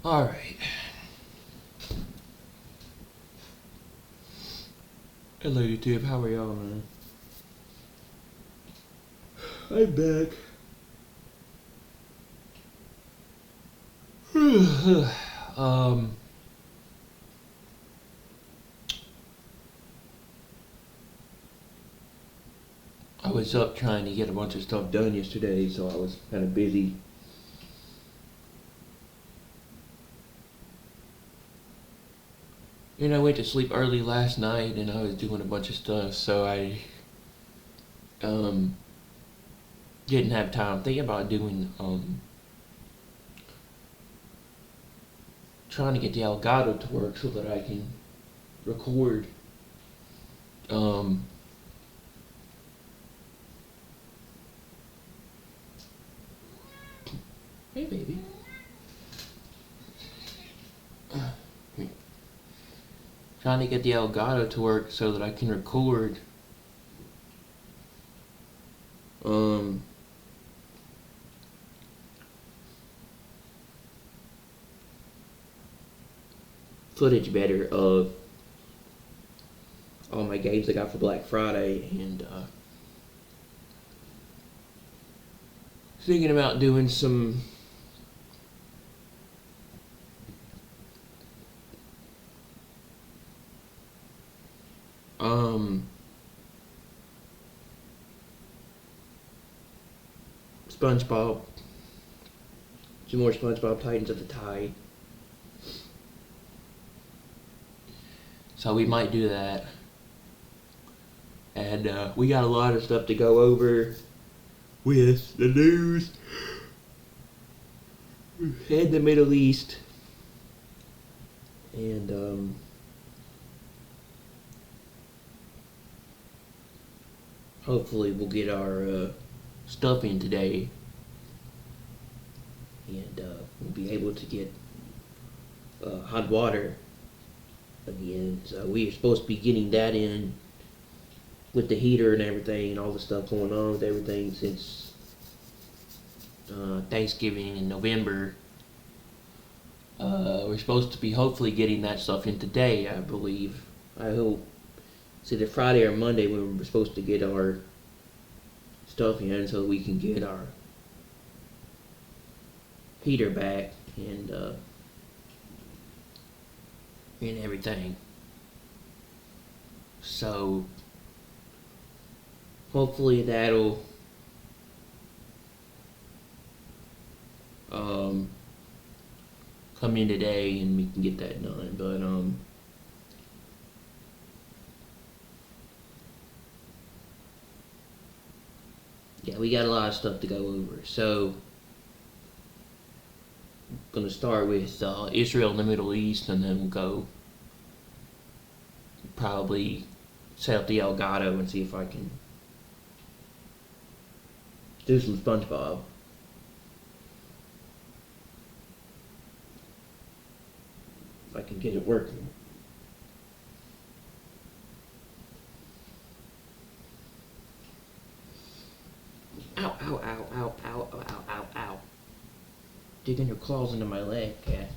Alright. Hello YouTube, how are y'all, man? I'm back. I was up trying to get a bunch of stuff done yesterday, so I was kind of busy. And I went to sleep early last night, and I was doing a bunch of stuff, so I didn't have time. Thinking about doing trying to get the Elgato to work so that I can record hey baby. Trying to get the Elgato to work so that I can record footage better of all my games I got for Black Friday, and thinking about doing some SpongeBob, some more SpongeBob Titans of the Tide. So we might do that. And we got a lot of stuff to go over with the news and the Middle East. And hopefully we'll get our stuff in today. And we'll be able to get hot water again. So we are supposed to be getting that in with the heater and everything, and all the stuff going on with everything since Thanksgiving in November. We're supposed to be hopefully getting that stuff in today, I believe. I hope. It's either Friday or Monday when we're supposed to get our stuff in so we can get our heater back and everything. So hopefully that'll come in today and we can get that done. But yeah, we got a lot of stuff to go over. So I'm gonna start with Israel and the Middle East, and then we'll go probably set up the Elgato and see if I can do some SpongeBob. If I can get it working. Ow, ow, ow, ow, ow, ow, ow, ow, ow. Digging your claws into my leg, cat.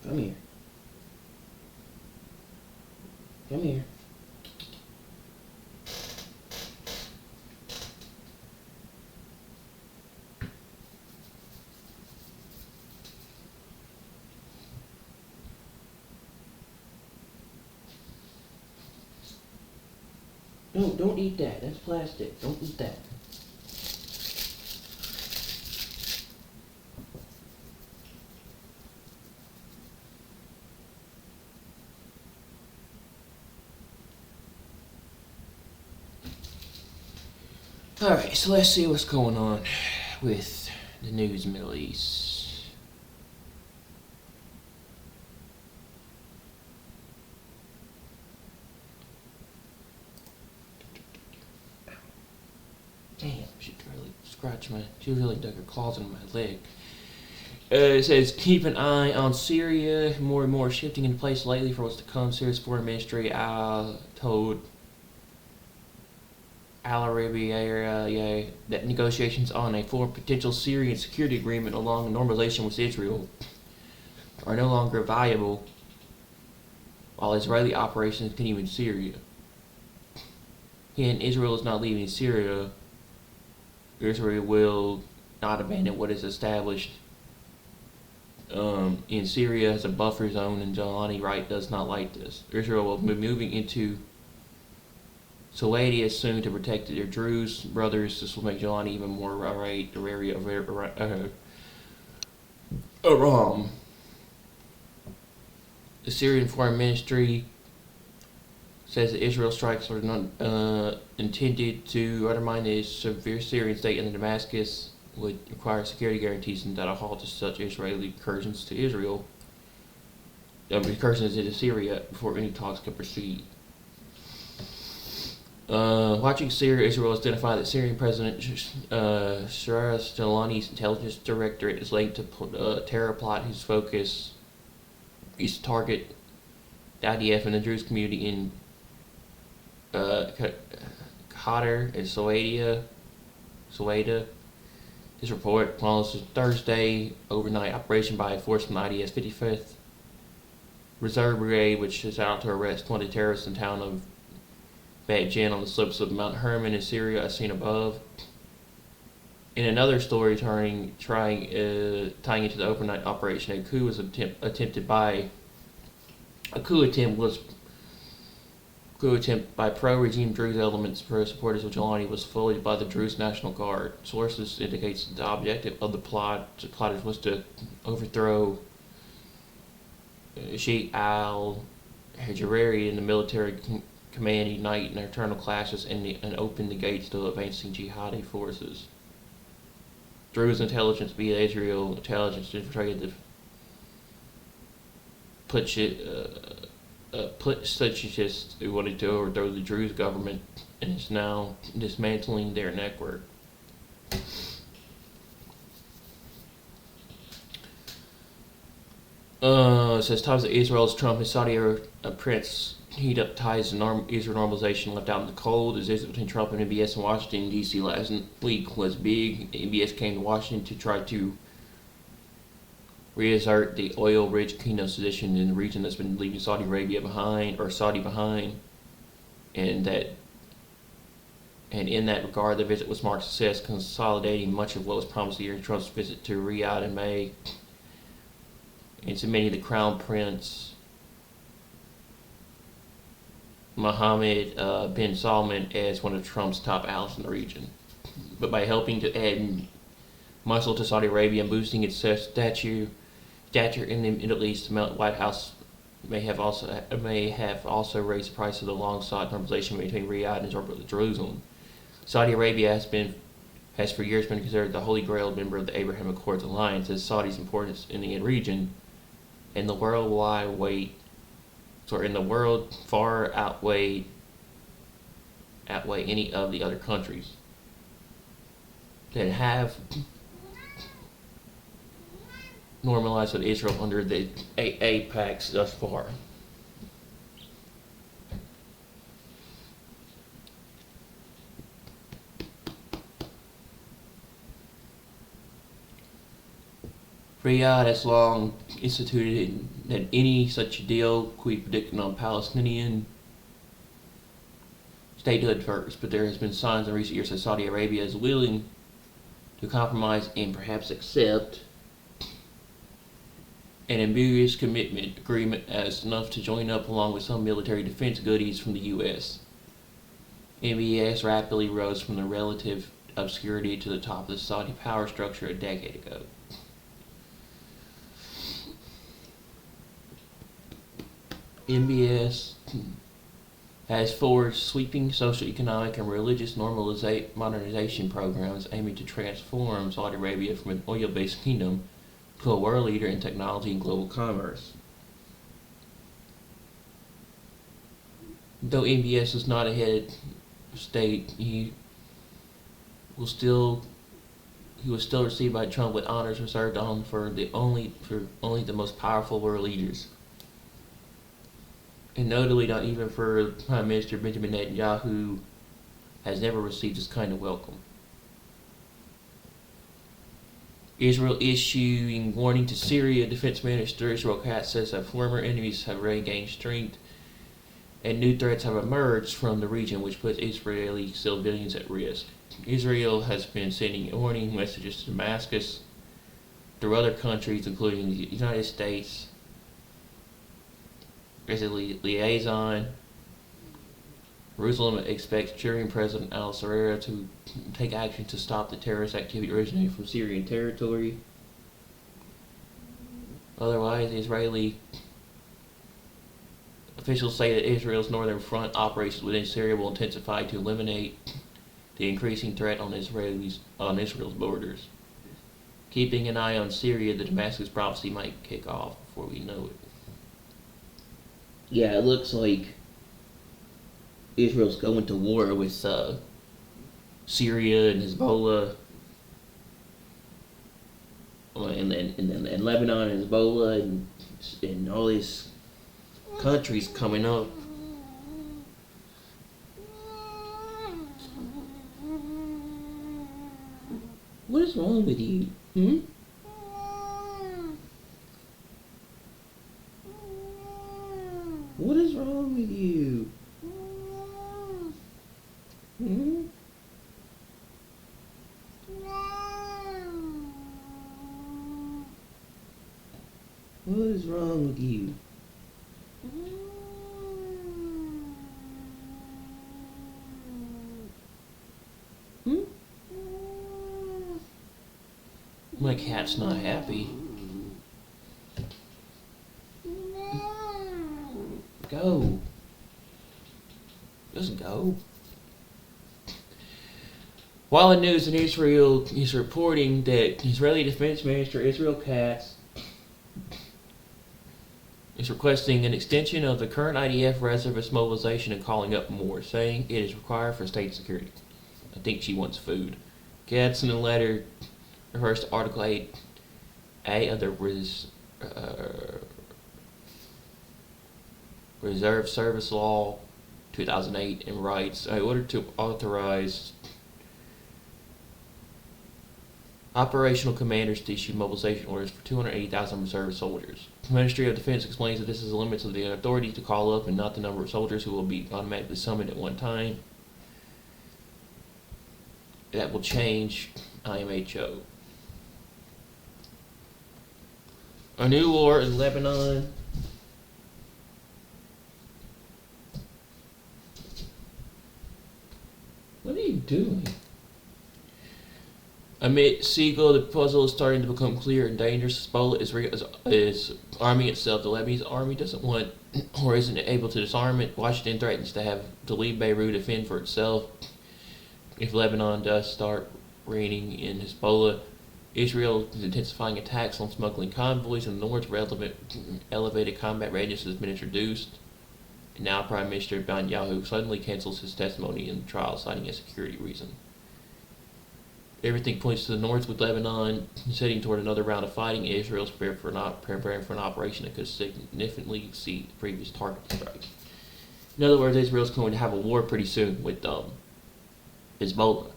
Come here. Come here. No, don't eat that. That's plastic. Don't eat that. Alright, so let's see what's going on with the news in the Middle East. Damn, she really scratched my, she really dug her claws into my leg. It says, keep an eye on Syria. More and more shifting into place lately for what's to come. Syria's foreign ministry told Al Arabiya that negotiations on a full potential Syrian security agreement along normalization with Israel are no longer viable while Israeli operations continue in Syria. And Israel is not leaving Syria. Israel will not abandon what is established in Syria as a buffer zone, and Jelani Wright does not like this. Israel will be moving into Saladia soon to protect their Druze brothers. This will make Jelani even more irate. The area of Aram. The Syrian Foreign Ministry says that Israel strikes are not intended to undermine the severe Syrian state, and Damascus would require security guarantees and that a halt to such Israeli incursions to Israel, incursions into Syria, before any talks can proceed. Watching Syria, Israel has identified that Syrian President Shiraz Jalani's intelligence directorate is linked to a terror plot whose focus is to target the IDF and the Druze community in Qatar and Suwaida. This report follows a Thursday overnight operation by a force from the IDF's 55th Reserve Brigade, which is out to arrest 20 terrorists in the town of Batjan on the slopes of Mount Hermon in Syria, as seen above. In another story tying into the overnight operation, a coup attempt by pro-regime Druze elements, supporters of Jelani, was foiled by the Druze National Guard. Sources indicates that the objective of the plotters was to overthrow Sheikh al-Hajjari and the military command, unite in their internal clashes, and open the gates to advancing jihadi forces. Druze intelligence via Israel intelligence infiltrated the Putschist who wanted to overthrow the Druze government and is now dismantling their network. It says ties of Israel's Trump and Saudi Arabia prince heat up ties to Israel normalization left out in the cold. As visit between Trump and MBS in Washington, D.C. last week was big. MBS came to Washington to try to reassert the oil-rich kingdom's position in the region that's been leaving Saudi behind, and in that regard, the visit was marked success, consolidating much of what was promised during Trump's visit to Riyadh in May, and cementing the Crown Prince Mohammed bin Salman as one of Trump's top allies in the region. But by helping to add muscle to Saudi Arabia and boosting its stature in the Middle East, the White House may have also raised the price of the long-sought normalization between Riyadh and Jerusalem. Saudi Arabia has for years been considered the Holy Grail member of the Abraham Accords alliance, as Saudi's importance in the region and the world far outweigh any of the other countries that have normalized with Israel under the APEX thus far. Riyadh has long instituted that any such deal could be predicted on Palestinian statehood first, but there has been signs in recent years that Saudi Arabia is willing to compromise and perhaps accept an ambiguous commitment agreement as enough to join up along with some military defense goodies from the U.S. MBS rapidly rose from the relative obscurity to the top of the Saudi power structure a decade ago. MBS has forged sweeping socio-economic and religious modernization programs aiming to transform Saudi Arabia from an oil-based kingdom to a world leader in technology and global commerce. Though MBS is not a head of state, he will still he was still received by Trump with honors reserved on for only the most powerful world leaders, and notably not even for Prime Minister Benjamin Netanyahu has never received this kind of welcome. Israel issuing warning to Syria. Defense Minister Israel Katz says that former enemies have regained strength and new threats have emerged from the region, which puts Israeli civilians at risk. Israel has been sending warning messages to Damascus through other countries, including the United States, as a liaison. Jerusalem expects Syrian President al-Sarraj to take action to stop the terrorist activity originating from Syrian territory. Otherwise, Israeli officials say that Israel's northern front operations within Syria will intensify to eliminate the increasing threat on Israel's borders. Keeping an eye on Syria, the Damascus prophecy might kick off before we know it. Yeah, it looks like Israel's going to war with Syria and Hezbollah, and Lebanon and Hezbollah and all these countries coming up. What is wrong with you? What is wrong with you? What is wrong with you? My cat's not happy. Go. Just go. While in news in Israel is reporting that Israeli Defense Minister Israel Katz is requesting an extension of the current IDF reservist mobilization and calling up more, saying it is required for state security. I think she wants food. Katz in a letter refers to Article 8A of the Reserve Service Law 2008 and writes, in order to authorize operational commanders to issue mobilization orders for 280,000 reserve soldiers. The Ministry of Defense explains that this is the limits of the authority to call up and not the number of soldiers who will be automatically summoned at one time. That will change IMHO. A new war in Lebanon. What are you doing? Amid Siegel, the puzzle is starting to become clear and dangerous. Hezbollah is arming itself. The Lebanese army doesn't want or isn't able to disarm it. Washington threatens to leave Beirut to fend for itself if Lebanon does start reining in Hezbollah. Israel is intensifying attacks on smuggling convoys in the north. Elevated combat readiness has been introduced. And now Prime Minister Netanyahu suddenly cancels his testimony in the trial, citing a security reason. Everything points to the north, with Lebanon heading toward another round of fighting. Israel's preparing for an operation that could significantly exceed the previous target strike. In other words, Israel's going to have a war pretty soon with Hezbollah.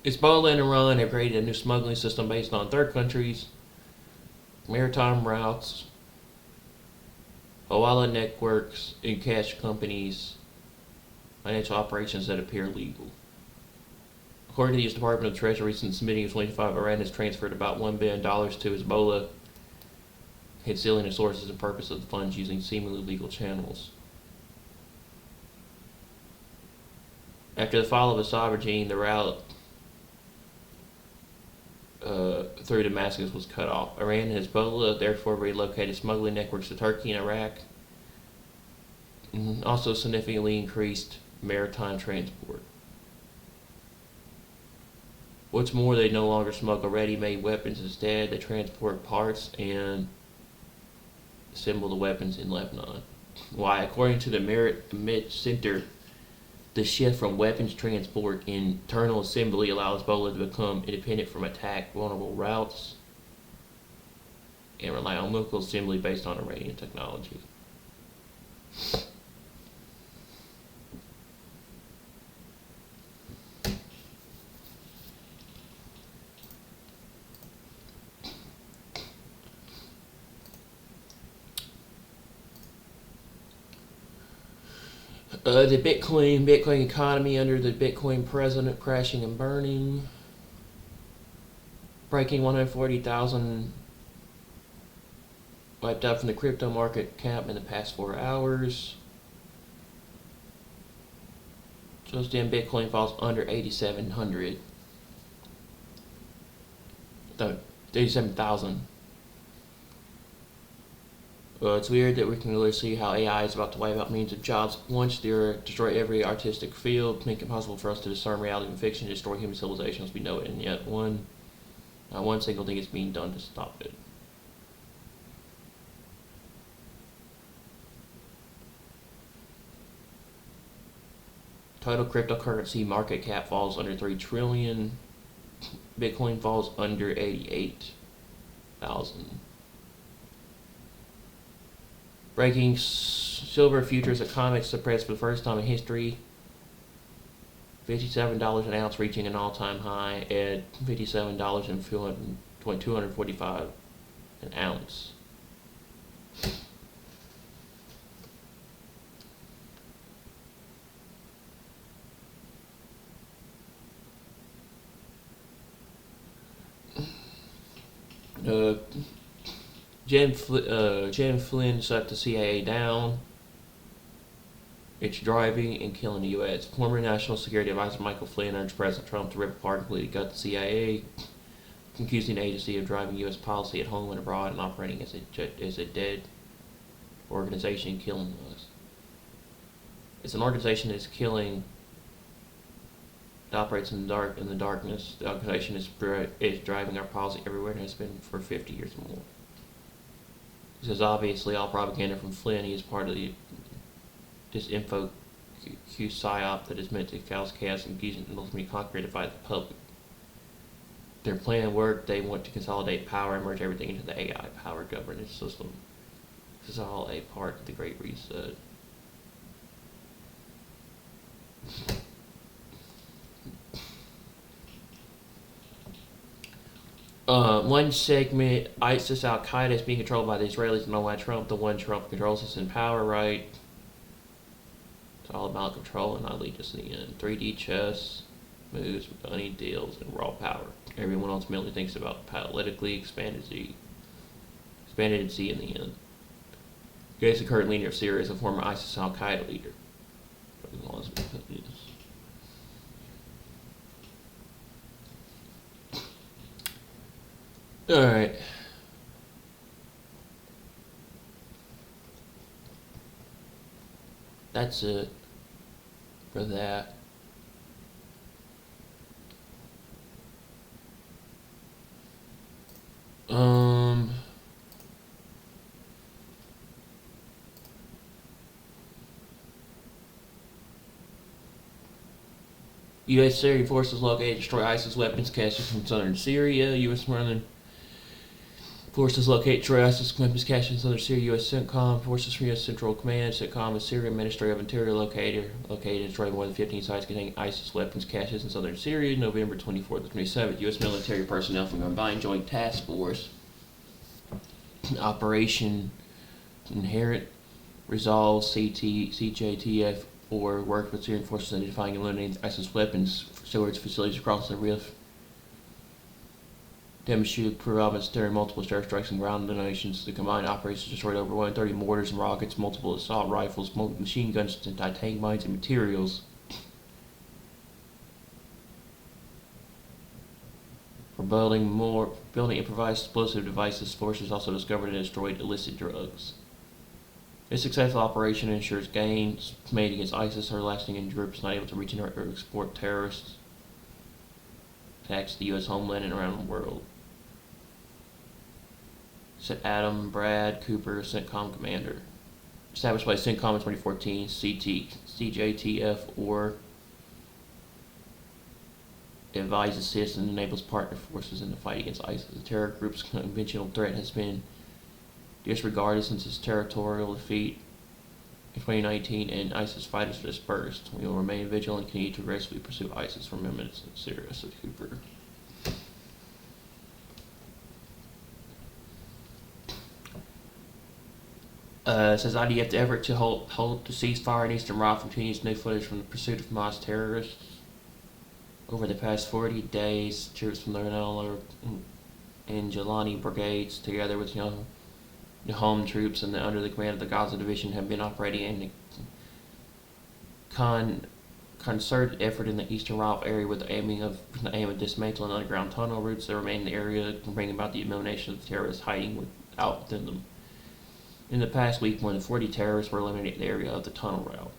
Hezbollah and Iran have created a new smuggling system based on third countries, maritime routes, Hawala networks, and cash companies, financial operations that appear legal. According to the U.S. Department of Treasury, since the meeting of 25, Iran has transferred about $1 billion to Hezbollah, concealing the sources and purpose of the funds using seemingly legal channels. After the fall of Assad regime, the route through Damascus was cut off. Iran and Hezbollah therefore relocated smuggling networks to Turkey and Iraq, and also significantly increased maritime transport. What's more, they no longer smuggle ready-made weapons. Instead, they transport parts and assemble the weapons in Lebanon. Why, according to the Merit Center, the shift from weapons transport internal assembly allows Hezbollah to become independent from attack vulnerable routes and rely on local assembly based on Iranian technology. The Bitcoin economy under the Bitcoin president crashing and burning, breaking 140,000 wiped out from the crypto market cap in the past 4 hours. Just then, Bitcoin falls under 8,700. 87,000. It's weird that we can really see how AI is about to wipe out millions of jobs once they destroy every artistic field, make it impossible for us to discern reality from fiction, destroy human civilization as we know it, and yet not one single thing is being done to stop it. Total cryptocurrency market cap falls under 3 trillion. Bitcoin falls under 88,000. Breaking silver futures at COMEX suppressed for the first time in history. $57 an ounce, reaching an all-time high at $57.245 an ounce. Jen Flynn shut the CIA down. It's driving and killing the U.S. Former National Security Advisor Michael Flynn urged President Trump to rip apart and completely gut the CIA, accusing the agency of driving U.S. policy at home and abroad and operating as a dead organization killing us. It's an organization that's killing, that operates in the darkness. The organization is driving our policy everywhere and has been for 50 years or more. This is obviously all propaganda from Flynn. He is part of this info Q psyop that is meant to cause chaos and confusion and ultimately conquered by the public. Their plan worked. They want to consolidate power and merge everything into the AI-powered governance system. This is all a part of the Great Reset. One segment, ISIS Al-Qaeda is being controlled by the Israelis and by Trump. The one Trump controls is in power, right? It's all about control and allegiance in the end. 3D chess moves, money deals, and raw power. Everyone ultimately thinks about politically expanded Z in the end. Gates, the current leader of Syria, is a former ISIS Al-Qaeda leader. Alright. That's it for that. U.S. Syrian forces locate and destroy ISIS weapons caches from southern Syria. U.S. Marine forces locate destroy ISIS weapons caches in southern Syria. U.S. CENTCOM forces from U.S. Central Command. CENTCOM is Syrian Ministry of Interior located and destroyed more than 15 sites containing ISIS weapons caches in southern Syria. November 24th to 27th. U.S. military personnel from Combined Joint Task Force Operation Inherent Resolve CJTF or worked with Syrian forces identifying and eliminating ISIS weapons storage facilities across the Rif. Demonstrated province during multiple airstrikes and ground donations. The combined operations destroyed over 130 mortars and rockets, multiple assault rifles, machine guns, and titanium mines and materials. For building improvised explosive devices, forces also discovered and destroyed illicit drugs. This successful operation ensures gains made against ISIS are lasting in groups not able to regenerate or export terrorists attacks to the U.S. homeland and around the world. Adam Brad Cooper, CENTCOM Commander. Established by CENTCOM in 2014, CJTF or advises, assists, and enables partner forces in the fight against ISIS. The terror group's conventional threat has been disregarded since its territorial defeat in 2019 and ISIS fighters dispersed. We will remain vigilant and continue to aggressively pursue ISIS from Yemen and Syria, said Cooper. Says IDF, the effort to hold the ceasefire in Eastern Rafah continues. New footage from the pursuit of Hamas terrorists. Over the past 40 days, troops from the Ranallah and Jalani brigades, together with the home troops and under the command of the Gaza Division, have been operating in a concerted effort in the Eastern Rafah area with the aim of dismantling underground tunnel routes that remain in the area and bring about the elimination of the terrorists hiding within them. In the past week, more than 40 terrorists were eliminated in the area of the tunnel route.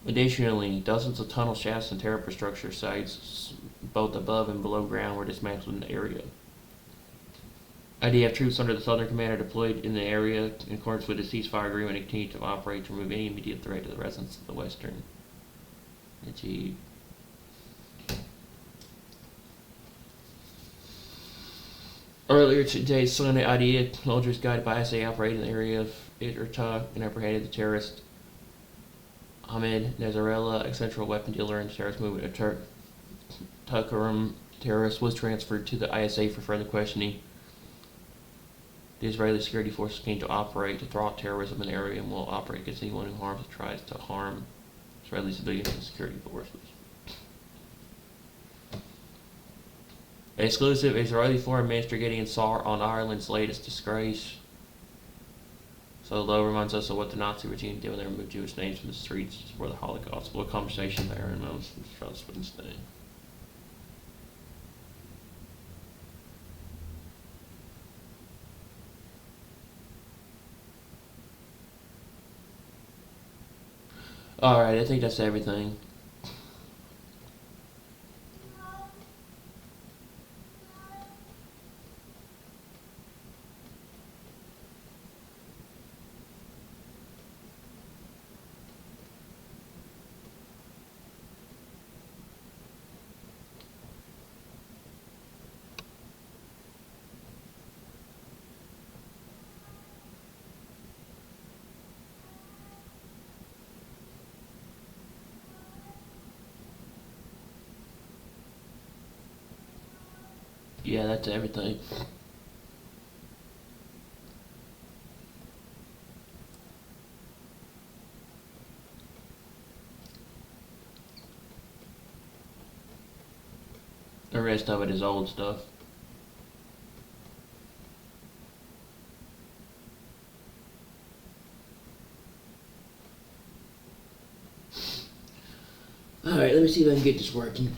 Additionally, dozens of tunnel shafts and terror infrastructure sites, both above and below ground, were dismantled in the area. IDF troops under the Southern Command are deployed in the area in accordance with the ceasefire agreement and continue to operate to remove any immediate threat to the residents of the Western Najib. Earlier today, Sunday, IDF soldiers guided by ISA operated in the area of Irtaq and apprehended the terrorist Ahmed Nazarallah, a central weapon dealer in the terrorist movement. A Tukaram terrorist was transferred to the ISA for further questioning. The Israeli security forces continue to operate to thwart terrorism in the area and will operate against anyone who harms or tries to harm Israeli civilians and security forces. Exclusive: Israeli Foreign Minister Gideon Saar on Ireland's latest disgrace. So Lowe reminds us of what the Nazi regime did when they removed Jewish names from the streets for the Holocaust. What conversation there in most Trust Wednesday. Alright, I think that's everything. Yeah, that's everything. The rest of it is old stuff. Alright, let me see if I can get this working.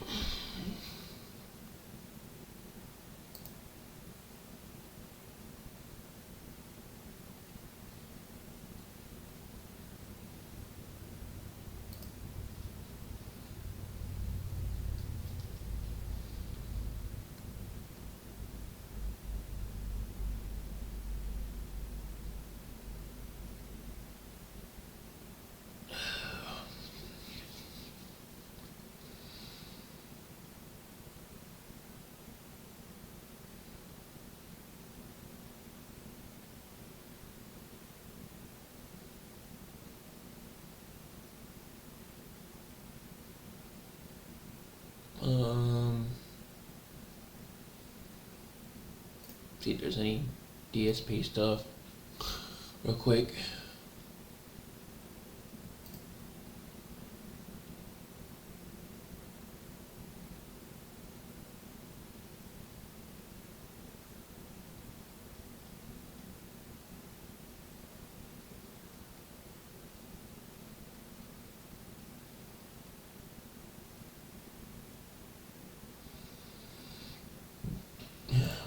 See if there's any DSP stuff real quick.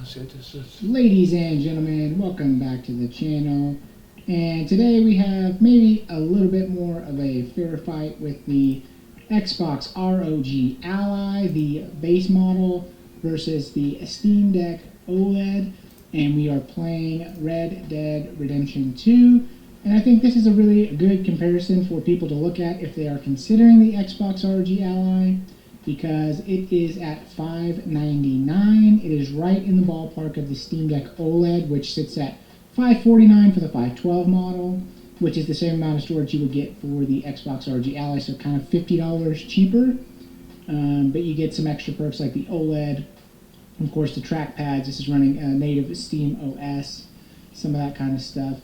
See what this is. Ladies and gentlemen, welcome back to the channel. And today we have maybe a little bit more of a fair fight with the Xbox ROG Ally, the base model, versus the Steam Deck OLED. and we are playing Red Dead Redemption 2. And I think this is a really good comparison for people to look at if they are considering the Xbox ROG Ally, because it is at $599. It is right in the ballpark of the Steam Deck OLED, which sits at $549 for the 512 model, which is the same amount of storage you would get for the Xbox ROG Ally, so kind of $50 cheaper. But you get some extra perks like the OLED, of course the trackpads. This is running native Steam OS, some of that kind of stuff.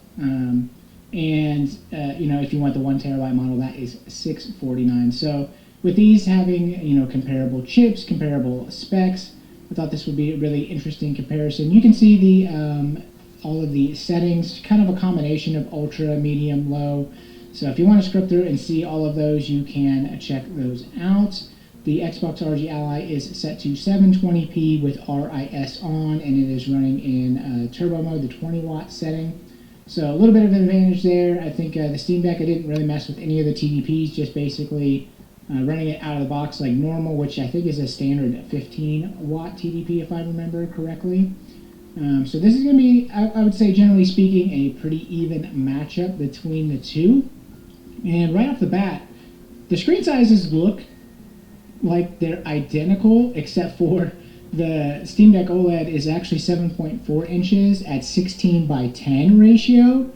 If you want the 1 terabyte model, that is $649. So with these having comparable chips, comparable specs, I thought this would be a really interesting comparison. You can see the all of the settings, kind of a combination of ultra, medium, low. So if you want to scrub through and see all of those, you can check those out. The Xbox ROG Ally is set to 720p with RIS on, and it is running in turbo mode, the 20-watt setting. So a little bit of an advantage there. I think the Steam Deck, I didn't really mess with any of the TDPs, just basically running it out of the box like normal, which I think is a standard 15-watt TDP if I remember correctly. So this is going to be, I would say generally speaking, a pretty even matchup between the two. And right off the bat, the screen sizes look like they're identical, except for the Steam Deck OLED is actually 7.4 inches at 16:10 ratio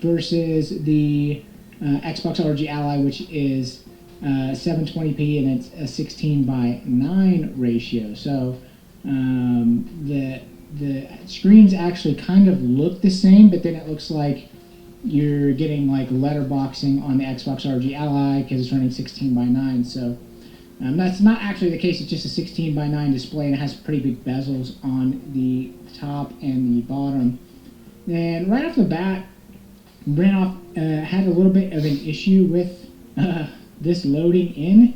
versus the Xbox ROG Ally, which is 720p and it's a 16:9 ratio. So the screens actually kind of look the same, but then it looks like you're getting like letterboxing on the Xbox ROG Ally because it's running 16:9. So that's not actually the case. It's just a 16:9 display, and it has pretty big bezels on the top and the bottom. And right off the bat, Branoff had a little bit of an issue with this loading in,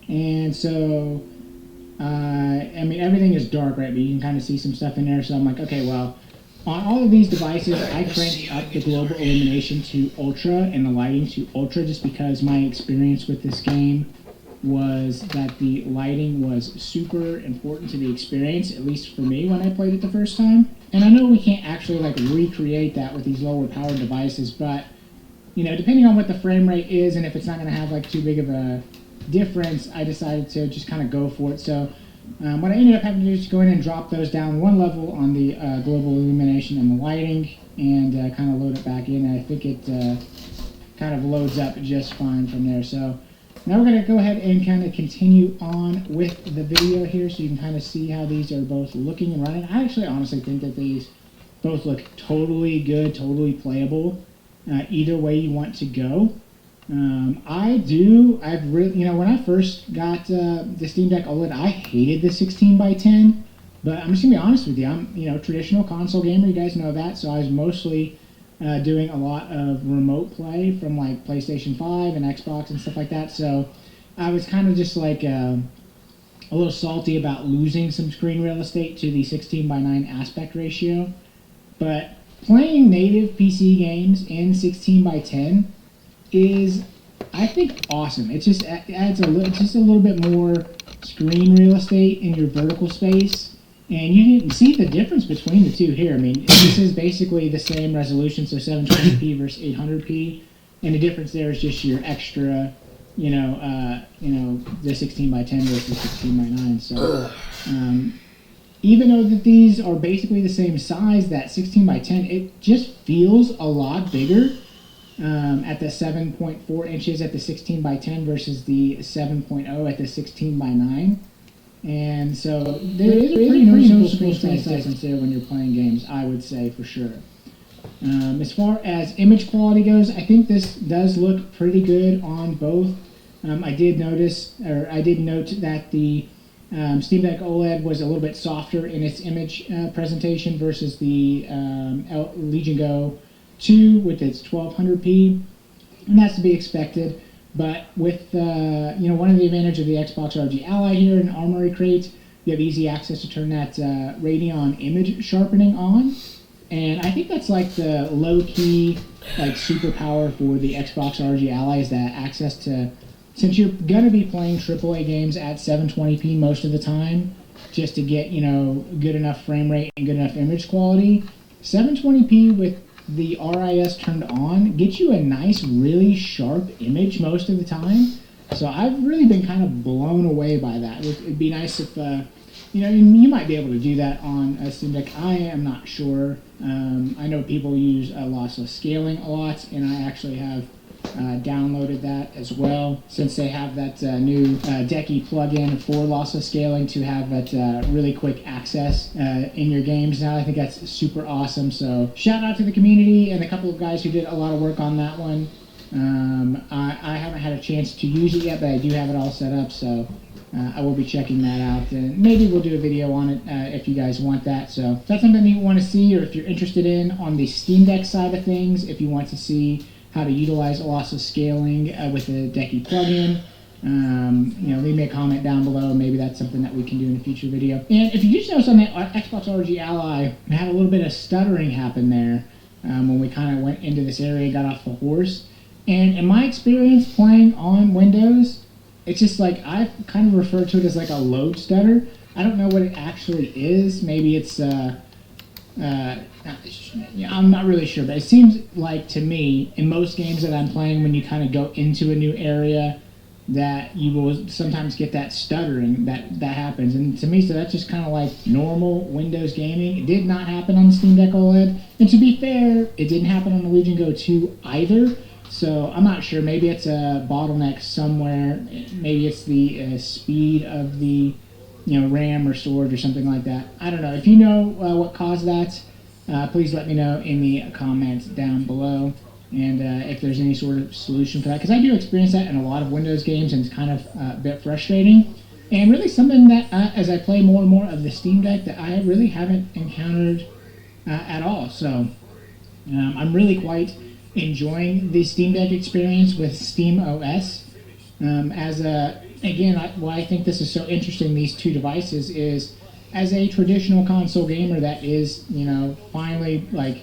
and so everything is dark, right? But you can kind of see some stuff in there. So I'm like, okay, well, on all of these devices, I cranked up the global illumination to ultra and the lighting to ultra, just because my experience with this game was that the lighting was super important to the experience, at least for me when I played it the first time. And I know we can't actually recreate that with these lower powered devices, but depending on what the frame rate is and if it's not going to have too big of a difference, I decided to just kind of go for it. So what I ended up having to do is go in and drop those down one level on the global illumination and the lighting, and kind of load it back in. And I think it kind of loads up just fine from there. So now we're going to go ahead and kind of continue on with the video here, so you can kind of see how these are both looking and running. I actually honestly think that these both look totally good, totally playable, either way you want to go. I've really, when I first got the Steam Deck OLED, I hated the 16:10, but I'm just going to be honest with you. I'm, traditional console gamer, you guys know that, so I was mostly doing a lot of remote play from PlayStation 5 and Xbox and stuff like that. So I was kind of just a little salty about losing some screen real estate to the 16:9 aspect ratio. But playing native PC games in 16:10 is, I think, awesome. It just adds just a little bit more screen real estate in your vertical space. And you can see the difference between the two here. This is basically the same resolution, so 720p versus 800p, and the difference there is just your extra, the 16:10 versus 16:9. So, even though that these are basically the same size, that 16:10, it just feels a lot bigger at the 7.4 inches at the 16:10 versus the 7.0 at the 16:9. And so there is a pretty noticeable screen size difference there when you're playing games, I would say, for sure. As far as image quality goes, I think this does look pretty good on both. I did note that the Steam Deck OLED was a little bit softer in its image presentation versus the Legion Go 2 with its 1200p, and that's to be expected. But with one of the advantages of the Xbox ROG Ally here in Armory Crate, you have easy access to turn that Radeon image sharpening on, and I think that's the low-key superpower for the Xbox ROG Ally, is that access to, since you're gonna be playing AAA games at 720p most of the time, just to get, good enough frame rate and good enough image quality. 720p with the RIS turned on gets you a nice, really sharp image most of the time. So I've really been kind of blown away by that. It'd be nice if, you might be able to do that on a Steam Deck. I am not sure. I know people use lossless scaling a lot, and I actually have downloaded that as well, since they have that new Decky plugin for lossless scaling to have that really quick access in your games now. I think that's super awesome. So shout out to the community and a couple of guys who did a lot of work on that one. I haven't had a chance to use it yet, but I do have it all set up, so I will be checking that out, and maybe we'll do a video on it if you guys want that. So if that's something you want to see, or if you're interested in on the Steam Deck side of things, if you want to see how to utilize lossless scaling with the Decky plugin, leave me a comment down below. Maybe that's something that we can do in a future video. And if you just noticed on that Xbox ROG Ally, we had a little bit of stuttering happen there when we kind of went into this area, got off the horse. And in my experience playing on Windows, it's just like, I kind of refer to it as like a load stutter. I don't know what it actually is. Maybe it's, I'm not really sure, but it seems like to me, in most games that I'm playing, when you kind of go into a new area, that you will sometimes get that stuttering that happens. And to me, so that's just kind of like normal Windows gaming. It did not happen on the Steam Deck OLED. And to be fair, it didn't happen on the Legion Go 2 either. So I'm not sure. Maybe it's a bottleneck somewhere. Maybe it's the speed of the RAM or storage or something like that. I don't know. If you know what caused that, please let me know in the comments down below. And if there's any sort of solution for that, because I do experience that in a lot of Windows games, and it's kind of a bit frustrating. And really something that, as I play more and more of the Steam Deck, that I really haven't encountered at all. So I'm really quite enjoying the Steam Deck experience with Steam OS. Why I think this is so interesting, these two devices, is as a traditional console gamer that is, finally, like,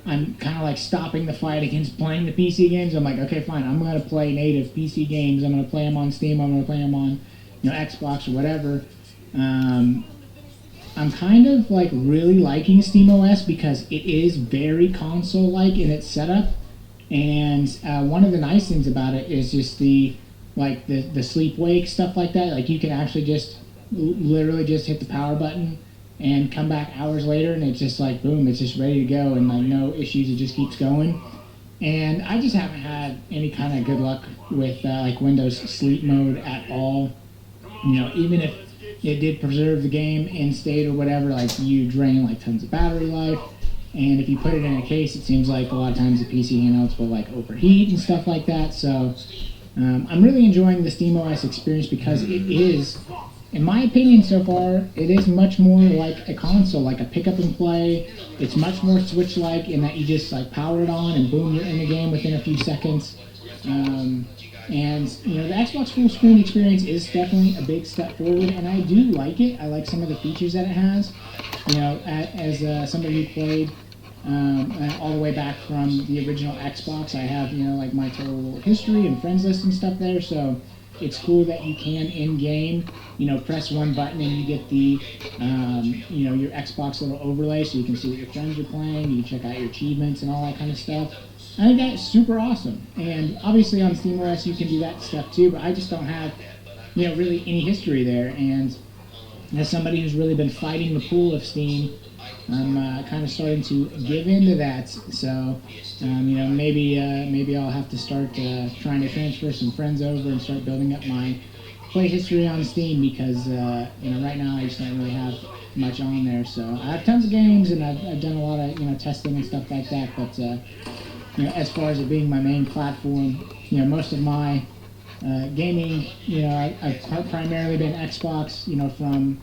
I'm kind of like stopping the fight against playing the PC games. I'm like, okay, fine, I'm going to play native PC games. I'm going to play them on Steam. I'm going to play them on, Xbox or whatever. I'm kind of like really liking SteamOS because it is very console-like in its setup. And one of the nice things about it is just the sleep-wake stuff like that. Like, you can actually just literally just hit the power button and come back hours later, and it's just like, boom, it's just ready to go, and like no issues, it just keeps going. And I just haven't had any kind of good luck with like Windows sleep mode at all. Even if it did preserve the game in state or whatever, like, you drain like tons of battery life. And if you put it in a case, it seems like a lot of times the PC handhelds will like overheat and stuff like that. So I'm really enjoying the SteamOS experience because it is, in my opinion so far, it is much more like a console, like a pick up and play. It's much more Switch-like in that you just like power it on and boom, you're in the game within a few seconds. And the Xbox full screen experience is definitely a big step forward, and I do like it. I like some of the features that it has. As somebody who played all the way back from the original Xbox, I have like my total history and friends list and stuff there. So it's cool that you can in game, press one button and you get the your Xbox little overlay, so you can see what your friends are playing. You can check out your achievements and all that kind of stuff. I think that's super awesome. And obviously on SteamOS you can do that stuff too, but I just don't have, really any history there. And as somebody who's really been fighting the pool of Steam, I'm kind of starting to give into that. So, maybe I'll have to start trying to transfer some friends over and start building up my play history on Steam, because right now I just don't really have much on there. So I have tons of games, and I've done a lot of testing and stuff like that. But as far as it being my main platform, most of my gaming, I've primarily been Xbox, from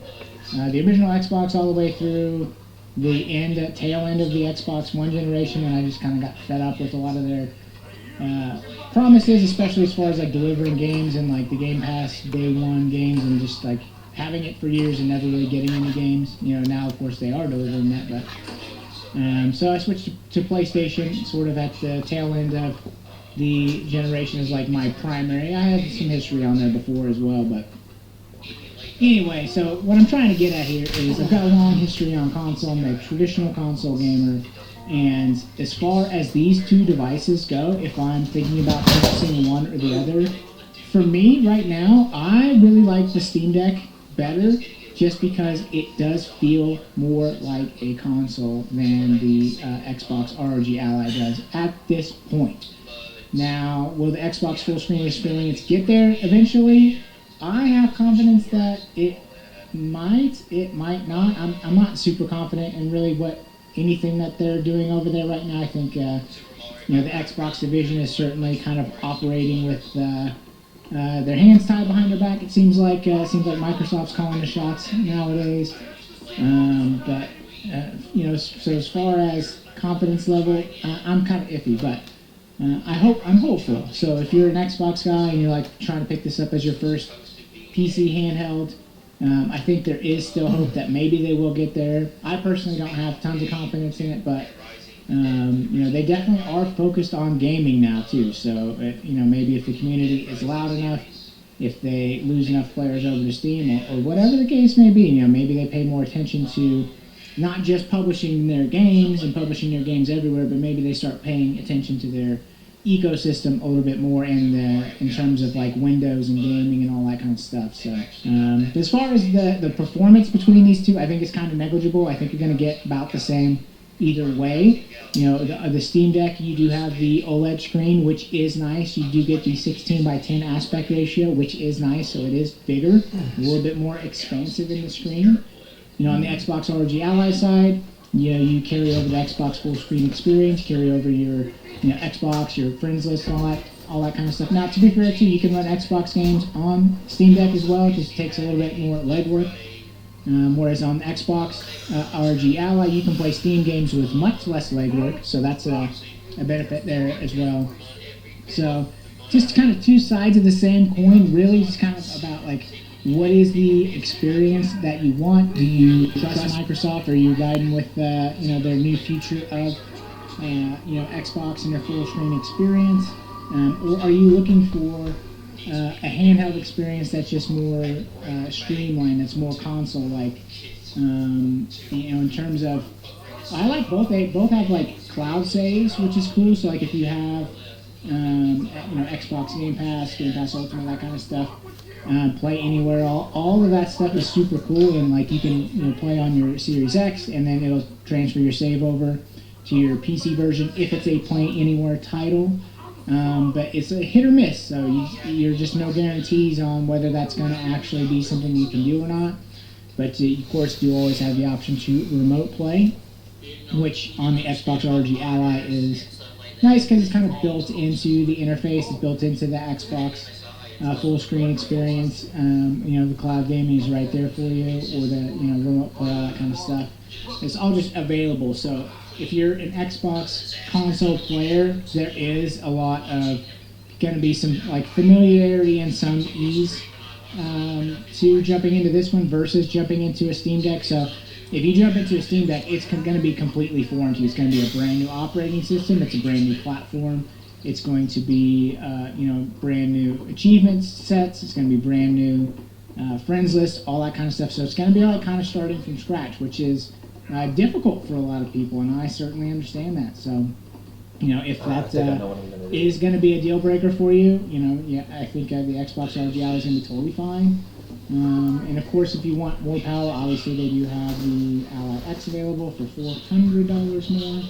the original Xbox all the way through the tail end of the Xbox One generation, and I just kind of got fed up with a lot of their promises, especially as far as like delivering games and like the Game Pass day one games, and just like having it for years and never really getting any games. Now of course they are delivering that, but so I switched to PlayStation sort of at the tail end of the generation as like my primary. I had some history on there before as well, but Anyway, so what I'm trying to get at here is I've got a long history on console. I'm a traditional console gamer. And as far as these two devices go, if I'm thinking about purchasing one or the other, for me right now, I really like the Steam Deck better just because it does feel more like a console than the Xbox ROG Ally does at this point. Now, will the Xbox full screen experience get there eventually? I have confidence that it might not. I'm not super confident in really what anything that they're doing over there right now. I think the Xbox division is certainly kind of operating with their hands tied behind their back. It seems like Microsoft's calling the shots nowadays. So as far as confidence level, I'm kind of iffy, but I'm hopeful. So if you're an Xbox guy and you're like trying to pick this up as your first PC handheld, I think there is still hope that maybe they will get there. I personally don't have tons of confidence in it, but they definitely are focused on gaming now too. So maybe if the community is loud enough, if they lose enough players over to Steam or whatever the case may be, maybe they pay more attention to not just publishing their games and publishing their games everywhere, but maybe they start paying attention to their ecosystem a little bit more in terms of like Windows and gaming and all that kind of stuff. So as far as the performance between these two, I think it's kind of negligible. I think you're going to get about the same either way. The Steam Deck, you do have the OLED screen, which is nice. You do get the 16:10 aspect ratio, which is nice. So it is bigger, a little bit more expansive in the screen. On the Xbox ROG Ally side, you carry over the Xbox full screen experience, carry over your Xbox, your friends list, all that kind of stuff. Now, to be fair too, you can run Xbox games on Steam Deck as well. It just takes a little bit more legwork. Whereas on the Xbox ROG Ally, you can play Steam games with much less legwork, so that's a benefit there as well. So, just kind of two sides of the same coin, really, just kind of about like, what is the experience that you want? Do you trust Microsoft? Are you riding with their new future of Xbox and their full screen experience, or are you looking for a handheld experience that's just more streamlined, that's more console-like? In terms of, I like both. They both have like cloud saves, which is cool. So like if you have Xbox Game Pass Ultimate, that kind of stuff. Play anywhere, all of that stuff is super cool, and like you can play on your Series X, and then it'll transfer your save over to your PC version if it's a play anywhere title. But it's a hit or miss, so you're just no guarantees on whether that's going to actually be something you can do or not. But of course, you always have the option to remote play, which on the Xbox ROG Ally is nice because it's kind of built into the interface. It's built into the Xbox full screen experience. The cloud gaming is right there for you, or the remote play, all that kind of stuff. It's all just available. So if you're an Xbox console player, there is a lot of going to be some like familiarity and some ease to jumping into this one versus jumping into a Steam Deck. So if you jump into a Steam Deck, it's going to be completely foreign to you. It's going to be a brand new operating system. It's a brand new platform. It's going to be, brand new achievement sets. It's going to be brand new friends list, all that kind of stuff. So it's going to be like kind of starting from scratch, which is difficult for a lot of people, and I certainly understand that. So, if that is going to be a deal breaker for you, I think the Xbox ROG Ally is going to be totally fine. And of course, if you want more power, obviously they do have the Ally X available for $400 more,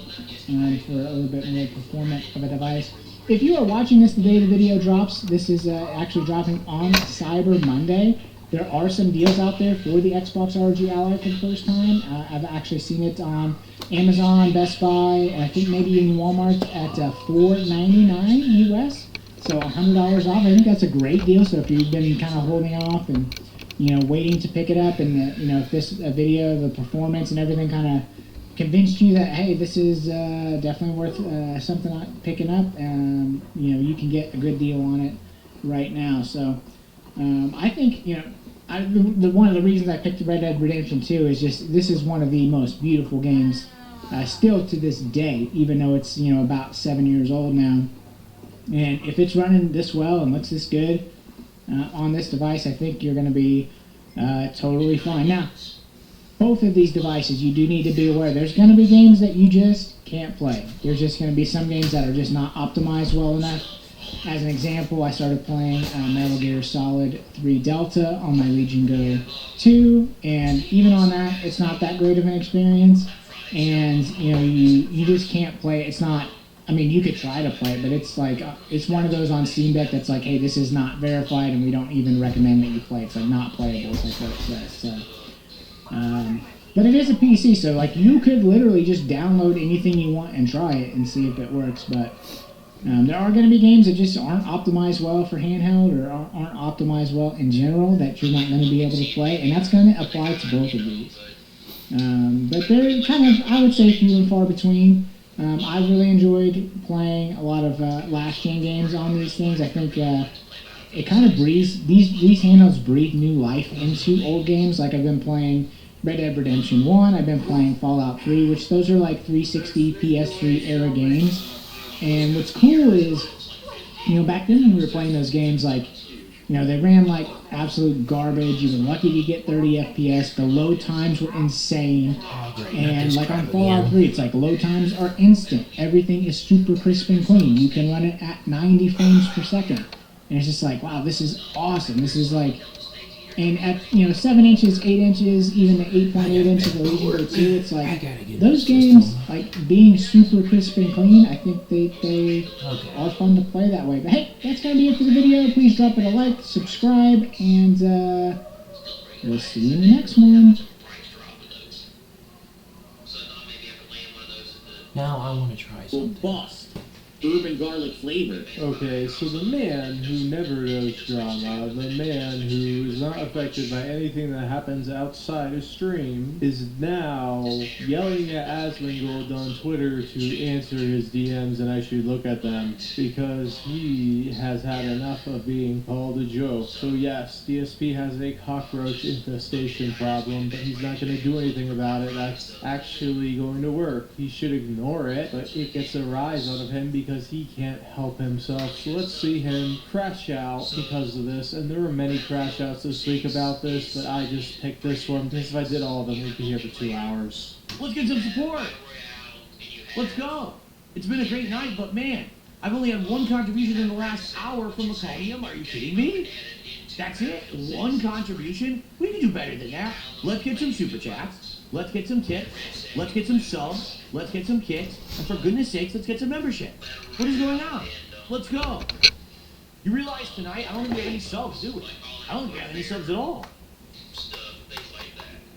for a little bit more performant of a device. If you are watching this the day the video drops, this is actually dropping on Cyber Monday. There are some deals out there for the Xbox ROG Ally for the first time. I've actually seen it on Amazon, Best Buy, and I think maybe in Walmart at $4.99 US. So $100 off. I think that's a great deal. So if you've been kind of holding off and waiting to pick it up, and if this video, the performance and everything kind of convinced you that, hey, this is definitely worth something picking up, you can get a good deal on it right now. So I think one of the reasons I picked Red Dead Redemption 2 is just this is one of the most beautiful games still to this day, even though it's about 7 years old now. And if it's running this well and looks this good on this device, I think you're going to be totally fine. Now, both of these devices, you do need to be aware there's going to be games that you just can't play. There's just going to be some games that are just not optimized well enough. As an example, I started playing Metal Gear Solid 3 Delta on my Legion Go 2, and even on that, it's not that great of an experience. And you just can't play it. It's not. I mean, you could try to play it, but it's like it's one of those on Steam Deck that's like, hey, this is not verified, and we don't even recommend that you play. It's like not playable. It's like what it says. So, but it is a PC, so like you could literally just download anything you want and try it and see if it works. But there are going to be games that just aren't optimized well for handheld or aren't optimized well in general that you're not going to be able to play, and that's going to apply to both of these. But they're kind of, I would say, few and far between. I really enjoyed playing a lot of last-gen games on these things. I think it kind of breathes, these handhelds breathe new life into old games. Like I've been playing Red Dead Redemption 1, I've been playing Fallout 3, which those are like 360 PS3 era games. And what's cool is, back then when we were playing those games, like, they ran like absolute garbage. You were lucky to get 30 FPS. The load times were insane. And like on Fallout 3, it's like load times are instant. Everything is super crisp and clean. You can run it at 90 frames per second. And it's just like, wow, this is awesome. This is like, and at 7 inches, 8 inches, even the 8.8 inches of Legion Go 2, it's like those games, like being super crisp and clean, I think they are fun to play that way. But hey, that's gonna be it for the video. Please drop it a like, subscribe, and we'll see you in the next one. Now I want to try something. Bust. Urban garlic flavor. Okay, so the man who never does drama, the man who is not affected by anything that happens outside of stream, is now yelling at Asmongold on Twitter to answer his DMs and I should look at them because he has had enough of being called a joke. So yes, DSP has a cockroach infestation problem, but he's not going to do anything about it. That's actually going to work. He should ignore it, but it gets a rise out of him because he can't help himself. So let's see him crash out because of this. And there were many crash outs this week about this, but I just picked this one because if I did all of them, we'd be here for 2 hours. Let's get some support. Let's go. It's been a great night, but man, I've only had one contribution in the last hour from Maconium. Are you kidding me? That's it? One contribution? We can do better than that. Let's get some super chats. Let's get some tips. Let's get some subs. Let's get some kits. And for goodness sakes, let's get some membership. What is going on? Let's go. You realize tonight, I don't think we have any subs, do we? I don't think we have any subs at all.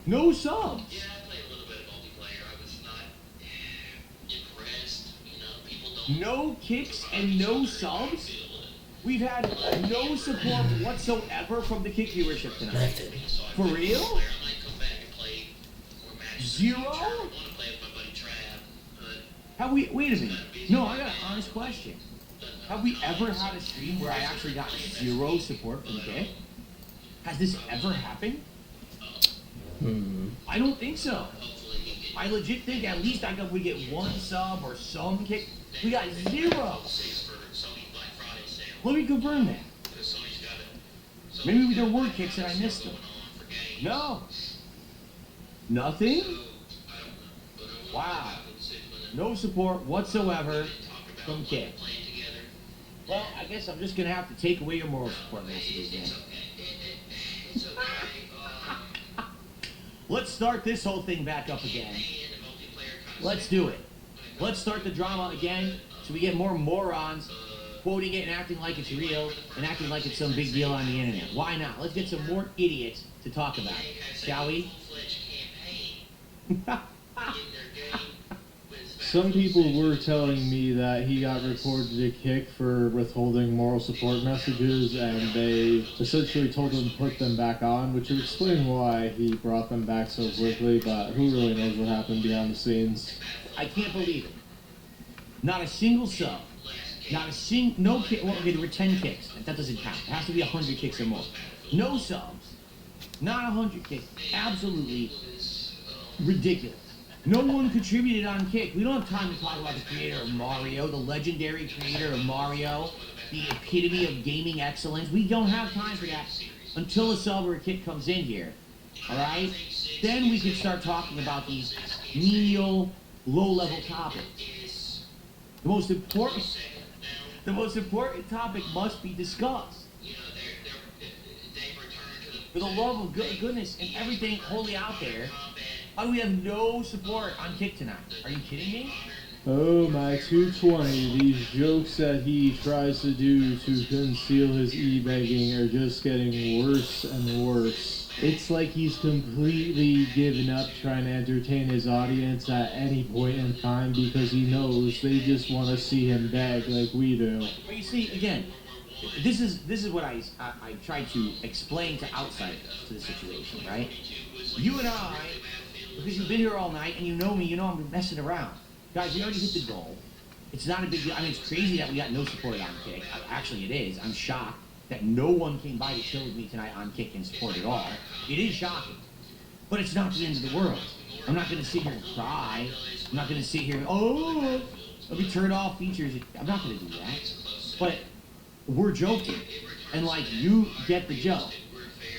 No subs. Yeah, I played a little bit of multiplayer. I was not impressed. People don't. No kicks and no subs? We've had no support whatsoever from the kick viewership tonight. Nothing. For real? I might come back and play more matches. Zero? I want to play with my buddy Trav, but Have we, wait a minute. No, I got an honest question. Have we ever had a stream where I actually got zero support from kick? Has this ever happened? I don't think so. hopefully he can I legit think at least we get one sub or some kick. We got zero. save for Sony Black Friday sale. Let me confirm that. Because Sony's got it. So Maybe there were kicks and I missed them. for games. No. Nothing? I don't know. But I want Wow. to happen soon when No support whatsoever they talk from about kick. playing together. Well, I guess I'm just gonna have to take away your moral support messages then. It's okay. Let's start this whole thing back up again. And the multiplayer kind of Let's do it. Let's start the drama again so we get more morons quoting it and acting like it's real and acting like it's some big deal on the internet. Why not? Let's get some more idiots to talk about it, shall we? full-fledged campaign in their game with Some people were telling me that he got reported a kick for withholding moral support messages, and they essentially told him to put them back on, which would explain why he brought them back so quickly, but who really knows what happened behind the scenes. I can't believe it. Not a single sub. Not a no kick. Well, okay, there were 10 kicks. That doesn't count. It has to be 100 kicks or more. No subs. Not 100 kicks. Absolutely ridiculous. No one contributed on kick. We don't have time to talk about the creator of Mario, the legendary creator of Mario, the epitome of gaming excellence. We don't have time for that. until a sub or a kick comes in here. All right? Then we can start talking about these menial, low-level topics. The most important topic must be discussed. For the love of goodness and everything holy out there, how do we have no support on Kick tonight? Are you kidding me? Oh, my 220, these jokes that he tries to do to conceal his e-begging are just getting worse and worse. It's like he's completely given up trying to entertain his audience at any point in time because he knows they just want to see him beg like we do. But you see, again, this is what I try to explain to outsiders to the situation, right? You and I, because you've been here all night and you know me, you know I'm messing around. Guys, we already hit the goal. It's not a big deal. I mean, it's crazy that we got no support on Kick. Actually, it is. I'm shocked that no one came by to chill with me tonight on Kick and support at all. It is shocking. But it's not the end of the world. I'm not going to sit here and cry. I'm not going to sit here and, let me turn off features. I'm not going to do that. But we're joking. And, like, you get the joke.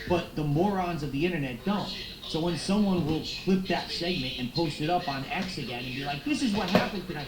But the morons of the internet don't. So when someone will clip that segment and post it up on X again and be like, this is what happened tonight,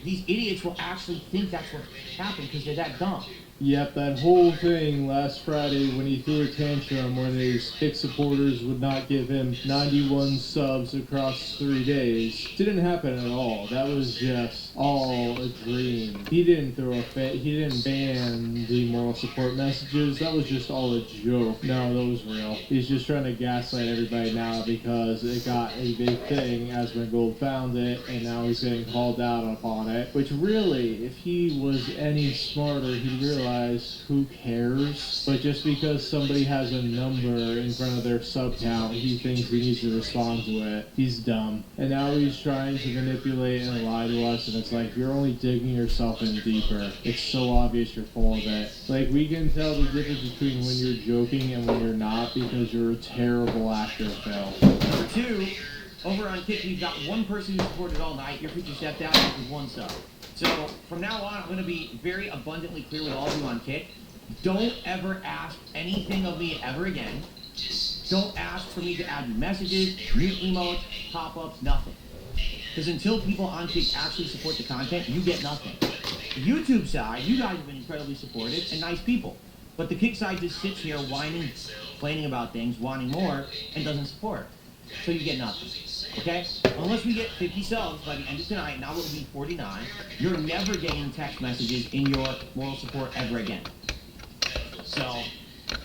these idiots will actually think that's what happened because they're that dumb. Yep, that whole thing last Friday when he threw a tantrum when his Kick supporters would not give him 91 subs across 3 days didn't happen at all. That was just all a dream. He didn't he didn't ban the moral support messages. That was just all a joke. No, that was real. He's just trying to gaslight everybody now because it got a big thing. Asmongold found it, and now he's getting called out upon it. Which really, if he was any smarter, he'd realize who cares, but just because somebody has a number in front of their sub count, he thinks he needs to respond to it. He's dumb. And now he's trying to manipulate and lie to us, and it's like, you're only digging yourself in deeper. It's so obvious you're full of it. Like, we can tell the difference between when you're joking and when you're not because you're a terrible actor, Phil. Number two, over on Kick, we've got one person who supported all night. Your picture stepped out with one sub. So from now on, I'm going to be very abundantly clear with all of you on Kick. Don't ever ask anything of me ever again. Don't ask for me to add you messages, new emotes, pop-ups, nothing. Because until people on Kick actually support the content, you get nothing. The YouTube side, you guys have been incredibly supportive and nice people. But the Kick side just sits here whining, complaining about things, wanting more, and doesn't support. So you get nothing. Okay? Unless we get 50 subs by the end of tonight, now it will be 49, you're never getting text messages in your moral support ever again. So,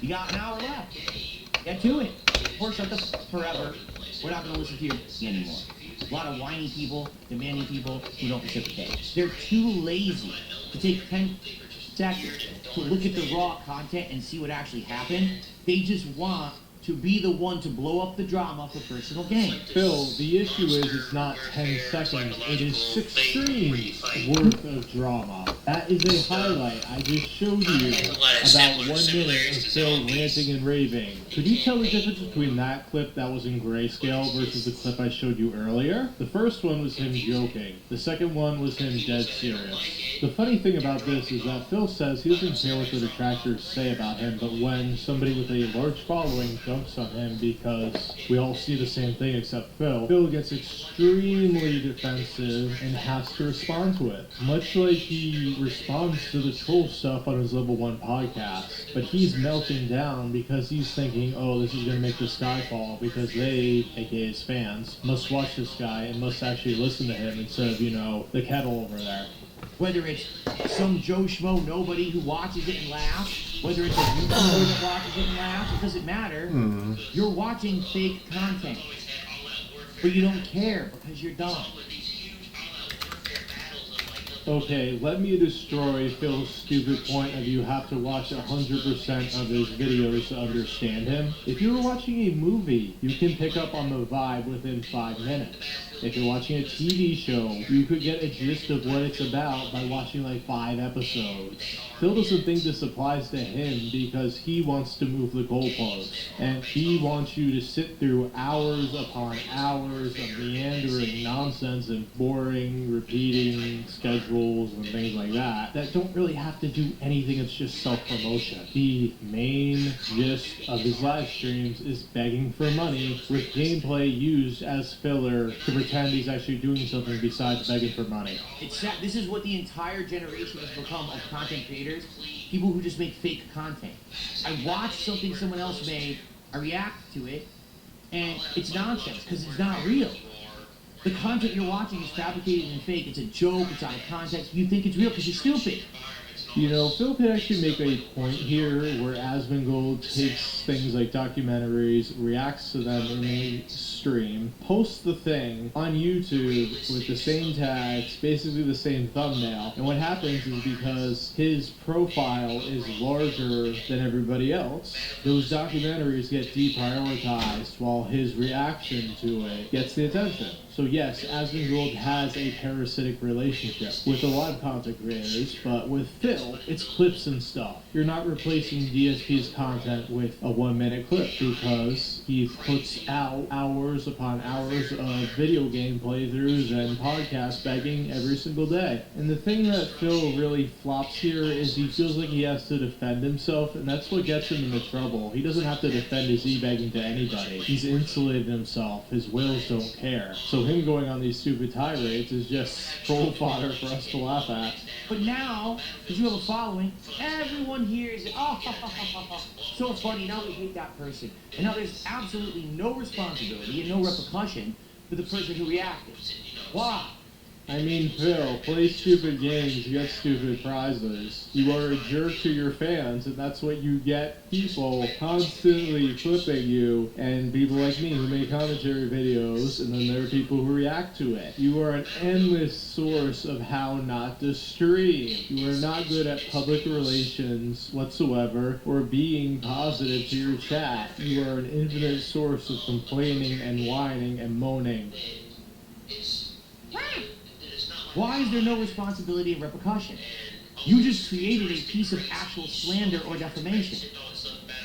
you got an hour left. Get to it. Or shut the forever. We're not going to listen to you anymore. A lot of whiny people, demanding people who don't reciprocate. They're too lazy to take 10 seconds to look at the raw content and see what actually happened. They just want to be the one to blow up the drama for personal gain. Phil, the issue is it's not 10 seconds, it is 6 streams worth of drama. That is a highlight. I just showed you about 1 minute of Phil ranting and raving. Could you tell the difference between that clip that was in grayscale versus the clip I showed you earlier? The first one was him joking. The second one was him dead serious. The funny thing about this is that Phil says he doesn't care what the detractors say about him, but when somebody with a large following jumps on him because we all see the same thing except Phil gets extremely defensive and has to respond to it. Much like he responds to the troll stuff on his Level 1 podcast. But he's melting down because he's thinking, oh, this is going to make this guy fall because they, aka his fans, must watch this guy and must actually listen to him instead of, the kettle over there. Whether it's some Joe Schmo nobody who watches it and laughs, whether it's a YouTuber that watches it and laughs, it doesn't matter. You're watching fake content. But you don't care because you're dumb. Okay, let me destroy Phil's stupid point of you have to watch 100% of his videos to understand him. If you were watching a movie, you can pick up on the vibe within 5 minutes. If you're watching a TV show, you could get a gist of what it's about by watching like 5 episodes. Phil doesn't think this applies to him because he wants to move the goalposts. And he wants you to sit through hours upon hours of meandering nonsense and boring, repeating, schedule commercials and things like that don't really have to do anything. It's just self-promotion. The main gist of his live streams is begging for money with gameplay used as filler to pretend he's actually doing something besides begging for money. It's sad. This is what the entire generation has become of content creators. People who just make fake content. I watch something someone else made, I react to it, and it's nonsense because it's not real. The content you're watching is fabricated and fake. It's a joke. It's out of context. You think it's real because you're stupid. You know, Phil could actually make a point here where Asmongold takes things like documentaries, reacts to them in a stream, posts the thing on YouTube with the same tags, basically the same thumbnail. And what happens is because his profile is larger than everybody else, those documentaries get deprioritized while his reaction to it gets the attention. So yes, Asmongold has a parasitic relationship with a lot of content creators, but with Phil, it's clips and stuff. You're not replacing DSP's content with a 1-minute clip because he puts out hours upon hours of video game playthroughs and podcast begging every single day. And the thing that Phil really flops here is he feels like he has to defend himself, and that's what gets him into trouble. He doesn't have to defend his e-begging to anybody. He's insulated himself. His whales don't care. So him going on these stupid tirades is just troll fodder for us to laugh at. But now, because you have a following, everyone here is, so funny, now we hate that person. And now there's absolutely no responsibility and no repercussion for the person who reacted. Why? I mean, Phil, play stupid games, get stupid prizes. You are a jerk to your fans, and that's what you get. People constantly flipping you, and people like me who make commentary videos, and then there are people who react to it. You are an endless source of how not to stream. You are not good at public relations whatsoever, or being positive to your chat. You are an infinite source of complaining and whining and moaning. Why is there no responsibility and repercussion? You just created a piece of actual slander or defamation.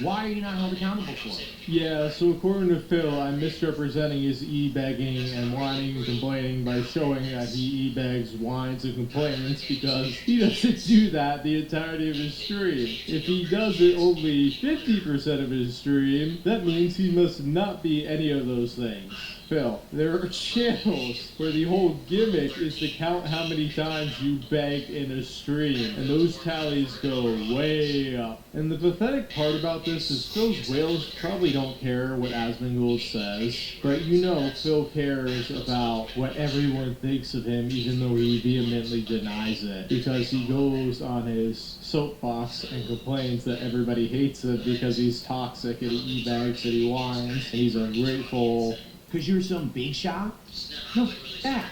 Why are you not held accountable for it? Yeah, so according to Phil, I'm misrepresenting his e-begging and whining and complaining by showing that he e-begs, whines, and complains because he doesn't do that the entirety of his stream. If he does it only 50% of his stream, that means he must not be any of those things. Phil, there are channels where the whole gimmick is to count how many times you beg in a stream, and those tallies go way up. And the pathetic part about this is Phil's whales probably don't care what Asmongold says, but you know Phil cares about what everyone thinks of him, even though he vehemently denies it, because he goes on his soapbox and complains that everybody hates him because he's toxic and he e-begs and he whines and he's ungrateful. Because you're some big shot? No, that.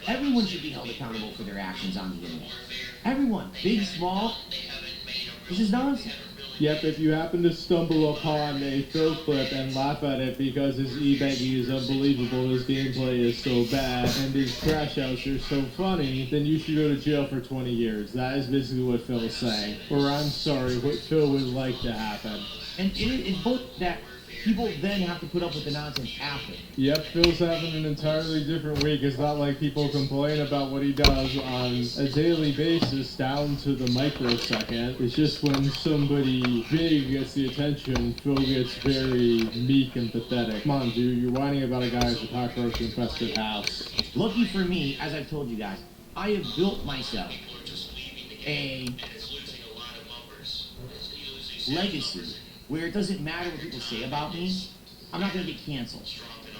Everyone should be held accountable for their actions on the internet. Everyone, big, small. This is nonsense. Yep, if you happen to stumble upon a Phil clip and laugh at it because his e-begging is unbelievable, his gameplay is so bad, and his crash outs are so funny, then you should go to jail for 20 years. That is basically what Phil is saying. Or I'm sorry, what Phil would like to happen. And it's both that people then have to put up with the nonsense after. Yep, Phil's having an entirely different week. It's not like people complain about what he does on a daily basis down to the microsecond. It's just when somebody big gets the attention, Phil gets very meek and pathetic. Come on, dude, you're whining about a guy who's a cockroach-infested house. Lucky for me, as I've told you guys, I have built myself a legacy where it doesn't matter what people say about me, I'm not going to get canceled,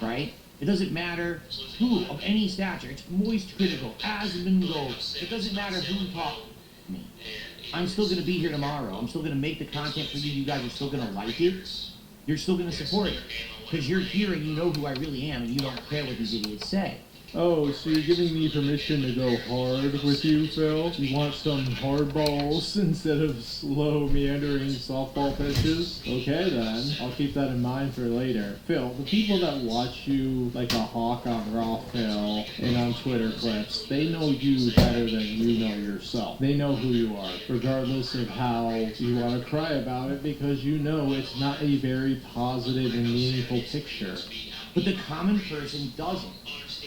right? It doesn't matter who of any stature. It's Moist Critical, Asmongold. It doesn't matter who talks to me. I'm still going to be here tomorrow. I'm still going to make the content for you. You guys are still going to like it. You're still going to support it. Because you're here and you know who I really am and you don't care what these idiots say. Oh, so you're giving me permission to go hard with you, Phil? You want some hard balls instead of slow, meandering softball pitches? Okay then, I'll keep that in mind for later. Phil, the people that watch you like a hawk on Raw, Phil, and on Twitter clips, they know you better than you know yourself. They know who you are, regardless of how you want to cry about it, because you know it's not a very positive and meaningful picture. But the common person doesn't.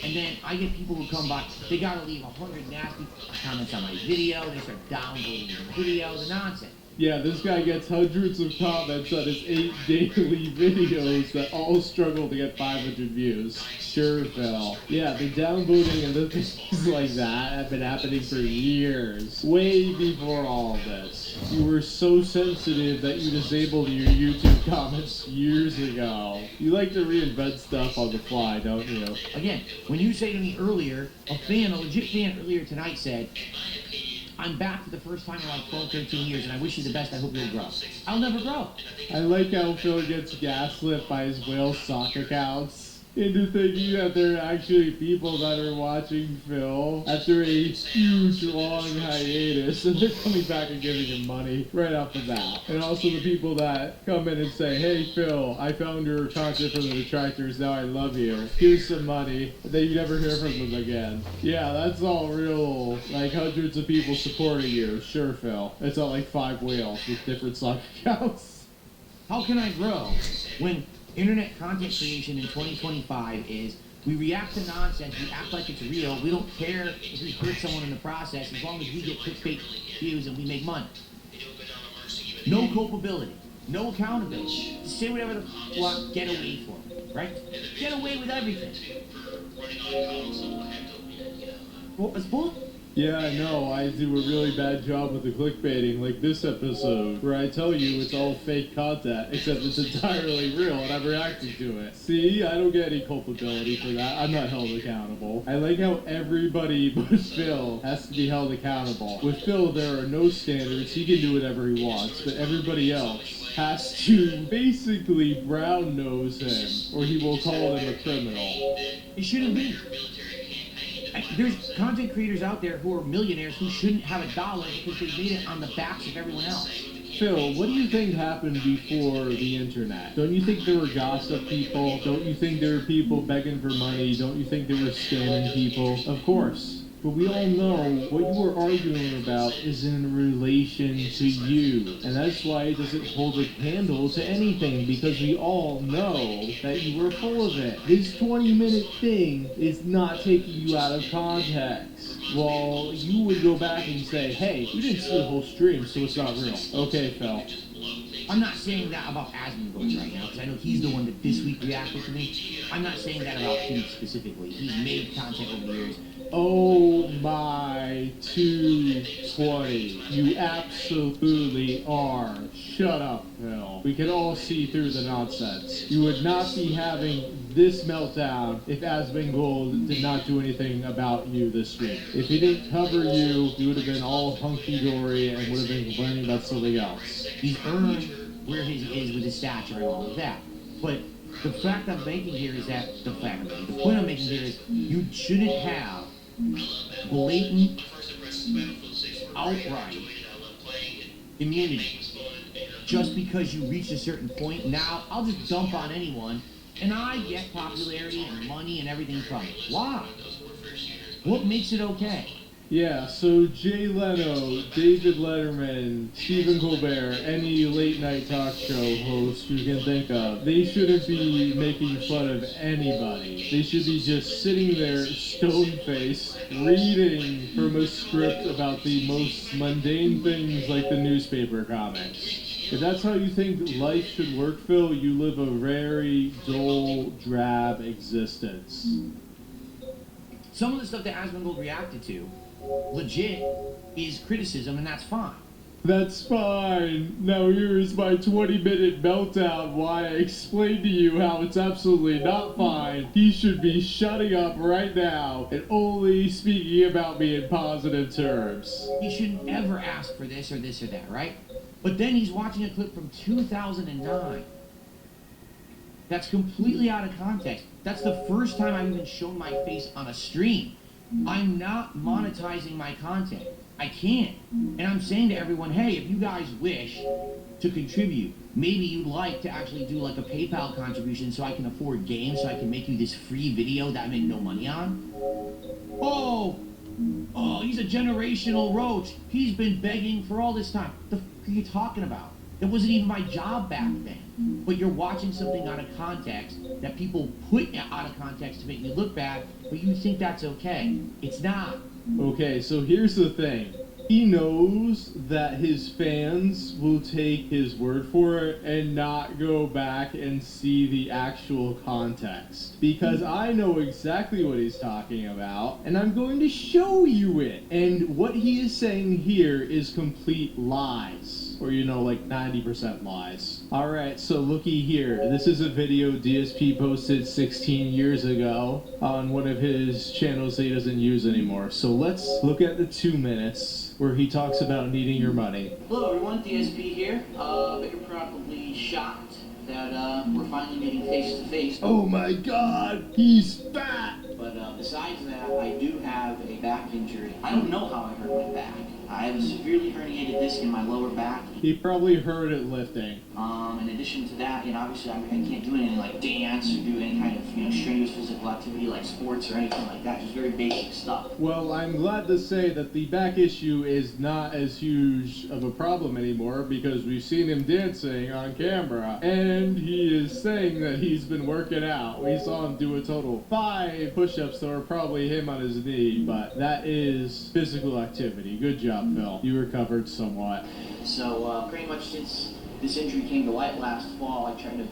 And then I get people who come by, they gotta leave 100 nasty comments on my video, they start downvoting the video, the nonsense. Yeah, this guy gets hundreds of comments on his 8 daily videos that all struggle to get 500 views. Sure, Phil. Yeah, the downvoting and the things like that have been happening for years. Way before all of this. You were so sensitive that you disabled your YouTube comments years ago. You like to reinvent stuff on the fly, don't you? Again, when you say to me earlier, a legit fan earlier tonight said, I'm back for the first time in like 12, 13 years, and I wish you the best. I hope you'll grow. I'll never grow. I like how Phil gets gaslit by his whale sock accounts into thinking that there are actually people that are watching Phil after a huge long hiatus, and they're coming back and giving him money right off the bat. And also the people that come in and say, hey Phil, I found your content from the detractors, now I love you. Here's some money. And then you never hear from them again. Yeah, that's all real, like hundreds of people supporting you. Sure, Phil. It's not like 5 whales with different sock accounts. How can I grow when internet content creation in 2025 is we react to nonsense, we act like it's real, we don't care if we hurt someone in the process as long as we get clickbait views and we make money. No culpability, no accountability. Just say whatever the fuck you want, get away from it, right? Get away with everything. What was bull? Yeah, I know. I do a really bad job with the clickbaiting, like this episode, where I tell you it's all fake content, except it's entirely real, and I'm reacting to it. See, I don't get any culpability for that. I'm not held accountable. I like how everybody but Phil has to be held accountable. With Phil, there are no standards. He can do whatever he wants, but everybody else has to basically brown nose him, or he will call him a criminal. It shouldn't be. There's content creators out there who are millionaires who shouldn't have $1 because they made it on the backs of everyone else. Phil, what do you think happened before the internet? Don't you think there were gossip people? Don't you think there were people begging for money? Don't you think there were scamming people? Of course. But we all know what you were arguing about is in relation to you. And that's why it doesn't hold a candle to anything, because we all know that you were full of it. This 20-minute thing is not taking you out of context. Well, you would go back and say, hey, you didn't see the whole stream, so it's not real. Okay, Phil. I'm not saying that about Asmongold right now, because I know he's the one that this week reacted to me. I'm not saying that about him specifically. He's made content over the years. Oh my 220. You absolutely are. Shut up, Phil. We can all see through the nonsense. You would not be having this meltdown if Asmongold did not do anything about you this week. If he didn't cover you, you would have been all hunky-dory and would have been complaining about something else. He's earned where he is with his stature and all of that. But the fact I'm making here is that, the point I'm making here is you shouldn't have blatant, outright immunity. Just because you reach a certain point, now I'll just dump on anyone and I get popularity and money and everything from it. Why? What makes it okay? Yeah, so Jay Leno, David Letterman, Stephen Colbert, any late night talk show host you can think of, they shouldn't be making fun of anybody. They should be just sitting there stone-faced, reading from a script about the most mundane things like the newspaper comics. If that's how you think life should work, Phil, you live a very dull, drab existence. Some of the stuff that Asmongold reacted to, legit, is criticism, and that's fine. That's fine. Now here's my 20-minute meltdown why I explained to you how it's absolutely not fine. He should be shutting up right now and only speaking about me in positive terms. He shouldn't ever ask for this or that, right? But then he's watching a clip from 2009. That's completely out of context. That's the first time I've even shown my face on a stream. I'm not monetizing my content. I can't. And I'm saying to everyone, hey, if you guys wish to contribute, maybe you'd like to actually do like a PayPal contribution so I can afford games, so I can make you this free video that I make no money on. Oh, he's a generational roach. He's been begging for all this time. The f*** are you talking about? It wasn't even my job back then. But you're watching something out of context that people put out of context to make you look bad, but you think that's okay. It's not. Okay, so here's the thing. He knows that his fans will take his word for it and not go back and see the actual context. Because I know exactly what he's talking about, and I'm going to show you it. And what he is saying here is complete lies. Or, like 90% lies. Alright, so looky here. This is a video DSP posted 16 years ago on one of his channels that he doesn't use anymore. So let's look at the 2 minutes where he talks about needing your money. Hello everyone, DSP here. But you're probably shocked that we're finally meeting face to face. Oh my god, he's fat! But besides that, I do have a back injury. I don't know how I hurt my back. I have a severely herniated disc in my lower back. He probably heard it lifting. In addition to that, obviously I can't do anything like dance or do any kind of, strenuous physical activity like sports or anything like that. Just very basic stuff. Well, I'm glad to say that the back issue is not as huge of a problem anymore because we've seen him dancing on camera. And he is saying that he's been working out. We saw him do a total 5 push-ups that were probably him on his knee, but that is physical activity. Good job, Phil. You recovered somewhat. So pretty much since this injury came to light last fall, I tried to,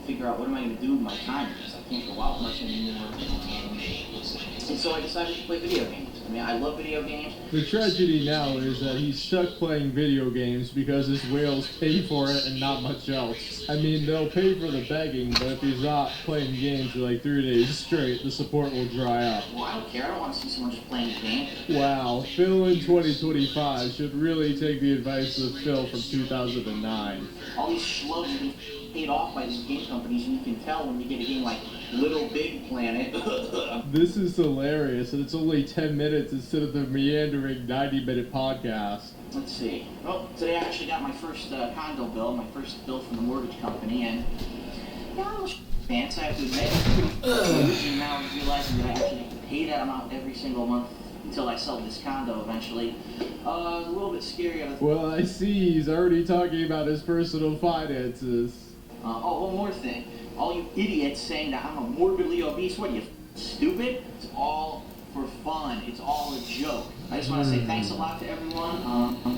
figure out what am I going to do with my time because I can't go out much anymore. And so I decided to play video games. I love video games. The tragedy now is that he's stuck playing video games because his whales pay for it and not much else. They'll pay for the begging, but if he's not playing games for like 3 days straight, the support will dry up. Well, I don't care. I don't want to see someone just playing games. Wow, Phil in 2025 should really take the advice of Phil from 2009. All these schlubs are being paid off by these game companies, and you can tell when you get a game like Little Big Planet. This is hilarious, and it's only 10 minutes instead of the meandering 90-minute podcast. Let's see. Well, today I actually got my first condo bill, my first bill from the mortgage company, and yeah, it was fancy, I have to admit. And now I'm realizing that I actually have to pay that amount every single month until I sell this condo eventually. A little bit scary. Well, I see he's already talking about his personal finances. One more thing. All you idiots saying that I'm a morbidly obese, what are you, stupid? It's all for fun. It's all a joke. I just want to say thanks a lot to everyone.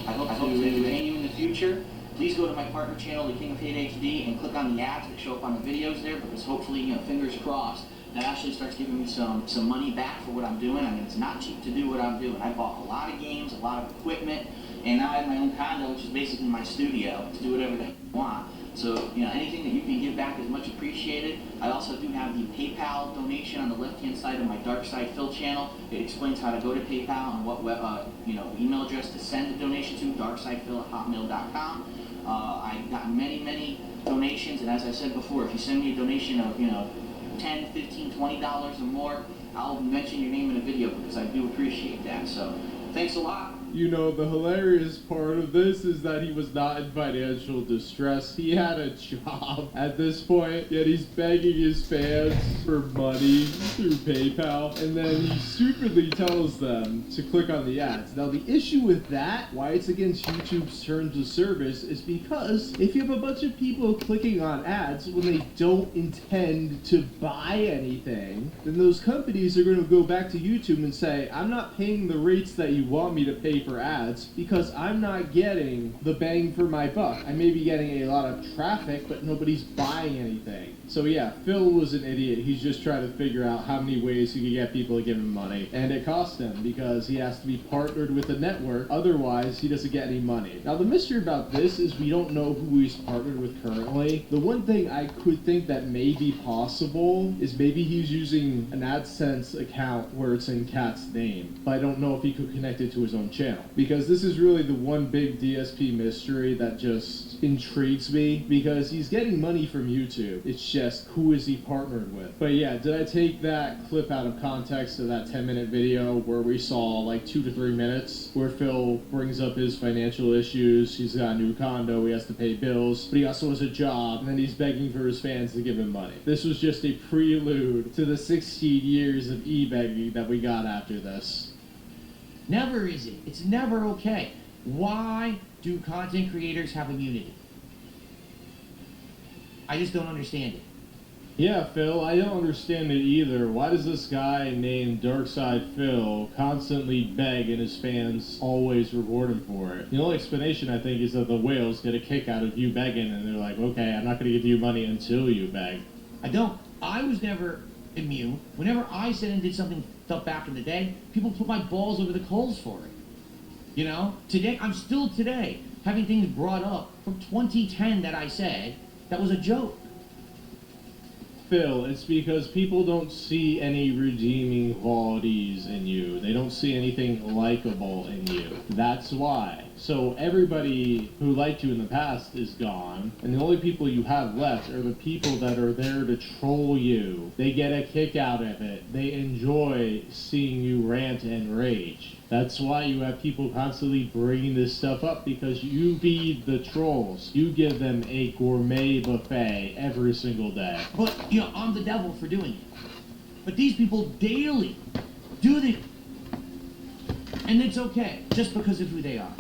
I hope to entertain you in the future. Please go to my partner channel, The King of Hate HD, and click on the ads that show up on the videos there, because hopefully, fingers crossed, that actually starts giving me some money back for what I'm doing. It's not cheap to do what I'm doing. I bought a lot of games, a lot of equipment, and now I have my own condo, which is basically my studio, to do whatever the heck I want. So, anything that you can give back is much appreciated. I also do have the PayPal donation on the left-hand side of my Dark Side Phil channel. It explains how to go to PayPal and what email address to send the donation to, darksidephil@hotmail.com. I've gotten many donations, and as I said before, if you send me a donation of, $10, $15, $20 or more, I'll mention your name in a video because I do appreciate that. So, thanks a lot. The hilarious part of this is that he was not in financial distress. He had a job at this point, yet he's begging his fans for money through PayPal, and then he stupidly tells them to click on the ads. Now, the issue with that, why it's against YouTube's terms of service, is because if you have a bunch of people clicking on ads when they don't intend to buy anything, then those companies are going to go back to YouTube and say, I'm not paying the rates that you want me to pay for ads because I'm not getting the bang for my buck. I may be getting a lot of traffic, but nobody's buying anything. So yeah, Phil was an idiot. He's just trying to figure out how many ways he could get people to give him money. And it cost him because he has to be partnered with a network. Otherwise, he doesn't get any money. Now, the mystery about this is we don't know who he's partnered with currently. The one thing I could think that may be possible is maybe he's using an AdSense account where it's in Kat's name. But I don't know if he could connect it to his own channel. Because this is really the one big DSP mystery that just intrigues me. Because he's getting money from YouTube. It's just, who is he partnered with? But yeah, did I take that clip out of context of that 10-minute video where we saw like 2 to 3 minutes where Phil brings up his financial issues? He's got a new condo, he has to pay bills, but he also has a job, and then he's begging for his fans to give him money. This was just a prelude to the 16 years of e-begging that we got after this. Never is it. It's never okay. Why do content creators have immunity? I just don't understand it. Yeah, Phil, I don't understand it either. Why does this guy named Darkside Phil constantly beg and his fans always reward him for it? The only explanation, I think, is that the whales get a kick out of you begging, and they're like, okay, I'm not going to give you money until you beg. I don't. I was never immune. Whenever I said and did something stuff back in the day, people put my balls over the coals for it. You know? Today, I'm still today having things brought up from 2010 that I said that was a joke. Phil, it's because people don't see any redeeming qualities in you. They don't see anything likable in you. That's why. So everybody who liked you in the past is gone, and the only people you have left are the people that are there to troll you. They get a kick out of it. They enjoy seeing you rant and rage. That's why you have people constantly bringing this stuff up, because you feed the trolls. You give them a gourmet buffet every single day. But, you know, I'm the devil for doing it. But these people daily do the... And it's okay, just because of who they are.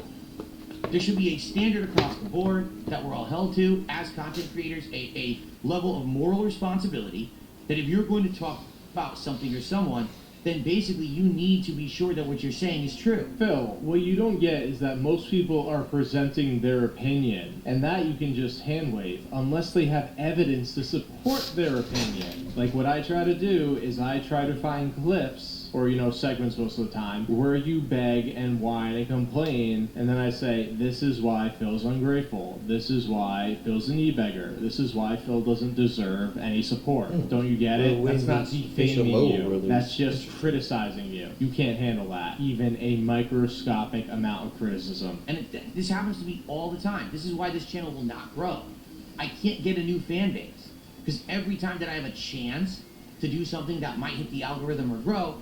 There should be a standard across the board that we're all held to as content creators, a level of moral responsibility that if you're going to talk about something or someone, then basically you need to be sure that what you're saying is true. Phil, what you don't get is that most people are presenting their opinion, and that you can just hand wave unless they have evidence to support their opinion. Like what I try to do is I try to find clips, or segments most of the time, where you beg and whine and complain, and then I say, this is why Phil's ungrateful. This is why Phil's an e-beggar. This is why Phil doesn't deserve any support. Don't you get it? That's not defaming you. That's just criticizing you. You can't handle that. Even a microscopic amount of criticism. And this happens to me all the time. This is why this channel will not grow. I can't get a new fan base. Because every time that I have a chance to do something that might hit the algorithm or grow,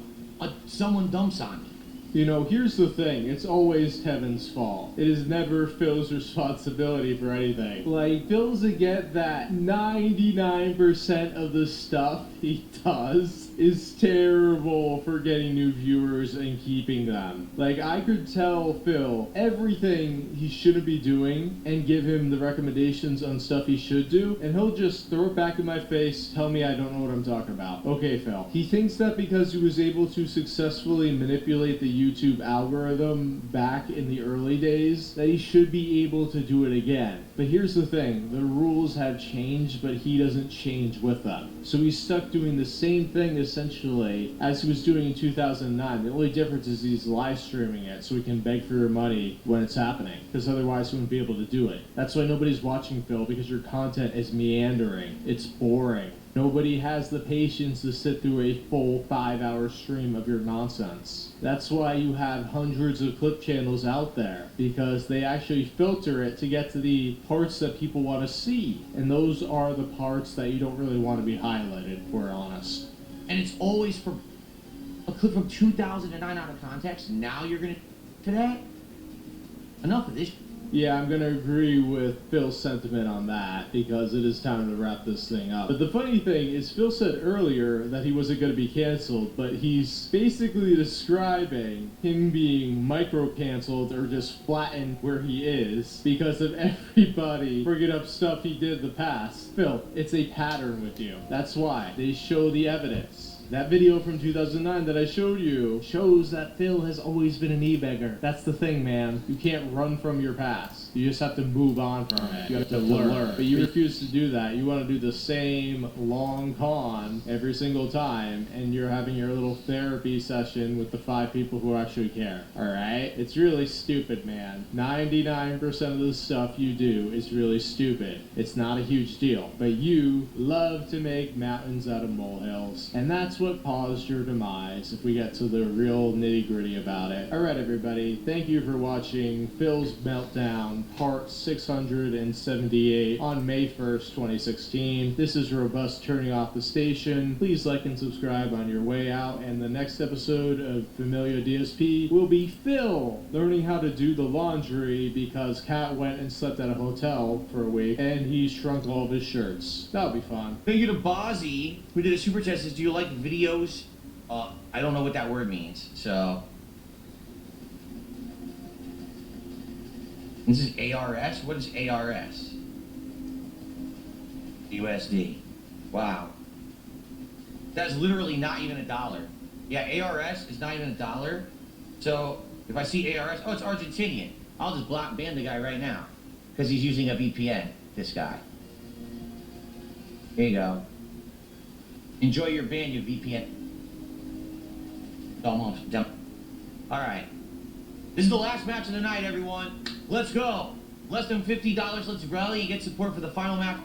someone dumps on me. Here's the thing. It's always Kevin's fault. It is never Phil's responsibility for anything. Like, Phil's to get that 99% of the stuff he does is terrible for getting new viewers and keeping them. Like, I could tell Phil everything he shouldn't be doing and give him the recommendations on stuff he should do, and he'll just throw it back in my face, tell me I don't know what I'm talking about. Okay, Phil. He thinks that because he was able to successfully manipulate the YouTube algorithm back in the early days, that he should be able to do it again. But here's the thing, the rules have changed, but he doesn't change with them. So he's stuck doing the same thing essentially as he was doing in 2009. The only difference is he's live streaming it so he can beg for your money when it's happening, because otherwise he wouldn't be able to do it. That's why nobody's watching, Phil, because your content is meandering. It's boring. Nobody has the patience to sit through a full 5-hour stream of your nonsense. That's why you have hundreds of clip channels out there, because they actually filter it to get to the parts that people want to see. And those are the parts that you don't really want to be highlighted, if we're honest. And it's always for a clip from 2009 out of context. Now you're going to... Today? Enough of this. Yeah, I'm going to agree with Phil's sentiment on that, because it is time to wrap this thing up. But the funny thing is, Phil said earlier that he wasn't going to be canceled, but he's basically describing him being micro-canceled or just flattened where he is because of everybody bringing up stuff he did in the past. Phil, it's a pattern with you. That's why. They show the evidence. That video from 2009 that I showed you shows that Phil has always been an e-beggar. That's the thing, man. You can't run from your past. You just have to move on from it. You have to learn. But you refuse to do that. You want to do the same long con every single time, and you're having your little therapy session with the 5 people who actually care. Alright? It's really stupid, man. 99% of the stuff you do is really stupid. It's not a huge deal. But you love to make mountains out of molehills. And that's what caused your demise, if we get to the real nitty-gritty about it. Alright, everybody. Thank you for watching Phil's Meltdown, part 678 on May 1st, 2016. This is Robust turning off the station. Please like and subscribe on your way out, and the next episode of Familia DSP will be Phil learning how to do the laundry because Kat went and slept at a hotel for a week, and he shrunk all of his shirts. That'll be fun. Thank you to Bozzy, who did a super chat. Says, do you like videos? I don't know what that word means, so... This is ARS? What is ARS? USD. Wow. That's literally not even a dollar. Yeah, ARS is not even a dollar. So if I see ARS, oh, it's Argentinian. I'll just ban the guy right now because he's using a VPN. This guy. There you go. Enjoy your ban, you VPN. Almost done. All right. This is the last match of the night, everyone. Let's go. Less than $50. Let's rally and get support for the final match.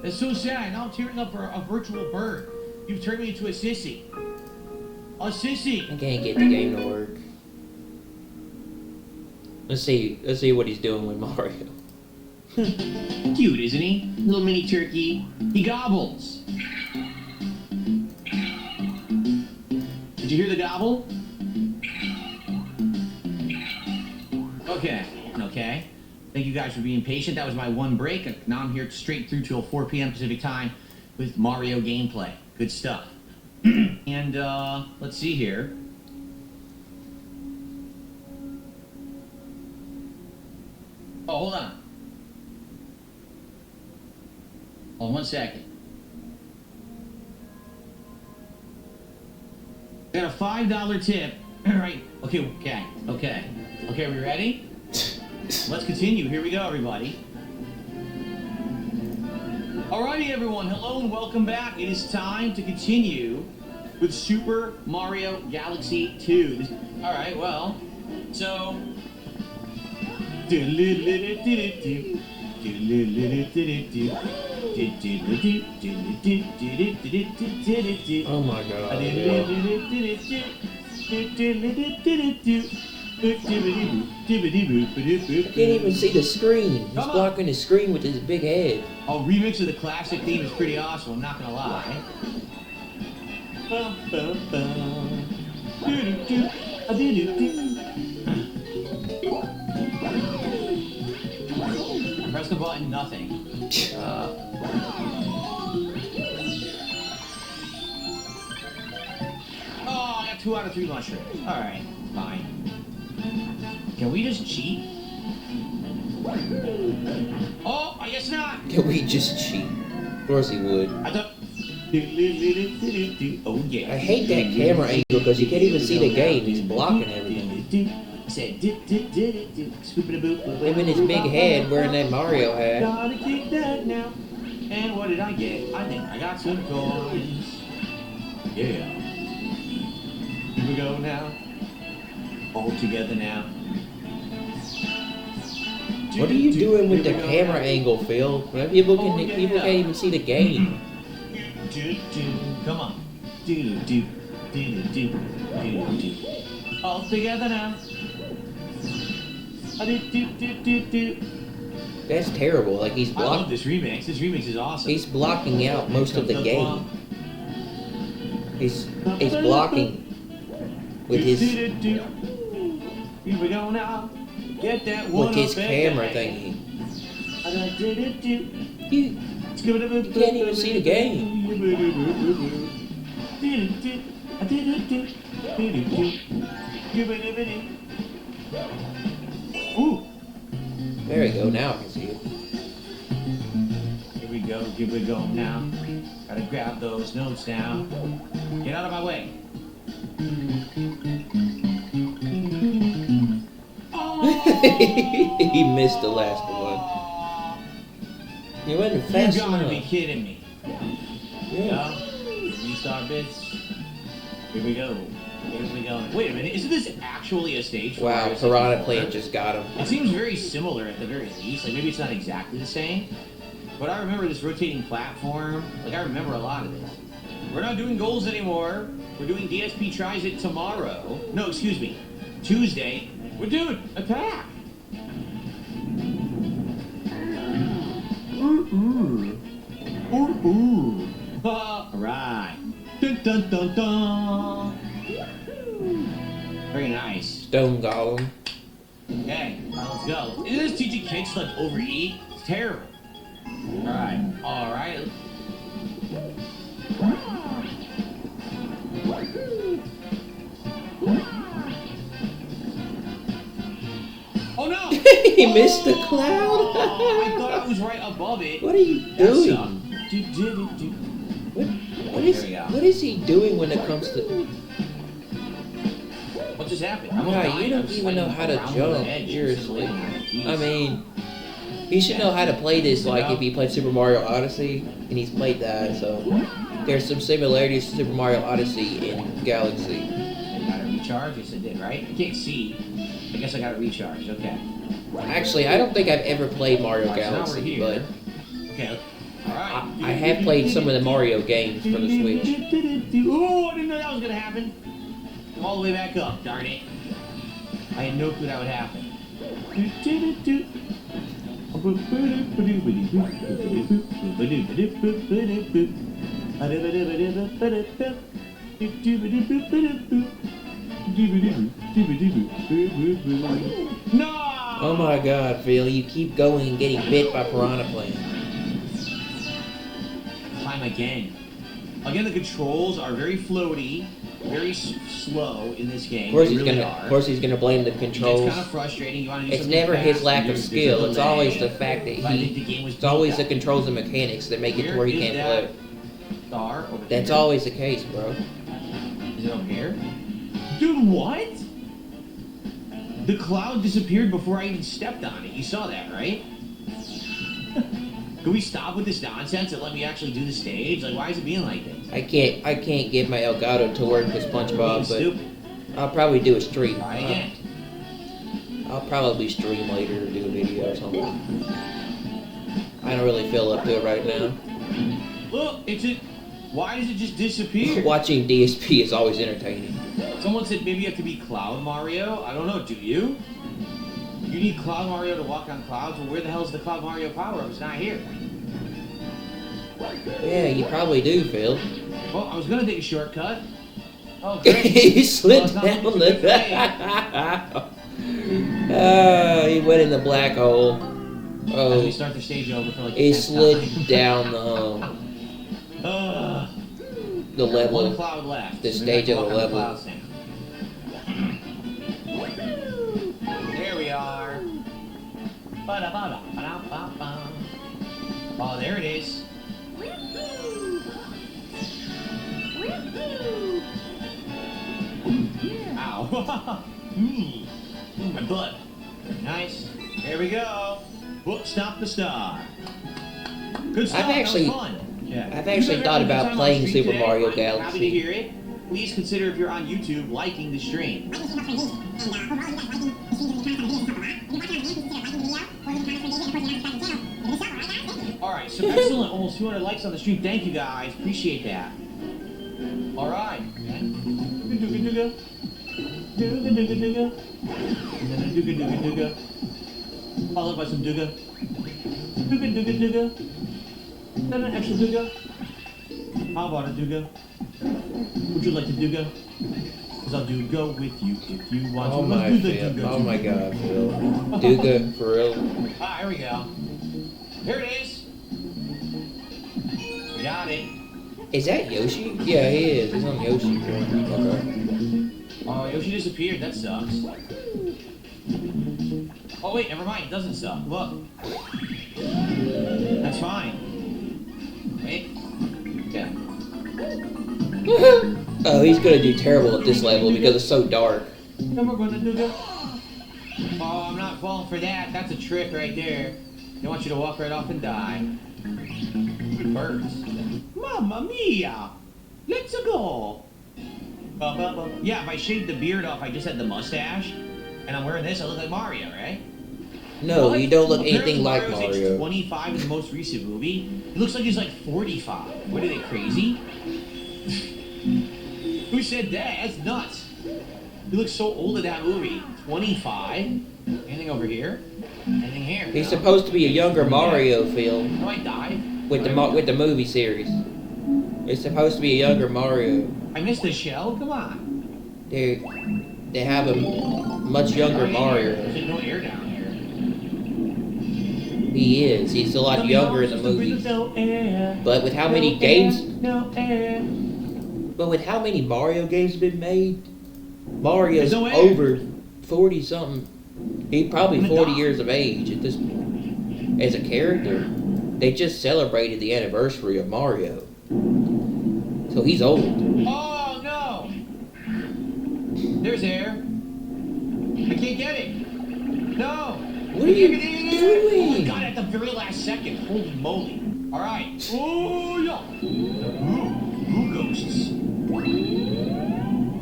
It's so sad. Now I'm tearing up for a virtual bird. You've turned me into a sissy. A sissy. I can't get the game to work. Let's see what he's doing with Mario. Cute, isn't he? Little mini turkey. He gobbles. Did you hear the gobble? Okay. Thank you guys for being patient. That was my one break. Now I'm here straight through till 4 p.m. Pacific time with Mario gameplay. Good stuff. And let's see here. Oh, hold on. Hold on 1 second. Got a $5 tip. All right. Okay, are we ready? Let's continue. Here we go, everybody. Alrighty, everyone. Hello and welcome back. It is time to continue with Super Mario Galaxy 2. Alright, well, so... Oh my god. I can't even see the screen. He's blocking the screen with his big head. Oh, remix of the classic theme is pretty awesome, I'm not gonna lie. Press the button, nothing. Oh, I got 2 out of 3 mushrooms. Alright, fine. Can we just cheat? Oh, I guess not. Can we just cheat? Of course he would. I thought. Oh yeah. I hate that camera angle because you can't even see the game. He's blocking everything. I said, Him and his big head wearing that Mario hat. Gotta kick that now. And what did I get? I think I got some coins. Yeah. Here we go now. All together now. What are you doing with the camera angle, Phil? People can't even see the game. Come on. All together now. That's terrible. Like he's I love blocking. this remix. This remix is awesome. He's blocking out most of the game. He's blocking with his Here we go now. Get that one with his up camera and thingy. You can't even see the game. Ooh. There we go. Now I can see it. Here we go now. Gotta grab those notes now. Get out of my way. He missed the last one. He wasn't fast You gotta be enough. kidding me. Yeah. Restart bits. Here we go. Wait a minute, isn't this actually a stage? Wow, Mario Piranha 64? Plant just got him. It seems very similar at the very least. Like maybe it's not exactly the same, but I remember this rotating platform. Like I remember a lot of this. We're not doing goals anymore. We're doing DSP tries it tomorrow. No, excuse me, Tuesday. We're doing attack. All right. Dun dun dun dun. Very nice. Stone Golem. Okay, let's go. Isn't this teaching kids to like overeat? It's terrible. All right. Oh no! He missed the cloud. Oh, I thought I was right above it. What are you That doing? sucked. What is he doing when it comes to? What just happened? I'm God, dying. you I'm don't just even know like how to around jump. the edge. Seriously. Jeez. I mean, he should know how to play this like if he played Super Mario Odyssey, and he's played that, so there's some similarities to Super Mario Odyssey in Galaxy. I gotta recharge? Yes, I did, right? I can't see. I guess I gotta recharge. Okay. Actually, I don't think I've ever played Mario Alright, so now we're Galaxy, here. but Okay. Alright. I have played some of the Mario games for the Switch. Oh, I didn't know that was gonna happen. I'm all the way back up, darn it. I had no clue that would happen. No! Oh my God, Phil, you keep going and getting bit by piranha plant. Time again. Again, the controls are very floaty, very slow in this game. Of course, They he's really gonna. are. Of course, he's gonna blame the It's controls. kind of frustrating. You want to do It's something never his fast, lack and of there's a skill. It's delay. always the fact that But I think the game was It's always the built controls and mechanics that make it to where he Where is can't play. that star over That's here. always the case, bro. Is it over here? Dude, what? The cloud disappeared before I even stepped on it. You saw that, right? Can we stop with this nonsense and let me actually do the stage? Like, why is it being like this? I can't get my Elgato to work with Being SpongeBob, stupid. but I'll probably do a stream. Try again. I'll probably stream later or do a video or something. I don't really feel up to it right now. Look, why does it just disappear? Watching DSP is always entertaining. Someone said maybe you have to be Cloud Mario. I don't know, do you? You need Cloud Mario to walk on clouds? Well, where the hell is the Cloud Mario power-up? It's not here. Yeah, you probably do, Phil. Well, I was gonna take a shortcut. Oh, great. He slid Well, it's not down looking the. good for me. He went in the black hole. As Oh, we start the stage over for like he the 10th slid time. down the One level. cloud left. The So stage maybe I of can the walk on level. clouds now. There we are. Ba-da-ba-da-ba-da-ba-ba. Oh, there it is. Ow. My butt. Nice. There we go. Whoop, stop the star. Good stuff. actually- that was fun. Yeah. I've actually thought about playing Super Mario Happy to Galaxy. hear it. Please consider if you're on YouTube liking the stream. Alright, so excellent. Almost 200 likes on the stream. Thank you guys. Appreciate that. Alright. Dooga. And then a dooga. Followed by some dooga. Dooga. Then an extra dooga. How about a dooga? Would you like to dooga? Because I'll do go with you if you want Oh to. my Let's do the Phil. dooga. Oh my God, Phil. Duga, for real. Ah, here we go. Here it is. Got it. Is that Yoshi? Yeah, he is. He's on Yoshi. Okay. Oh, Yoshi disappeared. That sucks. Oh, wait, never mind. It doesn't suck. Look. That's fine. Wait. Yeah. Oh, he's gonna do terrible at this level because it's so dark. Then we're gonna do the... Oh, I'm not falling for that. That's a trick right there. They want you to walk right off and die. Birds. Mamma mia! Let's go! Yeah, if I shaved the beard off, I just had the mustache, and I'm wearing this, I look like Mario, right? No, What? you don't look Apparently anything like Mario's age Mario. 25 in the most recent movie. He looks like he's like 45. What are they, crazy? Who said that? That's nuts. He looks so old in that movie. 25? Anything over here? Anything here? He's No. supposed to be a younger Mario, Phil, No, I died. with the movie series. It's supposed to be a younger Mario. I missed the shell? Come on. They have him. much younger Mario. There's no air down here. He is. He's a lot younger in the movie. No air. But with how many No games? air, no air. But with how many Mario games have been made? Mario's There's no air. over 40 something. He's probably I'm 40 gonna years of age at this point. As a character, they just celebrated the anniversary of Mario. So he's old. Oh no! There's air. I can't get it. No. What are you Oh my doing? god! At the very last second. Holy moly! All right. Oh yeah. Ooh, ghosts.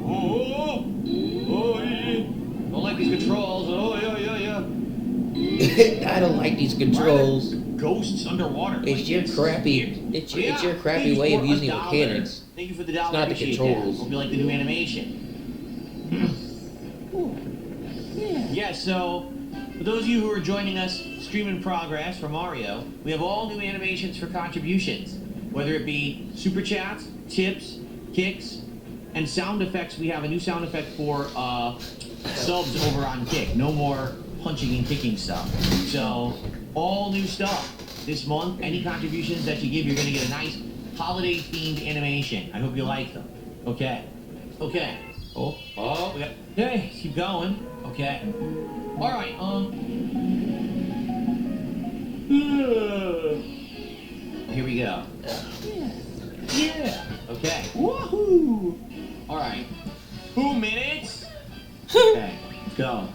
Oh yeah. Don't like these controls. Oh yeah. I don't like these controls. Ghosts underwater. It's like your this. crappy. It's your crappy way of using mechanics. Thank you for the dollar. not the Appreciate controls. that. Hope you like the new animation. Yeah, so for those of you who are joining us, stream in progress for Mario, we have all new animations for contributions. Whether it be super chats, tips, kicks, and sound effects. We have a new sound effect for subs over on Kick. No more punching and kicking stuff. So all new stuff this month. Any contributions that you give, you're going to get a nice holiday-themed animation. I hope you like them. Okay. Oh, we got. Okay, keep going. Okay. All right. Here we go. Yeah. Okay. Woohoo! All right. 2 minutes. Okay. Let's go.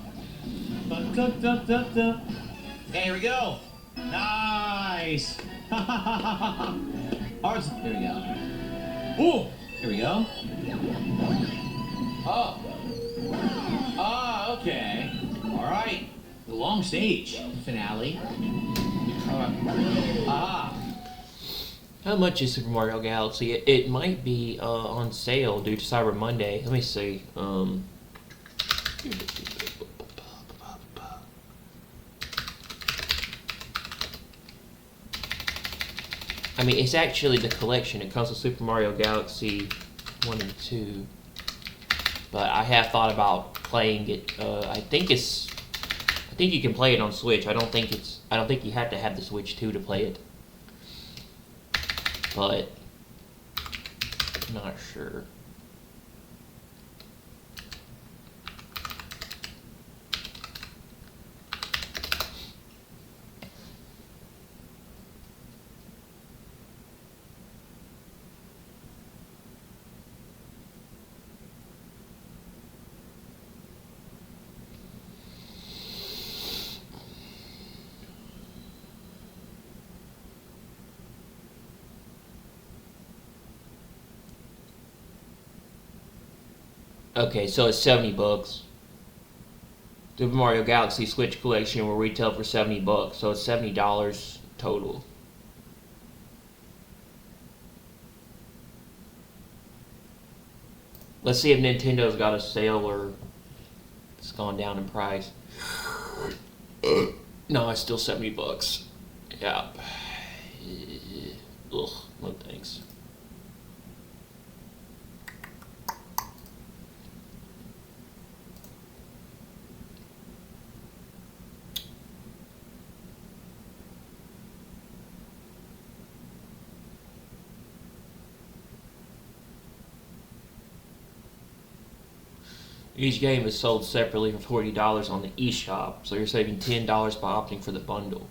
Okay, here we go. Nice. Ours. Here we go. Ooh. Here we go. Oh. Ah, okay. All right. The long stage finale. All right. Ah. How much is Super Mario Galaxy? It might be on sale due to Cyber Monday. Let me see. I mean, it's actually the collection. It comes with Super Mario Galaxy 1 and 2. But I have thought about playing it. I think you can play it on Switch. I don't think you have to have the Switch 2 to play it. But not sure. Okay, so it's $70. Super Mario Galaxy Switch Collection will retail for $70, so it's $70 total. Let's see if Nintendo's got a sale or it's gone down in price. No, it's still $70. Yeah. Ugh, no thanks. Each game is sold separately for $40 on the eShop, so you're saving $10 by opting for the bundle.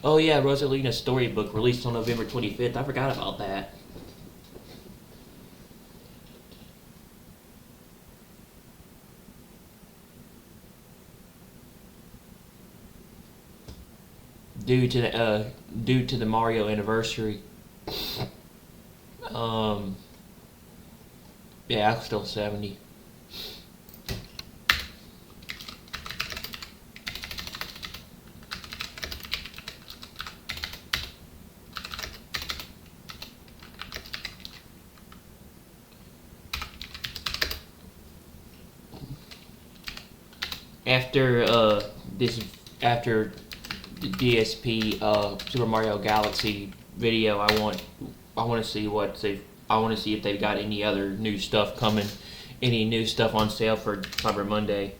Oh yeah, Rosalina's storybook released on November 25th. I forgot about that. Due to the Mario anniversary. Yeah, I'm still 70. after after the DSP Super Mario Galaxy video, I want to see if they've got any other new stuff coming, any new stuff on sale for Cyber Monday.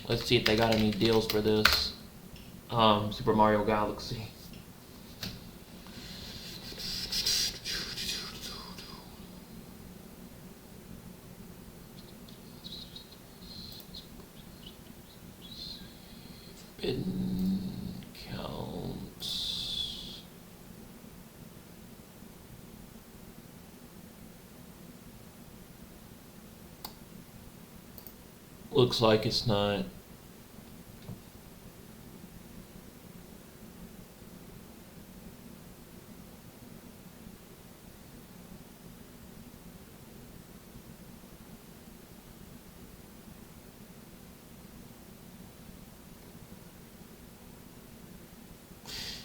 Let's see if they got any deals for this Super Mario Galaxy. Forbidden counts. Looks like it's not.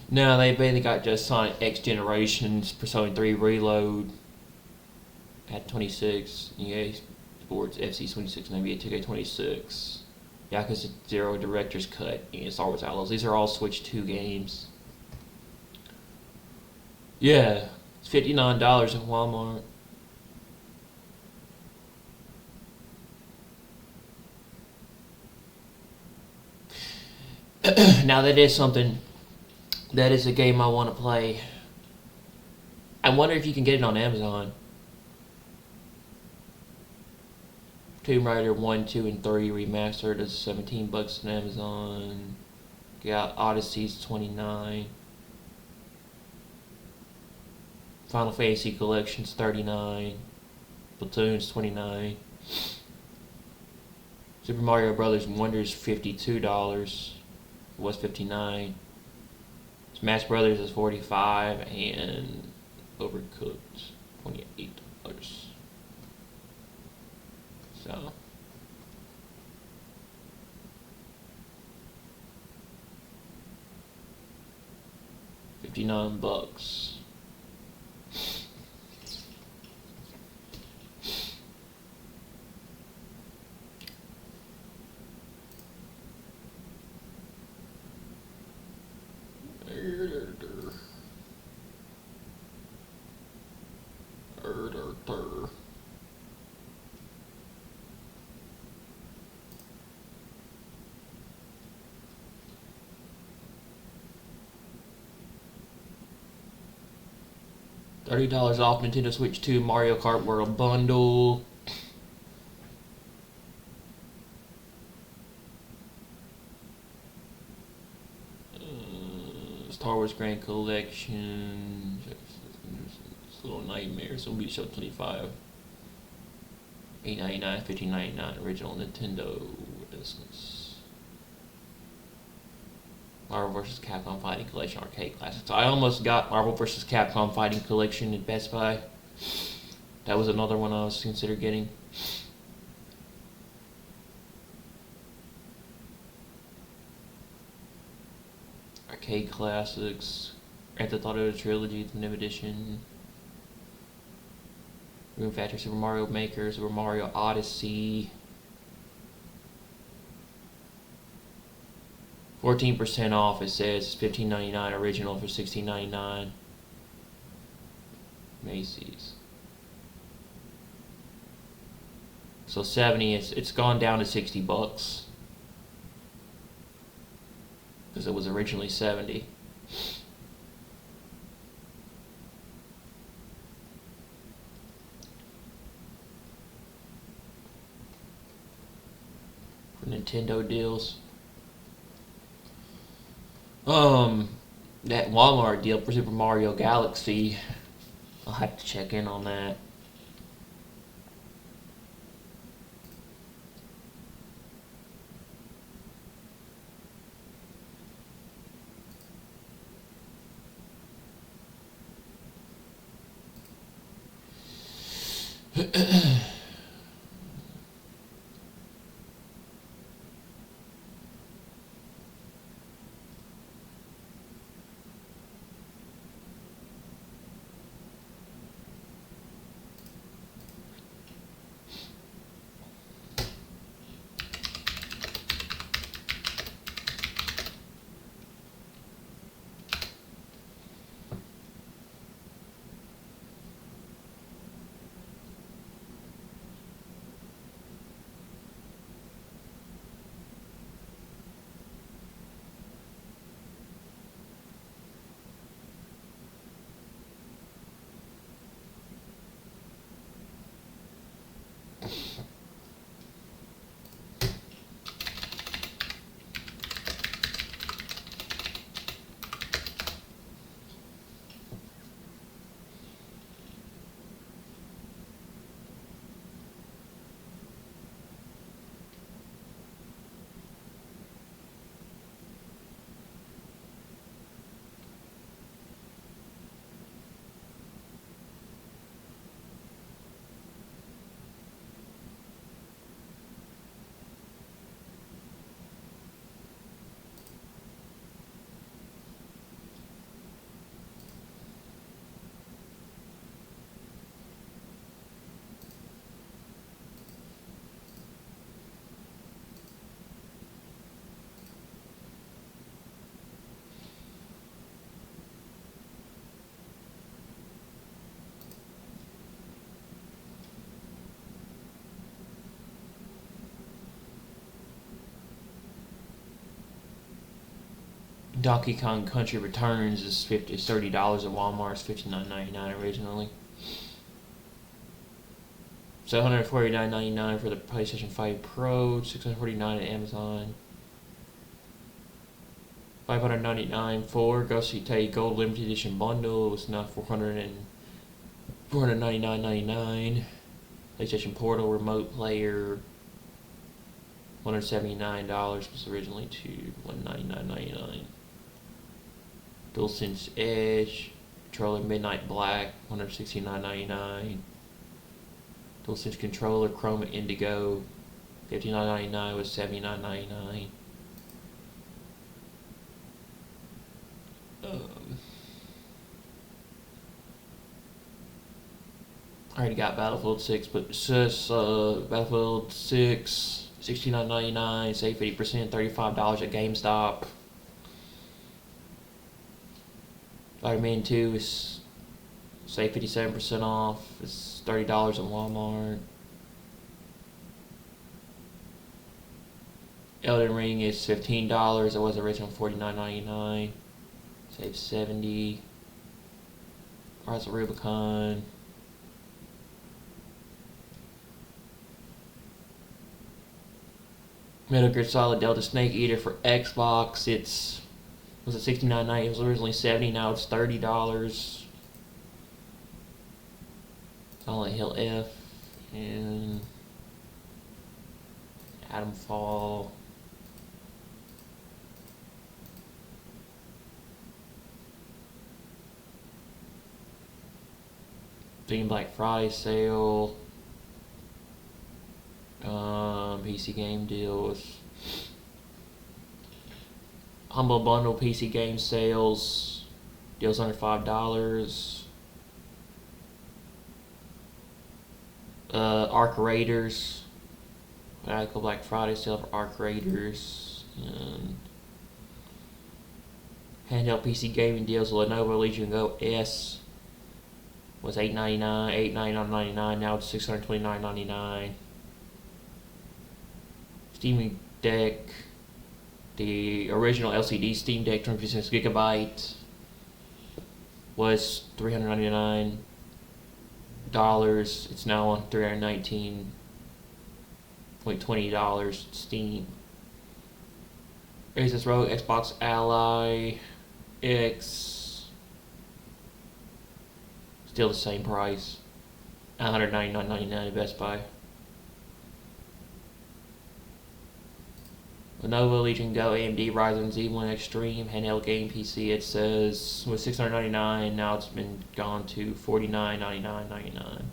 No, they basically got just Sonic X Generations, Persona 3 Reload at 26, EA Sports FC 26, and NBA 2K26, Yakuza 0 Director's Cut, and Star Wars Outlaws. These are all Switch 2 games. Yeah, it's $59 at Walmart. Now that is something. That is a game I want to play. I wonder if you can get it on Amazon. Tomb Raider 1, 2, and 3 remastered is $17 on Amazon. Got Odyssey's $29. Final Fantasy Collection's $39. Splatoon's $29. Super Mario Brothers Wonder's $52. It was $59. Smash Brothers is $45, and Overcooked $28. So $59. $30 off Nintendo Switch 2 Mario Kart World Bundle. Star Wars Grand Collection. It's Little Nightmares. So we show 25. $8.99, $15.99 original Nintendo business. Marvel vs. Capcom Fighting Collection Arcade Classics. I almost got Marvel vs. Capcom Fighting Collection at Best Buy. That was another one I was considering getting. Arcade Classics. Grand Theft Auto Trilogy, the new edition. Room Factory, Super Mario Maker, Super Mario Odyssey. 14% off, it says. It's $15.99 original for $16.99. Macy's. So 70, it's gone down to $60 because it was originally 70. For Nintendo deals. That Walmart deal for Super Mario Galaxy, I'll have to check in on that. Donkey Kong Country Returns is $30 at Walmart. It's $59.99 originally. So $149.99 for the PlayStation 5 Pro, $649 at Amazon. $599 for Ghost Tale Gold Limited Edition Bundle. It was now $499.99. PlayStation Portal Remote Player, $179 was originally $199.99. DualSense Edge controller Midnight Black, $169.99. DualSense controller Chroma Indigo, $59.99 was $79.99. I already got Battlefield 6, but Battlefield 6, $69.99, save 50%, $35 at GameStop. Spider-Man 2 is save 57% off. It's $30 at Walmart. Elden Ring is $15. It was original $49.99. Save 70. Rise of Rubicon. Metal Gear Solid Delta Snake Eater for Xbox. Was it $69.99? It was originally $70. Now it's $30. Silent Hill F and Adamfall. Steam Black Friday sale. PC game deals. Humble Bundle PC game sales. Deals under $5. Arc Raiders. Radical Black Friday sale for Arc Raiders. And handheld PC gaming deals. Lenovo Legion Go S was $899, $899.99. Now it's $629.99. Steam Deck, the original LCD Steam Deck 256 gigabyte was $399. It's now on $319.20 Steam. Asus ROG Xbox Ally X, still the same price, $199.99 at Best Buy. Lenovo Legion Go AMD Ryzen Z1 Extreme handheld game PC, it says was $699, now it's been gone to $49.99.99.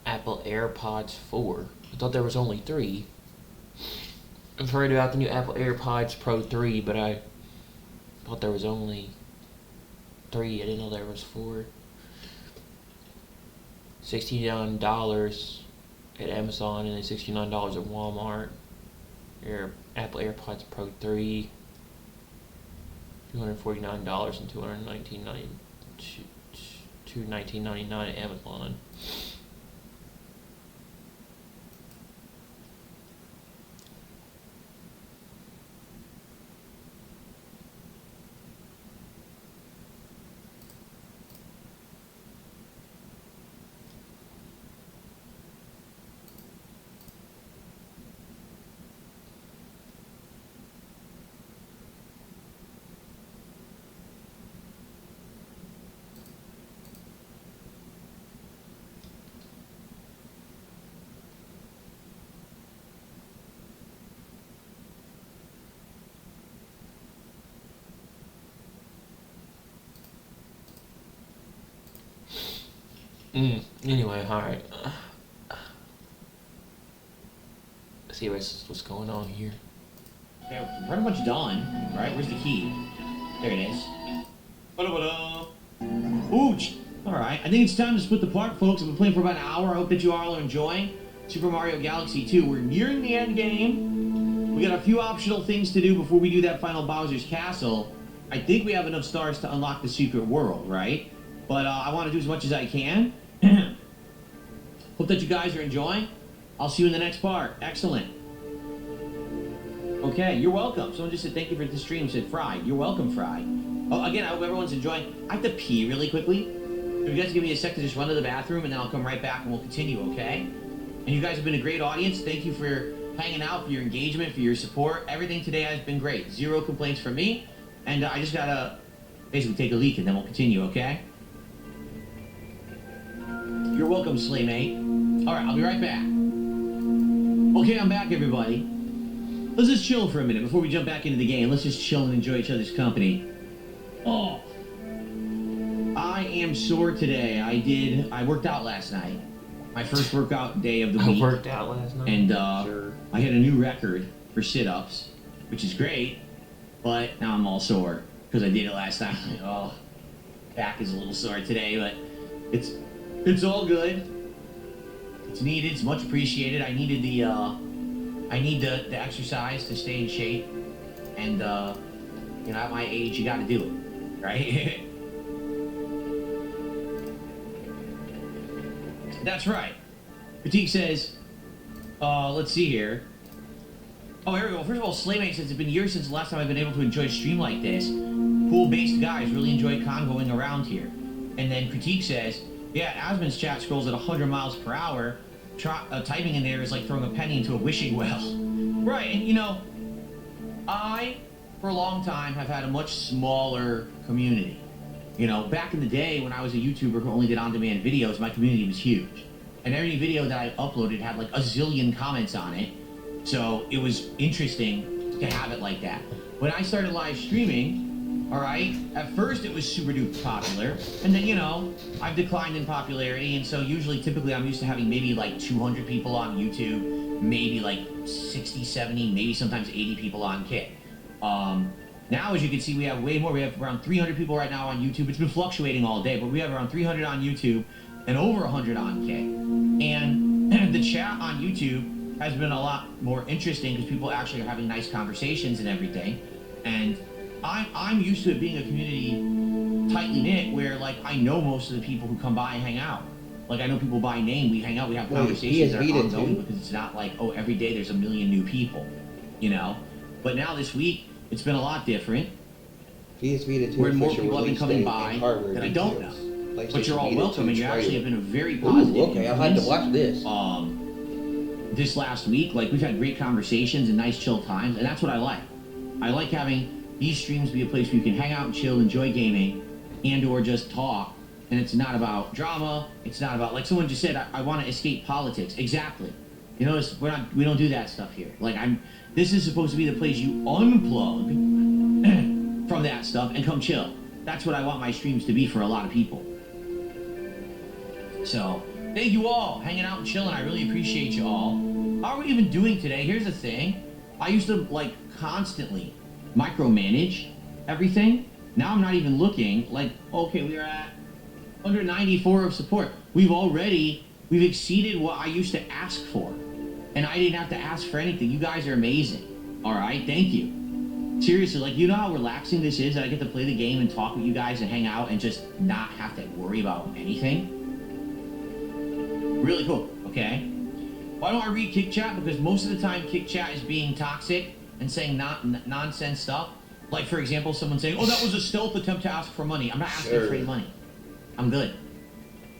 Apple AirPods 4. I thought there was only 3. I've heard about the new Apple AirPods Pro 3, but I thought there was only 3. I didn't know there was 4. $69 at Amazon and then $69 at Walmart. Apple AirPods Pro 3. $249 and $219.99 at Amazon. Anyway, alright. Let's see what's going on here. Okay, we're pretty much done, right? Where's the key? There it is. Ooh, alright. I think it's time to split the part, folks. I've been playing for about an hour. I hope that you all are enjoying Super Mario Galaxy 2. We're nearing the end game. We got a few optional things to do before we do that final Bowser's Castle. I think we have enough stars to unlock the secret world, right? But I want to do as much as I can. Hope that you guys are enjoying. I'll see you in the next part. Excellent. Okay, you're welcome. Someone just said thank you for the stream, said Fried. You're welcome, Fried. Oh, again, I hope everyone's enjoying. I have to pee really quickly. So you guys give me a sec to just run to the bathroom, and then I'll come right back and we'll continue, okay? And you guys have been a great audience. Thank you for hanging out, for your engagement, for your support. Everything today has been great. Zero complaints from me. And I just gotta basically take a leak, and then we'll continue, okay? You're welcome, Slaymate. Alright, I'll be right back. Okay, I'm back, everybody. Let's just chill for a minute before we jump back into the game. Let's just chill and enjoy each other's company. Oh, I am sore today. I worked out last night. My first workout day of the week. I worked out last night. And Sure. I hit a new record for sit-ups, which is great. But now I'm all sore because I did it last night. Oh, back is a little sore today, but it's all good. It's needed. It's much appreciated. I needed the exercise to stay in shape, and you know, at my age, you got to do it, right? That's right. Critique says, let's see here. Oh, here we go. First of all, Slaymate says, it's been years since the last time I've been able to enjoy a stream like this. Pool-based guys really enjoy convoing around here. And then Critique says, yeah, Asmon's chat scrolls at 100 miles per hour. Typing in there is like throwing a penny into a wishing well. Right, and you know, I, for a long time, have had a much smaller community. You know, back in the day when I was a YouTuber who only did on-demand videos, my community was huge. And every video that I uploaded had like a zillion comments on it. So it was interesting to have it like that. When I started live streaming, alright, at first it was super duper popular. And then, you know, I've declined in popularity. And so typically I'm used to having maybe like 200 people on YouTube, maybe like 60, 70, maybe sometimes 80 people on Kick. Now, as you can see, we have way more. We have around 300 people right now on YouTube. It's been fluctuating all day, but we have around 300 on YouTube and over 100 on Kick. And the chat on YouTube has been a lot more interesting because people actually are having nice conversations and everything. And I'm used to it being a community tightly knit where, like, I know most of the people who come by and hang out. Like, I know people by name. We hang out. We have conversations that are ongoing because it's not like, oh, every day there's a million new people, you know? But now this week, it's been a lot different. Where more people have been coming by that I don't know. But you're all welcome, and you actually have been a very positive Ooh, okay, I'll have to watch this. This last week, like, we've had great conversations and nice chill times, and that's what I like. I like having these streams be a place where you can hang out and chill, enjoy gaming, and or just talk. And it's not about drama. It's not about, like someone just said, I want to escape politics. Exactly. You notice we don't do that stuff here. Like, this is supposed to be the place you unplug from that stuff and come chill. That's what I want my streams to be for a lot of people. So, thank you all hanging out and chilling. I really appreciate you all. How are we even doing today? Here's the thing. I used to, like, constantly micromanage everything. Now I'm not even looking. Like, okay, we're at 194 of support. We've exceeded what I used to ask for. And I didn't have to ask for anything. You guys are amazing. All right, thank you. Seriously, like, you know how relaxing this is that I get to play the game and talk with you guys and hang out and just not have to worry about anything? Really cool, okay? Why don't I read Kick Chat? Because most of the time Kick Chat is being toxic and saying nonsense stuff. Like, for example, someone saying, oh, that was a stealth attempt to ask for money. I'm not asking for any money. I'm good.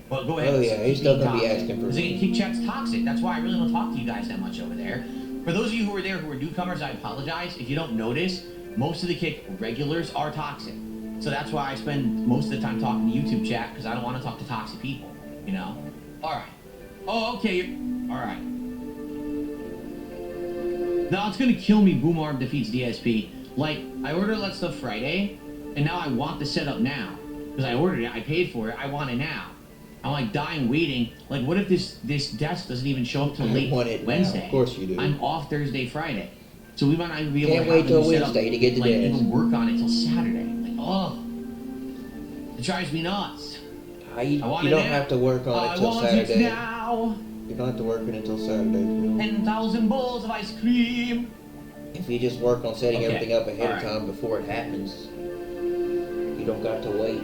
Well, go ahead. Oh, yeah, he's still going to be asking for money. Because again, Kick Chat's toxic. That's why I really don't talk to you guys that much over there. For those of you who are there who are newcomers, I apologize. If you don't notice, most of the Kick regulars are toxic. So that's why I spend most of the time talking to YouTube chat, because I don't want to talk to toxic people, you know? All right. Oh, okay. All right. Now, it's going to kill me. Boom Arm defeats DSP. Like, I ordered all that stuff Friday, and now I want the setup now. Because I ordered it, I paid for it, I want it now. I'm like dying waiting. Like, what if this desk doesn't even show up till late want it now. Wednesday? Of course you do. I'm off Thursday, Friday. So we might not even be able Can't to wait have till a new setup, Wednesday to get the like, desk. even work on it till Saturday. Like, oh. It drives me nuts. You I want don't it now. have to work on it I till want it Saturday. now. You don't have to work on it until Saturday. 10,000 bowls of ice cream. If you just work on setting Okay. everything up ahead of Alright. time before it happens, you don't got to wait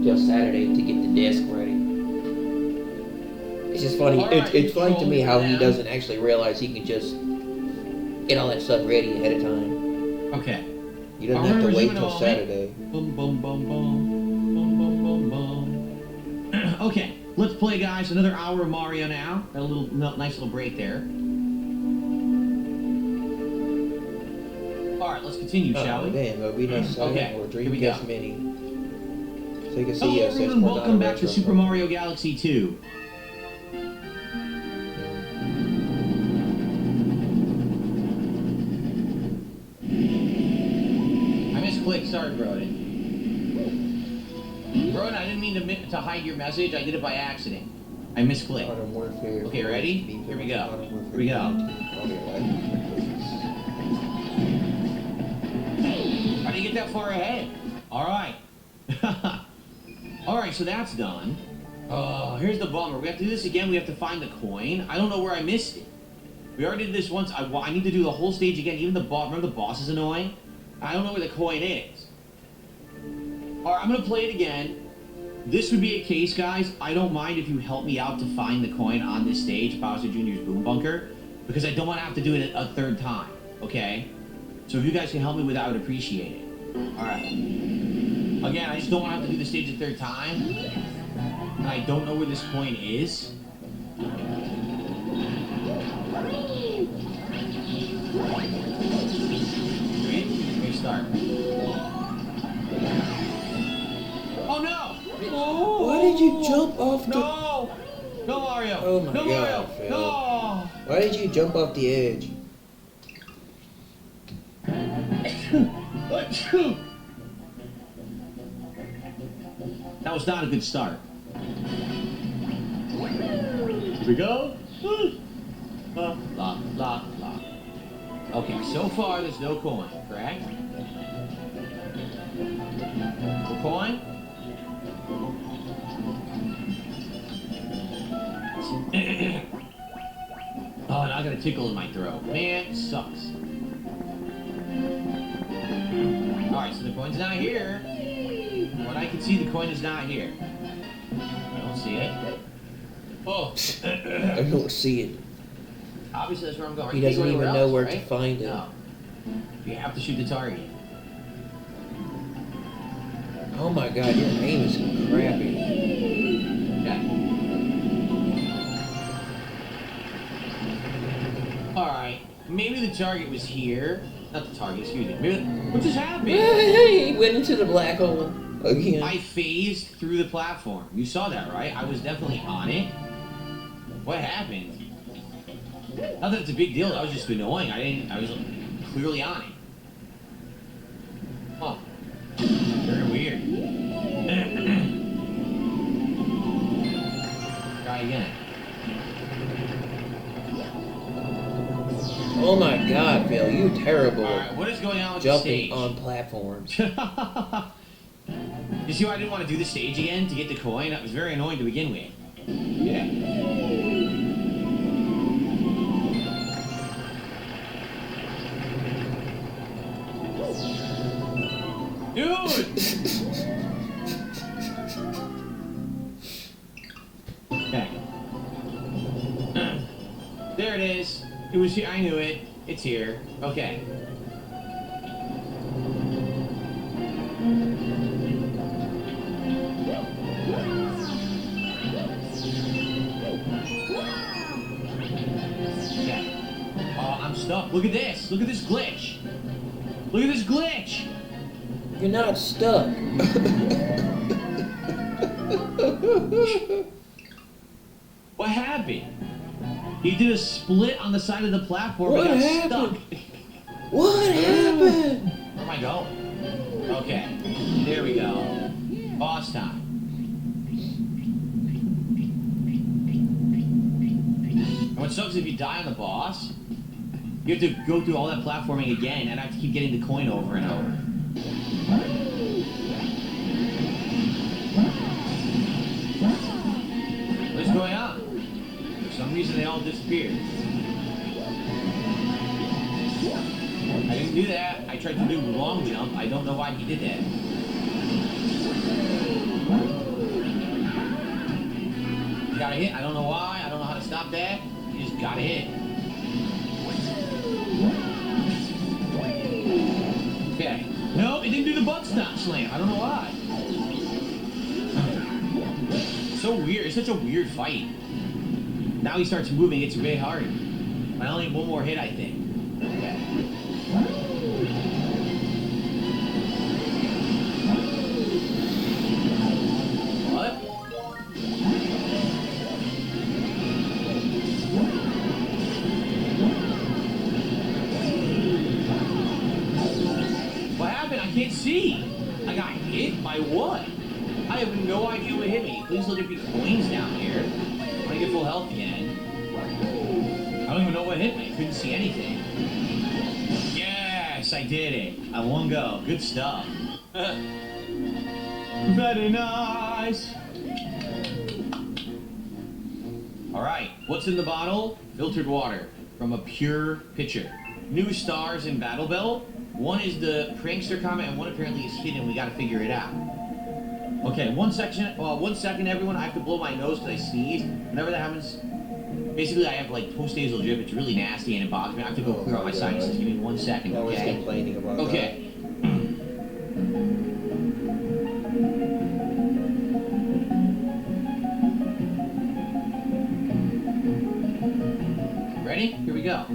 till Saturday to get the desk ready. It's just funny. Alright, It's funny to me how he man. doesn't actually realize he can just get all that stuff ready ahead of time. Okay. You don't I have to remember wait doing till all Saturday. Bum, bum, bum, bum. Bum, bum, bum, bum. Okay, let's play, guys. Another hour of Mario now. Got a little nice little break there. All right, let's continue, shall we? Damn, there'll be no second Okay, or here we go. Dreamcast Mini. Sega Hello, CS everyone. Welcome back to Retro. Super Mario Galaxy 2. I misclicked. Sorry, Broden. Broden, I didn't mean to hide your message. I did it by accident. I misclicked. Modern Warfare. Okay, ready? Here we go. Here we go. How do you get that far ahead? All right. All right, so that's done. Oh, here's the bummer. We have to do this again. We have to find the coin. I don't know where I missed it. We already did this once. I need to do the whole stage again. Even the boss. Remember the boss is annoying? I don't know where the coin is. All right, I'm going to play it again. This would be a case, guys. I don't mind if you help me out to find the coin on this stage, Bowser Jr.'s Boom Bunker, because I don't want to have to do it a third time, okay? So if you guys can help me with that, I would appreciate it. All right. Again, I just don't want to have to do the stage a third time. And I don't know where this coin is. Great start. Oh no! Oh, Why did you jump off the... No! No, Mario! Oh my no, God, Mario! Phil. No! Why did you jump off the edge? That was not a good start. Here we go. La, la, la. Okay, so far there's no coin, correct? No coin? Oh, and I got a tickle in my throat. Man, it sucks. Alright, so the coin's not here. What I can see, the coin is not here. I don't see it. Oh. I don't see it. Obviously, that's where I'm going. He Can't doesn't go even anywhere know else, where right? to find it. No. You have to shoot the target. Oh my God, your aim is crappy. Okay. Alright. Maybe the target was here. Not the target, excuse me. Maybe what just happened? Hey, he went into the black hole again. I phased through the platform. You saw that, right? I was definitely on it. What happened? Not that it's a big deal. That was just annoying. I was clearly on it. Huh. Very weird. Try again. Oh my God, Phil, you terrible All right, what is going on with jumping the on platforms. stage? You see why I didn't want to do the stage again to get the coin? That was very annoying to begin with. Yeah. Dude! Okay. There it is. It was here. I knew it. It's here. Okay. Okay. Oh, I'm stuck. Look at this. Look at this glitch. Look at this glitch. You're not stuck. What happened? He did a split on the side of the platform What and got happened? stuck. What happened? Where am I going? Okay. There we go. Boss time. sucks if you die on the boss. You have to go through all that platforming again, and I have to keep getting the coin over and over. What's going on? For some reason, they all disappeared. I didn't do that. I tried to do long jump. I don't know why he did that. You gotta hit. I don't know why. I don't know how to stop that. You just gotta hit. Okay. No, it didn't do the butt stop slam. I don't know why. So weird. It's such a weird fight. Now he starts moving. It's really hard. I only need one more hit, I think. Okay. What? What happened? I can't see. I got hit by what? I have no idea what hit me. Please let there be coins down here. I want to get full health again. I don't even know what hit me. I couldn't see anything. Yes, I did it. I won go. Good stuff. Very nice. Alright, what's in the bottle? Filtered water from a pure pitcher. New stars in Battle Belt. One is the prankster comment, and one apparently is hidden. We gotta figure it out. Okay, 1 second, everyone. I have to blow my nose because I sneeze. Whenever that happens, basically I have like post-nasal drip. It's really nasty and it bothers me. I have to go clear out my sinuses. Give me 1 second, Always okay? complaining about Okay. Ready? Here we go.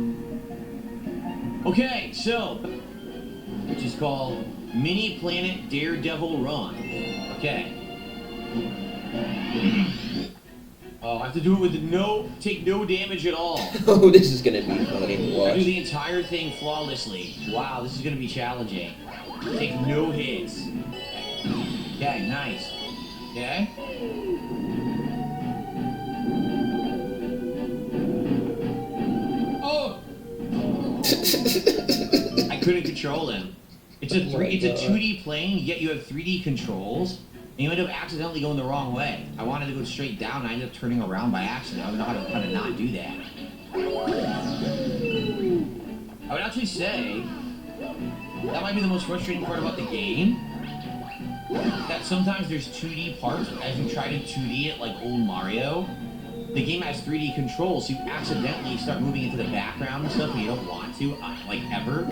Okay, so, which is called Mini Planet Daredevil Run. Okay. Oh, I have to do it with take no damage at all. that. Oh, this is gonna be funny to I do watch. the entire thing flawlessly. Wow, this is gonna be challenging. Take no hits. Okay, nice. Okay. Oh! I couldn't control him. It's a 2D plane, yet you have 3D controls, and you end up accidentally going the wrong way. I wanted to go straight down, and I ended up turning around by accident. I don't know how to not do that. I would actually say that might be the most frustrating part about the game. That sometimes there's 2D parts, but as you try to 2D it like old Mario, the game has 3D controls, so you accidentally start moving into the background and stuff when you don't want to, like ever.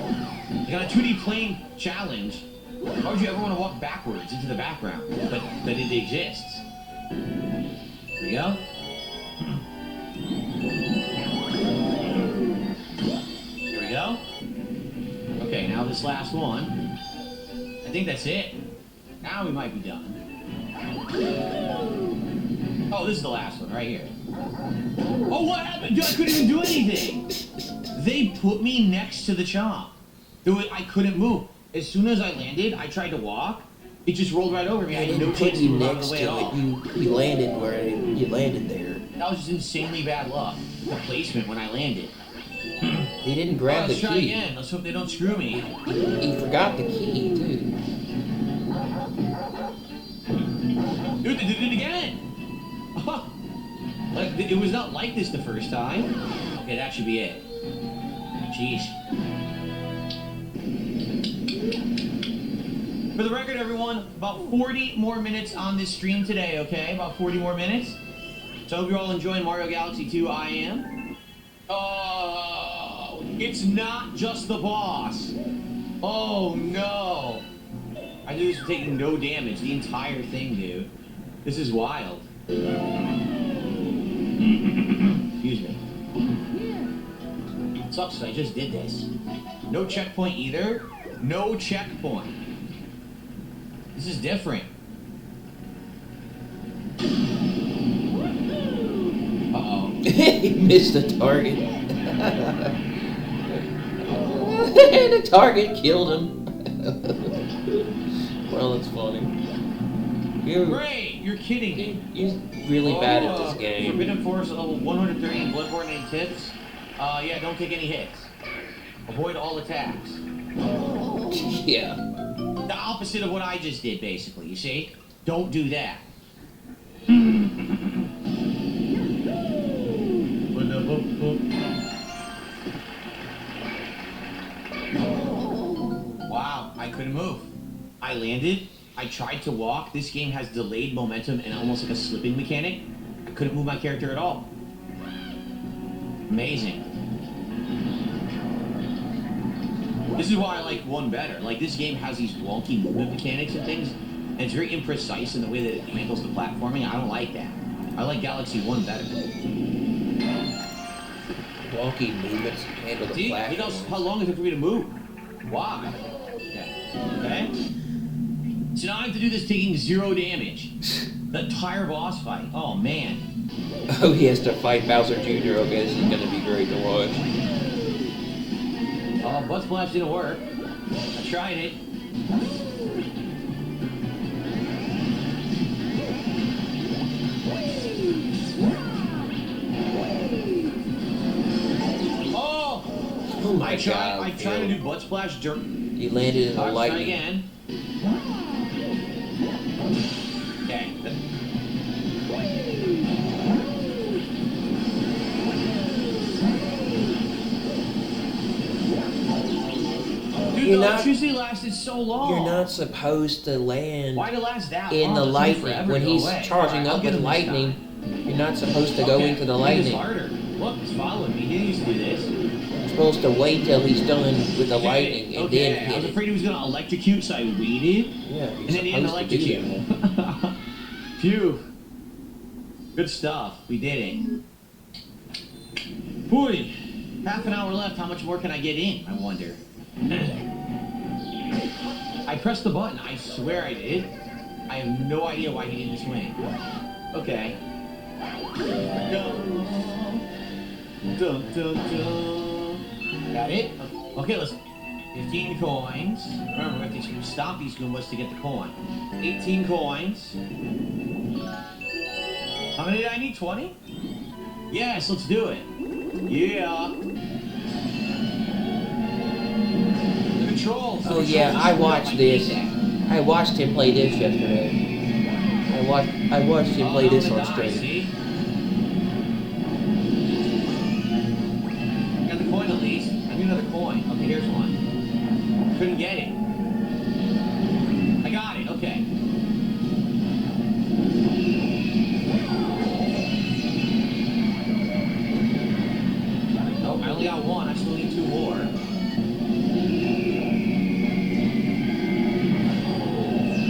Like on a 2D plane challenge, why would you ever want to walk backwards into the background? But it exists. Here we go. Here we go. Okay, now this last one. I think that's it. Now we might be done. Oh, this is the last one, right here. Oh, what happened? Dude, I couldn't even do anything. They put me next to the chomp. I couldn't move. As soon as I landed, I tried to walk. It just rolled right over me. I had no chance to move out of the way at all. You landed where you landed there. That was just insanely bad luck. The placement when I landed. He didn't grab the Let's try key. again. Let's hope they don't screw me. He forgot the key too. Dude, they did it again. Like, it was not like this the first time. Okay, that should be it. Jeez. For the record, everyone, about 40 more minutes on this stream today, okay? About 40 more minutes. So I hope you're all enjoying Mario Galaxy 2. I am. Oh, it's not just the boss. Oh, no. I knew this was taking no damage, the entire thing, dude. This is wild. Excuse me. It sucks because I just did this. No checkpoint either. No checkpoint. This is different. Uh-oh. He missed the target. The target killed him. Well, that's funny. Great, you're kidding me. You're really bad at this game. Forbidden Forest level 130 in Bloodborne and tips. Yeah, don't take any hits. Avoid all attacks. Yeah. The opposite of what I just did, basically, you see? Don't do that. Wow, I couldn't move. I landed. I tried to walk. This game has delayed momentum and almost like a slipping mechanic. I couldn't move my character at all. Amazing. This is why I like 1 better. Like, this game has these wonky movement mechanics and things, and it's very imprecise in the way that it handles the platforming. I don't like that. I like Galaxy 1 better. Wonky movements handle the See, platform. you know how long it took for me to move? Why? Okay. So now I have to do this taking 0 damage. The entire boss fight. Oh, man. Oh, he has to fight Bowser Jr. Okay, this is gonna be great to watch. Oh, Butt Splash didn't work. I tried it. Oh! Oh my I tried God, to Phil. do Butt Splash during... You landed in the Try lightning. again. Okay. Dude, You're the not- electricity lasted so long. You're not supposed to land Why'd it last that in long? the It took lightning. forever When to go he's away. charging Alright, I'll up get with him this time. lightning, you're not supposed to go Okay, into the It's lightning. harder. Look, he's following me. He didn't used to do this. You're supposed to wait till he's done with the lightning and Okay, then I was hit it. afraid he was gonna electrocute, so I waited. Yeah, And you're then he didn't supposed to do electrocute. that. Phew. Good stuff. We did it. Boy, half an hour left. How much more can I get in? I wonder. I pressed the button. I swear I did. I have no idea why he didn't swing. Okay. Dun, dun, dun. Got it? Okay, let's... 15 coins. Remember, we have to stop these Goombas to get the coin. 18 coins. How many did I need? 20? Yes, let's do it. Yeah. The controls. Oh yeah, I watched this. I watched him play this yesterday. I watched him play this on stream. See? Got the coin at least. I need another coin. Okay, here's one. Couldn't get it. I got it. Okay. Nope, I only got one. I still need 2 more.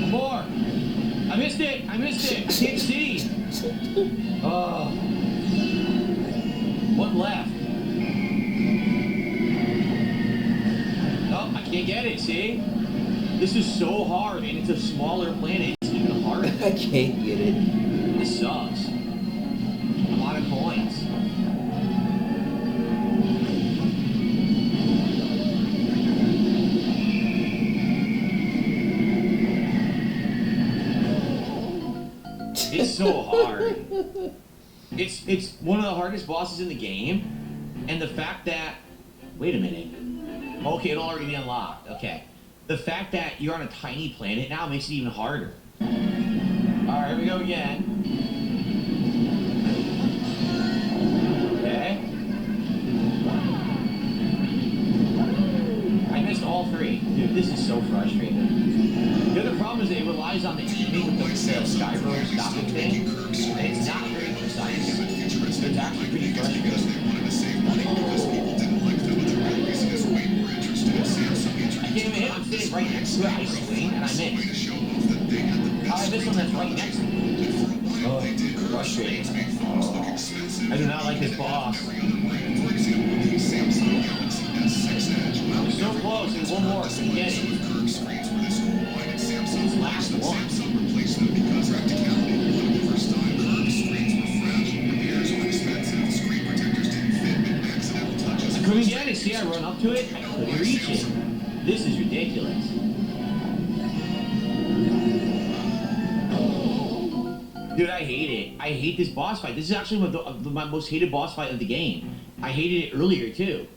More. I missed it. I can't see. Oh. One left. Oh, I can't get it, see? This is so hard, and it's a smaller planet. It's even harder. I can't get it. This sucks. I'm out of coins. It's so hard. It's one of the hardest bosses in the game, and the fact that... Wait a minute. Okay, it'll already be unlocked. Okay. The fact that you're on a tiny planet now makes it even harder. Alright, here we go again. Okay. I missed all 3. Dude, this is so frustrating. The other problem is that it relies on the aiming with the Skyrim stopping thing, and it's not very precise. It's actually pretty frustrating. I can't even hit. I'm sitting right next to it. I swing and I miss. How I miss one that's right next to me? Oh, frustrating. I do not like this boss. We're so close. There's one more. Can you get it? This last one. I couldn't get it. See, I run up to it. I couldn't reach it. This is ridiculous. Dude, I hate it. I hate this boss fight. This is actually my most hated boss fight of the game. I hated it earlier, too.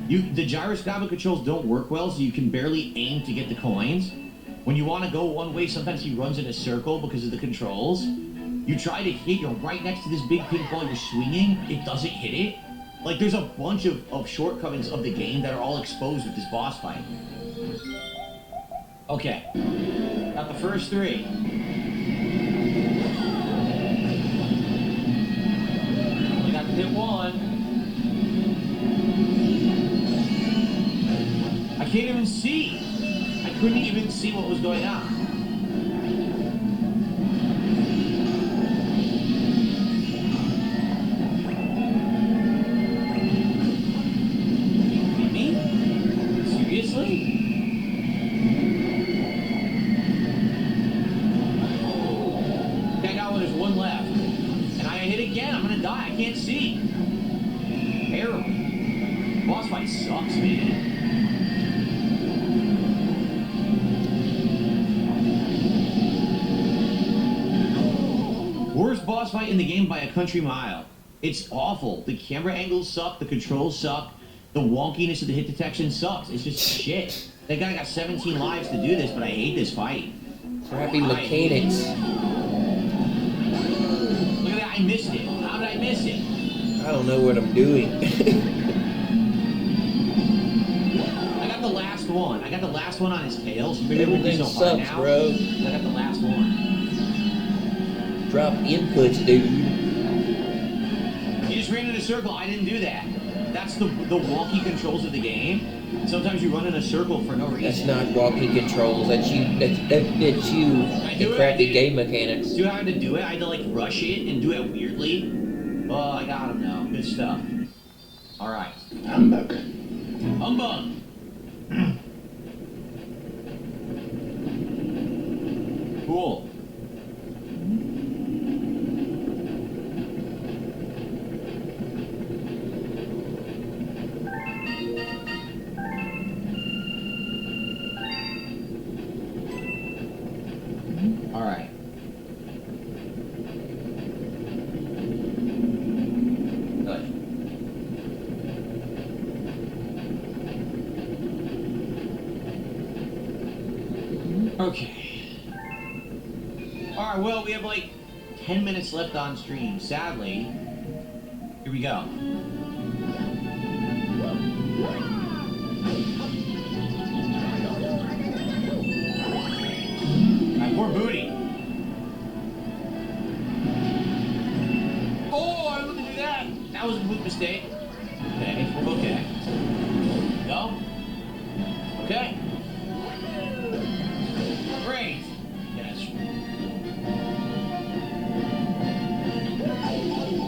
The gyroscopic controls don't work well, so you can barely aim to get the coins. When you want to go one way, sometimes he runs in a circle because of the controls. You try to hit, you're right next to this big pink ball, you're swinging, it doesn't hit it. Like, there's a bunch of shortcomings of the game that are all exposed with this boss fight. Okay. Got the first 3. Only got to hit 1. I can't even see. I couldn't even see what was going on. Me? Seriously? Okay, I got one. There's 1 left. And I hit again. I'm gonna die. I can't see. Terrible. Boss fight sucks, man. Worst boss fight in the game by a country mile. It's awful. The camera angles suck, the controls suck, the wonkiness of the hit detection sucks. It's just shit. That guy got 17 lives to do this, but I hate this fight. Crappy mechanics. Look at that, I missed it. How did I miss it? I don't know what I'm doing. I got the last one. I got the last one on his tail, so maybe everything's Everything so hard sucks, now. bro. I got the last one. Drop inputs, dude. You just ran in a circle. I didn't do that. That's the wonky controls of the game. Sometimes you run in a circle for no reason. That's not walking controls. That's you. That's you. I do And it, crappy dude. game mechanics. See how I had to do it? I had to like rush it and do it weirdly. Oh, I got him now. Good stuff. All right. Humbug. Humbug. Cool. All right. Good. Okay. All right, well, we have like 10 minutes left on stream. Sadly, here we go. Poor booty. Oh, I didn't do that. That was a big mistake. Okay, okay. Go. Okay. Great. Yes.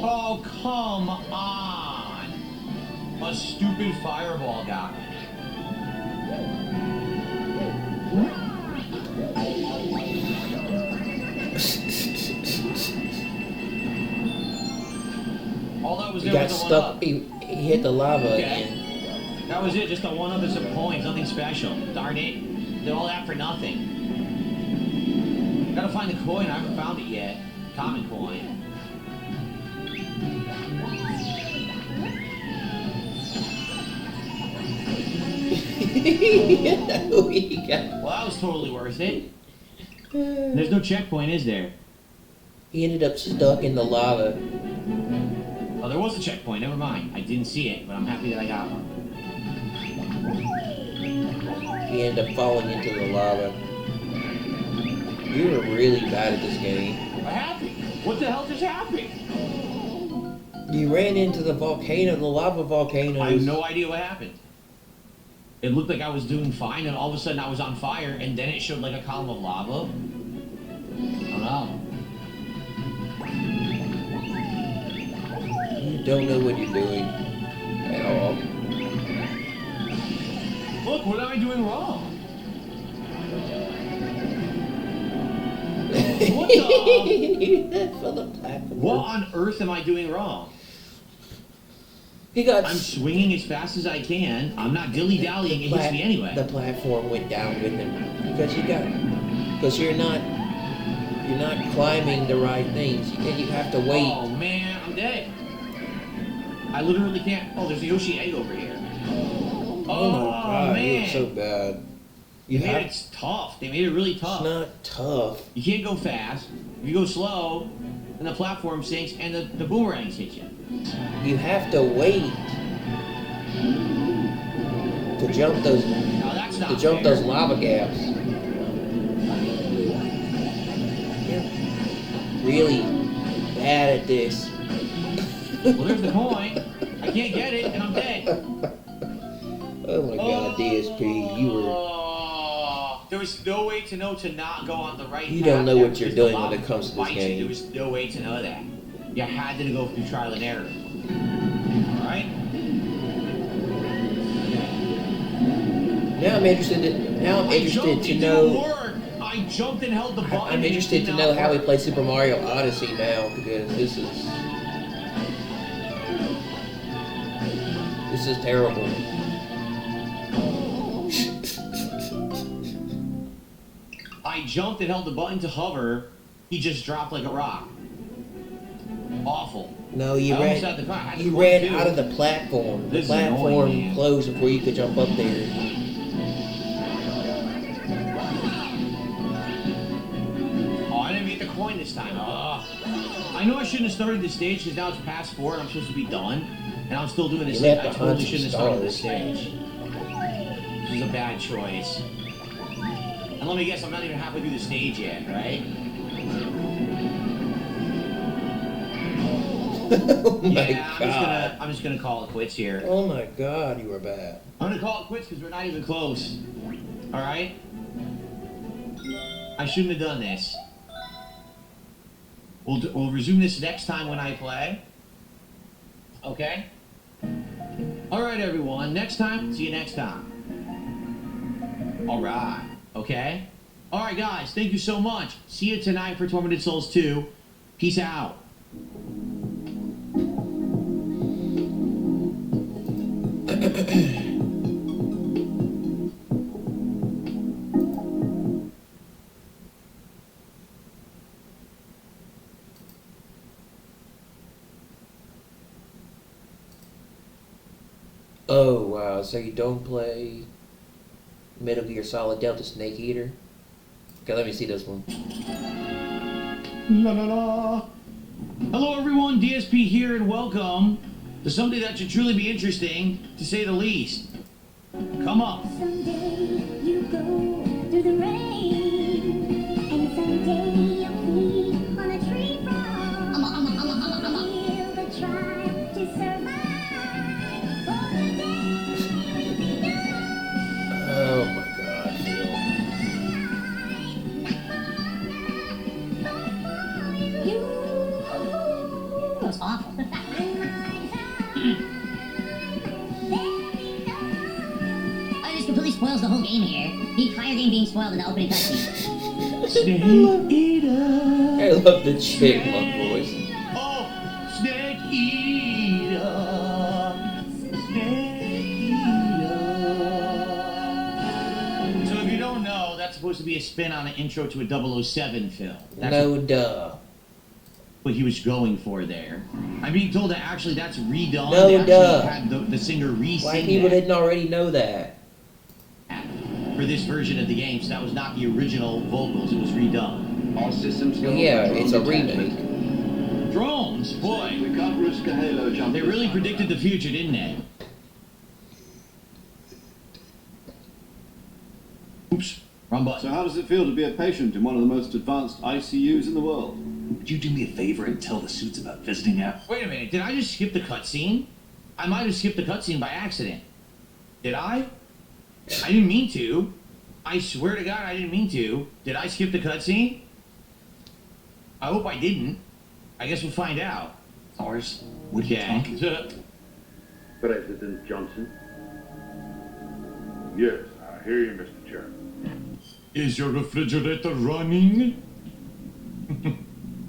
Oh, come on. A stupid fireball got me. All that was He there got was the stuck. 1-up. He hit the lava Okay. again. That was it, just a 1-up and some coins, nothing special. Darn it. Did all that for nothing. Gotta find the coin, I haven't found it yet. Common coin. He got. Well, that was totally worth it. There's no checkpoint, is there? He ended up stuck in the lava. Oh, there was a checkpoint, never mind. I didn't see it, but I'm happy that I got one. He ended up falling into the lava. You were really bad at this game. I'm happy. What the hell just happened? You ran into the volcano, the lava volcano. I have no idea what happened. It looked like I was doing fine, and all of a sudden I was on fire, and then it showed like a column of lava. I don't know. You don't know what you're doing at all. Look, what am I doing wrong? What the? For the platform. What on earth am I doing wrong? He got. I'm swinging as fast as I can. I'm not dilly-dallying. It hits me anyway. The platform went down with him because you got. Because you're not You're not climbing the right things. You have to wait. Oh man, I'm dead. I literally can't. Oh, there's a Yoshi egg over here. Oh my god, man. you look so bad. They made it tough. They made it really tough. It's not tough. You can't go fast. If you go slow, then the platform sinks and the boomerangs hit you. You have to wait to jump those No, that's not fair. those lava gaps. You're really bad at this. Well, there's the coin. I can't get it, and I'm dead. Oh my god, DSP, you were. There was no way to know to not go on the right You path. don't know There what was you're just doing a lot when it of comes to this bites, and game. There was no way to know that. You had to go through trial and error. Alright? Now I'm interested to know. I jumped and held the button. I'm interested to know how we play Super Mario Odyssey now, because this is terrible. I jumped and held the button to hover. He just dropped like a rock. Awful. No, you I almost had the car. I had to ran go too. out of the platform. The This is annoying, platform man. closed before you could jump up there. Oh, I didn't get the coin this time. Ugh. I know I shouldn't have started the stage because now it's past 4 and I'm supposed to be done. And I'm still doing this. You thing. left I behind totally some shouldn't have started the stars. stage. This is a bad choice. And let me guess, I'm not even halfway through the stage yet, right? Oh my Yeah, god. I'm just gonna call it quits here. Oh my god, you were bad. I'm gonna call it quits because we're not even close. All right? I shouldn't have done this. We'll resume this next time when I play. Okay? All right, everyone. Next time. See you next time. All right. Okay? All right, guys. Thank you so much. See you tonight for Tormented Souls 2. Peace out. Oh wow, so you don't play Metal Gear Solid Delta Snake Eater? Okay, let me see this one. La la la. Hello, everyone. DSP here, and welcome to something that should truly be interesting, to say the least. Come up. Someday you go through the rain, and someday you'll be on a tree frog. Feel the tribe to survive for the day will be done. Oh my god, Phil. You. That was awful. Oh, this completely spoils the whole game here. The entire game being spoiled in the opening cutscene. Snake eater. I love the chipmunk voice. Oh, snake eater. Snake eater. So if you don't know, that's supposed to be a spin on an intro to a 007 film. That's No duh. what he was going for there. I'm being told that actually that's redone. No, They actually duh. had the singer re-sing Why people that didn't already know that? for this version of the game, so that was not the original vocals, it was redone. All systems go. Well, yeah, for it's a drone remake. detachment. Drones, boy, We can't risk a halo jump. they this really time predicted the around. future, didn't they? Oops, wrong So button. how does it feel to be a patient in one of the most advanced ICUs in the world? Would you do me a favor and tell the suits about visiting app? Wait a minute, did I just skip the cutscene? I might have skipped the cutscene by accident. Did I? I didn't mean to. I swear to God, I didn't mean to. Did I skip the cutscene? I hope I didn't. I guess we'll find out. Ours? What are you Okay. talking about? President Johnson? Yes, I hear you, Mr. Chairman. Is your refrigerator running?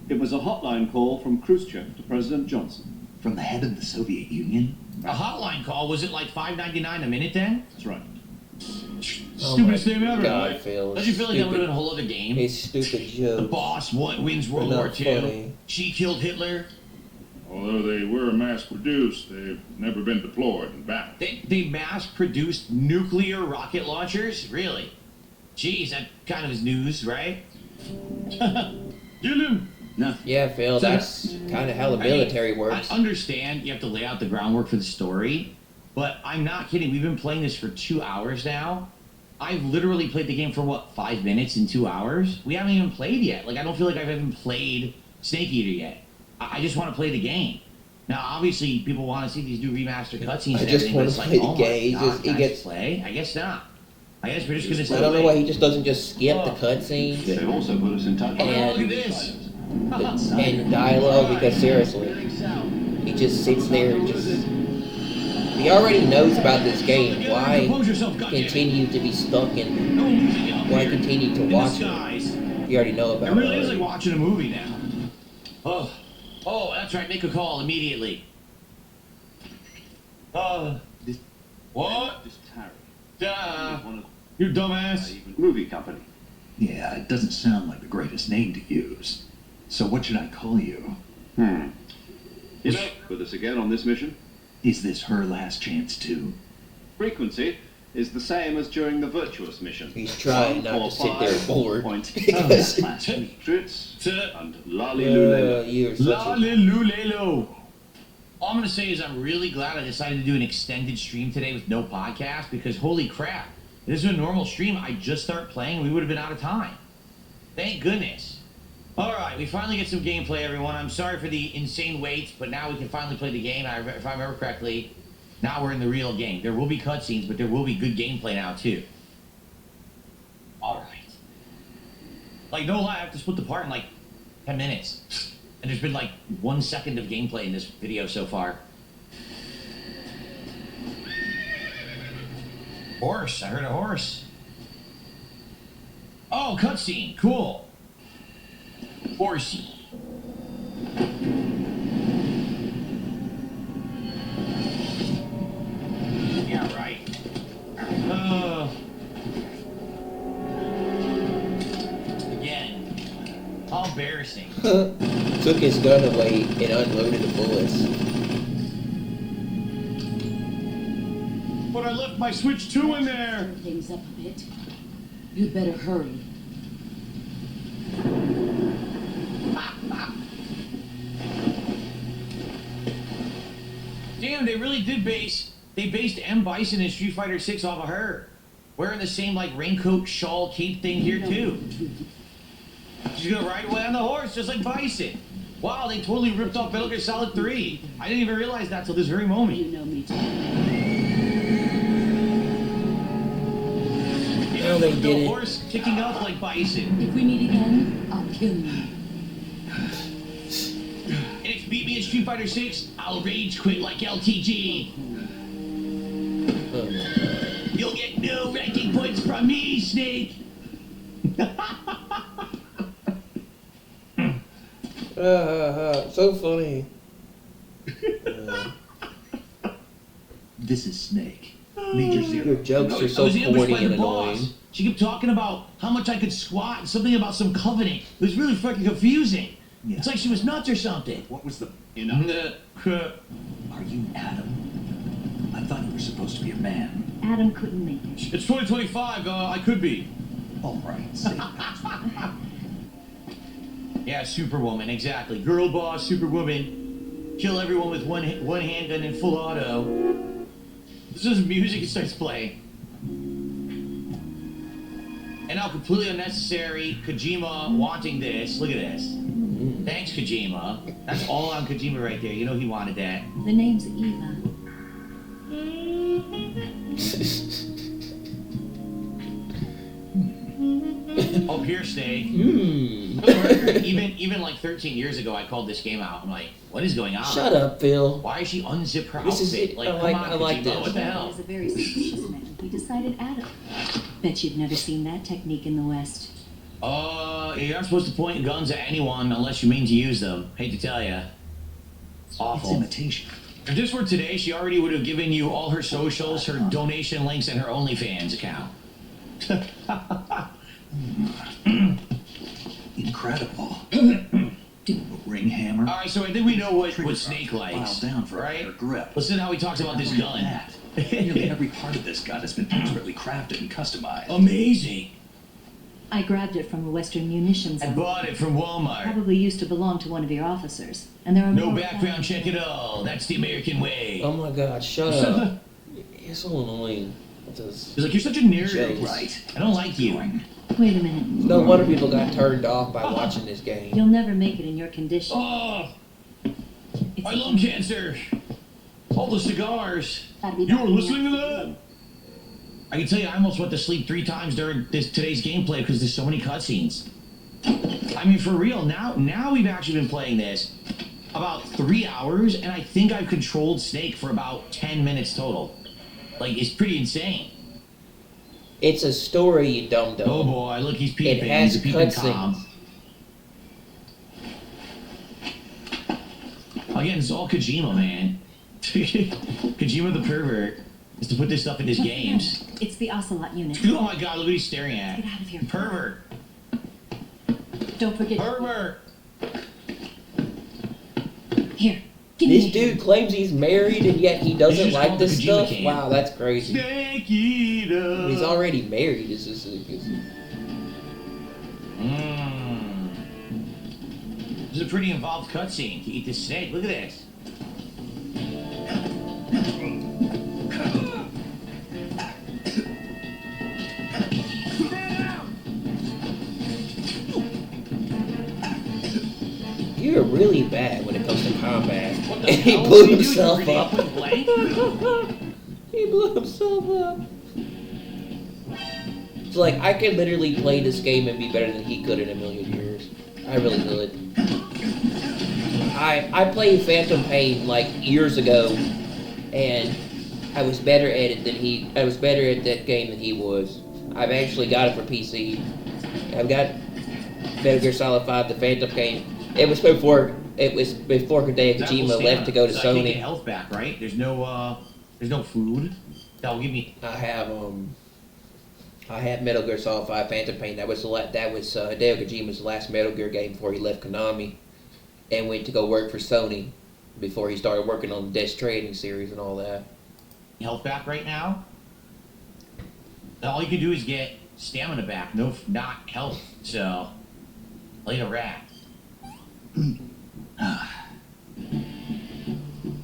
It was a hotline call from Khrushchev to President Johnson. From the head of the Soviet Union? A hotline call? Was it like $5.99 a minute then? That's right. Stupidest name ever. God, Phil. Don't you feel like that would have been a whole other game? His stupid joke. The boss wins World They're War not II. funny. She killed Hitler. Although they were mass-produced, they've never been deployed in battle. They mass-produced nuclear rocket launchers? Really? Jeez, that kind of is news, right? Kill him! No. Yeah, Phil, that's kind of how the military works. I understand you have to lay out the groundwork for the story, but I'm not kidding. We've been playing this for 2 hours now. I've literally played the game for, 5 minutes in 2 hours? We haven't even played yet. Like, I don't feel like I've even played Snake Eater yet. I just want to play the game. Now, obviously, people want to see these new remastered cutscenes and just everything, want but to it's play like, the oh game. my God, He guys, gets. play? I guess not. I guess we're just going to say I don't know why he just doesn't just skip the cutscenes They've also put us in touch with look at and this. and dialogue, because seriously, he just sits there and just. He already knows about this game. Why continue to be stuck in? Why continue to watch it? You already know It about really is it. like watching a movie now. Oh, that's right. Make a call immediately. What? this Tarry. Duh. One of You dumbass. the movie company. Yeah, it doesn't sound like the greatest name to use. So what should I call you? You know, with us again on this mission. Is this her last chance too? Frequency is the same as during the Virtuous mission. He's trying not to sit there bored. Point. Because Last week. Tritz and Lali Lulelo. you're such a Lalilulelo. All I'm going to say is I'm really glad I decided to do an extended stream today with no podcast, because holy crap. If this was a normal stream, I just start playing, we would have been out of time. Thank goodness. Alright, we finally get some gameplay, everyone. I'm sorry for the insane wait, but now we can finally play the game. If I remember correctly, now we're in the real game. There will be cutscenes, but there will be good gameplay now, too. Alright. Like, no lie, I have to split the part in, 10 minutes. And there's been, 1 second of gameplay in this video so far. Horse. I heard a horse. Oh, cutscene. Cool. Horsey. Yeah, right. Again. How embarrassing. took his gun away and unloaded the bullets. But I left my Switch 2 in there. Turn things up a bit. You'd better hurry. Damn, they really did based M. Bison in Street Fighter 6 off of her. Wearing the same, raincoat, shawl, cape thing here, too. She's gonna ride away on the horse, just like Bison. Wow, they totally ripped off Metal Gear Solid 3. I didn't even realize that till this very moment. You know me too. No, they The didn't. horse kicking up like Bison. If we meet again, I'll kill you. And if you beat me in Street Fighter 6, I'll rage quit like LTG. You'll get no ranking points from me, Snake. So funny. This is Snake. Major Your Zero. jokes are I so was ambushed by corny and the boss. annoying. She kept talking about how much I could squat and something about some covenant. It was really fucking confusing. Yeah. It's like she was nuts or something. What was the... You know, Are you Adam? I thought you were supposed to be a man. Adam couldn't make it. It's 2025. I could be. All right, say that. Yeah, Superwoman, exactly. Girl boss, Superwoman. Kill everyone with one handgun and full auto. This is music. It starts playing. And now completely unnecessary. Kojima wanting this. Look at this. Thanks, Kojima. That's all on Kojima right there. You know he wanted that. The name's Eva. Oh, Pure Snake. Hmm. Even like 13 years ago, I called this game out. I'm like, what is going on? Shut up, Phil. Why is she unzip her This is outfit? it. Like, I come like- on, I like Kojima, this. what the He hell? was a very suspicious man. We decided Adam. Bet you've never seen that technique in the West. You're not supposed to point guns at anyone unless you mean to use them. Hate to tell you. It's Awful. imitation. If this were today, she already would have given you all her socials, her donation links, and her OnlyFans account. Incredible. Ring hammer. All right, so I think we know what Trigger Snake guard, likes. File down for a right? better grip. Listen to how he talks about this Not only gun. that, nearly every part of this gun has been expertly crafted and customized. Amazing. I grabbed it from a Western munitions. I bought it from Walmart. Probably used to belong to one of your officers. And there are No more background check at all. That's the American way. Oh my god, shut up. It's so annoying. He's like, you're such a nerd. Jealous. Right. I don't like you. Wait a minute. No wonder people got turned off by watching this game. You'll never make it in your condition. Oh, It's my lung cancer. All the cigars. You were listening to that? I can tell you, I almost went to sleep 3 times during today's gameplay because there's so many cutscenes. I mean, for real. Now we've actually been playing this about 3 hours, and I think I've controlled Snake for about 10 minutes total. Like, it's pretty insane. It's a story, you dumb dumb. Oh boy, look, he's peeping. It has He's a peeping cutscenes. Tom. Again, it's all Kojima, man. Kojima the pervert is to put this stuff in his games. It's the Ocelot unit. Oh my god, look what he's staring at. Get out of here. Pervert. Don't forget. Pervert. Here. Give This me dude claims he's married and yet he doesn't just like called this the Kojima stuff. Camp. Wow, that's crazy. Snake eater. He's already married. This is This is a pretty involved cutscene to eat this snake. Look at this. You're really bad when it comes to combat. What the And he hell blew is he doing? himself Grenade up. point blank? He blew himself up. It's like I could literally play this game and be better than he could in a million years. I really could. I played Phantom Pain like years ago, and I was better at it than he. I was better at that game than he was. I've actually got it for PC. I've got Metal Gear Solid 5, the Phantom Pain. It was before Hideo Kojima left to go to So I can't get Sony. health back, right? There's no food. That'll give me. I have Metal Gear Solid 5 Phantom Pain. That was Hideo Kojima's last Metal Gear game before he left Konami and went to go work for Sony before he started working on the Death Stranding series and all that. Health back right now. All you can do is get stamina back, not health. So, lay a rat.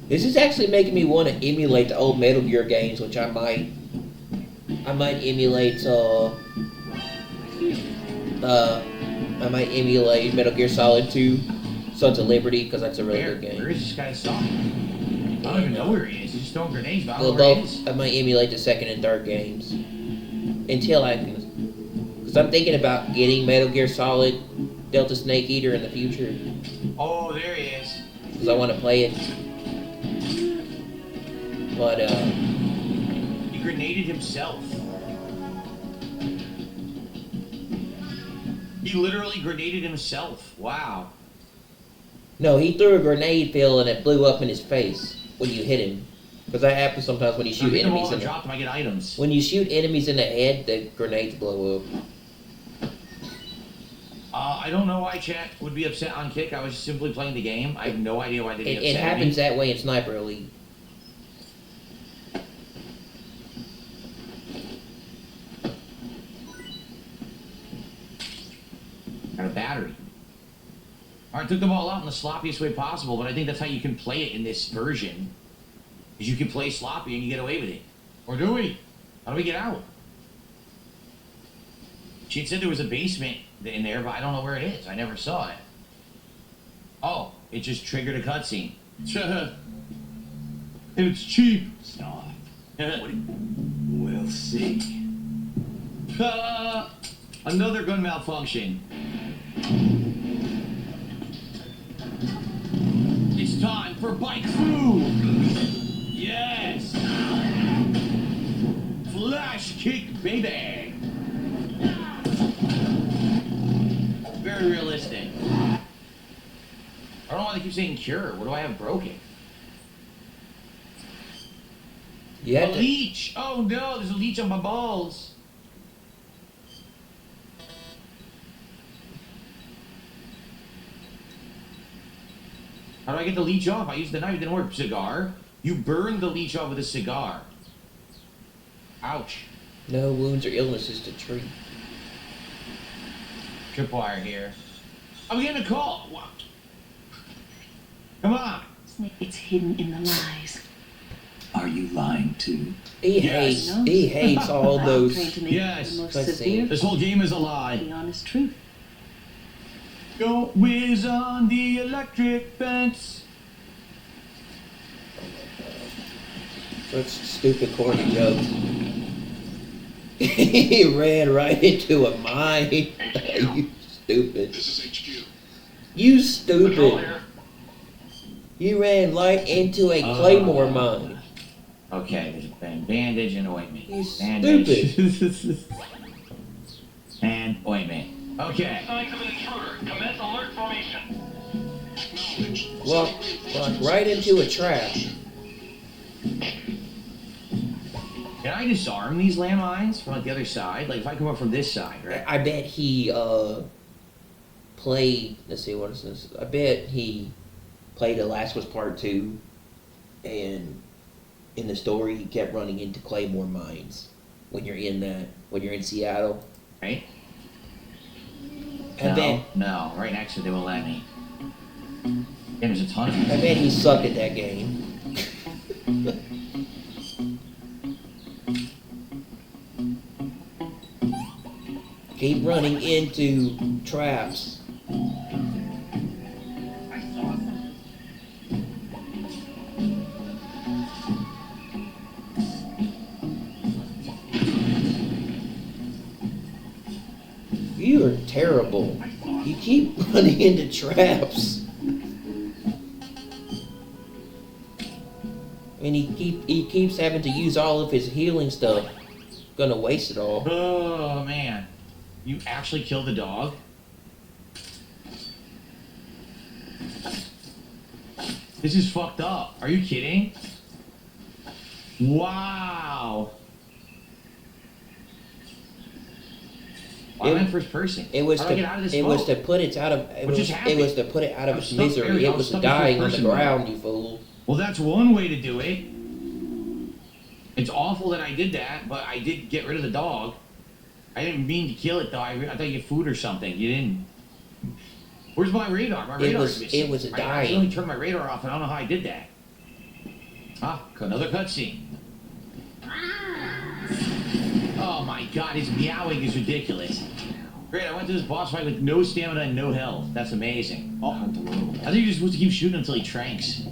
This is actually making me want to emulate the old Metal Gear games, which I might emulate. I might emulate Metal Gear Solid 2, Sons of Liberty, because that's a really good game. Where is this guy stalking? I don't even know where he is. He's just throwing grenades, but I don't Well, know where he is. I might emulate the second and third games until I can. Because I'm thinking about getting Metal Gear Solid Delta Snake Eater in the future. Oh, there he is. Because I want to play it. But, He grenaded himself. He literally grenaded himself. Wow. no, he threw a grenade, Phil, and it blew up in his face when you hit him. Because that happens sometimes when you shoot Hit them all enemies in and the drop them, I get items. When you shoot enemies in the head, the grenades blow up. I don't know why chat would be upset on Kick. I was simply playing the game. I have no idea why they'd be upset. It at happens me. that way in Sniper Elite. Got a battery. Alright, took them all out in the sloppiest way possible, but I think that's how you can play it in this version. Is you can play sloppy and you get away with it. Or do we? How do we get out? She had said there was a basement in there, but I don't know where it is. I never saw it. Oh, it just triggered a cutscene. And it's cheap. Stop. We'll see. Another gun malfunction. It's time for bike food. Yes. Flash kick, baby. Very realistic. I don't know why they keep saying cure. What do I have broken? You A have to, leech. Oh no, there's a leech on my balls. How do I get the leech off? I used the knife, it didn't work. Cigar? You burned the leech off with a cigar. Ouch. No wounds or illnesses to treat. Tripwire here. I'm getting a call. What? Come on. It's hidden in the lies. Are you lying too? Yes. He hates all those. Trying to make Yes. the most Let's severe, see. This whole game is a lie. the honest truth. Go whiz on the electric fence. Such stupid corny jokes. He ran right into a mine. You stupid. This is HQ. You stupid. You ran right into a claymore mine. Okay, there's been bandage and ointment. You Bandage stupid. and ointment. Okay. Signs of an intruder. Commence alert formation. Acknowledged. Walk right into a trap. Can I disarm these landmines from like the other side? Like if I come up from this side, right? I bet he played. Let's see, what is this? I bet he played The Last of Us Part 2, and in the story he kept running into claymore mines when you're in Seattle. Right? I bet No, right next to it, they won't let me. And there's a ton of I bet he sucked at that game. Keep running into traps. You are terrible. You keep running into traps. And he keeps having to use all of his healing stuff. Gonna waste it all. Oh man. You actually killed the dog? This is fucked up. Are you kidding? Wow. Why am I in first person? It was How do I get out of this it was boat? to put it out of it What was, just it happened? was to put it out of I its was stuck misery. buried. I It was was stuck in dying on first the person ground, you fool. Well, that's one way to do it. It's awful that I did that, but I did get rid of the dog. I didn't mean to kill it though. I thought you had food or something. You didn't. Where's my radar? My radar is missing. It was I dying. accidentally turned my radar off, and I don't know how I did that. Ah, another cutscene. Oh my god, his meowing is ridiculous. Great, I went through this boss fight with no stamina and no health. That's amazing. Oh, I think you're supposed to keep shooting until he tranks.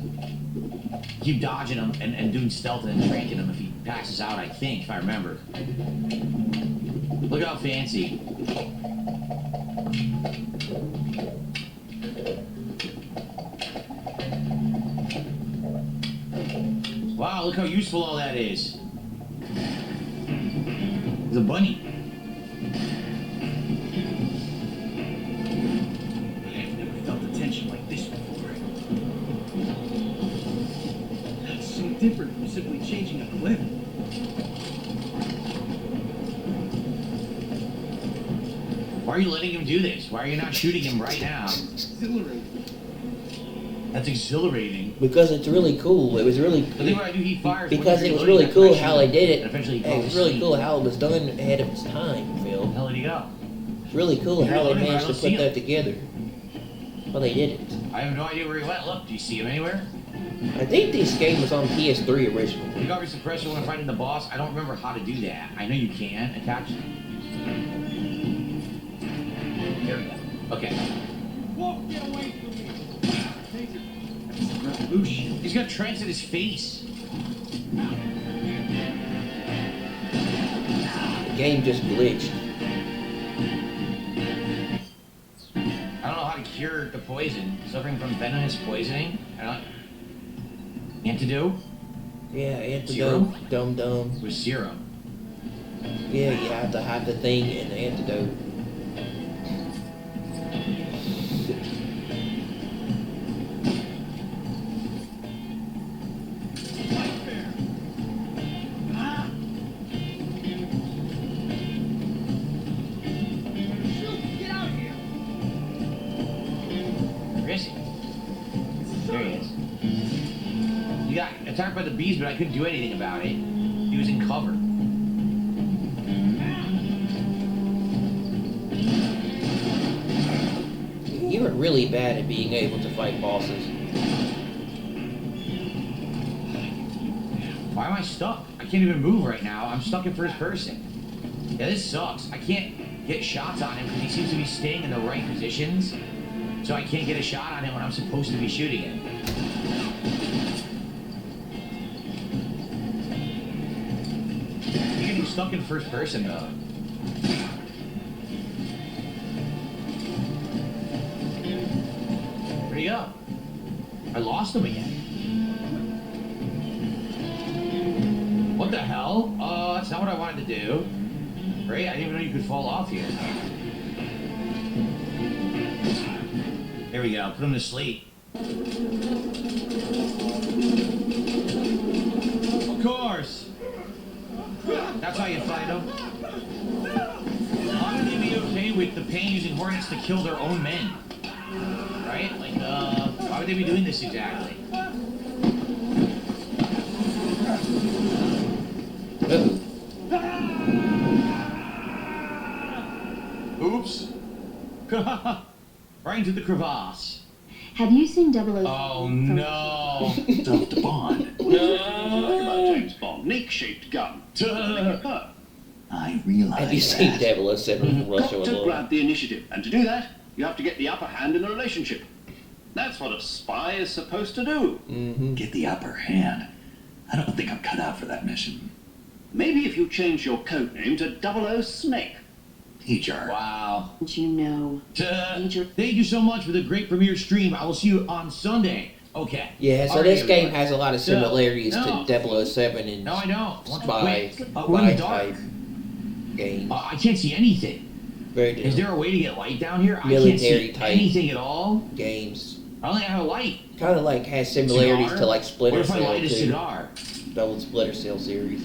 Keep dodging him and doing stealth and then tranking him if he passes out, I think, if I remember. Look how fancy. Wow, look how useful all that is. There's a bunny. I've never felt a tension like this before. That's so different from simply changing a clip. Why are you letting him do this? Why are you not shooting him right now? Exhilarating. That's exhilarating. Because it's really cool. It was really The thing where I do he fires. because when it was you're really reloading, cool I how they did it. And eventually he It falls was really asleep. cool how it was done ahead of its time, Phil. Where the hell did he go? It's really cool You're how they reloading, I managed to don't see put that him. together. Well, they did it. I have no idea where he went. Look, do you see him anywhere? I think this game was on PS3 originally. You got your suppressor when fighting the boss. I don't remember how to do that. I know you can attach. There we go. Okay. Won't get away from me. Taser. That's a revolution. He's got tracks in his face. The game just glitched. I don't know how to cure the poison. Suffering from venomous poisoning. I don't. Antidote Yeah, antidote, Serum? dum-dum. with serum. Yeah, you have to have the thing and the antidote. Where is he? There he attacked by the bees, but I couldn't do anything about it. He was in cover. You are really bad at being able to fight bosses. Why am I stuck? I can't even move right now. I'm stuck in first person. Yeah, this sucks. I can't get shots on him because he seems to be staying in the right positions. So I can't get a shot on him when I'm supposed to be shooting him. You're getting stuck in first person though. Where'd he go? I lost him again. What the hell? That's not what I wanted to do. Right? I didn't even know you could fall off here. There we go. Put him to sleep. Of course. That's how you fight them. How would they be okay with the Pain using hornets to kill their own men? Right? Like, why would they be doing this exactly? Oops. Right into the crevasse. Have you seen 007? Oh no. Delta Bond. About James Bond. Neck-shaped gun. I realize Have you seen that. 007 from Russia Got to alone? grab the initiative, and to do that, you have to get the upper hand in a relationship. That's what a spy is supposed to do. Get the upper hand. I don't think I'm cut out for that mission. Maybe if you change your code name to 00 Snake. HR. Wow. Don't you know? Thank you so much for the great premiere stream. I will see you on Sunday. Okay. Yeah, so All right, this game everyone. has a lot of similarities to 007 and No, I don't. spy, Wait, we're spy in the dark. type games. I can't see anything. Very Is there a way to get light down here? I military can't see type anything at all. games. I only have a light. Kind of like has similarities Cigar? to like Splinter What if I Cell light a too. cigar? The old Splinter Cell series.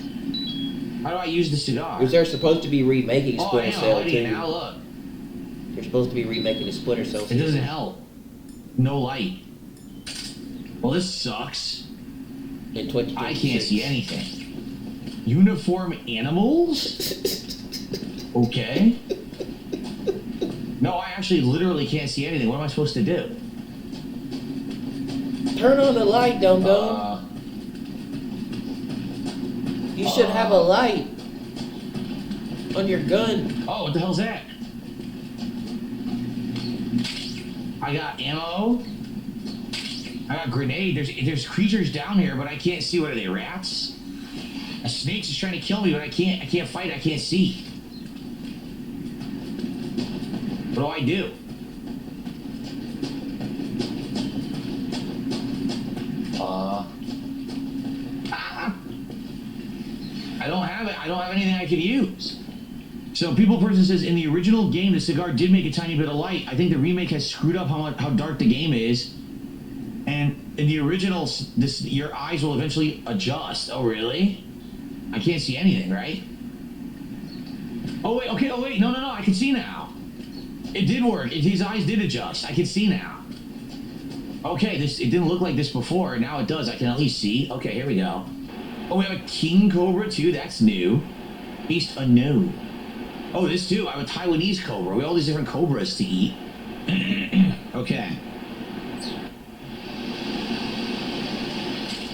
How do I use the cigar? Because they're supposed to be remaking Oh, I Splinter am Cell lighting it too. now. Look, They're supposed to be remaking the Splinter Cell it series. doesn't help. No light. Well, this sucks. In 2026. I can't see anything. Uniform animals? Okay. No, I actually literally can't see anything. What am I supposed to do? Turn on the light, Dum-Dum. You should have a light on your gun. Oh, what the hell's that? I got ammo. I got grenade. There's creatures down here, but I can't see. What are they? Rats? A snake's just trying to kill me, but I can't fight. I can't see. What do I do? I don't have it. I don't have anything I could use. So People Person says, in the original game, the cigar did make a tiny bit of light. I think the remake has screwed up how dark the game is. And in the original, your eyes will eventually adjust. Oh, really? I can't see anything, right? Oh, wait. Okay. Oh, wait. No. I can see now. It did work. His eyes did adjust. I can see now. Okay, it didn't look like this before. Now it does. I can at least see. Okay, here we go. Oh, we have a king cobra, too. That's new. Beast unknown. Oh, this, too. I have a Taiwanese cobra. We have all these different cobras to eat. Okay.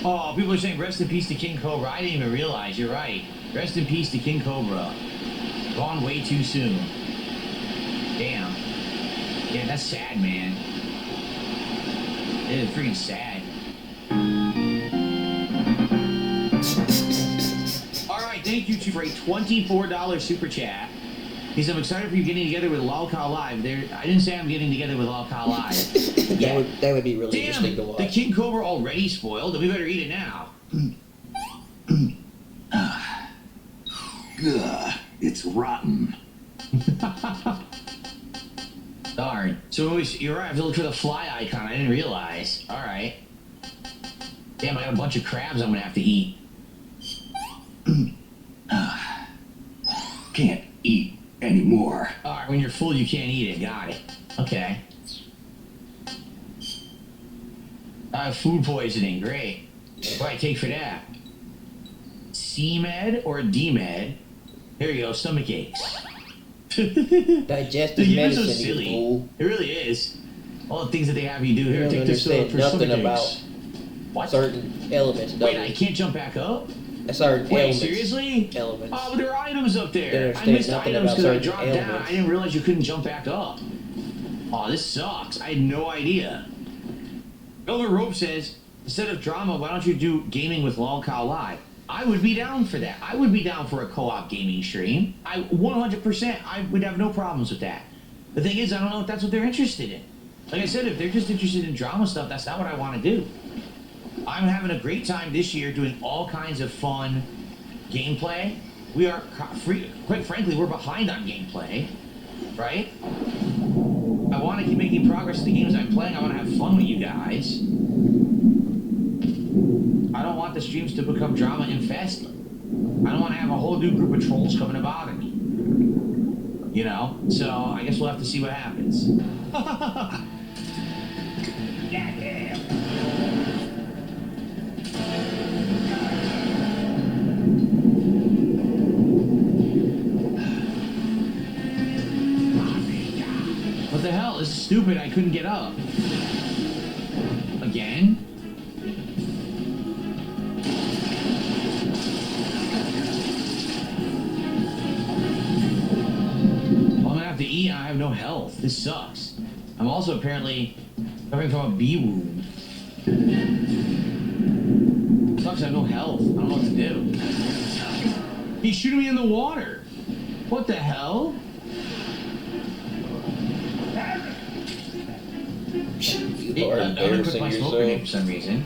Oh, people are saying rest in peace to King Cobra. I didn't even realize. You're right. Rest in peace to King Cobra. Gone way too soon. Damn. Yeah, that's sad, man. It is freaking sad. Alright, thank you for a $24 super chat. He said, I'm excited for you getting together with Lolcow Live. I didn't say I'm getting together with Lolcow Live. Yeah. That would be really interesting to watch. The King Cobra already spoiled, and we better eat it now. Ugh, it's rotten. Darn. So you're right, I have to look for the fly icon. I didn't realize. Alright. Damn, I got a bunch of crabs I'm gonna have to eat. Can't eat anymore. Alright, when you're full, you can't eat it. Got it. Okay. Food poisoning. Great. What do I take for that? C-Med or D-Med? Here you go, stomach aches. Digestive Dude, you're medicine, so you silly. fool. It really is. All the things that they have you do You here. don't Take this understand for nothing stomach about aches. What? certain elements. Wait, don't I you? can't jump back up? Certain Wait, elements. seriously? Elements. Oh, but there are items up Don't there. I understand missed nothing items about because I certain dropped down. elements. I didn't realize you couldn't jump back up. Oh, this sucks. I had no idea. Velvet Rope says, instead of drama, why don't you do gaming with Lol Cow Live? I would be down for that. I would be down for a co-op gaming stream. 100%. I would have no problems with that. The thing is, I don't know if that's what they're interested in. Like I said, if they're just interested in drama stuff, that's not what I want to do. I'm having a great time this year doing all kinds of fun gameplay. We are, quite frankly, we're behind on gameplay, right? I want to keep making progress in the games I'm playing. I want to have fun with you guys. I don't want the streams to become drama infested. I don't want to have a whole new group of trolls coming to bother me. You know? So I guess we'll have to see what happens. What the hell? This is stupid. I couldn't get up. Again? Well, I'm gonna have to eat and I have no health. This sucks. I'm also apparently suffering from a bee wound. Sucks, I have no health. I don't know what to do. He's shooting me in the water. What the hell? You are I'm gonna quit embarrassing my smoke grenade for yourself. some reason.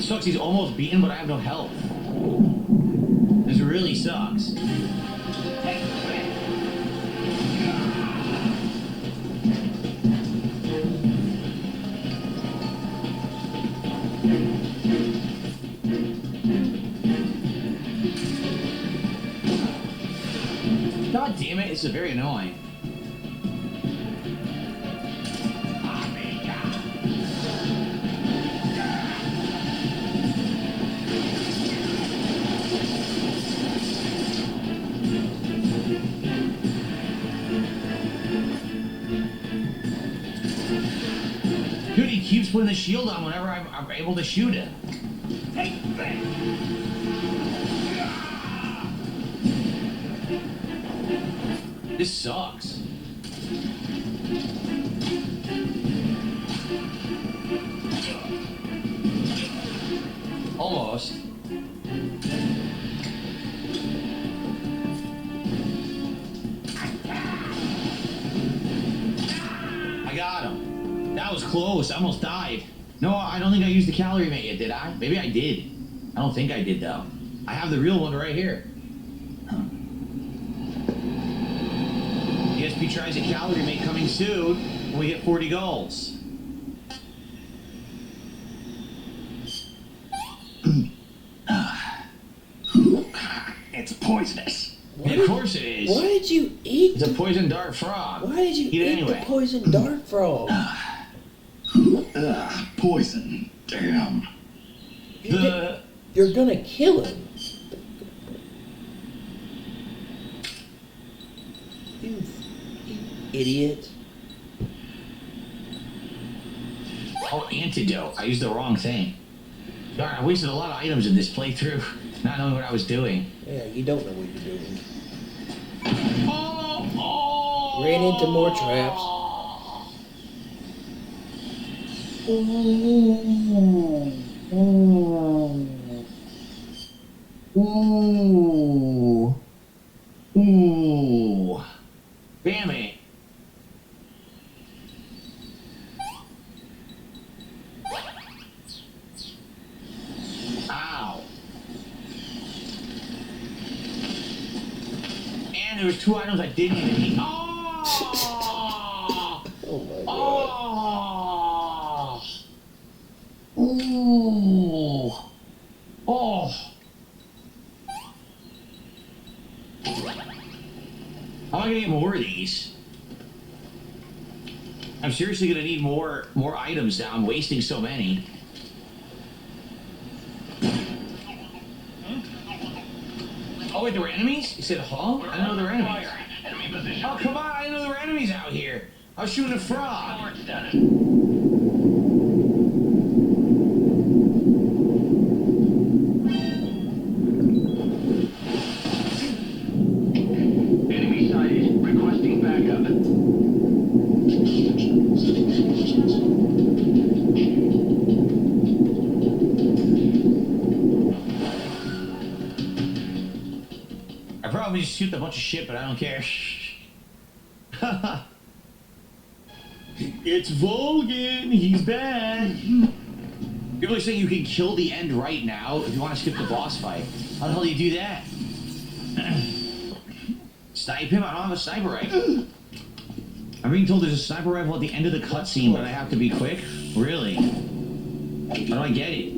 Sucks, he's almost beaten, but I have no health. This really sucks. God damn it, this is very annoying. Dude, he keeps putting the shield on whenever I'm able to shoot him. This sucks. Almost. I got him. That was close. I almost died. No, I don't think I used the calorie mate yet, did I? Maybe I did. I don't think I did, though. I have the real one right here. ESP tries a calorie mate coming soon when we hit 40 goals. It's poisonous. Of course it is. Why did you eat? It's a poison dart frog. Why did you Eat it eat anyway. the poison dart frog? Poison. Damn. You're gonna kill him. You idiot. Oh, antidote. I used the wrong thing. Darn, I wasted a lot of items in this playthrough, not knowing what I was doing. Yeah, you don't know what you're doing. Oh! Ran into more traps. Ooh. Ooh. Damn it. Ow. And there was 2 items I didn't even need. Oh! Oh my god. Oh! Ooh! Oh! seriously gonna need more items now. I'm wasting so many. Oh wait, there were enemies? You said, huh? I didn't know there were enemies. Oh come on, I didn't know there were enemies out here. I was shooting a frog. Enemy sighted. Requesting backup. I probably just shoot a bunch of shit, but I don't care. It's Volgin. He's back. People are saying you can kill the end right now if you want to skip the boss fight. How the hell do you do that? Snipe him? I don't have a sniper rifle. I'm being told there's a sniper rifle at the end of the cutscene, but I have to be quick? Really? How do I get it?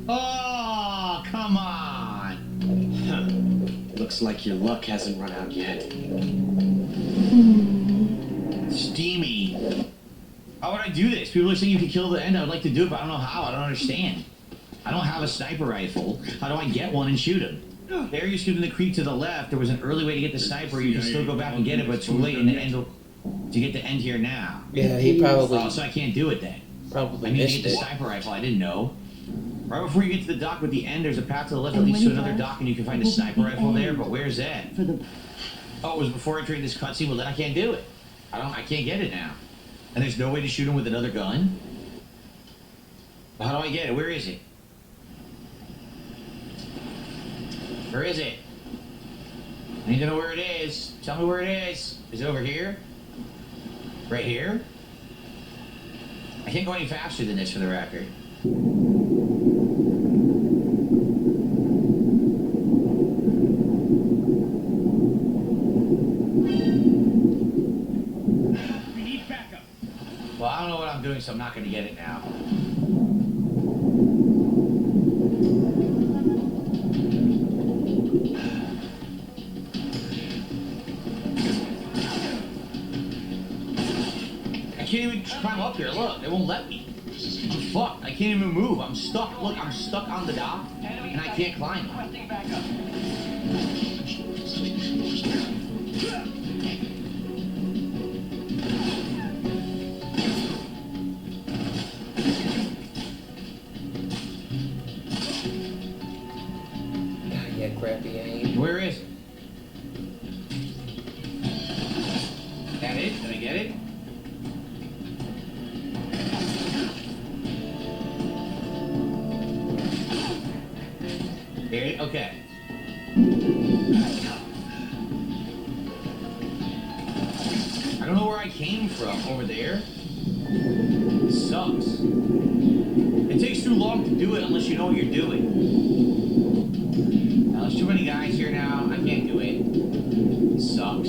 Oh, come on. Looks like your luck hasn't run out yet. Steamy. How would I do this? People are saying you can kill the end. I would like to do it, but I don't know how. I don't understand. I don't have a sniper rifle. How do I get one and shoot him? There you shoot in the creek to the left. There was an early way to get the sniper. You can still go back and get it, but it's too late in the end to get the end here now. Yeah, he probably Oh, so I can't do it then. probably I need to missed get the it. sniper rifle. I didn't know. Right before you get to the dock with the end, there's a path to the left that leads to another dock, and you can find a sniper rifle there. But where's that? For the Oh, it was before I trained this cutscene. Well, then I can't do it. I can't get it now. And there's no way to shoot him with another gun. How do I get it? Where is it? Where is it? I need to know where it is. Tell me where it is. Is it over here? Right here? I can't go any faster than this for the record. Well, I don't know what I'm doing, so I'm not going to get it now. I can't even climb up here. Look, they won't let me. I'm fucked. I can't even move. I'm stuck. Look, I'm stuck on the dock, and I can't climb. Yeah, crappy aim. Where is it? That it? Did I get it? Here, okay. I don't know where I came from. Over there? It sucks. It takes too long to do it unless you know what you're doing. Now, there's too many guys here now. I can't do it. It sucks.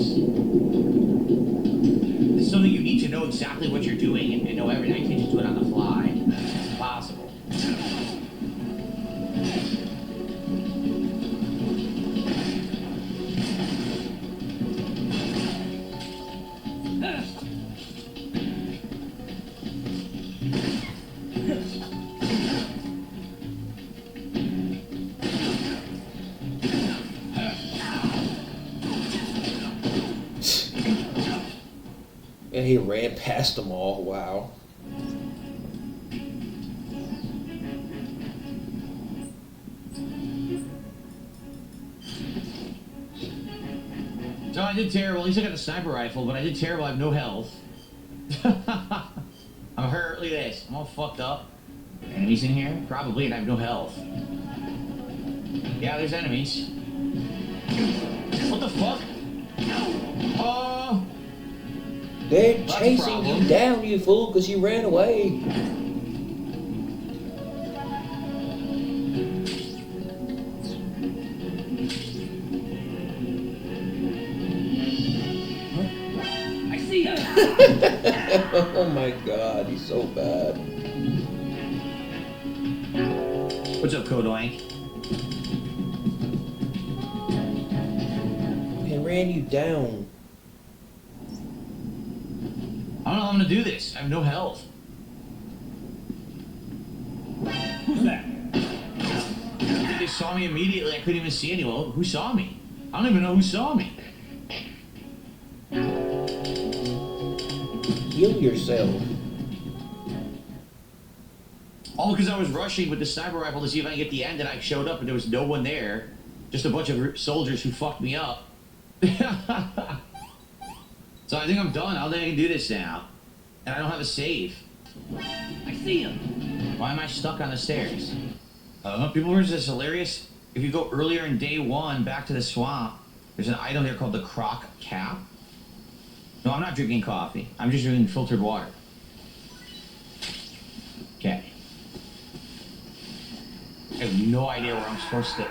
It's something you need to know exactly what you're doing and know everything. I can't just do it on the fly. It's impossible. And he ran past them all. Wow. So I did terrible. At least I got a sniper rifle, but I did terrible. I have no health. I'm hurt. Look at this. I'm all fucked up. Enemies in here? Probably, and I have no health. Yeah, there's enemies. What the fuck? Oh! They're That's a chasing problem. you down, you fool, because you ran away. I see you. Oh my god, he's so bad. What's up, Kodoink. It ran you down. I don't know how I'm gonna do this. I have no health. Who's that? I think they saw me immediately. I couldn't even see anyone. Who saw me? I don't even know who saw me. Heal yourself. All because I was rushing with the sniper rifle to see if I can get the end, and I showed up and there was no one there. Just a bunch of soldiers who fucked me up. So I think I'm done. I don't think I can do this now. And I don't have a save. I see him. Why am I stuck on the stairs? People versus this hilarious. If you go earlier in day 1 back to the swamp, there's an item there called the Croc Cap. No, I'm not drinking coffee. I'm just drinking filtered water. Okay. I have no idea where I'm supposed to...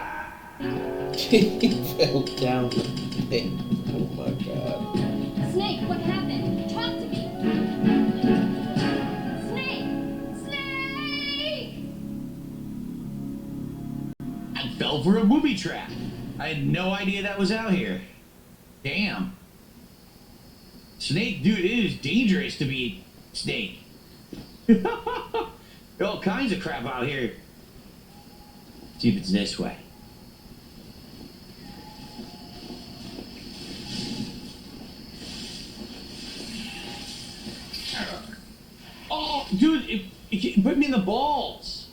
He fell down the thing. Oh my god. Snake, what happened? Talk to me. Snake! Snake! I fell for a booby trap. I had no idea that was out here. Damn. Snake, dude, it is dangerous to be Snake. There's all kinds of crap out here. See if it's this way. Oh, dude, it put me in the balls.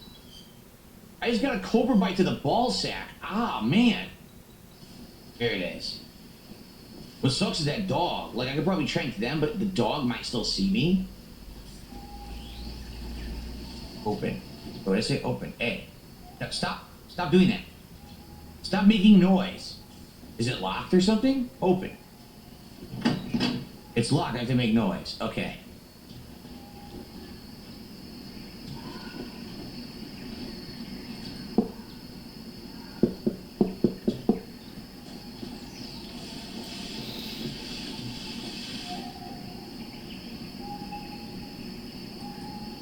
I just got a cobra bite to the ball sack. Ah, man. There it is. What sucks is that dog. Like, I could probably trank them, but the dog might still see me. Open. What did I say? Open. Hey. No, stop. Stop doing that. Stop making noise. Is it locked or something? Open. It's locked. I have to make noise. Okay.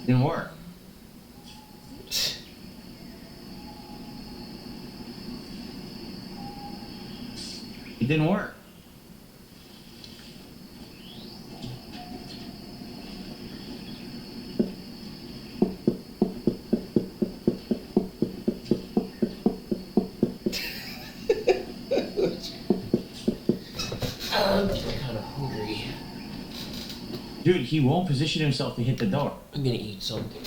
Didn't work. It didn't work. I'm kind of hungry. Dude, he won't position himself to hit the door. I'm gonna eat something.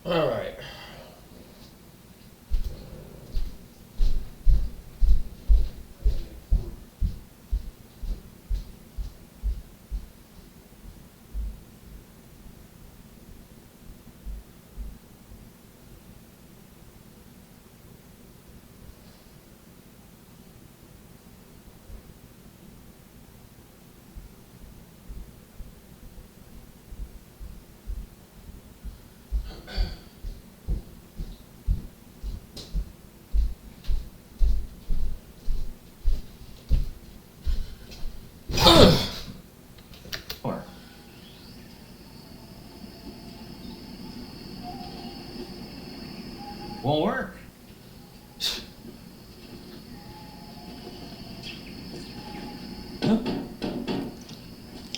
All right. Or won't work.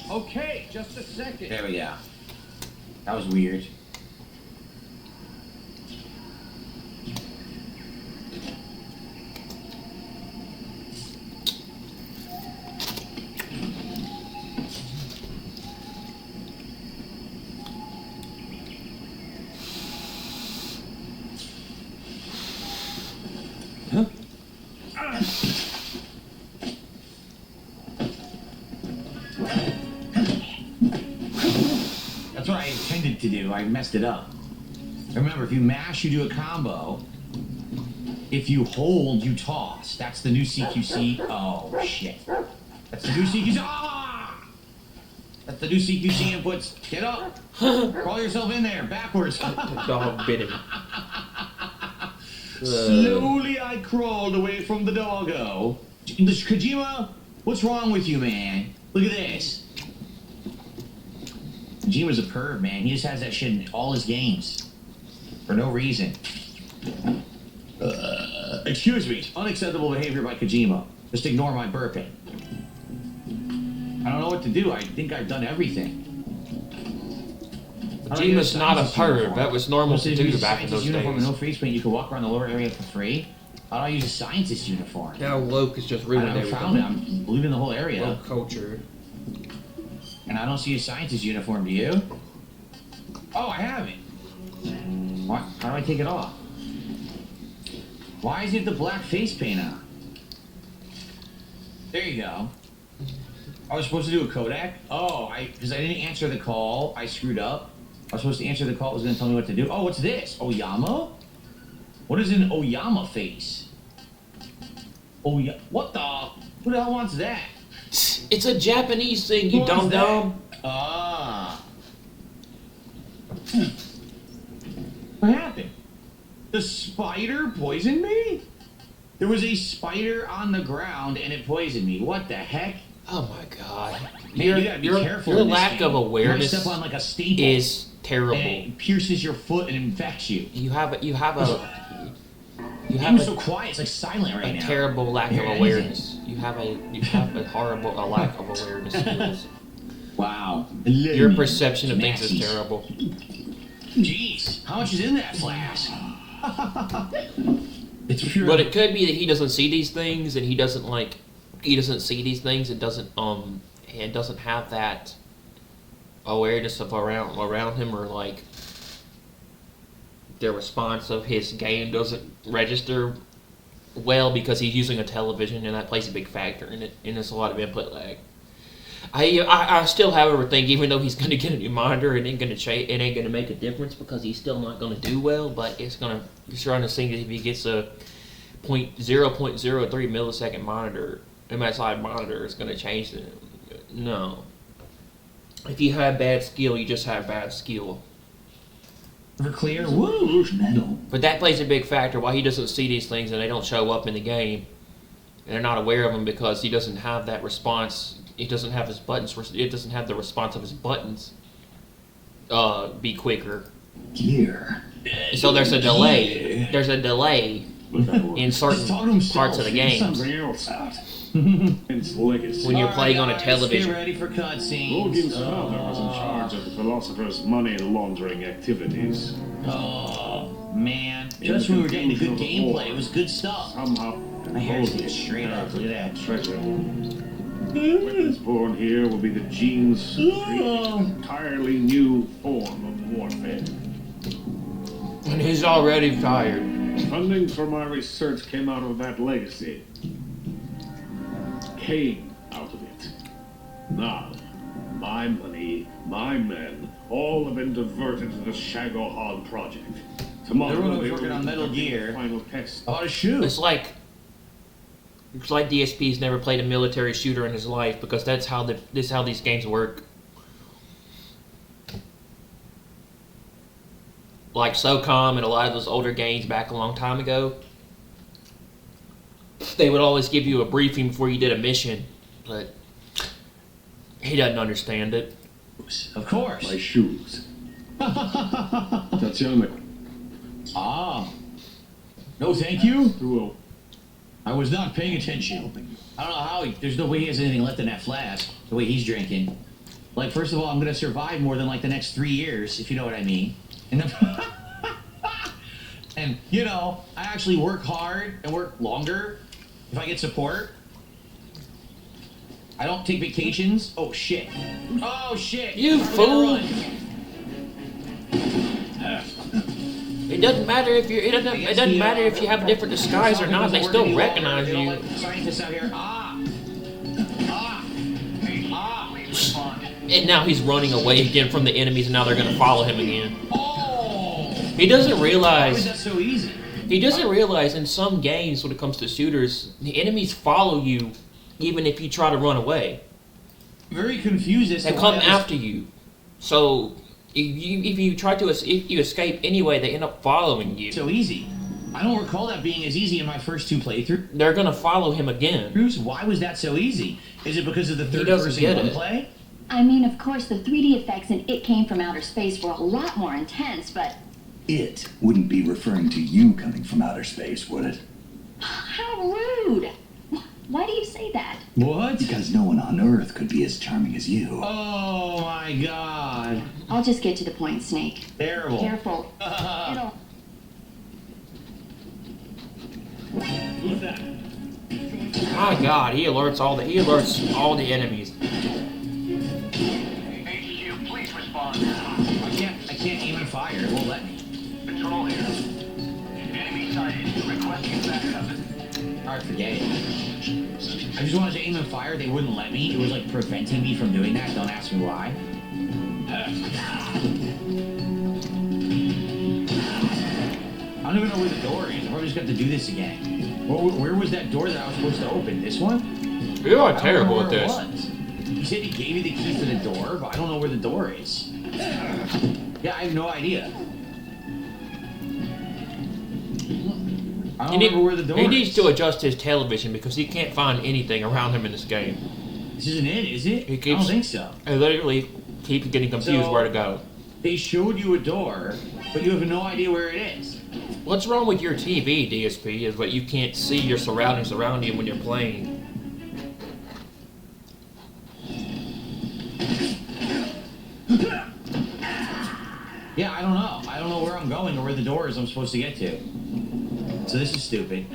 Okay, just a second. There we go. That was weird. That's what I intended to do. I messed it up. Remember, if you mash, you do a combo. If you hold, you toss. That's the new CQC. Oh, shit. That's the new CQC. Ah! That's the new CQC inputs. Get up. Crawl yourself in there, backwards. The dog bit him. Slowly I crawled away from the doggo. Kojima, what's wrong with you, man? Look at this. Kojima's a perv, man. He just has that shit in all his games. For no reason. Excuse me. Unacceptable behavior by Kojima. Just ignore my burping. I don't know what to do. I think I've done everything. Kojima's not a perv. That was normal to do back in those uniform days. and no face paint. You can walk around the lower area for free. How do I use a scientist uniform? Now woke has just ruined I found it. everything. I'm leaving the whole area. Woke culture. And I don't see a scientist uniform, do you? Oh, I have it. What? How do I take it off? Why is it the black face paint on? There you go. I was supposed to do a Kodak? Oh, because I didn't answer the call. I screwed up. I was supposed to answer the call. It was going to tell me what to do. Oh, what's this? Oyama? What is an Oyama face? What the? Who the hell wants that? It's a Japanese thing, you Who wants dum-dum. Ah. What happened? The spider poisoned me? There was a spider on the ground and it poisoned me. What the heck? Oh my god. Man, you gotta be careful. Your in this lack game. of awareness You might step on like a staple is terrible. and it pierces your foot and infects you. You have a I'm so quiet. It's like silent right now. terrible lack of Hear awareness. You have a horrible lack of awareness skills. Wow. Your perception of things is Nasties. terrible. Jeez, how much is in that flask? It's pure. But it could be that he doesn't see these things and he doesn't see these things and doesn't have that awareness of around him, or like the response of his game doesn't register well because he's using a television, and that plays a big factor in it, and there's a lot of input lag. I still, however, think even though he's going to get a new monitor, it ain't going to make a difference because he's still not going to do well. But you're starting to see that if he gets a 0.03 millisecond monitor, MSI monitor, is going to change it. No. If you have bad skill, you just have bad skill. For clear, woo, metal. But that plays a big factor why he doesn't see these things and they don't show up in the game. And they're not aware of them because he doesn't have that response. He doesn't have his buttons. It doesn't have the response of his buttons be quicker. Gear. So there's a delay. There's a delay in certain parts of the game Something else out. It's legacy. when you're playing on a Get television. ready for cutscenes. Logan's father was in charge of the philosopher's money laundering activities. Oh man, just when we were getting to good gameplay, it was good stuff. Somehow, My hair's getting straight up. Look at that. treasure. Weapons born here will be the genes to create an entirely new form of warfare. And he's already tired. Funding for my research came out of that legacy. Came out of it. Now, my money, my men, all have been diverted to the Shagohod project. Tomorrow, Everyone was they working will on Metal conduct the Gear. Final test. About a shoe. It's like DSP's never played a military shooter in his life because that's how this is how these games work. Like SOCOM and a lot of those older games back a long time ago, they would always give you a briefing before you did a mission, but he doesn't understand it. Of course. My shoes. Tatiana. Ah. No, thank you. Who? I was not paying attention. I don't know how there's no way he has anything left in that flask, the way he's drinking. Like, first of all, I'm going to survive more than, like, the next 3 years, if you know what I mean. And, you know, I actually work hard and work longer if I get support. I don't take vacations. Oh, shit. Oh, shit. You fool. It doesn't matter if you're. It doesn't matter if you have a different disguise or not. They still recognize They don't you. like scientists out here. And now he's running away again from the enemies, and now they're gonna follow him again. He doesn't Why is realize. that so easy? He doesn't realize in some games when it comes to shooters, the enemies follow you, even if you try to run away. Very confused as They to come why that was- after you. So if you try to if you escape anyway, they end up following you. so easy. I don't recall that being as easy in my first 2 playthroughs. They're gonna follow him again. Bruce, why was that so easy? Is it because of the third doesn't person get one it. play? I mean, of course, the 3D effects in It Came From Outer Space were a lot more intense, but It wouldn't be referring to you coming from outer space, would it? how rude! Why do you say that? What? Because no one on Earth could be as charming as you. Oh my god. I'll just get to the point, Snake. Terrible. Careful. It'll... Who's that? My God, he alerts all the enemies. HQ, please respond. I can't aim and fire. It won't let me. Control here. Enemy sighted. Requesting backup. Alright, forget it. I just wanted to aim and fire. They wouldn't let me. It was like preventing me from doing that. Don't ask me why. I don't even know where the door is. I probably just got to do this again. Where was that door that I was supposed to open? This one? You are I don't terrible know at where it this. was. He said he gave me the key for the door, but I don't know where the door is. Yeah, I have no idea. I don't remember where the door He is. needs to adjust his television because he can't find anything around him in this game. This isn't it, is it? He I keeps, don't think so. He literally keeps getting confused So- where to go. They showed you a door, but you have no idea where it is. What's wrong with your TV, DSP, is that you can't see your surroundings around you when you're playing. Yeah, I don't know. I don't know where I'm going or where the door is I'm supposed to get to. So this is stupid.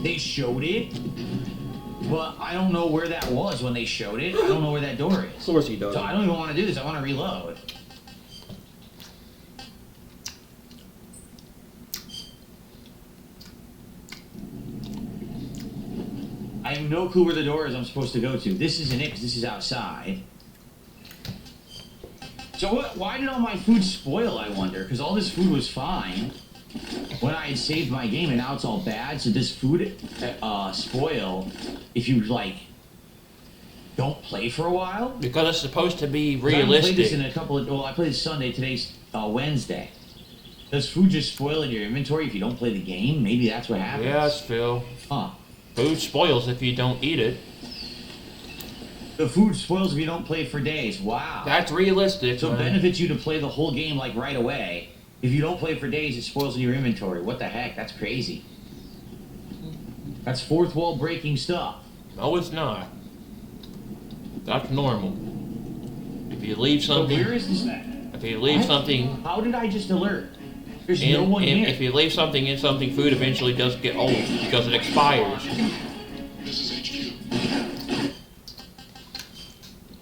They showed it, but I don't know where that was when they showed it. I don't know where that door is. Of course he does. So I don't even want to do this. I want to reload. I have no clue where the door is I'm supposed to go to. This isn't it because this is outside. So what? Why did all my food spoil, I wonder? Because all this food was fine when I had saved my game, and now it's all bad. So this food spoil if you, like, don't play for a while? Because it's supposed to be I haven't played this realistic. in a couple of... Well, I played Sunday. Today's Wednesday. Does food just spoil in your inventory if you don't play the game? Maybe that's what happens. Yes, Phil. Huh. Food spoils if you don't eat it. The food spoils if you don't play for days. Wow. That's realistic. So it man. benefits you to play the whole game, like, right away. If you don't play for days, it spoils in your inventory. What the heck? That's crazy. That's fourth wall breaking stuff. No, it's not. That's normal. If you leave So something, where is this? if you leave What? something, How did I just alert? There's no one here. if you leave something in something, food eventually does get old because it expires. This is HQ.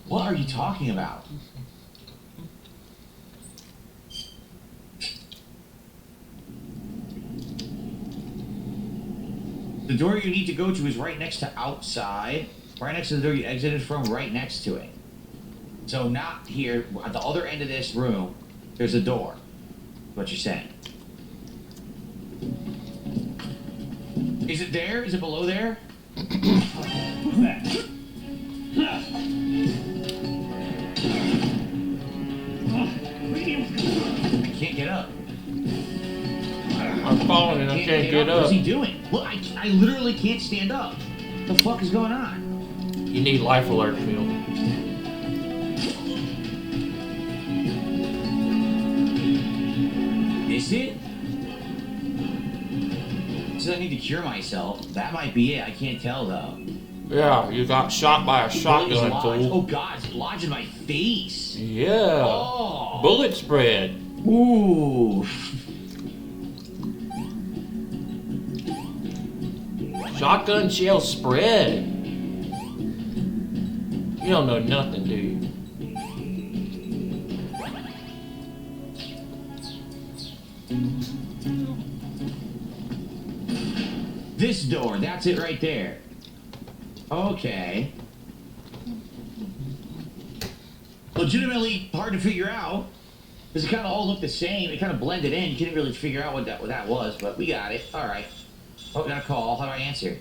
What are you talking about? The door you need to go to is right next to outside. Right next to the door you exited from, right next to it. So not here, at the other end of this room, there's a door. What you're saying. Is it there? Is it below there? Who's that? I can't get up. I'm falling and I can't get up. What's he doing? Look, I literally can't stand up. What the fuck is going on? You need life alert, Phil. Is it? Says I need to cure myself. That might be it. I can't tell though. Yeah, you got shot by a shotgun, fool. Oh god, it's lodged in my face. Yeah. Oh. Bullet spread. Ooh. Shotgun shell spread. You don't know nothing, do you? This door, that's it right there. Okay. Legitimately hard to figure out. Because it kind of all looked the same. It kind of blended in. You couldn't really figure out what that was, but we got it. All right. Oh, got a call. How do I answer?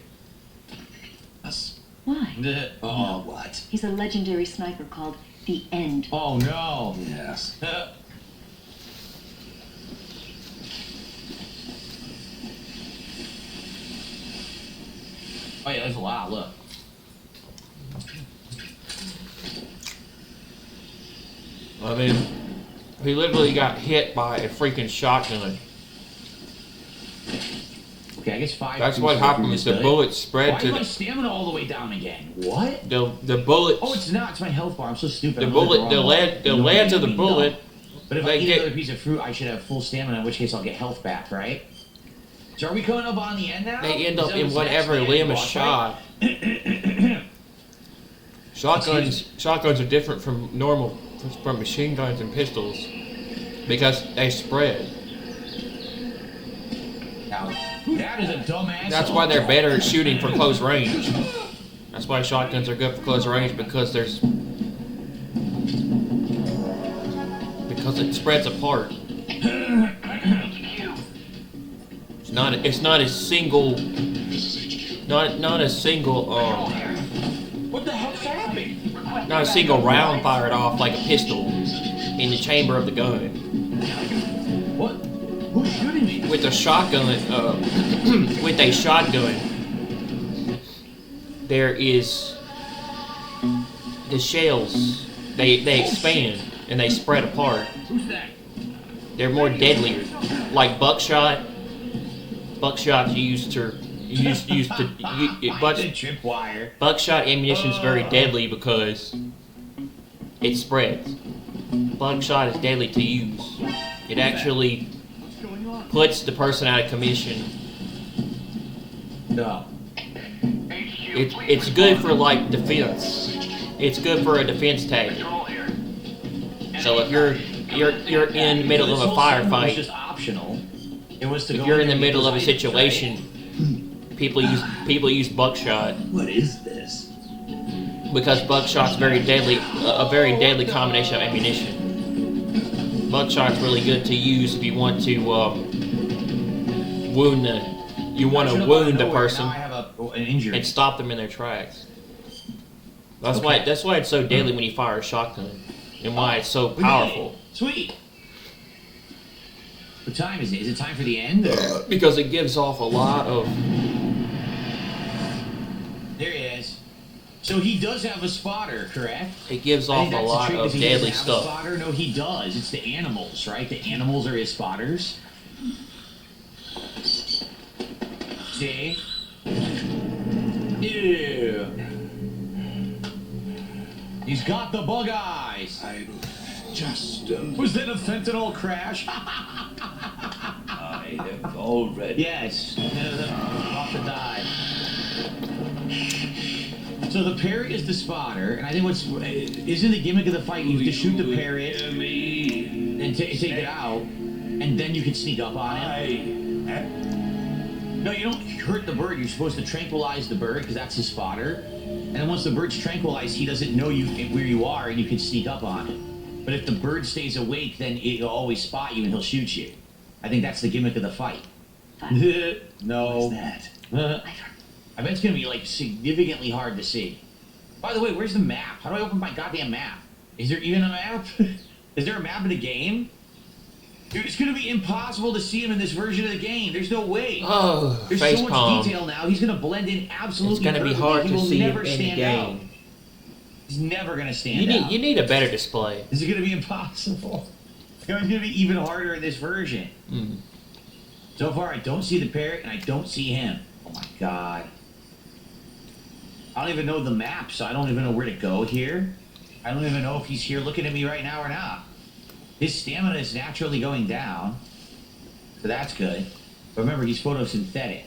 Us. Why? Oh, what? He's a legendary sniper called The End. Oh, no. Yes. Oh, yeah, there's a lot. Look. I mean, he literally got hit by a freaking shotgun. Okay, I guess 5. That's what happens. The bullet spread Why to is my the stamina all the way down again? What? the bullet. Oh, it's not. It's my health bar. I'm so stupid. The I'm bullet. The looking at lead wrong of the one. bullet. But if I they eat get- another piece of fruit, I should have full stamina, in which case I'll get health back, right? So are we coming up on the end now? They end Is up that in what's whatever next? limb is Boss shot. Shotguns are different from from machine guns and pistols because they spread. Now, that is a dumbass. That's why they're better at shooting for close range. That's why shotguns are good for close range because it spreads apart. It's not a single What the hell's happening? not a single round fired off like a pistol in the chamber of the gun. What? Who's shooting me? With a shotgun, with a shotgun, there is the shells. They expand and they spread apart. Who's that? They're more deadlier, like buckshot. Buckshot's used to tripwire. Buckshot ammunition is very deadly because it spreads. Buckshot is deadly to use. It actually puts the person out of commission. No. It's good for like defense. It's good for a defense tactic. So if you're in the middle of a It was firefight, just optional. It was to if go you're in there the middle of a because I- situation, people use buckshot What is this? because buckshot's very deadly, a very deadly combination of ammunition. Buckshot's really good to use if you want to wound the person Now I have an injury. and stop them in their tracks. That's why it's so deadly when you fire a shotgun, and why it's so powerful. Sweet. What time is it? Is it time for the end? Or? Because it gives off a lot of. There he is. So he does have a spotter, correct? It gives I off think a that's the lot trick, of is he deadly doesn't have a stuff. spotter? No, he does. It's the animals, right? The animals are his spotters. See? Ew. He's got the bug eyes. Just Was that a fentanyl crash? I have already. Yes. Off to die. So the parrot is the spotter, and I think isn't the gimmick of the fight you have to shoot the parrot and take it out, and then you can sneak up on him. No, you don't hurt the bird. You're supposed to tranquilize the bird because that's his spotter. And then once the bird's tranquilized, he doesn't know where you are, and you can sneak up on him. But if the bird stays awake, then he'll always spot you and he'll shoot you. I think that's the gimmick of the fight. No. What's that? I bet it's gonna be like significantly hard to see. By the way, where's the map? How do I open my goddamn map? Is there even a map? Is there a map of the game? Dude, it's gonna be impossible to see him in this version of the game. There's no way. Oh, There's so much detail now. He's gonna blend in absolutely. It's gonna be perfectly. hard He to will see never him in the stand game. out. He's never gonna stand out. You need a better display. This is gonna be impossible. It's gonna be even harder in this version. Mm. So far, I don't see the parrot and I don't see him. Oh my god. I don't even know the map, so I don't even know where to go here. I don't even know if he's here looking at me right now or not. His stamina is naturally going down, so that's good. But remember, he's photosynthetic.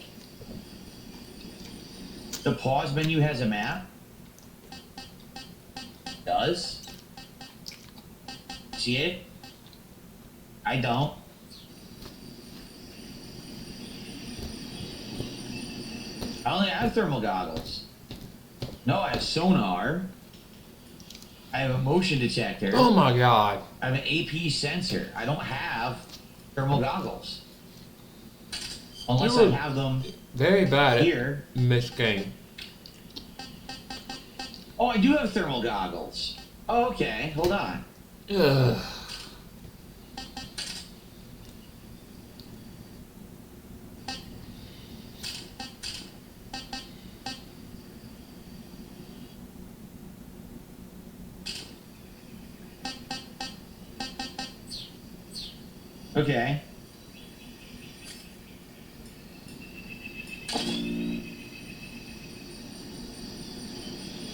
The pause menu has a map. Does? See it? I don't. I only have thermal goggles. No, I have sonar. I have a motion detector. Oh my god. I have an AP sensor. I don't have thermal goggles. Unless I have them very bad here. In this game. Oh, I do have thermal goggles. Oh, okay. Hold on. Ugh. Okay.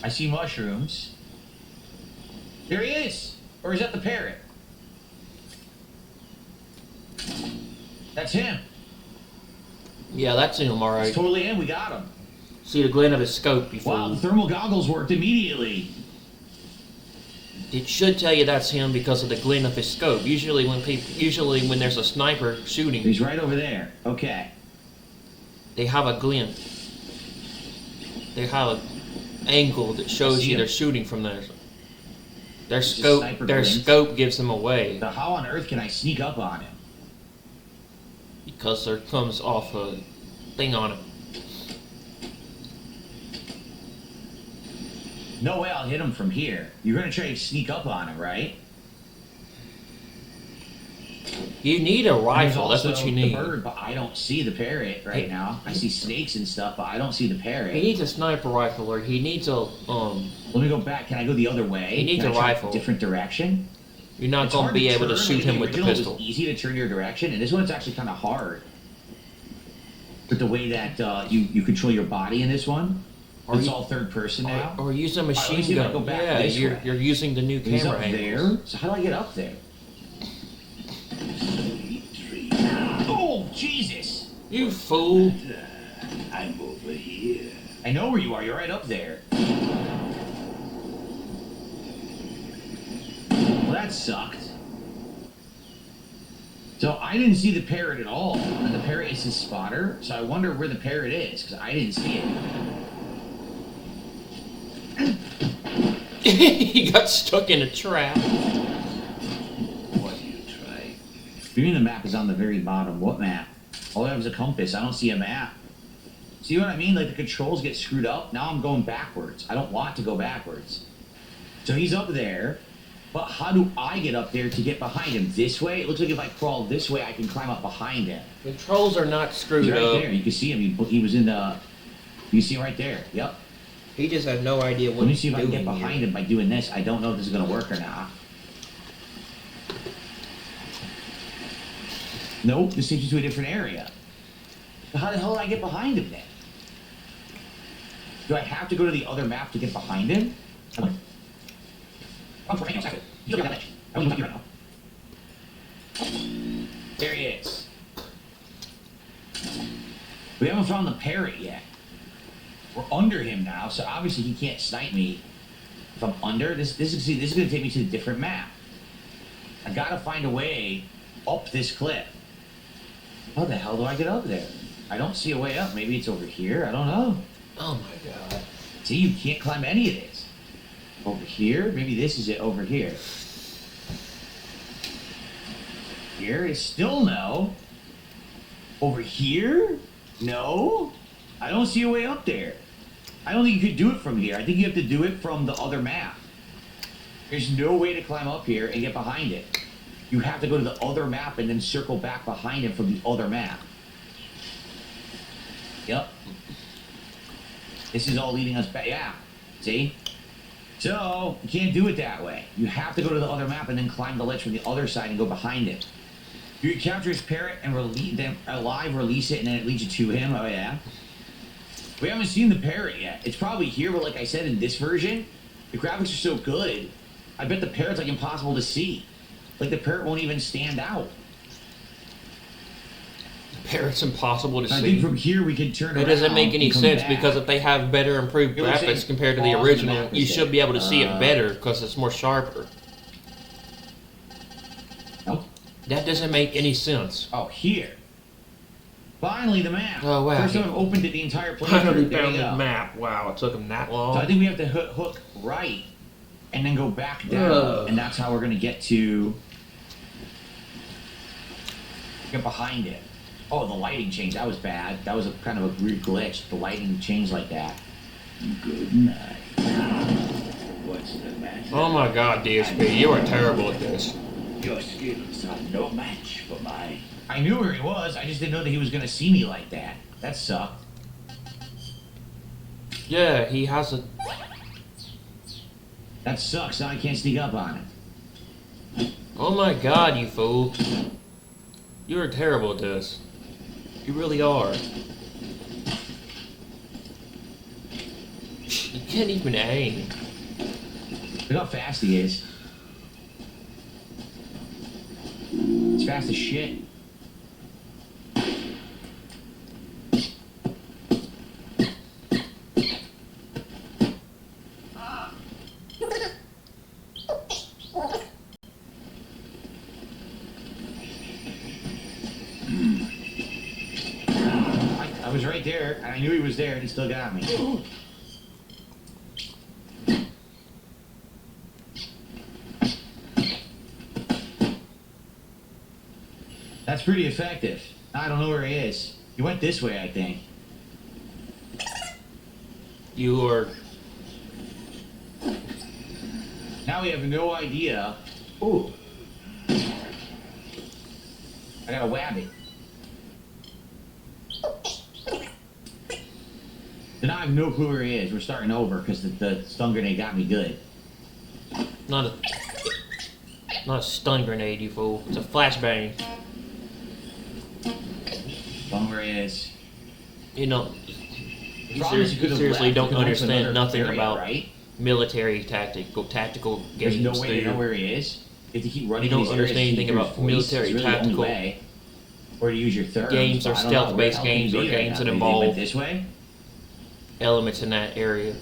I see mushrooms. There he is! Or is that the parrot? That's him. Yeah, that's him, alright. It's totally him. We got him. See the glint of his scope before. Wow, the thermal goggles worked immediately. It should tell you that's him because of the glint of his scope. Usually when there's a sniper shooting, He's right over there. Okay. they have a glint. They have an angle that shows you they're shooting from there. Their It's a scope, sniper their glint. scope gives them away So how on earth can I sneak up on him? because there comes off a thing on it. No way I'll hit him from here. You're gonna try to sneak up on him, right? You need a There's rifle. That's what also you need. The bird, but I don't see the parrot right now. I see snakes and stuff, but I don't see the parrot. He needs a sniper rifle, or he needs a Let me go back. Can I go the other way? He needs Can a I try rifle. Different direction. You're not It's going to hard be able to turn. shoot Like, him with the original was pistol. easy to turn your direction, and this one's actually kind of hard. With the way that you control your body in this one, Or it's you- all third person now. Or use a Alright, let me machine see if I gun. go back Yeah, this you're way. using the new He's camera up angles. there. So how do I get up there? Oh Jesus! You fool! I'm over here. I know where you are. You're right up there. Well, that sucked. So I didn't see the parrot at all, and the parrot is his spotter. So I wonder where the parrot is because I didn't see it. He got stuck in a trap. What do you try? Maybe the map is on the very bottom. What map? All I have is a compass. I don't see a map. See what I mean? Like the controls get screwed up. Now I'm going backwards. I don't want to go backwards. So he's up there. But how do I get up there to get behind him? This way? It looks like if I crawl this way, I can climb up behind him. Controls are not screwed He's right up. there. You can see him. He was in the... You see him right there. Yep. He just has no idea what Let me he's see if I can doing get behind here. him by doing this. I don't know if this is going to work or not. Nope. This takes you to a different area. So how the hell do I get behind him then? Do I have to go to the other map to get behind him? There he is. We haven't found the parrot yet. We're under him now, so obviously he can't snipe me. If I'm under, this is gonna take me to a different map. I gotta find a way up this cliff. How the hell do I get up there? I don't see a way up. Maybe it's over here. I don't know. Oh my god. See, you can't climb any of this. Over here? Maybe this is it over here. Here is still no. Over here? No. I don't see a way up there. I don't think you could do it from here. I think you have to do it from the other map. There's no way to climb up here and get behind it. You have to go to the other map and then circle back behind it from the other map. Yep. This is all leading us back. Yeah. See? So, you can't do it that way. You have to go to the other map and then climb the ledge from the other side and go behind it. You capture his parrot and then alive, release it, and then it leads you to him. Oh, yeah. We haven't seen the parrot yet. It's probably here, but like I said, in this version, the graphics are so good, I bet the parrot's like impossible to see. Like the parrot won't even stand out. Parrot's impossible to see. I think from here we can turn around. It doesn't make any and come sense back. because if they have better improved You know what I'm graphics saying? compared to the Pause on the original, map a you should second. be able to see it better because it's more sharper. Nope. That doesn't make any sense. Oh, here. Finally, the map. Oh, wow. First time I've opened it the entire playthrough. Finally There found you the go. map. Wow, it took him that So long. I think we have to hook right and then go back down, Ugh. and that's how we're gonna get behind it. Oh, the lighting changed. That was bad. That was a kind of a weird glitch. The lighting changed like that. Good night. What's the matter? Oh my god, DSP, you are terrible at this. Your skills are no match for mine. I knew where he was. I just didn't know that he was gonna see me like that. That sucked. Yeah, he has a... That sucks. Now I can't sneak up on it. Oh my god, you fool. You are terrible at this. You really are. You can't even aim. Look how fast he is. It's fast as shit. I was right there, and I knew he was there, and he still got me. That's pretty effective. I don't know where he is. He went this way, I think. You are... Now we have no idea. Ooh. I got a wabbit. So now I have no clue where he is. We're starting over because the stun grenade got me good. Not a stun grenade, you fool. It's a flashbang. Don't know where he is. You know, The problem is you could have seriously left, don't you could have understand another nothing area, about right? military tactical There's games. no way to know where he is. You have to keep running. You don't these areas understand to anything hear his about voice. military It's really the only tactical way. Or to use your third games or stealth-based games or games that involve this way. elements in that area.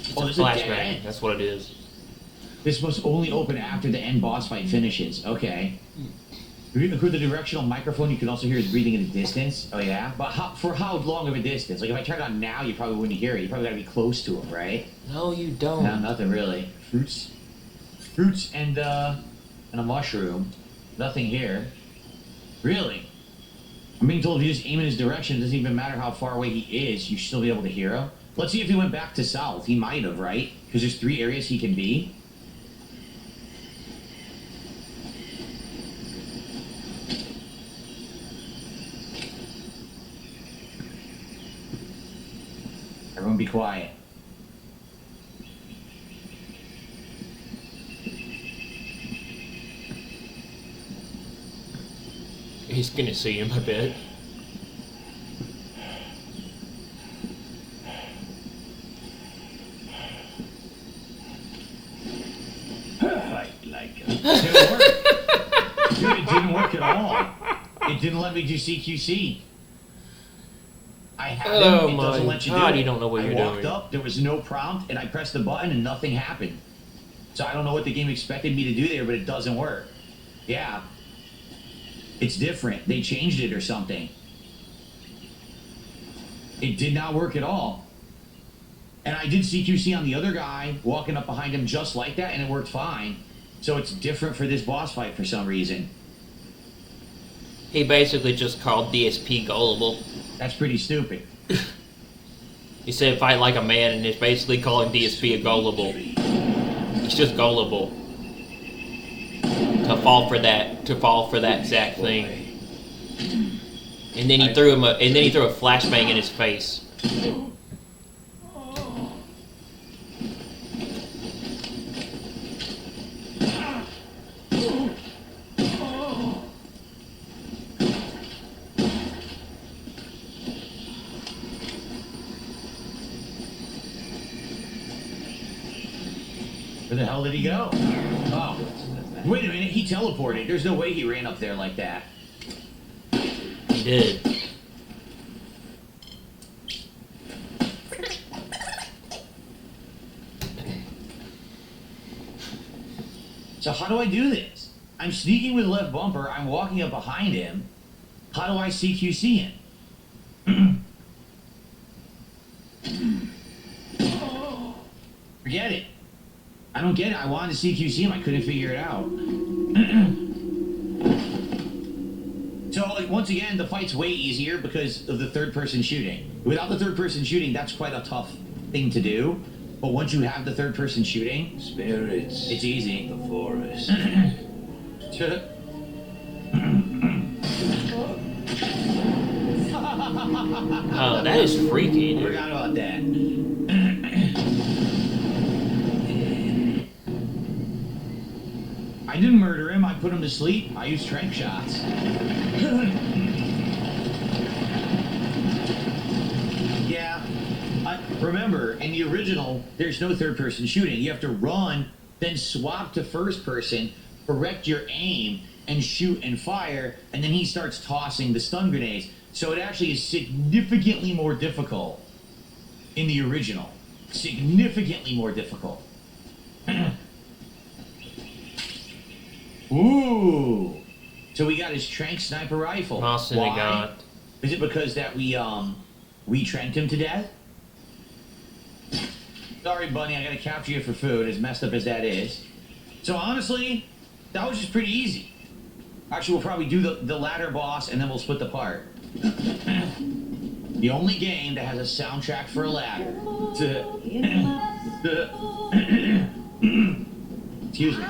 It's Oh, a there's a dead flashbang. end. That's what it is. This must only open after the end boss fight finishes. Okay. If you include the directional microphone, you can also hear his breathing in the distance. Oh yeah, but for how long of a distance? Like if I turned it on now, you probably wouldn't hear it. You probably gotta be close to him, right? No, you don't. No, nothing really. Fruits and a mushroom. Nothing here. Really? I'm being told if you just aim in his direction, it doesn't even matter how far away he is, you should still be able to hear him. Let's see if he went back to south. He might have, right? Because there's 3 areas he can be. Everyone be quiet. He's gonna see him, I bet. Like It didn't work. Dude, it didn't work at all. It didn't let me do CQC. I had him, Oh it doesn't my let you God, do it. you don't know what you're I walked doing. up, there was no prompt, and I pressed the button and nothing happened. So I don't know what the game expected me to do there, but it doesn't work. Yeah. It's different. They changed it or something. It did not work at all. And I did CQC on the other guy, walking up behind him just like that, and it worked fine. So it's different for this boss fight for some reason. He basically just called DSP gullible. That's pretty stupid. He said fight like a man, and it's basically calling DSP a gullible. He's just gullible. To fall for that exact thing. And then he threw him a flashbang in his face. Where the hell did he go? Oh. Wait a minute, he teleported. There's no way he ran up there like that. He did. So how do I do this? I'm sneaking with left bumper, I'm walking up behind him. How do I CQC him? Forget it. I don't get it. I wanted to CQC him, I couldn't figure it out. So, like, once again, the fight's way easier because of the third person shooting. Without the third person shooting, that's quite a tough thing to do. But once you have the third person shooting, Spirits. it's easy. The forest. Oh, that is freaky, dude. Forgot about that. I didn't murder him, I put him to sleep. I used strength shots. Yeah. Remember, in the original, there's no third person shooting. You have to run, then swap to first person, correct your aim, and shoot and fire, and then he starts tossing the stun grenades. So it actually is significantly more difficult in the original. Significantly more difficult. Ooh. So we got his Trank sniper rifle. Moss in the god. Is it because that we tranked him to death? Sorry, Bunny, I gotta capture you for food, as messed up as that is. So honestly, that was just pretty easy. Actually, we'll probably do the ladder boss and then we'll split the part. The only game that has a soundtrack for a ladder. Excuse me.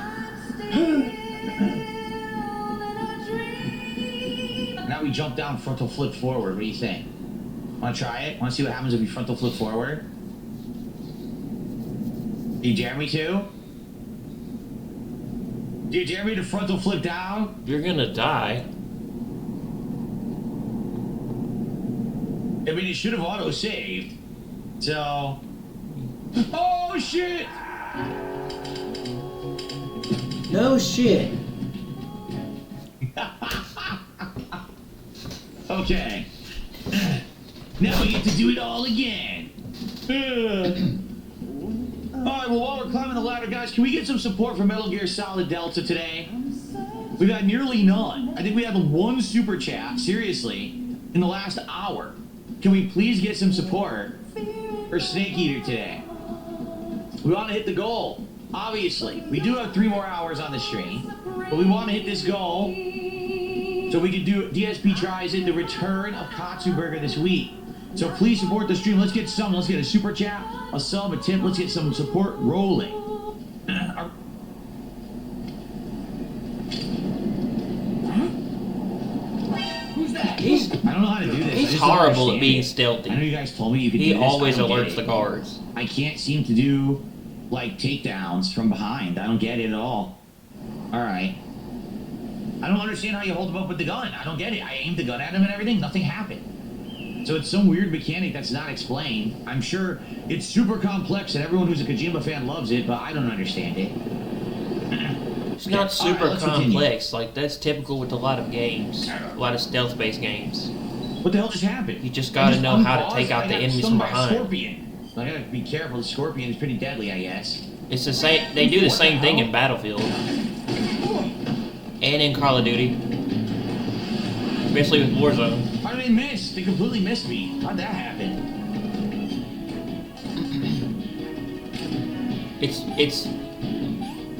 Now we jump down, frontal flip forward. What do you think? Wanna try it? Wanna see what happens if we frontal flip forward? Do you dare me to? Do you dare me to frontal flip down? You're gonna die. I mean, it should have auto-saved. So... Oh, shit! No shit. Okay. Now we get to do it all again. Alright, well, while we're climbing the ladder, guys, can we get some support for Metal Gear Solid Delta today? We've got nearly none. I think we have one super chat, seriously, in the last hour. Can we please get some support for Snake Eater today? We want to hit the goal, obviously. We do have 3 more hours on the stream, but we want to hit this goal so we can do DSP tries in the return of Katsuburger this week. So please support the stream. Let's get some. Let's get a super chat, a sub, a tip. Let's get some support rolling. Who's that? I don't know how to do this. He's horrible at being stealthy. I know you guys told me you could do He this. always I don't get alerts it. the guards. I can't seem to do, like, takedowns from behind. I don't get it at all. Alright. I don't understand how you hold him up with the gun. I don't get it. I aimed the gun at him and everything. Nothing happened. So it's some weird mechanic that's not explained. I'm sure it's super complex and everyone who's a Kojima fan loves it, but I don't understand it. It's not super Alright, let's continue. complex. Like, that's typical with a lot of games. A lot of stealth-based games. What the hell just happened? You just gotta know how to unpaused, take out the I got enemies stung from by a behind. Scorpion. I gotta be careful. The scorpion is pretty deadly, I guess. It's the same. They do the same thing in Battlefield and in Call of Duty, especially with Warzone. How did they miss? They completely missed me. How'd that happen? It's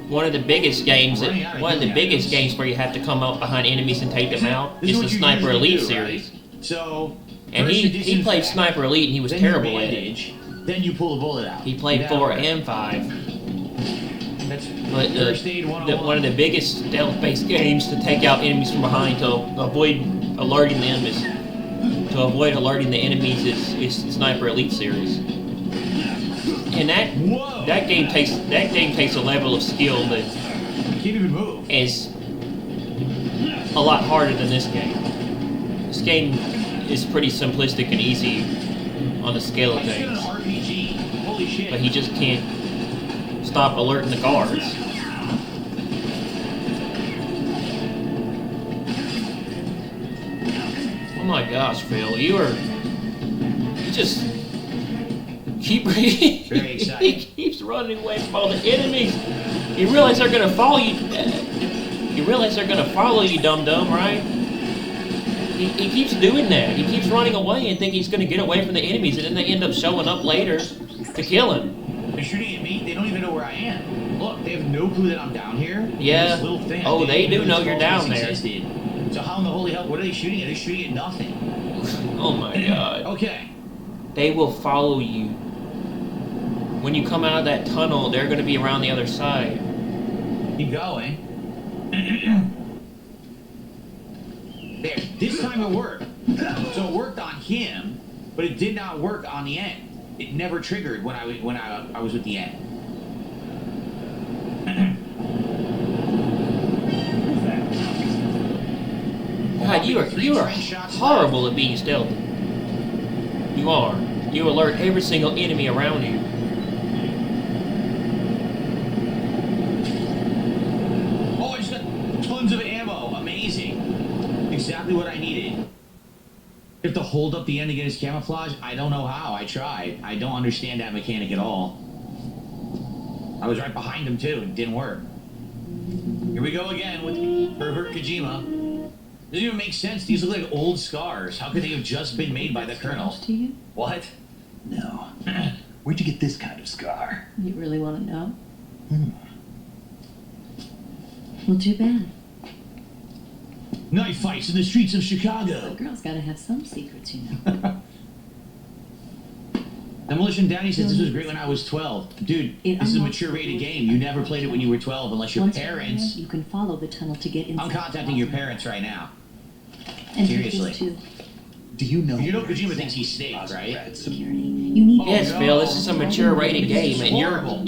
one of the biggest games games where you have to come up behind enemies and take them out. It's the Sniper Elite series. So, and he played Sniper Elite and he was terrible at it. Then you pull the bullet out. He played 4 and 5. But one of the biggest stealth-based games to take out enemies from behind to avoid alerting them is is Sniper Elite series. And that game takes a level of skill that can't even move. Is a lot harder than this game. This game is pretty simplistic and easy on the scale of things. Holy shit. But he just can't stop alerting the guards. Oh my gosh, Phil, you just keep very excited. He keeps running away from all the enemies. You realize they're gonna follow you. You realize they're gonna follow you, dum-dum, right? He keeps doing that. He keeps running away and think he's gonna get away from the enemies, and then they end up showing up later to kill him. They're shooting at me. They don't even know where I am. Look, they have no clue that I'm down here. Yeah. This little thing. Oh, they do know you're down there. Existed. So how in the holy hell? What are they shooting at? They're shooting at nothing. Oh my god. Okay. They will follow you. When you come out of that tunnel, they're gonna be around the other side. Keep going. There. This time it worked. So it worked on him, but it did not work on the end. It never triggered when I was with the end. God, you are horrible at being stealthy. You are. You alert every single enemy around you. Oh, I just got tons of ammo. Amazing. Exactly what I needed. You have to hold up the end against camouflage? I don't know how. I tried. I don't understand that mechanic at all. I was right behind him too. It didn't work. Here we go again with Pervert Kojima. Doesn't even make sense. These look like old scars. How could they have just been made by the Colonel? To you? What? No. Where'd you get this kind of scar? You really want to know? Well, too bad. Knife fights in the streets of Chicago. A girl's got to have some secrets, you know. Demolition Daddy says this was great when I was 12. Dude, this is a mature rated game. You never played it when you were 12 unless your parents... You can follow the tunnel to get inside. I'm contacting your parents right now. And seriously. Do you know? You know Kojima thinks he's snake, right? Security. You need. Yes, Phil. This is a mature rated game, and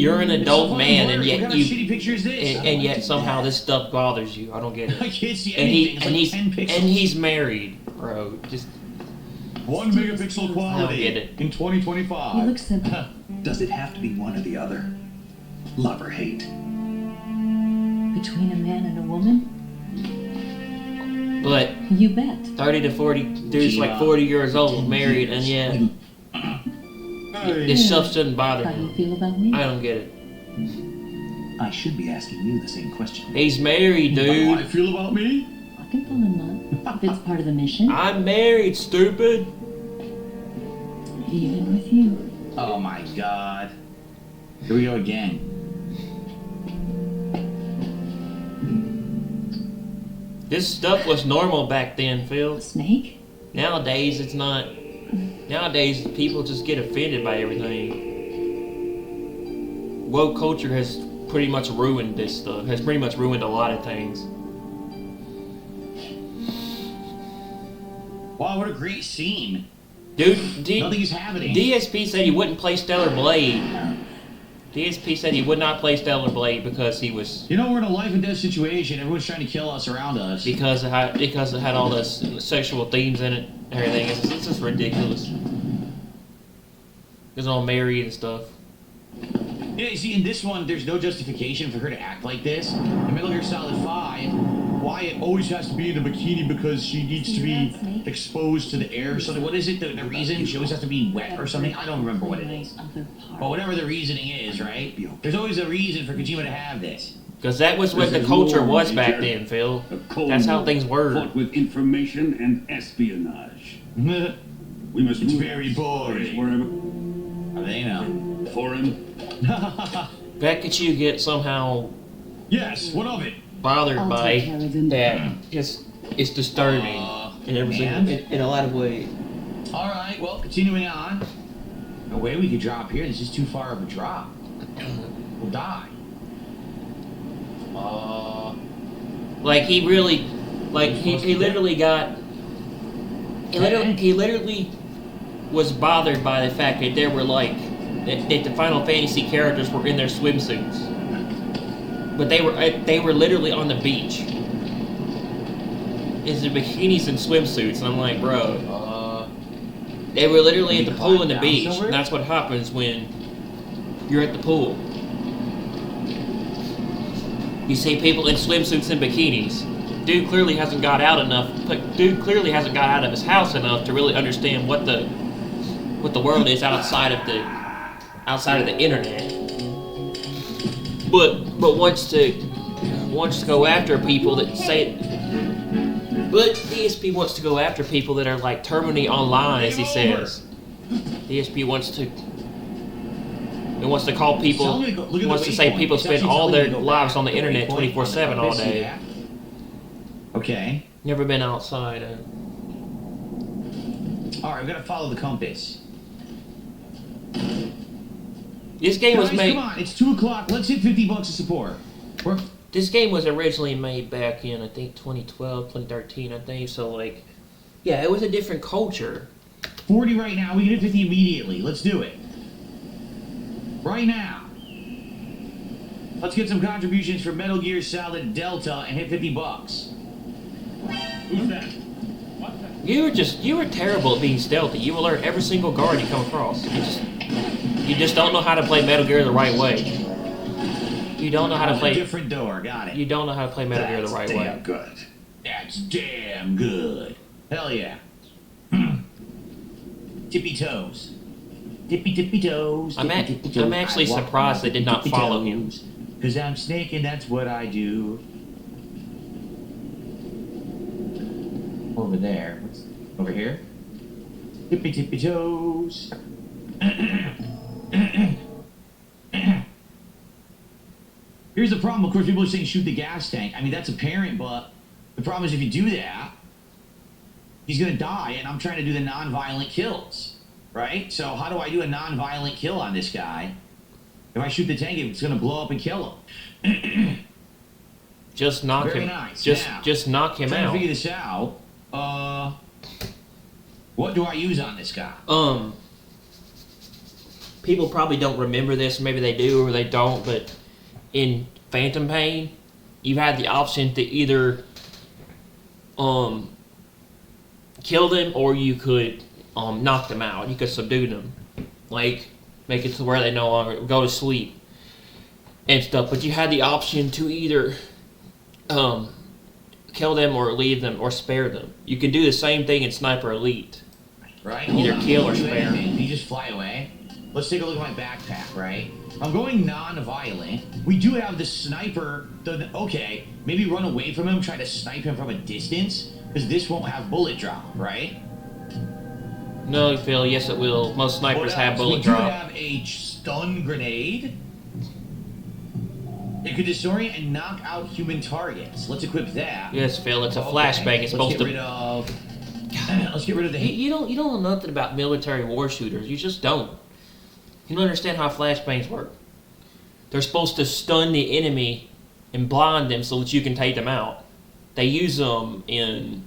you're an adult man, and yet what kind of shitty picture is this? and yet somehow this stuff bothers you. I don't get it. I can't see And anything. It's like 10 pixels. he's married, bro. Just 1 megapixel quality I don't get it. in 2025. You look simple. Does it have to be one or the other? Love or hate? Between a man and a woman? But You bet. 30 to 40 dudes like 40 years old, married, and yet this stuff shouldn't bother How do him. you feel about me? I don't get it. I should be asking you the same question. He's married, How do I dude. feel about me? I can fall in love if it's part of the mission. I'm married, stupid. Even with you. Oh my god. Here we go again. This stuff was normal back then, Phil. Snake? Nowadays, it's not. Nowadays, people just get offended by everything. Woke culture has pretty much ruined this stuff. Has pretty much ruined a lot of things. Wow, what a great scene. Dude, Nothing's happening. DSP said he wouldn't play Stellar Blade. DSP said he would not play Stellar Blade because he was... You know, we're in a life and death situation. Everyone's trying to kill us around us. Because it had all this sexual themes in it and everything. It's just ridiculous. It's all married and stuff. Yeah, you see, in this one, there's no justification for her to act like this. In Metal Gear Solid 5, Wyatt always has to be in a bikini because she needs to be exposed to the air or something. What is it, the reason? She always has to be wet or something? I don't remember what it is. But whatever the reasoning is, right? There's always a reason for Kojima to have this. Because that was what the This is culture war, was back Major. then, Phil. A Cold That's how War, things were. Fought with information and espionage. We must It's move very boring. wherever They know. for him. Back at you get somehow Yes, what of it? bothered I'll by take care of him. that. It's disturbing in every single, and? in a lot of ways. All right, well, continuing on. No way we could drop here. This is too far of a drop. We'll die. Like he really, like he literally got, he literally was bothered by the fact that there were like, that the Final Fantasy characters were in their swimsuits. But they were literally on the beach. It's the bikinis and swimsuits, and I'm like, bro. They were literally at the pool and the beach. And that's what happens when you're at the pool. You see people in swimsuits and bikinis. Dude clearly hasn't got out enough. Dude clearly hasn't got out of his house enough to really understand what the world is outside of the internet. But wants to go after people that say. But DSP wants to go after people that are like terminally online, as he says. DSP wants to call people. Wants to say people spend all their lives on the internet 24/7 all day. Okay. Never been outside. All right, we gotta follow the compass. This game was Guys, made. come on, it's 2 o'clock. Let's hit $50 of support. This game was originally made back in, I think, 2012, 2013, I think. So, like, yeah, it was a different culture. 40 right now. We can hit 50 immediately. Let's do it. Right now. Let's get some contributions from Metal Gear Solid Delta and hit $50. Who's that? You were terrible at being stealthy. You will alert every single guard you come across. You just don't know how to play Metal Gear the right way. You don't know how to play. Different door. Got it. You don't know how to play Metal Gear the right way. Damn good. That's damn good. Hell yeah. Tippy toes. Tippy toes. I'm actually surprised they did not follow him. Because I'm Snake and that's what I do. Over there. Over here. Tippy toes. Here's the problem. Of course, people are saying shoot the gas tank. I mean, that's apparent, but the problem is if you do that, he's going to die, and I'm trying to do the non-violent kills, right? So how do I do a non-violent kill on this guy? If I shoot the tank, it's going to blow up and kill him. Just knock Very him. nice. Just knock him Trying out. to figure this out. What do I use on this guy? People probably don't remember this. Maybe they do or they don't. But in Phantom Pain, you had the option to either kill them or you could knock them out. You could subdue them, like make it to where they no longer go to sleep and stuff. But you had the option to either kill them or leave them or spare them. You can do the same thing in Sniper Elite. Right? Either kill or Do spare. anything. You just fly away. Let's take a look at my backpack, right? I'm going non-violent. We do have the sniper. Okay, maybe run away from him, try to snipe him from a distance, because this won't have bullet drop, right? No, Phil. Yes, it will. Most snipers have bullet we drop. do have a stun grenade. It could disorient and knock out human targets. Let's equip that. Yes, Phil. It's a flashbang. It's supposed Let's get rid of the hate. You don't know nothing about military war shooters. You just don't. You don't understand how flashbangs work. They're supposed to stun the enemy and blind them so that you can take them out. They use them in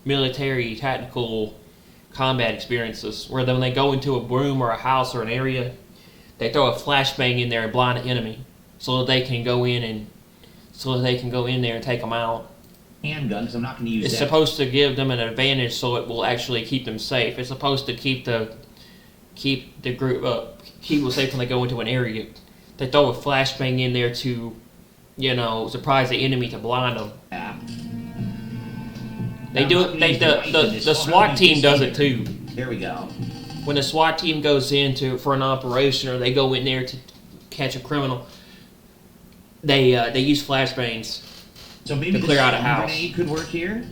military tactical combat experiences where when they go into a room or a house or an area, they throw a flashbang in there and blind the enemy so that they can go in there and take them out. Handgun, because I'm not going to use It's that. supposed to give them an advantage so it will actually keep them safe. It's supposed to keep the group keep people safe when they go into an area. They throw a flashbang in there to, surprise the enemy to blind them. They do it. The SWAT team does it too. There we go. When the SWAT team goes for an operation or they go in there to catch a criminal, they use flashbangs So maybe to clear the out a stun house. grenade could work here.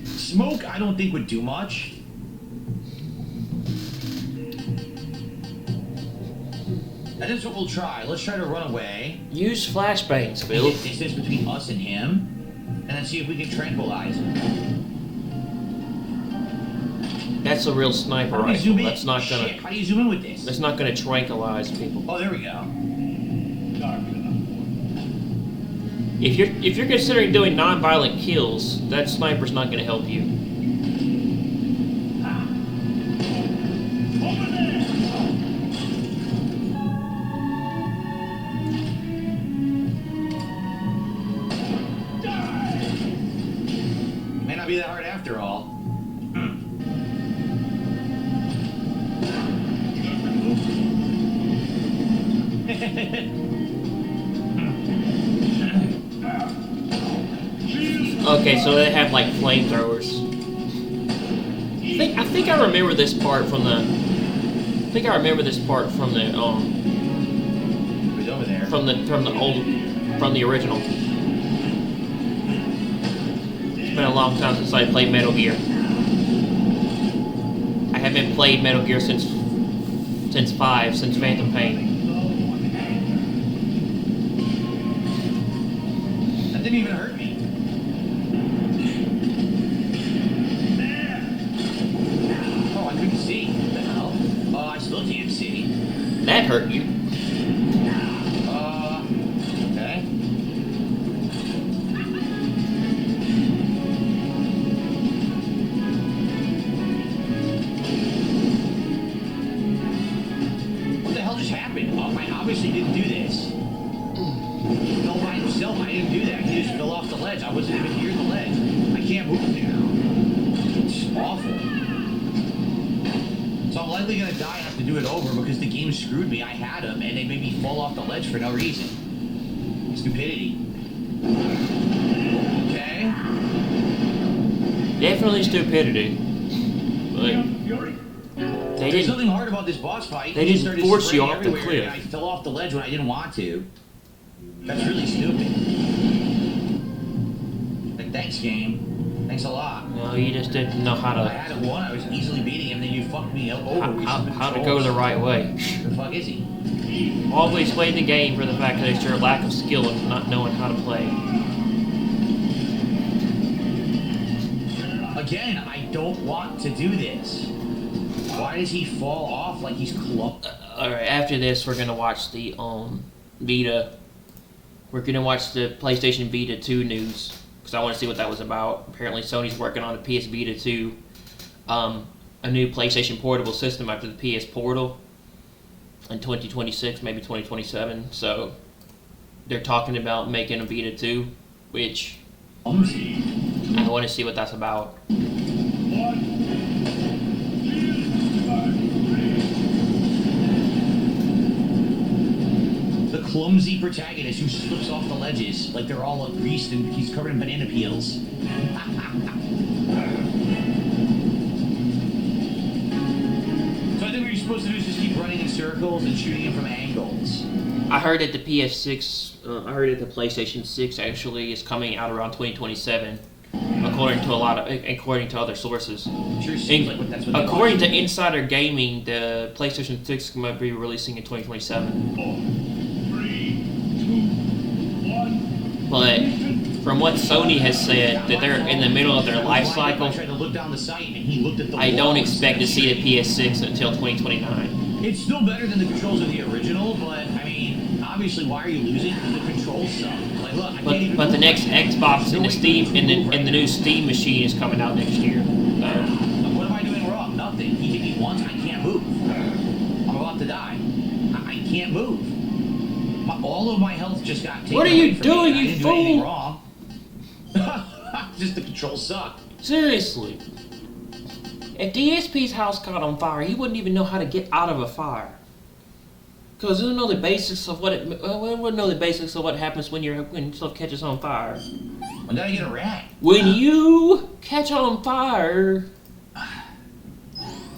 Smoke, I don't think would do much. That is what we'll try. Let's try to run away. Use flashbangs, And Bill. get distance between us and him, and then see if we can tranquilize him. That's a real sniper How do we zoom rifle. in? That's not gonna. Shit, how do you zoom in with this? That's not gonna tranquilize people. Oh, there we go. If you're considering doing non-violent kills, that sniper's not gonna help you. May not be that hard after all. Okay, so they have like flamethrowers. I think I remember this part from the. I think I remember this part from the Who's over there? from the original. It's been a long time since I played Metal Gear. I haven't played Metal Gear since 5, since Phantom Pain. That didn't even hurt me. Oh, I couldn't see. What the hell? Oh, I still can't see. That hurt you. Okay. What the hell just happened? Oh, I obviously didn't do this. He fell by himself. I didn't do that. He just fell off the ledge. I wasn't even near the ledge. I can't move now. It's awful. So I'm likely gonna die and have to do it over because the game screwed me. I had him and they made me fall off the ledge for no reason. Stupidity. Okay. Definitely stupidity. Like, they There's didn't. nothing hard about this boss fight. They He didn't started force you spraying off the everywhere, cliff. and I fell off the ledge when I didn't want to. That's really stupid. Like, thanks, game. Thanks a lot. No, you just didn't know how I to had it won. I was easily beating him. Then you fucked me over. with how, stupid how to go controls. the right way. Where the fuck is he? Always play the game for the fact that it's your lack of skill of not knowing how to play. Again, I don't want to do this. Why does he fall off like he's clumped? Alright, after this we're gonna watch the Vita. We're gonna watch the PlayStation Vita 2 news. Because I want to see what that was about. Apparently Sony's working on a PS Vita 2. A new PlayStation Portable system after the PS Portal. In 2026, maybe 2027. So they're talking about making a Vita 2. Which I want to see what that's about. The clumsy protagonist who slips off the ledges like they're all greased and he's covered in banana peels. So I think what you're supposed to do is just keep running in circles and shooting him from angles. I heard that the PS6, I heard that the PlayStation 6 actually is coming out around 2027, according to other sources. Sure seems like that's what they According want. to Insider Gaming, the PlayStation 6 might be releasing in 2027. But from what Sony has said, that they're in the middle of their life cycle, I tried to look down the sight and he looked at the I don't wall expect to instead of see the PS6 until 2029. It's still better than the controls of the original, but I mean, obviously, why are you losing? Because the controls suck. Like, look, I can't even. But the move next right now. Xbox There's no and the way to Steam move and the new Steam machine is coming out next year. So, What am I doing wrong? Nothing. He hit me once. I can't move. I'm about to die. I can't move. All of my health just got taken What are away you from me, doing, and I you didn't do anything fool? wrong. Just the controls suck. seriously, if DSP's house caught on fire, he wouldn't even know how to get out of a fire. Because he wouldn't know the basics of what happens when stuff catches on fire. When did I get a rat? When you catch on fire.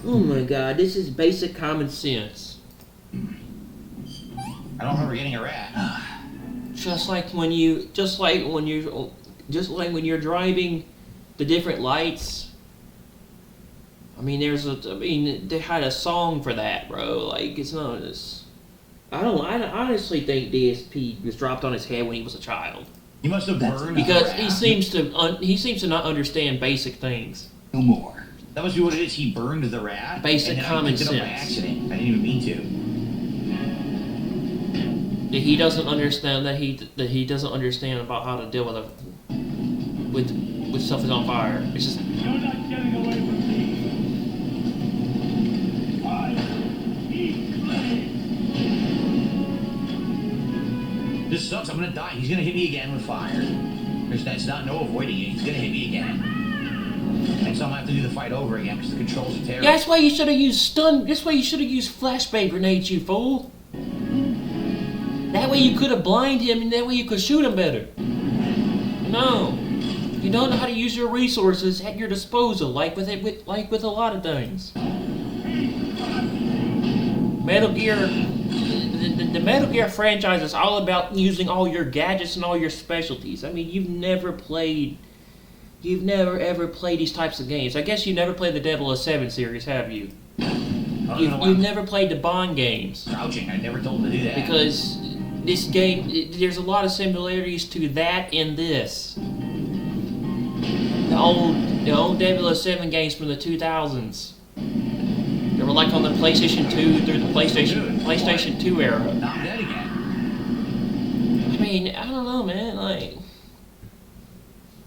Oh my god, this is basic common sense. I don't remember getting a rat. Just like when you're driving the different lights. I mean, they had a song for that, bro. Like, it's not as. I honestly think DSP was dropped on his head when he was a child. You must have burned because he seems to not understand basic things. No more. That must be what it is. He burned the rat. Basic common sense. By accident. I didn't even mean to. He doesn't understand that he doesn't understand about how to deal with stuff that's on fire. It's just. You're not getting away from me. Fire. Eat flame. This sucks. I'm gonna die. He's gonna hit me again with fire. There's not no avoiding it. He's gonna hit me again. And so I'm gonna have to do the fight over again because the controls are terrible. Yeah, that's why you should have used stun. That's why you should have used flashbang grenades, you fool. That way you could have blinded him, and that way you could shoot him better. No, you don't know how to use your resources at your disposal, like with a lot of things. Metal Gear, the Metal Gear franchise is all about using all your gadgets and all your specialties. I mean, you've never ever played these types of games. I guess you never played the 007 series, have you? You've never played the Bond games. Crouching. I never told him to do that. Because this game, there's a lot of similarities to that in this. The old 007 games from the 2000s. They were like on the PlayStation 2 through the PlayStation 2 era. Not dead again. I mean, I don't know, man. Like,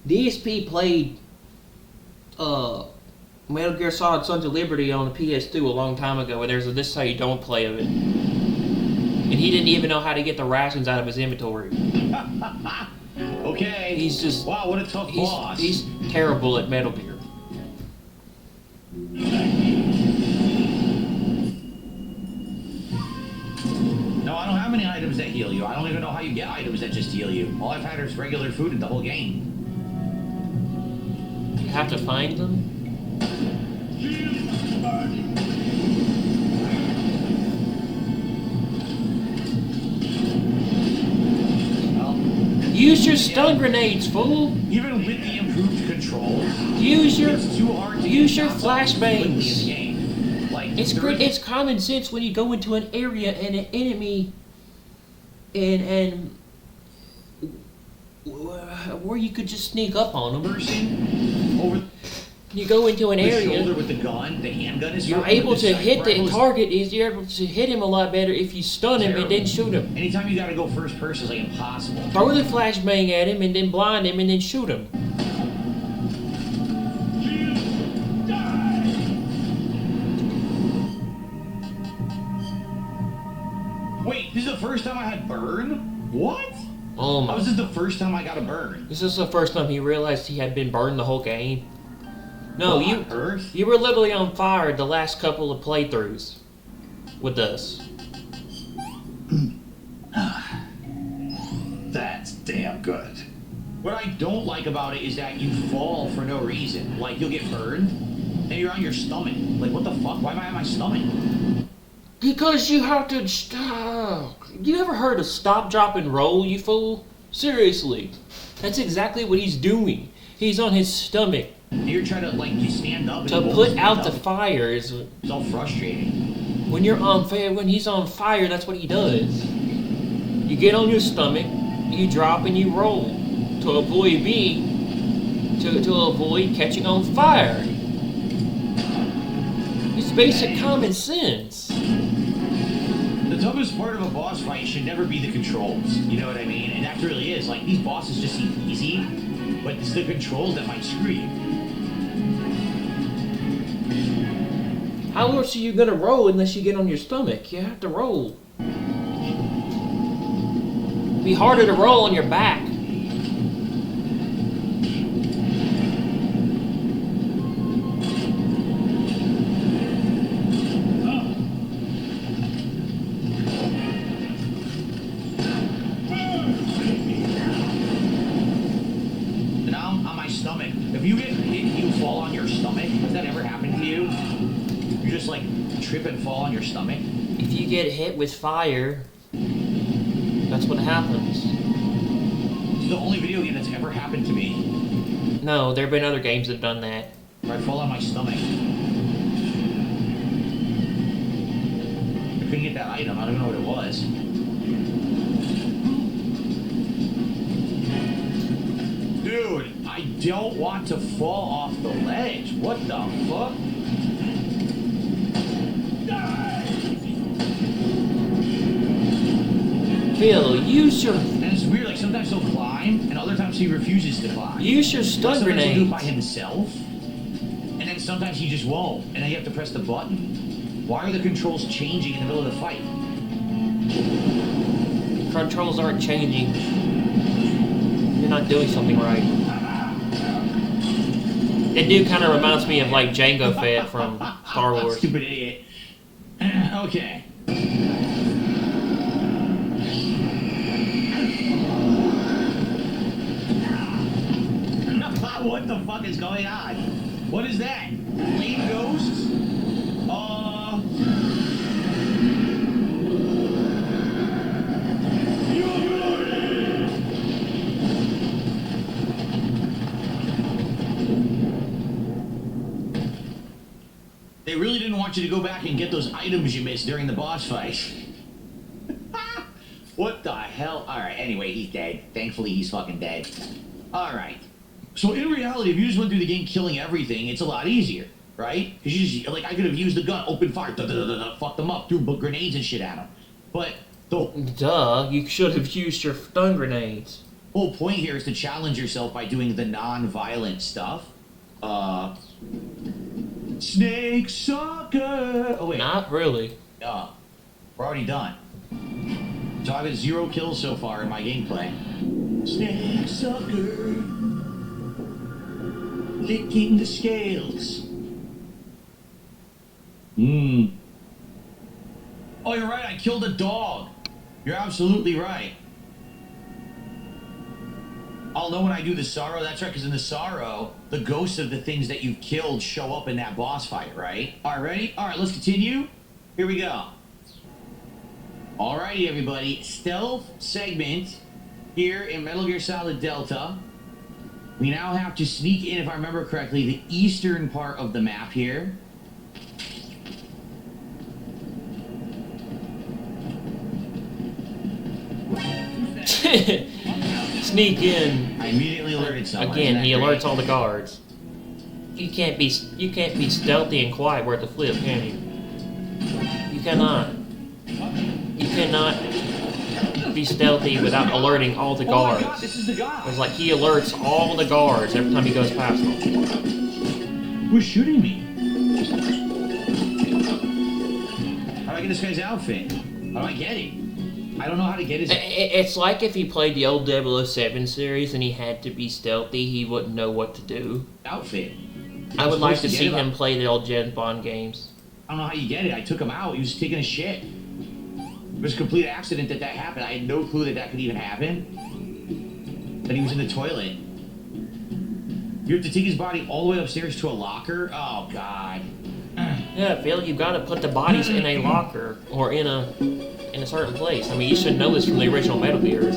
DSP played Metal Gear Solid Sons of Liberty on the PS2 a long time ago, and this is how you don't play of it. And he didn't even know how to get the rations out of his inventory. Okay. He's just... Wow, what a tough boss. He's terrible at Metal Gear. No, I don't have any items that heal you. I don't even know how you get items that just heal you. All I've had is regular food in the whole game. You have to find them? Use your stun grenades, fool! Even with the improved controls, use your flashbangs. Like, it's common sense when you go into an area and an enemy and where you could just sneak up on them. Over. You go into an area. The shoulder with the gun, the handgun is. You're able to hit the target. You're able to hit him a lot better if you stun him and then shoot him. Anytime you gotta go first person is like impossible. Throw the flashbang at him and then blind him and then shoot him. Wait, this is the first time I had burn? What? Oh my. How was this the first time I got a burn? This is the first time he realized he had been burned the whole game. No, you Earth? were literally on fire the last couple of playthroughs with us. That's damn good. What I don't like about it is that you fall for no reason. Like, you'll get burned, and you're on your stomach. Like, what the fuck? Why am I on my stomach? Because you have to stop. You ever heard of stop, drop, and roll, you fool? Seriously. That's exactly what he's doing. He's on his stomach. You're trying to, like, you stand up and to put out the fire is... It's all frustrating. When you're on fire, when he's on fire, that's what he does. You get on your stomach, you drop, and you roll to avoid to avoid catching on fire. It's basic common sense. The toughest part of a boss fight should never be the controls. You know what I mean? And that really is. Like, these bosses just seem easy, but it's the controls that might screw you. How else are you gonna roll unless you get on your stomach? You have to roll. It'd be harder to roll on your back. Now I'm on my stomach. If you get hit and you fall on your stomach, has that ever happened to you? You just like trip and fall on your stomach? If you get hit with fire, that's what happens. the only video game that's ever happened to me. No, there have been other games that have done that. Where I fall on my stomach. I couldn't get that item. I don't even know what it was. Dude, I don't want to fall off the ledge. What the fuck? Phil, use your... And it's weird, like sometimes he'll climb, and other times he refuses to climb. Use your stun Sometimes he'll do it by grenades. himself, and then sometimes he just won't, and then you have to press the button. Why are the controls changing in the middle of the fight? Controls aren't changing. You're not doing something right. That dude kind of reminds me of like Jango Fett from Star Wars. Stupid idiot. Okay. What the fuck is going on? What is that? Flame ghosts? They really didn't want you to go back and get those items you missed during the boss fight. What the hell? Alright, anyway, he's dead. Thankfully, he's fucking dead. Alright. So in reality, if you just went through the game killing everything, it's a lot easier, right? Because you just, like, I could have used the gun, open fire, fuck them up, threw grenades and shit at them. But the Duh, you should have used your stun grenades. whole point here is to challenge yourself by doing the non-violent stuff. Snake Sucker! Oh, wait. Not really. We're already done. So I've had 0 kills so far in my gameplay. Snake Sucker! Licking the scales. Oh, you're right, I killed a dog. You're absolutely right. I'll know when I do the Sorrow. That's right, because in the Sorrow, the ghosts of the things that you've killed show up in that boss fight, right? All right, ready? All right, let's continue. Here we go. Alrighty, everybody. Stealth segment here in Metal Gear Solid Delta. We now have to sneak in, if I remember correctly, the eastern part of the map here. Sneak in. I immediately alerted someone. Again, he alerts all the guards. You can't be stealthy and quiet where the flip, can you? You cannot. You cannot be stealthy without alerting all the guards. Oh my God, this is the guy. It's like he alerts all the guards every time he goes past them. Who's shooting me? How do I get this guy's outfit? How do I get it? I don't know how to get his... It's like if he played the old 007 series and he had to be stealthy, he wouldn't know what to do. Outfit. I would like to see him play the old James Bond games. I don't know how you get it. I took him out. He was taking a shit. It was a complete accident that happened. I had no clue that could even happen. That he was in the toilet. You have to take his body all the way upstairs to a locker? Oh, God. Yeah, Phil, you gotta put the bodies in a locker or in a certain place. I mean, you should know this from the original Metal Gears.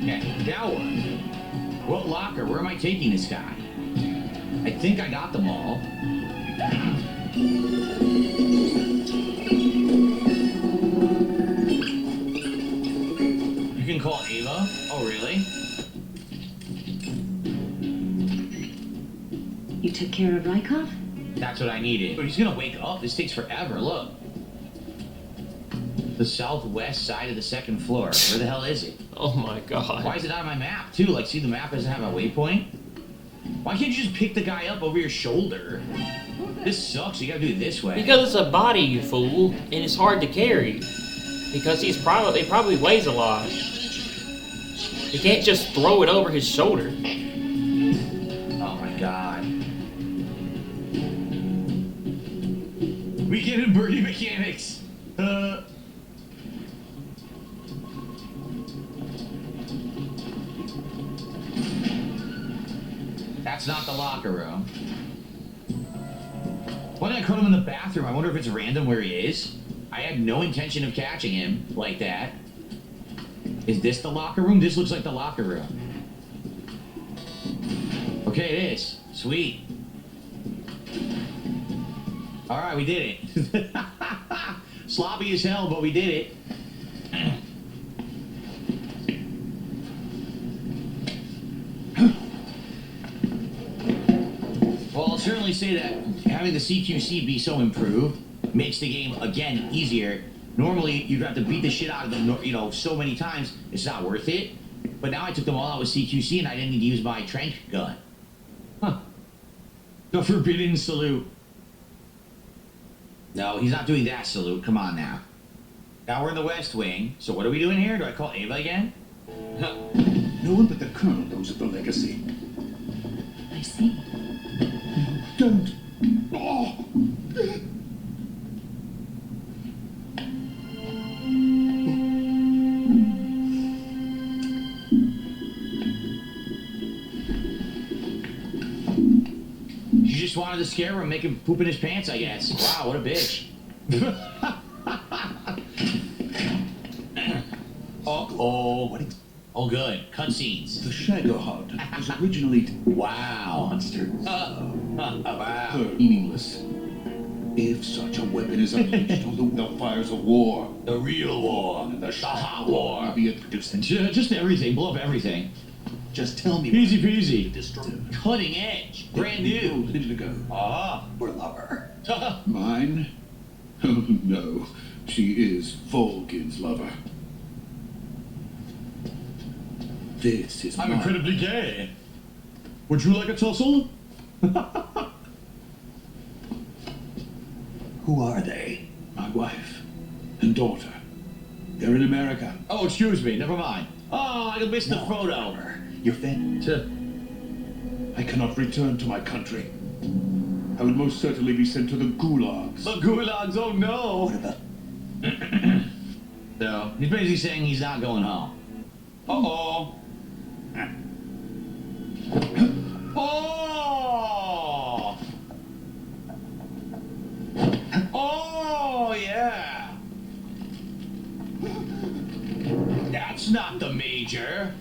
Okay, now what? What locker? Where am I taking this guy? I think I got them all. You can call Ava? Oh, really? You took care of Rykov? That's what I needed. But he's gonna wake up. This takes forever. Look. The southwest side of the second floor. Where the hell is it? Oh my God. Why is it not on my map, too? Like, see, the map doesn't have a waypoint? Why can't you just pick the guy up over your shoulder? This sucks. You gotta do it this way. Because it's a body, you fool, and it's hard to carry. Because it probably weighs a lot. You can't just throw it over his shoulder. Oh my God. We get in birdie mechanics. That's not the locker room. Why did I caught him in the bathroom? I wonder if it's random where he is. I had no intention of catching him like that. Is this the locker room? This looks like the locker room. Okay, it is. Sweet. Alright, we did it. Sloppy as hell, but we did it. Well, I'll certainly say that having the CQC be so improved makes the game, again, easier. Normally, you'd have to beat the shit out of them, you know, so many times, it's not worth it. But now I took them all out with CQC and I didn't need to use my trank gun. Huh. The forbidden salute. No, he's not doing that salute. Come on now. Now we're in the West Wing, so what are we doing here? Do I call Ava again? No one but the Colonel knows of the legacy. I see. Don't. Oh. You just wanted to scare him, make him poop in his pants, I guess. Wow, what a bitch. Uh-oh. What? Oh, good. Cutscenes. The Shagohod was originally wow. monsters. Wow. Meaningless. If such a weapon is unleashed on the fires of war, The real war. The hot war. be it produced. Just everything. Blow up everything. Just tell me. Easy peasy. Destroy. Cutting edge. Brand new. A minute ago. Ah. Or lover. Mine? Oh no. She is Volgin's lover. This is I'm mine. incredibly gay. Would you like a tussle? Who are they? My wife and daughter. They're in America. Oh, excuse me. Never mind. Oh, I missed the photo. Your family. I cannot return to my country. I would most certainly be sent to the gulags. The gulags, oh no! What about? No, he's basically saying he's not going home. Uh-oh. Oh! Oh, yeah! That's not the Major.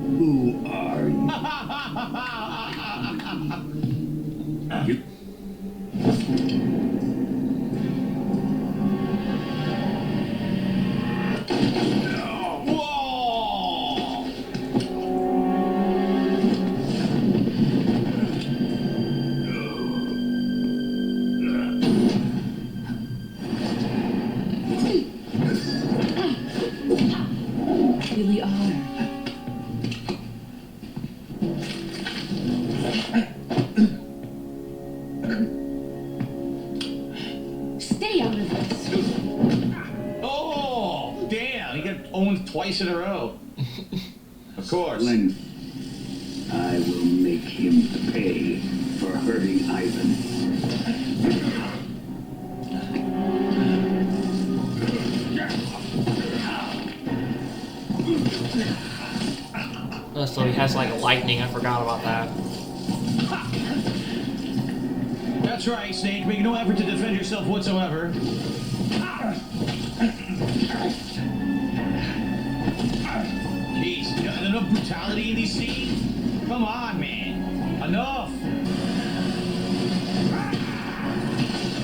Who are you? Really are. Stay out of this. Oh, damn! He got owned twice in a row. Of course. Len, I will make him pay for hurting Ivan. Oh, so he has like lightning. I forgot about that. That's right, Snake. Make no effort to defend yourself whatsoever. Jeez, enough brutality in these scenes? Come on, man. Enough.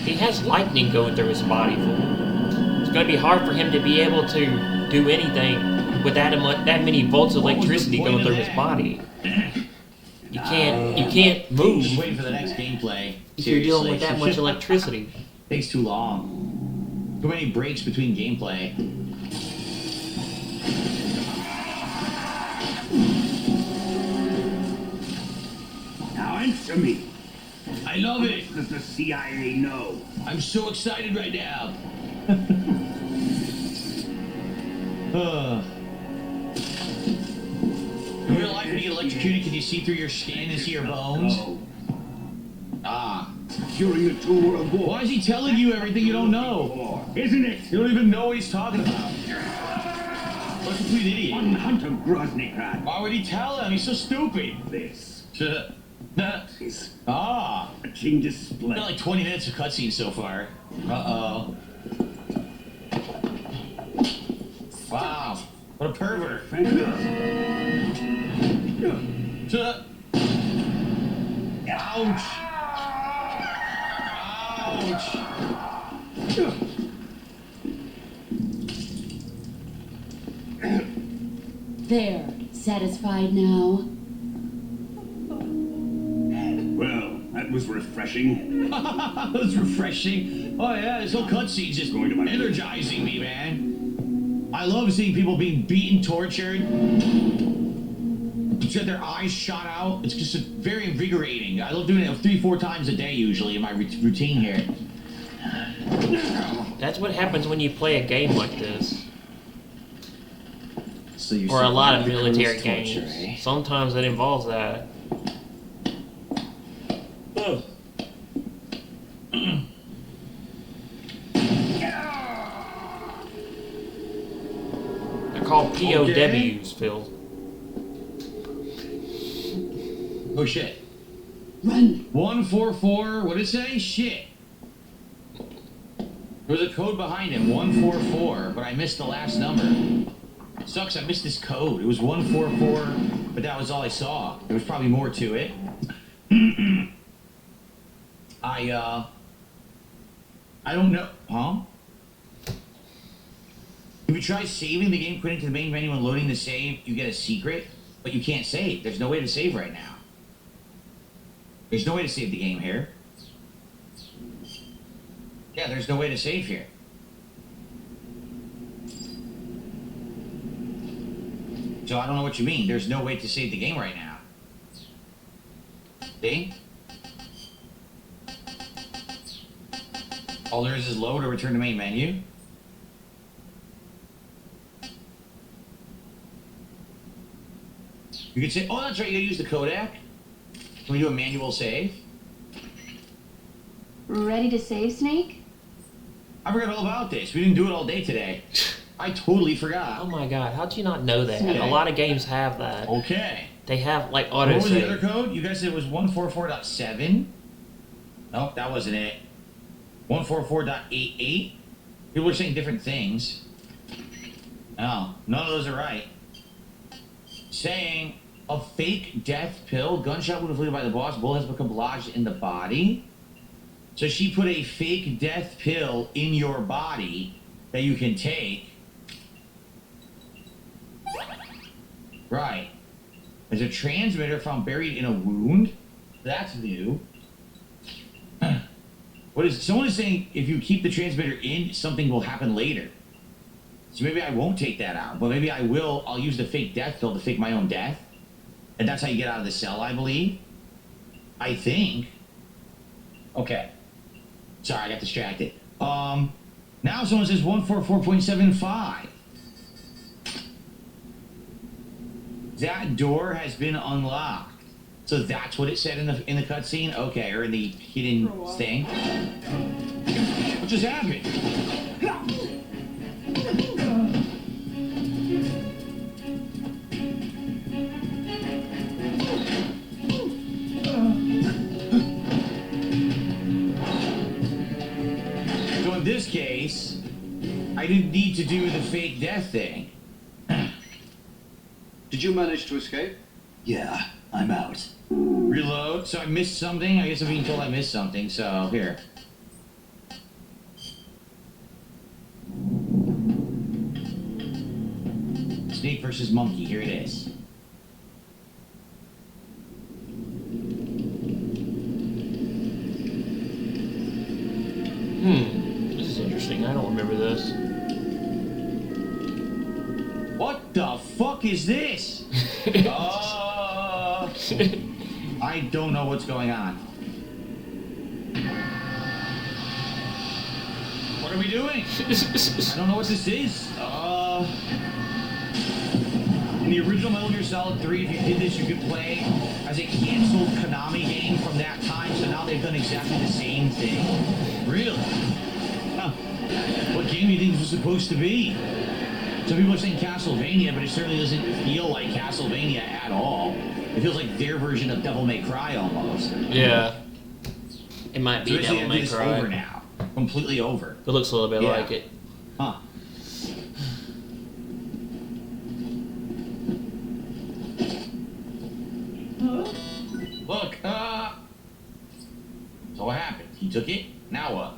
He has lightning going through his body. It's going to be hard for him to be able to do anything with that many volts of electricity going through his body. You can't move. Just waiting for the next gameplay. If you're dealing with that much electricity. Takes too long. Too many breaks between gameplay. Now answer me. I love it. Does the CIA know? I'm so excited right now. In real life, when you get electrocuted, can you see through your skin and see your bones? No. Ah. During the tour of war. Why is he telling you everything you don't know? Isn't it? You don't even know what he's talking about. What a complete idiot. One Hunter Groznygrad. Why would he tell him? He's so stupid. This. Ah. Watching display. Got like 20 minutes of cutscene so far. Uh-oh. Wow. What a pervert. Ouch. Ouch. There. Satisfied now? Well, that was refreshing. That was refreshing. Oh yeah, this whole cutscene's just Going to my energizing me, man. I love seeing people being beaten, tortured, get their eyes shot out. It's just very invigorating. I love doing it 3-4 times a day usually in my routine here. That's what happens when you play a game like this. So you Or a lot of survived the military Colonel's torture, games. eh? Sometimes it involves that. They're called POWs, Phil. Oh shit. Run. 144, what did it say? Shit. There was a code behind him, 144, but I missed the last number. Sucks, I missed this code. It was 144, but that was all I saw. There was probably more to it. I don't know. Huh? If you try saving the game, putting to the main menu and loading the save, you get a secret, but you can't save. There's no way to save right now. There's no way to save the game here. Yeah, there's no way to save here. So I don't know what you mean. There's no way to save the game right now. See? All there is load or return to main menu. You could say, oh, that's right, you gotta use the codec. Can we do a manual save? Ready to save, Snake? I forgot all about this. We didn't do it all day today. I totally forgot. Oh my god, how'd you not know that? Okay. A lot of games have that. Okay. They have like What auto was the save. other code? You guys said it was 144.7? Nope, that wasn't it. 144.88? People are saying different things. No, none of those are right. Saying a fake death pill, gunshot wound inflicted by the boss, bullet has become lodged in the body. So she put a fake death pill in your body that you can take. Right. There's a transmitter found buried in a wound. That's new. What is someone is saying if you keep the transmitter in, something will happen later. So maybe I won't take that out, but maybe I will. I'll use the fake death pill to fake my own death. And that's how you get out of the cell, I believe. I think. Okay. Sorry, I got distracted. Now someone says 144.75. That door has been unlocked. So that's what it said in the cutscene? Okay, or in the hidden thing. What just happened? So in this case, I didn't need to do the fake death thing. Did you manage to escape? Yeah, I'm out. Reload. So I missed something? I guess I'm being told I missed something, so here. Snake versus monkey, here it is. This is interesting. I don't remember this. What the fuck is this? I don't know what's going on. What are we doing? I don't know what this is. In the original Metal Gear Solid 3, if you did this, you could play as a canceled Konami game from that time, so now they've done exactly the same thing. Really? Huh. What game do you think this was supposed to be? Some people are saying Castlevania, but it certainly doesn't feel like Castlevania at all. It feels like their version of Devil May Cry almost. Yeah. It might be So basically, Devil May it's Cry. over now. Completely over. It looks a little bit Yeah. like it. Huh. Look, so what happened? He took it? Now what?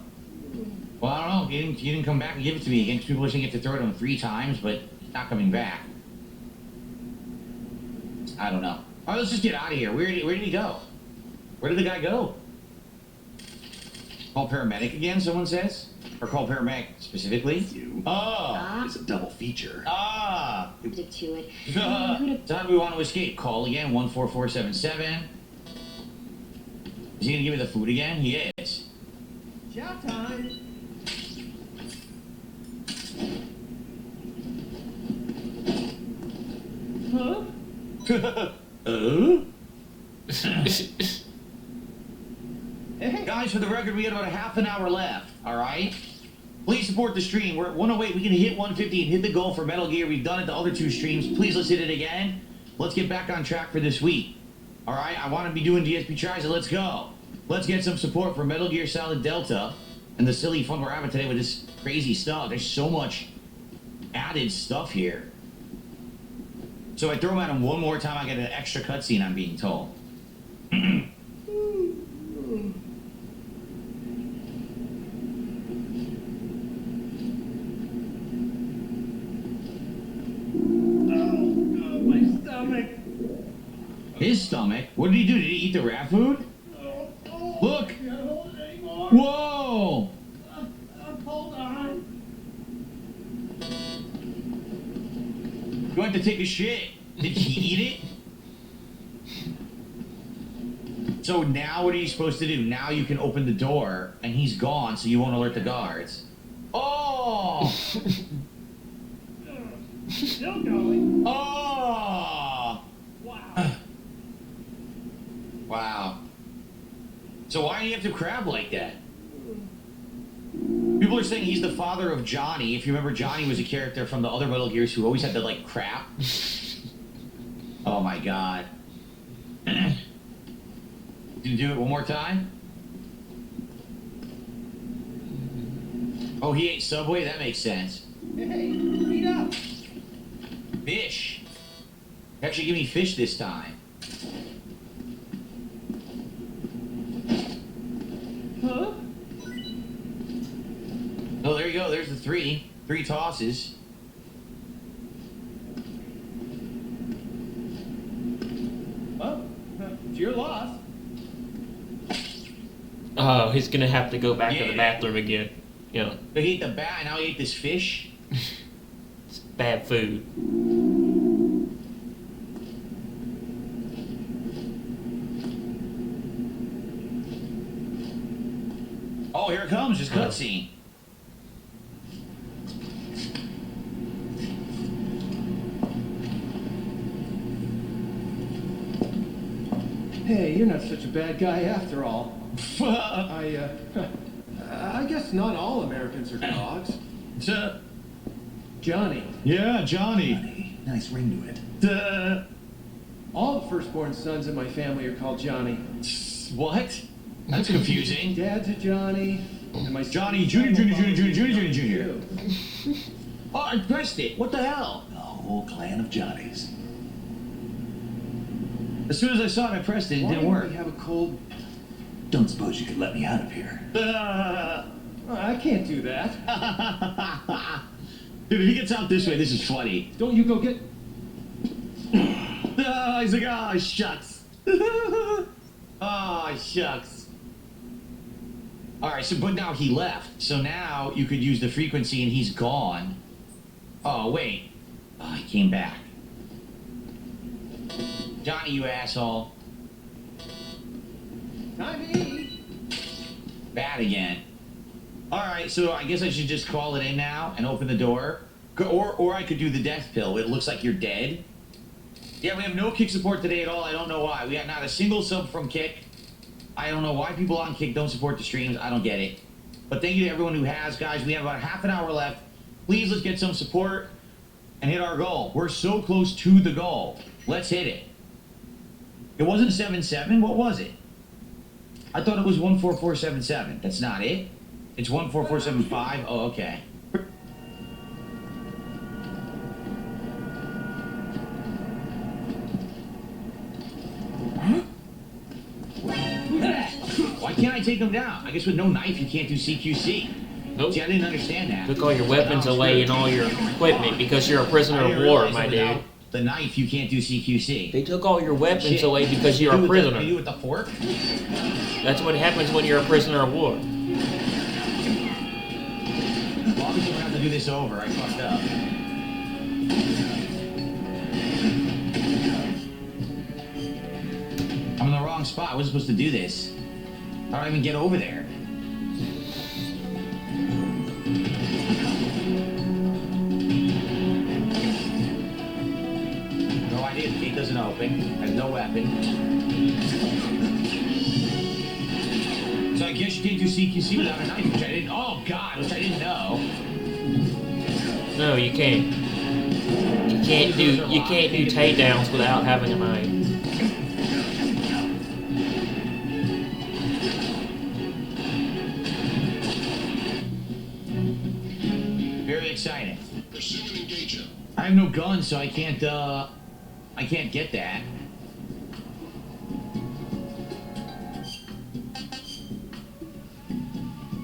Well, I don't know. He didn't come back and give it to me again, 'cause people are saying you have to throw it on 3 times, but he's not coming back. I don't know. All right, let's just get out of here. Where did he go? Where did the guy go? Call paramedic again, someone says? Or call paramedic specifically? You. Oh! It's a double feature. Ah! Stick to it. So how do we want to escape? Call again, 14477. Is he gonna give me the food again? He is. Chow time. Huh? Guys, for the record, we got about a half an hour left, alright? Please support the stream. We're at 108. We can hit 150 and hit the goal for Metal Gear. We've done it the other 2 streams. Please let's hit it again. Let's get back on track for this week. Alright, I want to be doing DSP tries, so let's go. Let's get some support for Metal Gear Solid Delta and the silly fun we're having today with this crazy stuff. There's so much added stuff here. So I throw them at him one more time, I get an extra cutscene, I'm being told. My stomach. His stomach? What did he do? Did he eat the rat food? Look! Whoa! Hold on. You have to take a shit. Did he eat it? So now what are you supposed to do? Now you can open the door and he's gone so you won't alert the guards. Oh! Still going. Oh! Wow. Wow. So why do you have to crab like that? People are saying he's the father of Johnny. If you remember, Johnny was a character from the other Metal Gears who always had to, like, crap. Oh my god. Can you do it one more time? Oh, he ate Subway? That makes sense. Hey, eat up. Fish. Actually, give me fish this time. Huh? Oh, there you go. There's the 3. 3 tosses. Well, it's your loss. Oh, he's gonna have to go back to the Yeah. bathroom again. Yeah, He ate the bat, and now he ate this fish. it's bad food. Oh, here it comes. His cutscene. Hey, you're not such a bad guy after all. I guess not all Americans are dogs. Johnny. Yeah, Johnny. Johnny. Nice ring to it. All the firstborn sons in my family are called Johnny. What? That's confusing. Dad's a Johnny. And my Johnny, Jr. Oh, I pressed it. What the hell? The whole clan of Johnnies. As soon as I saw it, I pressed it. It didn't Why work. do we have a cold? Don't suppose you could let me out of here. I can't do that. Dude, if he gets out this way, this is funny. Don't you go get... He's like, oh, shucks. Oh, shucks. All right, so, but now he left. So now you could use the frequency and he's gone. Oh, wait. Oh, he came back. Johnny, you asshole. Time to eat. Bad again. All right, so I guess I should just call it in now and open the door. Or I could do the death pill. It looks like you're dead. Yeah, we have no Kick support today at all. I don't know why. We got not a single sub from Kick. I don't know why people on Kick don't support the streams. I don't get it. But thank you to everyone who has, guys. We have about half an hour left. Please, let's get some support and hit our goal. We're so close to the goal. Let's hit it. It wasn't 77. What was it? I thought it was 14477. That's not it. It's 14475. Oh, okay. Why can't I take him down? I guess with no knife you can't do CQC. Nope. See, I didn't understand that. Took all your weapons away and all your equipment because you're a prisoner I of didn't war, realize my that dude. without the knife you can't do CQC. They took all your weapons Shit. away because you're a You prisoner. do with the fork? That's what happens when you're a prisoner of war. Well, obviously we're gonna have to do this over. I fucked up. I'm in the wrong spot. I wasn't supposed to do this. How do I even get over there? No idea. The gate doesn't open. I have no weapon. So I guess you can't do CQC without a knife, which I didn't. Oh God, which I didn't know. No, you can't. You can't do takedowns without having a knife. Very exciting. I have no gun, so I can't get that.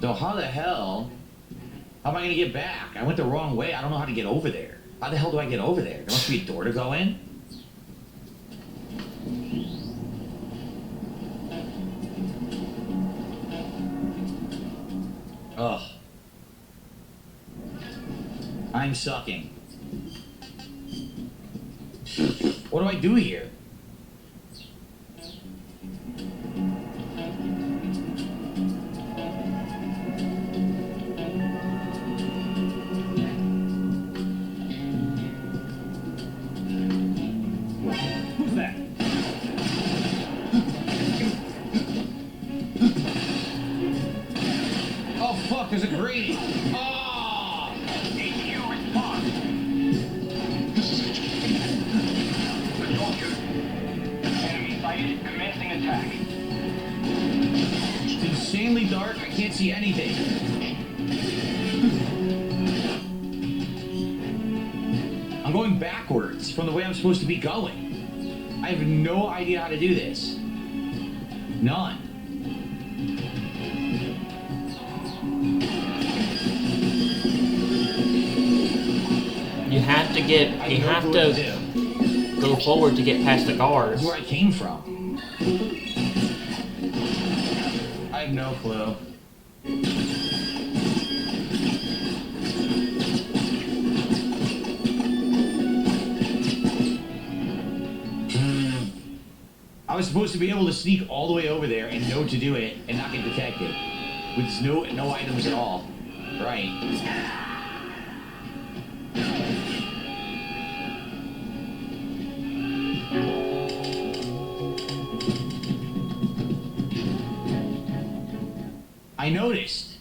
So how the hell am I gonna get back? I went the wrong way. I don't know how to get over there. How the hell do I get over there? There must be a door to go in. Ugh. I'm sucking. What do I do here? Who's that? Oh fuck, there's a greenie. Oh! HQ response. This is HQ. Control unit. Enemy sighted. Commencing attack. It's insanely dark. I can't see anything. I'm going backwards from the way I'm supposed to be going. I have no idea how to do this. None. You have to get. You have to go forward to get past the guards. That's where I came from. I have no clue. I was supposed to be able to sneak all the way over there and know to do it and not get detected. With no items at all. Right. I noticed.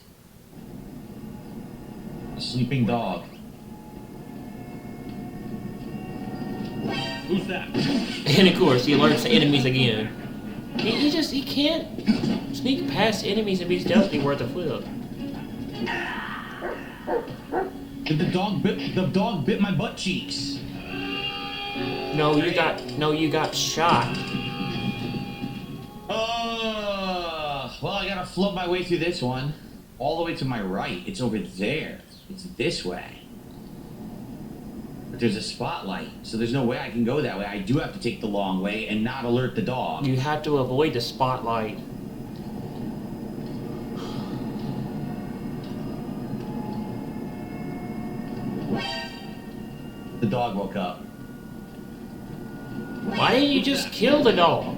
A sleeping dog. Who's that? And of course, he alerts the enemies again. He can't sneak past enemies and be stealthy worth a flip. The dog bit my butt cheeks. No, you got shot. Well, I gotta flub my way through this one. All the way to my right. It's over there. It's this way. But there's a spotlight, so there's no way I can go that way. I do have to take the long way and not alert the dog. You have to avoid the spotlight. The dog woke up. Why didn't you just kill the dog?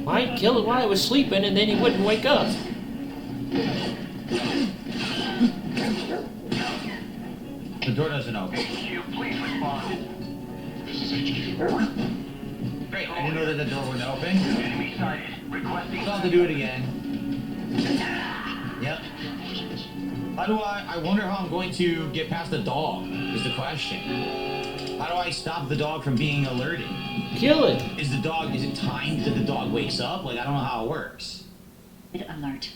Why kill it while it was sleeping and then he wouldn't wake up? The door doesn't open. HQ, please respond. This is HQ. Great, I didn't know that the door wouldn't open. Enemy sighted. Requesting. So I'll have to do it again. Yep. How do I wonder how I'm going to get past the dog, is the question. How do I stop the dog from being alerted? Kill it. Is it timed that the dog wakes up? Like, I don't know how it works. Alert.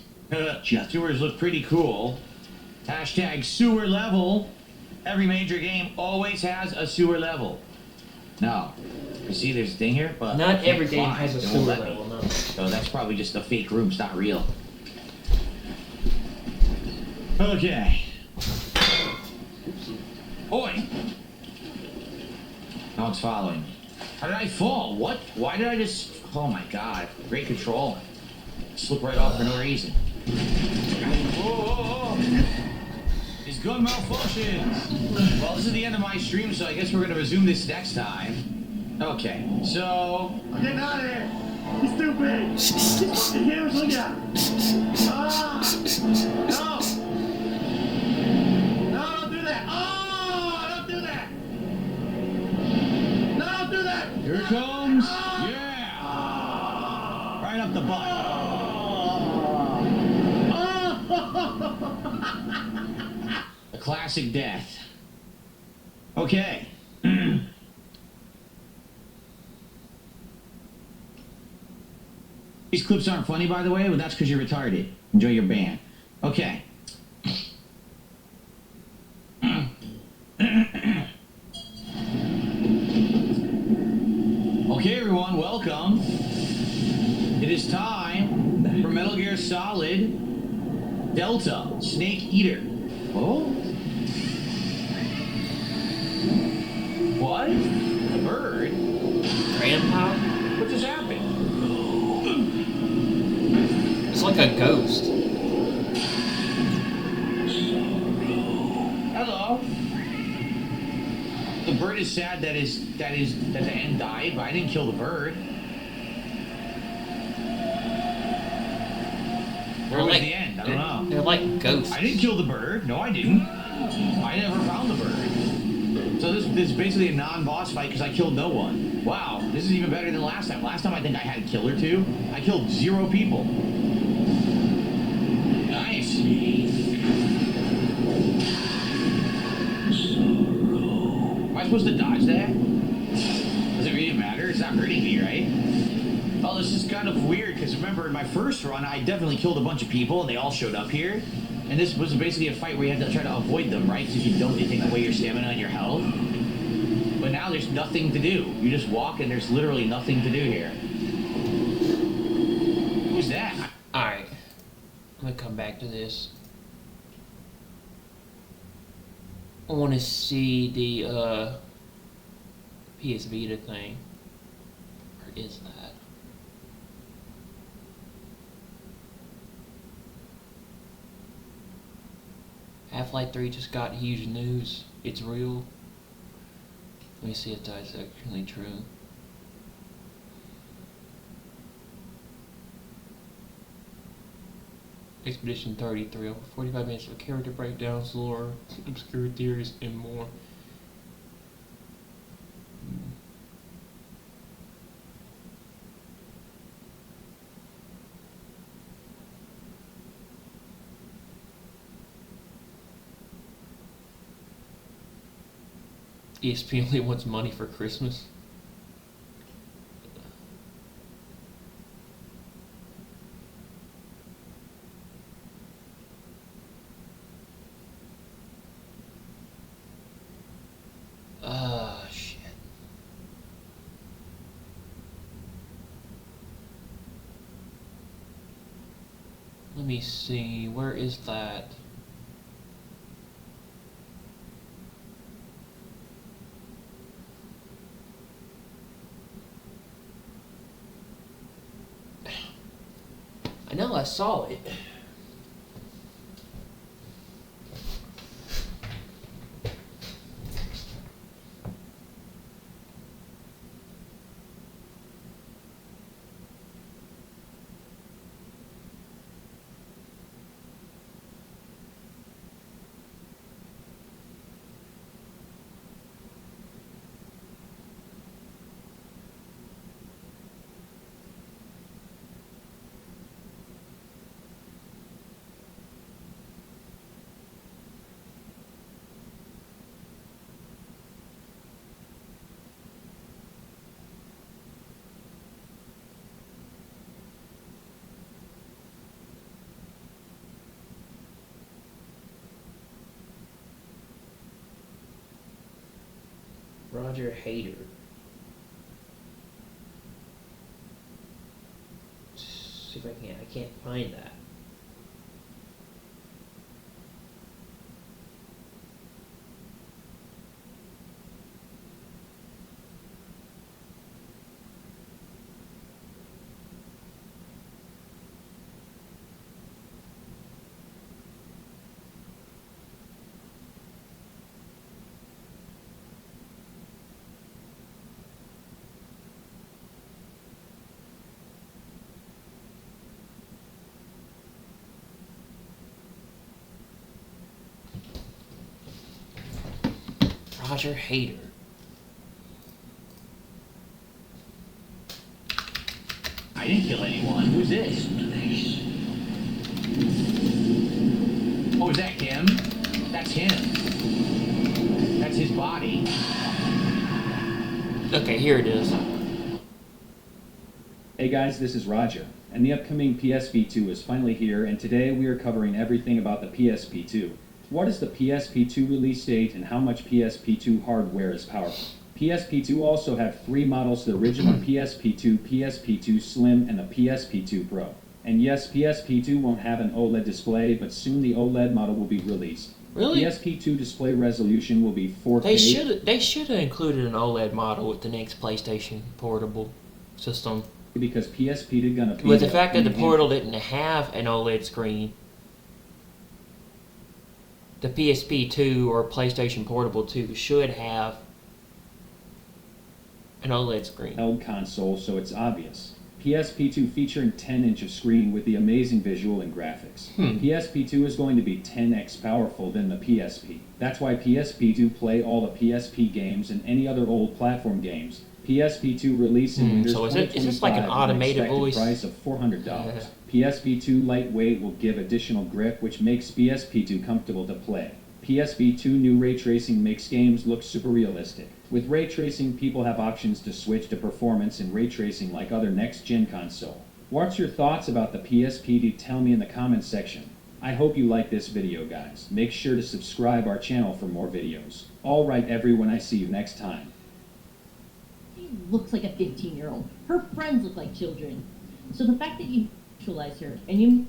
Sewers look pretty cool. Hashtag sewer level. Every major game always has a sewer level. No. You see there's a thing here? But Not every game fly. has a They sewer won't let me. level, no. So that's probably just a fake room. It's not real. Okay. Oi! Now it's following me. How did I fall? What? Why did I just... Oh my god. Great control. Slip right off for no reason. Whoa. His gun malfunctions. Well, this is the end of my stream, so I guess we're going to resume this next time. Okay, so... I'm getting out of here. He's stupid. He's fucking huge. Look at him. Ah! No! No, don't do that. Oh, don't do that. No, don't do that. Here it comes. Yeah! Right up the butt. A classic death. Okay. These clips aren't funny, by the way, but that's because you're retarded. Enjoy your band. Okay. Okay, everyone, welcome. It is time for Metal Gear Solid Delta Snake Eater. Oh? What? A bird? Grandpa? What just happened? It's like a ghost. Hello. The bird is sad that the end died, but I didn't kill the bird. Where was the end? I don't know. They're like ghosts. I didn't kill the bird. No, I didn't. I never found the bird. So this is basically a non-boss fight because I killed no one. Wow, this is even better than last time. Last time I think I had a kill or two. I killed 0 people. Nice. Am I supposed to dodge that? Does it really matter? It's not hurting me, right? Oh, this is kind of weird because remember in my first run, I definitely killed a bunch of people and they all showed up here. And this was basically a fight where you had to try to avoid them, right? Because if you don't, they take away your stamina and your health. But now there's nothing to do. You just walk and there's literally nothing to do here. Who's that? Alright. I'm gonna come back to this. I want to see the PS Vita thing. Where is that? Half-Life 3 just got huge news. It's real. Let me see if that's actually true. Expedition 33, over 45 minutes of character breakdowns, lore, obscure theories, and more. ESP only wants money for Christmas. Shit. Let me see, where is that? I know I saw it. Roger Hader. See if I can't find that. Roger Hader. I didn't kill anyone. Who's this? Oh, is that him? That's him. That's his body. Okay, here it is. Hey guys, this is Roger, and the upcoming PSP2 is finally here, and today we are covering everything about the PSP2. What is the PSP2 release date and how much PSP2 hardware is powerful? PSP2 also have 3 models, the original PSP2, PSP2 Slim, and the PSP2 Pro. And yes, PSP2 won't have an OLED display, but soon the OLED model will be released. Really? PSP2 display resolution will be 4K. They should have included an OLED model with the next PlayStation Portable system. Because PSP is gonna be with the fact that the Portal didn't have an OLED screen, the PSP 2 or PlayStation Portable 2 should have an OLED screen. Old console, so it's obvious. PSP2 featuring 10-inch of screen with the amazing visual and graphics. PSP2 is going to be 10x powerful than the PSP. That's why PSP2 play all the PSP games and any other old platform games. PSP2 released in Windows So is this like an automated voice? Price of $400. PSP2 lightweight will give additional grip, which makes PSP2 comfortable to play. PSP2 new ray tracing makes games look super realistic. With ray tracing, people have options to switch to performance and ray tracing like other next-gen console. What's your thoughts about the PSP2? Tell me in the comments section. I hope you like this video, guys. Make sure to subscribe our channel for more videos. Alright everyone, I see you next time. She looks like a 15-year-old. Her friends look like children. So the fact that you visualize her and you...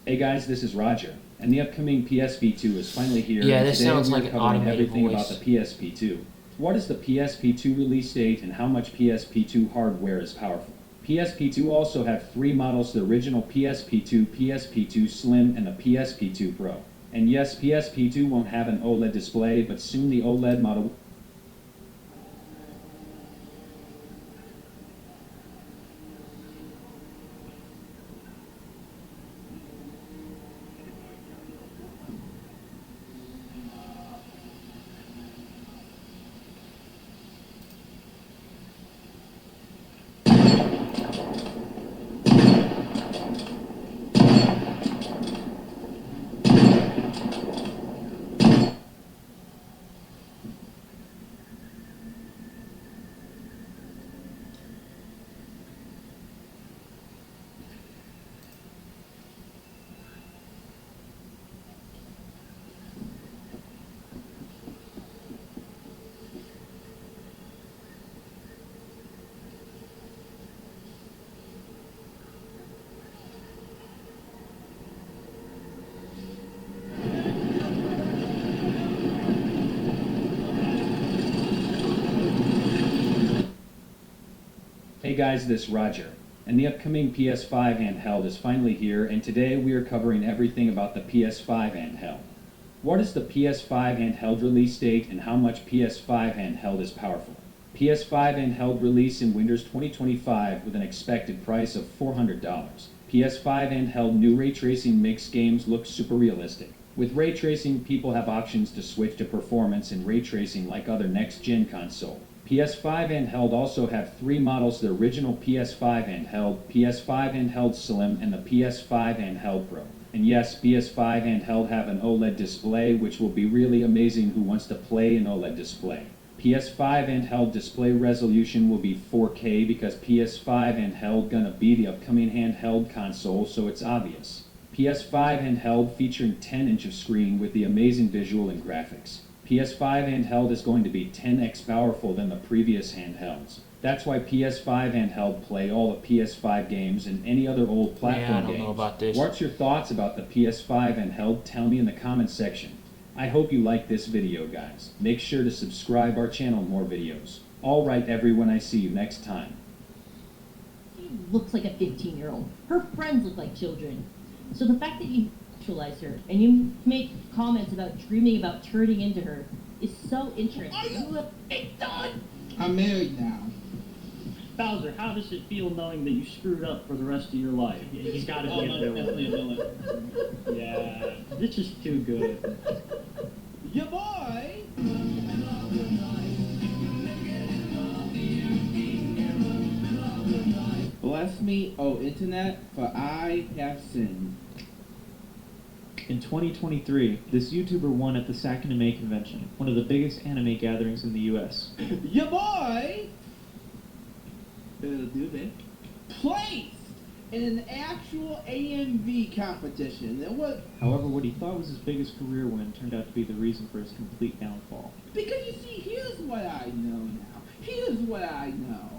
Hey guys, this is Roger, and the upcoming PSP2 is finally here. Yeah, and this today sounds we're like an covering automated everything voice. about the PSP2. What is the PSP2 release date and how much PSP2 hardware is powerful? PSP2 also have 3 models, the original PSP2, PSP2 Slim, and the PSP2 Pro. And yes, PSP2 won't have an OLED display, but soon the OLED model... Hey guys, this is Roger, and the upcoming PS5 handheld is finally here, and today we are covering everything about the PS5 handheld. What is the PS5 handheld release date and how much PS5 handheld is powerful? PS5 handheld release in Windows 2025 with an expected price of $400. PS5 handheld new ray tracing makes games look super realistic. With ray tracing, people have options to switch to performance and ray tracing like other next-gen console. PS5 handheld also have 3 models, the original PS5 handheld, PS5 handheld Slim, and the PS5 handheld Pro. And yes, PS5 handheld have an OLED display, which will be really amazing who wants to play an OLED display. PS5 handheld display resolution will be 4K because PS5 handheld gonna be the upcoming handheld console, so it's obvious. PS5 handheld featuring 10-inch of screen with the amazing visual and graphics. PS5 handheld is going to be 10x powerful than the previous handhelds. That's why PS5 handheld play all the PS5 games and any other old platform I don't games. know about this. What's your thoughts about the PS5 handheld? Tell me in the comments section. I hope you like this video, guys. Make sure to subscribe our channel for more videos. Alright everyone, I see you next time. She looks like a 15-year-old. Her friends look like children. So the fact that you sexualize her and you make comments about dreaming about turning into her is so interesting. Are you done? I'm married now. Bowser, how does it feel knowing that you screwed up for the rest of your life? He's got to be a villain. Yeah, this is too good. Ya boy! Bless me, O internet, for I have sinned. In 2023, this YouTuber won at the SAC Anime Convention, one of the biggest anime gatherings in the US. Ya boy! It'll do that. Placed in an actual AMV competition. It was However, what he thought was his biggest career win turned out to be the reason for his complete downfall. because you see, here's what I know now. Here's what I know.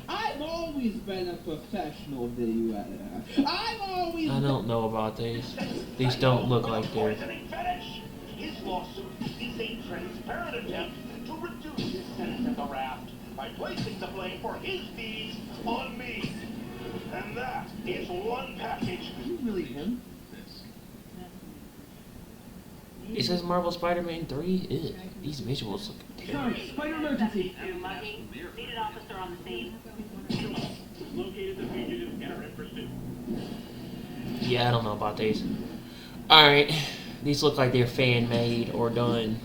I've always been a professional video editor. I've always I don't know about these. These don't look like they're... His lawsuit is a transparent attempt to reduce his sentence at the raft by placing the blame for his deeds on me. And that is one package. Is it really him? It says Marvel Spider-Man 3. Ew, these visuals look terrible. Sorry, spider emergency. Needed officer on the scene. Located the fugitive and are in pursuit. Yeah, I don't know about these. Alright, these look like they're fan-made or done.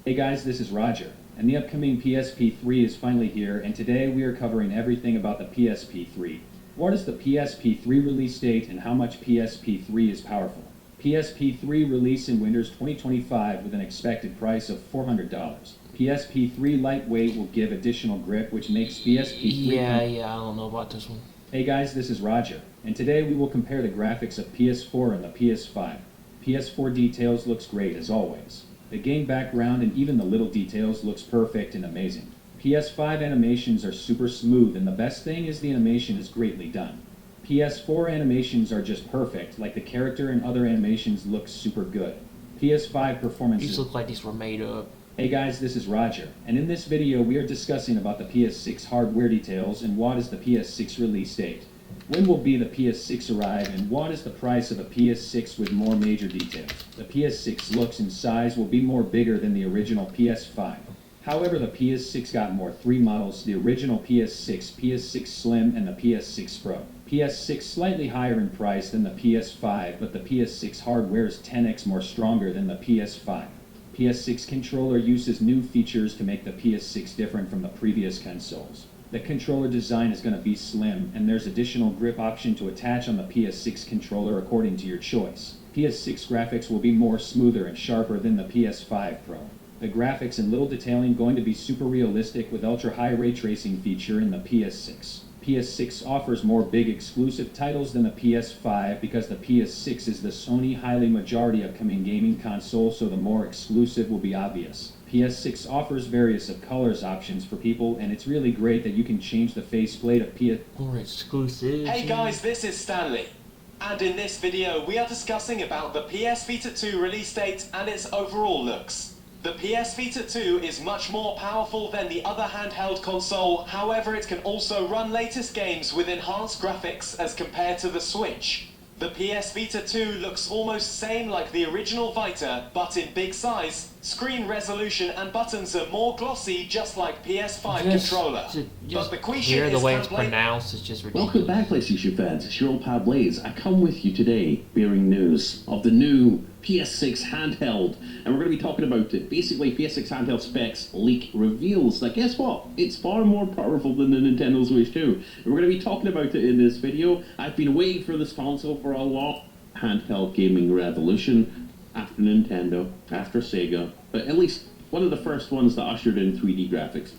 Hey guys, this is Roger, and the upcoming PSP3 is finally here, and today we are covering everything about the PSP3. What is the PSP3 release date and how much PSP3 is powerful? PSP3 released in Winters 2025 with an expected price of $400. PSP3 lightweight will give additional grip, which makes PSP3... Yeah, I don't know about this one. Hey guys, this is Roger, and today we will compare the graphics of PS4 and the PS5. PS4 details looks great as always. The game background and even the little details looks perfect and amazing. PS5 animations are super smooth, and the best thing is the animation is greatly done. PS4 animations are just perfect, like the character and other animations look super good. PS5 performances... These look like these were made up. Hey guys, this is Roger, and in this video we are discussing about the PS6 hardware details and what is the PS6 release date. When will be the PS6 arrive, and what is the price of a PS6 with more major details? The PS6 looks and size will be more bigger than the original PS5. However, the PS6 got more 3 models, the original PS6, PS6 Slim, and the PS6 Pro. PS6 slightly higher in price than the PS5, but the PS6 hardware is 10x more stronger than the PS5. PS6 controller uses new features to make the PS6 different from the previous consoles. The controller design is going to be slim, and there's additional grip option to attach on the PS6 controller according to your choice. PS6 graphics will be more smoother and sharper than the PS5 Pro. The graphics and little detailing going to be super realistic with ultra-high ray tracing feature in the PS6. PS6 offers more big exclusive titles than the PS5 because the PS6 is the Sony highly majority upcoming gaming console, so the more exclusive will be obvious. PS6 offers various of colors options for people, and it's really great that you can change the faceplate of PS... More exclusive. Hey guys, this is Stanley. And in this video, we are discussing about the PS Vita 2 release date and its overall looks. The PS Vita 2 is much more powerful than the other handheld console, however it can also run latest games with enhanced graphics as compared to the Switch. The PS Vita 2 looks almost same like the original Vita, but in big size, screen resolution and buttons are more glossy just like PS5 controller. But the question the is way it's pronounced is just ridiculous. Welcome back, PlayStation fans. It's your old pal Blaze. I come with you today bearing news of the new PS6 handheld, and we're going to be talking about it. Basically, PS6 handheld specs leak reveals. Now, guess what? It's far more powerful than the Nintendo Switch 2. And we're going to be talking about it in this video. I've been waiting for this console for a long handheld gaming revolution after Nintendo, after Sega, but at least one of the first ones that ushered in 3D graphics.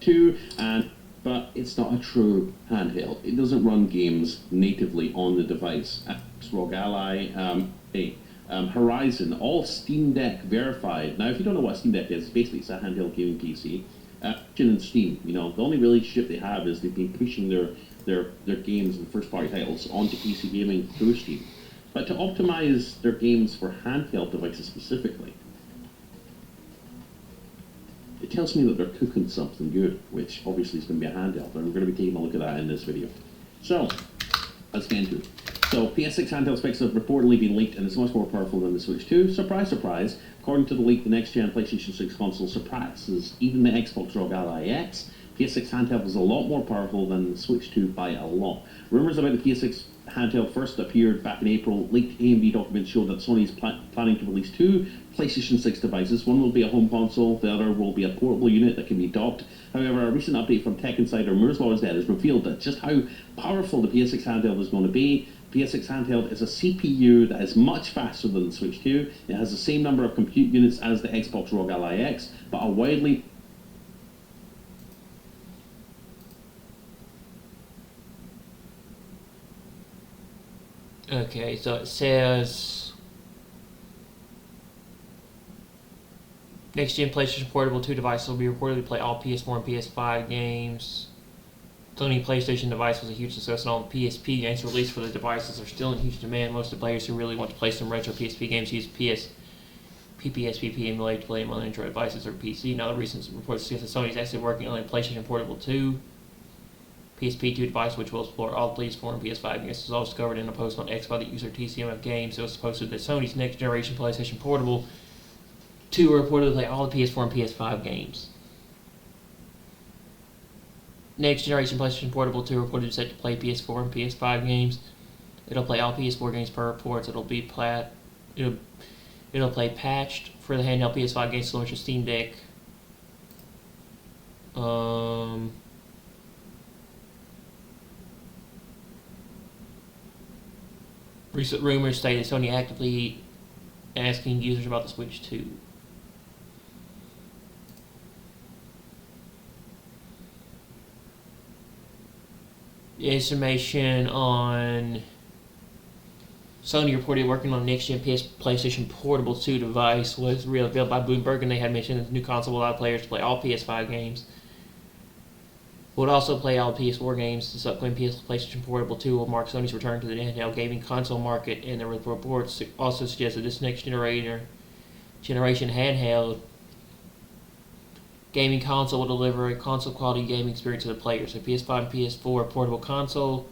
2 and but it's not a true handheld. It doesn't run games natively on the device. ROG Ally, Horizon, all Steam Deck verified. Now, if you don't know what Steam Deck is, basically it's a handheld gaming PC. And Steam, you know, the only relationship they have is they've been pushing their games and first-party titles onto PC gaming through Steam. But to optimize their games for handheld devices specifically, it tells me that they're cooking something good, which obviously is going to be a handheld, and we're going to be taking a look at that in this video. So, let's get into it. So, PS6 handheld specs have reportedly been leaked, and it's much more powerful than the Switch 2. Surprise, surprise. According to the leak, the next-gen PlayStation 6 console surpasses even the Xbox ROG Ally X. PS6 handheld is a lot more powerful than the Switch 2 by a lot. Rumors about the PS6 handheld first appeared back in April. Leaked AMD documents showed that Sony is planning to release two PlayStation 6 devices. One will be a home console, the other will be a portable unit that can be docked. However, a recent update from Tech Insider Moore's Law is Dead has revealed that just how powerful the PS6 handheld is going to be. PS6 handheld is a CPU that is much faster than the Switch 2. It has the same number of compute units as the Xbox ROG Ally X, but a widely Okay, so it says next-gen PlayStation Portable 2 devices will be reported to play all PS4 and PS5 games. Sony PlayStation device was a huge success, and all the PSP games released for the devices are still in huge demand. Most of the players who really want to play some retro PSP games use PPSPP emulator to play them on Android devices or PC. Now, the recent reports suggest that Sony is actually working on a PlayStation Portable 2 PSP2 device, which will explore all the PS4 and PS5 games. This was all discovered in a post on X by the user TCMF Games. It was posted that Sony's next generation PlayStation Portable 2 will reportedly play all the PS4 and PS5 games. Next generation PlayStation Portable 2 reported set to play PS4 and PS5 games. It'll play all PS4 games per reports. It'll play patched for the handheld PS5 games similar to Steam Deck. Recent rumors state that Sony actively asking users about the Switch 2. The information on Sony reported working on the next-gen PlayStation Portable 2 device was revealed by Bloomberg, and they had mentioned that the new console will allow players to play all PS5 games. Would also play all PS4 games. This upcoming PlayStation Portable 2 will mark Sony's return to the handheld gaming console market, and the reports also suggest that this next generation handheld gaming console will deliver a console-quality gaming experience to the players. A PS5 and PS4 portable console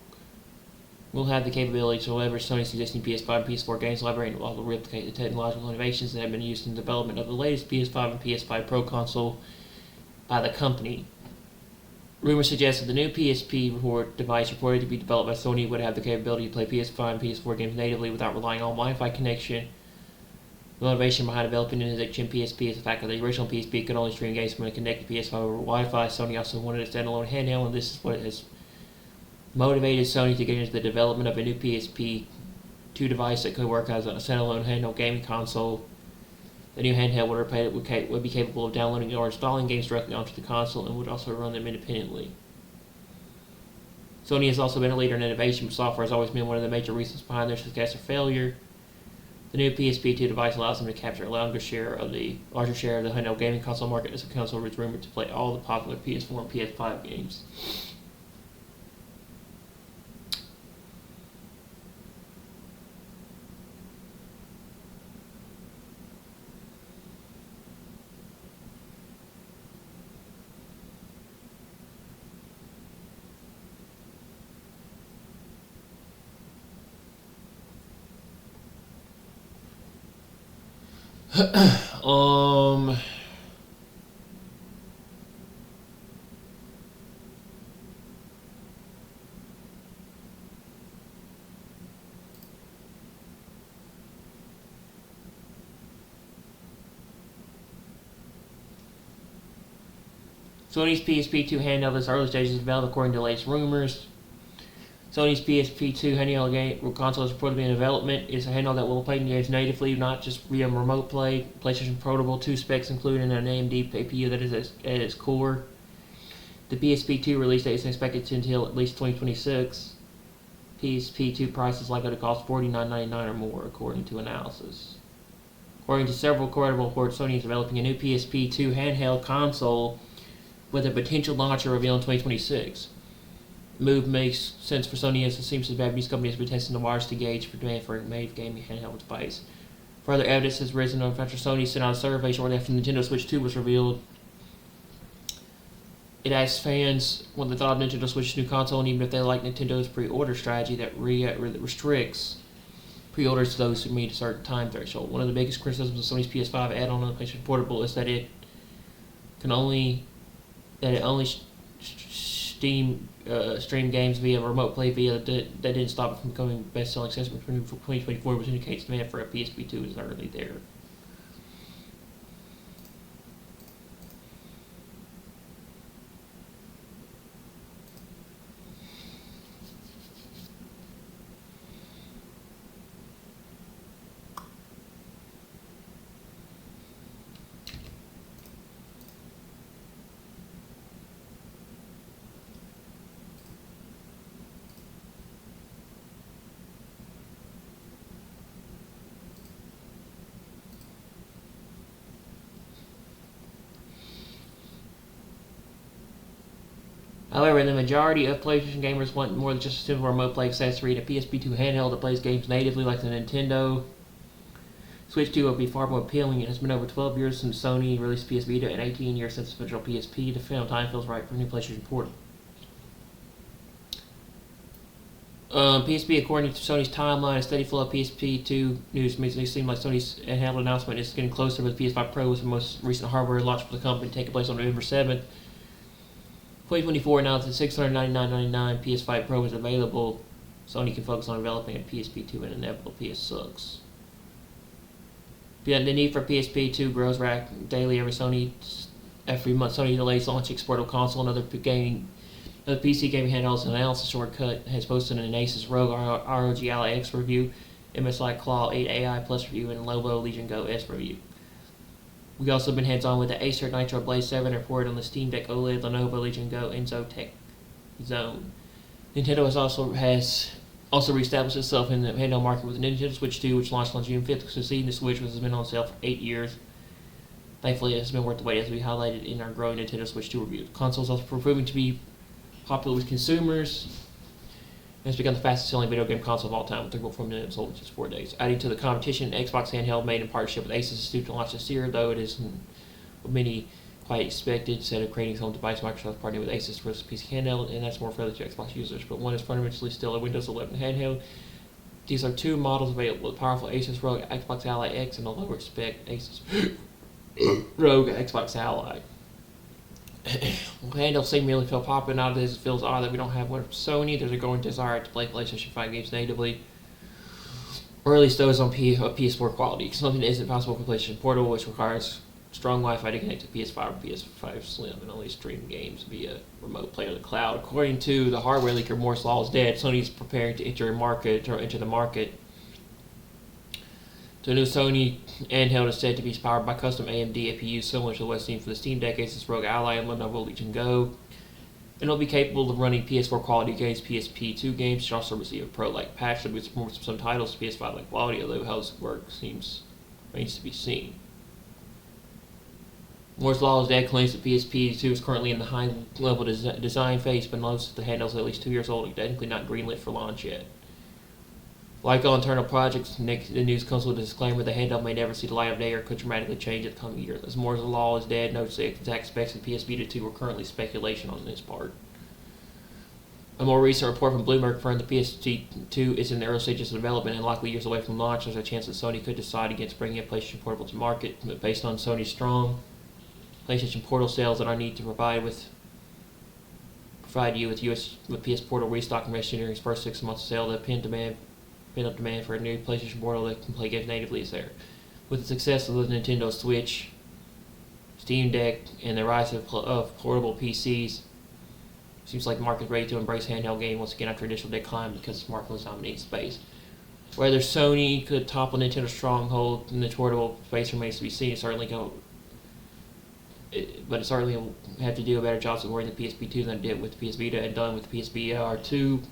will have the capability to leverage Sony's existing PS5 and PS4 games library and will replicate the technological innovations that have been used in the development of the latest PS5 and PS5 Pro console by the company. Rumors suggest that the new PSP device reported to be developed by Sony would have the capability to play PS5 and PS4 games natively without relying on Wi-Fi connection. The motivation behind developing the next-gen PSP is the fact that the original PSP could only stream games from a connected PS5 over Wi-Fi. Sony also wanted a standalone handheld, and this is what has motivated Sony to get into the development of a new PSP 2 device that could work as a standalone handheld gaming console. The new handheld would be capable of downloading or installing games directly onto the console and would also run them independently. Sony has also been a leader in innovation, but software has always been one of the major reasons behind their success or failure. The new PSP 2 device allows them to capture a larger share of the handheld gaming console market, as the console is rumored to play all the popular PS4 and PS5 games. Sony's PSP 2 handheld is early stages of development according to the latest rumors. Sony's PSP 2 handheld game console is reported to be in development. It's a handheld that will play games natively, not just via remote play. PlayStation Portable 2 specs including an AMD APU that is at its core. The PSP 2 release date is expected until at least 2026. PSP 2 price is likely to cost $49.99 or more, according to analysis. According to several credible reports, Sony is developing a new PSP 2 handheld console with a potential launcher revealed in 2026. The move makes sense for Sony as it seems the Japanese company has been testing the waters to gauge for demand for a native gaming handheld device. Further evidence has risen after Sony sent out a survey shortly after the Nintendo Switch 2 was revealed. It asked fans what they thought of Nintendo Switch's new console and even if they like Nintendo's pre-order strategy that restricts pre-orders to those who meet a certain time threshold. One of the biggest criticisms of Sony's PS5 add-on on the PlayStation Portable is that it only stream games via remote play that didn't stop it from becoming best-selling system for 2024, which indicates demand for a PSP 2 is already there. However, the majority of PlayStation gamers want more than just a simple remote play accessory. The PSP 2 handheld that plays games natively like the Nintendo Switch 2 will be far more appealing. It has been over 12 years since Sony released PS Vita and 18 years since the original PSP. The final time feels right for a new PlayStation Portable. PSP, according to Sony's timeline, a steady flow of PSP 2 news makes it seem like Sony's handheld announcement is getting closer with PS5 Pro, with the most recent hardware launch for the company taking place on November 7th. 2024 announced that $699.99 PS5 Pro is available. Sony can focus on developing a PSP 2 and inevitable PS6. The need for PSP 2 grows daily every month. Sony delays launching its portable console and other PC gaming handhelds. An analysis shortcut has posted an Asus ROG Ally X review, MSI Claw 8 AI Plus review, and Lenovo Legion Go S review. We've also been hands-on with the Acer Nitro Blaze 7 reported on the Steam Deck OLED, Lenovo Legion Go, and Zotac Zone. Nintendo has also reestablished itself in the handheld market with the Nintendo Switch 2, which launched on June 5th, succeeding the Switch, which has been on sale for 8 years. Thankfully, it has been worth the wait, as we highlighted in our growing Nintendo Switch 2 review. The console is also proving to be popular with consumers, and has become the fastest-selling video game console of all time, with 3.4 million sold in just 4 days. Adding to the competition, Xbox handheld made in partnership with Asus is due to launch this year, though it is what many quite expected. Instead of creating its own device, Microsoft partnered with Asus for its PC handheld, and that's more friendly to Xbox users. But one is fundamentally still a Windows 11 handheld. These are two models available: the powerful Asus ROG Xbox Ally X and the lower spec Asus ROG Xbox Ally. Handhelds seem really feel popular nowadays. It feels odd that we don't have one from Sony. There's a growing desire to play PlayStation 5 games natively, or at least those on PS4 quality. Something that isn't possible for PlayStation Portable, which requires strong Wi-Fi to connect to PS5 or PS5 Slim and only stream games via remote play or the cloud. According to the hardware leaker Moore's Law is Dead, Sony is preparing to enter the market. The new Sony handheld is said to be powered by custom AMD APUs similar to what's seen for the Steam Deck, Asus ROG Ally, and Lenovo Legion Go. And it'll be capable of running PS4 quality games. PSP 2 games should also receive a Pro-like patch that will support some titles to PS5-like quality, although how this works remains to be seen. Moore's Law is Dead claims that PSP 2 is currently in the high-level design phase, but notes that the handheld is at least 2 years old and technically not greenlit for launch yet. Like all internal projects, the news comes with a disclaimer the handheld may never see the light of day or could dramatically change in the coming years. As Moore's Law is Dead notes the exact specs of PS Vita 2 are currently speculation on this part. A more recent report from Bloomberg confirmed the PS 2 is in the early stages of development and likely years away from launch. There's a chance that Sony could decide against bringing a PlayStation Portable to market, but based on Sony's strong PlayStation Portal sales and our need to provide you with PS Portal restock and rest during its first 6 months of sale, the pent-up demand for a new PlayStation Portal that can play games natively is there. With the success of the Nintendo Switch, Steam Deck, and the rise of portable PCs, it seems like the market is ready to embrace handheld gaming once again after initial decline because smartphones dominate space. Whether Sony could topple Nintendo's stronghold in the portable space remains to be seen. but it certainly will have to do a better job supporting the PSP 2 than it did with the PS Vita and done with the PSP R2.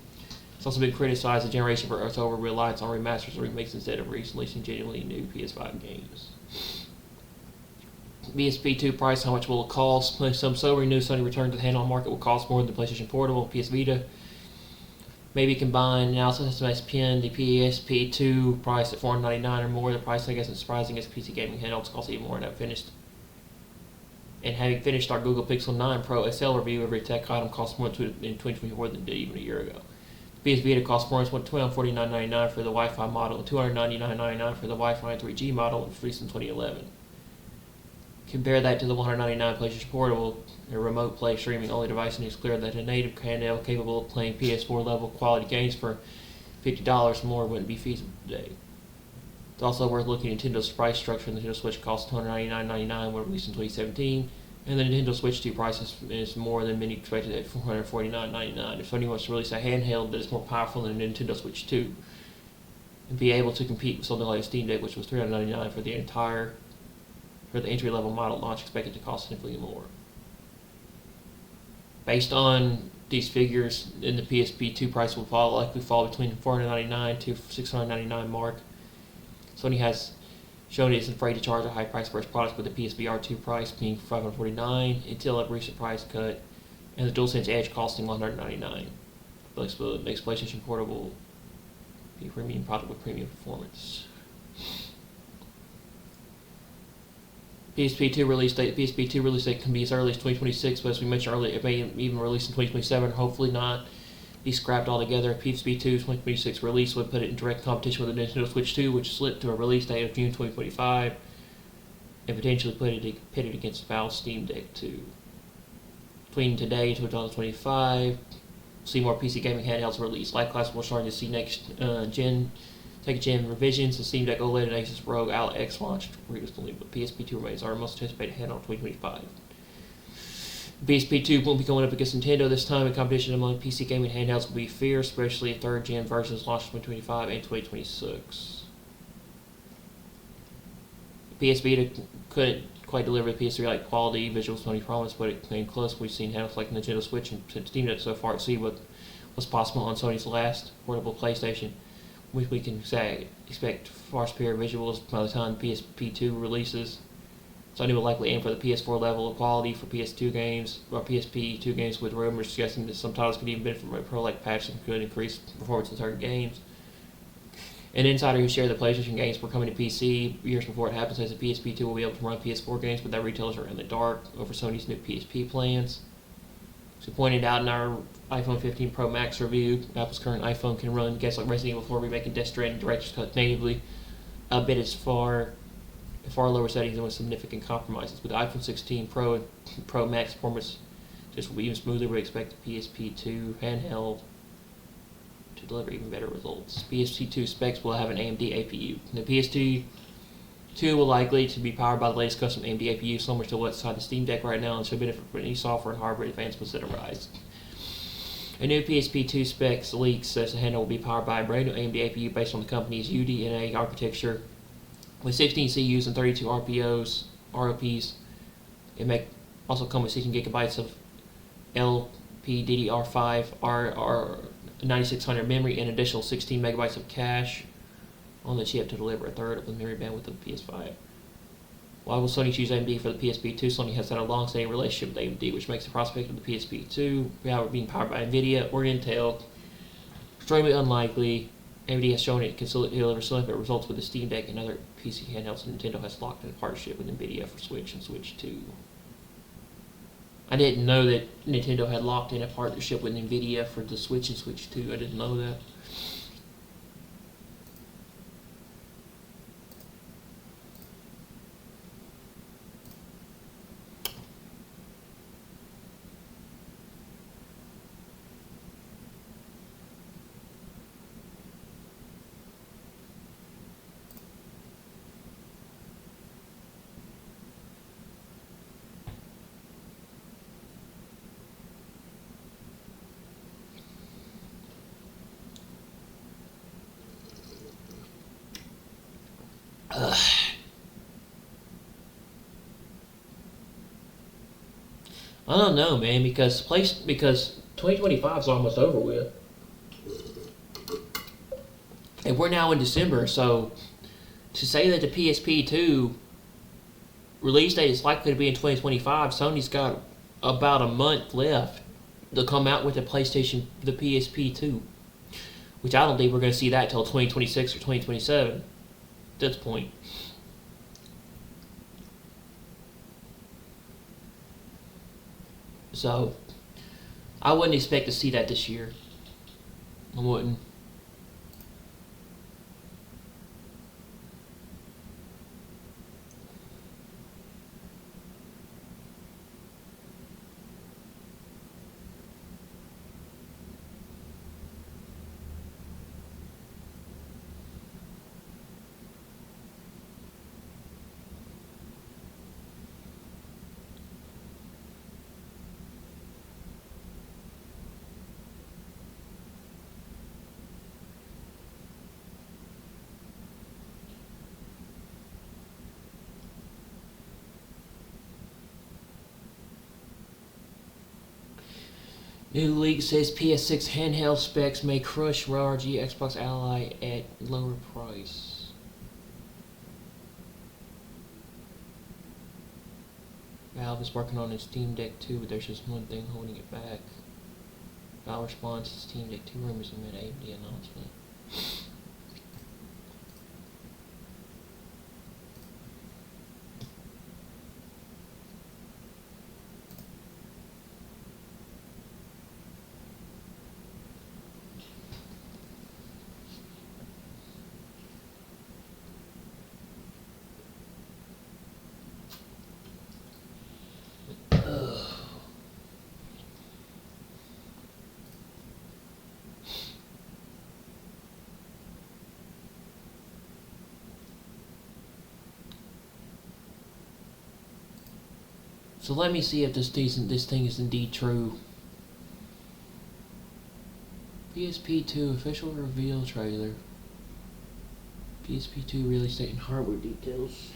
It's also been criticized the generation for its over reliance on remasters or remakes instead of releasing genuinely new PS5 games. PSP 2 price, how much will it cost? Some sobering news: Sony return to the handheld market will cost more than the PlayStation Portable, PS Vita. Maybe combined analysis estimates pinned the PSP 2 price at $499 or more. The price, I guess, is surprising as PC gaming handhelds cost even more. And having finished our Google Pixel 9 Pro SL review, every tech item costs more in 2024 than it did even a year ago. The PS Vita costs more than $249.99 for the Wi-Fi model and $299.99 for the Wi-Fi and 3G model, released in 2011. Compare that to the $199 PlayStation Portable, a remote play streaming only device, and it's clear that a native handheld capable of playing PS4 level quality games for $50 more wouldn't be feasible today. It's also worth looking at Nintendo's price structure. The Nintendo Switch costs $299.99 when released in 2017, and the Nintendo Switch 2 price is more than many expected at $449.99. If Sony wants to release a handheld that is more powerful than the Nintendo Switch 2 and be able to compete with something like a Steam Deck, which was $399 for the entry-level model launch, expected to cost significantly more. Based on these figures, then the PSP 2 price will likely fall between $499 to $699 mark. Sony has shown it isn't afraid to charge a high price for its products, with the PSVR 2 price being $549 until a recent price cut, and the DualSense Edge costing $199. Makes PlayStation Portable be a premium product with premium performance. PSP 2 release date. PSP 2 release date can be as early as 2026, but as we mentioned earlier, it may even release in 2027. Hopefully not be scrapped altogether. PSP 2's 2026 release would put it in direct competition with the Nintendo Switch 2, which slipped to a release date of June 2025, and potentially pit it against Valve's Steam Deck 2. Between today and 2025, see more PC gaming handhelds released. Likewise, we're starting to see next gen revisions. The Steam Deck OLED and Asus ROG Ally X launched recently, but PSP 2 remains our most anticipated handheld in 2025. PSP 2 won't be going up against Nintendo this time. The competition among PC gaming handhelds will be fierce, especially if third-gen versions launched in 2025 and 2026. PS Vita couldn't quite deliver the PS3-like quality visuals Sony promised, but it came close. We've seen handhelds like Nintendo Switch and Steam Deck so far to see what was possible on Sony's last portable PlayStation. We can expect far superior visuals by the time PSP 2 releases. Sony will likely aim for the PS4 level of quality for PS2 games, or PSP 2 games, with rumors suggesting that some titles could even benefit from a Pro-like patch that could increase performance in certain games. An insider who shared the PlayStation games were coming to PC years before it happened says that PSP 2 will be able to run PS4 games, but that retailers are in the dark over Sony's new PSP plans. As we pointed out in our iPhone 15 Pro Max review, Apple's current iPhone can run games like Resident Evil 4 Remake and Death Stranding Director's Cut natively, but it's far lower settings and with significant compromises. With the iPhone 16 Pro and Pro Max performance just will be even smoother, we expect the PSP 2 handheld to deliver even better results. PSP 2 specs will have an AMD APU. The PSP 2 will likely to be powered by the latest custom AMD APU, similar to what's inside the Steam Deck right now, and should benefit from any software and hardware advancements that arise. A new PSP 2 specs leak says the handle will be powered by a brand new AMD APU based on the company's UDNA architecture, with 16 CUs and 32 ROPs. It may also come with 16 gigabytes of LPDDR5 9600 memory and additional 16 megabytes of cache on the chip to deliver a third of the memory bandwidth of the PS5. Why will Sony choose AMD for the PSP 2? Sony has had a long-standing relationship with AMD, which makes the prospect of the PSP 2 being powered by NVIDIA or Intel extremely unlikely. AMD has shown it can deliver significant results with the Steam Deck and other PC handhelds, and Nintendo has locked in a partnership with NVIDIA for Switch and Switch 2. I didn't know that Nintendo had locked in a partnership with NVIDIA for the Switch and Switch 2. I didn't know that. I don't know, man, because 2025 is almost over with. And we're now in December, so to say that the PSP 2 release date is likely to be in 2025, Sony's got about a month left to come out with the PSP 2. Which I don't think we're going to see that till 2026 or 2027 at this point. So, I wouldn't expect to see that this year. I wouldn't. New leak says PS6 handheld specs may crush ROG Xbox Ally at lower price. Valve is working on its Steam Deck 2, but there's just one thing holding it back. Valve responds to Steam Deck 2 rumors amid AMD announcement. So let me see if this thing is indeed true. PSP 2 official reveal trailer. PSP 2 release date and hardware details.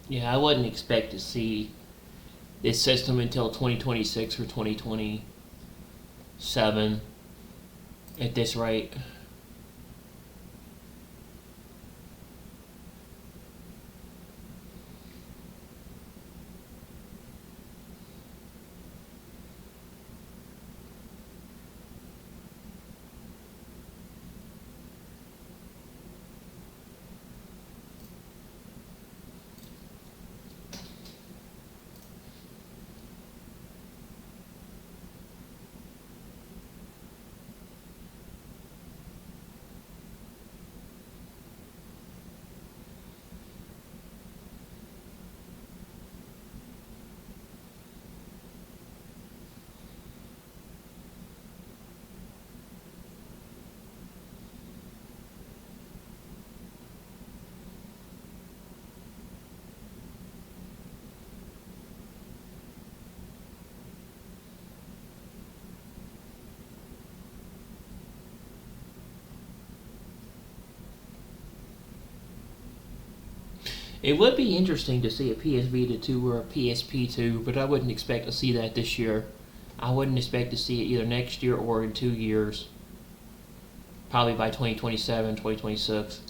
Yeah, I wouldn't expect to see this system until 2026 or 2027 at this rate. It would be interesting to see a PS Vita 2 or a PSP 2, but I wouldn't expect to see that this year. I wouldn't expect to see it either next year or in 2 years. Probably by 2027, 2026.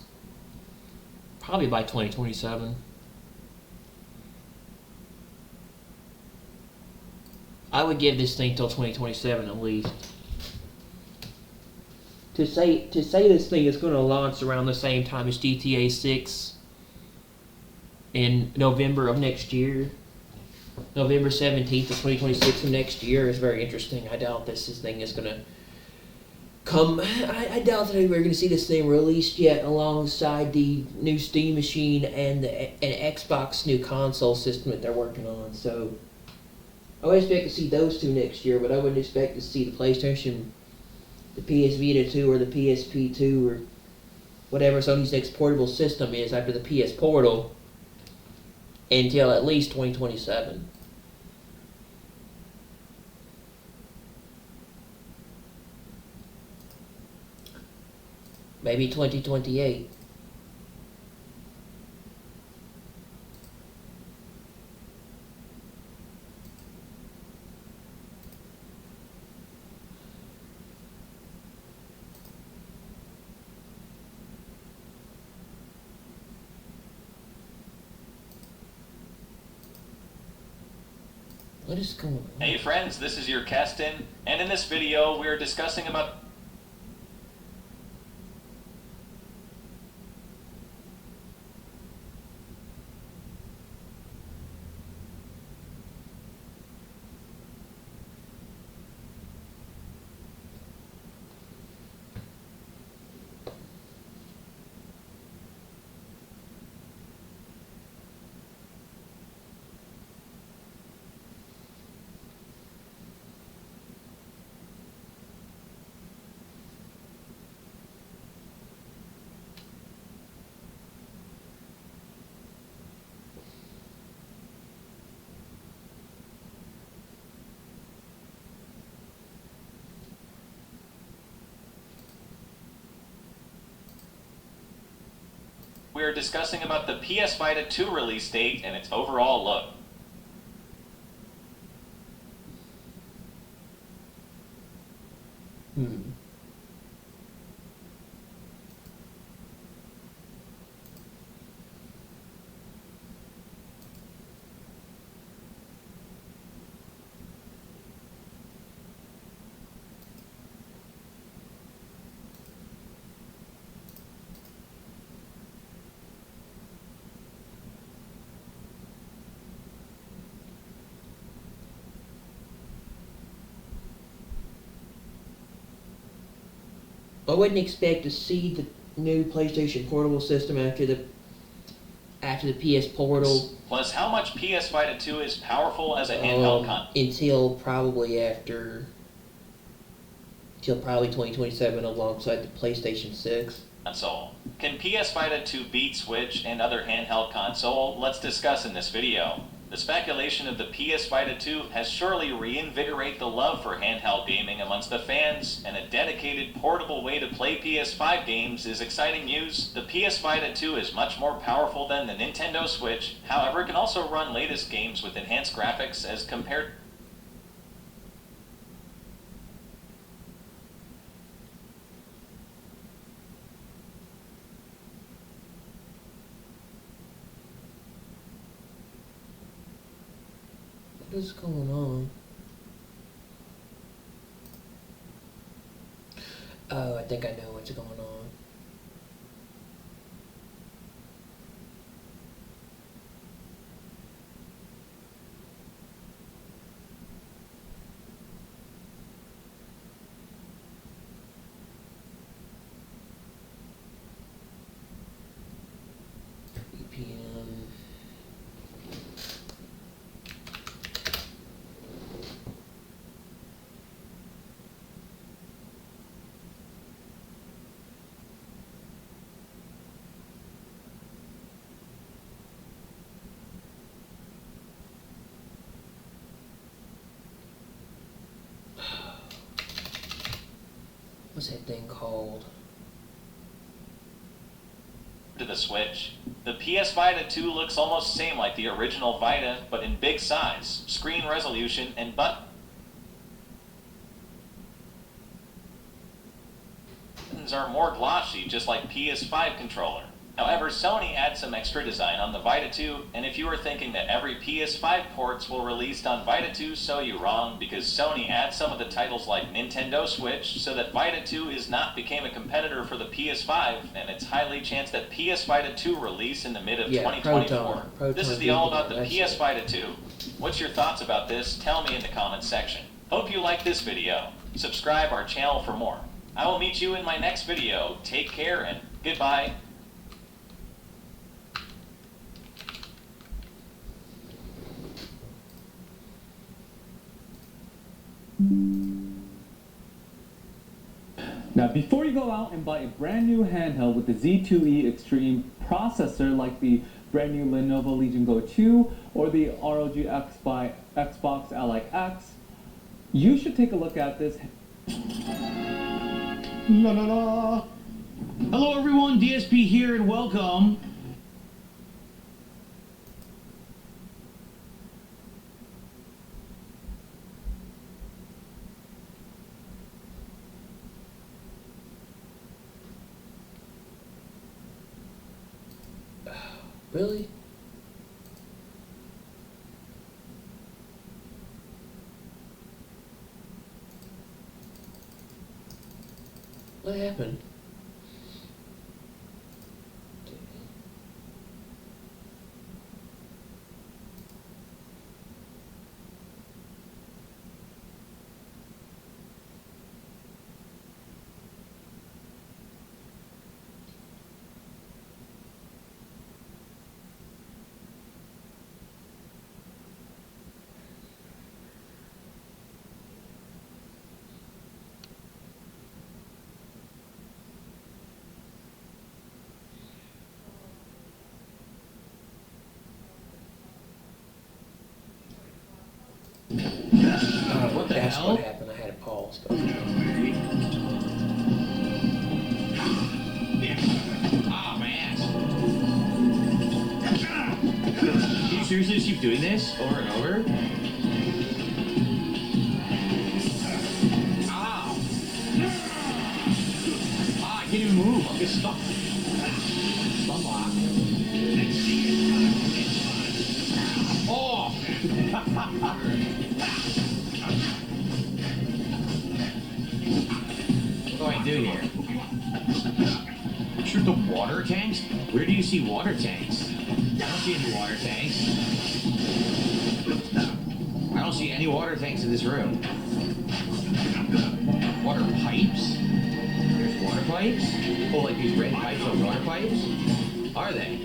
Probably by 2027. I would give this thing till 2027 at least. To say this thing is going to launch around the same time as GTA 6 in November of next year, November 17th of 2026 of next year, is very interesting. I doubt this thing is going to come. I doubt that we're going to see this thing released yet alongside the new Steam machine and an Xbox new console system that they're working on. So I would expect to see those two next year, but I wouldn't expect to see the PlayStation, the PS Vita 2 or the PSP 2 or whatever Sony's next portable system is after the PS Portal until at least 2027. Maybe 2028. What is going on? Hey friends, this is your Keston, and in this video we are discussing about the PS Vita 2 release date and its overall look. I wouldn't expect to see the new PlayStation Portable system after the PS Portal. Plus, how much PS Vita 2 is powerful as a handheld until probably 2027 alongside the PlayStation 6. console. Can PS Vita 2 beat Switch and other handheld console? Let's discuss in this video. The speculation of the PS Vita 2 has surely reinvigorated the love for handheld gaming amongst the fans, and a dedicated portable way to play PS5 games is exciting news. The PS Vita 2 is much more powerful than the Nintendo Switch, however it can also run latest games with enhanced graphics as compared. What is going on? Oh, I think I know what's going on. VPN. What's that thing called? to the Switch. The PS Vita 2 looks almost same like the original Vita, but in big size, screen resolution, and buttons are more glossy, just like PS5 controller. However, Sony adds some extra design on the Vita 2, and if you were thinking that every PS5 ports will release on Vita 2, so you're wrong, because Sony adds some of the titles like Nintendo Switch, so that Vita 2 is not became a competitor for the PS5, and it's highly chance that PS Vita 2 release in the mid of 2024. This is the all about the PS Vita 2. What's your thoughts about this? Tell me in the comments section. Hope you like this video. Subscribe our channel for more. I will meet you in my next video. Take care and goodbye. Now, before you go out and buy a brand new handheld with the Z2E Extreme processor like the brand new Lenovo Legion Go 2 or the ROG X by Xbox Ally X, you should take a look at this. La la la. Hello everyone, DSP here and welcome. Really? What happened? What the That's hell? what happened. I had to pause. Oh man. Can you seriously just keep doing this over and over? Ow. Ah, I can't even move. I'm just stuck. Sunlock. Oh! What do I do here? Shoot the water tanks? Where do you see water tanks? I don't see any water tanks. I don't see any water tanks in this room. Water pipes? There's water pipes? Oh, like these red pipes are water pipes? Are they?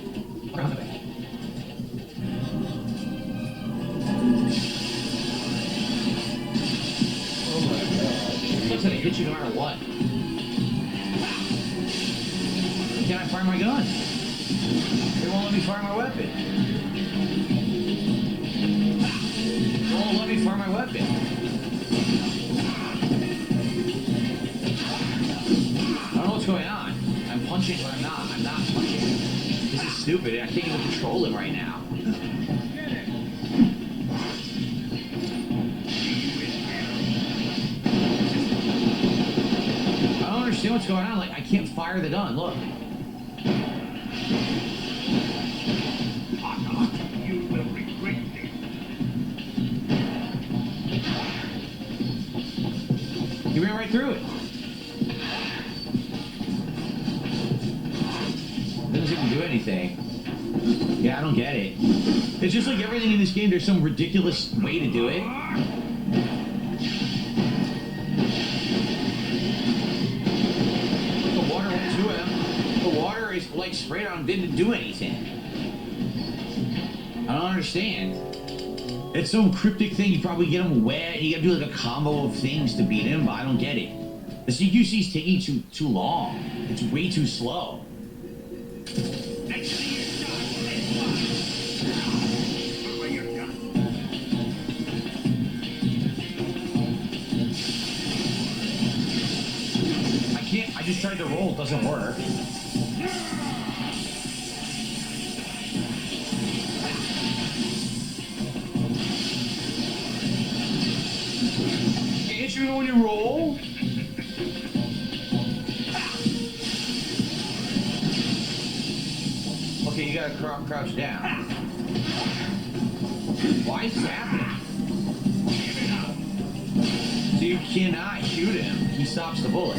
Where are they? Oh my god. Looks like it hit you no matter what. Can I fire my gun? They won't let me fire my weapon. They won't let me fire my weapon. I don't know what's going on. I'm punching, but I'm not. I'm not punching. This is stupid. I can't even control it right now. I don't understand what's going on. Like, I can't fire the gun. Look. You will regret this. He ran right through it. Doesn't even do anything. Yeah, I don't get it. It's just like everything in this game, there's some ridiculous way to do it. The water went to him. The water is like sprayed on him, didn't do anything. I don't understand. It's some cryptic thing. You probably get him wet. You gotta do like a combo of things to beat him, but I don't get it. The CQC is taking too long. It's way too slow. I just tried to roll, it doesn't work. shoot when you roll? Okay, you gotta crouch down. Why is this happening? So you cannot shoot him. He stops the bullet.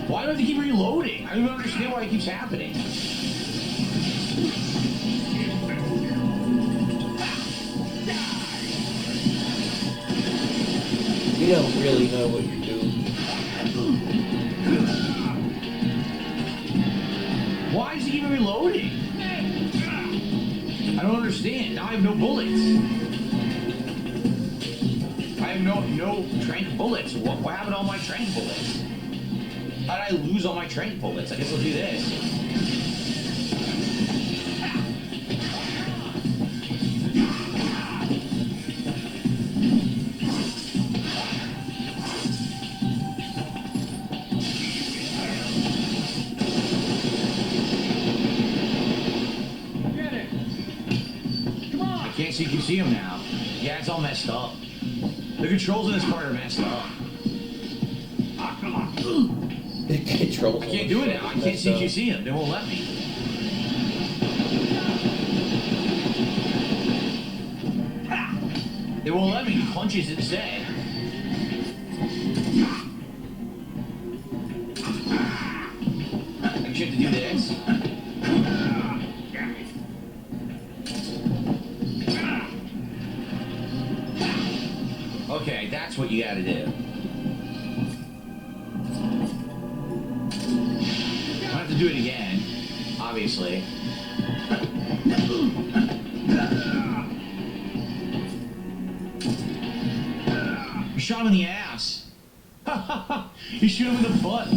Why do I have to keep reloading? I don't even understand why it keeps happening. You don't really know what you're doing. Why is he even reloading? I don't understand. Now I have no bullets. I have no trank bullets. What happened to all my trank bullets? How did I lose all my trank bullets? I guess I'll do this. I can't see. You can see him now. Yeah, it's all messed up. The controls in this part are messed up. Ah, come on. The controls. I can't do it now. I can't see QC him. They won't let me. They won't let me. He punches instead. I guess you have to do this. Okay, that's what you gotta do. I have to do it again, obviously. You shot him in the ass. You shoot him in the butt.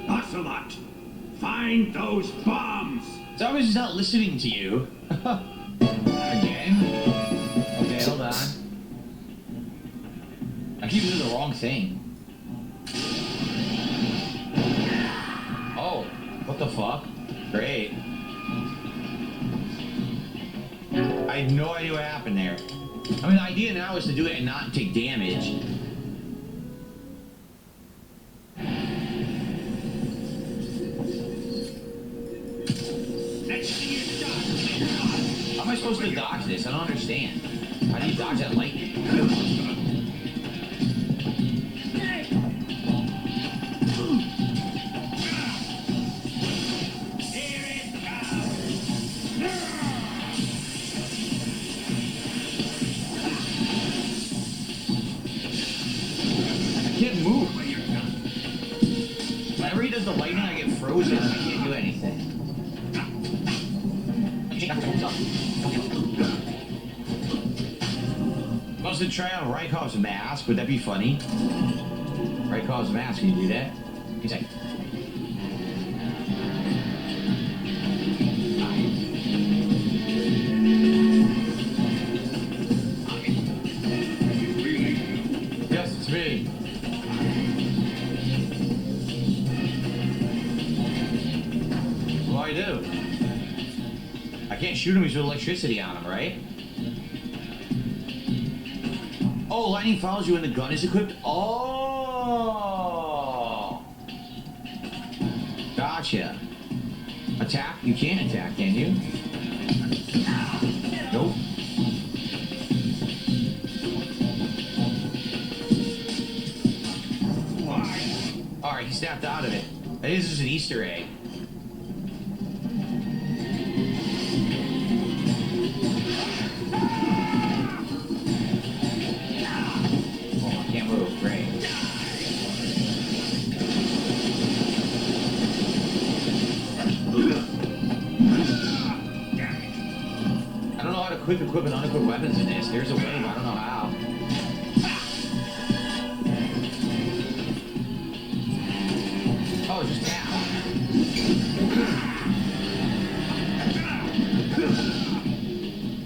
Ocelot, find those bombs. So I was just not listening to you. Again? Okay, hold on. I keep doing the wrong thing. Oh, what the fuck? Great. I had no idea what happened there. I mean, the idea now is to do it and not take damage. How am I supposed to dodge this? I don't understand. How do you dodge that lightning? I can't move. Whenever he does the lightning, I get frozen. I can't do anything. Supposed to try on Rykov's mask. Would that be funny? Rykov's mask, can you do that? He's like, yes, it's me. What do I do? I can't shoot him. He's with electricity on him, right? Oh, lightning follows you when the gun is equipped? Oh! Gotcha. Attack? You can't attack, can you? Nope. Alright, he snapped out of it. That is just an Easter egg. Quick equip and unequipped weapons in this. There's a way, but I don't know how. Oh, just tap.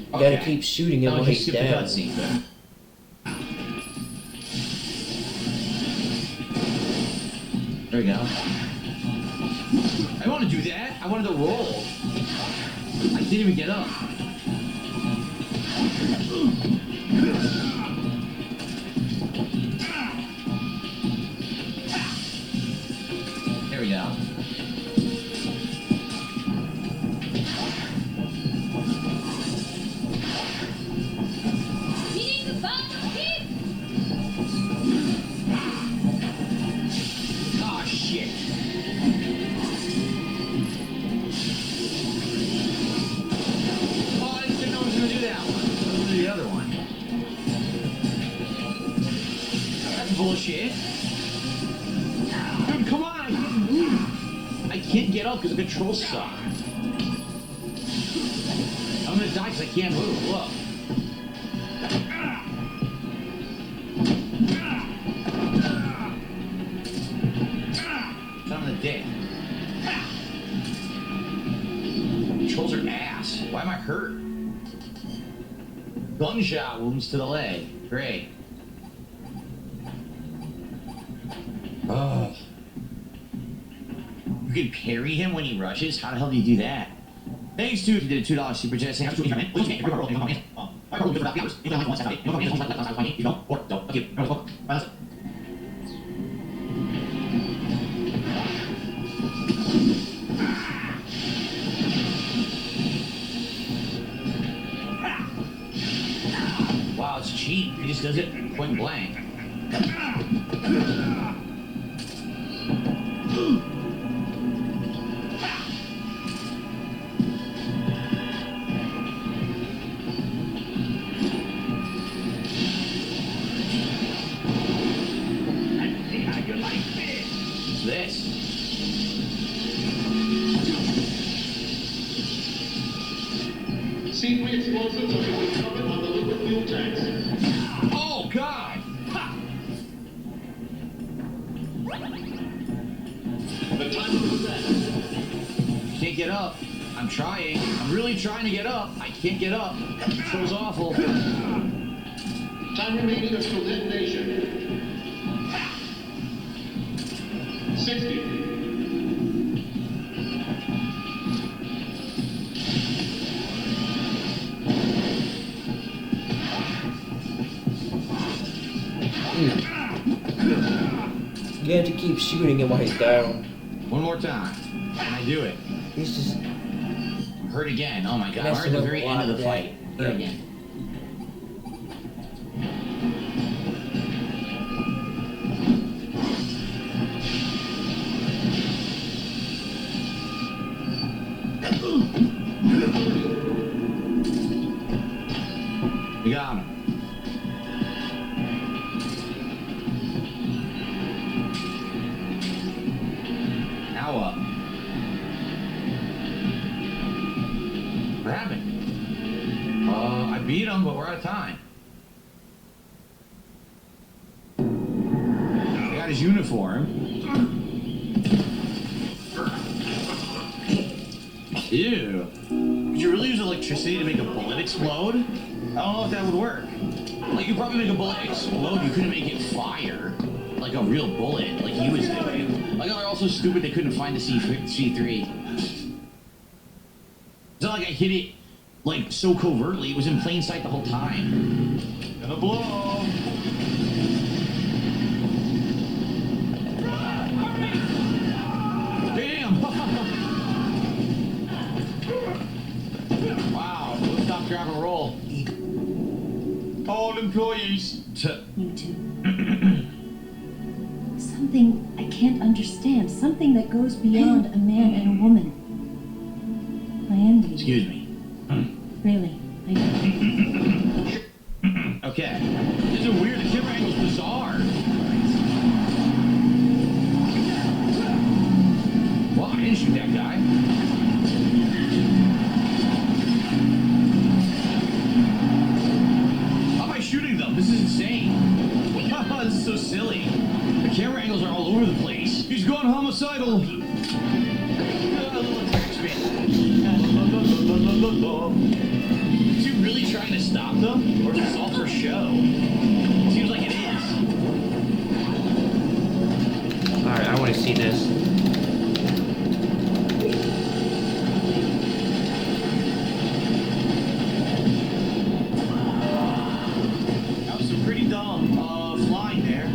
You gotta keep shooting him when he's down. There we go. I want to do that. I wanted to roll. I didn't even get up. There we go. Oh, shit. Oh, I didn't know I was going to do that one. I was going to do the other one. That's bullshit. Dude, come on, I can't move. I can't get up because the controls suck. I'm going to die because I can't move. Look. Son of a dick. Controls are ass. Why am I hurt? Gunshot wounds to the leg. Great. Oh. You can parry him when he rushes? How the hell do you do that? Thanks, dude. You did a $2 super chat. Thanks for coming. Wow, it's cheap. He just does it point blank. What's this? C3 explosives are being recovered on the liquid fuel tanks. Oh, God! Ha! The timer was set. Can't get up. I'm trying. I'm really trying to get up. I can't get up. Control's awful. Time remaining until detonation. 60. You have to keep shooting him while he's down. One more time. Can I do it? He's just hurt again. Oh my God. We're at the very end of the fight. Hurt again. We got him. Now up. What happened? I beat him, but we're out of time. I got his uniform. Ew. Could you really use electricity to make a bullet explode? I don't know if that would work. Like, you probably make a bullet explode, you couldn't make it fire. Like a real bullet, like he was doing. Like, they're also stupid they couldn't find the C3. It's not like I hit it, like, so covertly. It was in plain sight the whole time. Gonna blow. Damn! Wow, let's stop, grab, and roll. All employees. You two. Something I can't understand. Something that goes beyond a man and a woman. I envy you. Excuse me. Really, I do. Okay. This is weird. The camera angle's bizarre. Well, I didn't shoot that guy. How am I shooting them? This is insane. This is so silly. The camera angles are all over the place. He's gone homicidal. Is he really trying to stop them? Or is this all for show? Seems like it is. Alright, I want want to see this. That was some pretty dumb flying there.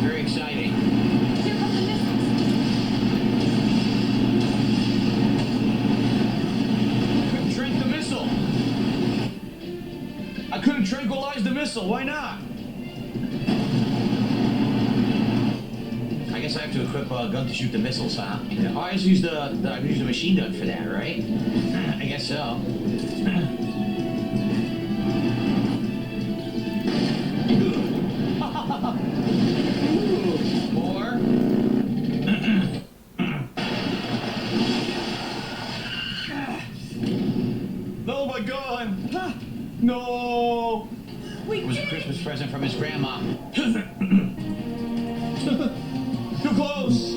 Very exciting. Couldn't trank the missile. I couldn't tranquilize the missile. Why not? I guess I have to equip a gun to shoot the missiles, huh? Oh, I just use the machine gun for that, right? I guess so. More. No, my gun! No! It was a Christmas present from his grandma. Too close!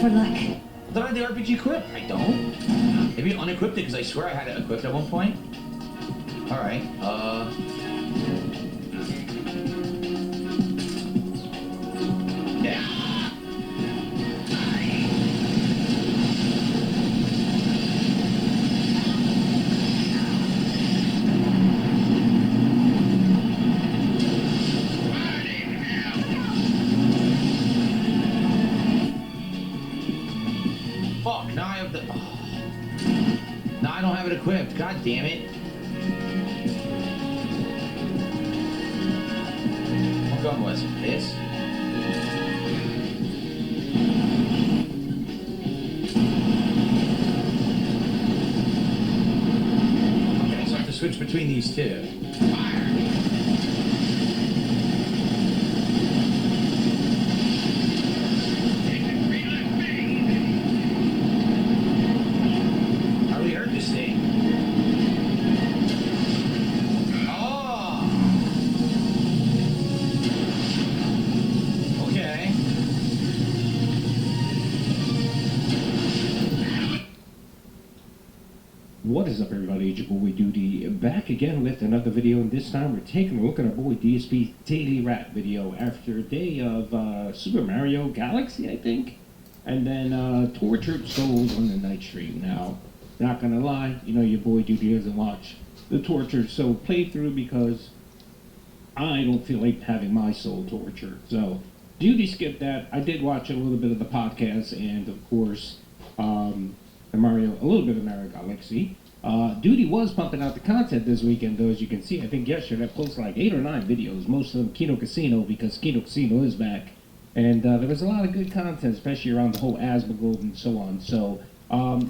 For luck. Did I have the RPG equipped? I don't. Maybe unequipped it because I swear I had it equipped at one point. Alright, yeah. Fuck, now I have the... Oh. Now I don't have it equipped. God damn it. What gun was it? This? Okay, so I have to switch between these two. I really hurt this thing. Oh! Okay. What is up, everybody? It's your boy Duty back again with another video, and this time we're taking a look at our boy DSP's Daily Wrap video after a day of Super Mario Galaxy, I think, and then Tortured Souls on the night stream. Now, not gonna lie, you know your boy Duty doesn't watch the Tortured Soul playthrough because I don't feel like having my soul tortured. So, Duty skipped that. I did watch a little bit of the podcast, and of course, a little bit of Mario Galaxy. Duty was pumping out the content this weekend, though, as you can see. I think yesterday I posted like 8 or 9 videos, most of them Kino Casino, because Kino Casino is back. And there was a lot of good content, especially around the whole Asmongold and so on. So,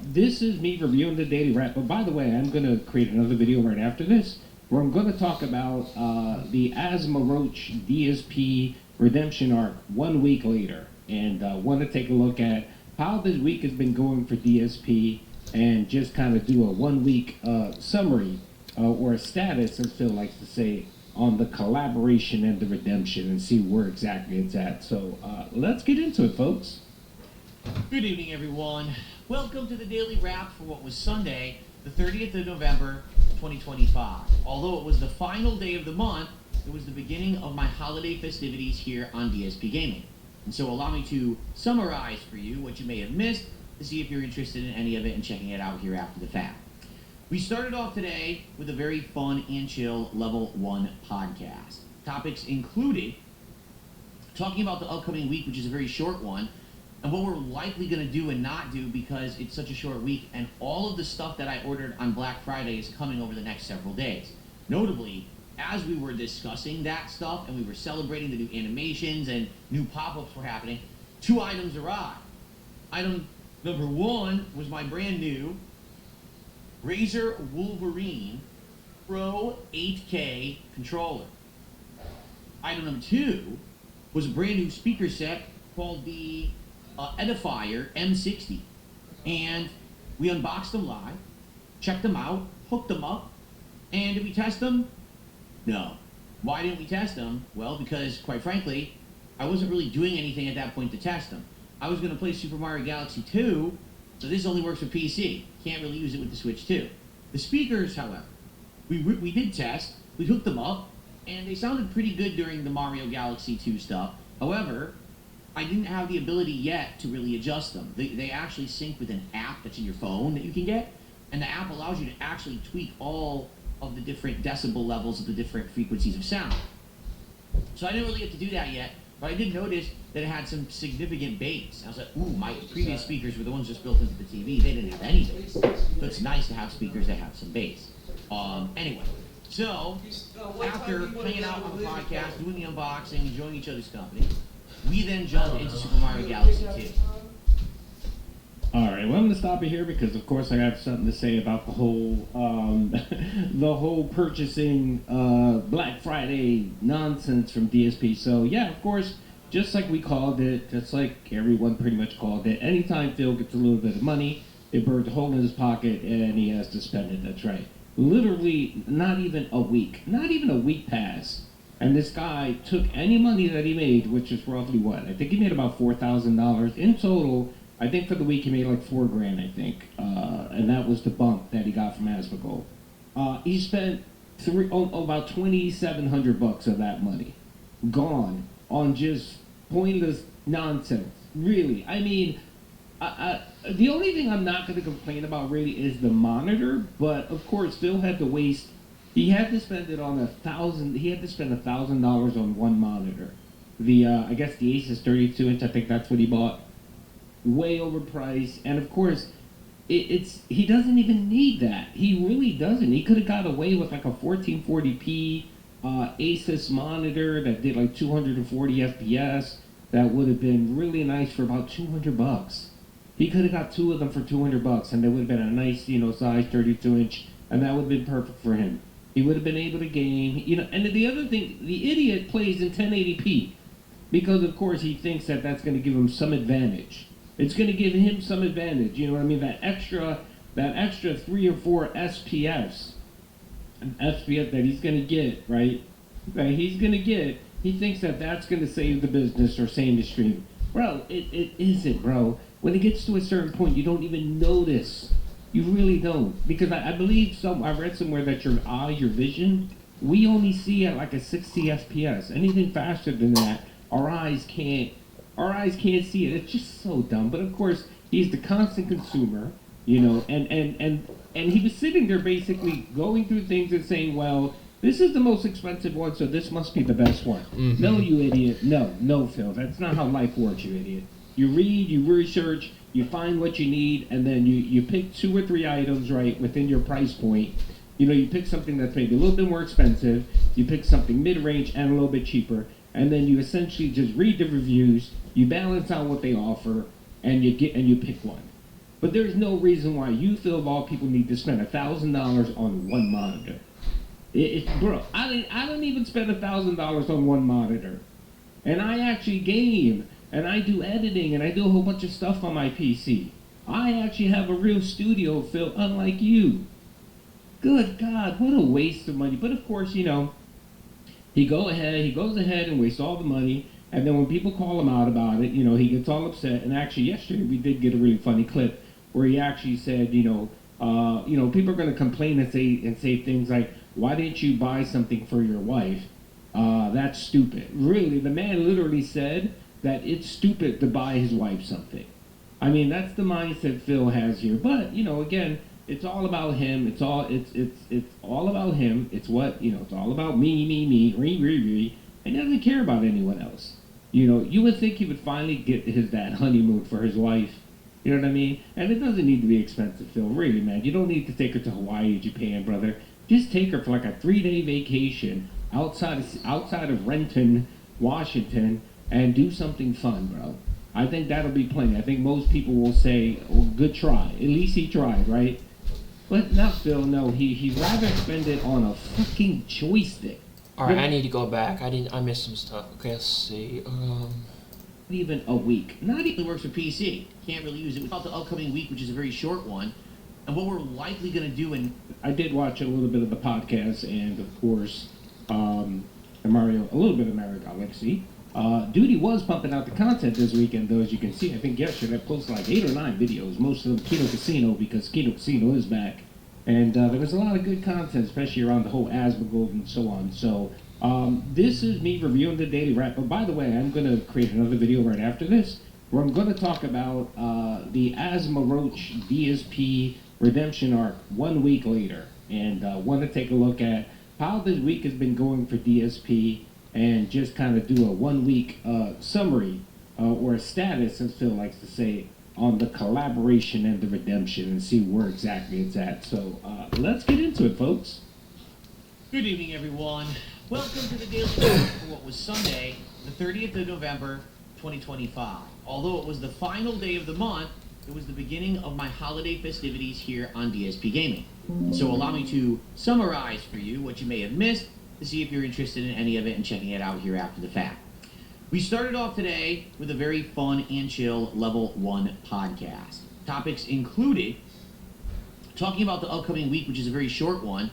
this is me reviewing the Daily Wrap. But by the way, I'm going to create another video right after this, where I'm going to talk about the Asmaroach DSP Redemption Arc 1 week later. And want to take a look at how this week has been going for DSP, and just kind of do a 1 week summary or a status, as Phil likes to say, on the collaboration and the redemption, and see where exactly it's at. So let's get into it, folks. Good evening, everyone. Welcome to the Daily Wrap for what was Sunday, the 30th of November, 2025. Although it was the final day of the month, it was the beginning of my holiday festivities here on DSP Gaming. And so allow me to summarize for you what you may have missed, to see if you're interested in any of it and checking it out here after the fact. We started off today with a very fun and chill Level 1 podcast. Topics included talking about the upcoming week, which is a very short one, and what we're likely going to do and not do because it's such a short week, and all of the stuff that I ordered on Black Friday is coming over the next several days. Notably, as we were discussing that stuff and we were celebrating the new animations and new pop-ups were happening, 2 items arrived. Item number 1 was my brand new Razer Wolverine Pro 8K controller. Item number 2 was a brand new speaker set called the Edifier M60. And we unboxed them live, checked them out, hooked them up, and did we test them? No. Why didn't we test them? Well, because, quite frankly, I wasn't really doing anything at that point to test them. I was going to play Super Mario Galaxy 2, so this only works with PC. Can't really use it with the Switch 2. The speakers, however, we did test. We hooked them up, and they sounded pretty good during the Mario Galaxy 2 stuff. However, I didn't have the ability yet to really adjust them. They actually sync with an app that's in your phone that you can get, and the app allows you to actually tweak all of the different decibel levels of the different frequencies of sound. So I didn't really get to do that yet, but I did notice that it had some significant bass. I was like, ooh, my previous speakers were the ones just built into the TV. They didn't have any bass. So it's nice to have speakers that have some bass. Anyway, so after hanging out on the podcast, doing the unboxing, enjoying each other's company, we then jumped into Super Mario Galaxy 2. All right, well, I'm going to stop you here because, of course, I have something to say about the whole, the whole purchasing Black Friday nonsense from DSP. So, yeah, of course, just like we called it, just like everyone pretty much called it, anytime Phil gets a little bit of money, it burns a hole in his pocket and he has to spend it. That's right. Literally, not even a week passed. And this guy took any money that he made, which is roughly what? I think he made about $4,000 in total. I think for the week he made like $4,000, I think, and that was the bump that he got from Asmongold. He spent about $2,700 of that money gone on just pointless nonsense. Really, I mean, the only thing I'm not going to complain about really is the monitor. But of course, Phil had to waste. He had to spend it on He had to spend $1,000 on one monitor. The I guess the Asus 32-inch. I think that's what he bought. Way overpriced, and of course, he doesn't even need that. He really doesn't. He could have got away with like a 1440p Asus monitor that did like 240 FPS. That would have been really nice for about $200. He could have got two of them for $200, and they would have been a nice, size 32-inch, and that would have been perfect for him. He would have been able to game, And the other thing, the idiot plays in 1080p because, of course, he thinks that that's going to give him some advantage. It's going to give him some advantage, you know what I mean? That extra 3 or 4 SPFs that he's going to get, right? That he's going to get. He thinks that that's going to save the business or save the stream. Bro, it isn't, bro. When it gets to a certain point, you don't even notice. You really don't, because I believe I read somewhere that your vision, we only see at like a 60 FPS. Anything faster than that, our eyes can't see it. It's just so dumb. But of course, he's the constant consumer, and he was sitting there basically going through things and saying, well, this is the most expensive one, so this must be the best one. Mm-hmm. No, you idiot. No, Phil. That's not how life works, you idiot. You read, you research, you find what you need, and then you pick 2 or 3 items, right, within your price point. You pick something that's maybe a little bit more expensive, you pick something mid-range and a little bit cheaper, and then you essentially just read the reviews, you balance out what they offer, and you pick one. But there's no reason why you, Phil, of all people, need to spend $1,000 on one monitor. Bro, I don't even spend $1,000 on one monitor. And I actually game, and I do editing, and I do a whole bunch of stuff on my PC. I actually have a real studio, Phil, unlike you. Good God, what a waste of money. But of course, he goes ahead and wastes all the money, and then when people call him out about it, he gets all upset. And actually, yesterday we did get a really funny clip where he actually said, people are going to complain and say things like, "Why didn't you buy something for your wife? That's stupid." Really, the man literally said that it's stupid to buy his wife something. I mean, that's the mindset Phil has here. But again, it's all about him. It's all about him. It's it's all about me, and he doesn't care about anyone else. You would think he would finally get that honeymoon for his wife. You know what I mean? And it doesn't need to be expensive, Phil. Really, man. You don't need to take her to Hawaii, Japan, brother. Just take her for like a 3-day vacation outside of Renton, Washington, and do something fun, bro. I think that'll be plenty. I think most people will say, "Oh, good try." At least he tried, right? But not Phil. No, he'd rather spend it on a fucking joystick. All right, I need to go back. I missed some stuff. Okay, let's see. Even a week. Not even works for PC. Can't really use it without the upcoming week, which is a very short one. And what we're likely going to do, and I did watch a little bit of the podcast, and of course, a little bit of Mario Galaxy. Duty was pumping out the content this weekend, though, as you can see. I think yesterday I posted like 8 or 9 videos, most of them Kino Casino, because Kino Casino is back. And there was a lot of good content, especially around the whole Asmongold and so on. So this is me reviewing the Daily Wrap. But by the way, I'm going to create another video right after this where I'm going to talk about the Asmaroach DSP Redemption Arc 1 week later. And want to take a look at how this week has been going for DSP and just kind of do a 1 week summary or a status, as Phil likes to say, on the collaboration and the redemption and see where exactly it's at. So let's get into it, folks. Good evening, everyone. Welcome to the Daily Wrap for what was Sunday, the 30th of November, 2025. Although it was the final day of the month, it was the beginning of my holiday festivities here on DSP Gaming. So allow me to summarize for you what you may have missed to see if you're interested in any of it and checking it out here after the fact. We started off today with a very fun and chill Level 1 podcast. Topics included talking about the upcoming week, which is a very short one,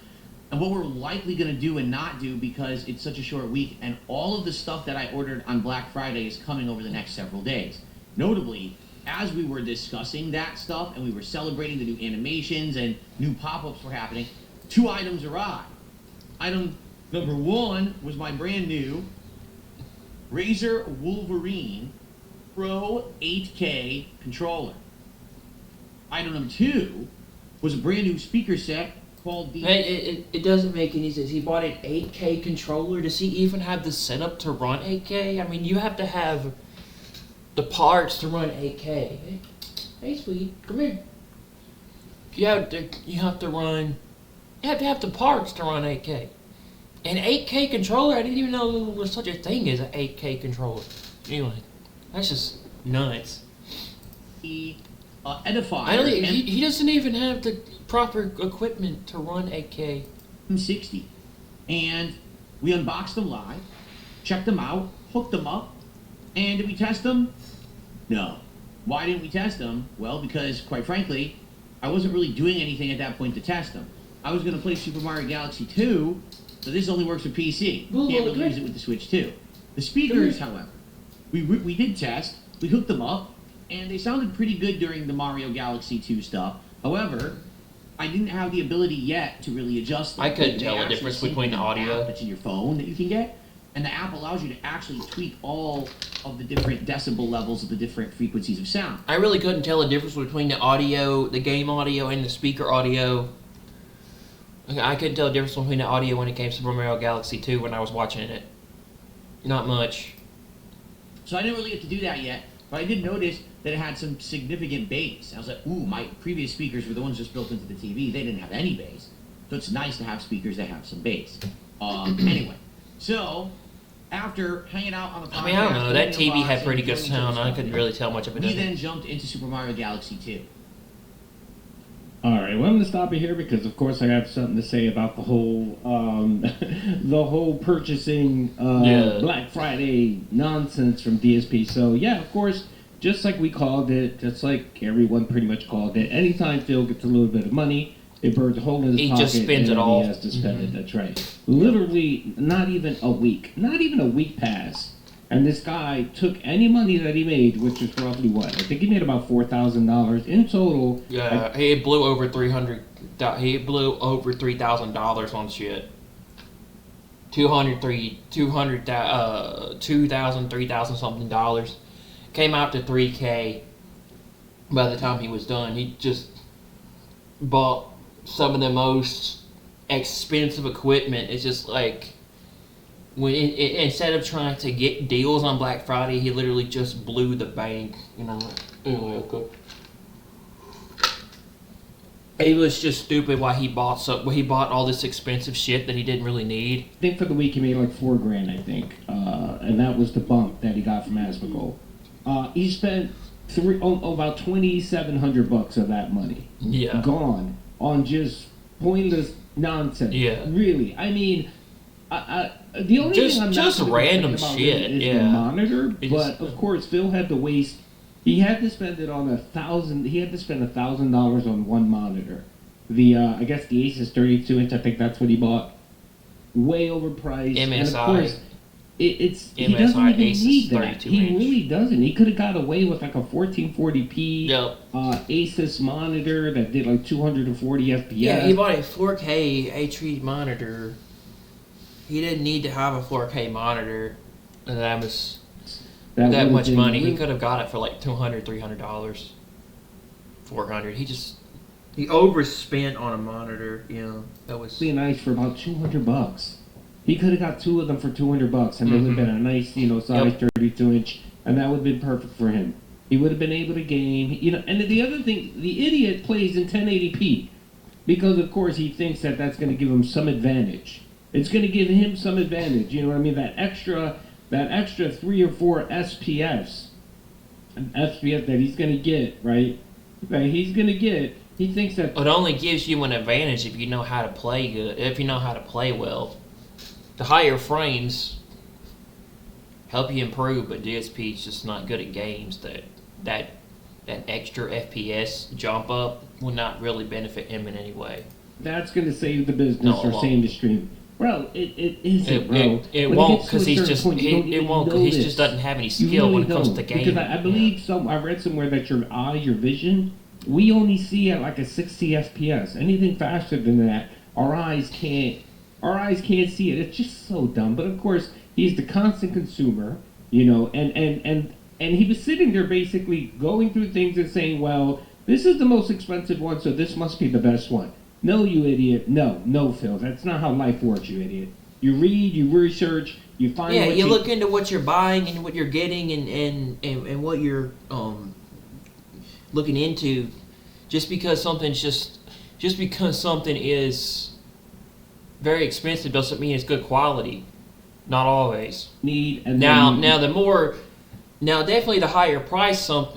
and what we're likely going to do and not do because it's such a short week, and all of the stuff that I ordered on Black Friday is coming over the next several days. Notably, as we were discussing that stuff and we were celebrating the new animations and new pop-ups were happening, 2 items arrived. Item number 1 was my brand new Razer Wolverine Pro 8K controller. Item number 2 was a brand new speaker set called the... Hey, it doesn't make any sense. He bought an 8K controller. Does he even have the setup to run 8K? I mean, you have to have the parts to run 8K. Hey, sweetie, come here. You have to have the parts to run 8K. An 8K controller? I didn't even know there was such a thing as an 8K controller. Anyway, that's just nuts. The Edifier. He doesn't even have the proper equipment to run 8K. 60. And we unboxed them live, checked them out, hooked them up, and did we test them? No. Why didn't we test them? Well, because, quite frankly, I wasn't really doing anything at that point to test them. I was going to play Super Mario Galaxy 2, so this only works with PC. Can't really use it with the Switch 2. The speakers, however, we did test, we hooked them up, and they sounded pretty good during the Mario Galaxy 2 stuff. However, I didn't have the ability yet to really adjust them. I couldn't tell the difference between the audio. That's in your phone that you can get, and the app allows you to actually tweak all of the different decibel levels of the different frequencies of sound. I really couldn't tell the difference between the audio, the game audio, and the speaker audio. I couldn't tell the difference between the audio when it came to Super Mario Galaxy 2 when I was watching it. Not much. So I didn't really get to do that yet, but I did notice that it had some significant bass. I was like, ooh, my previous speakers were the ones just built into the TV. They didn't have any bass. So it's nice to have speakers that have some bass. Anyway, so after hanging out on the podcast... I mean, I don't know. That TV had pretty good sound. I couldn't really tell much of it. We then jumped into Super Mario Galaxy 2. Alright, well, I'm going to stop it here because, of course, I have something to say about the whole, the whole purchasing Black Friday nonsense from DSP. So, yeah, of course, just like we called it, just like everyone pretty much called it, anytime Phil gets a little bit of money, it burns a hole in his pocket just spends it all. He has to spend it. That's right. Literally, not even a week passed. And this guy took any money that he made, which was roughly what? I think he made about $4,000 in total. Yeah, he blew over $300,000 on shit. $3,000 something dollars. Came out to $3K by the time he was done. He just bought some of the most expensive equipment. It's just like, when instead of trying to get deals on Black Friday, he literally just blew the bank. You know. Anyway, okay. It was just stupid why he bought all this expensive shit that he didn't really need. I think for the week he made like $4,000, I think, and that was the bump that he got from Asmongold. He spent about $2,700 of that money. Yeah. Gone on just pointless nonsense. Yeah. Really, I mean. The only thing I'm just not random about shit, is the monitor, but of course Phil had to waste. He had to spend it on He had to spend $1,000 on one monitor. The I guess the Asus 32-inch. I think that's what he bought. Way overpriced. MSI. And of course, he MSI doesn't even Asus need that. 32 He inch. really doesn't. He could have got away with like a 1440p Yep. Asus monitor that did like 240 FPS. Yeah, he bought a 4K HD monitor. He didn't need to have a 4K monitor. And that was that would've much been money. He really- could have got it for like $200, $300, $400. He overspent on a monitor. You know, that was be nice for about $200. He could have got two of them for $200, and they would have been a nice, size 32 inch, and that would have been perfect for him. He would have been able to game, And the other thing, the idiot plays in 1080p because, of course, he thinks that that's going to give him some advantage. It's going to give him some advantage. You know what I mean? That extra 3 or 4 FPS that he's going to get, right? That he's going to get. He thinks that it only gives you an advantage if you know how to play good. If you know how to play well. The higher frames help you improve, but DSP is just not good at games. That extra FPS jump up will not really benefit him in any way. that's going to save the business No, it or won't. save the stream. Bro, it isn't, bro. It When won't gets to a because he's certain just point, you don't it even won't know because he this. just doesn't have any You skill really when it comes don't. to gaming. Because I believe I read somewhere that your eye, your vision, we only see at like a 60 FPS. Anything faster than that, our eyes can't see it. It's just so dumb. But of course, he's the constant consumer, and he was sitting there basically going through things and saying, well, this is the most expensive one, so this must be the best one. No, you idiot. No, Phil. That's not how life works, you idiot. You read, you research, you find Yeah, what you look into what you're buying and what you're getting and what you're looking into. Just because something is very expensive doesn't mean it's good quality. Not always. Definitely the higher price of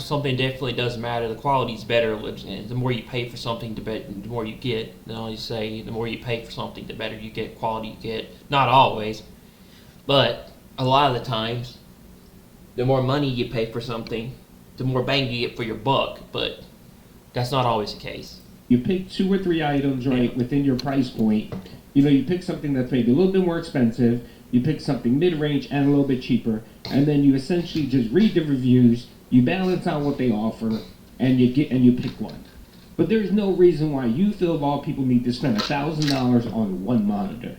something definitely does matter. The quality's better. The more you pay for something, the more you get. You say the more you pay for something, the better you get, quality you get. Not always, but a lot of the times, the more money you pay for something, the more bang you get for your buck. But that's not always the case. You pick 2 or 3 items within your price point. You pick something that's maybe a little bit more expensive. You pick something mid-range and a little bit cheaper, and then you essentially just read the reviews. You balance out what they offer, and you pick one. But there's no reason why you feel of all people need to spend $1,000 on one monitor.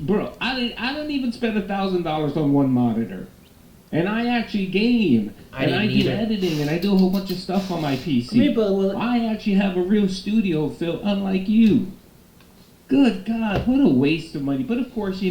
Bro, I don't even spend $1,000 on one monitor. And I actually game, and I do editing, and I do a whole bunch of stuff on my PC. I actually have a real studio, Phil, unlike you. Good God, what a waste of money. But of course, he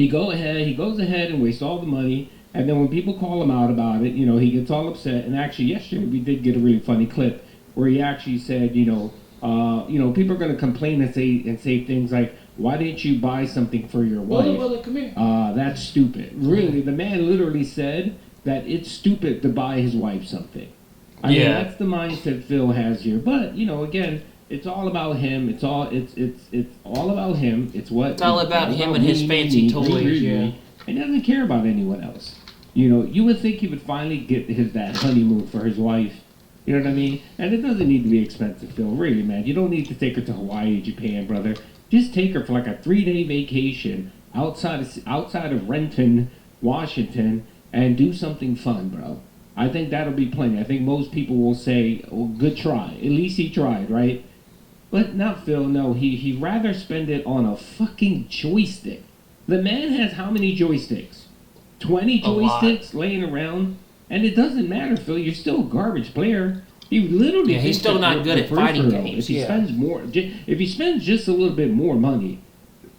goes ahead and wastes all the money, and then when people call him out about it, he gets all upset. And actually, yesterday we did get a really funny clip where he actually said, people are going to complain and say things like, why didn't you buy something for your wife? Come here. That's stupid. Really, the man literally said that it's stupid to buy his wife something. I mean, that's the mindset Phil has here. But, again, it's all about him. It's all about him. It's all about him and his fancy toys. He doesn't care about anyone else. You would think he would finally get that honeymoon for his wife. You know what I mean? And it doesn't need to be expensive, Phil. Really, man. You don't need to take her to Hawaii, Japan, brother. Just take her for like a 3-day vacation outside of Renton, Washington, and do something fun, bro. I think that'll be plenty. I think most people will say, well, good try. At least he tried, right? But not Phil, no. He'd rather spend it on a fucking joystick. The man has how many joysticks? 20 joysticks laying around? And it doesn't matter, Phil. You're still a garbage player. He literally he's still not good at fighting games. If he spends just a little bit more money,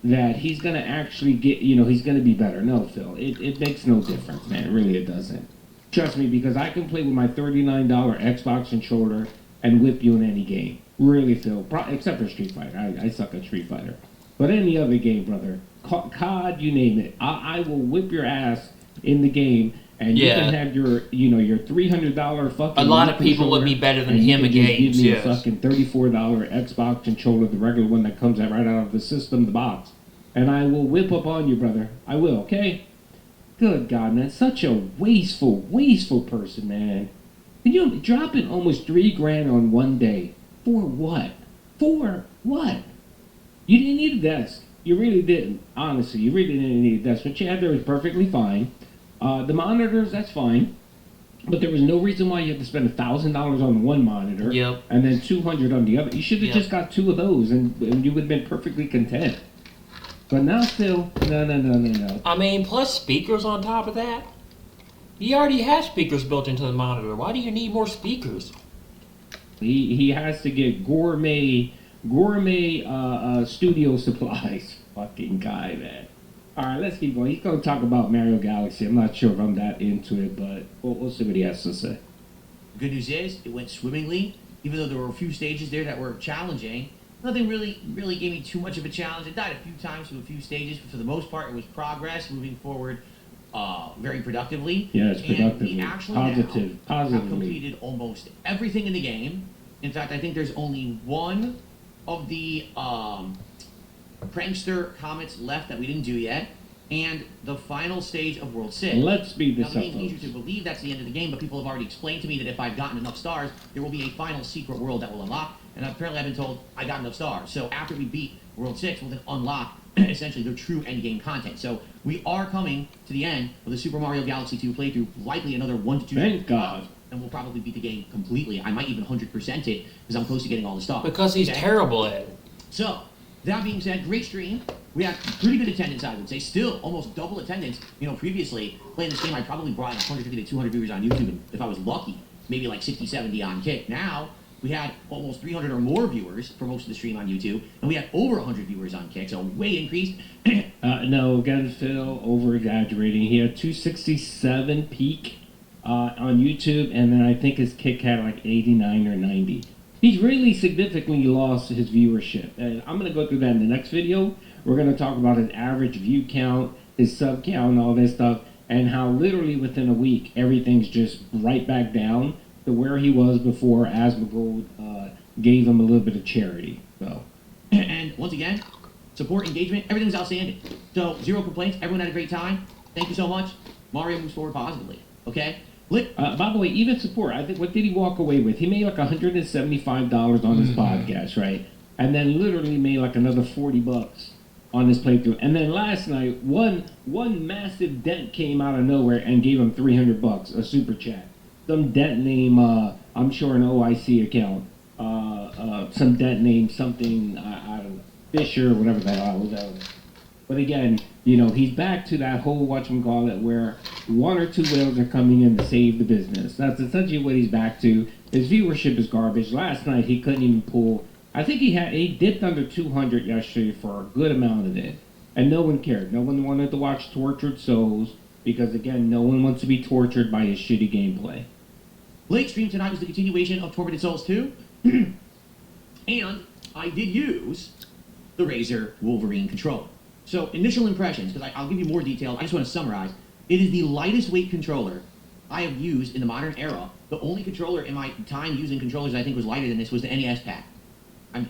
that he's going to actually get, he's going to be better. No, Phil. It makes no difference, man. Really, it doesn't. Trust me, because I can play with my $39 Xbox controller and whip you in any game. Really, Phil. Except for Street Fighter. I suck at Street Fighter. But any other game, brother. COD, you name it. I will whip your ass in the game. And you can have your $300 fucking. A lot of people would be better than him at games. Give me a fucking $34 Xbox controller, the regular one that comes right out of the system, the box, and I will whip up on you, brother. I will. Okay. Good God, man! Such a wasteful person, man. And dropping almost $3,000 on one day for what? For what? You didn't need a desk. You really didn't. Honestly, you really didn't need this. What you had there was perfectly fine. The monitors, that's fine. But there was no reason why you had to spend $1,000 on one monitor and then $200 on the other. You should have just got two of those, and you would have been perfectly content. But now still, no. I mean, plus speakers on top of that. You already have speakers built into the monitor. Why do you need more speakers? He has to get gourmet studio supplies. Fucking guy, man. All right, let's keep going. He's going to talk about Mario Galaxy. I'm not sure if I'm that into it, but we'll see what he has to say. Good news is, it went swimmingly. Even though there were a few stages there that were challenging, nothing really gave me too much of a challenge. It died a few times to a few stages, but for the most part, it was progress, moving forward very productively. Yes, productively. And we actually positively. have completed almost everything in the game. In fact, I think there's only one of the prankster comments left that we didn't do yet, and the final stage of World 6. Let's speed this now, the up, game leads you to believe that's the end of the game, but people have already explained to me that if I've gotten enough stars, there will be a final secret world that will unlock, and apparently I've been told I got enough stars. So after we beat World 6, we'll then unlock essentially the true endgame content. So we are coming to the end of the Super Mario Galaxy 2 playthrough, likely another 1 to 2 Thank God. And we'll probably beat the game completely. I might even 100% it, because I'm close to getting all the stars. Because he's terrible at it. So, that being said, great stream. We had pretty good attendance, I would say. Still, almost double attendance. You know, previously, playing this game, I probably brought in 150 to 200 viewers on YouTube, and if I was lucky, maybe like 60, 70 on Kick. Now, we had almost 300 or more viewers for most of the stream on YouTube, and we had over 100 viewers on Kick, so way increased. No, again, Phil, over-exaggerating. He had 267 peak on YouTube, and then I think his Kick had like 89 or 90. He's really significantly lost his viewership, and I'm going to go through that in the next video. We're going to talk about his average view count, his sub count, and all this stuff, and how literally within a week, everything's just right back down to where he was before Asmongold gave him a little bit of charity. So, and once again, support, engagement, everything's outstanding. So, zero complaints, everyone had a great time. Thank you so much. Mario moves forward positively, okay? By the way, even support, I think, what did he walk away with? He made like $175 on his podcast, right? And then literally made like another $40 on his playthrough. And then last night, one massive dent came out of nowhere and gave him $300, a super chat. Some dent name, I'm sure an OIC account. Some dent name, something, I don't know, Fisher, whatever the hell was. But again, you know, he's back to that whole whatchamacallit where one or two whales are coming in to save the business. That's essentially what he's back to. His viewership is garbage. Last night he couldn't even pull. I think he dipped under 200 yesterday for a good amount of it. And no one cared. No one wanted to watch Tortured Souls because, again, no one wants to be tortured by his shitty gameplay. Late stream tonight was the continuation of Tormented Souls 2. And I did use the Razer Wolverine controller. So, initial impressions, because I'll give you more detail, I just want to summarize. It is the lightest weight controller I have used in the modern era. The only controller in my time using controllers I think was lighter than this was the NES pad.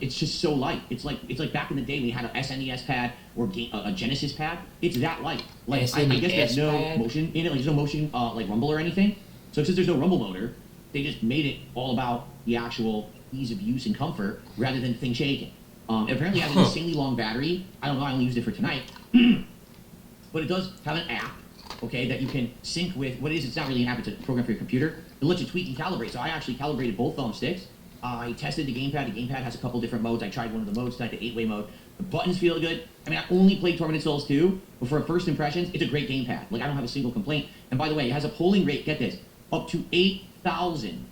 It's just so light. It's like back in the day when you had an SNES pad or a Genesis pad. It's that light. Like I guess there's no motion in it. Like there's no motion like rumble or anything. So since there's no rumble motor, they just made it all about the actual ease of use and comfort rather than the thing shaking. Apparently it has an insanely long battery. I don't know, I only used it for tonight. But it does have an app, okay, that you can sync with. What it is, it's not really an app, it's a program for your computer. It lets you tweak and calibrate. So I actually calibrated both thumbsticks. I tested the gamepad. The gamepad has a couple different modes. I tried one of the modes, like the 8-way mode. The buttons feel good. I mean, I only played Tormented Souls 2, but for first impressions, it's a great gamepad. Like, I don't have a single complaint. And by the way, it has a polling rate, get this, up to 8,000.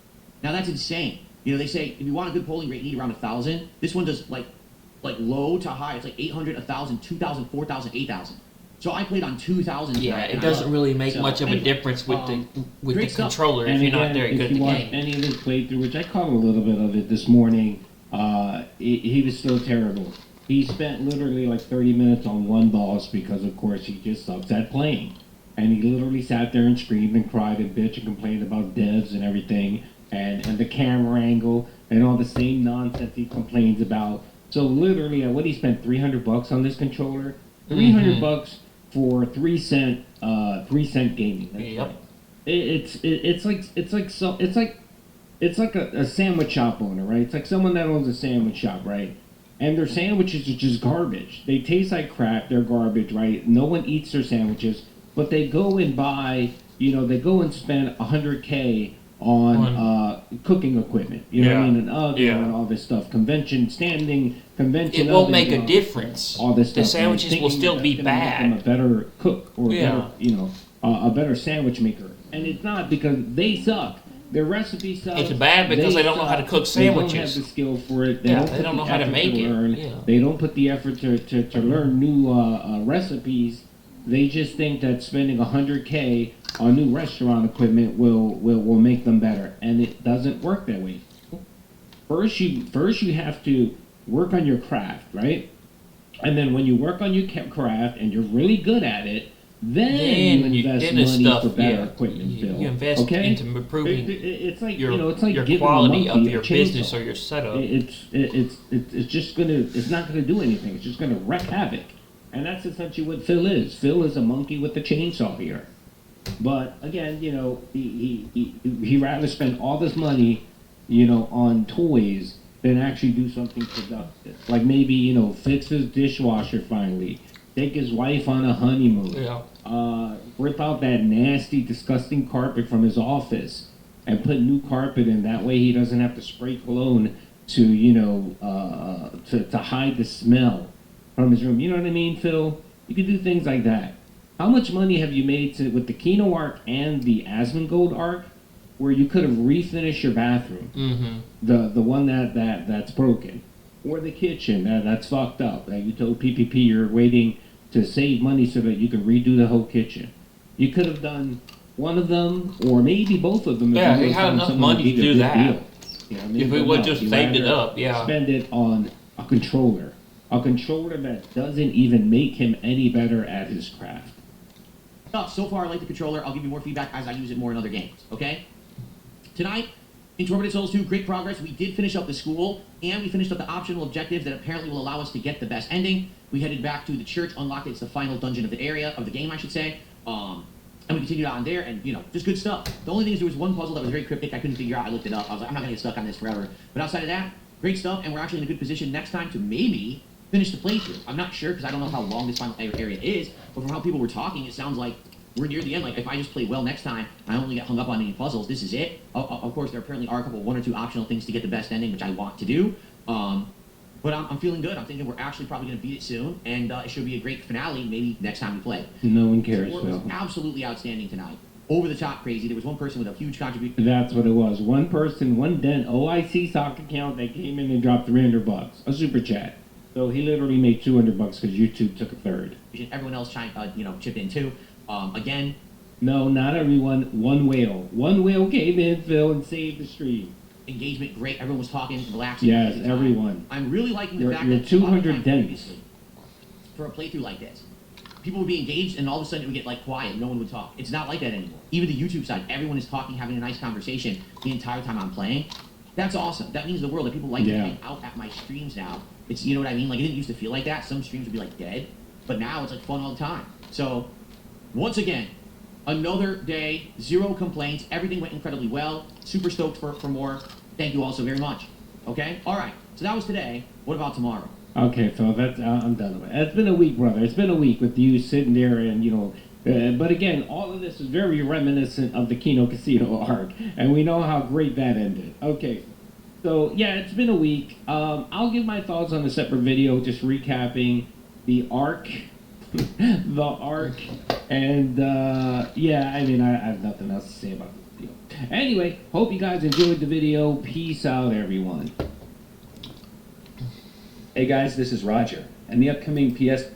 Now, that's insane. You know, they say if you want a good polling rate, you need around 1,000. This one does, like low to high. It's like 800, 1,000, 2,000, 4,000, 8,000. So I played on 2,000. Yeah, it doesn't really make much of a difference with the controller if you're not very good at the game. Any of his playthrough, which I caught a little bit of it this morning, he was still terrible. He spent literally like 30 minutes on one boss because, of course, he just sucks at playing. And he literally sat there and screamed and cried and bitched and complained about devs and everything, and the camera angle and all the same nonsense he complains about. So literally, what he spent $300 on this controller, $300 for 3 cent gaming. That's yep. Right. It's like a sandwich shop owner, right? It's like someone that owns a sandwich shop, right? And their sandwiches are just garbage. They taste like crap. They're garbage, right? No one eats their sandwiches, but they go and buy, they go and spend $100K on cooking equipment. You know what I mean? An oven and all this stuff. Convention It won't make a difference. All this stuff. The sandwiches will still be bad. Make them a better cook or a better sandwich maker. And it's not because they suck. Their recipe sucks. It's bad because they don't know how to cook sandwiches. They don't have the skill for it. They don't know how to make it. Yeah. They don't put the effort to learn new recipes. They just think that spending $100K on new restaurant equipment will make them better, and it doesn't work that way. First you have to work on your craft, right? And then when you work on your craft and you're really good at it, then you invest money for better equipment. You invest into improving it's like your giving quality a of monkey your a business chainsaw. or your setup. It's not gonna do anything. It's just gonna wreak havoc. And that's essentially what Phil is. Phil is a monkey with a chainsaw here. But again, he rather spend all this money, on toys than actually do something productive. Like maybe, fix his dishwasher finally. Take his wife on a honeymoon. Rip out that nasty, disgusting carpet from his office and put new carpet in. That way he doesn't have to spray cologne to hide the smell from his room. You know what I mean, Phil? You could do things like that. How much money have you made with the Kino Arc and the Asmongold Arc, where you could have refinished your bathroom, the one that's broken, or the kitchen that's fucked up? That you told PPP you're waiting to save money so that you can redo the whole kitchen. You could have done one of them, or maybe both of them. Yeah, you had enough money to do that. You know what I mean? If we would just saved it up, spend it on a controller that doesn't even make him any better at his craft. So far, I like the controller. I'll give you more feedback as I use it more in other games, okay? Tonight, in Tormented Souls 2, great progress. We did finish up the school, and we finished up the optional objectives that apparently will allow us to get the best ending. We headed back to the church, unlocked it. It's the final dungeon of the game, I should say. And we continued on there, and, just good stuff. The only thing is there was one puzzle that was very cryptic. I couldn't figure out. I looked it up. I was like, I'm not going to get stuck on this forever. But outside of that, great stuff, and we're actually in a good position next time to maybe finish the playthrough. I'm not sure, because I don't know how long this final area is, but from how people were talking, it sounds like we're near the end. Like, if I just play well next time, and I only get hung up on any puzzles, this is it. Of course, there apparently are one or two optional things to get the best ending, which I want to do. But I'm feeling good. I'm thinking we're actually probably going to beat it soon, and it should be a great finale maybe next time we play. No one cares, It was Phil. absolutely outstanding tonight. Over the top crazy. There was one person with a huge contribution. That's what it was. One person, one Den OIC stock account that came in and dropped $300, a super chat. So he literally made $200 because YouTube took a third. Everyone else chipped in too. Again. No, not everyone. One whale. One whale came in, Phil, and saved the stream. Engagement great. Everyone was talking, relaxing. Yes, everyone. I'm really liking the fact you're that 200 dents for a playthrough like this. People would be engaged, and all of a sudden it would get quiet. No one would talk. It's not like that anymore. Even the YouTube side, everyone is talking, having a nice conversation the entire time I'm playing. That's awesome. That means the world that people like to hang out at my streams now. It's, you know what I mean? Like, it didn't used to feel like that. Some streams would be dead, but now it's fun all the time. So, once again, another day, 0 complaints. Everything went incredibly well. Super stoked for more. Thank you all so very much. Okay? All right. So that was today. What about tomorrow? Okay, Phil, that's I'm done with it. It's been a week, brother. It's been a week with you sitting there and, but again, all of this is very reminiscent of the Kino Casino arc, and we know how great that ended. Okay, so, yeah, it's been a week. I'll give my thoughts on a separate video, just recapping the arc, and, yeah, I mean, I have nothing else to say about this video. Anyway, hope you guys enjoyed the video. Peace out, everyone. Hey guys, this is Roger, and the upcoming PS...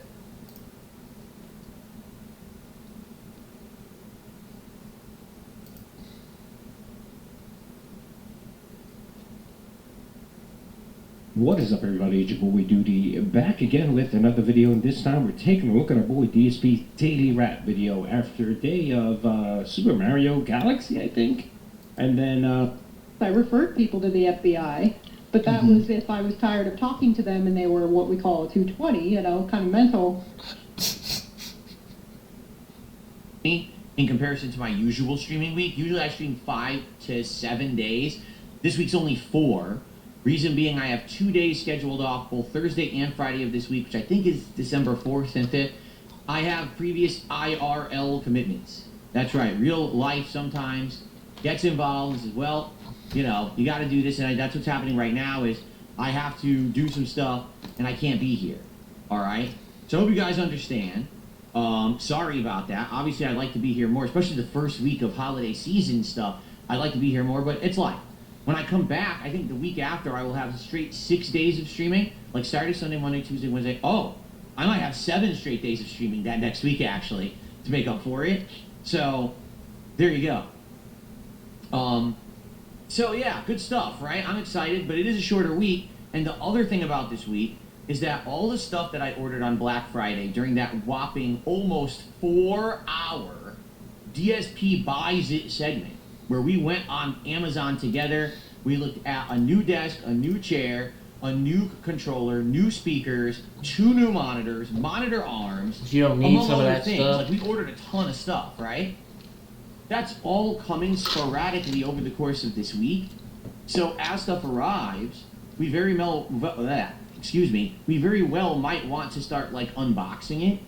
What is up, everybody? It's your boy Duty, back again with another video, and this time we're taking a look at our boy DSP's daily rap video after a day of Super Mario Galaxy, I think. And then, I referred people to the FBI, but that was if I was tired of talking to them and they were what we call a 220, kind of mental. In comparison to my usual streaming week, usually I stream 5 to 7 days. This week's only 4. Reason being, I have 2 days scheduled off, both Thursday and Friday of this week, which I think is December 4th and 5th. I have previous IRL commitments. That's right, real life sometimes gets involved and says, well, you know, you got to do this, and that's what's happening right now is I have to do some stuff, and I can't be here, all right? So I hope you guys understand. Sorry about that. Obviously, I'd like to be here more, especially the first week of holiday season stuff. I'd like to be here more, but it's life. When I come back, I think the week after, I will have a straight 6 days of streaming, like Saturday, Sunday, Monday, Tuesday, Wednesday. Oh, I might have 7 straight days of streaming that next week, actually, to make up for it. So, there you go. So yeah, good stuff, right? I'm excited, but it is a shorter week. And the other thing about this week is that all the stuff that I ordered on Black Friday during that whopping almost 4-hour DSP Buys It segment, where we went on Amazon together, we looked at a new desk, a new chair, a new controller, new speakers, 2 new monitors, monitor arms. You don't need among some of other that things. stuff. Like, we ordered a ton of stuff, right? That's all coming sporadically over the course of this week. So as stuff arrives, we very well might want to start like unboxing it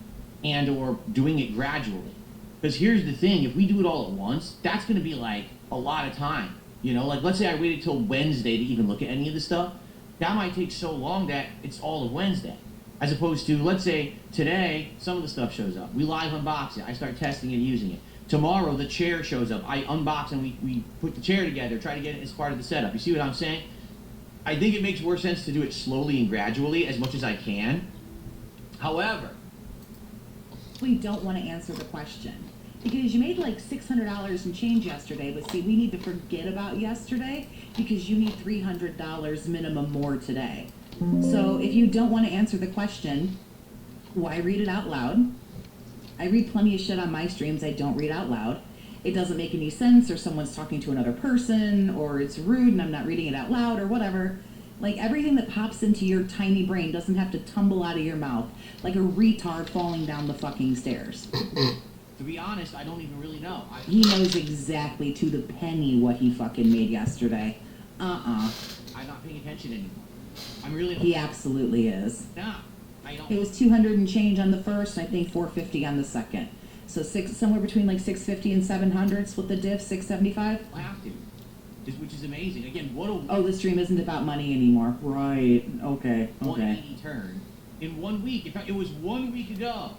and or doing it gradually. Because here's the thing, if we do it all at once, that's going to be like a lot of time. You know, like let's say I waited till Wednesday to even look at any of the stuff. That might take so long that it's all of Wednesday. As opposed to, let's say today, some of the stuff shows up. We live unbox it. I start testing and using it. Tomorrow, the chair shows up. I unbox and we put the chair together, try to get it as part of the setup. You see what I'm saying? I think it makes more sense to do it slowly and gradually as much as I can. However, we don't want to answer the question. Because you made like $600 and change yesterday, but see, we need to forget about yesterday because you need $300 minimum more today. So if you don't want to answer the question, why read it out loud? I read plenty of shit on my streams I don't read out loud. It doesn't make any sense, or someone's talking to another person, or it's rude and I'm not reading it out loud, or whatever. Like, everything that pops into your tiny brain doesn't have to tumble out of your mouth like a retard falling down the fucking stairs. to be honest, I don't even really know. He knows exactly to the penny what he fucking made yesterday. I'm not paying attention anymore. I'm really not. He absolutely is. No, I don't. It was 200 and change on the first, and I think 450 on the second. So somewhere between like 650 and 700. Split the diff, 675. I have to. Which is amazing. Again, what a... Oh, the stream isn't about money anymore. Right. Okay. 180 turn in 1 week. In fact, it was 1 week ago,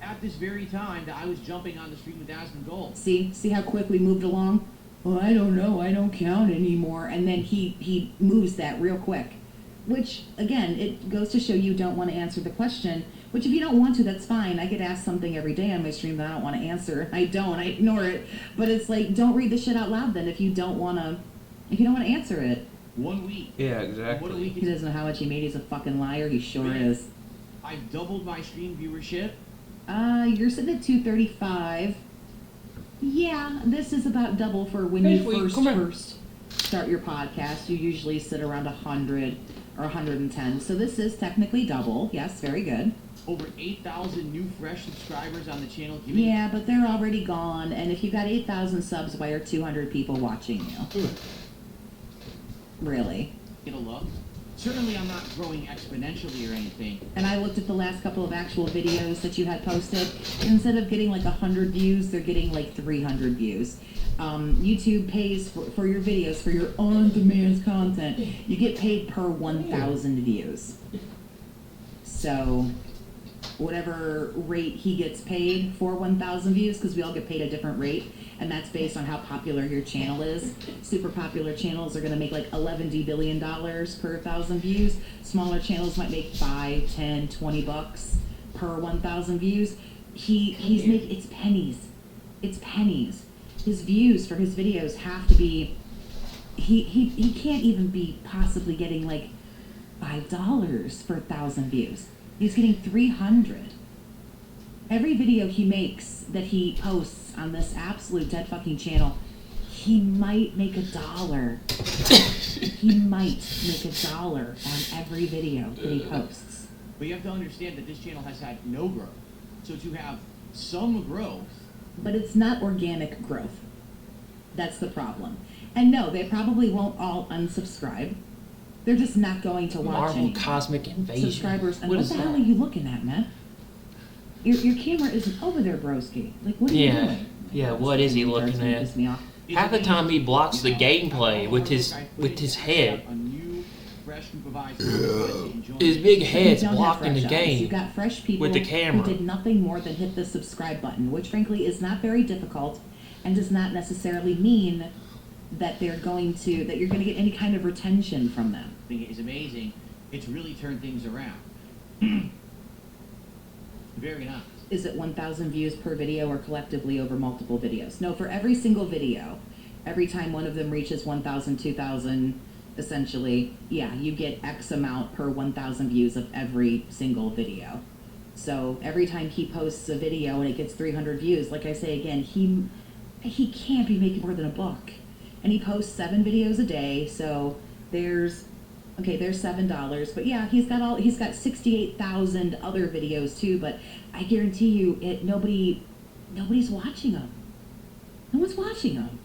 at this very time, that I was jumping on the stream with Asmongold. See how quick we moved along? Well, I don't know. I don't count anymore. And then he moves that real quick. Which, again, it goes to show you don't want to answer the question. Which, if you don't want to, that's fine. I get asked something every day on my stream that I don't want to answer. I don't. I ignore it. But it's like, don't read the shit out loud then if you don't want to answer it. 1 week. Yeah, exactly. What a week. He doesn't know how much he made. He's a fucking liar. He sure is. I've doubled my stream viewership. You're sitting at 235. Yeah, this is about double for when you first start your podcast. You usually sit around 100 or 110. So this is technically double. Yes, very good. Over 8,000 new fresh subscribers on the channel. Yeah, but they're already gone. And if you got 8,000 subs, why are 200 people watching you? Really? Get a look. Certainly I'm not growing exponentially or anything. And I looked at the last couple of actual videos that you had posted. Instead of getting like 100 views, they're getting like 300 views. YouTube pays for your videos, for your on-demand content. You get paid per 1,000 views. So whatever rate he gets paid for 1,000 views, because we all get paid a different rate, and that's based on how popular your channel is. Super popular channels are going to make like $11 billion per 1,000 views. Smaller channels might make $5, $10, $20 per 1,000 views. He's making, it's pennies. It's pennies. His views for his videos have to be, he can't even be possibly getting like $5 for 1,000 views. He's getting 300. Every video he makes that he posts on this absolute dead fucking channel, he might make $1. He might make $1 on every video that he posts. But you have to understand that this channel has had no growth. So to have some growth... But it's not organic growth. That's the problem. And no, they probably won't all unsubscribe. They're just not going to watch Marvel anymore. Cosmic Invasion. Subscribers. And What what is the that? hell are you looking at, man? Your camera isn't over there, broski. Like, what are you Yeah. doing? Yeah, what is he looking Starts to at? piss me off. Half the time he blocks the gameplay with his head. His big head's You don't have blocking the fresh eyes. game You've got fresh people with the camera. who did nothing more than hit the subscribe button, which frankly is not very difficult and does not necessarily mean that you're going to get any kind of retention from them. I think it is amazing. It's really turned things around. Very nice. Is it 1,000 views per video or collectively over multiple videos? No, for every single video, every time one of them reaches 1,000, 2,000, essentially, yeah, you get X amount per 1,000 views of every single video. So every time he posts a video and it gets 300 views, like I say again, he can't be making more than $1. And he posts 7 videos a day, so there's $7. But yeah, he's got 68,000 other videos too, but I guarantee you nobody's watching them. No one's watching them.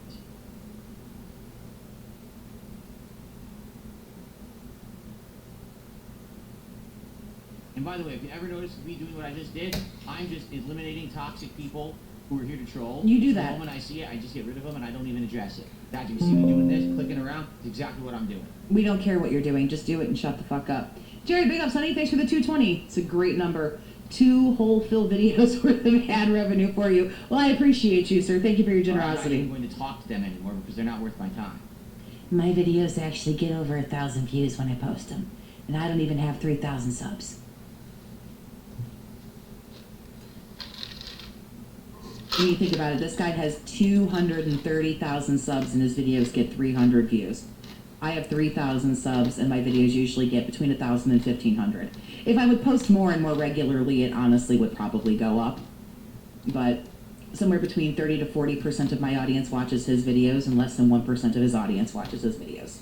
And by the way, if you ever notice me doing what I just did, I'm just eliminating toxic people who are here to troll. You do So that. The moment I see it, I just get rid of them and I don't even address it. That you see me doing this, clicking around, it's exactly what I'm doing. We don't care what you're doing, just do it and shut the fuck up. Jerry, big ups, honey. Thanks for the 220. It's a great number. 2 whole fill videos worth of ad revenue for you. Well, I appreciate you, sir. Thank you for your I'm not generosity. even going to talk to them anymore because they're not worth my time. My videos actually get over 1,000 views when I post them, and I don't even have 3,000 subs. When you think about it, this guy has 230,000 subs and his videos get 300 views. I have 3,000 subs and my videos usually get between 1,000 and 1,500. If I would post more and more regularly, it honestly would probably go up. But somewhere between 30 to 40% of my audience watches his videos and less than 1% of his audience watches his videos.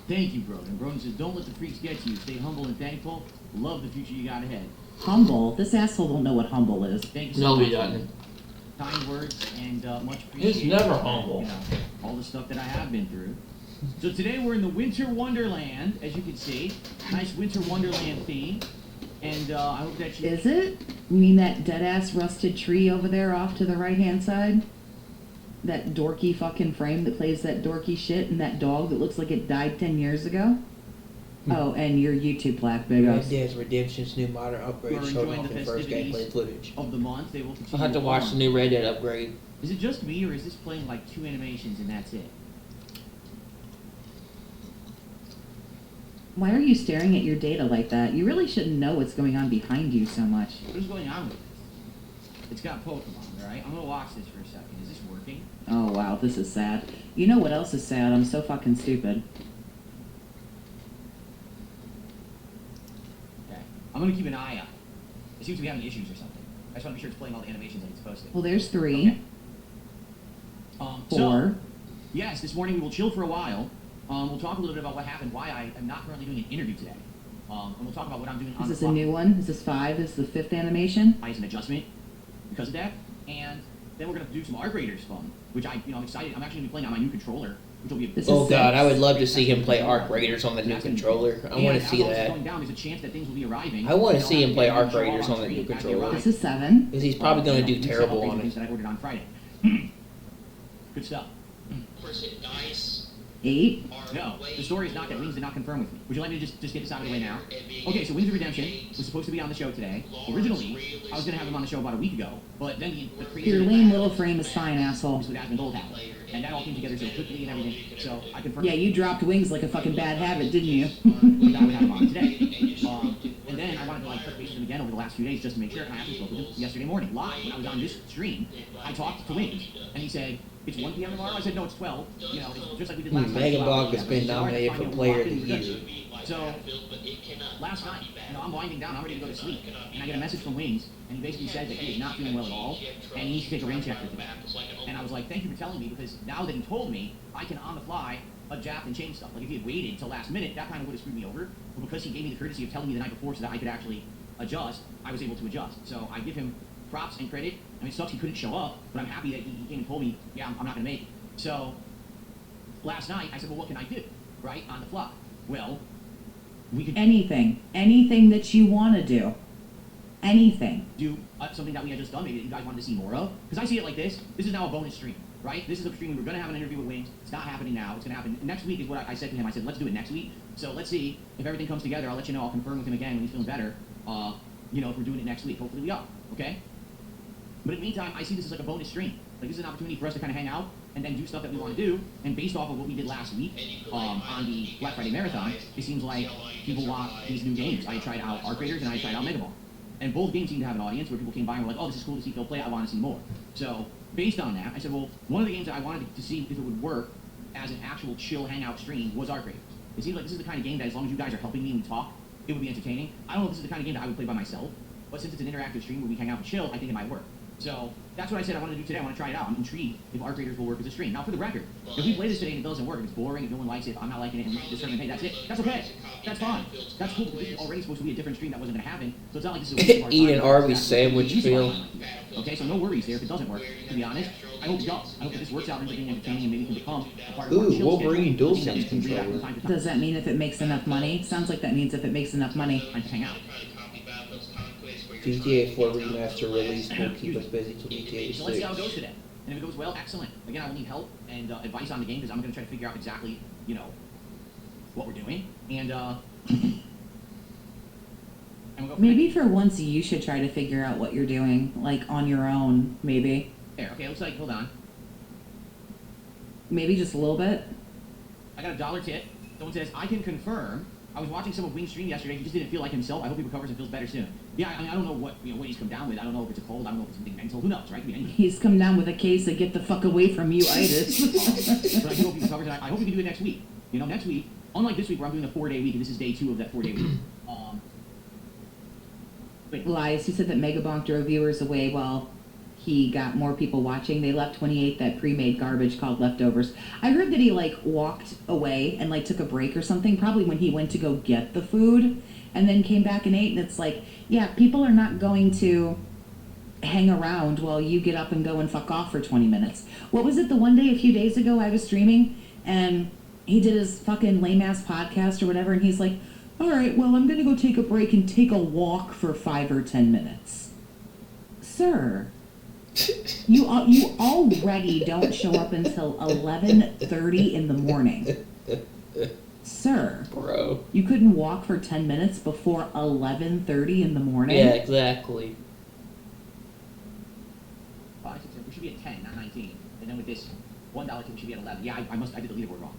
Thank you, Broden. Broden says, don't let the freaks get to you. Stay humble and thankful. Love the future you got ahead. Humble? This asshole don't know what humble is. Thank you No, so he much. doesn't. Kind words and much He's appreciated. never humble. You know, all the stuff that I have been through. So today we're in the Winter Wonderland, as you can see. Nice Winter Wonderland theme. And I hope that you... Is it? You mean that dead-ass rusted tree over there off to the right-hand side? That dorky fucking frame that plays that dorky shit and that dog that looks like it died 10 years ago? Oh, and your YouTube plaque, big Red ups. Dead Redemption's new modern upgrade We're showed enjoying off the in first festivities gameplay footage. of the month. They will continue I'll have to watch the on. new Red Dead upgrade. Is it just me, or is this playing like 2 animations and that's it? Why are you staring at your data like that? You really shouldn't know what's going on behind you so much. What is going on with this? It's got Pokemon, alright? I'm gonna watch this for a second. Is this working? Oh wow, this is sad. You know what else is sad? I'm so fucking stupid. Okay. I'm gonna keep an eye out. It seems to be having issues or something. I just want to be sure it's playing all the animations like it's supposed to. Well, there's 3. So, 4. yes, this morning we will chill for a while. We'll talk a little bit about what happened, why I am not currently doing an interview today. And we'll talk about what I'm doing on Is the this a clock. new one? Is this 5? Is this the 5th animation? Is an adjustment because of that. And then we're going to do some Arc Raiders fun, which I'm excited. I'm actually going to be playing on my new controller, which will be a Oh god, I would love to see him play Arc Raiders on the new controller. I want to see that. Going down, there's a chance that things will be arriving. I want to They'll see have him play get Arc show Raiders off on the new screen as they controller. arrive. This is 7. Because he's probably going to do We sell terrible upgrades on things it. that I ordered on Friday. Good stuff. Dice. 8. No, the story is not that. Wings did not confirm with me. Would you like me to just get this out of the way now? Okay, so Wings of Redemption was supposed to be on the show today. Originally, I was going to have him on the show about a week ago, but then the crazy... Your lame little frame is fine, asshole. With Asmund Gold happened. And that all came together so quickly and everything. So I confirmed... Yeah, you dropped wings like a fucking bad habit, didn't you? I would have him on today. And then I wanted to touch base with him again over the last few days just to make sure. And I actually spoke with him yesterday morning live when I was on this stream. I talked to Wings, and he said, "It's 1 p.m. tomorrow." I said, "No, it's 12. You know, it's just like we did last night." Megan Bog has He been said, "All right, nominated fine, for we'll Player lock of the in, we're Year. good." So last night, I'm winding down. I'm ready to go to sleep, and I get a message from Wings, and he basically says that he is not feeling well at all, and he needs to take a rain check with me. And I was like, "Thank you for telling me, because now that he told me, I can on the fly adjust and change stuff. Like if he had waited till last minute, that kind of would have screwed me over. But because he gave me the courtesy of telling me the night before so that I could actually adjust, I was able to adjust. So I give him props and credit. I mean, it sucks he couldn't show up, but I'm happy that he came and told me, yeah, I'm not going to make it. So last night, I said, well, what can I do, right, on the fly? Well, we could Anything that you want to do. Anything. do something that we had just done, maybe that you guys wanted to see more of. Because I see it like this. This is now a bonus stream, right? This is a stream. We're going to have an interview with Wings. It's not happening now. It's going to happen next week is what I said to him. I said, let's do it next week. So let's see if everything comes together. I'll let you know. I'll confirm with him again when he's feeling better. You know, if we're doing it next week. Hopefully we are, okay? But in the meantime, I see this as like a bonus stream. Like, this is an opportunity for us to kind of hang out and then do stuff that we want to do. And based off of what we did last week on the Black Friday Marathon, it seems like people want these new games. I tried out Arc Raiders and I tried out Mega Ball. And both games seem to have an audience where people came by and were like, oh, this is cool to see Phil play. I want to see more. So based on that, I said, well, one of the games that I wanted to see if it would work as an actual chill hangout stream was Arc Raiders. It seems like this is the kind of game that as long as you guys are helping me and we talk, it would be entertaining. I don't know if this is the kind of game that I would play by myself, but since it's an interactive stream where we hang out and chill, I think it might work. So that's what I said I wanted to do today. I want to try it out. I'm intrigued if Arc Raiders will work as a stream. Now, for the record, if we play this today and it doesn't work, if it's boring, if no one likes it, if I'm not liking it, and we determine, hey, that's it, that's okay. That's fine. That's cool. This is already supposed to be a different stream that wasn't going to happen, so it's not like this is a waste of our Eat time. an Arby's sandwich, Phil. Okay, so no worries there if it doesn't work, to be honest. I hope it does. I hope that this works out into being entertaining and maybe can become a part of our chill Wolverine schedule. DualSense controller. Does that mean if it makes enough money? Sounds like that means if it makes enough money. I can hang out. GTA 4 Remaster release will keep us busy till GTA 6. So let's see how it goes today. And if it goes well, excellent. Again, I will need help and advice on the game because I'm going to try to figure out exactly, you know, what we're doing. And we'll go Maybe for once you should try to figure out what you're doing, like on your own, maybe. there. Okay, looks like, hold on. Maybe just a little bit. I got a $1 tip. Someone says, I can confirm. I was watching some of Wing's stream yesterday. He just didn't feel like himself. I hope he recovers and feels better soon. Yeah, I mean, I don't know what he's come down with. I don't know if it's a cold. I don't know if it's something mental. Who knows, right? Could be anything. He's come down with a case of get the fuck away from you itis. But I do hope he recovers. And I hope we can do it next week. You know, next week, unlike this week where I'm doing a 4-day week, and this is day 2 of that 4-day week. Lies. He said that Megabonk drove viewers away while he got more people watching. They left 28 that pre-made garbage called leftovers. I heard that he walked away and took a break or something, probably when he went to go get the food and then came back and ate. And it's yeah, people are not going to hang around while you get up and go and fuck off for 20 minutes. What was it the one day a few days ago I was streaming and he did his fucking lame ass podcast or whatever and he's like, all right, well, I'm going to go take a break and take a walk for 5 or 10 minutes. Sir, you already don't show up until 11:30 in the morning. Sir. Bro. You couldn't walk for 10 minutes before 11:30 in the morning? Yeah, exactly. We should be at 10, not 19. And then with this $1 tip, we should be at 11. Yeah, I did the leaderboard wrong.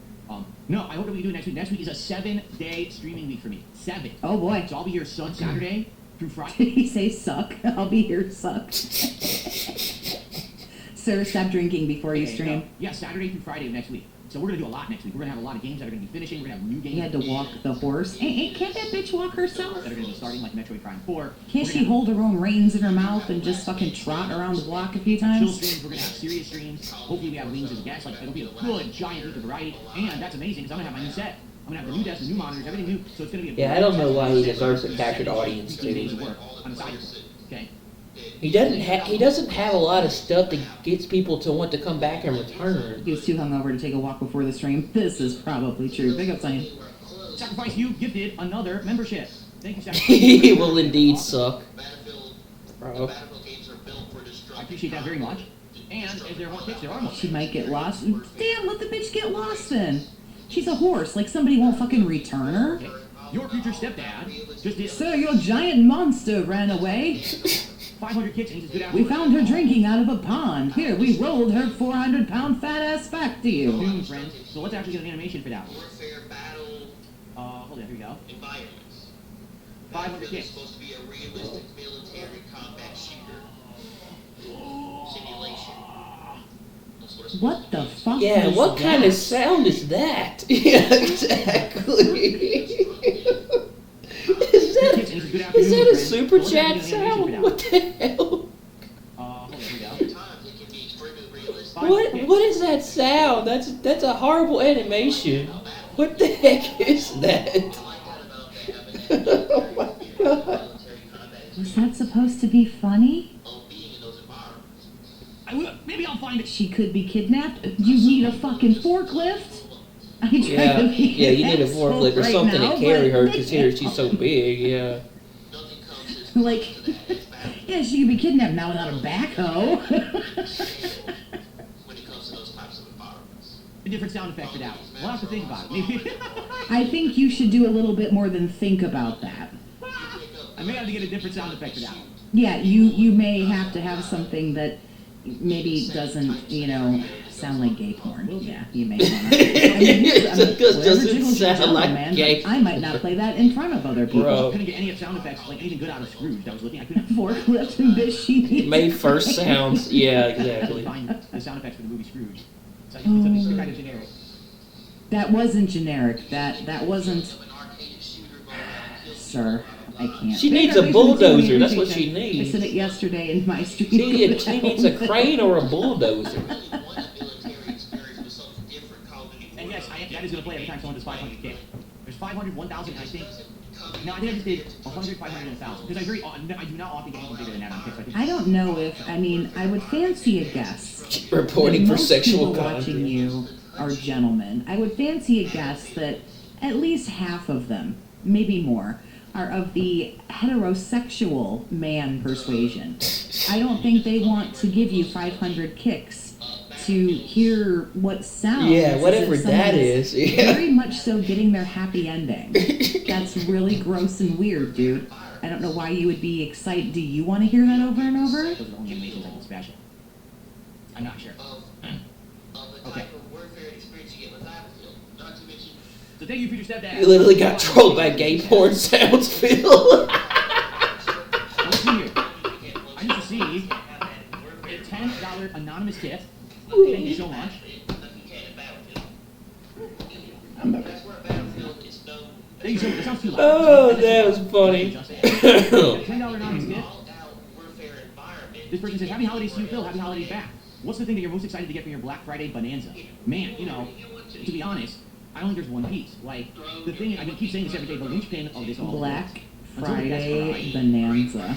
No, I hope that we can do it next week. Next week is a 7-day streaming week for me. 7. Oh boy. So I'll be here Saturday through Friday. Did he say suck? I'll be here suck. Sir, stop drinking before you stream. No. Yeah, Saturday through Friday of next week. So we're going to do a lot next week. We're going to have a lot of games that are going to be finishing. We're going to have new games. You had to walk the horse. Can't that bitch walk herself? That are going to be starting like Metroid Prime 4. Can't she hold her own reins in her mouth and just fucking trot around the block a few times? Chill streams, we're going to have serious streams. Hopefully we have Wings as a guest. It'll be a good, giant week of variety. And that's amazing because I'm going to have my new set. I'm going to have the new desk, the new monitors, everything new. So it's going to be a I don't know why he deserves a captured audience, too. Okay. He doesn't have a lot of stuff that gets people to want to come back and return. He was too hungover to take a walk before the stream. This is probably true. Big up, Zion. Sacrifice, you gifted another membership. Thank you, Sacrifice. He will indeed suck. Bro. I appreciate that very much. And if there are more tips, there are more. She might get lost. Damn, let the bitch get lost then. She's a horse. Somebody won't fucking return her. Okay. Your future stepdad just did. Sir, your giant monster ran away. 500 kicks and he's good We found her drinking out of a pond. Here, we rolled her 400-pound fat ass back to you. Doom, friends. So let's actually get an animation for that. Warfare, battle, hold on, here we go. environments. 500 It's kicks. supposed to be a realistic military combat shooter. Simulation. That's what it's What the fuck? Yeah, is what kind that? of sound is that? Yeah, exactly. Is that a super chat sound? What the hell? What is that sound? That's a horrible animation. What the heck is that? Oh my god. Was that supposed to be funny? Maybe I'll find it. She could be kidnapped. You need a fucking forklift? I try Yeah, to be yeah, you need a asshole forklift or right something now, to carry but her they because here can't. she's so big. Yeah. Like, yeah, she could be kidnapped now without a backhoe. A different sound effect for that. We'll have to think about it. Maybe. I think you should do a little bit more than think about that. I may have to get a different sound effect for that. Yeah, you may have to have something that maybe doesn't, sound like gay porn. Yeah, you may want to. It doesn't sound like man, gay I might not play that in front of other people. I couldn't get any sound effects, like anything good out of Scrooge. I was looking, I couldn't Forklift and machine. May first sounds. Yeah, exactly. find the sound effects for the movie Scrooge. It's kind of generic. That wasn't generic. That wasn't. Sir, I can't. She needs a bulldozer. That's what she I needs. said it yesterday in my street. She needs a crane or a bulldozer. And yes, that is going to play every time someone does 500 kick. There's 500, 1,000, I think. No, I think I just did 100, 500, and 1,000. Because I do not often get anything bigger than that on kicks. I don't know if, I would fancy a guess. Reporting for Most sexual people content. watching you are gentlemen. I would fancy a guess that at least half of them, maybe more, are of the heterosexual man persuasion. I don't think they want to give you 500 kicks to hear what sounds. Yeah, whatever as if someone that is. Yeah. Very much so getting their happy ending. That's really gross and weird, dude. I don't know why you would be excited. Do you want to hear that over and over? Those are the only animations I can special. I'm not sure. Okay. So thank you for your stepdad. You literally got trolled by gay porn sounds, Phil. Listen here. I need to see a $10 anonymous tip. Thank you so much. Thank you so much. That sounds too loud. Oh, that was funny. $10 anonymous tip. This person says, happy holidays to you, Phil. Happy holidays back. What's the thing that you're most excited to get from your Black Friday bonanza? Man, to be honest, I don't think there's one piece. Like, the thing, I keep saying this every day, the linchpin of this all. Black Friday bonanza.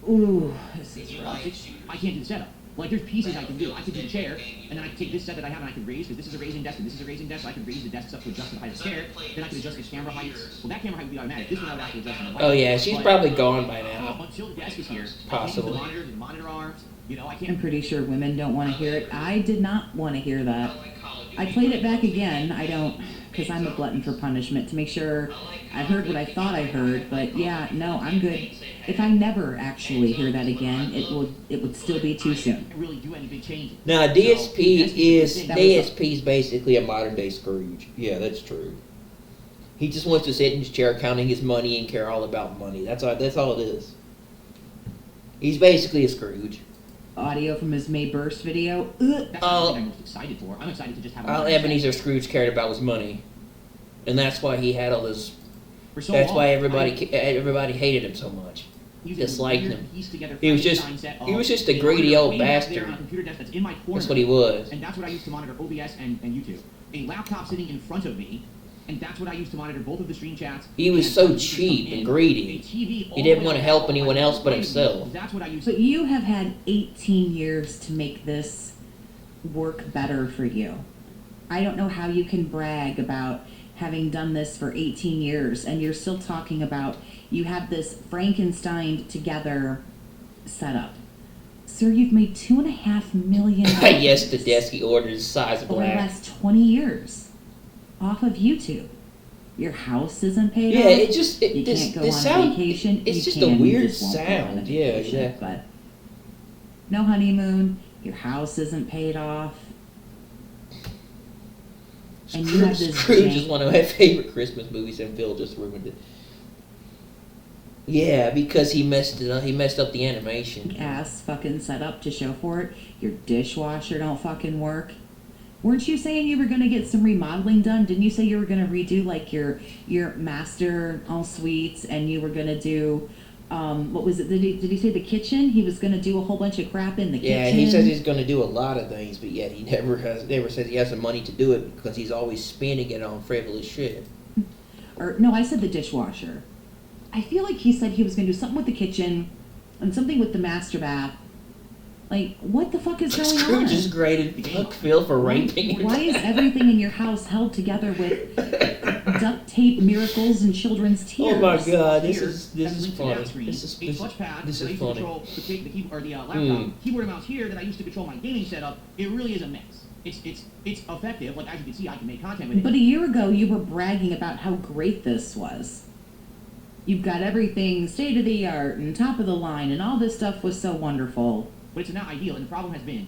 Ooh, this is rough. I can't do the setup. Like, there's pieces I can do. I could do the chair, and then I can take this set that I have and I can raise, because this is a raising desk and this is a raising desk, so I can raise the desks up to adjust the height of the chair. Then I can adjust the camera heights. Well, that camera height would be automatic. This one I would have to adjust on the Oh yeah, she's probably gone by now. Until the desk is here, Possibly. the monitors and monitor arms, I can't. I'm pretty sure women don't want to hear it. I did not want to hear that. I played it back again. I don't, because I'm a glutton for punishment, to make sure I heard what I thought I heard. But yeah, no, I'm good. If I never actually hear that again, it would still be too soon. Really do any big changes. Now DSP is basically a modern day Scrooge. Yeah, that's true. He just wants to sit in his chair counting his money and care all about money. That's all it is. He's basically a Scrooge. Audio from his May Burst video. That's the thing I'm most excited for. I'm excited to just have All Ebenezer Scrooge cared about was money, and that's why he had all this. So that's long, why everybody hated him so much. Disliked him. He was just a greedy old bastard. That's in my corner, That's what he was. And that's what I use to monitor OBS and YouTube. A laptop sitting in front of me, and that's what I use to monitor both of the stream chats. He was so cheap and greedy. He didn't want to help anyone else but himself. That's what I use. But you have had 18 years to make this work better for you. I don't know how you can brag about having done this for 18 years and you're still talking about you have this Frankenstein together setup. Sir, you've made $2.5 million. Yes, the desk he ordered is size over the black. last 20 years off of YouTube. Your house isn't paid off. Yeah, it just you this can't go this on sound. vacation. It's You just can, a you weird just won't go on a sound. Yeah, vacation, exactly. But no honeymoon. Your house isn't paid off. And you have this Scrooge is one of my favorite Christmas movies, and Phil just ruined it. Yeah, because he messed it up. He messed up the animation. ass fucking set up to show for it. Your dishwasher don't fucking work. Weren't you saying you were gonna get some remodeling done? Didn't you say you were gonna redo like your master en suites and you were gonna do what was it? Did he say the kitchen? He was gonna do a whole bunch of crap in the kitchen. Yeah, he says he's going to do a lot of things, but yet he never says he has the money to do it because he's always spending it on frivolous shit. Or no, I said the dishwasher. I feel like he said he was gonna do something with the kitchen and something with the master bath. Like, what the fuck is going on? Scrooge is graded fuck Phil for raping. Why is everything in your house held together with duct tape, miracles, and children's tears? Oh my god, this Here, is that link to funny. that screen, This a is touchpad this that I is used to funny. control the keyboard or the laptop, keyboard and mouse here that I used to control my gaming setup. It really is a mix. It's effective. Like as you can see, I can make content with it. But a year ago, you were bragging about how great this was. You've got everything state of the art and top of the line, and all this stuff was so wonderful. But it's not ideal, and the problem has been,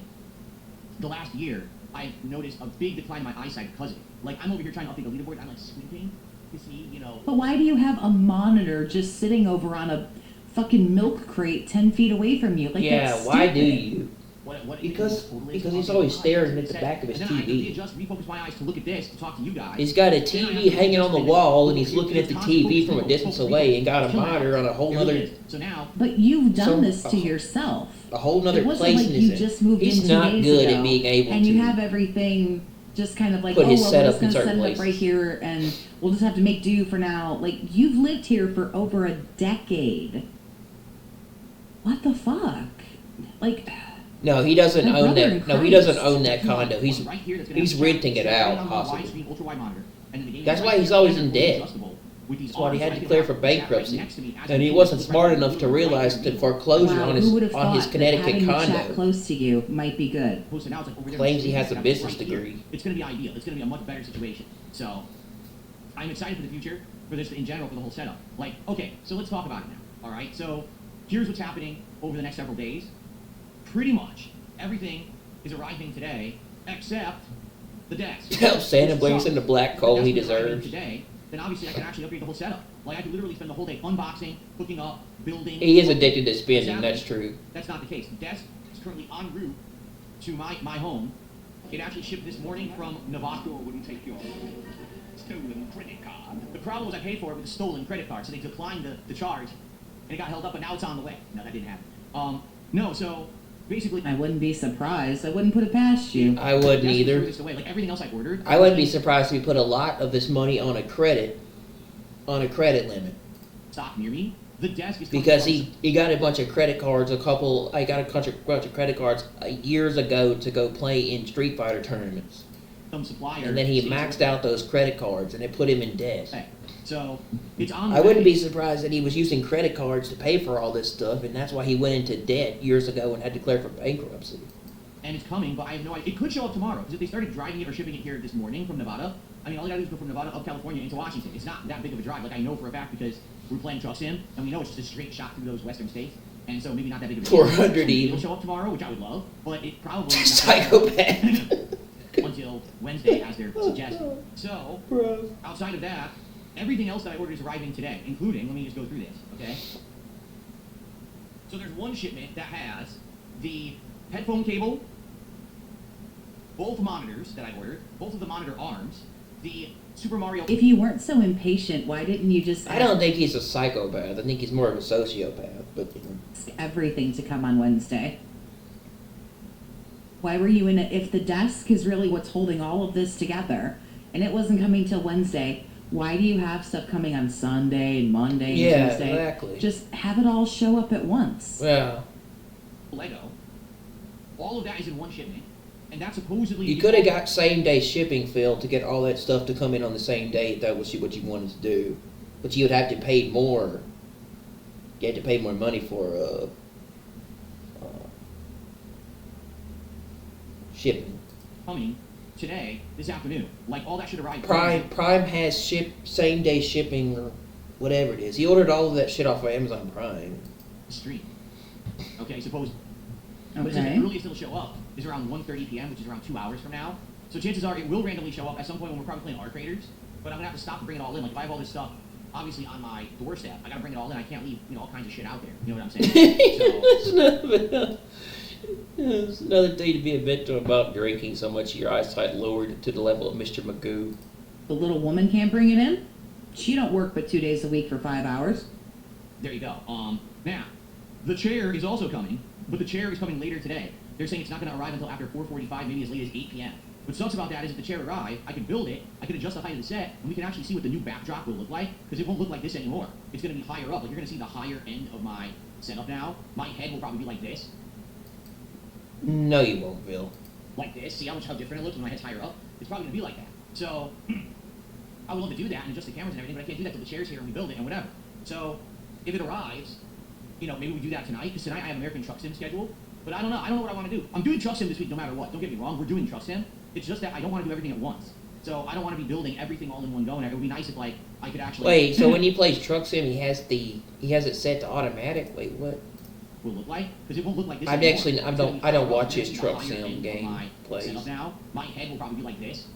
the last year, I've noticed a big decline in my eyesight because of it. Like, I'm over here trying to update the leaderboard, I'm like squinting to see, you know... But why do you have a monitor just sitting over on a fucking milk crate 10 feet away from you? Like, Yeah, that's why do stupid. you? What Because he's always staring at the back of his and then I TV. adjust, refocus my eyes to look at this, to talk to you guys. He's got a TV hanging on the wall, and he's looking at the TV from a distance away, and got a monitor on a whole other, So now... But you've done this to yourself. a whole nother It wasn't place like in you his just moved in He's 2 not days good ago, at being able and to. you have everything just kind of like, Put oh, his well, we're setup just in going to set certain it up right places. here, and we'll just have to make do for now. Like, you've lived here for over a decade. What the fuck? Like... No, he doesn't My own brother that. in No, he Christ. doesn't own that condo. He's renting it out, possibly. That's why he's always in debt. That's why he had to declare for bankruptcy, and he wasn't smart enough to realize that foreclosure Wow, on who would have his thought Connecticut that having the chat condo. close to you might be good? Claims he has a business degree. It's going to be ideal. It's going to be a much better situation. So, I'm excited for the future, for this in general, for the whole setup. Like, okay, so let's talk about it now. All right, so here's what's happening over the next several days. Pretty much everything is arriving today, except the desk. Santa brings him the black coal he If the desk was arriving deserves. Today, then obviously I can actually upgrade the whole setup. Like I could literally spend the whole day unboxing, hooking up, building. He is addicted to spending. Sadly, That's true. That's not the case. The desk is currently en route to my home. It actually shipped this morning from Nevada. Wouldn't take your stolen credit card. The problem was I paid for it with a stolen credit card, so they declined the charge, and it got held up. But now it's on the way. No, that didn't happen. No, so basically, I wouldn't be surprised. I wouldn't put it past you. I wouldn't that's either. furthest away. Like everything else I ordered. I wouldn't be surprised if he put a lot of this money on a credit limit. Stock near me. The desk is Because he got a bunch of credit cards, I got a bunch of credit cards years ago to go play in Street Fighter tournaments. some supplier. And then he maxed out those credit cards, and it put him in debt. So it's on. I wouldn't be surprised that he was using credit cards to pay for all this stuff, and that's why he went into debt years ago and had to declare for bankruptcy. And it's coming, but I have no idea. It could show up tomorrow, because if they started driving it or shipping it here this morning from Nevada, I mean, all you gotta do is go from Nevada up California into Washington. It's not that big of a drive. Like, I know for a fact because we're playing Truck Sim, and we know it's just a straight shot through those western states, and so maybe not that big of a deal. 400 even. It'll show up tomorrow, which I would love, but it probably... Psychopath. Until Wednesday, as they're suggesting. So, outside of that, everything else that I ordered is arriving today, including, let me just go through this, okay? So there's one shipment that has the headphone cable, both monitors that I ordered, both of the monitor arms, the Super Mario... If you weren't so impatient, why didn't you just I don't think he's a psychopath. I think he's more of a sociopath. But you know. ask everything to come on Wednesday? Why were you in it? If the desk is really what's holding all of this together, and it wasn't coming till Wednesday, why do you have stuff coming on Sunday and Monday and Yeah, Tuesday? exactly. Just have it all show up at once. Yeah. Lego. All of that is in one shipment, and that's supposedly... You could have got same-day shipping, Phil, to get all that stuff to come in on the same day if that was what you wanted to do. But you would have to pay more. You had to pay more money for shipping. coming today, this afternoon. Like, all that should arrive... Prime has same-day shipping or whatever it is. He ordered all of that shit off of Amazon Prime. Stream. Okay, suppose... But it says the earliest it'll show up is around 1:30 p.m., which is around 2 hours from now. So chances are it will randomly show up at some point when we're probably playing Art Raiders. But I'm going to have to stop and bring it all in. Like, if I have all this stuff, obviously, on my doorstep, I got to bring it all in. I can't leave, all kinds of shit out there. You know what I'm saying? It's another thing to be a victim about drinking so much your eyesight lowered to the level of Mr. Magoo. The little woman can't bring it in? She don't work but 2 days a week for 5 hours. There you go. Now, the chair is also coming, but the chair is coming later today. They're saying it's not going to arrive until after 4:45, maybe as late as 8 p.m. What sucks about that is if the chair arrives, I can build it, I can adjust the height of the set, and we can actually see what the new backdrop will look like, because it won't look like this anymore. It's going to be higher up. Like, you're going to see the higher end of my setup now. My head will probably be like this. No, you won't, Bill. like this. See how different it looks when my head's higher up? It's probably gonna be like that. So I would love to do that and adjust the cameras and everything, but I can't do that till the chair's here and we build it and whatever. So if it arrives, you know, maybe we do that tonight, because tonight I have American Truck Sim scheduled. But I don't know. I don't know what I want to do. I'm doing Truck Sim this week no matter what. Don't get me wrong. We're doing Truck Sim. It's just that I don't want to do everything at once. So I don't want to be building everything all in one go. And it would be nice if like I could actually. Wait, so when he plays Truck Sim, he has it set to automatic. Wait, what? Will look like, because it won't look like this. I don't watch his Truck Sim game plays. Now my head will probably be like this.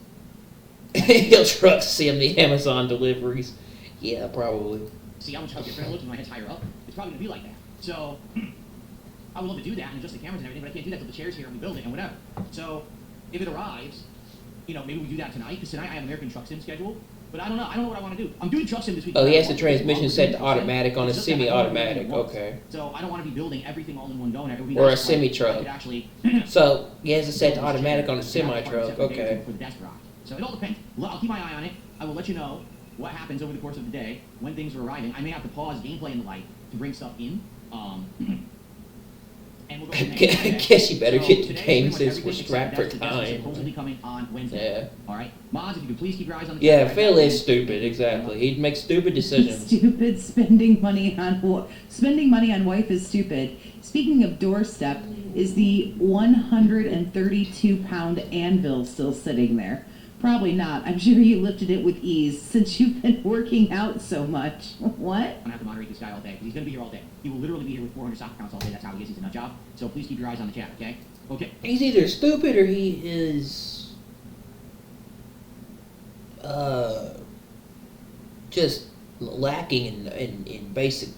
He'll Truck Sim the Amazon deliveries. Yeah, probably. See how different it looks when my head's higher up? It's probably gonna be like that. So I would love to do that and adjust the cameras and everything, but I can't do that till the chair's here and we build it and whatever. So if it arrives, you know, maybe we do that tonight, because tonight I have American Truck Sim scheduled. But I don't know what I want to do. I'm doing Truck Sim this week. Oh, he has the transmission set to automatic on a semi-automatic. Okay. So I don't want to be building everything all in one go. And it would be or nice a semi-truck. So he has it set to automatic on a semi-truck. Okay. For the desk garage. So it all depends. I'll keep my eye on it. I will let you know what happens over the course of the day when things are arriving. I may have to pause gameplay and the like to bring stuff in. And we'll go from there. I guess you better So get the today, game pretty much since we're everything strapped for except that's time. supposedly coming on Wednesday. Yeah. All right, mods, if you could please keep your eyes on the Yeah, chat. Phil is stupid. Exactly. He'd make stupid decisions. Stupid spending money on wife is stupid. Speaking of doorstep, is the 132-pound anvil still sitting there? Probably not. I'm sure you lifted it with ease since you've been working out so much. What? I'm gonna have to moderate this guy all day, because he's gonna be here all day. He will literally be here with 400 soccer accounts all day. That's how he is. He's a nut job. So please keep your eyes on the chat, okay? Okay. He's either stupid or he is just lacking in basic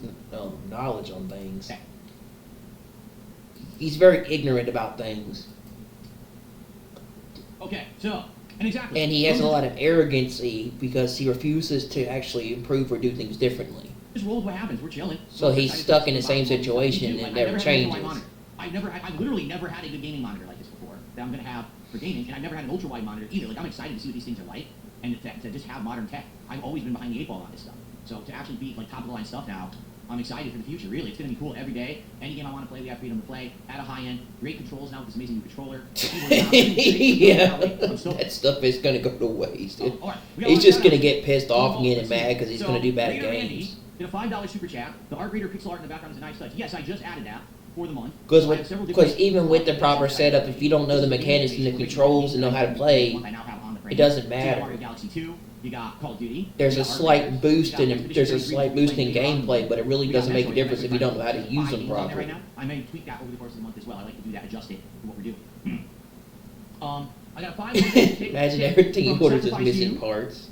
knowledge on things. Okay. He's very ignorant about things. Okay, so, and exactly. And he has a lot of arrogancy because he refuses to actually improve or do things differently. Just roll with what happens. We're chilling. So he's stuck in the same situation and never changes. I've literally never had a good gaming monitor like this before that I'm gonna have for gaming, and I've never had an ultra wide monitor either. Like I'm excited to see what these things are like, and to just have modern tech. I've always been behind the 8 ball on this stuff. So to actually be like top of the line stuff now, I'm excited for the future. Really, it's gonna be cool every day. Any game I want to play, we have freedom to play at a high end. Great controls now with this amazing new controller. Yeah, that stuff is gonna go to waste. He's just gonna get pissed off and get mad because he's gonna do bad games. In a $5 super chat, the art reader pixel art in the background is a nice touch. Yes, I just added that for the month. Because even with the proper setup, if you don't know the mechanics and the controls and know how to play, it doesn't matter. Mario Galaxy 2, you got Call of Duty. There's a slight boost in gameplay, but it really doesn't make a difference if you don't know how to use them properly. I may tweak that over the course of the month as well. I like to do that, adjust it for what we're doing. I got 5. Imagine everything he orders is missing parts.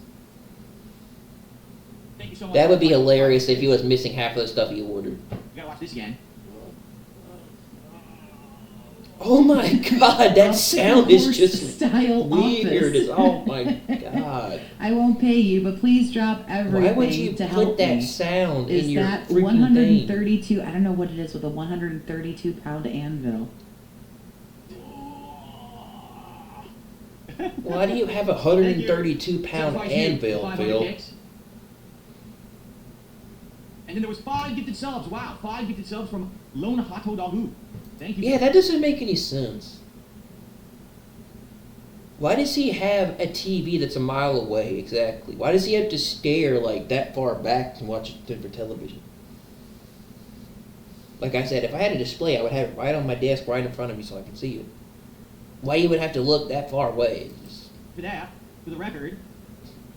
Thank you so much. That would be hilarious if he was missing half of the stuff he ordered. You gotta watch this again. Oh my god, that sound is just style weird. Office. Oh my god. I won't pay you, but please drop everything Why would you to put help that me. sound Is in your that freaking 132? I don't know what it is with a 132-pound anvil. Why do you have a 132-pound anvil, Phil? And then there was 5 gifted subs. Wow, 5 gifted subs from Lone Hato Dagu. Thank you. Yeah, that doesn't make any sense. Why does he have a TV that's a mile away exactly? Why does he have to stare like that far back and watch it for television? Like I said, if I had a display, I would have it right on my desk, right in front of me so I can see it. Why you would have to look that far away? For that, for the record,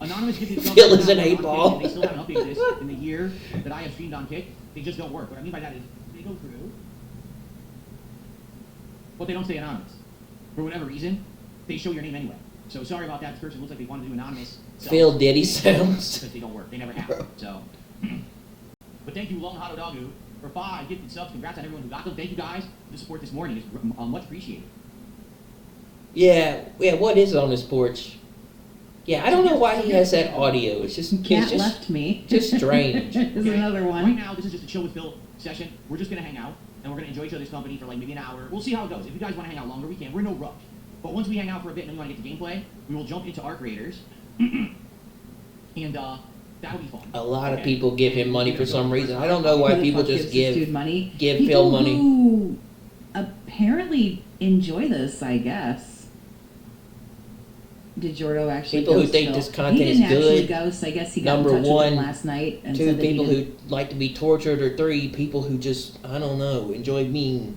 Anonymous gifted subs. Phil is an 8 ball. They still haven't updated this in the year that I have streamed on Kick. They just don't work. What I mean by that is they go through, but they don't stay anonymous. For whatever reason, they show your name anyway. So sorry about that. This person looks like they wanted to do anonymous. Phil Diddy sounds. Because they don't work. They never have. So, but thank you, Long Hato Dagu, for 5 gifted subs. Congrats on everyone who got them. Thank you guys for the support this morning. It's much appreciated. Yeah. What is it on his porch? Yeah, I don't know why he has that audio. It's just left me. Just strange. There's another one. Right now, this is just a chill with Phil session. We're just gonna hang out and we're gonna enjoy each other's company for like maybe an hour. We'll see how it goes. If you guys want to hang out longer, we can. We're in no rush. But once we hang out for a bit and then we want to get to gameplay, we will jump into Arc Raiders, and that'll be fun. A lot of people give him money for some reason. I don't know why Who the people fuck just gives this dude money? give People Phil money. Who apparently enjoy this, I guess. Did Jordo actually People who ghost think Phil? this content he is didn't actually good. Ghost. I guess he got Number in touch with one, him last night and 2 said that he people who didn't- like to be tortured, or 3 people who just, I don't know, enjoy being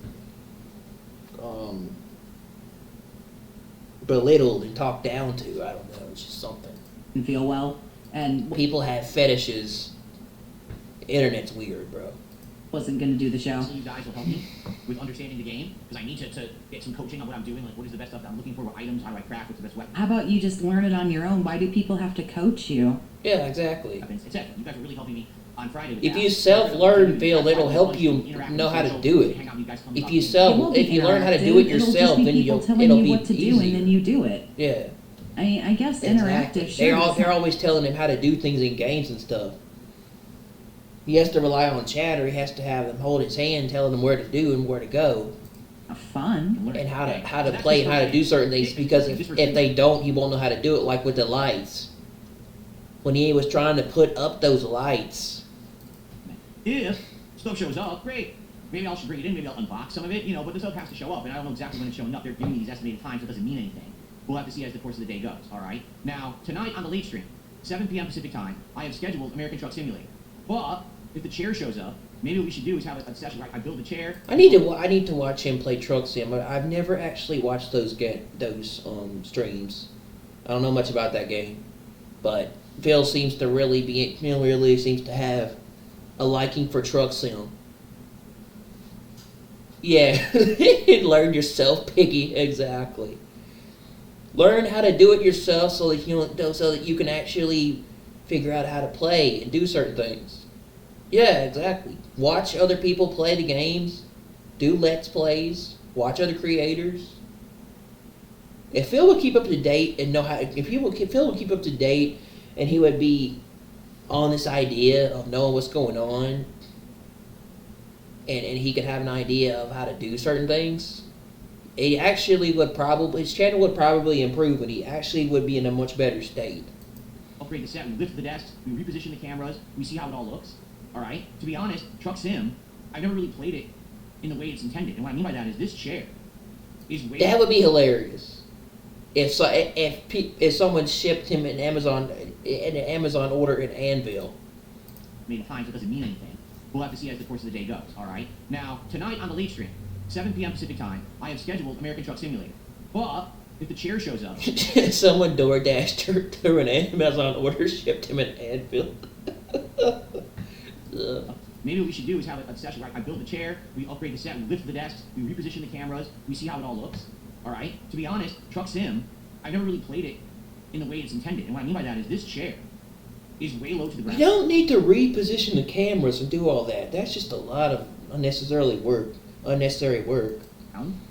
belittled and talked down to. I don't know. It's just something. didn't feel well, and People have fetishes. Internet's weird, bro. wasn't going to do the show. So you guys will help me with understanding the game because I need to get some coaching on what I'm doing, like what is the best stuff that I'm looking for, what items, how do I craft, what's the best weapon. How about you just learn it on your own? Why do people have to coach you? Yeah, exactly. Etc. You guys are really helping me on Friday with If that. you self-learn, Phil, it'll help you know how to do it. If you if you learn how to do it yourself, then people telling it'll you be what to do, easier. and then you do it. Yeah. I guess Exactly. interactive. Sure, They're always telling him how to do things in games and stuff. He has to rely on chat, or he has to have them hold his hand, telling him where to do and where to go. Fun. And how to play and how to do certain things. Because if they don't, he won't know how to do it. Like with the lights, when he was trying to put up those lights. If stuff shows up, great. Maybe I should bring it in, maybe I'll unbox some of it, but the stuff has to show up, and I don't know exactly when it's showing up. They're giving me these estimated times, so it doesn't mean anything. We'll have to see as the course of the day goes, alright? Now, tonight on the late stream, 7 p.m. Pacific time, I have scheduled American Truck Simulator. But, if the chair shows up, maybe what we should do is have a session where I build the chair. I need to watch him play Truck Sim. I've never actually watched those streams. I don't know much about that game, but Phil seems to really seems to have a liking for Truck Sim. Yeah, learn yourself, Piggy. Exactly. Learn how to do it yourself so that you can actually figure out how to play and do certain things. Yeah, exactly. Watch other people play the games, do Let's Plays, watch other creators. If Phil would keep up to date and know how, Phil would keep up to date, and he would be on this idea of knowing what's going on, and he could have an idea of how to do certain things, his channel would probably improve, and he actually would be in a much better state. Upgrade the set, we lift the desk, we reposition the cameras, we see how it all looks. Alright? To be honest, Truck Sim, I've never really played it in the way it's intended. And what I mean by that is this chair is way... That would be hilarious. If someone shipped him an Amazon order in Anvil. Made times, it doesn't mean anything. We'll have to see as the course of the day goes, alright? Now, tonight on the late stream, 7 p.m. Pacific time, I have scheduled American Truck Simulator. But, if the chair shows up... Someone DoorDashed through an Amazon order, shipped him an Anvil. Maybe what we should do is have a session where I build the chair, we upgrade the set, we lift the desks, we reposition the cameras, we see how it all looks. Alright? To be honest, Truck Sim, I've never really played it in the way it's intended. And what I mean by that is this chair is way low to the ground. You don't need to reposition the cameras and do all that. That's just a lot of unnecessary work.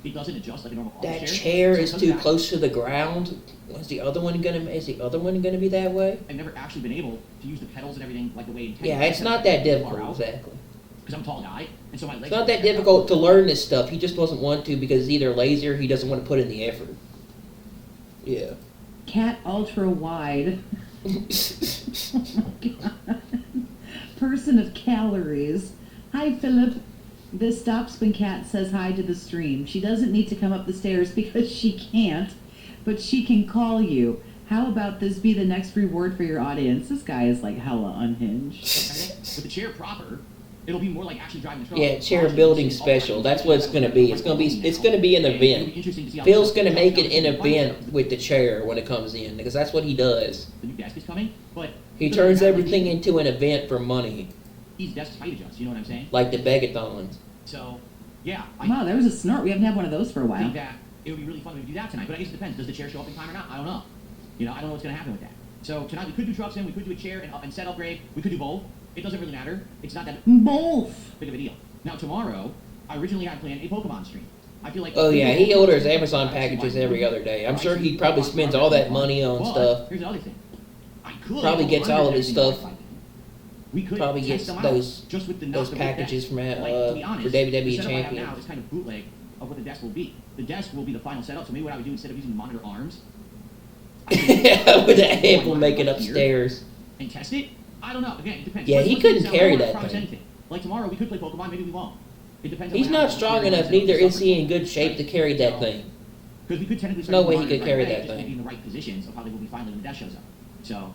It doesn't adjust like a normal office That chair is too close to the ground. Is the other one gonna be that way? I've never actually been able to use the pedals and everything like the way intended. Yeah, it's not that difficult, exactly. Because I'm a tall guy, and so my legs... It's not that difficult to learn this stuff. He just doesn't want to because he's either lazy or he doesn't want to put in the effort. Yeah. Cat ultra wide. Oh my God. Person of calories. Hi, Philip. This stops when Cat says hi to the stream. She doesn't need to come up the stairs because she can't, but she can call you. How about this be the next reward for your audience? This guy is like hella unhinged. With the chair proper, it'll be more like actually driving the truck. Yeah, chair building special. That's what it's gonna be. It's gonna be an event. Phil's gonna make it an event with the chair when it comes in because that's what he does. The new desk is coming, but he turns everything into an event for money. These desks height adjust. You know what I'm saying? Like the Begathons. So, yeah. Wow, there was a snort. We haven't had one of those for a I while. think that it would be really fun to do that tonight, but I guess it depends. Does the chair show up in time or not? I don't know. I don't know what's going to happen with that. So tonight we could do Truck Sim, we could do a chair and set upgrade. We could do both. It doesn't really matter. It's not that both big of a deal. Now tomorrow, I originally had planned a Pokemon stream. I feel like... Oh yeah, he orders Amazon packages every other day. I'm sure he probably spends all that money on stuff. Here's the other thing. I could probably gets all of his stuff. We could probably gets those packages from for WWE Champion. Now is kind of bootleg of what the desk will be. The desk will be the final setup. So maybe what I would do instead of using the monitor arms, with the amp will make it upstairs and test it. I don't know. Again, it depends. Yeah, he couldn't carry that thing. Like tomorrow, we could play Pokemon. Maybe we won't. It depends on He's what not happens. strong enough, neither is he in good shape to carry that thing. Because we could technically There's no start way he monitoring could carry right away, that just thing. maybe in the right positions of how they will be finally when the death shows up. So,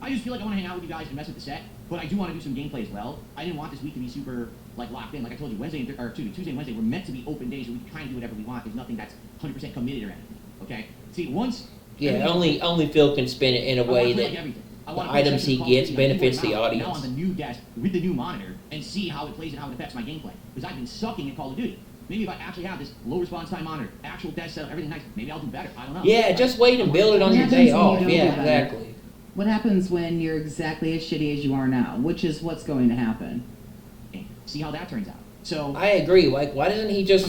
I just feel like I want to hang out with you guys and mess with the set, but I do want to do some gameplay as well. I didn't want this week to be super like locked in. Like I told you, Tuesday and Wednesday were meant to be open days, so we can kind of do whatever we want. There's nothing that's 100% committed or anything. Okay. See, once. Yeah, only Phil can spin it in a way that the items he gets benefits the now on audience. the new desk with the new monitor and see how it plays and how it affects my gameplay. Because I've been sucking at Call of Duty. Maybe if I actually have this low response time monitor, actual desk setup, everything nice, maybe I'll do better. I don't know. Yeah, just wait and build it on your day off. Yeah, exactly. What happens when you're exactly as shitty as you are now? Which is what's going to happen. See how that turns out. So I agree. Like, why doesn't he just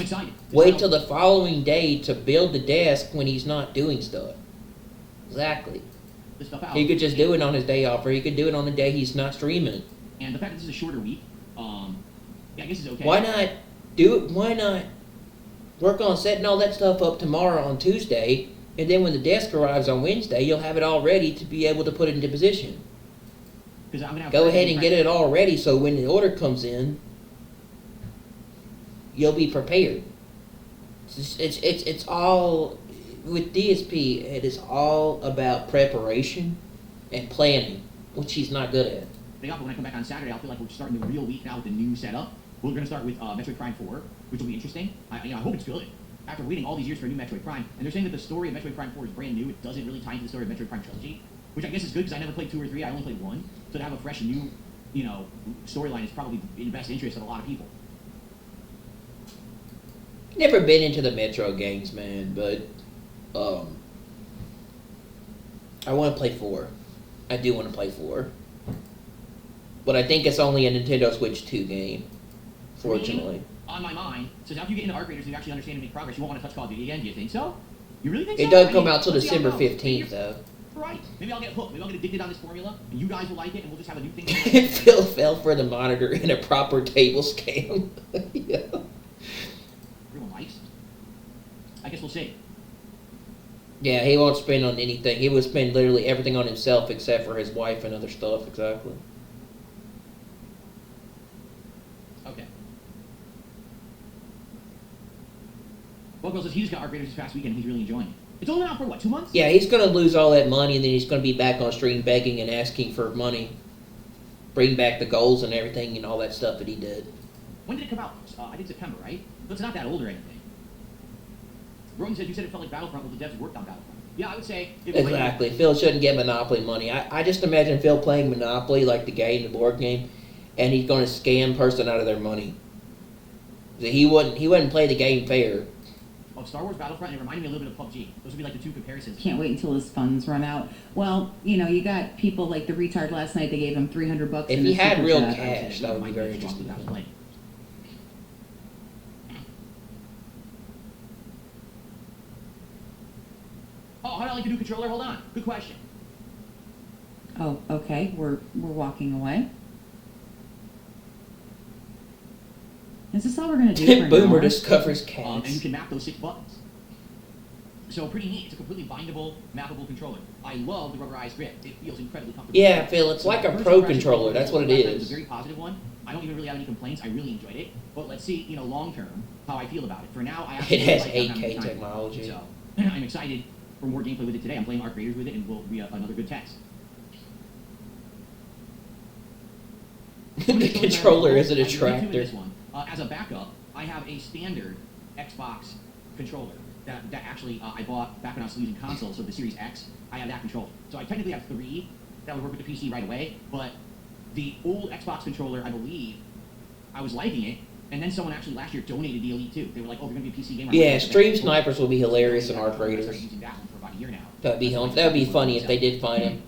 wait till the following day to build the desk when he's not doing stuff? Exactly. The stuff out. He could just do it on his day off, or he could do it on the day he's not streaming. And the fact that this is a shorter week, yeah, I guess it's okay. Why not do it? Why not work on setting all that stuff up tomorrow on Tuesday, and then when the desk arrives on Wednesday, you'll have it all ready to be able to put it into position. I'm gonna have Go ahead and get it all ready, so when the order comes in, you'll be prepared. It's all with DSP. It is all about preparation and planning, which he's not good at. When I come back on Saturday, I'll feel like we're starting the real week now with the new setup. We're going to start with Metroid Prime 4, which will be interesting. I hope it's good. After waiting all these years for a new Metroid Prime, and they're saying that the story of Metroid Prime 4 is brand new. It doesn't really tie into the story of Metroid Prime Trilogy, which I guess is good because I never played 2 or 3. I only played 1. So to have a fresh new, storyline is probably in the best interest of a lot of people. Never been into the Metro games, man, but I want to play 4. I do want to play 4. But I think it's only a Nintendo Switch 2 game, fortunately. On my mind, so after you get into Art Raiders and you actually understand and make progress, you won't want to touch Call of Duty again, do you think so? You really think so? It doesn't come out till December 15th, though. Right. Maybe I'll get hooked. Maybe I'll get addicted on this formula, and you guys will like it, and we'll just have a new thing. Phil fell for the monitor in a proper table scam. Yeah. Everyone likes. I guess we'll see. Yeah, he won't spend on anything. He will spend literally everything on himself except for his wife and other stuff, exactly. Okay. Well, says he just got Art Raiders this past weekend, and he's really enjoying it. It's only out for, what, 2 months? Yeah, he's going to lose all that money, and then he's going to be back on stream begging and asking for money. Bring back the goals and everything and all that stuff that he did. When did it come out? I think September, right? So it's not that old or anything. Rowan said, you said it felt like Battlefront, well, the devs worked on Battlefront. Yeah, I would say... Exactly. Phil shouldn't get Monopoly money. I just imagine Phil playing Monopoly, like the game, the board game, and he's going to scam person out of their money. He wouldn't play the game fair. Oh, Star Wars Battlefront, it reminded me a little bit of PUBG. Those would be like the two comparisons. Can't wait until his funds run out. Well, you got people like the retard last night, they gave him $300 If in he his had super real chat. cash, that would be very interesting. Oh, how do I like the new controller? Hold on. Good question. Oh, okay. We're walking away. Is this all we're gonna do? For Boomer now? discovers cats. And you can map those 6 buttons. So pretty neat. It's a completely bindable, mappable controller. I love the rubberized grip. It feels incredibly comfortable. Yeah, Phil, it's like a pro controller. That's what it It's is. a very positive one. I don't even really have any complaints. I really enjoyed it. But let's see, long term, how I feel about it. For now, I actually It has like it. 8K technology. So I'm excited for more gameplay with it today. I'm playing Art Raiders with it, and will be another good test. The controller is an I can link to attractor. this one. As a backup, I have a standard Xbox controller that actually I bought back when I was using consoles, so the Series X. I have that controller. So I technically have 3 that would work with the PC right away, but the old Xbox controller, I believe, I was liking it, and then someone actually last year donated the Elite 2. They were like, oh, you're going to be a PC gamer. Yeah, Stream Snipers will be hilarious in Art I Raiders. started using that one for about a year now. That would be funny if they did find him.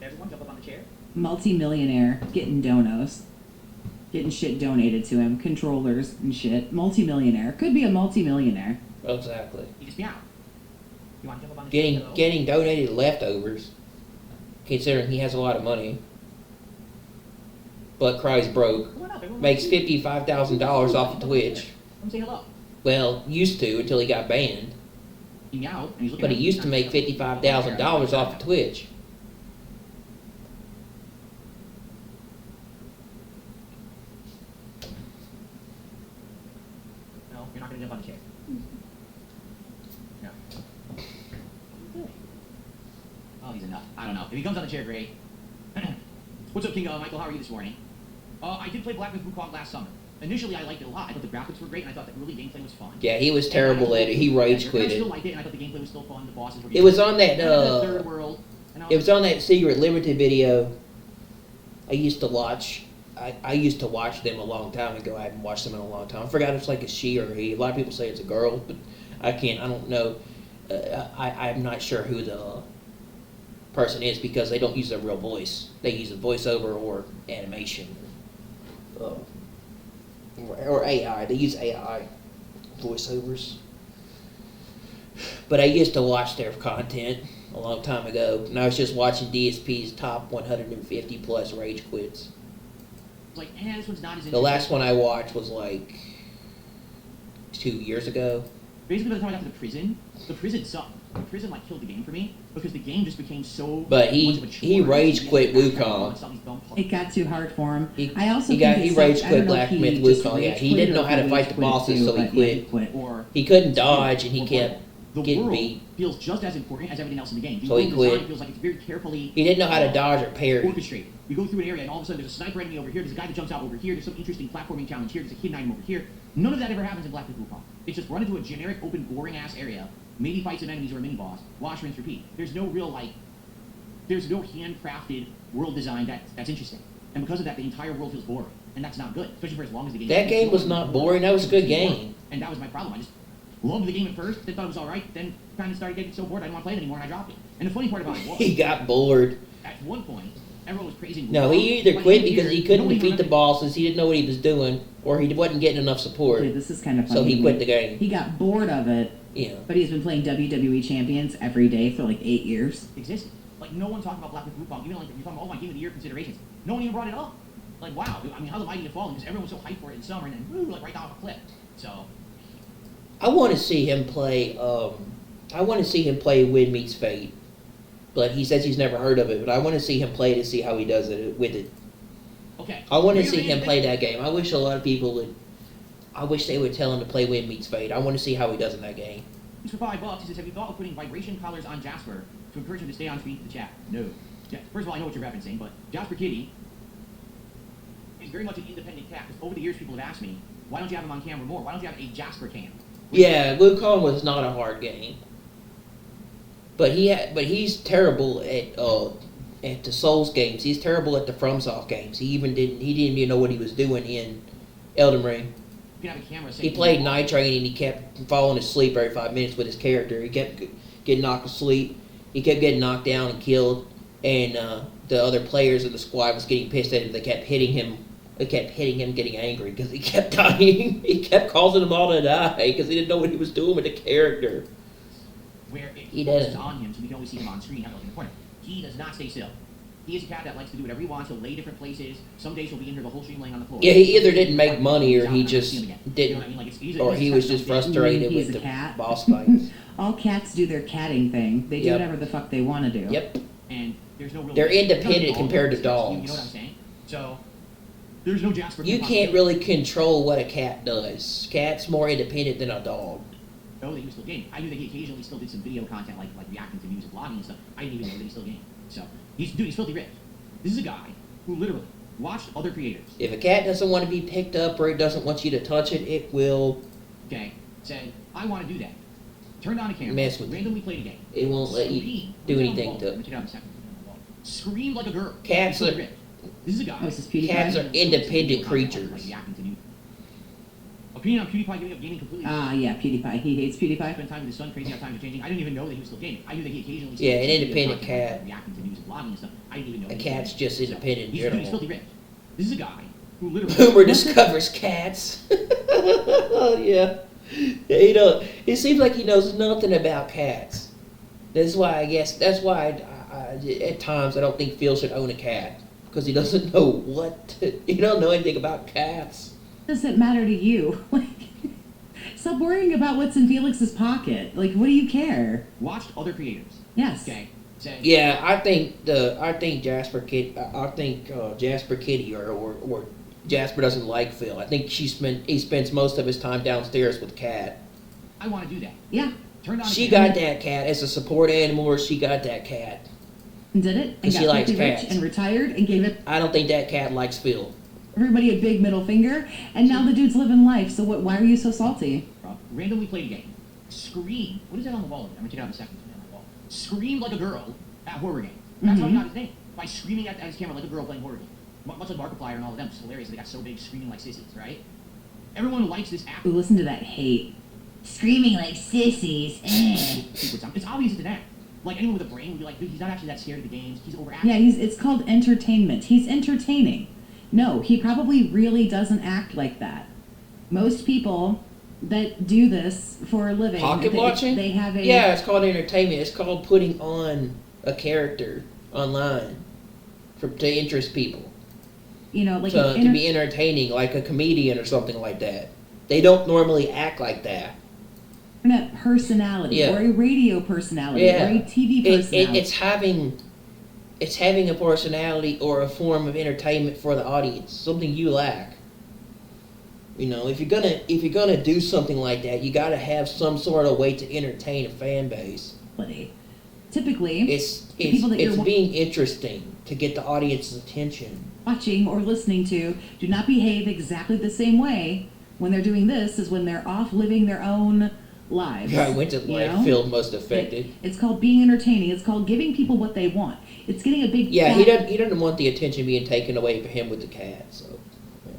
Everyone jump up on the chair. Multi-millionaire getting donos. Getting shit donated to him. Controllers and shit. Multi-millionaire. Could be a multi-millionaire. Exactly. You just meow. You want to jump up on the chair? Getting donated leftovers, considering he has a lot of money. But cries broke. Makes $55,000 off of Twitch. Come say hello. Well, used to until he got banned. He meowed, and he's looking But he at me. used to make $55,000 off of Twitch. not gonna jump on the chair. No. Oh, he's a nut. I don't know. If he comes on the chair, great. What's up, King Michael? How are you this morning? I did play Black Myth Wukong last summer. Initially, I liked it a lot. I thought the graphics were great, and I thought the early gameplay was fun. Yeah, he was terrible at it. He rage I quit still it. liked it, and I thought the gameplay was still fun. The bosses were. It was on that. Third World. It was on that Secret Limited video. I used to watch. I used to watch them a long time ago. I haven't watched them in a long time. I forgot if it's like a she or a he. A lot of people say it's a girl, but I don't know. I'm not sure who the person is because they don't use their real voice. They use a voiceover or animation. Or AI. They use AI voiceovers. But I used to watch their content a long time ago, and I was just watching DSP's top 150 plus rage quits. Like, this one's not as The last one I watched was like 2 years ago. Basically, by the time I got to the prison sucked. The prison like killed the game for me because the game just became so. But he rage quit Wukong. It got too hard for him. I also he rage quit Black Myth Wukong. Yeah, he didn't know how to fight the bosses, so he quit. He couldn't dodge, and he kept getting beat. Feels just as important as everything else in the game. So he quit. Feels like it's very carefully. He didn't know how to dodge or parry. Orchestrated. You go through an area, and all of a sudden there's a sniper enemy over here. There's a guy that jumps out over here. There's some interesting platforming challenge here. There's a hidden item over here. None of that ever happens in Black Myth Wukong. It's just run into a generic, open, boring ass area. Maybe fight some enemies or a mini boss. Wash, rinse, repeat. There's no real there's no handcrafted world design that's interesting. And because of that, the entire world feels boring, and that's not good, especially for as long as the game. That game was not boring. That was a good game. And that was my problem. I just loved the game at first, then thought it was all right, then kind of started getting so bored I didn't want to play it anymore, and I dropped it. And the funny part about it was he got bored. At one point, everyone was praising. No, he either quit because he couldn't defeat the bosses, he didn't know what he was doing, or he wasn't getting enough support. Okay, this is kind of funny. So he quit the game. He got bored of it. Yeah. But he's been playing WWE Champions every day for like 8 years. Existed. Like, no one talked about Black Myth Wukong, even like you're talking about, my Game of the Year considerations. No one even brought it up. Like, wow, I mean, how the mighty have fallen, because everyone was so hyped for it in summer, and then, woo, like, right down off a cliff. So. I want to see him play, Wind Meets Fate. But he says he's never heard of it, but I want to see him play to see how he does it with it. Okay. I want to see him play that game. I wish a lot of people would. I wish they would tell him to play Wind Meets Fate. I want to see how he does in that game. For $5, he says, have you thought of putting vibration collars on Jasper to encourage him to stay on screen for the chat? No. Yeah, first of all, I know what you're referencing, but Jasper Kitty is very much an independent cat, because over the years people have asked me, why don't you have him on camera more? Why don't you have a Jasper cam? Yeah, Wukong was not a hard game. But he's terrible at the Souls games. He's terrible at the FromSoft games. He didn't even know what he was doing in Elden Ring. He played Night Train and he kept falling asleep every 5 minutes with his character. He kept getting knocked asleep. He kept getting knocked down and killed. And the other players of the squad was getting pissed at him. They kept hitting him. They kept hitting him, getting angry because he kept dying. He kept causing them all to die because he didn't know what he was doing with the character. Where He it focuses doesn't. on him, so we can always see him on screen, have a look in the corner. He does not stay still. He is a cat that likes to do whatever he wants. He'll lay different places. Some days he'll be in here the whole stream laying on the floor. Yeah, he either didn't make money or he just didn't, or he was just frustrated He's with a the cat. boss fights. All cats do their catting thing. They do Yep. whatever the fuck they want to do. Yep. And there's no real. They're independent there's no compared to You dogs. know what I'm saying? So there's no Jasper. You can't really control what a cat does. Cat's more independent than a dog. know that he was still gaming. I knew that he occasionally still did some video content, like reacting to music, blogging and stuff. I didn't even know that he still gaming. So he's filthy rich. This is a guy who literally watched other creators. If a cat doesn't want to be picked up or it doesn't want you to touch it, it will. Okay, said I want to do that. Turned on a camera. Mess with you. randomly played a game. It won't let you do anything to it. Screamed like a girl. Cats are. This is a guy. Cats are independent creatures. Opinion on PewDiePie giving up gaming completely. Yeah, PewDiePie. He hates PewDiePie. Spent time with his son, crazy how times are changing. I didn't even know that he was still gaming. I knew that he occasionally. Yeah, an still did independent content, cat. Reacting to news and blogging and stuff. I didn't even know. A he was cat's doing just it. independent in He's general. filthy rich. This is a guy who literally. Boomer discovers cats. Yeah. It seems like he knows nothing about cats. That's why I at times I don't think Phil should own a cat. Because he doesn't know he don't know anything about cats. Does it matter to you? Like, stop worrying about what's in Felix's pocket. Like, what do you care? Watched other creators. Yes. Okay. Yeah, I think Jasper Kitty or Jasper doesn't like Phil. I think he spends most of his time downstairs with Cat. I want to do that. Yeah. Turn on. She got that cat as a support animal, or she got that cat. Did it? And She got likes filthy rich cats. and retired and gave it I don't think that cat likes Phil. everybody a big middle finger. And now the dude's living life. So why are you so salty? Randomly played a game. Scream. What is that on the wall? I'm gonna take it out in a second. On the wall. Scream like a girl at horror game. That's how he got his name. By screaming at his camera like a girl playing horror game. Much like Markiplier and all of them. It's hilarious. They got so big, screaming like sissies, right? Everyone likes this act. Ooh, listen to that hate. Screaming like sissies. It's obvious it's an act. Like anyone with a brain would be like, dude, he's not actually that scared of the games. He's overacting. Yeah, it's called entertainment. He's entertaining. No, he probably really doesn't act like that. Most people that do this for a living, Pocket watching? they have a... Yeah, it's called entertainment. It's called putting on a character online to interest people. You know, like to be entertaining, like a comedian or something like that. They don't normally act like that. internet personality, Yeah. or a radio personality, Yeah. or a TV personality. It's having a personality or a form of entertainment for the audience, something you lack. You know, if you're gonna do something like that, you got to have some sort of way to entertain a fan base. Typically, it's people that you're being interesting to get the audience's attention. watching or listening to do not behave exactly the same way when they're doing this as when they're off living their own lives. Yeah, I went to you life know? field most affected. It's called being entertaining. It's called giving people what they want. It's getting a big Yeah, fat- he doesn't want the attention being taken away from him with the cat. So yeah.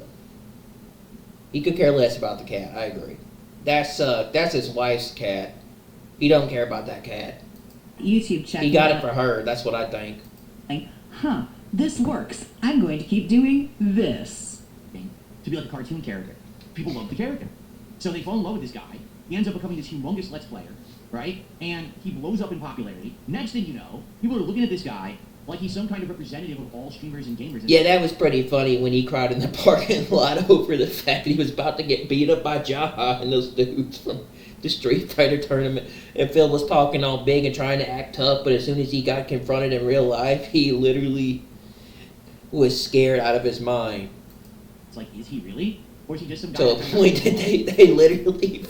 He could care less about the cat. I agree. That's his wife's cat. He don't care about that cat. YouTube check. He got it for her. That's what I think. Huh, this works. I'm going to keep doing this. To be like a cartoon character. People love the character. So they fall in love with this guy. He ends up becoming this humongous Let's Player, right? And he blows up in popularity. Next thing you know, people are looking at this guy like he's some kind of representative of all streamers and gamers. Yeah, that was pretty funny when he cried in the parking lot over the fact that he was about to get beat up by Jaha and those dudes from the Street Fighter tournament. And Phil was talking all big and trying to act tough, but as soon as he got confronted in real life, he literally was scared out of his mind. It's like, is he really? Or is he just some guy? To a point that they literally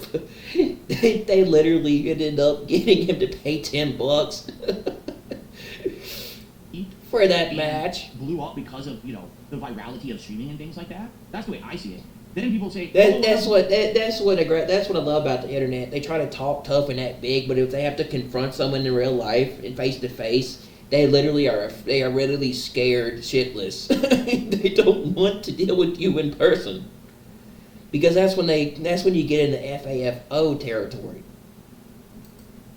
they literally ended up getting him to pay $10 for that match. Blew up because of, the virality of streaming and things like that. That's the way I see it. Then people say, That's what I love about the internet. They try to talk tough and act big, but if they have to confront someone in real life and face to face, they literally are really scared shitless. They don't want to deal with you in person. Because that's when you get into FAFO territory.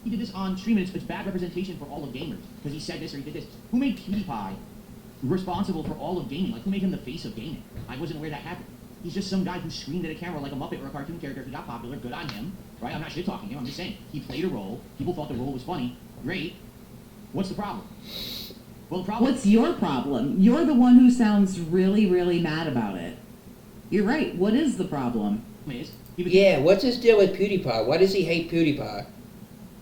he did this on stream, and it's bad representation for all of gamers. Because he said this or he did this. Who made PewDiePie responsible for all of gaming? Like, who made him the face of gaming? I wasn't aware that happened. He's just some guy who screamed at a camera like a Muppet or a cartoon character who got popular. Good on him, right? I'm not shit-talking him. I'm just saying. He played a role. People thought the role was funny. Great. What's the problem? Well, the problem... What's your problem? You're the one who sounds really, really mad about it. You're right. What is the problem? Yeah, what's his deal with PewDiePie? Why does he hate PewDiePie?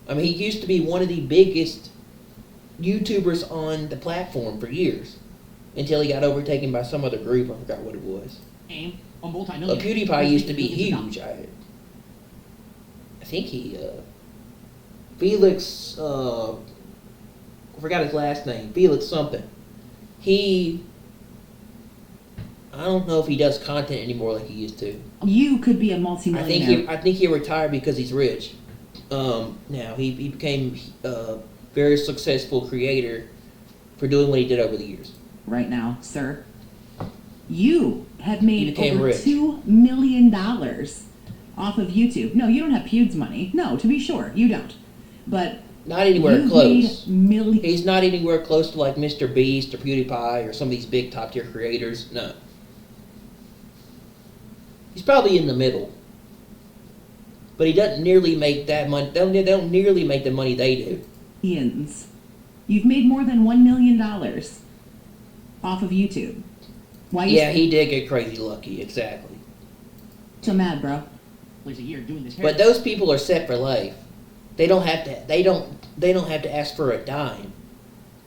I mean, he used to be one of the biggest YouTubers on the platform for years. Until he got overtaken by some other group. I forgot what it was. Aim on multi-million. But PewDiePie used to be huge. I think he, Felix, I forgot his last name. Felix something. I don't know if he does content anymore like he used to. You could be a multi-millionaire. I think he retired because he's rich. Now he became a very successful creator for doing what he did over the years. Right now, sir, you have made became over rich. $2 million off of YouTube. No, you don't have Pewd's money. No, to be sure, you don't. But not anywhere you've close. made He's not anywhere close to like Mr. Beast or PewDiePie or some of these big top tier creators. No. He's probably in the middle. But he doesn't nearly make that money. They don't nearly make the money they do. millions. You've made more than $1 million off of YouTube. Why? Yeah, he did get crazy lucky. Exactly. So mad, bro. A year doing this. But those people are set for life. They don't have to. They don't have to ask for a dime.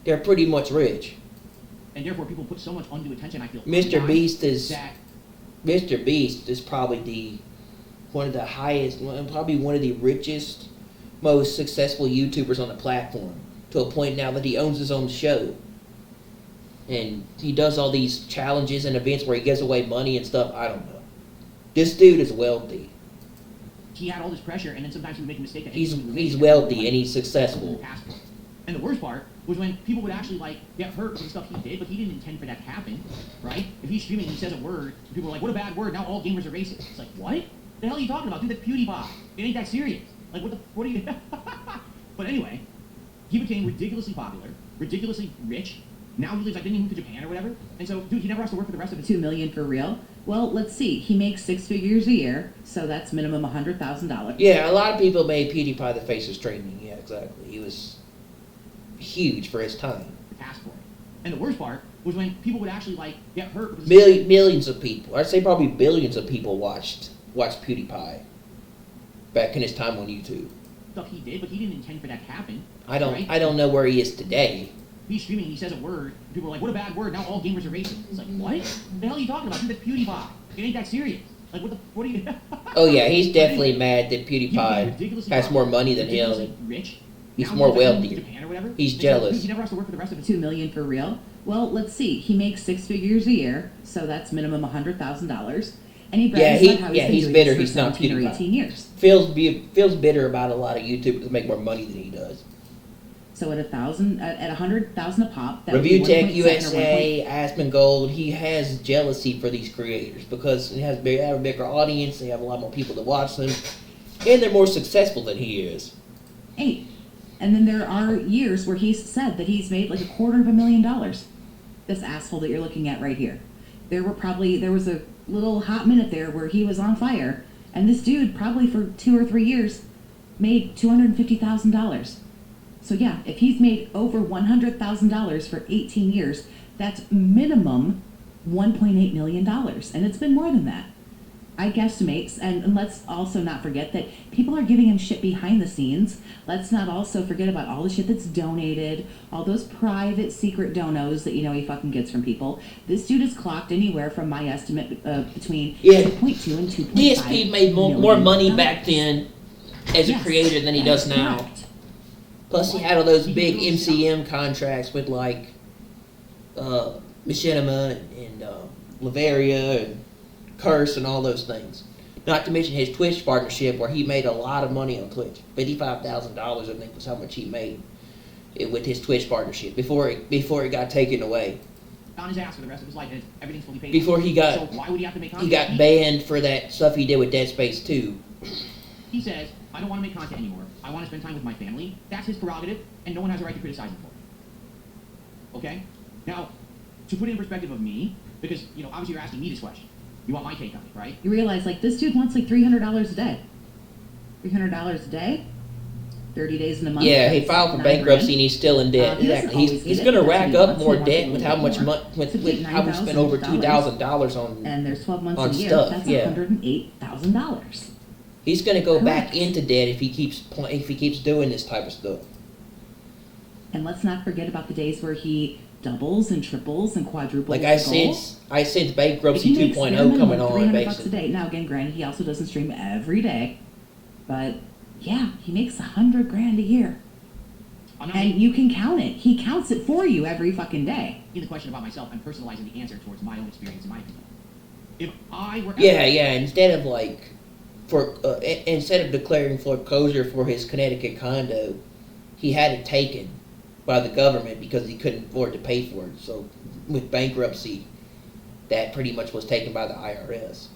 They're pretty much rich. And therefore, people put so much undue attention. I feel Mr. Beast is Mr. Beast is probably one of the highest, probably one of the richest, most successful YouTubers on the platform, to a point now that he owns his own show. And he does all these challenges and events where he gives away money and stuff. I don't know. This dude is wealthy. He had all this pressure, and then sometimes he would make a mistake. He's wealthy and he's successful. And the worst part was when people would actually like get hurt for the stuff he did, but he didn't intend for that to happen, right? If he's streaming and he says a word, people are like, "What a bad word! Now all gamers are racist." It's like, what? The hell are you talking about? Dude, that's PewDiePie. It ain't that serious. Like, what are you? But anyway, he became ridiculously popular, ridiculously rich. Now he lives, I think, he moved to Japan or whatever. And so, dude, he never has to work for the rest of his... $2 million for real? Well, let's see. He makes 6 figures a year, so that's minimum $100,000. Yeah, a lot of people made PewDiePie the face of streaming. Yeah, exactly. He was huge for his time. Passport. And the worst part was when people would actually, like, get hurt. Millions of people. I'd say probably billions of people watched PewDiePie back in his time on YouTube. Stuff he did, but he didn't intend for that to happen. I don't right? I don't know where he is today. He's streaming, he says a word, people are like, "What a bad word! Now all gamers are racist." It's like, what? The hell are you talking about? Dude, that's PewDiePie. It ain't that serious. Like, what are you? Oh yeah, he's definitely mad that PewDiePie has more money than him. Rich. He's more wealthy. He's jealous. He never has to work for the rest of his... $2 million for real? Well, let's see. He makes 6 figures a year, so that's minimum $100,000. And he brags about how he's been bitter. doing this He's for not 17 or PewDiePie. 18 years. Feels bitter about a lot of YouTubers that make more money than he does. So at 100,000 a pop, that would be Review Tech 1.7 or USA, Asmongold, he has jealousy for these creators because they have a bigger audience, they have a lot more people to watch them, and they're more successful than he is. 8. And then there are years where he's said that he's made like $250,000. This asshole that you're looking at right here. There was a little hot minute there where he was on fire, and this dude probably for 2 or 3 years made $250,000. So yeah, if he's made over $100,000 for 18 years, that's minimum $1.8 million, and it's been more than that. I guesstimate, and let's also not forget that people are giving him shit behind the scenes. Let's not also forget about all the shit that's donated, all those private secret donos that he fucking gets from people. This dude is clocked anywhere from my estimate between 2.2 and 2.5 DSP made more money back then as a creator than he does now. Correct. Plus he had all those big MCM contracts with like Machinima and Lavaria and Curse and all those things. Not to mention his Twitch partnership where he made a lot of money on Twitch. $55,000 I think was how much he made with his Twitch partnership before it got taken away. On his ass for the rest of his life, and everything's fully paid. Before he got So why would he have to make content? he got banned for that stuff he did with Dead Space 2. He says, "I don't want to make content anymore. I want to spend time with my family." That's his prerogative, and no one has a right to criticize him for it. Okay? Now, to put it in perspective of me, because, obviously you're asking me this question. You want my take on it, right? You realize, like, this dude wants like $300 a day. $300 a day? 30 days in a month? Yeah, he filed for $9 bankruptcy grand. and he's still in debt. He doesn't Exactly. always He's get going to it. That's rack what he up wants. more He wants debt a with little how much bit more. with how we spent over $2,000 on. And there's 12 months on a year. stuff, That's yeah. $108,000. He's going to go back Correct. into debt if he keeps doing this type of stuff. And let's not forget about the days where he doubles and triples and quadruples. Like the goal. I sense If bankruptcy he makes 2.0 minimum coming on $300 a basically. day. Now again, granted, he also doesn't stream every day, but yeah, he makes $100 grand a year. And you can count it. He counts it for you every fucking day. In the question about myself, I'm personalizing the answer towards my own experience and my opinion. If I were... Yeah. Instead of declaring foreclosure for his Connecticut condo, he had it taken by the government because he couldn't afford to pay for it. So with bankruptcy, that pretty much was taken by the IRS.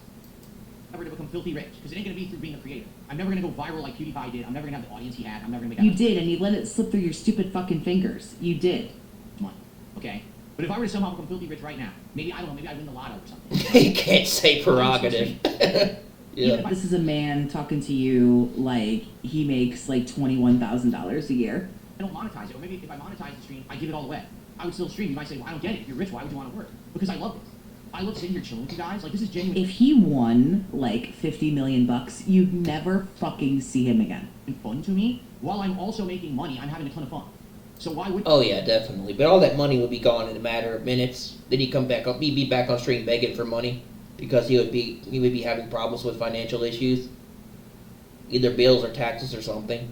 Never to become filthy rich, because it ain't going to be through being a creator. I'm never going to go viral like PewDiePie did. I'm never going to have the audience he had. I'm never going to make You did, and you let it slip through your stupid fucking fingers. You did. money. Okay? But if I were to somehow become filthy rich right now, maybe I win the lotto or something. You can't say prerogative. Yeah. This is a man talking to you like he makes like $21,000 a year. I don't monetize it. Or maybe if I monetize the stream, I give it all away. I would still stream. You might say, well, I don't get it. If you're rich, why would you want to work? Because I love this. I love sitting here chilling with you guys. Like, this is genuine. If he won like $50 million, you'd never fucking see him again. Fun to me, while I'm also making money, I'm having a ton of fun. So why would... Oh yeah, definitely. But all that money would be gone in a matter of minutes. Then he'd come back up. He'd be back on stream begging for money. because he would be having problems with financial issues, either bills or taxes or something.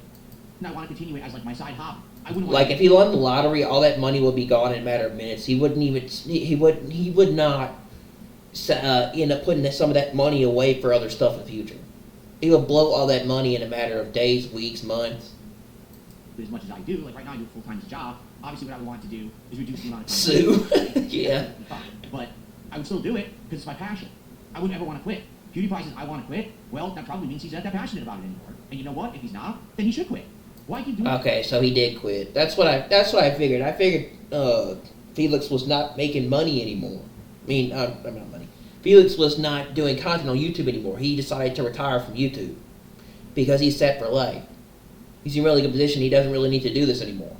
And I want to continue it as like my side hobby. I wouldn't want Like if he won the lottery, all that money would be gone in a matter of minutes. He would not end up putting some of that money away for other stuff in the future. He would blow all that money in a matter of days, weeks, months. as much as I do. Like right now, I do a full-time job. Obviously, what I would want to do is reduce the amount of time. Sue. Yeah. But I would still do it because it's my passion. I wouldn't ever want to quit. PewDiePie says I want to quit. Well, that probably means he's not that passionate about it anymore. And you know what? If he's not, then he should quit. Why keep doing it? Okay, so he did quit. That's what I figured. I figured Felix was not making money anymore. I mean, not money. Felix was not doing content on YouTube anymore. He decided to retire from YouTube because he's set for life. He's in a really good position. He doesn't really need to do this anymore,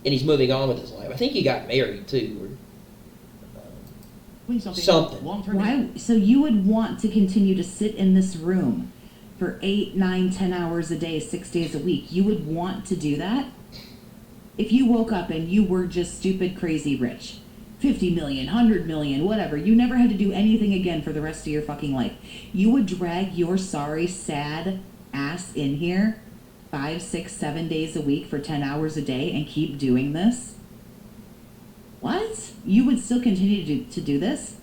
and he's moving on with his life. I think he got married too, or something. Why? So you would want to continue to sit in this room for 8, 9, 10 hours a day, 6 days a week? You would want to do that? If you woke up and you were just stupid, crazy rich, 50 million, 100 million, whatever, you never had to do anything again for the rest of your fucking life, you would drag your sorry, sad ass in here 5, 6, 7 days a week for 10 hours a day and keep doing this? What? You would still continue to do this?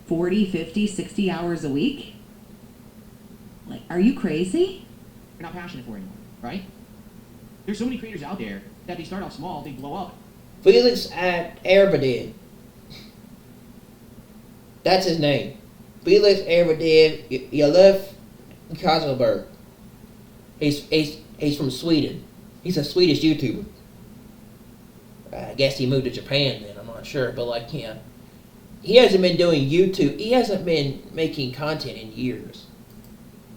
40, 50, 60 hours a week? Like, are you crazy? You're not passionate for it anymore, right? There's so many creators out there that they start off small, they blow up. Felix Airvadid. That's his name. Felix Airvadid Yalef Kazelberg. He's from Sweden. He's a Swedish YouTuber. I guess he moved to Japan then, I'm not sure, but like, yeah. He hasn't been doing YouTube, he hasn't been making content in years.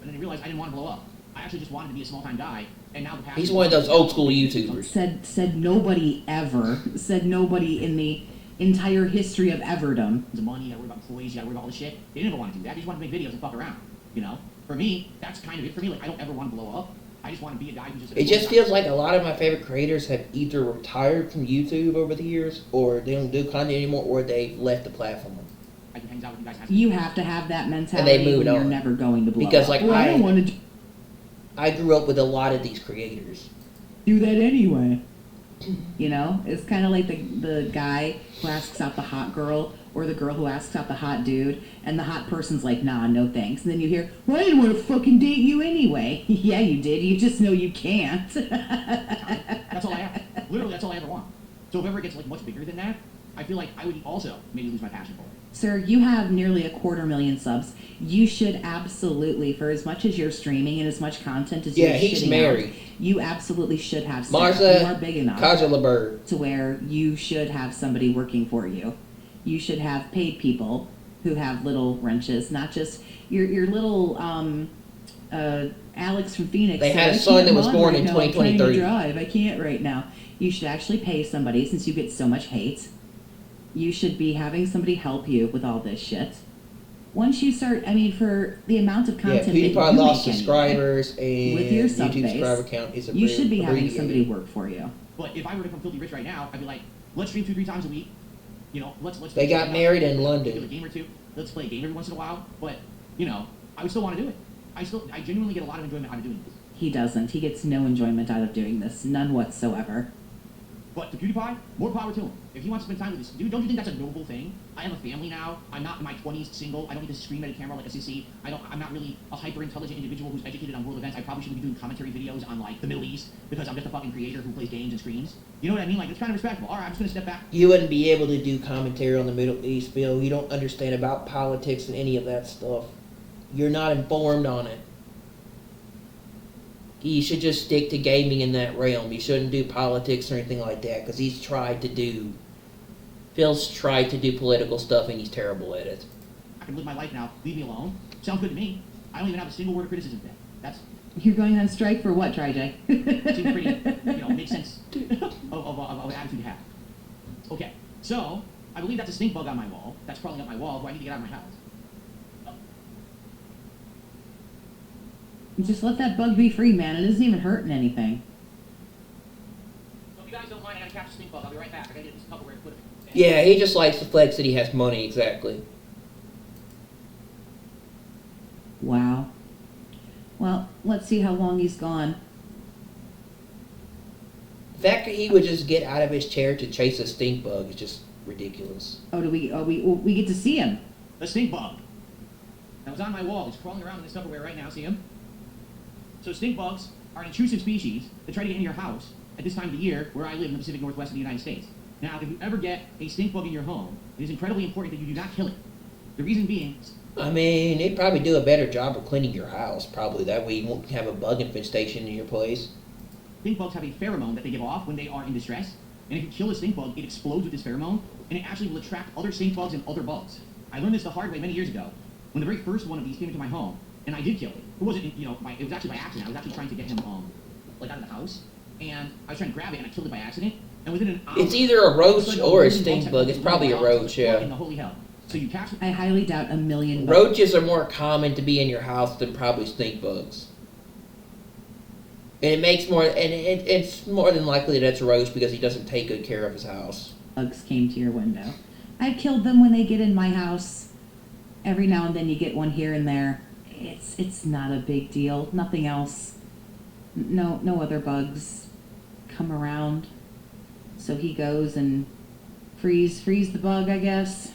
And then I realized I didn't want to blow up. I actually just wanted to be a small-time guy, and now the passion... He's one of those old school YouTubers. Said nobody ever. Said nobody in the entire history of everdom. The money, you gotta worry about employees, you gotta worry about all this shit. They didn't ever want to do that. They just want to make videos and fuck around, you know? For me, that's kind of it for me. Like, I don't ever want to blow up. I just want to be a guy who just... It just feels like a lot of my favorite creators have either retired from YouTube over the years, or they don't do content anymore, or they've left the platform. I can hang out with you guys. You have to have that mentality And they moved when you're on. never going to blow Because up. like Well, I don't want to I grew up with a lot of these creators. do that anyway. You know, it's kind of like the guy who asks out the hot girl, or the girl who asks out the hot dude, and the hot person's like, nah, no thanks. And then you hear, well, I didn't want to fucking date you anyway. Yeah, you did. You just know you can't. That's all I have. Literally, that's all I ever want. So if ever it gets like much bigger than that, I feel like I would also maybe lose my passion for it. Sir, you have nearly 250,000 subs. You should absolutely, for as much as you're streaming and as much content as you're he's shitting married. out, you absolutely should have Martha you are big enough Kazelberg. to where you should have somebody working for you. You should have paid people who have little wrenches, not just your little Alex from Phoenix. They said, had a "I son can't that was run born right in now. I'm trying to 2023. drive. I can't right now." You should actually pay somebody, since you get so much hate. You should be having somebody help you with all this shit. Once you start, I mean, for the amount of Yeah, content that you PewDiePie lost make subscribers, anyway, and with your sub YouTube base, subscriber count is you should be having abbreviated. somebody work for you. But if I were to become filthy rich right now, I'd be like, let's stream 2-3 times a week. You know, let's. They got married in London. Do a game or two. Let's play a game every once in a while. But you know, I would still want to do it. I genuinely get a lot of enjoyment out of doing this. He doesn't. He gets no enjoyment out of doing this. None whatsoever. But to PewDiePie, more power to him. If he wants to spend time with this dude, don't you think that's a noble thing? I have a family now. I'm not in my 20s, single. I don't need to scream at a camera like a sissy. I'm not really a hyper-intelligent individual who's educated on world events. I probably shouldn't be doing commentary videos on, like, the Middle East because I'm just a fucking creator who plays games and screams. You know what I mean? Like, it's kind of respectable. All right, I'm just going to step back. You wouldn't be able to do commentary on the Middle East, Bill. You don't understand about politics and any of that stuff. You're not informed on it. You should just stick to gaming in that realm. You shouldn't do politics or anything like that, because Phil's tried to do political stuff, and he's terrible at it. I can live my life now. Leave me alone. Sounds good to me. I don't even have a single word of criticism there. That's... You're going on strike for what, TryJ? Seems pretty, makes sense of attitude to have. Okay, so, I believe that's a stink bug on my wall. That's crawling up my wall. Do I need to get out of my house? Just let that bug be free, man. It isn't even hurting anything. So if you guys don't mind, I gotta catch a stink bug. I'll be right back. I gotta get this Tupperware to put it in. Yeah, he just likes to flex that he has money, exactly. let's see how long he's gone. The fact that he would just get out of his chair to chase a stink bug is just ridiculous. Oh, we get to see him. The stink bug. That was on my wall. He's crawling around in this Tupperware right now. See him? So stink bugs are an intrusive species that try to get into your house at this time of the year where I live in the Pacific Northwest of the United States. Now, if you ever get a stink bug in your home, it is incredibly important that you do not kill it. The reason being... I mean, they'd probably do a better job of cleaning your house, probably. That way you won't have a bug infestation in your place. Stink bugs have a pheromone that they give off when they are in distress. And if you kill a stink bug, it explodes with this pheromone, and it actually will attract other stink bugs and other bugs. I learned this the hard way many years ago, when the very first one of these came into my home, and I did kill it. It wasn't, it was actually by accident. I was actually trying to get him, out of the house, and I was trying to grab it, and I killed it by accident. And within an hour... It's either a roach or a stink bug. It's probably a roach, yeah. In the holy hell. So you capture... I highly doubt a million bugs. Roaches are more common to be in your house than probably stink bugs. And it makes more, and it's more than likely that it's a roach because he doesn't take good care of his house. Bugs came to your window. I've killed them when they get in my house. Every now and then you get one here and there. It's not a big deal. Nothing else. No other bugs come around. So he goes and freeze the bug, I guess.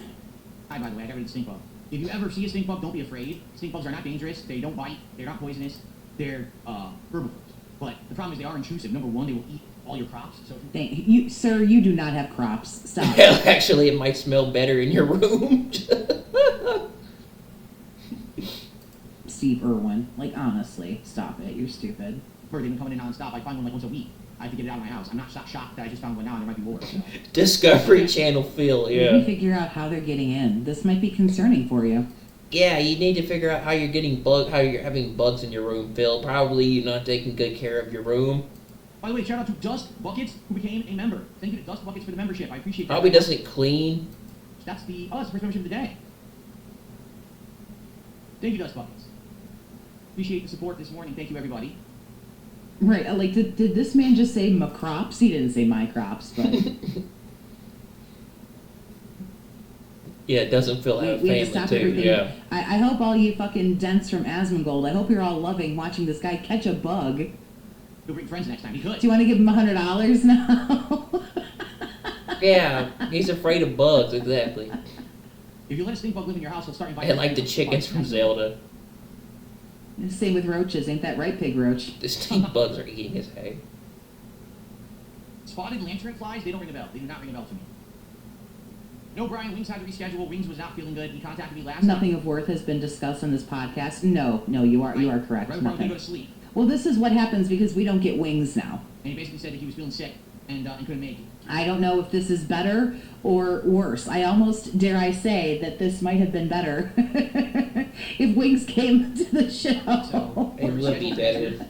Hi, by the way, I got rid of the stink bug. If you ever see a stink bug, don't be afraid. Stink bugs are not dangerous. They don't bite. They're not poisonous. They're herbivores. But the problem is they are intrusive. Number one, they will eat all your crops. So you, sir, you do not have crops. Stop. Well, actually, it might smell better in your room. Steve Irwin, like honestly, stop it. You're stupid. They've been coming in non-stop. I find one like once a week. I have to get it out of my house. I'm not shocked that I just found one now and there might be more. So. Discovery Channel Phil, yeah. Maybe figure out how they're getting in. This might be concerning for you. Yeah, you need to figure out how you're having bugs in your room, Phil. Probably you're not taking good care of your room. By the way, shout out to Dust Buckets, who became a member. Thank you to Dust Buckets for the membership. I appreciate that. Probably doesn't clean. That's the first membership of the day. Thank you, Dust Buckets. Appreciate the support this morning. Thank you, everybody. Right, like, did this man just say my crops? He didn't say my crops, but... Yeah, it doesn't feel out of family, too. Everything. Yeah. I hope all you fucking dents from Asmongold, I hope you're all loving watching this guy catch a bug. He'll bring friends next time. He could. Do you want to give him $100 now? Yeah, he's afraid of bugs, exactly. If you let a stink bug live in your house, he'll start inviting... And like the chickens from Zelda. Same with roaches, ain't that right, Pig Roach? The stink bugs are eating his hay. Spotted lantern flies, they don't ring a bell. They do not ring a bell to me. No, Brian, Wings had to reschedule. Wings was not feeling good. He contacted me last Nothing time. of worth has been discussed on this podcast. No, you are correct. Right, Nothing. go to sleep. Well, this is what happens because we don't get wings now. And he basically said that he was feeling sick and couldn't make it. I don't know if this is better or worse. I almost dare I say that this might have been better if Wings came to the show. So, it would be better.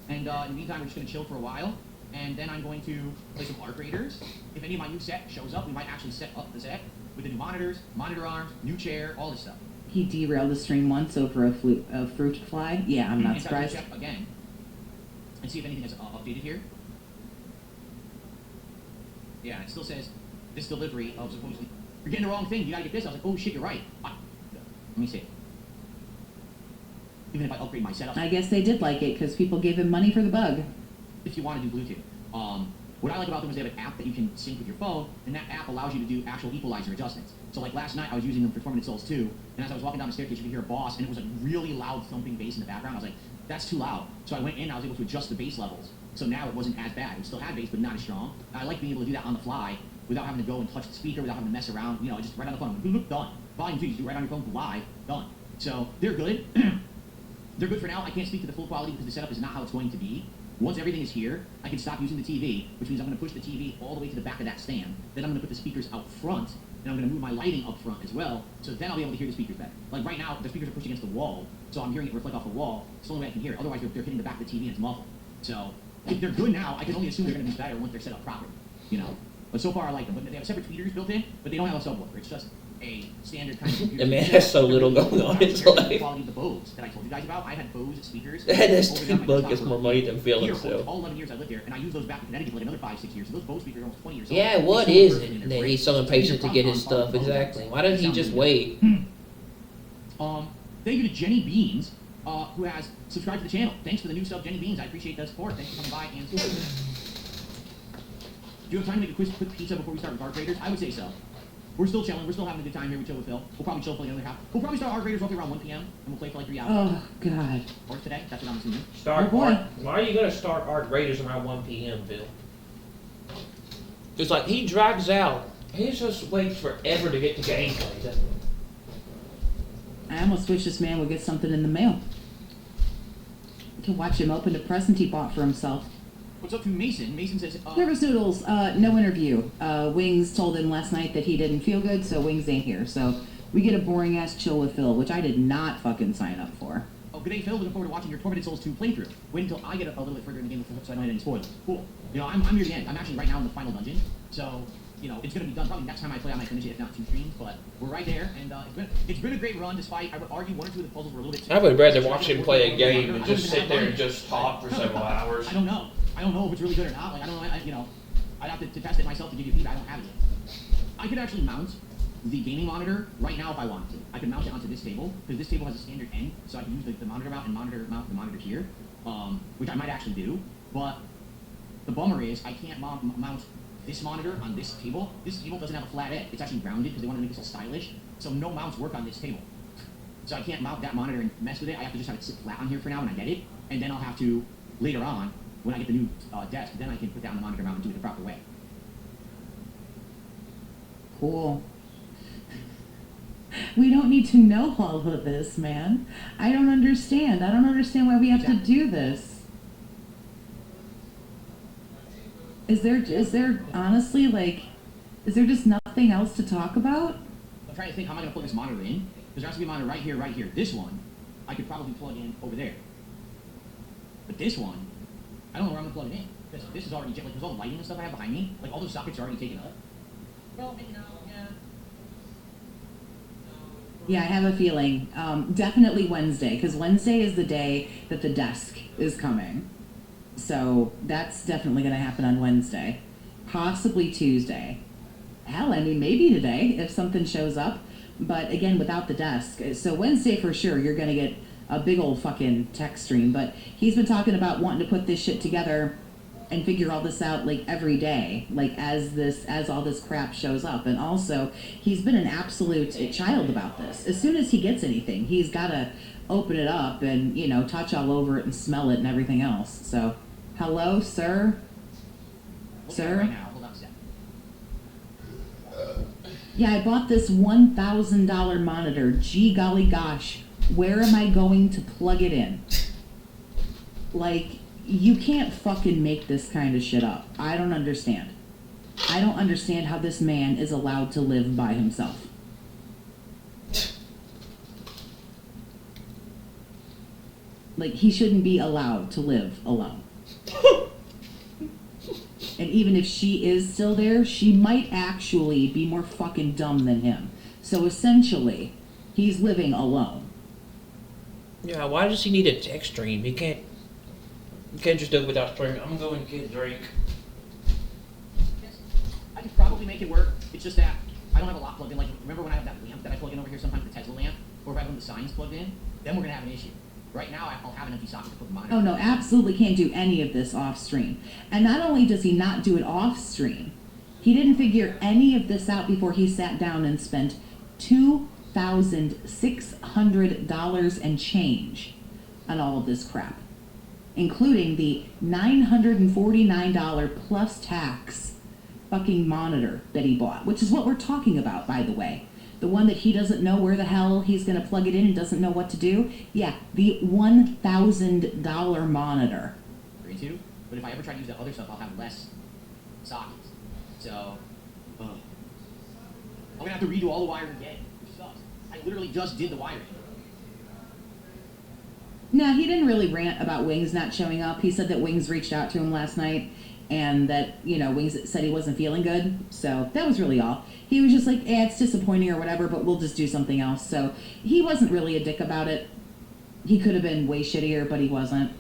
And in the meantime, we're just going to chill for a while. And then I'm going to play some Arc Raiders. If any of my new set shows up, we might actually set up the set with the new monitors, monitor arms, new chair, all this stuff. He derailed the stream once over a fruit fly. Yeah, I'm not surprised. Check again and see if anything is updated here. Yeah, it still says this delivery of supposedly you're getting the wrong thing. You gotta get this. I was like, oh shit, you're right. Let me see. Even if I upgrade my setup, I guess they did like it because people gave him money for the bug. If you want to do Bluetooth, what I like about them is they have an app that you can sync with your phone, and that app allows you to do actual equalizer adjustments. So like last night, I was using them for Tormented Souls 2, and as I was walking down the staircase, you could hear a boss, and it was a really loud thumping bass in the background. I was like, that's too loud. So I went in, and I was able to adjust the bass levels. So now it wasn't as bad. It still had bass, but not as strong. I like being able to do that on the fly without having to go and touch the speaker, without having to mess around. You know, just right on the phone. Done. Volume 2, you do it right on your phone, live, done. So they're good. They're good for now. I can't speak to the full quality because the setup is not how it's going to be. Once everything is here, I can stop using the TV, which means I'm going to push the TV all the way to the back of that stand. Then I'm going to put the speakers out front, and I'm going to move my lighting up front as well, so then I'll be able to hear the speakers better. Like right now, the speakers are pushed against the wall, so I'm hearing it reflect off the wall. It's the only way I can hear it. Otherwise, they're hitting the back of the TV and it's muffled. So if they're good now, I can only assume they're going to be better once they're set up properly. You know. But so far, I like them. But they have separate tweeters built in, but they don't have a subwoofer. It's just a standard kind of computer. The man has so little going on in his life. The quality of the Bose that I told you guys about. I had Bose speakers. This bug gets more money than Felix, so. so. All 11 years I lived here, and I used those back in Connecticut for like another 5-6 years. So those Bose speakers are almost 20 years old. Yeah, what is it that he's so impatient to get his stuff? Exactly. Why doesn't he just wait? Thank you to Jenny Beans who has subscribed to the channel. Thanks for the new sub, Jenny Beans. I appreciate the support. Thanks for coming by and supporting. Do you have time to make a quick pizza before we start with Arc Raiders? I would say so. We're still chilling. We're still having a good time here. We chill with Phil. We'll probably chill for the other half. We'll probably start Arc Raiders roughly around 1 p.m. and we'll play for like 3 hours. Oh, God. Or today. That's what I'm assuming. Start Oh, boy. Arc, why are you going to start Arc Raiders around 1 p.m., Phil? It's like he drags out. He just waits forever to get to gameplay, doesn't he? I almost wish this man would get something in the mail. To watch him open a present he bought for himself. What's up to Mason? Mason says, Nervous Noodles, no interview. Wings told him last night that he didn't feel good, so Wings ain't here. So we get a boring ass chill with Phil, which I did not fucking sign up for. oh, good day, Phil. Looking forward to watching your Tormented Souls 2 playthrough. Wait until I get a little bit further in the game so I don't hit any spoilers. Cool. You know, I'm near the end. I'm actually right now in the final dungeon. So, you know, it's going to be done. Probably next time I play, I might finish it, if not 2 streams. But we're right there, and it's been a great run, despite, I would argue, 1 or 2 of the puzzles were a little bit... I would rather watch him play a game and just sit there and just talk for several hours. I don't know. I don't know if it's really good or not. Like, I don't know, you know, I'd have to test it myself to give you feedback. I don't have it yet. I could actually mount the gaming monitor right now if I wanted to. I could mount it onto this table, because this table has a standard end, so I can use the monitor mount and mount the monitor here, which I might actually do. But the bummer is I can't mount this monitor on this table. This table doesn't have a flat edge. It's actually rounded because they want to make it so stylish. So no mounts work on this table. So I can't mount that monitor and mess with it. I have to just have it sit flat on here for now when I get it, and then I'll have to, later on, when I get the new desk, then I can put down the monitor mount and do it the proper way. Cool. We don't need to know all of this, man. I don't understand. I don't understand why we have to do this. Is there honestly, like, is there just nothing else to talk about? I'm trying to think, how am I going to plug this monitor in? Because there has to be a monitor right here, right here. This one, I could probably plug in over there. But this one, I don't know where I'm going to plug it in. Because this is already, like, there's all the lighting and stuff I have behind me. Like, all those sockets are already taken up. Well, maybe not, yeah. Yeah, I have a feeling. Definitely Wednesday, because Wednesday is the day that the desk is coming. So that's definitely going to happen on Wednesday. Possibly Tuesday. Hell, I mean, maybe today if something shows up. But again, without the desk. So Wednesday for sure, you're going to get a big old fucking tech stream. But he's been talking about wanting to put this shit together and figure all this out like every day, like as all this crap shows up. And also, he's been an absolute child about this. As soon as he gets anything, he's got to open it up and, you know, touch all over it and smell it and everything else. So, hello, sir? Sir? Right now, hold on a second. Yeah, I bought this $1,000 monitor. Gee golly gosh, where am I going to plug it in? Like, you can't fucking make this kind of shit up. I don't understand. I don't understand how this man is allowed to live by himself. Like, he shouldn't be allowed to live alone. And even if she is still there, she might actually be more fucking dumb than him. So essentially, he's living alone. Yeah, why does he need a tech stream? You can't just do it without streaming. I'm going to get a drink. I could probably make it work. It's just that I don't have a lot plugged in. Like, remember when I have that lamp that I plug in over here, sometimes the Tesla lamp, or if I have one of the signs plugged in, then we're going to have an issue. Right now, I'll have an empty socket to put the monitor. Oh no, absolutely can't do any of this off stream. And not only does he not do it off stream, he didn't figure any of this out before he sat down and spent $2,600 and change on all of this crap, including the $949 plus tax fucking monitor that he bought, which is what we're talking about, by the way. The one that he doesn't know where the hell he's going to plug it in and doesn't know what to do. Yeah, the $1,000 monitor. Agree to, but if I ever try to use that other stuff, I'll have less sockets. So, I'm going to have to redo all the wiring again, which sucks. I literally just did the wiring. Nah, he didn't really rant about Wings not showing up. He said that Wings reached out to him last night and that, you know, Wings said he wasn't feeling good. So that was really all. He was just like, it's disappointing or whatever, but we'll just do something else. So he wasn't really a dick about it. He could have been way shittier, but he wasn't.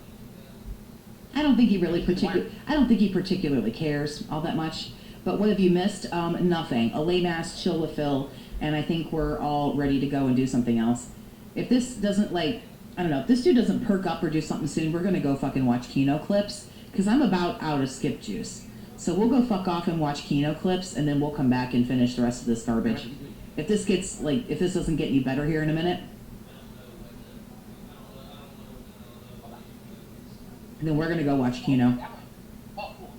I don't think he particularly cares all that much. But what have you missed? Nothing. A lame ass chill with Phil, and I think we're all ready to go and do something else. If this doesn't, like, I don't know. If this dude doesn't perk up or do something soon, we're gonna go fucking watch Kino clips. Because I'm about out of skip juice. So we'll go fuck off and watch Kino clips, and then we'll come back and finish the rest of this garbage. If this gets, like, if this doesn't get any better here in a minute, then we're gonna go watch Kino. Oh, cool.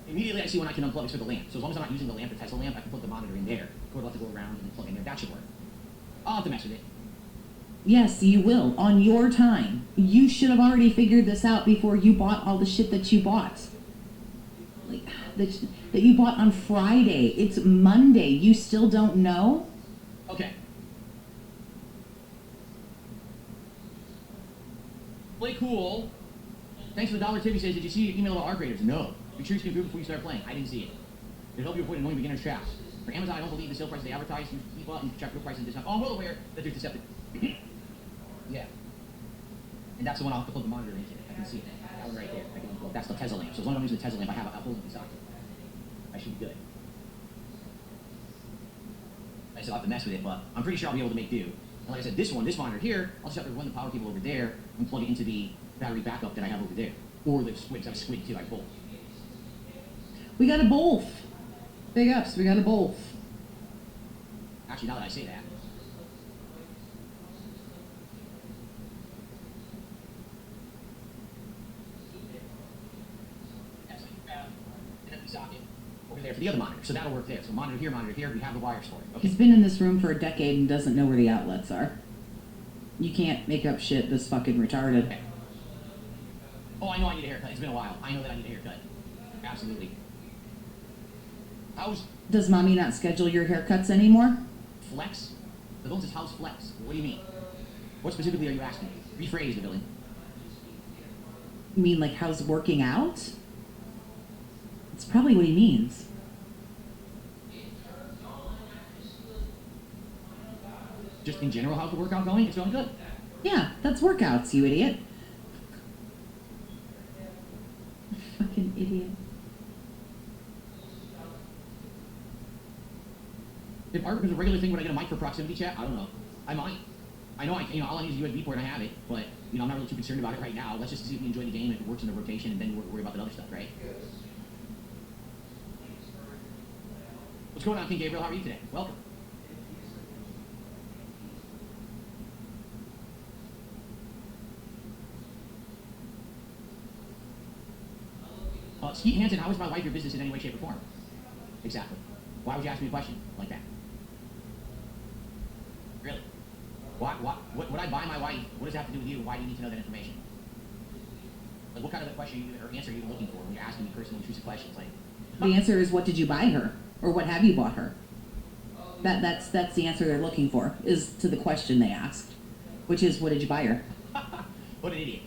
Immediately I see when I can unplug it for the lamp. So as long as I'm not using the lamp, the Tesla lamp, I can put the monitor in there. Or I'll have to go around and plug in there. That should work. I'll have to mess with it. Yes, you will, on your time. You should have already figured this out before you bought all the shit that you bought. Like, that you bought on Friday. It's Monday. You still don't know? Okay. Play cool. Thanks for the $1 tip. He says, did you see your email about ARC Raiders? No. Be sure you can improve before you start playing. I didn't see it. It'll help you avoid annoying beginner's traps. For Amazon, I don't believe the sale prices they advertise. You keep up and check real prices and discount. Oh, I'm well aware that there's deceptive. Yeah. And that's the one I'll have to plug the monitor into. I can see it. That one right there. I can unplug. That's the Tesla lamp. So as long as I'm using the Tesla lamp, I have a full socket. I should be good. I still have to mess with it, but I'm pretty sure I'll be able to make do. And like I said, this monitor here, I'll just have to run the power cable over there and plug it into the battery backup that I have over there. Or the squids. I have squid too. I both. We got a both. Big ups. We got a both. Actually, now that I say that. Socket over there for the other monitor, so that'll work there. So monitor here, we have the wires for it. Okay. He's been in this room for a decade and doesn't know where the outlets are. You can't make up shit this fucking retarded. Okay. Oh, I know I need a haircut. It's been a while. I know that I need a haircut. Absolutely. Does mommy not schedule your haircuts anymore? Flex? The villain says how's flex? What do you mean? What specifically are you asking? Rephrase the villain. You mean like how's working out? That's probably what he means. Just in general, how's the workout going? It's going good. Yeah, that's workouts, you idiot. Fucking idiot. If art was a regular thing, would I get a mic for proximity chat? I don't know. I might. I know all I need is a USB port and I have it, but I'm not really too concerned about it right now. Let's just see if we enjoy the game, if it works in the rotation, and then worry about the other stuff, right? What's going on, King Gabriel? How are you today? Welcome. Skeet Hansen, how is my wife your business in any way, shape, or form? Exactly. Why would you ask me a question like that? Really? What would I buy my wife? What does that have to do with you? Why do you need to know that information? Like, what kind of a question or answer are you looking for when you're asking me personal, intrusive questions? Like, the answer is, what did you buy her, or what have you bought her? That's the answer they're looking for, is to the question they asked, which is, what did you buy her? What an idiot.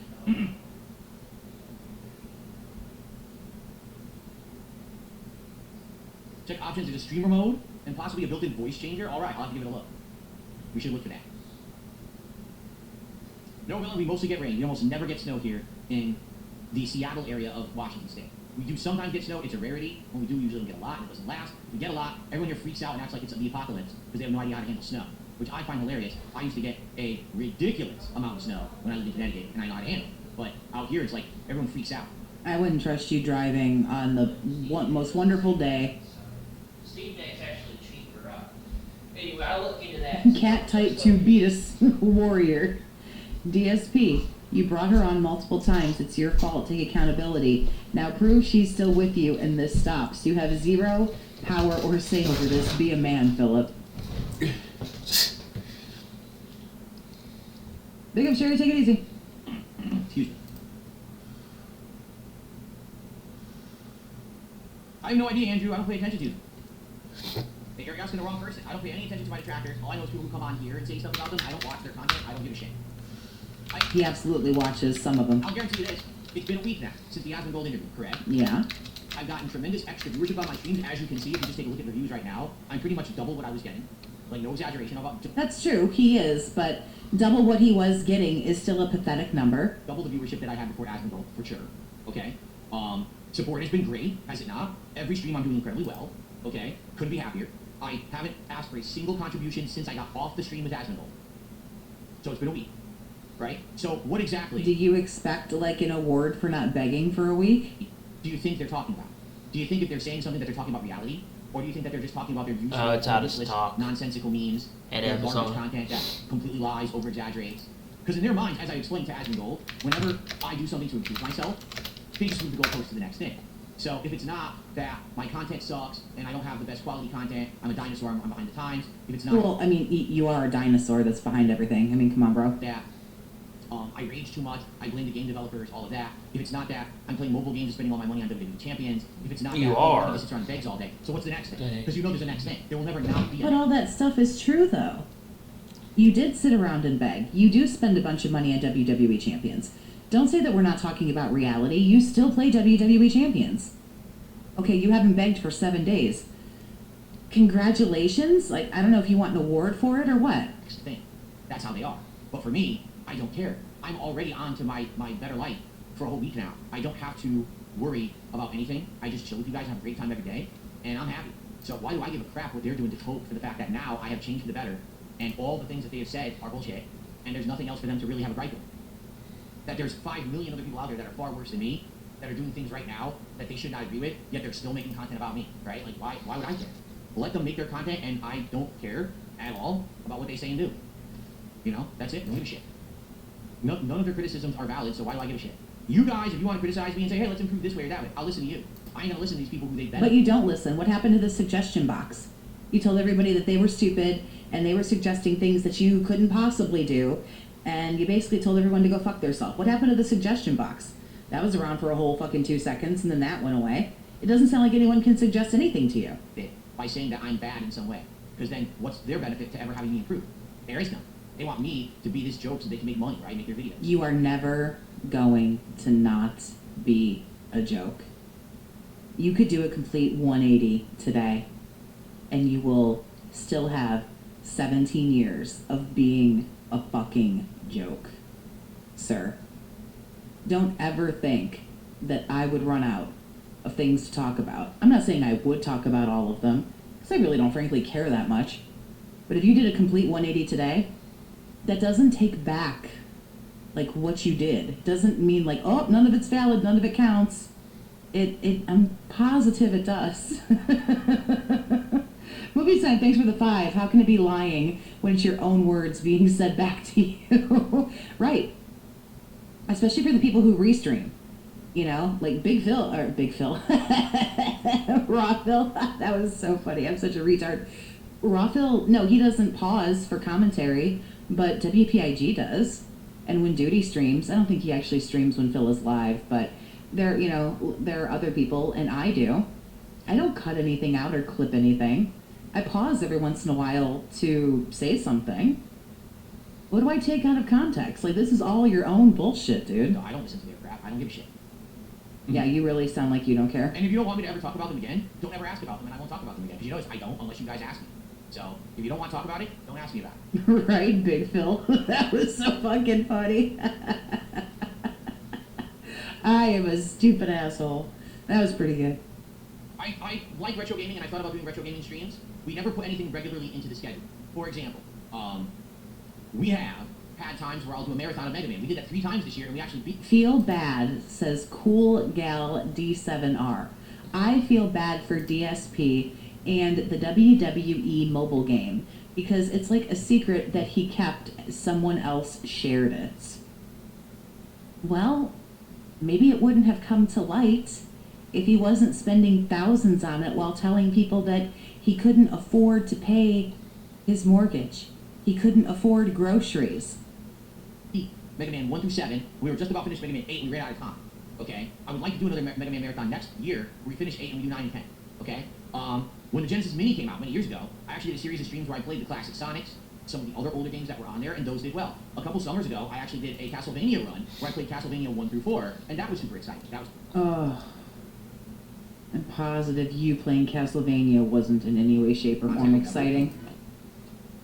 Check options into streamer mode and possibly a built-in voice changer. All right, I'll have to give it a look. We should look for that. No, Villain, we mostly get rain. We almost never get snow here in the Seattle area of Washington State. We do sometimes get snow. It's a rarity. When we do, we usually get a lot. It doesn't last. We get a lot. Everyone here freaks out and acts like it's the apocalypse because they have no idea how to handle snow, which I find hilarious. I used to get a ridiculous amount of snow when I lived in Connecticut, and I know how to handle it. But out here, it's like everyone freaks out. I wouldn't trust you driving on the most wonderful day. Steam Deck's actually cheaper. Anyway, I looked into that. Cat Type 2 Beatus Warrior. DSP, you brought her on multiple times. It's your fault. Take accountability. Now prove she's still with you and this stops. You have zero power or say over this. Be a man, Philip. Big up, Sherry. Take it easy. Excuse me. I have no idea, Andrew. I don't pay attention to them. Hey, you're asking the wrong person. I don't pay any attention to my detractors. All I know is people who come on here and say stuff about them. I don't watch their content. I don't give a shit. He absolutely watches some of them. I'll guarantee you this. It's been a week now since the Asmongold interview, correct? Yeah. I've gotten tremendous extra viewership on my streams. As you can see, if you just take a look at the views right now, I'm pretty much double what I was getting. Like, no exaggeration. That's true. He is, but double what he was getting is still a pathetic number. Double the viewership that I had before Asmongold, for sure. Okay? Support has been great, has it not? Every stream I'm doing incredibly well. Okay? Couldn't be happier. I haven't asked for a single contribution since I got off the stream with Asmongold. So it's been a week. right? So what exactly Do you expect like an award for not begging for a week? do you think they're talking about? Do you think if they're saying something that they're talking about reality? Or do you think that they're just talking about their useless, it's out of useless, stock. nonsensical memes, And their Amazon. garbage content that completely lies, over-exaggerates? Because in their minds, as I explained to Asmongold, whenever I do something to improve myself, they just move the goalpost to the next thing. So if it's not that my content sucks and I don't have the best quality content, I'm a dinosaur, I'm behind the times. If it's not Well, I mean, you are a dinosaur that's behind everything. I mean, come on, bro. that I rage too much, I blame the game developers, all of that. If it's not that I'm playing mobile games and spending all my money on WWE Champions. If it's not You that are. everybody sits around and begs all day. So what's the next thing? Dang. Because you know there's a next thing. There will never not be a But all that stuff is true, though. You did sit around and beg. You do spend a bunch of money on WWE Champions. Don't say that we're not talking about reality. You still play WWE Champions. Okay, you haven't begged for 7 days. Congratulations. Like, I don't know if you want an award for it or what. next thing. That's how they are. But for me, I don't care. I'm already on to my better life for a whole week now. I don't have to worry about anything. I just chill with you guys, have a great time every day, and I'm happy. So why do I give a crap what they're doing to hope for the fact that now I have changed for the better, and all the things that they have said are bullshit, and there's nothing else for them to really have a gripe with? That there's 5 million other people out there that are far worse than me, that are doing things right now that they should not agree with, yet they're still making content about me, right? Like, why would I care? Let them make their content, and I don't care at all about what they say and do. You know, that's it. Don't give a shit. None of their criticisms are valid, so why do I give a shit? You guys, if you want to criticize me and say, hey, let's improve this way or that way, I'll listen to you. I ain't gonna listen to these people who they've been. But you don't listen. What happened to the suggestion box? You told everybody that they were stupid, and they were suggesting things that you couldn't possibly do, and you basically told everyone to go fuck themselves. What happened to the suggestion box? That was around for a whole fucking 2 seconds, and then that went away. It doesn't sound like anyone can suggest anything to you. By saying that I'm bad in some way. Because then what's their benefit to ever having me improve? There is none. They want me to be this joke so they can make money, right? Make their videos. You are never going to not be a joke. You could do a complete 180 today, and you will still have 17 years of being a fucking joke, sir. Don't ever think that I would run out of things to talk about. I'm not saying I would talk about all of them, because I really don't frankly care that much. But if you did a complete 180 today, that doesn't take back like what you did. It doesn't mean like, oh, none of it's valid, none of it counts. I'm positive it does. Movie Sign, thanks for the 5. How can it be lying when it's your own words being said back to you? Right. Especially for the people who restream. You know, like Big Phil. Raw Phil. That was so funny. I'm such a retard. Raw Phil, no, he doesn't pause for commentary, but WPIG does. And when Duty streams, I don't think he actually streams when Phil is live, but there are other people, and I do. I don't cut anything out or clip anything. I pause every once in a while to say something. What do I take out of context? Like, this is all your own bullshit, dude. No, I don't listen to their crap. I don't give a shit. Yeah, you really sound like you don't care. And if you don't want me to ever talk about them again, don't ever ask about them, and I won't talk about them again. Because you know I don't unless you guys ask me. So, if you don't want to talk about it, don't ask me about it. Right, Big Phil? That was so fucking funny. I am a stupid asshole. That was pretty good. I like retro gaming, and I thought about doing retro gaming streams. We never put anything regularly into the schedule. For example, we have had times where I'll do a marathon of Mega Man. We did that 3 times this year, and we actually beat. Feel bad, says Cool Gal D7R. I feel bad for DSP and the WWE mobile game because it's like a secret that he kept. Someone else shared it. Well, maybe it wouldn't have come to light if he wasn't spending thousands on it while telling people that he couldn't afford to pay his mortgage. He couldn't afford groceries. Mega Man 1 through 7. We were just about finished Mega Man 8 and we ran out of time. Okay? I would like to do another Mega Man marathon next year where we finish 8 and we do 9 and 10. Okay? When the Genesis Mini came out many years ago, I actually did a series of streams where I played the classic Sonics, some of the other older games that were on there, and those did well. A couple summers ago, I actually did a Castlevania run where I played Castlevania 1 through 4, and that was super exciting. That was. Oh. I'm positive you playing Castlevania wasn't in any way, shape, or form exciting.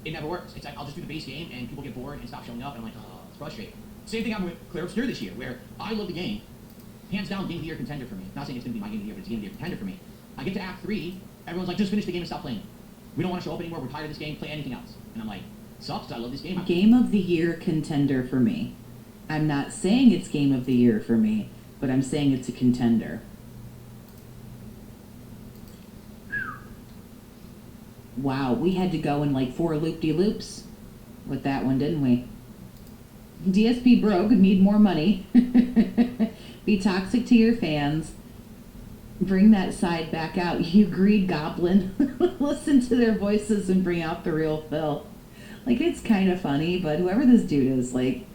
It never works. It's like I'll just do the base game and people get bored and stop showing up, and I'm like, oh, it's frustrating. Same thing happened with Claire Obscure this year, where I love the game. Hands down, Game of the Year contender for me. Not saying it's going to be my Game of the Year, but it's Game of the Year contender for me. I get to Act 3, everyone's like, just finish the game and stop playing it. We don't want to show up anymore, we're tired of this game, play anything else. And I'm like, sucks, I love this game. Game of the Year contender for me. I'm not saying it's game of the year for me, but I'm saying it's a contender. Wow, we had to go in like 4 loop-de-loops with that one, didn't we? DSP broke, need more money. Be toxic to your fans. Bring that side back out. You greed goblin. Listen to their voices and bring out the real Phil. Like, it's kind of funny, but whoever this dude is, like,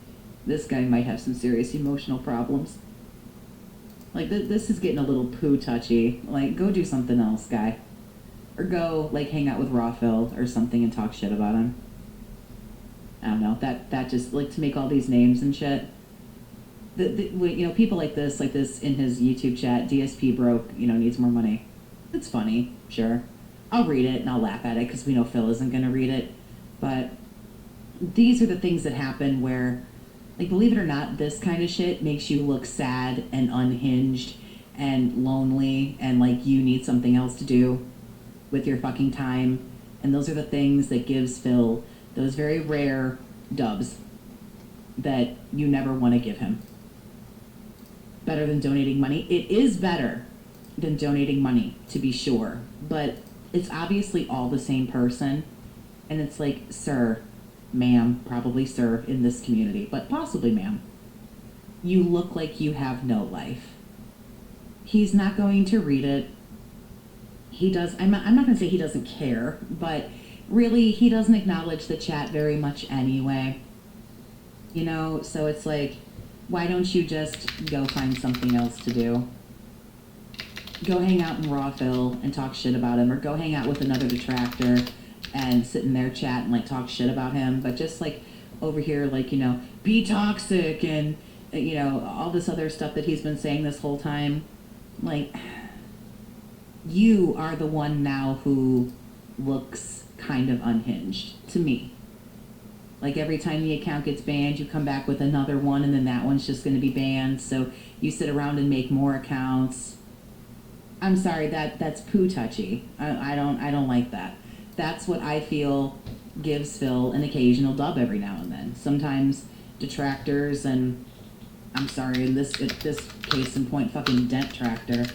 this guy might have some serious emotional problems. Like, this is getting a little poo touchy. Like, go do something else, guy. Or go, like, hang out with Raw Phil or something and talk shit about him. I don't know. That just, like, to make all these names and shit. You know, people like this in his YouTube chat, DSP broke, you know, needs more money. It's funny, sure. I'll read it and I'll laugh at it because we know Phil isn't going to read it. But these are the things that happen where, like, believe it or not, this kind of shit makes you look sad and unhinged and lonely and like you need something else to do with your fucking time. And those are the things that gives Phil those very rare dubs that you never want to give him. Better than donating money. It is better than donating money, to be sure, but it's obviously all the same person, and it's like, sir, ma'am, probably sir in this community, but possibly ma'am, you look like you have no life. He's not going to read it. He does. I'm not going to say he doesn't care, but really he doesn't acknowledge the chat very much anyway. You know, so it's like, why don't you just go find something else to do? Go hang out in Raw Phil and talk shit about him, or go hang out with another detractor and sit in their chat and like talk shit about him, but just like over here, like, you know, be toxic and, you know, all this other stuff that he's been saying this whole time. Like, you are the one now who looks kind of unhinged to me. Like, every time the account gets banned, you come back with another one, and then that one's just going to be banned. So you sit around and make more accounts. I'm sorry, that's poo touchy. I don't like that. That's what I feel gives Phil an occasional dub every now and then. Sometimes detractors and, I'm sorry, in this case in point, fucking Dent Tractor,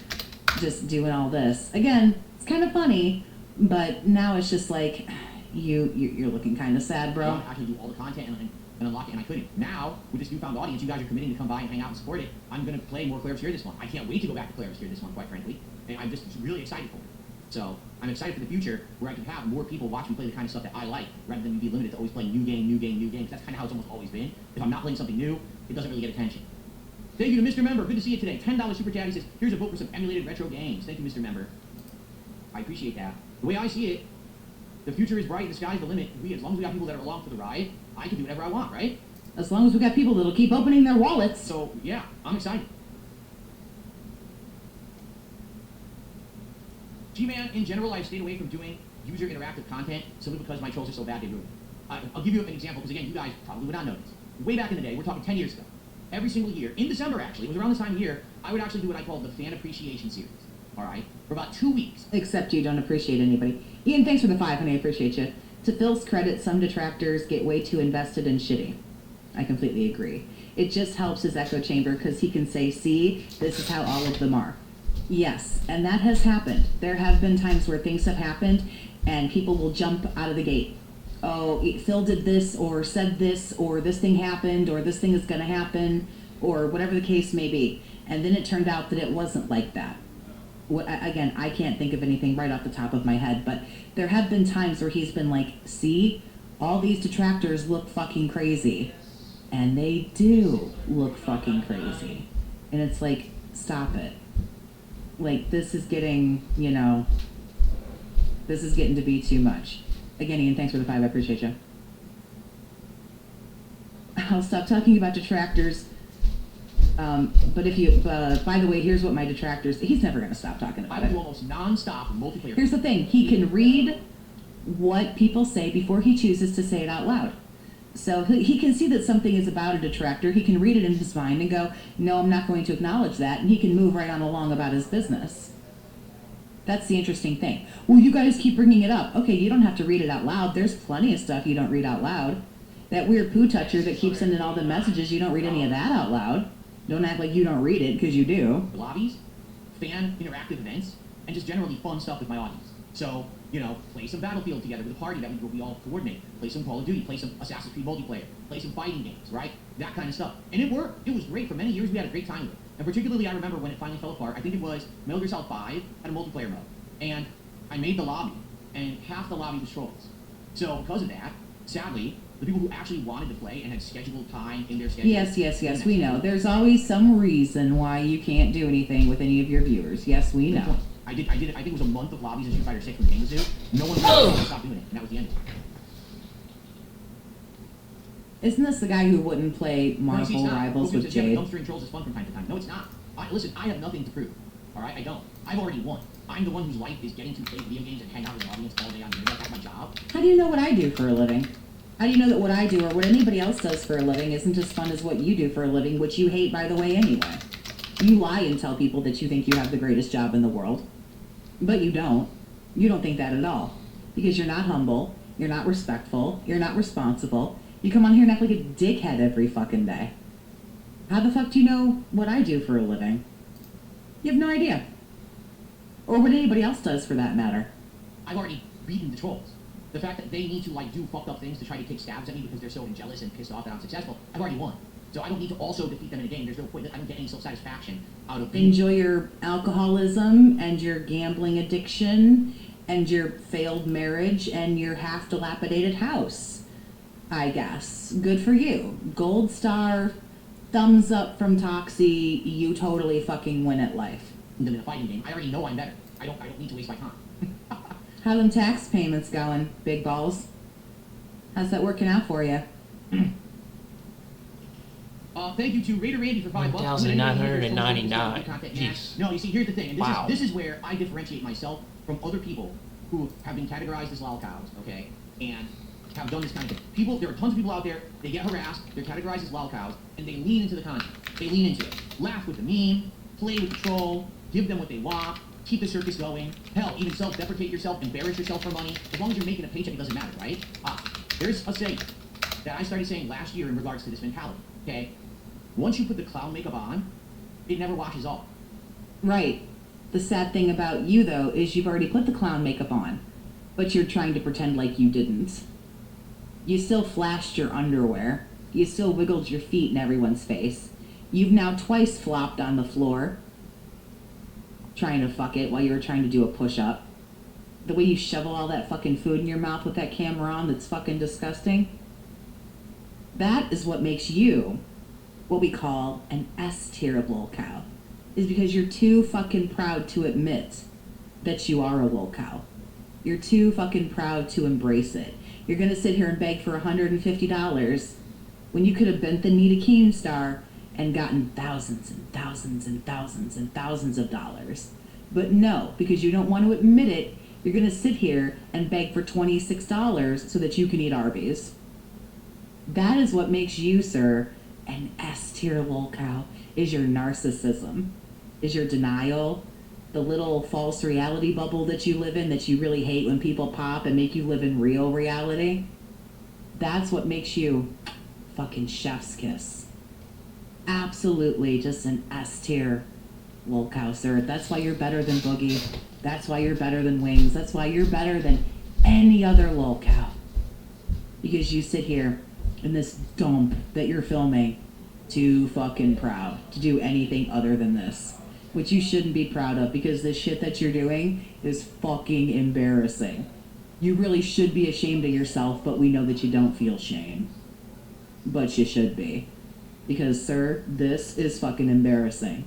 just doing all this. Again, it's kind of funny, but now it's just like, you're looking kind of sad, bro. I actually do all the content and unlock it, and I couldn't. Now, with this newfound audience, you guys are committing to come by and hang out and support it. I'm going to play more Clair Obscur this month. I can't wait to go back to Clair Obscur this month, quite frankly. And I'm just really excited for it. So, I'm excited for the future where I can have more people watch me play the kind of stuff that I like, rather than be limited to always playing new game, because that's kind of how it's almost always been. If I'm not playing something new, it doesn't really get attention. Thank you to Mr. Member. Good to see you today. $10 Super Chat. He says, here's a vote for some emulated retro games. Thank you, Mr. Member. I appreciate that. The way I see it, the future is bright, the sky's the limit. As long as we got people that are along for the ride, I can do whatever I want, right? As long as we got people that'll keep opening their wallets. So, yeah, I'm excited. G-Man, in general, I've stayed away from doing user interactive content simply because my trolls are so bad they ruin it. I'll give you an example, because again, you guys probably would not know this. Way back in the day, we're talking 10 years ago, every single year, in December actually, it was around this time of year, I would actually do what I called the Fan Appreciation Series. All right? For about 2 weeks. Except you don't appreciate anybody. Ian, thanks for the 5, honey. I appreciate you. To Phil's credit, some detractors get way too invested and shitty. I completely agree. It just helps his echo chamber because he can say, see, this is how all of them are. Yes, and that has happened. There have been times where things have happened and people will jump out of the gate. Oh, Phil did this or said this or this thing happened or this thing is going to happen or whatever the case may be. And then it turned out that it wasn't like that. Again, I can't think of anything right off the top of my head, but there have been times where he's been like, see, all these detractors look fucking crazy. And they do look fucking crazy. And it's like, stop it. Like, this is getting, you know, this is getting to be too much. Again, Ian, thanks for the 5. I appreciate you. I'll stop talking about detractors. But if you, by the way, here's what my detractors, he's never going to stop talking about I it. do almost non-stop multiplayer. Here's the thing. He can read what people say before he chooses to say it out loud. So he can see that something is about a detractor. He can read it in his mind and go, no, I'm not going to acknowledge that. And he can move right on along about his business. That's the interesting thing. Well, you guys keep bringing it up. Okay, you don't have to read it out loud. There's plenty of stuff you don't read out loud. That weird poo toucher that keeps sending all the messages, you don't read any of that out loud. Don't act like you don't read it, because you do. Lobbies, fan interactive events, and just generally fun stuff with my audience. So, you know, play some Battlefield together with a party that we all coordinate. Play some Call of Duty, play some Assassin's Creed multiplayer, play some fighting games, right? That kind of stuff. And it worked. It was great. For many years, we had a great time with it. And particularly, I remember when it finally fell apart, I think it was Metal Gear Solid 5 had a multiplayer mode. And I made the lobby, and half the lobby was trolls. So because of that, sadly, the people who actually wanted to play and had scheduled time in their schedule. Yes, we know. There's always some reason why you can't do anything with any of your viewers. Yes, we know. I did it, I think it was a month of lobbies in Street Fighter 6 from Kalamazoo. No one wanted to stop doing it, and that was the end. Isn't this the guy who wouldn't play No, see, Marvel it's not. Rivals Well, with just, yeah, Jade? dumpstering trolls is fun from time to time. No, it's not. Listen, I have nothing to prove. Alright, I don't. I've already won. I'm the one whose life is getting to play video games and hang out with an audience all day on the internet. That's my job. How do you know what I do for a living? How do you know that what I do or what anybody else does for a living isn't as fun as what you do for a living, which you hate, by the way, anyway? You lie and tell people that you think you have the greatest job in the world. But you don't. You don't think that at all. Because you're not humble, you're not respectful, you're not responsible. You come on here and act like a dickhead every fucking day. How the fuck do you know what I do for a living? You have no idea. Or what anybody else does, for that matter. I've already beaten the trolls. The fact that they need to, like, do fucked up things to try to take stabs at me because they're so jealous and pissed off that I'm successful, I've already won. So I don't need to also defeat them in a game. There's no point. I don't get any self-satisfaction out of being... Enjoy your alcoholism and your gambling addiction and your failed marriage and your half-dilapidated house, I guess. Good for you. Gold star, thumbs up from Toxie, you totally fucking win at life. In a fighting game, I already know I'm better. I don't need to waste my time. How them tax payments going, big balls? How's that working out for you? Thank you to Raider Randy for $5. 1,999. Jeez. No, you see, here's the thing, and Wow. this is where I differentiate myself from other people who have been categorized as lolcows, okay, and have done this kind of thing. There are tons of people out there, they get harassed, they're categorized as lolcows, and they lean into the content. They lean into it. Laugh with the meme, play with the troll, give them what they want, keep the circus going. Hell, even self-deprecate yourself, embarrass yourself for money. As long as you're making a paycheck, it doesn't matter, right? There's a saying that I started saying last year in regards to this mentality, okay? Once you put the clown makeup on, it never washes off. Right. The sad thing about you, though, is you've already put the clown makeup on, but you're trying to pretend like you didn't. You still flashed your underwear. You still wiggled your feet in everyone's face. You've now twice flopped on the floor, trying to fuck it while you were trying to do a push-up. The way you shovel all that fucking food in your mouth with that camera on, that's fucking disgusting. That is what makes you what we call an S-tier lolcow, is because you're too fucking proud to admit that you are a lolcow. You're too fucking proud to embrace it. You're gonna sit here and beg for $150 when you could have bent the knee to Keemstar and gotten thousands and thousands and thousands and thousands of dollars. But no, because you don't want to admit it, you're gonna sit here and beg for $26 so that you can eat Arby's. That is what makes you, sir, an S-tier lolcow, is your narcissism, is your denial, the little false reality bubble that you live in that you really hate when people pop and make you live in real reality. That's what makes you fucking chef's kiss. Absolutely just an S-tier lolcow, sir. That's why you're better than Boogie. That's why you're better than Wings. That's why you're better than any other lolcow. Because you sit here in this dump that you're filming, too fucking proud to do anything other than this, which you shouldn't be proud of, because the shit that you're doing is fucking embarrassing. You really should be ashamed of yourself, but we know that you don't feel shame. But you should be. Because, sir, this is fucking embarrassing.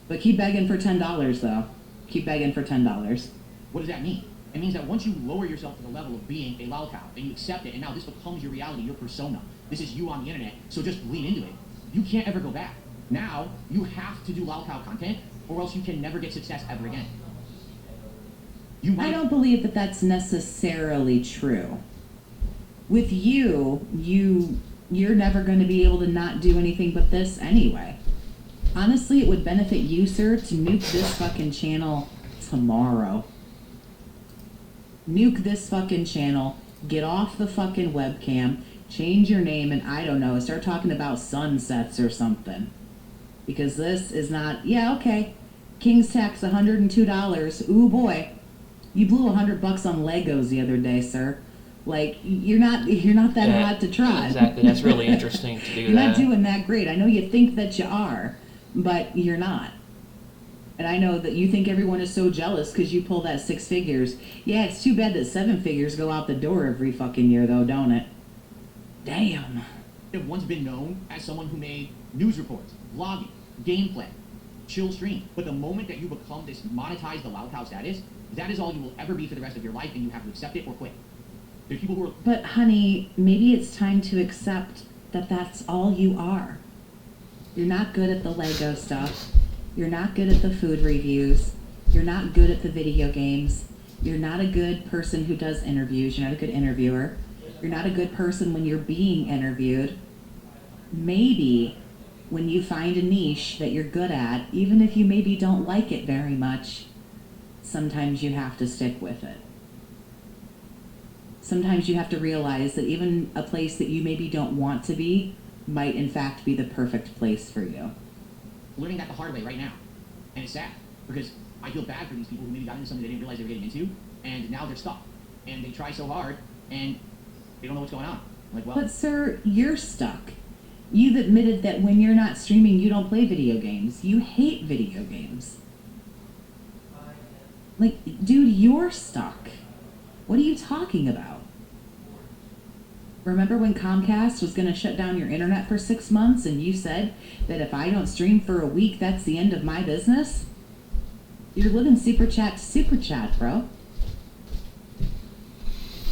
But keep begging for $10, though. Keep begging for $10. What does that mean? It means that once you lower yourself to the level of being a lolcow, and you accept it, and now this becomes your reality, your persona. This is you on the internet, so just lean into it. You can't ever go back. Now, you have to do lolcow content, or else you can never get success ever again. I don't believe that that's necessarily true. With you, you're never going to be able to not do anything but this anyway. Honestly, it would benefit you, sir, to nuke this fucking channel tomorrow. Nuke this fucking channel, get off the fucking webcam, Change your name and I don't know, start talking about sunsets or something. Because this is not, yeah, okay. King's Tax $102. Ooh boy. You blew $100 on Legos the other day, sir. Like, you're not that hot to try. Exactly. That's really interesting to do You're not doing that great. I know you think that you are, but you're not. And I know that you think everyone is so jealous because you pull that 6 figures. Yeah, it's too bad that 7 figures go out the door every fucking year, though, don't it? Damn. I've once been known as someone who made news reports, vlogging, gameplay, chill stream. But the moment that you become this monetized the Loud Cow status, that is all you will ever be for the rest of your life, and you have to accept it or quit. There's people who are... But honey, maybe it's time to accept that that's all you are. You're not good at the Lego stuff. You're not good at the food reviews. You're not good at the video games. You're not a good person who does interviews. You're not a good interviewer. You're not a good person when you're being interviewed. Maybe when you find a niche that you're good at, even if you maybe don't like it very much, sometimes you have to stick with it. Sometimes you have to realize that even a place that you maybe don't want to be might in fact be the perfect place for you. Learning that the hard way right now. And it's sad, because I feel bad for these people who maybe got into something they didn't realize they were getting into, and now they're stuck. And they try so hard, and they don't know what's going on. Like, well... But sir, you're stuck. You've admitted that when you're not streaming, you don't play video games. You hate video games. Like, dude, you're stuck. What are you talking about? Remember when Comcast was going to shut down your internet for 6 months and you said that if I don't stream for a week, that's the end of my business? You're living super chat to super chat, bro.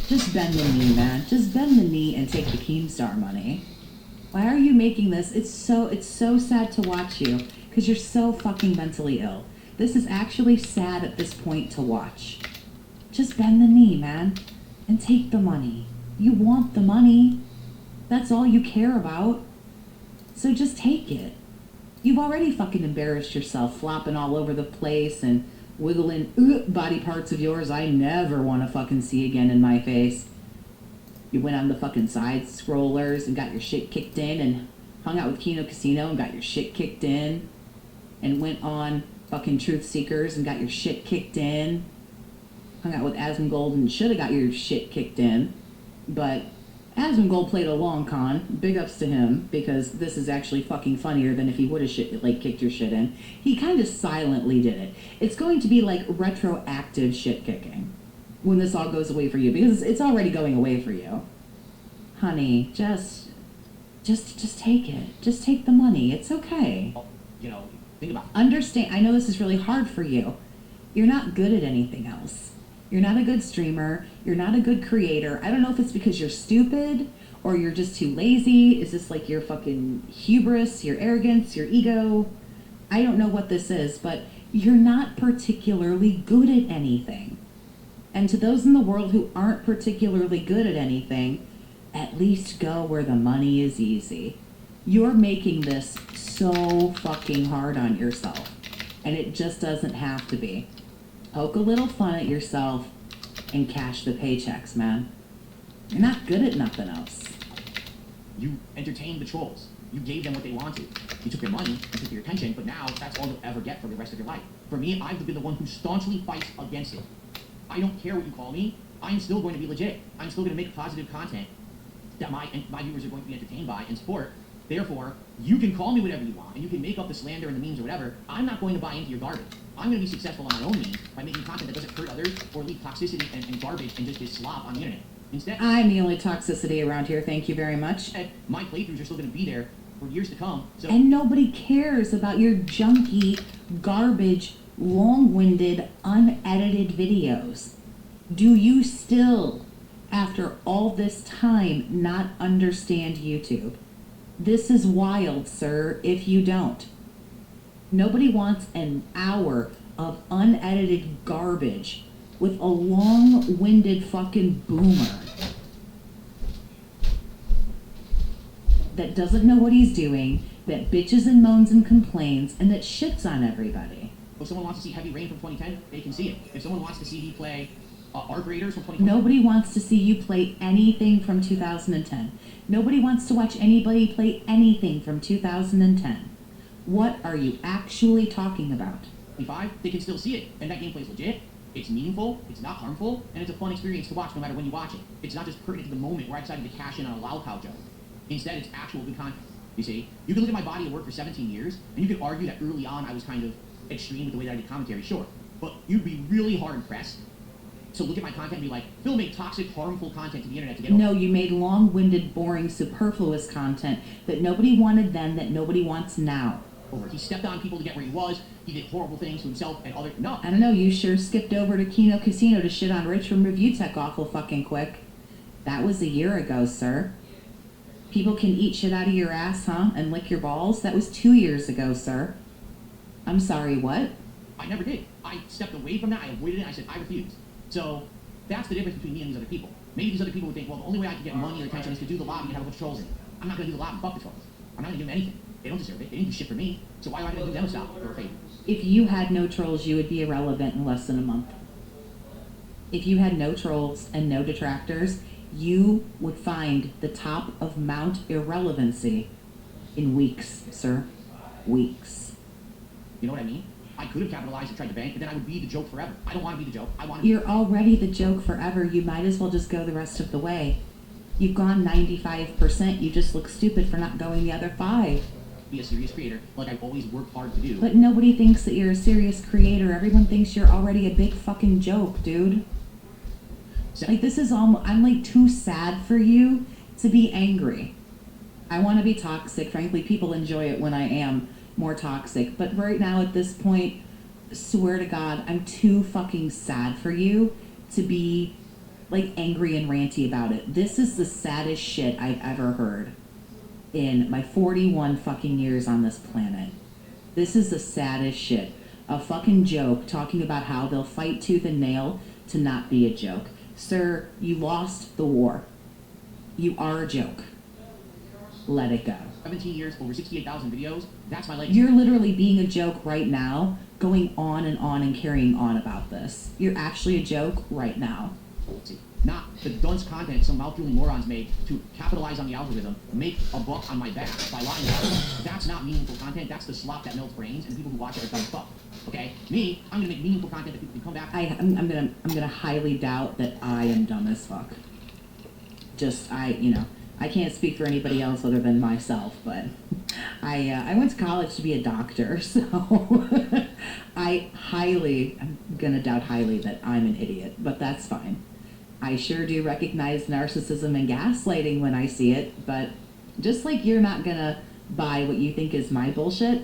Just bend the knee, man. Just bend the knee and take the Keemstar money. Why are you making this? It's so sad to watch you because you're so fucking mentally ill. This is actually sad at this point to watch. Just bend the knee, man, and take the money. You want the money. That's all you care about. So just take it. You've already fucking embarrassed yourself flopping all over the place and wiggling body parts of yours I never want to fucking see again in my face. You went on the fucking side scrollers and got your shit kicked in and hung out with Kino Casino and got your shit kicked in and went on fucking Truth Seekers and got your shit kicked in. Hung out with Asmongold and should have got your shit kicked in. But Asmongold played a long con. Big ups to him, because this is actually fucking funnier than if he would have kicked your shit in. He kind of silently did it. It's going to be like retroactive shit kicking when this all goes away for you, because it's already going away for you. Honey, just take it. Just take the money. It's okay. You know, think about it. Understand, I know this is really hard for you. You're not good at anything else. You're not a good streamer. You're not a good creator. I don't know if it's because you're stupid or you're just too lazy. Is this like your fucking hubris, your arrogance, your ego? I don't know what this is, but you're not particularly good at anything. And to those in the world who aren't particularly good at anything, at least go where the money is easy. You're making this so fucking hard on yourself, and it just doesn't have to be. Poke a little fun at yourself and cash the paychecks, man. You're not good at nothing else. You entertained the trolls. You gave them what they wanted. You took their money, you took their attention, but now that's all you'll ever get for the rest of your life. For me, I've been the one who staunchly fights against it. I don't care what you call me. I'm still going to be legit. I'm still going to make positive content that my viewers are going to be entertained by and support. Therefore, you can call me whatever you want, and you can make up the slander and the memes or whatever. I'm not going to buy into your garbage. I'm going to be successful on my own means by making content that doesn't hurt others or leave toxicity and garbage and just this slop on the internet. Instead, I'm the only toxicity around here, thank you very much. My playthroughs are still going to be there for years to come. So. And nobody cares about your junky, garbage, long-winded, unedited videos. Do you still, after all this time, not understand YouTube? This is wild, sir, if you don't. Nobody wants an hour of unedited garbage with a long-winded fucking boomer that doesn't know what he's doing, that bitches and moans and complains, and that shits on everybody. If someone wants to see Heavy Rain from 2010, they can see it. If someone wants to see me play Arc Raiders from 2020. Nobody wants to see you play anything from 2010. Nobody wants to watch anybody play anything from 2010. What are you actually talking about? 25, they can still see it, and that gameplay is legit. It's meaningful, it's not harmful, and it's a fun experience to watch no matter when you watch it. It's not just pertinent to the moment where I decided to cash in on a Lao Cow joke. Instead, it's actual good content. You see, you can look at my body of work for 17 years, and you could argue that early on I was kind of extreme with the way that I did commentary, sure. But you'd be really hard pressed to look at my content and be like, Phil made toxic, harmful content to the internet to get No, you made long-winded, boring, superfluous content that nobody wanted then, that nobody wants now. over. He stepped on people to get where he was. He did horrible things to himself and others. No. I don't know, you sure skipped over to Kino Casino to shit on Rich from Review Tech awful fucking quick. That was a year ago, sir. People can eat shit out of your ass, huh? And lick your balls? That was 2 years ago, sir. I'm sorry, what? I never did. I stepped away from that. I avoided it. I said, I refuse. So that's the difference between me and these other people. Maybe these other people would think, well, the only way I can get money or attention is to do the lobby and have a bunch of trolls in it. I'm not going to do the lobby. Fuck the trolls. I'm not going to give them anything. They don't deserve it. They didn't do shit for me. So why am I going to do them a stop or a favor? If you had no trolls, you would be irrelevant in less than a month. If you had no trolls and no detractors, you would find the top of Mount Irrelevancy in weeks, sir. Weeks. You know what I mean? I could have capitalized and tried to bank, but then I would be the joke forever. I don't want to be the joke. I want to be... You're already the joke forever. You might as well just go the rest of the way. You've gone 95%. You just look stupid for not going the other 5%. Be a serious creator, like I've always worked hard to do. But nobody thinks that you're a serious creator. Everyone thinks you're already a big fucking joke, dude. Like, this is almost... I'm, like, too sad for you to be angry. I want to be toxic. Frankly, people enjoy it when I am more toxic. But right now, at this point, swear to God, I'm too fucking sad for you to be, like, angry and ranty about it. This is the saddest shit I've ever heard in my 41 fucking years on this planet. This is the saddest shit. A fucking joke talking about how they'll fight tooth and nail to not be a joke. Sir, you lost the war. You are a joke. Let it go. 17 years, over 68,000 videos, that's my legacy. You're literally being a joke right now, going on and carrying on about this. You're actually a joke right now. Not the dunce content some mouth-drooling morons made to capitalize on the algorithm, make a buck on my back by lying about it. That's not meaningful content. That's the slop that melts brains, and the people who watch it are dumb as fuck. Okay? Me, I'm gonna make meaningful content that people can come back. I'm gonna highly doubt that I am dumb as fuck. Just I can't speak for anybody else other than myself, but I went to college to be a doctor, so I'm gonna doubt highly that I'm an idiot, but that's fine. I sure do recognize narcissism and gaslighting when I see it, but just like you're not gonna buy what you think is my bullshit,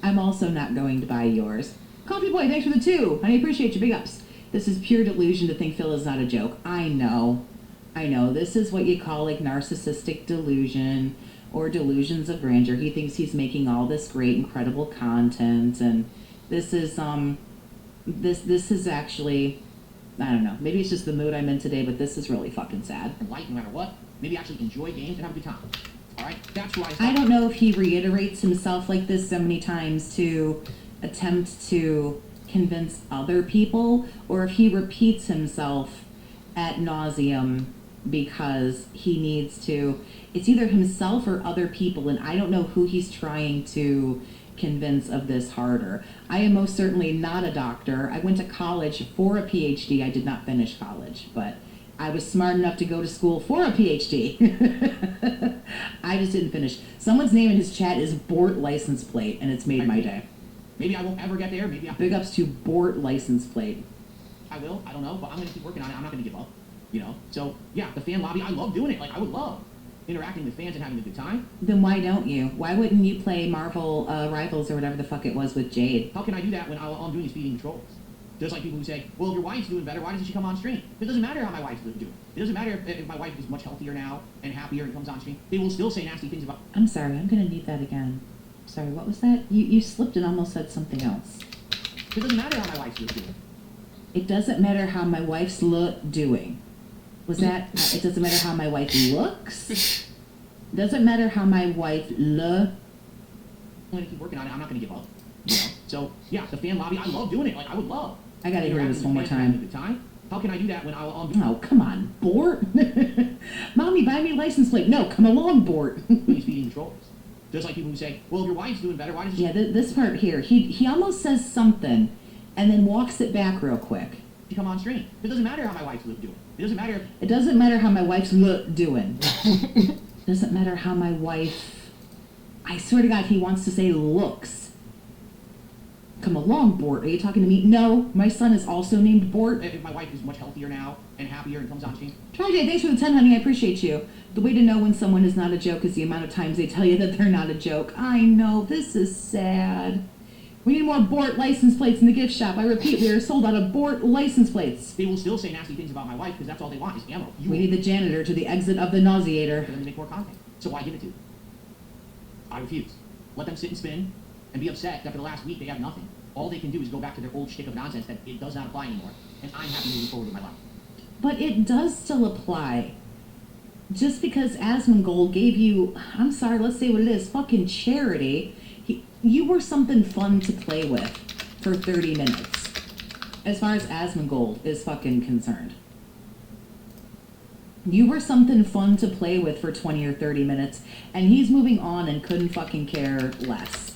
I'm also not going to buy yours. Coffee Boy, thanks for the 2. I appreciate your big ups. This is pure delusion to think Phil is not a joke. I know. This is what you call like narcissistic delusion or delusions of grandeur. He thinks he's making all this great, incredible content, and this is this is actually, I don't know. Maybe it's just the mood I'm in today, but this is really fucking sad. Light no matter what. Maybe actually enjoy games and have a good time. All right, that's why. I don't know if he reiterates himself like this so many times to attempt to convince other people, or if he repeats himself ad nauseum because he needs to. It's either himself or other people, and I don't know who he's trying to convince of this harder. I am most certainly not a doctor. I went to college for a PhD. I did not finish college, but I was smart enough to go to school for a PhD. I just didn't finish. Someone's name in his chat is Bort License Plate, and it's made my day. Maybe I won't ever get there. Maybe Big ups to Bort License Plate. I will. I don't know, but I'm going to keep working on it. I'm not going to give up. So yeah, the fan lobby, I love doing it. Like, I would love interacting with fans and having a good time. Then why don't you? Why wouldn't you play Marvel Rivals or whatever the fuck it was with Jade? How can I do that when all I'm doing is feeding the trolls? There's like people who say, well, if your wife's doing better, why doesn't she come on stream? It doesn't matter how my wife's doing. It doesn't matter if my wife is much healthier now and happier and comes on stream. They will still say nasty things about... I'm sorry, I'm going to need that again. Sorry, what was that? You slipped and almost said something else. It doesn't matter how my wife's doing. It doesn't matter how my wife's doing. Was that... it doesn't matter how my wife looks? Doesn't matter how my wife I'm going to keep working on it. I'm not going to give up. So, yeah, the fan lobby, I love doing it. Like, I would love. I got to hear this one more time. How can I do that when I'll Oh, come on, Bort. Mommy, buy me a license plate. No, come along, Bort. He's feeding the trolls. Just like people who say, well, if your wife's doing better, why does she... Yeah, this part here, he almost says something and then walks it back real quick. You come on stream. It doesn't matter how my wife's doing. It doesn't matter... It doesn't matter how my wife's doing. Doesn't matter how my wife... I swear to God, he wants to say looks. Come along, Bort. Are you talking to me? No, my son is also named Bort. If my wife is much healthier now and happier and comes on stream... Trajay, thanks for the 10, honey. I appreciate you. The way to know when someone is not a joke is the amount of times they tell you that they're not a joke. I know, this is sad. We need more Bort license plates in the gift shop. I repeat, we are sold out of Bort license plates. They will still say nasty things about my wife because that's all they want is ammo. We need the janitor to the exit of the nauseator. For them to make more content. So why give it to them? I refuse. Let them sit and spin and be upset that for the last week they have nothing. All they can do is go back to their old shtick of nonsense that it does not apply anymore. And I'm happy moving forward with my life. But it does still apply. Just because Asmongold gave you, I'm sorry, let's say what it is, fucking charity, you were something fun to play with for 30 minutes. As far as Asmongold is fucking concerned. You were something fun to play with for 20 or 30 minutes, and he's moving on and couldn't fucking care less.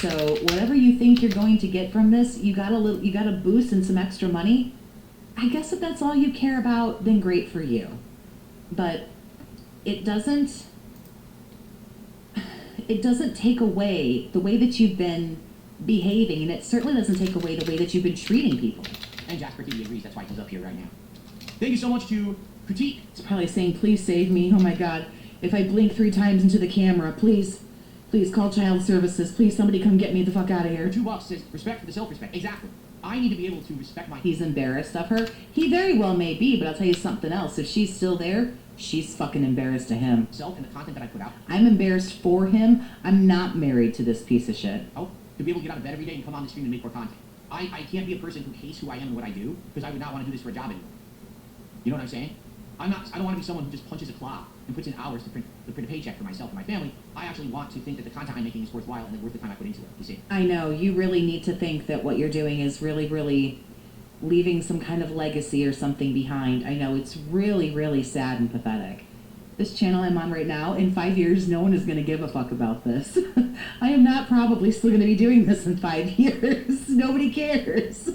So whatever you think you're going to get from this, you got a boost and some extra money. I guess if that's all you care about, then great for you. But it doesn't take away the way that you've been behaving, and it certainly doesn't take away the way that you've been treating people. And Jasper TV agrees, that's why he's up here right now. Thank you so much to Critique. It's probably saying, please save me. Oh my God. If I blink 3 times into the camera, please call child services. Please, somebody come get me the fuck out of here. $2 says, respect for the self-respect. Exactly. I need to be able to respect my... He's embarrassed of her. He very well may be, but I'll tell you something else. If she's still there, she's fucking embarrassed of him. Self and the content that I put out. I'm embarrassed for him. I'm not married to this piece of shit. Oh, to be able to get out of bed every day and come on the stream and make more content. I can't be a person who hates who I am and what I do, because I would not want to do this for a job anymore. You know what I'm saying? I don't want to be someone who just punches a clock and puts in hours to print a paycheck for myself and my family. I actually want to think that the content I'm making is worthwhile and worth the time I put into it, you see? I know. You really need to think that what you're doing is really, really leaving some kind of legacy or something behind. I know. It's really, really sad and pathetic. This channel I'm on right now, in 5 years, no one is going to give a fuck about this. I am not probably still going to be doing this in 5 years. Nobody cares.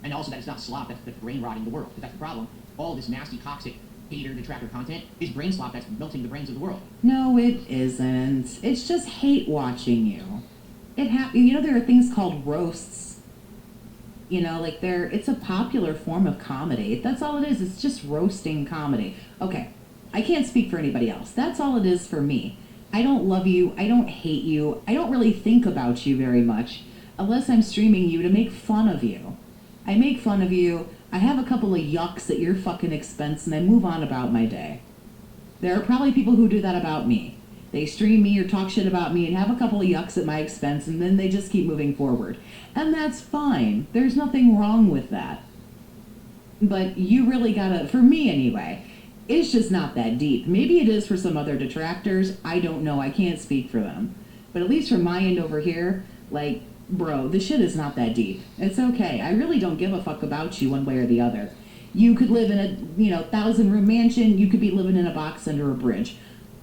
And also that it's not slop that's brain rotting the world, because that's the problem. All this nasty, toxic, hater, detractor content is brain slop that's melting the brains of the world. No, it isn't. It's just hate watching you. You know, there are things called roasts. You know, like it's a popular form of comedy. That's all it is. It's just roasting comedy. Okay, I can't speak for anybody else. That's all it is for me. I don't love you. I don't hate you. I don't really think about you very much, unless I'm streaming you to make fun of you. I make fun of you. I have a couple of yucks at your fucking expense, and I move on about my day. There are probably people who do that about me. They stream me or talk shit about me and have a couple of yucks at my expense, and then they just keep moving forward. And that's fine. There's nothing wrong with that. But you really gotta, for me anyway, it's just not that deep. Maybe it is for some other detractors. I don't know. I can't speak for them. But at least from my end over here, like, bro, the shit is not that deep. It's okay. I really don't give a fuck about you one way or the other. You could live in a, 1,000-room mansion. You could be living in a box under a bridge.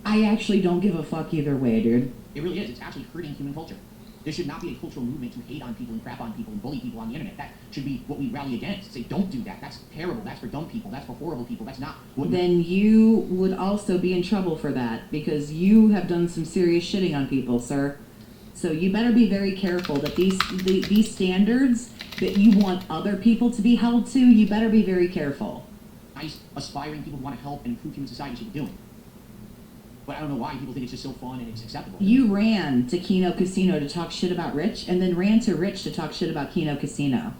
I actually don't give a fuck either way, dude. It really is. It's actually hurting human culture. There should not be a cultural movement to hate on people and crap on people and bully people on the internet. That should be what we rally against. Say, don't do that. That's terrible. That's for dumb people. That's for horrible people. That's not what... Then you would also be in trouble for that, because you have done some serious shitting on people, sir. So you better be very careful that these standards that you want other people to be held to, you better be very careful. Nice, aspiring people who want to help and improve human society should be doing. But I don't know why people think it's just so fun and it's acceptable. You ran to Kino Casino to talk shit about Rich, and then ran to Rich to talk shit about Kino Casino.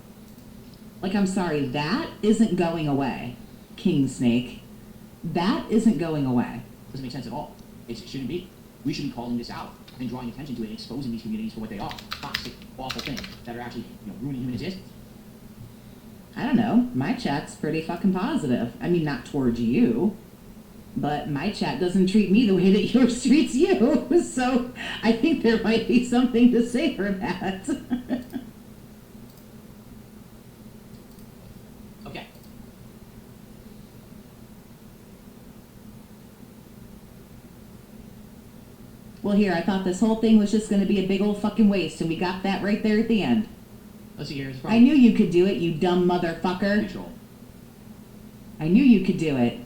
Like, I'm sorry, that isn't going away, King Snake. That isn't going away. Doesn't make sense at all. It shouldn't be. We should be calling this out and drawing attention to it and exposing these communities for what they are. Toxic, awful things that are actually ruining human existence. I don't know. My chat's pretty fucking positive. I mean, not towards you. But my chat doesn't treat me the way that yours treats you. So I think there might be something to say for that. Well, here, I thought this whole thing was just going to be a big old fucking waste, and we got that right there at the end. Let's see here. I knew you could do it, you dumb motherfucker. Control. I knew you could do it.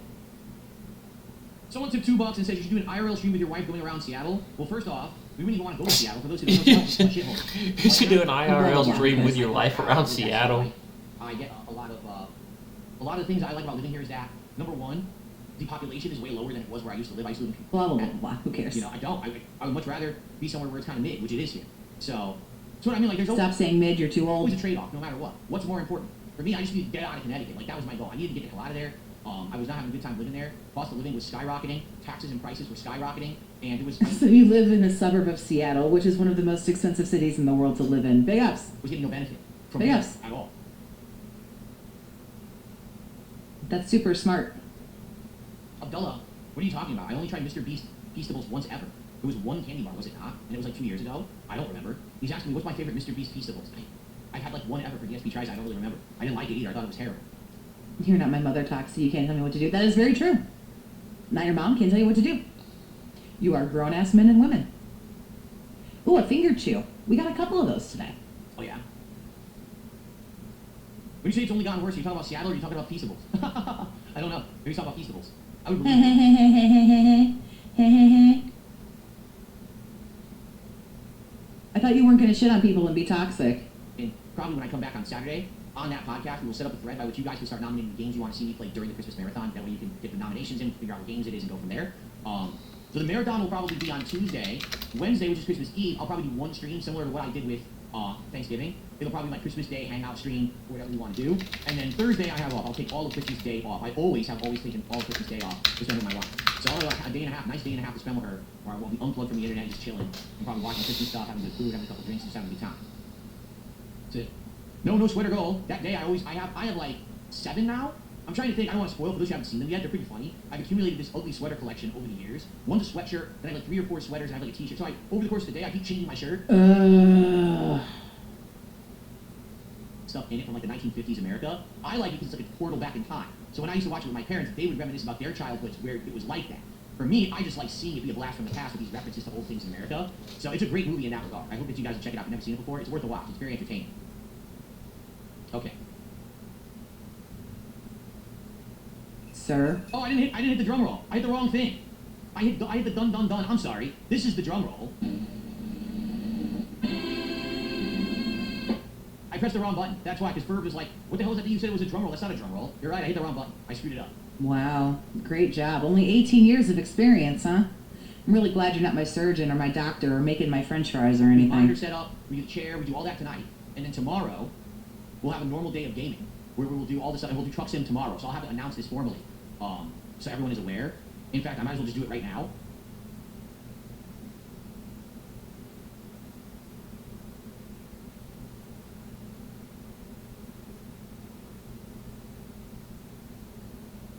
Someone took $2 and said you should do an IRL stream with your wife going around Seattle. Well, first off, we wouldn't even want to go to Seattle. For those who don't know, it's a shithole. You should do an IRL stream with your life around Seattle. I get a lot of the things I like about living here is that, number one, the population is way lower than it was where I used to live. I used to live in... Blah, blah, blah, blah. Who cares? You know, I would much rather be somewhere where it's kind of mid, which it is here. So what I mean, like, there's Stop saying mid, you're too old. always a trade-off, no matter what. What's more important? For me, I just needed to get out of Connecticut. Like, that was my goal. I needed to get the hell out of there. I was not having a good time living there. Cost of living was skyrocketing. Taxes and prices were skyrocketing. And it was... So you live in a suburb of Seattle, which is one of the most expensive cities in the world to live in. Big ups. Was getting no benefit from Big it ups. at all. That's super smart. Abdullah, what are you talking about? I only tried Mr. Beast Feastables once ever. It was one candy bar, was it not? And it was like 2 years ago. I don't remember. He's asking me, what's my favorite Mr. Beast Feastables? I've had like one ever for DSP tries. I don't really remember. I didn't like it either. I thought it was terrible. You're not my mother, Toxie. You can't tell me what to do. That is very true. Not your mom can't tell you what to do. You are grown-ass men and women. Ooh, a finger chew. We got a couple of those today. Oh, yeah? When you say it's only gotten worse, are you talking about Seattle or are you talking about Feastables? I don't know. Maybe you're talking about Feastables. I would believe it. I thought you weren't going to shit on people and be toxic. And probably when I come back on Saturday, on that podcast, we will set up a thread by which you guys can start nominating the games you want to see me play during the Christmas marathon. That way you can get the nominations in, figure out what games it is, and go from there. So the marathon will probably be on Tuesday. Wednesday, which is Christmas Eve, I'll probably do one stream similar to what I did with Thanksgiving. It'll probably be my Christmas Day hangout stream, whatever you want to do. And then Thursday I have off. I'll take all of Christmas Day off. I always taken all of Christmas Day off to spend with my wife. So I'll have like a day and a half, nice day and a half to spend with her, where I won't be unplugged from the internet, just chilling. I'm probably watching Christmas stuff, having good food, having a couple drinks, and just having a good time. That's it. No sweater goal. That day I have like 7 now. I'm trying to think. I don't want to spoil for those who haven't seen them yet. They're pretty funny. I've accumulated this ugly sweater collection over the years. One's a sweatshirt, then I have like 3 or 4 sweaters, and I have like a t-shirt. So over the course of the day, I keep changing my shirt. Stuff in it from like the 1950s America. I like it because it's like a portal back in time. So when I used to watch it with my parents, they would reminisce about their childhoods where it was like that. For me, I just like seeing it be a blast from the past with these references to old things in America. So it's a great movie in that regard. I hope that you guys will check it out if you've never seen it before. It's worth a watch. It's very entertaining. Okay. Sir? Oh, I didn't hit the drum roll. I hit the wrong thing. I hit the dun dun dun. I'm sorry. This is the drum roll. I pressed the wrong button. That's why, because Ferb was like, what the hell is that you said it was a drum roll? That's not a drum roll. You're right, I hit the wrong button. I screwed it up. Wow. Great job. Only 18 years of experience, huh? I'm really glad you're not my surgeon or my doctor or making my french fries or anything. Monitor set up, we get a chair, we do all that tonight. And then tomorrow, we'll have a normal day of gaming where we will do all this stuff, and we'll do Truck Sim tomorrow. So I'll have to announce this formally, so everyone is aware. In fact, I might as well just do it right now.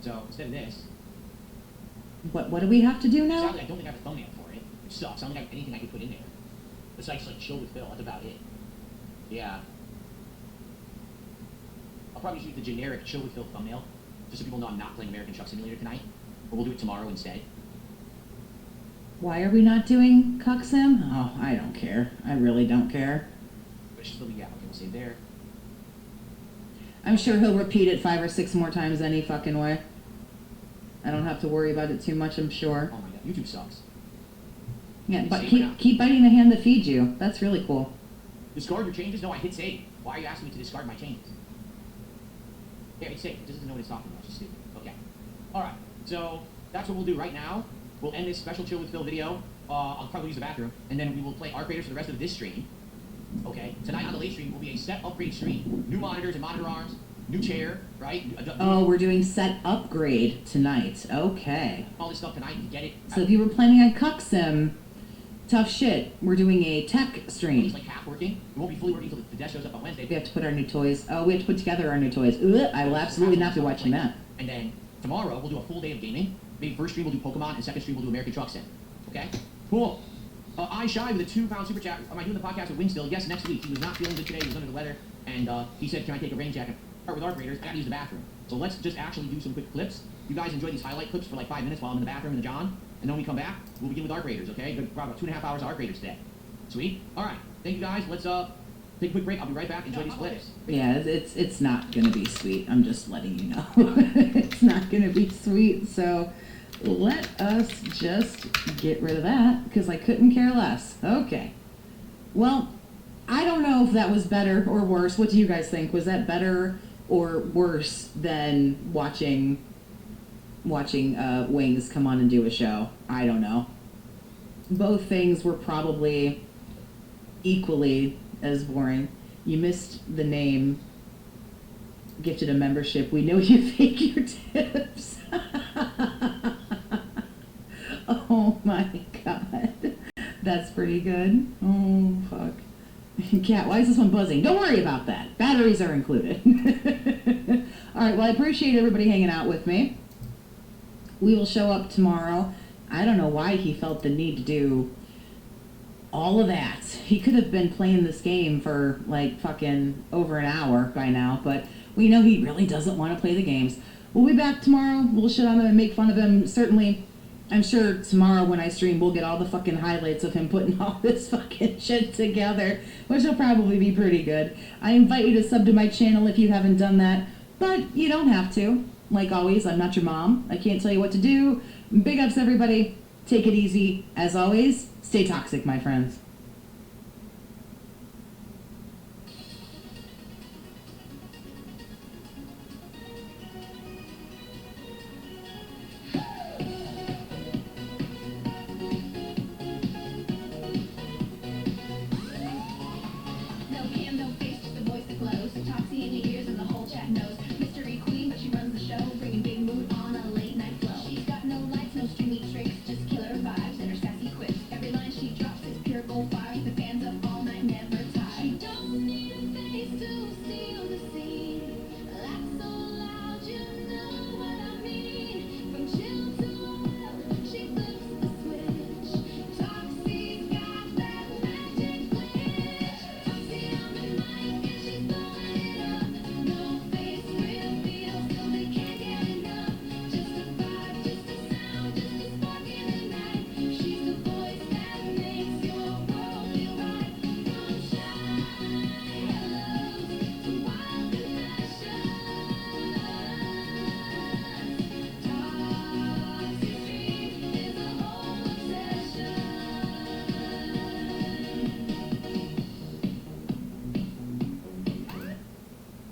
So instead of this, What do we have to do now? sadly, I don't think I have a thumbnail for it, which sucks. I don't think I have anything I could put in there. Besides like chill with Phil, that's about it. Yeah. I'll probably just use the generic chill with Phil thumbnail, just so people know I'm not playing American Truck Simulator tonight. Or we'll do it tomorrow instead. Why are we not doing Cuck Sim? Oh, I don't care. I really don't care. But it should still be, yeah, okay, we'll save there. I'm sure he'll repeat it 5 or 6 more times any fucking way. I don't have to worry about it too much, I'm sure. Oh my god, YouTube sucks. Yeah, but Save keep biting the hand that feeds you. That's really cool. Discard your changes? No, I hit save. Why are you asking me to discard my changes? Yeah, it's safe. It doesn't know what it's talking about. It's just stupid. Okay. Alright, so that's what we'll do right now. We'll end this special Chill with Phil video. I'll probably use the bathroom. And then we will play Arc Raiders for the rest of this stream. Okay? Tonight on the late stream will be a set upgrade stream. New monitors and monitor arms. New chair, right? Oh, we're doing set upgrade tonight. Okay. All this stuff tonight to get it. So if you were planning on Cuck Sim, tough shit. We're doing a tech stream. It's like half working. It won't be fully working until the desk shows up on Wednesday. We have to put our new toys. Oh, we have to put together our new toys. Ugh, I will absolutely not be watching that. And then tomorrow we'll do a full day of gaming. Maybe first stream we'll do Pokemon, and second stream we'll do American Truck Sim. Okay? Cool. I Shy with a £2 super chat. Am I doing the podcast with Wing still? Yes, next week. He was not feeling good today. He was under the weather. And he said, can I take a rain jacket? Start with Arc Raiders. I gotta use the bathroom. So let's just actually do some quick clips. You guys enjoy these highlight clips for like 5 minutes while I'm in the bathroom in the John. And then when we come back, we'll begin with Arc Raiders, okay? Good, about 2.5 hours of Arc Raiders today. Sweet? Alright. Thank you guys. Let's take a quick break. I'll be right back. Enjoy these clips. Yeah, it's not gonna be sweet. I'm just letting you know. It's not gonna be sweet, so let us just get rid of that, because I couldn't care less. Okay. Well, I don't know if that was better or worse. What do you guys think? Was that better or worse than watching Wings come on and do a show? I don't know. Both things were probably equally as boring. You missed the name. Gifted a membership. We know you fake your tips. Oh my god. That's pretty good. Oh, fuck. Cat, why is this one buzzing? Don't worry about that. Batteries are included. Alright, well, I appreciate everybody hanging out with me. We will show up tomorrow. I don't know why he felt the need to do all of that. He could have been playing this game for, like, fucking over an hour by now, but we know he really doesn't want to play the games. We'll be back tomorrow. We'll shit on him and make fun of him. Certainly, I'm sure tomorrow when I stream, we'll get all the fucking highlights of him putting all this fucking shit together, which will probably be pretty good. I invite you to sub to my channel if you haven't done that, but you don't have to. Like always, I'm not your mom. I can't tell you what to do. Big ups, everybody. Take it easy. As always, stay toxic, my friends.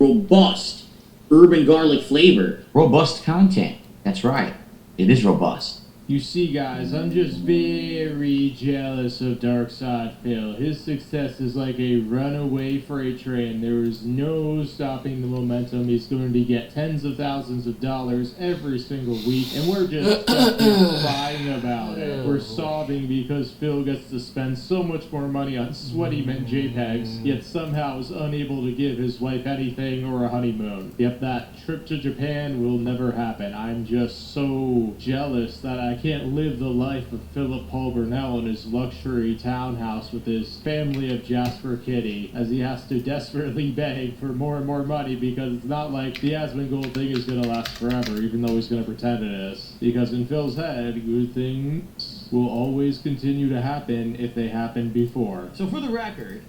Robust urban garlic flavor. Robust content. That's right. It is robust. You see, guys, I'm just very jealous of Darkside Phil. His success is like a runaway freight train. There is no stopping the momentum. He's going to get tens of thousands of dollars every single week, and we're just stuck here crying about it. We're sobbing because Phil gets to spend so much more money on sweaty mint JPEGs, yet somehow is unable to give his wife anything or a honeymoon. Yep, that trip to Japan will never happen. I'm just so jealous that I can't live the life of Philip Paul Burnell in his luxury townhouse with his family of Jasper Kitty, as he has to desperately beg for more and more money, because it's not like the Asmongold thing is going to last forever, even though he's going to pretend it is. Because in Phil's head, good things will always continue to happen if they happened before. So for the record,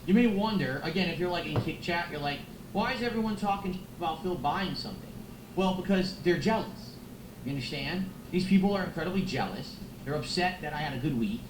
you may wonder, again, if you're like in Kick Chat, you're like, why is everyone talking about Phil buying something? Well, because they're jealous. You understand? These people are incredibly jealous. They're upset that I had a good week.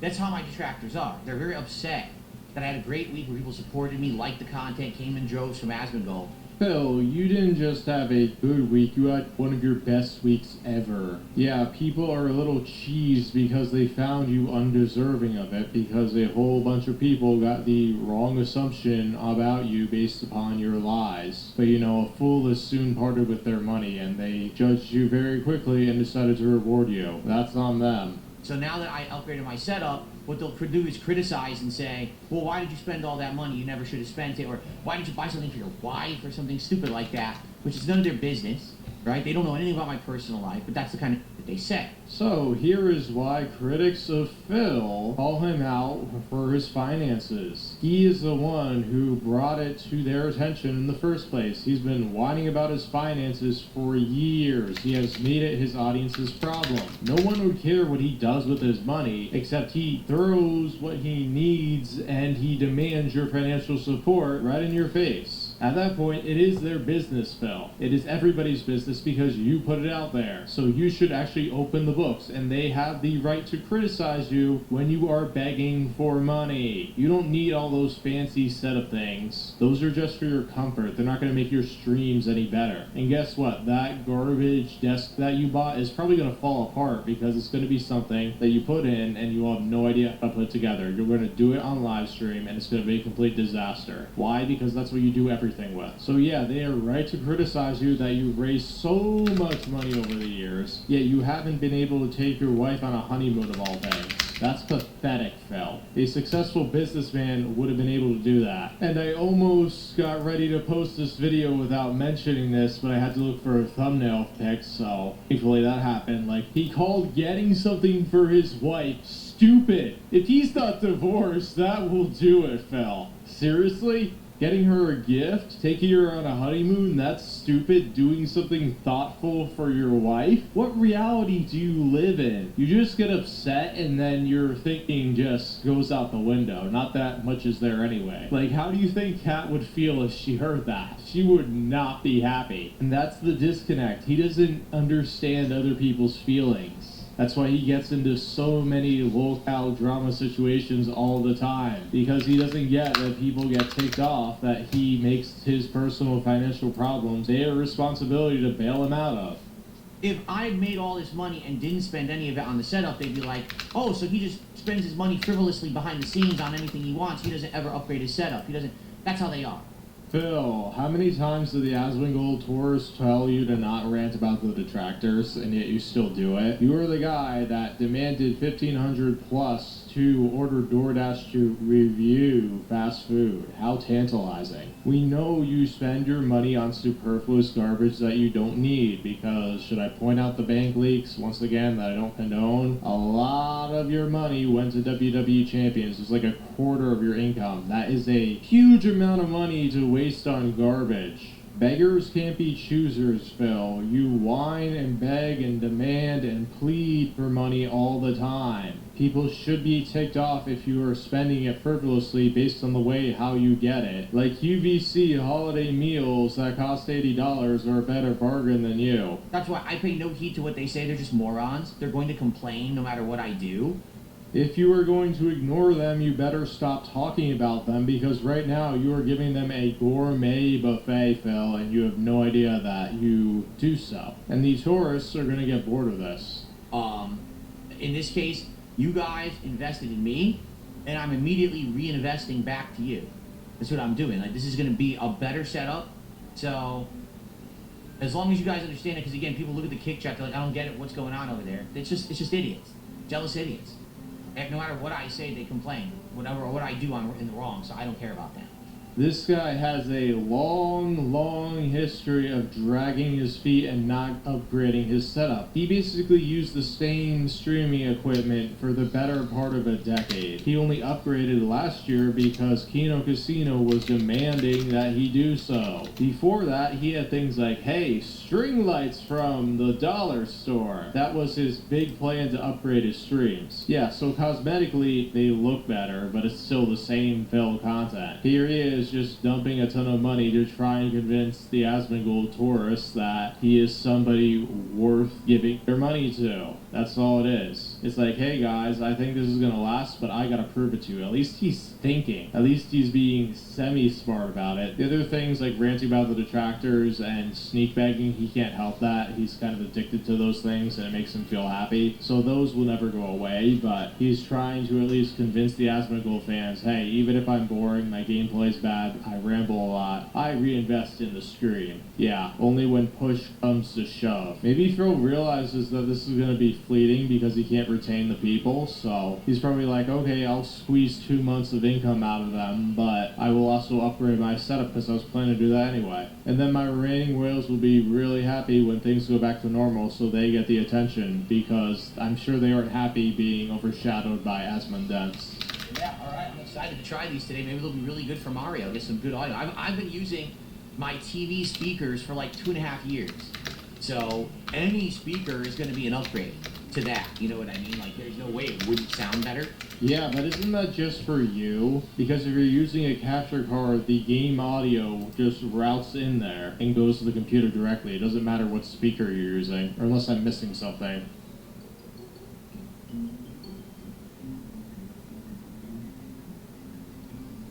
That's how my detractors are. They're very upset that I had a great week where people supported me, liked the content, came in droves from Asmongold. Phil, you didn't just have a good week, you had one of your best weeks ever. Yeah, people are a little cheesed because they found you undeserving of it, because a whole bunch of people got the wrong assumption about you based upon your lies. But you know, a fool is soon parted with their money, and they judged you very quickly and decided to reward you. That's on them. So now that I upgraded my setup, what they'll do is criticize and say, well, why did you spend all that money? You never should have spent it. Or why did you buy something for your wife or something stupid like that, which is none of their business. right? They don't know anything about my personal life, but that's the kind of that they say. So here is why critics of Phil call him out for his finances. He is the one who brought it to their attention in the first place. He's been whining about his finances for years. He has made it his audience's problem. No one would care what he does with his money, except he throws what he needs and he demands your financial support right in your face. At that point, it is their business, Phil. It is everybody's business because you put it out there. So you should actually open the books, and they have the right to criticize you when you are begging for money. You don't need all those fancy setup things. Those are just for your comfort. They're not going to make your streams any better. And guess what? That garbage desk that you bought is probably going to fall apart because it's going to be something that you put in and you will have no idea how to put it together. You're going to do it on live stream, and it's going to be a complete disaster. Why? Because that's what you do everything with. So yeah, they are right to criticize you that you've raised so much money over the years, yet you haven't been able to take your wife on a honeymoon of all things. That's pathetic, Phil. A successful businessman would have been able to do that. And I almost got ready to post this video without mentioning this, but I had to look for a thumbnail pic, so thankfully that happened. Like, he called getting something for his wife stupid. If he's not divorced, that will do it, Phil. Seriously? Getting her a gift? Taking her on a honeymoon? That's stupid. Doing something thoughtful for your wife? What reality do you live in? You just get upset and then your thinking just goes out the window. Not that much is there anyway. Like, how do you think Kat would feel if she heard that? She would not be happy. And that's the disconnect. He doesn't understand other people's feelings. That's why he gets into so many low-cal drama situations all the time. Because he doesn't get that people get ticked off, that he makes his personal financial problems their responsibility to bail him out of. If I made all this money and didn't spend any of it on the setup, they'd be like, oh, so he just spends his money frivolously behind the scenes on anything he wants. He doesn't ever upgrade his setup. He doesn't. That's how they are. Phil, how many times did the Asmongold tourists tell you to not rant about the detractors, and yet you still do it? You were the guy that demanded $1,500 plus to order DoorDash to review fast food. How tantalizing. We know you spend your money on superfluous garbage that you don't need, because, should I point out the bank leaks, once again, that I don't condone? A lot of your money went to WWE champions. It's like a quarter of your income. That is a huge amount of money to waste on garbage. Beggars can't be choosers, Phil. You whine and beg and demand and plead for money all the time. People should be ticked off if you are spending it frivolously based on the way how you get it. Like UVC holiday meals that cost $80 are a better bargain than you. That's why I pay no heed to what they say. They're just morons. They're going to complain no matter what I do. If you are going to ignore them, you better stop talking about them, because right now you are giving them a gourmet buffet, Phil, and you have no idea that you do so. And the tourists are going to get bored of this. In this case, you guys invested in me, and I'm immediately reinvesting back to you. That's what I'm doing. Like, this is going to be a better setup. So, as long as you guys understand it, because again, people look at the kick chat, they're like, I don't get it, what's going on over there? It's just idiots. Jealous idiots. And no matter what I say, they complain. Whatever, what I do, I'm in the wrong, so I don't care about that. This guy has a long history of dragging his feet and not upgrading his setup. He basically used the same streaming equipment for the better part of a decade. He only upgraded last year because Kino Casino was demanding that he do so. Before that, he had things like, hey, string lights from the dollar store. That was his big plan to upgrade his streams. Yeah, so cosmetically, they look better, but it's still the same Phil content. Here he is, just dumping a ton of money to try and convince the Asmongold tourists that he is somebody worth giving their money to. That's all it is. It's like, hey guys, I think this is gonna last, but I gotta prove it to you. At least he's thinking. At least he's being semi-smart about it. The other things like ranting about the detractors and sneak begging, he can't help that. He's kind of addicted to those things and it makes him feel happy. So those will never go away, but he's trying to at least convince the Asmongold fans, hey, even if I'm boring, my gameplay's bad, bad, I ramble a lot, I reinvest in the stream. Yeah, only when push comes to shove. Maybe Phil realizes that this is going to be fleeting because he can't retain the people, so he's probably like, okay, I'll squeeze 2 months of income out of them, but I will also upgrade my setup because I was planning to do that anyway. And then my remaining whales will be really happy when things go back to normal so they get the attention, because I'm sure they aren't happy being overshadowed by Asmondense. Yeah, alright, I'm excited to try these today. Maybe they'll be really good for Mario. Get some good audio. I've been using my TV speakers for like 2.5 years. So any speaker is going to be an upgrade to that. You know what I mean? Like, there's no way it wouldn't sound better. Yeah, but isn't that just for you? Because if you're using a capture card, the game audio just routes in there and goes to the computer directly. It doesn't matter what speaker you're using, or unless I'm missing something.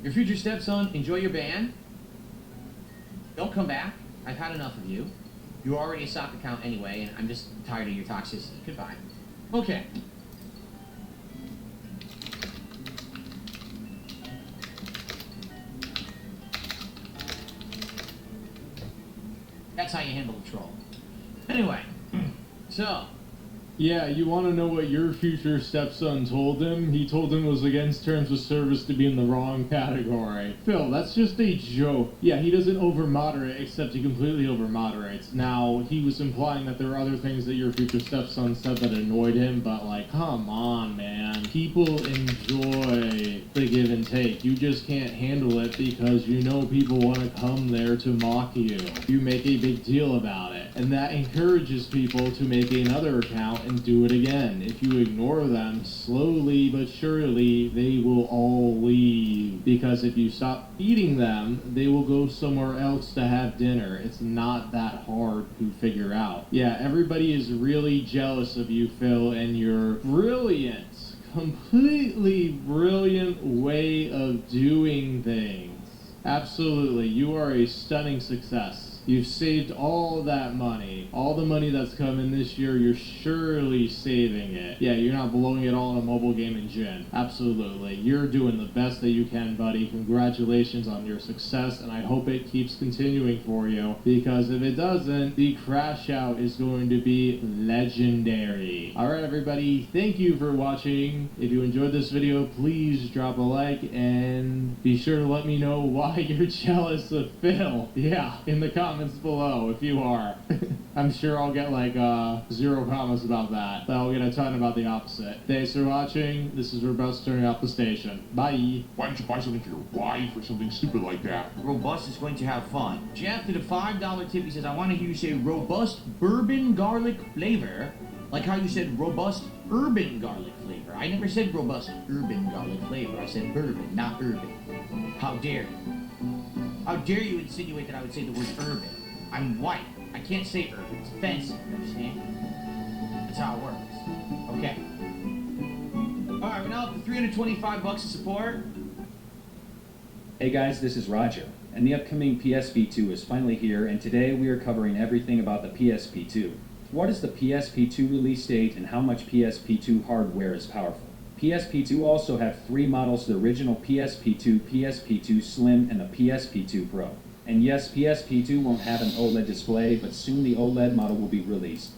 Your future stepson, enjoy your band. Don't come back. I've had enough of you. You're already a sock account anyway, and I'm just tired of your toxicity. Goodbye. Okay. That's how you handle a troll. Anyway, so... Yeah, you want to know what your future stepson told him? He told him it was against terms of service to be in the wrong category. Phil, that's just a joke. Yeah, he doesn't over-moderate, except he completely over-moderates. Now, he was implying that there are other things that your future stepson said that annoyed him, but like, come on, man. People enjoy the give and take. You just can't handle it because you know people want to come there to mock you. You make a big deal about it, and that encourages people to make another account and do it again. If you ignore them, slowly but surely they will all leave, because if you stop feeding them, they will go somewhere else to have dinner. It's not that hard to figure out. Yeah, everybody is really jealous of you, Phil, and your brilliant, completely brilliant way of doing things. Absolutely, you are a stunning success. You've saved all that money. All the money that's come in this year, you're surely saving it. Yeah, you're not blowing it all in a mobile game and gin. Absolutely. You're doing the best that you can, buddy. Congratulations on your success, and I hope it keeps continuing for you, because if it doesn't, the crash out is going to be legendary. Alright, everybody, thank you for watching. If you enjoyed this video, please drop a like, and be sure to let me know why you're jealous of Phil. Yeah, in the comments below if you are. I'm sure I'll get like 0 comments about that, but I'll get a ton about the opposite. Thanks for watching. This is Robust turning off the station. Bye. Why don't you buy something for your wife or something stupid like that? Robust is going to have fun. Jeff did a $5 tip. He says, I want to hear you say robust bourbon garlic flavor, like how you said robust urban garlic flavor. I never said robust urban garlic flavor. I said bourbon, not urban. How dare you? How dare you insinuate that I would say the word urban? I'm white. I can't say urban. It's offensive, you understand? That's how it works. Okay. Alright, we're now up to $325 of support. Hey guys, this is Roger, and the upcoming PSP2 is finally here, and today we are covering everything about the PSP2. What is the PSP2 release date, and how much PSP2 hardware is powerful? PSP2 also have 3 models, the original PSP2, PSP2 Slim, and the PSP2 Pro. And yes, PSP2 won't have an OLED display, but soon the OLED model will be released.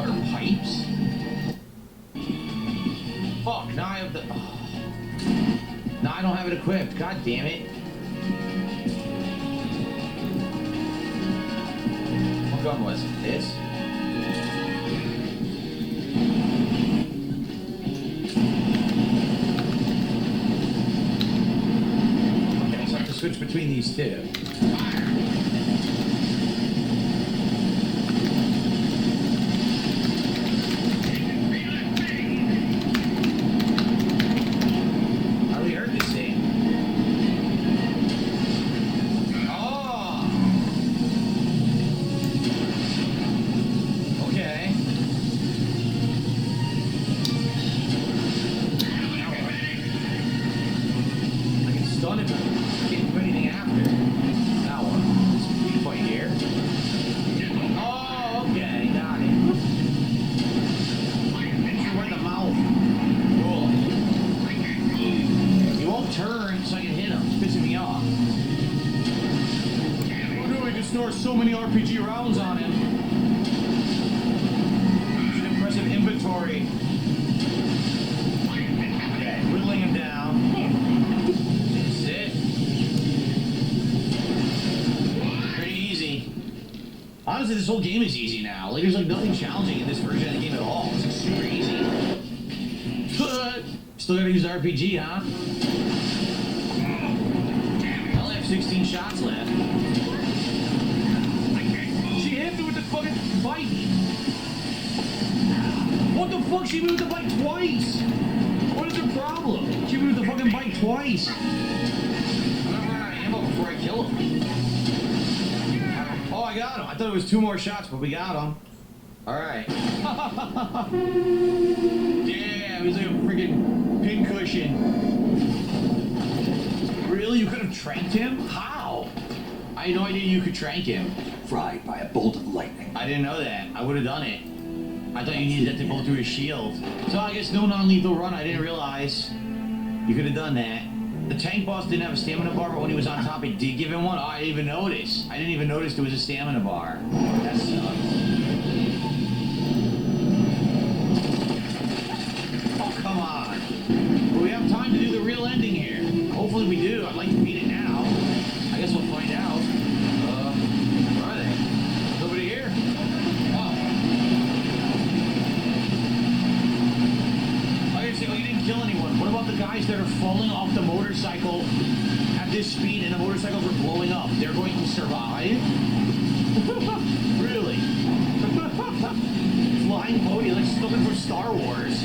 water pipes? Fuck, now I have the... Oh. Now I don't have it equipped. God damn it. What gun was it? This? Okay, so I have to switch between these two. So many RPG rounds on him. It's an impressive inventory. Okay, whittling him down. That's it. Pretty easy. Honestly, this whole game is easy now. Like, there's like nothing challenging in this version of the game at all. It's like super easy. Still gotta use the RPG, huh? I only have 16 shots left. Fucking bike! What the fuck? She moved the bike twice! What is her problem? She moved the fucking bike twice! I'm gonna run out of ammo before I kill him. Oh, I got him! I thought it was 2 more shots, but we got him. Alright. Damn, he's like a freaking pincushion. Really? You could have tranked him? How? I had no idea you could trank him. Fried by a bolt of lightning. I didn't know that. I would have done it. I thought you needed that to go through his shield. So I guess no non-lethal run. I didn't realize. You could have done that. The tank boss didn't have a stamina bar, but when he was on top, it did give him one. Oh, I didn't even notice. I didn't even notice there was a stamina bar. That sucks. Oh, come on. Well, we have time to do the real ending here. Hopefully we do. I'd like to beat it now. I guess we'll find out. Where are they? Nobody here? Oh. Okay, so you didn't kill anyone. What about the guys that are falling off the motorcycle at this speed and the motorcycles are blowing up? They're going to survive? Really? Flying pony, like something from Star Wars.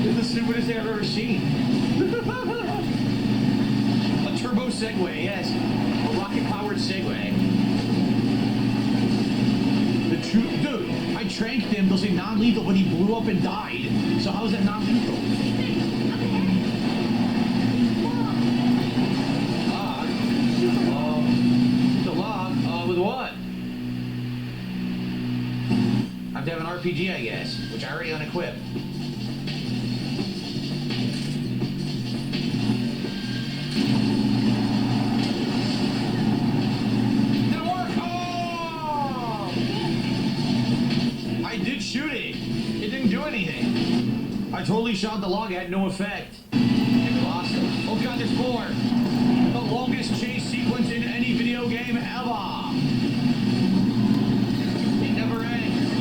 It's the stupidest thing I've ever seen. A turbo Segway, yes. A rocket-powered Segway. The true dude, I tranked him, they'll say non-lethal, but he blew up and died. So how is that non-lethal? The log, with what? I have to have an RPG, I guess, which I already unequipped. Shoot it. It didn't do anything. I totally shot the log. It had no effect. And we lost it. Oh god, there's more. The longest chase sequence in any video game ever. It never ends.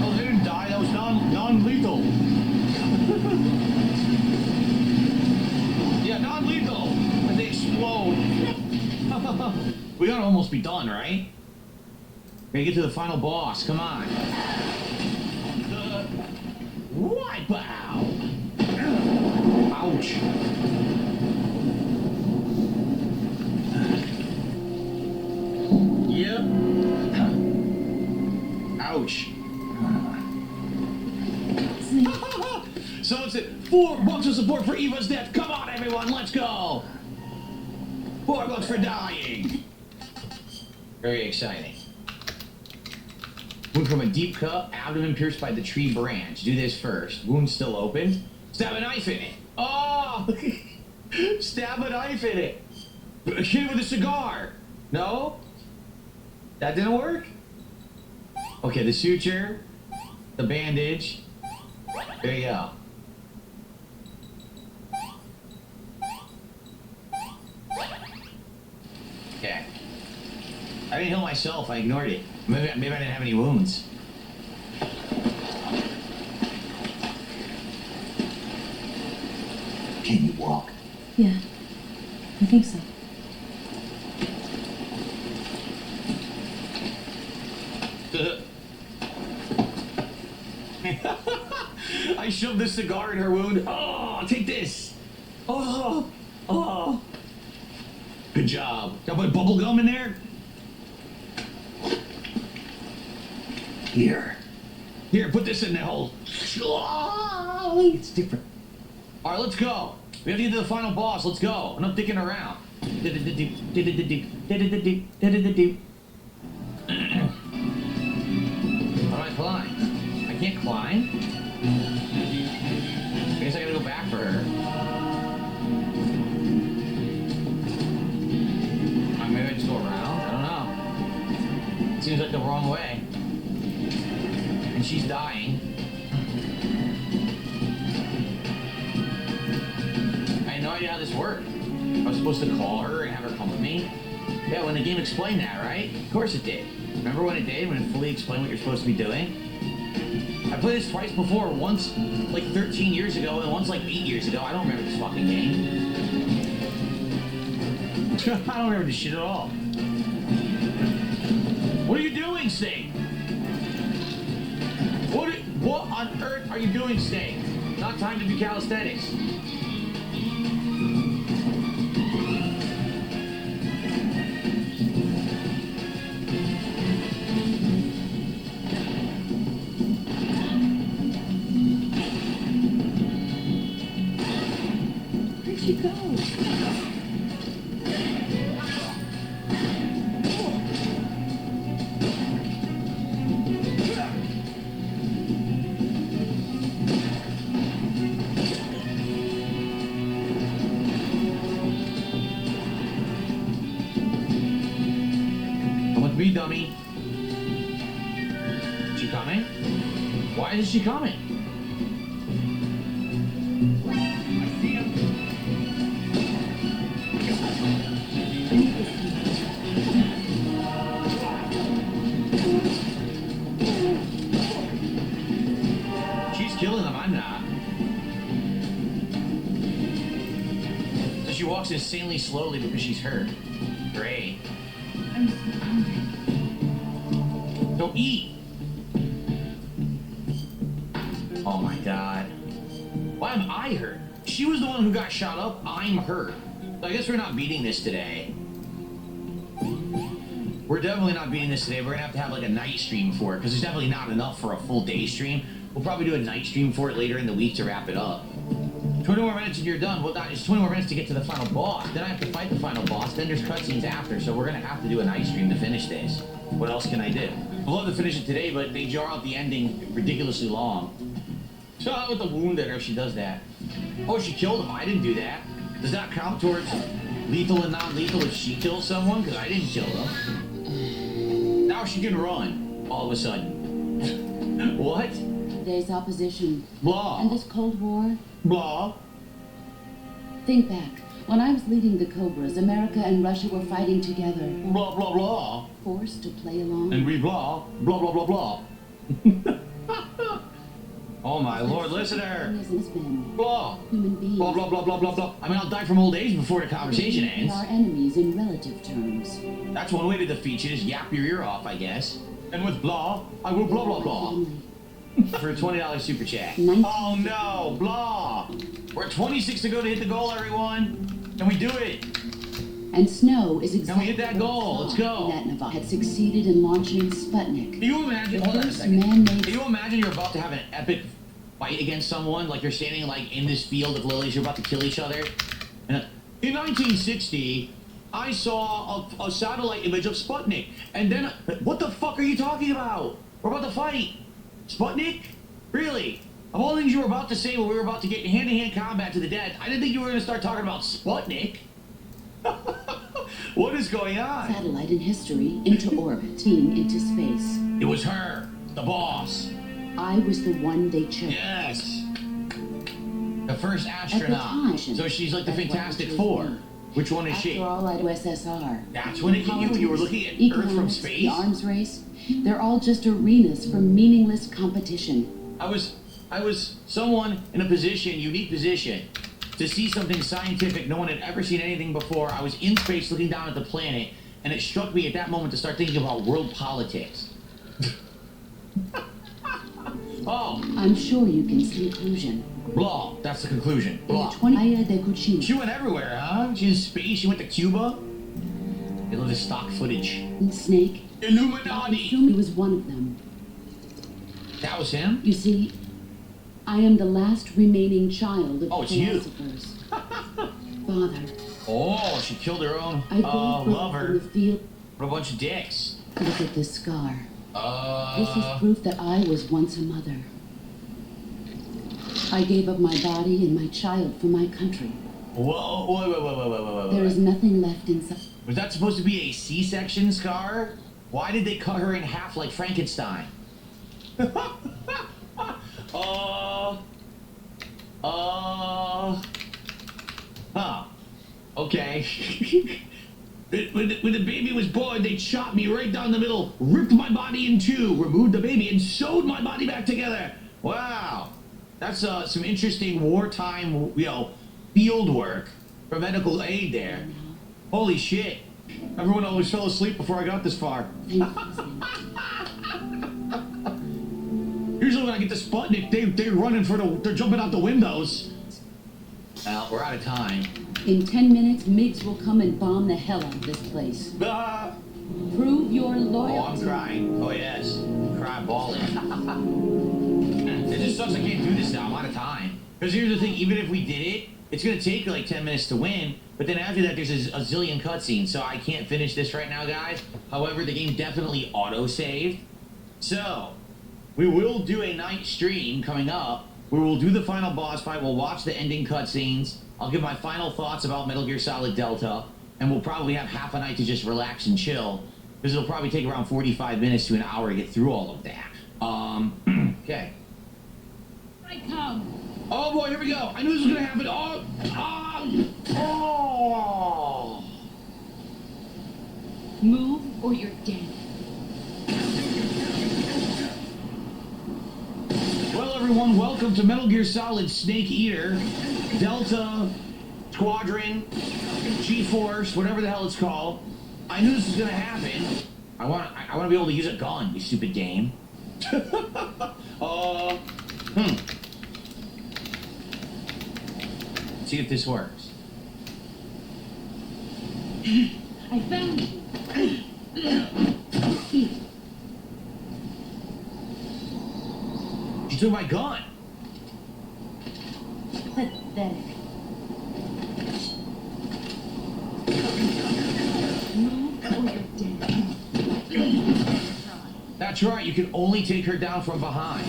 Oh, they didn't die. That was non-lethal. Yeah, non-lethal. But they explode. We gotta almost be done, right? Gotta get to the final boss, come on. Wipeout! Ouch. Yep. Ouch. So it's it. $4 of support for Eva's death. Come on, everyone, let's go. $4 for dying. Very exciting. Wound from a deep cut, abdomen pierced by the tree branch. Do this first. Wound still open. Stab a knife in it. Oh! Stab a knife in it. A kid with a cigar. No? That didn't work? Okay, the suture, the bandage. There you go. Okay. I didn't heal myself, I ignored it. Maybe I didn't have any wounds. Can you walk? Yeah, I think so. I shoved the cigar in her wound. Oh, take this. Oh, oh. Good job. Got my bubble gum in there? Here. Here, put this in the hole. It's different. All right, let's go. We have to get to the final boss. Let's go. Enough dicking around. How do I climb? I can't climb? I guess I gotta go back for her. Maybe I just go around? I don't know. It seems like the wrong way. And she's dying. I had no idea how this worked. I was supposed to call her and have her come with me. Yeah, when the game explained that, right? Of course it did. Remember when it did? When it fully explained what you're supposed to be doing? I played this twice before. Once like 13 years ago and once like 8 years ago. I don't remember this fucking game. I don't remember this shit at all. What are you doing, Sting? What on earth are you doing, Sting? Not time to do calisthenics. Where'd she go? Come with me, dummy. She coming? Why isn't she coming? She's killing them, I'm not. So she walks insanely slowly because she's hurt. Great. I'm so hungry. Don't eat! Oh my god. Why am I hurt? She was the one who got shot up, I'm hurt. So I guess we're not beating this today. We're definitely not beating this today. We're gonna have to have like a night stream for it, because there's definitely not enough for a full day stream. We'll probably do a night stream for it later in the week to wrap it up. 20 more minutes and you're done. Well, it's 20 more minutes to get to the final boss. Then I have to fight the final boss. Then there's cutscenes after, so we're gonna have to do a night stream to finish this. What else can I do? I'd love to finish it today, but they jar out the ending ridiculously long. So with the wound at her, she does that. Oh, she killed him. I didn't do that. Does that count towards lethal and non-lethal if she kills someone? Because I didn't kill them. Now she can run, all of a sudden. What? Today's opposition. Blah. And this Cold War. Blah. Think back. When I was leading the Cobras, America and Russia were fighting together. Blah, blah, blah. Forced to play along. And we blah, blah, blah, blah, blah. Oh my lord, listen to her. Blah. Human beings. Blah, blah, blah, blah, blah, blah. I mean, I'll die from old age before the conversation ends. Our enemies in relative terms. That's one way to defeat you, just yap your ear off, I guess. And with blah, I will blah, blah, blah. For a $20 super chat. Oh no, blah. We're at 26 to go to hit the goal, everyone. Can we do it? And Snow is exactly Can we hit that goal? Let's go. That Nevada had succeeded in launching Sputnik. Can you imagine? Hold on a second. Can you imagine you're about to have an epic fight against someone? Like you're standing like in this field of lilies, you're about to kill each other. And in 1960, I saw a satellite image of Sputnik. And then, what the fuck are you talking about? We're about to fight. Sputnik? Really? Of all things you were about to say when we were about to get hand-to-hand combat to the death, I didn't think you were going to start talking about Sputnik. What is going on? Satellite in history into orbit, team into space. It was her, the boss. I was the one they chose. Yes. The first At astronaut. the time, So she's like the that's what Fantastic it was Four. me. Which one is After she? all, at USSR. That's when it hit you when you were looking at Earth from Economics, space? The arms race, they're all just arenas for meaningless competition. I was someone in a position, unique position, to see something scientific no one had ever seen anything before. I was in space looking down at the planet, and it struck me at that moment to start thinking about world politics. Oh. I'm sure you can see conclusion. Blah. That's the conclusion. Blah. She went everywhere, huh? She's in space. She went to Cuba. They love the stock footage. Snake. Illuminati. He was one of them. That was him? You see, I am the last remaining child of Oh, it's you. philosophers. Father. Oh, she killed her own I gave birth lover. in the field. What a bunch of dicks. Look at this scar. This is proof that I was once a mother. I gave up my body and my child for my country. Whoa, There is nothing left inside. Was that supposed to be a C-section scar? Why did they cut her in half like Frankenstein? Huh. Okay. When the baby was born, they chopped me right down the middle, ripped my body in two, removed the baby, and sewed my body back together. Wow. That's some interesting wartime, field work for medical aid there. Holy shit. Everyone always fell asleep before I got this far. Usually when I get to Sputnik, they're running they're jumping out the windows. Well, we're out of time. In 10 minutes, MiGs will come and bomb the hell out of this place. Prove your loyalty. Oh, I'm crying. Oh, yes. Crying, bawling. It just sucks I can't do this now. I'm out of time. Because here's the thing, even if we did it, it's going to take like 10 minutes to win, but then after that there's a zillion cutscenes, so I can't finish this right now, guys. However, the game definitely auto-saved. So, we will do a night stream coming up where we'll do the final boss fight, we'll watch the ending cutscenes, I'll give my final thoughts about Metal Gear Solid Delta, and we'll probably have half a night to just relax and chill, because it'll probably take around 45 minutes to an hour to get through all of that. Okay. I come. Oh boy, here we go. I knew this was gonna happen. Oh. Move or you're dead. Well, everyone, welcome to Metal Gear Solid Snake Eater, Delta, Squadron, G-Force, whatever the hell it's called. I knew this was gonna happen. I want to be able to use a gun, you stupid game. See if this works. I found you. She took my gun. Pathetic. Move or you're dead. That's right, you can only take her down from behind.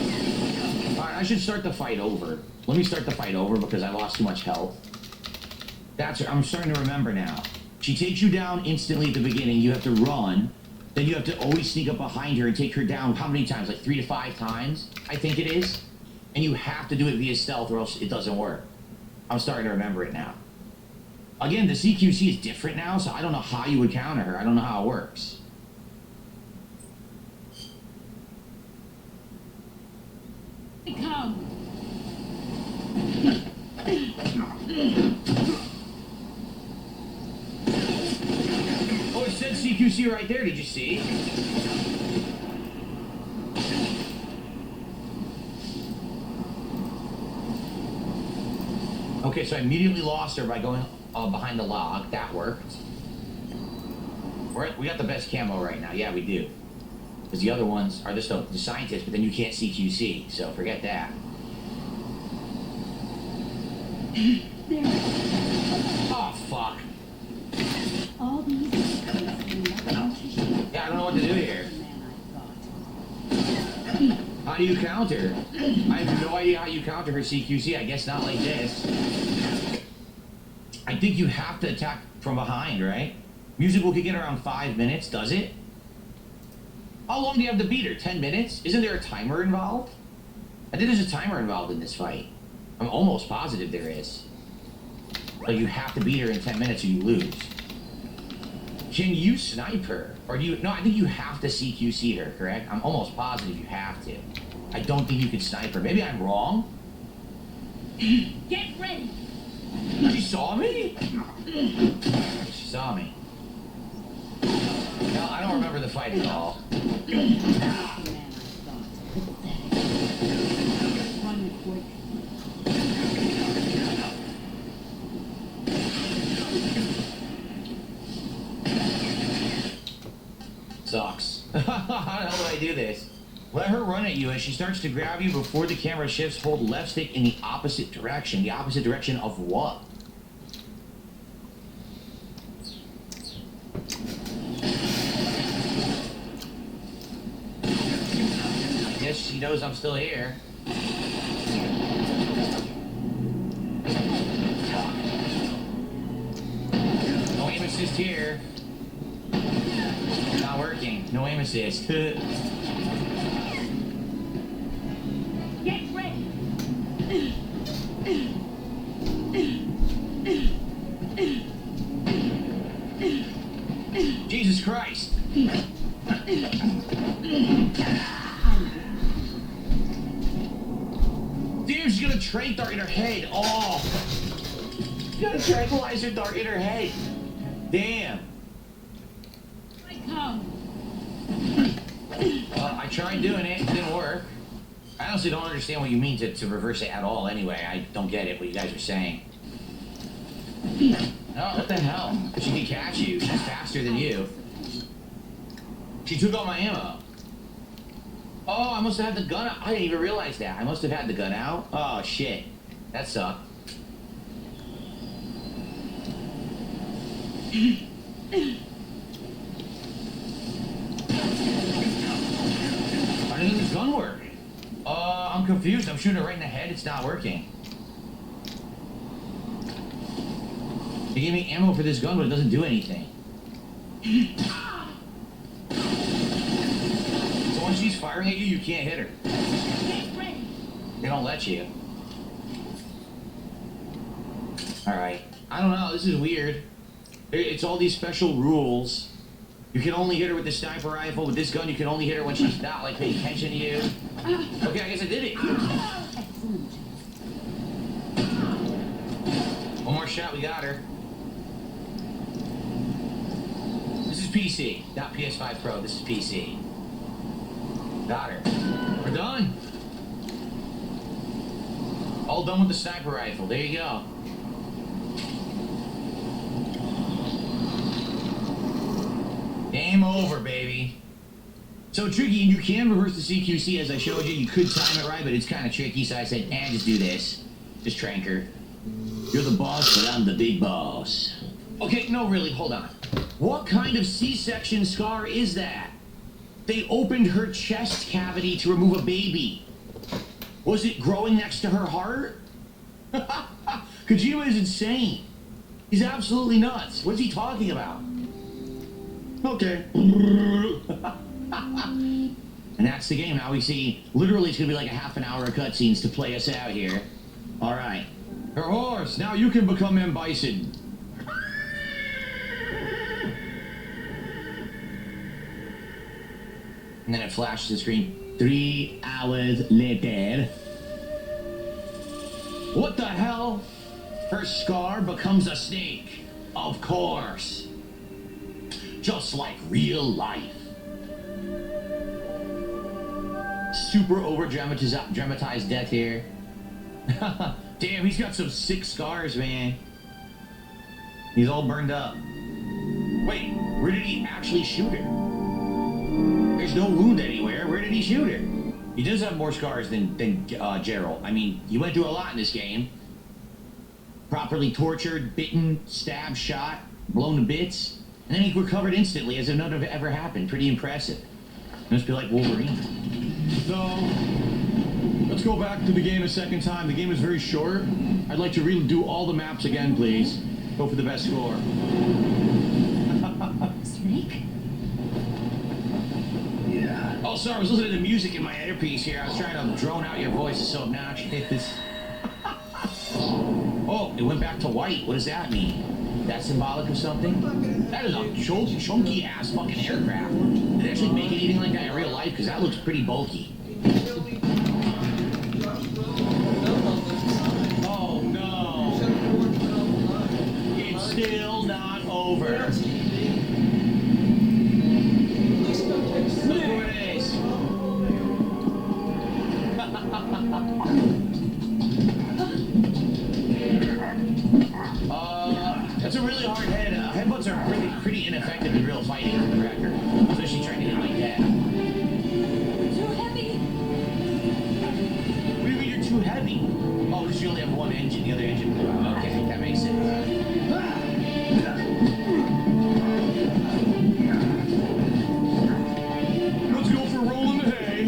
Alright, I should start the fight over. Let me start the fight over because I lost too much health. That's her. I'm starting to remember now. She takes you down instantly at the beginning. You have to run. Then you have to always sneak up behind her and take her down how many times? Like 3 to 5 times, I think it is. And you have to do it via stealth or else it doesn't work. I'm starting to remember it now. Again, the CQC is different now, so I don't know how you would counter her. I don't know how it works. Come. Oh, it said CQC right there. Did you see? Okay, so I immediately lost her by going behind the log. That worked. We got the best camo right now. Yeah, we do. Because the other ones are the scientists, but then you can't CQC, so forget that. Oh, fuck. All these. Yeah, I don't know what to do here. How do you counter? I have no idea how you counter her CQC. I guess not like this. I think you have to attack from behind, right? Music will kick in around 5 minutes, does it? How long do you have to beat her? 10 minutes? Isn't there a timer involved? I think there's a timer involved in this fight. I'm almost positive there is. Like, you have to beat her in 10 minutes or you lose. Can you snipe her? Or do you... No, I think you have to CQC her, correct? I'm almost positive you have to. I don't think you can snipe her. Maybe I'm wrong? Get ready! She saw me? She saw me. No, I don't remember the fight at all. Sucks. How the hell do I do this? Let her run at you. As she starts to grab you before the camera shifts, hold left stick in the opposite direction. The opposite direction of what? I guess she knows I'm still here. No aim assist here. Not working. No aim assist. Get ready! Jesus Christ! Dude, she's gonna trank dart in her head. Oh! She's got a tranquilizer dart in her head. Damn. I tried doing it. It didn't work. I honestly don't understand what you mean to reverse it at all anyway. I don't get it, what you guys are saying. Oh, what the hell? She can catch you. She's faster than you. She took all my ammo. Oh, I must have had the gun out. I didn't even realize that. I must have had the gun out. Oh, shit. That sucked. Why doesn't this gun work? I'm confused. I'm shooting it right in the head. It's not working. They gave me ammo for this gun, but it doesn't do anything. So when she's firing at you, you can't hit her. They don't let you. Alright. I don't know. This is weird. It's all these special rules. You can only hit her with the sniper rifle. With this gun, you can only hit her when she's not, like, paying attention to you. Okay, I guess I did it. One more shot, we got her. This is PC, not PS5 Pro. This is PC. Got her. We're done. All done with the sniper rifle. There you go. Game over, baby. So tricky, you can reverse the CQC as I showed you. You could time it right, but it's kind of tricky, so I said, just do this. Just trank her. You're the boss, but I'm the big boss. Okay, no, really, hold on. What kind of C-section scar is that? They opened her chest cavity to remove a baby. Was it growing next to her heart? Kojima is insane. He's absolutely nuts. What's he talking about? Okay. And that's the game. Now we see, literally it's going to be like a half an hour of cutscenes to play us out here. All right. Her horse, now you can become M. Bison. And then it flashes the screen. 3 hours later. What the hell? Her scar becomes a snake. Of course. Just like real life. Super over-dramatized death here. Damn, he's got some sick scars, man. He's all burned up. Wait, where did he actually shoot her? There's no wound anywhere. Where did he shoot her? He does have more scars than Geralt. I mean, he went through a lot in this game. Properly tortured, bitten, stabbed, shot, blown to bits. And then he recovered instantly as if none of it ever happened. Pretty impressive. Must be like Wolverine. So, let's go back to the game a second time. The game is very short. I'd like to redo all the maps again, please. Go for the best score. Oh, sorry, I was listening to music in my earpiece here. I was trying to drone out your voice. It's so obnoxious. Oh, it went back to white. What does that mean? That's symbolic of something? That is a chunky ass fucking aircraft. Did they actually make anything like that in real life? Because that looks pretty bulky. Oh no. It's still not over. Look where it is. That's a really hard head. Headbutts are pretty ineffective in real fighting, on the record. Especially trying to hit like that. Too heavy. What do you mean you're too heavy? Oh, because you only have one engine. The other engine blew out. Okay, that makes sense. Let's go for rolling the hay.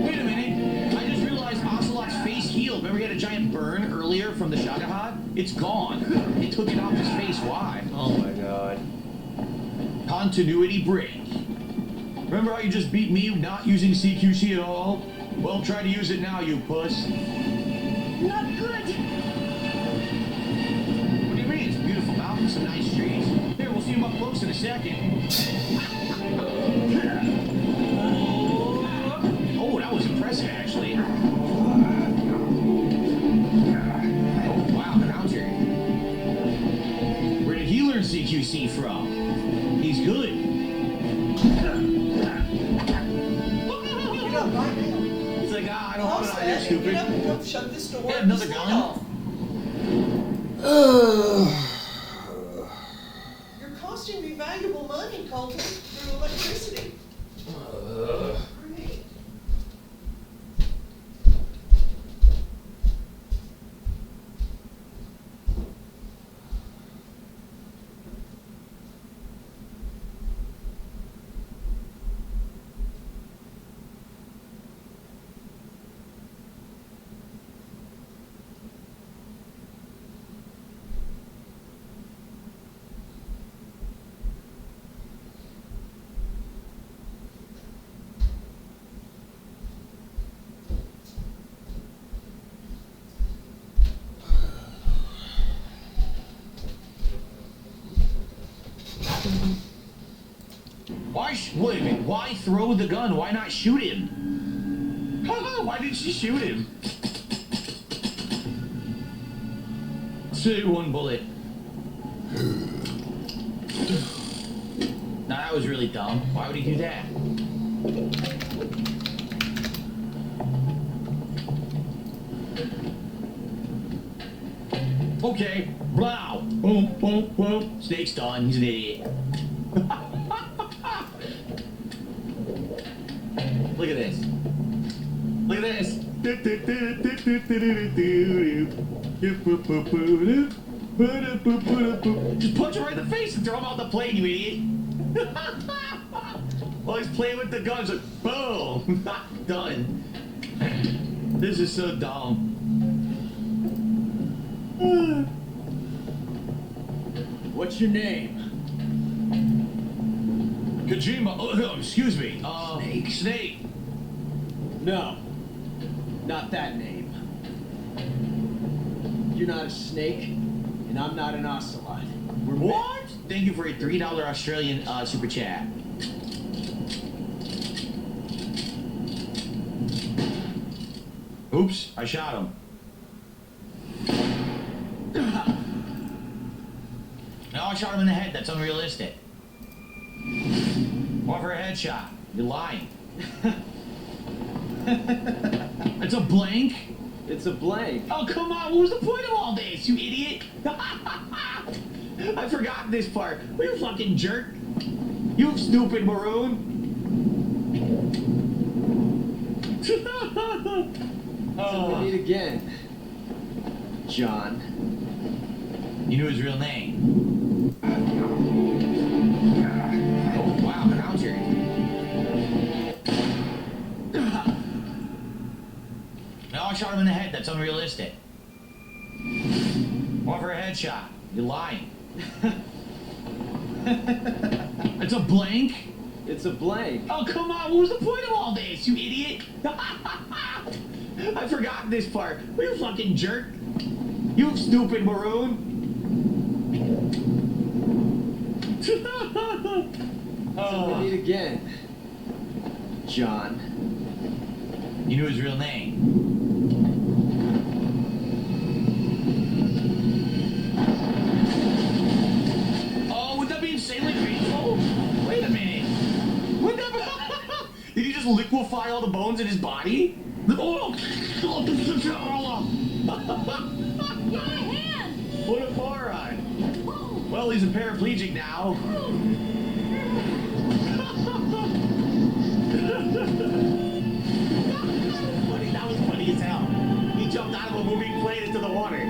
Wait a minute. I just realized Ocelot's face healed. Remember he had a giant burn earlier from the Shagahad? It's gone. It took it off his face. Why? Oh my god. Continuity break. Remember how you just beat me not using CQC at all? Well, try to use it now, you puss. Not good. What do you mean? It's a beautiful mountain, some nice trees. Here, we'll see them up close in a second. Oh, that was impressive, actually. Oh, wow, counter. Where did he learn CQC from? He's good. He's like, I don't want to idea, stupid. Shut this door. Yeah, another gun. You're costing me valuable money, Colton, through electricity. Great. Wait a minute, why throw the gun? Why not shoot him? Why didn't she shoot him? Save one bullet. Now that was really dumb. Why would he do that? Okay, blow. Boom, boom, boom. Snake's done. He's an idiot. Look at this. Look at this. Just punch him right in the face and throw him out the plane, you idiot. While he's playing with the guns, like, boom. Done. This is so dumb. What's your name? Kojima. Oh, excuse me. Snake. No. Not that name. You're not a snake, and I'm not an ocelot. We're what? Thank you for a $3 Australian super chat. Oops, I shot him. No, I shot him in the head. That's unrealistic. Or for a headshot. You're lying. It's a blank? It's a blank. Oh, come on. What was the point of all this, you idiot? I forgot this part. You fucking jerk. You stupid maroon. So we meet again. John. You knew his real name. Oh, wow, counter. No, I shot him in the head. That's unrealistic. Or for a headshot. You're lying. It's a blank? It's a blank. Oh, come on. What was the point of all this, you idiot? I forgot this part. You fucking jerk. You stupid maroon. So we meet again. John. You knew his real name. Oh, would that be insanely painful? Wait a minute. Would that be... Did he just liquefy all the bones in his body? Oh, My hand! what a moron. Well, he's a paraplegic now. Funny, that was funny as hell. He jumped out of a moving plane into the water.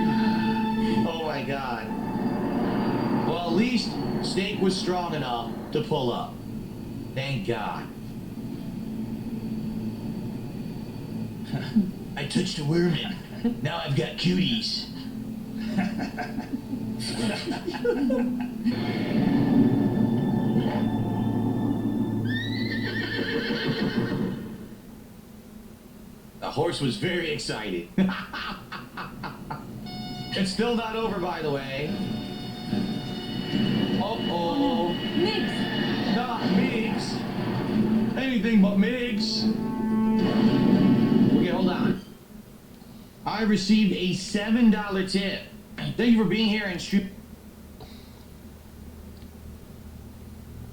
Oh my god. Well, at least Snake was strong enough to pull up. Thank God. I touched a worm. Now I've got cuties. The horse was very excited. It's still not over, by the way. Uh-oh. Mix! Not Miggs. Anything but Miggs. Okay, hold on. I received a $7 tip. Thank you for being here and stream.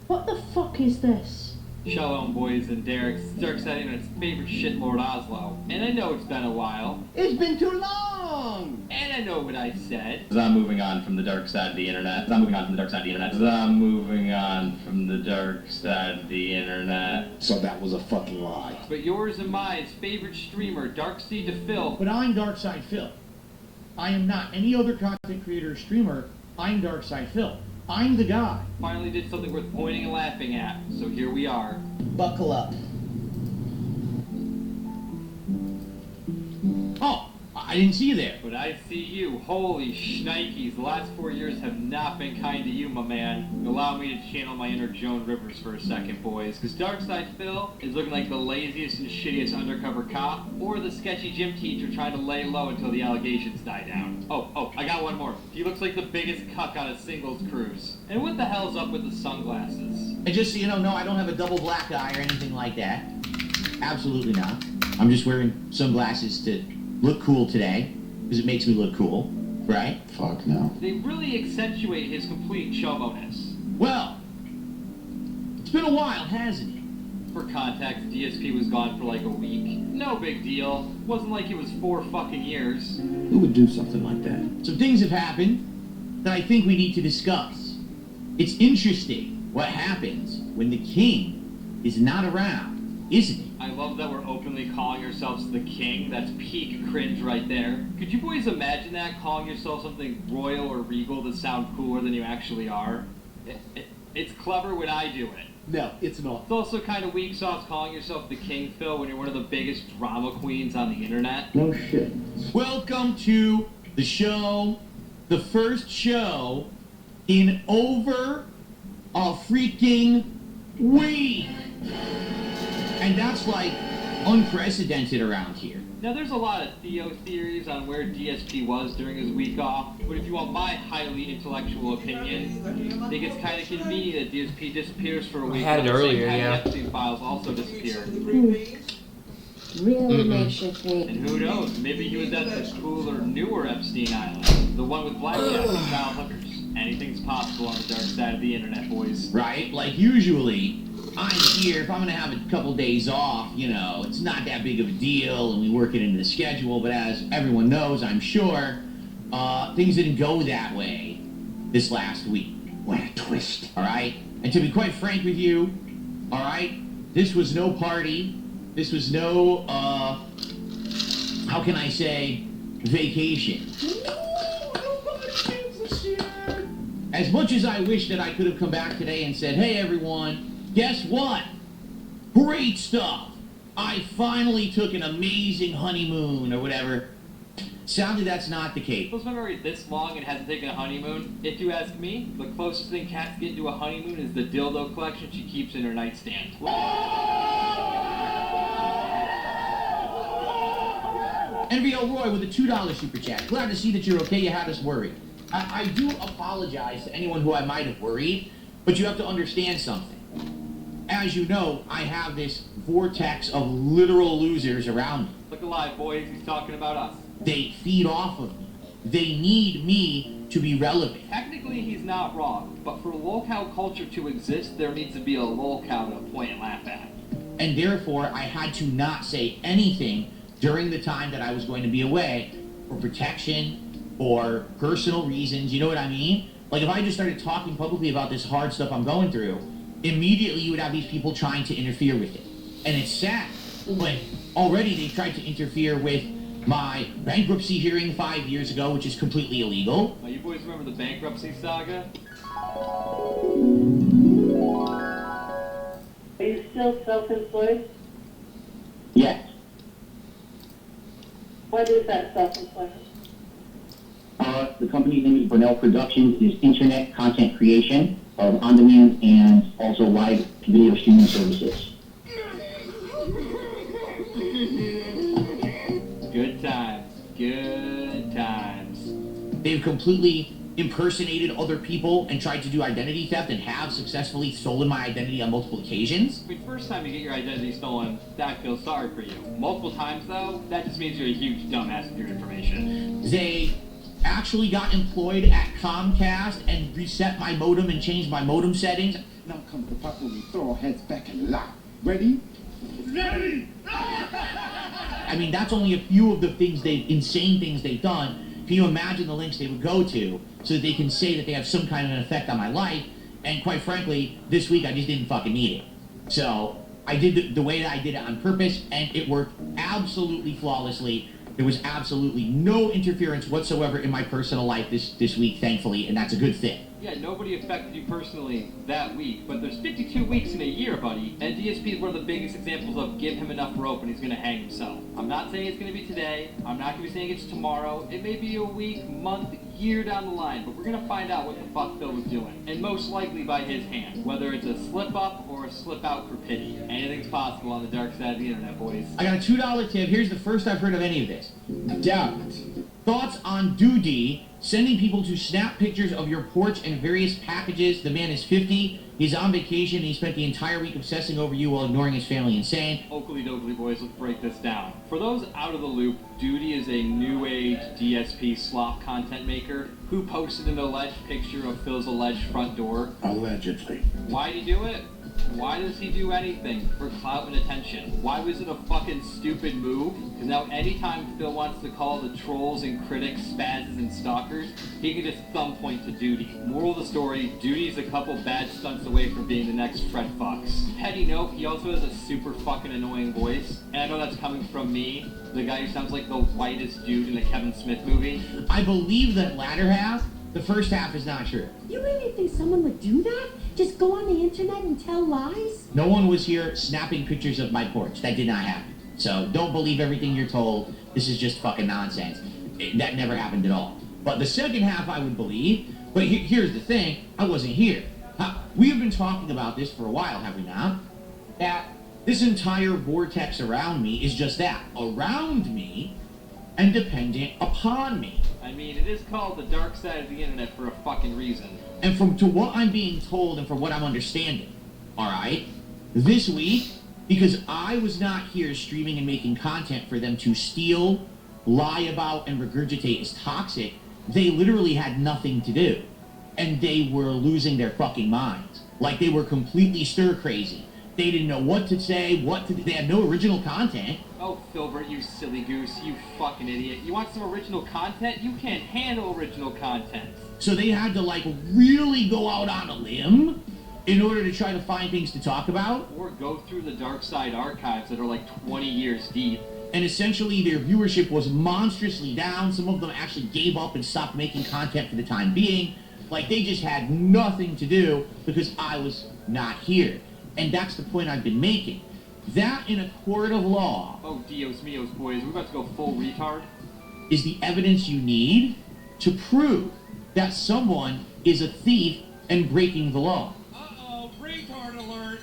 What the fuck is this? Shalom, boys and Derek. Stark setting on its favorite shitlord Oslo. And I know it's been a while. It's been too long! And I know what I said. I'm moving on from the dark side of the internet. I'm moving on from the dark side of the internet. I'm moving on from the dark side of the internet. So that was a fucking lie. But yours and mine's favorite streamer, Darkseid to Phil. But I'm Darkside Phil. I am not any other content creator or streamer. I'm Darkside Phil. I'm the guy. Finally did something worth pointing and laughing at. So here we are. Buckle up. Oh, I didn't see you there. But I see you. Holy shnikes. The last 4 years have not been kind to you, my man. Allow me to channel my inner Joan Rivers for a second, boys. Because Darkside Phil is looking like the laziest and shittiest undercover cop, or the sketchy gym teacher trying to lay low until the allegations die down. Oh, I got one more. He looks like the biggest cuck on a singles cruise. And what the hell's up with the sunglasses? And just so you know, no, I don't have a double black eye or anything like that. Absolutely not. I'm just wearing sunglasses to look cool today, because it makes me look cool, right? Fuck no. They really accentuate his complete chauviness. Well, it's been a while, hasn't it? For context, DSP was gone for like a week. No big deal. Wasn't like it was 4 fucking years. Who would do something like that? Some things have happened that I think we need to discuss. It's interesting what happens when the king is not around, isn't it? I love that we're openly calling ourselves the king. That's peak cringe right there. Could you boys imagine that, calling yourself something royal or regal to sound cooler than you actually are? It's clever when I do it. No, it's not. It's also kind of weak sauce calling yourself the king, Phil, when you're one of the biggest drama queens on the internet. No shit. Welcome to the show, the first show in over a freaking week. And that's like unprecedented around here. Now, there's a lot of Theo theories on where DSP was during his week off, but if you want my highly intellectual opinion, I think it's kind of convenient that DSP disappears for a week. I had it earlier, The yeah. Epstein files also disappeared. Really makes you think. And who knows, maybe he was at the cooler, newer Epstein Island, the one with blackjack and child hookers. Anything's possible on the dark side of the internet, boys. Right? Like usually, I'm here, if I'm gonna have a couple days off, you know, it's not that big of a deal and we work it into the schedule, but as everyone knows, I'm sure, things didn't go that way this last week. What a twist. Alright? And to be quite frank with you, alright, this was no party, this was no, how can I say, vacation. As much as I wish that I could have come back today and said, hey everyone, guess what? Great stuff. I finally took an amazing honeymoon or whatever. Sadly, that's not the case. Phil's been married this long and hasn't taken a honeymoon. If you ask me, the closest thing cats get to a honeymoon is the dildo collection she keeps in her nightstand. NVL Roy with a $2 super chat. Glad to see that you're okay. You had us worried. I do apologize to anyone who I might have worried, but you have to understand something. As you know, I have this vortex of literal losers around me. Look alive, boys. He's talking about us. They feed off of me. They need me to be relevant. Technically, he's not wrong, but for lolcow culture to exist, there needs to be a lolcow to point and laugh at. And therefore, I had to not say anything during the time that I was going to be away for protection or personal reasons. You know what I mean? Like, if I just started talking publicly about this hard stuff I'm going through, immediately you would have these people trying to interfere with it. And it's sad. But already they tried to interfere with my bankruptcy hearing 5 years ago, which is completely illegal. Now, you boys remember the bankruptcy saga? Are you still self-employed? Yes. What is that self-employment? The company's name is Brunel Productions. Is internet content creation of on-demand and also live video streaming services. Good times. Good times. They've completely impersonated other people and tried to do identity theft and have successfully stolen my identity on multiple occasions. I mean, first time you get your identity stolen, I feel sorry for you. Multiple times, though, that just means you're a huge dumbass with your information. They actually got employed at Comcast and reset my modem and changed my modem settings. Now comes the part where we throw our heads back and laugh. Ready? Ready! I mean, that's only a few of the insane things they've done. Can you imagine the links they would go to so that they can say that they have some kind of an effect on my life? And quite frankly, this week I just didn't fucking need it. So I did the way that I did it on purpose, and it worked absolutely flawlessly. There was absolutely no interference whatsoever in my personal life this week, thankfully, and that's a good thing. Yeah, nobody affected you personally that week, but there's 52 weeks in a year, buddy, and DSP is one of the biggest examples of give him enough rope and he's gonna hang himself. I'm not saying it's gonna be today, I'm not gonna be saying it's tomorrow, it may be a week, month, year down the line, but we're gonna find out what the fuck Phil was doing, and most likely by his hand, whether it's a slip-up or a slip-out for pity. Anything's possible on the dark side of the internet, boys. I got a $2 tip. Here's the first I've heard of any of this. Doubt. Thoughts on Doody sending people to snap pictures of your porch and various packages. The man is 50. He's on vacation. And he spent the entire week obsessing over you while ignoring his family. Insane. Oakley dokley, boys, let's break this down. For those out of the loop, Doody is a new age DSP slop content maker who posted an alleged picture of Phil's alleged front door. Allegedly. Why'd he do it? Why does he do anything? For clout and attention. Why was it a fucking stupid move? Because now anytime Phil wants to call the trolls and critics spazzes and stalkers, he can just thumb point to Doody. Moral of the story, Doody's a couple bad stunts away from being the next Fred Fox. Petty note, he also has a super fucking annoying voice. And I know that's coming from me, the guy who sounds like the whitest dude in a Kevin Smith movie. I believe that latter half. The first half is not true. You really think someone would do that? Just go on the internet and tell lies? No one was here snapping pictures of my porch. That did not happen. So don't believe everything you're told. This is just fucking nonsense. That never happened at all. But the second half I would believe. But here's the thing. I wasn't here. We have been talking about this for a while, have we not? That this entire vortex around me is just that. Around me and dependent upon me. I mean, it is called the dark side of the internet for a fucking reason. And to what I'm being told and from what I'm understanding, alright, this week, because I was not here streaming and making content for them to steal, lie about, and regurgitate is toxic, they literally had nothing to do. And they were losing their fucking minds. Like they were completely stir crazy. They didn't know what to say, they had no original content. Oh, Filbert, you silly goose, you fucking idiot. You want some original content? You can't handle original content. So they had to, like, really go out on a limb in order to try to find things to talk about. Or go through the dark side archives that are like 20 years deep. And essentially their viewership was monstrously down. Some of them actually gave up and stopped making content for the time being. Like, they just had nothing to do because I was not here. And that's the point I've been making. That in a court of law. Oh, Dios mios, boys, we're about to go full retard. is the evidence you need to prove that someone is a thief and breaking the law. Uh-oh, retard alert!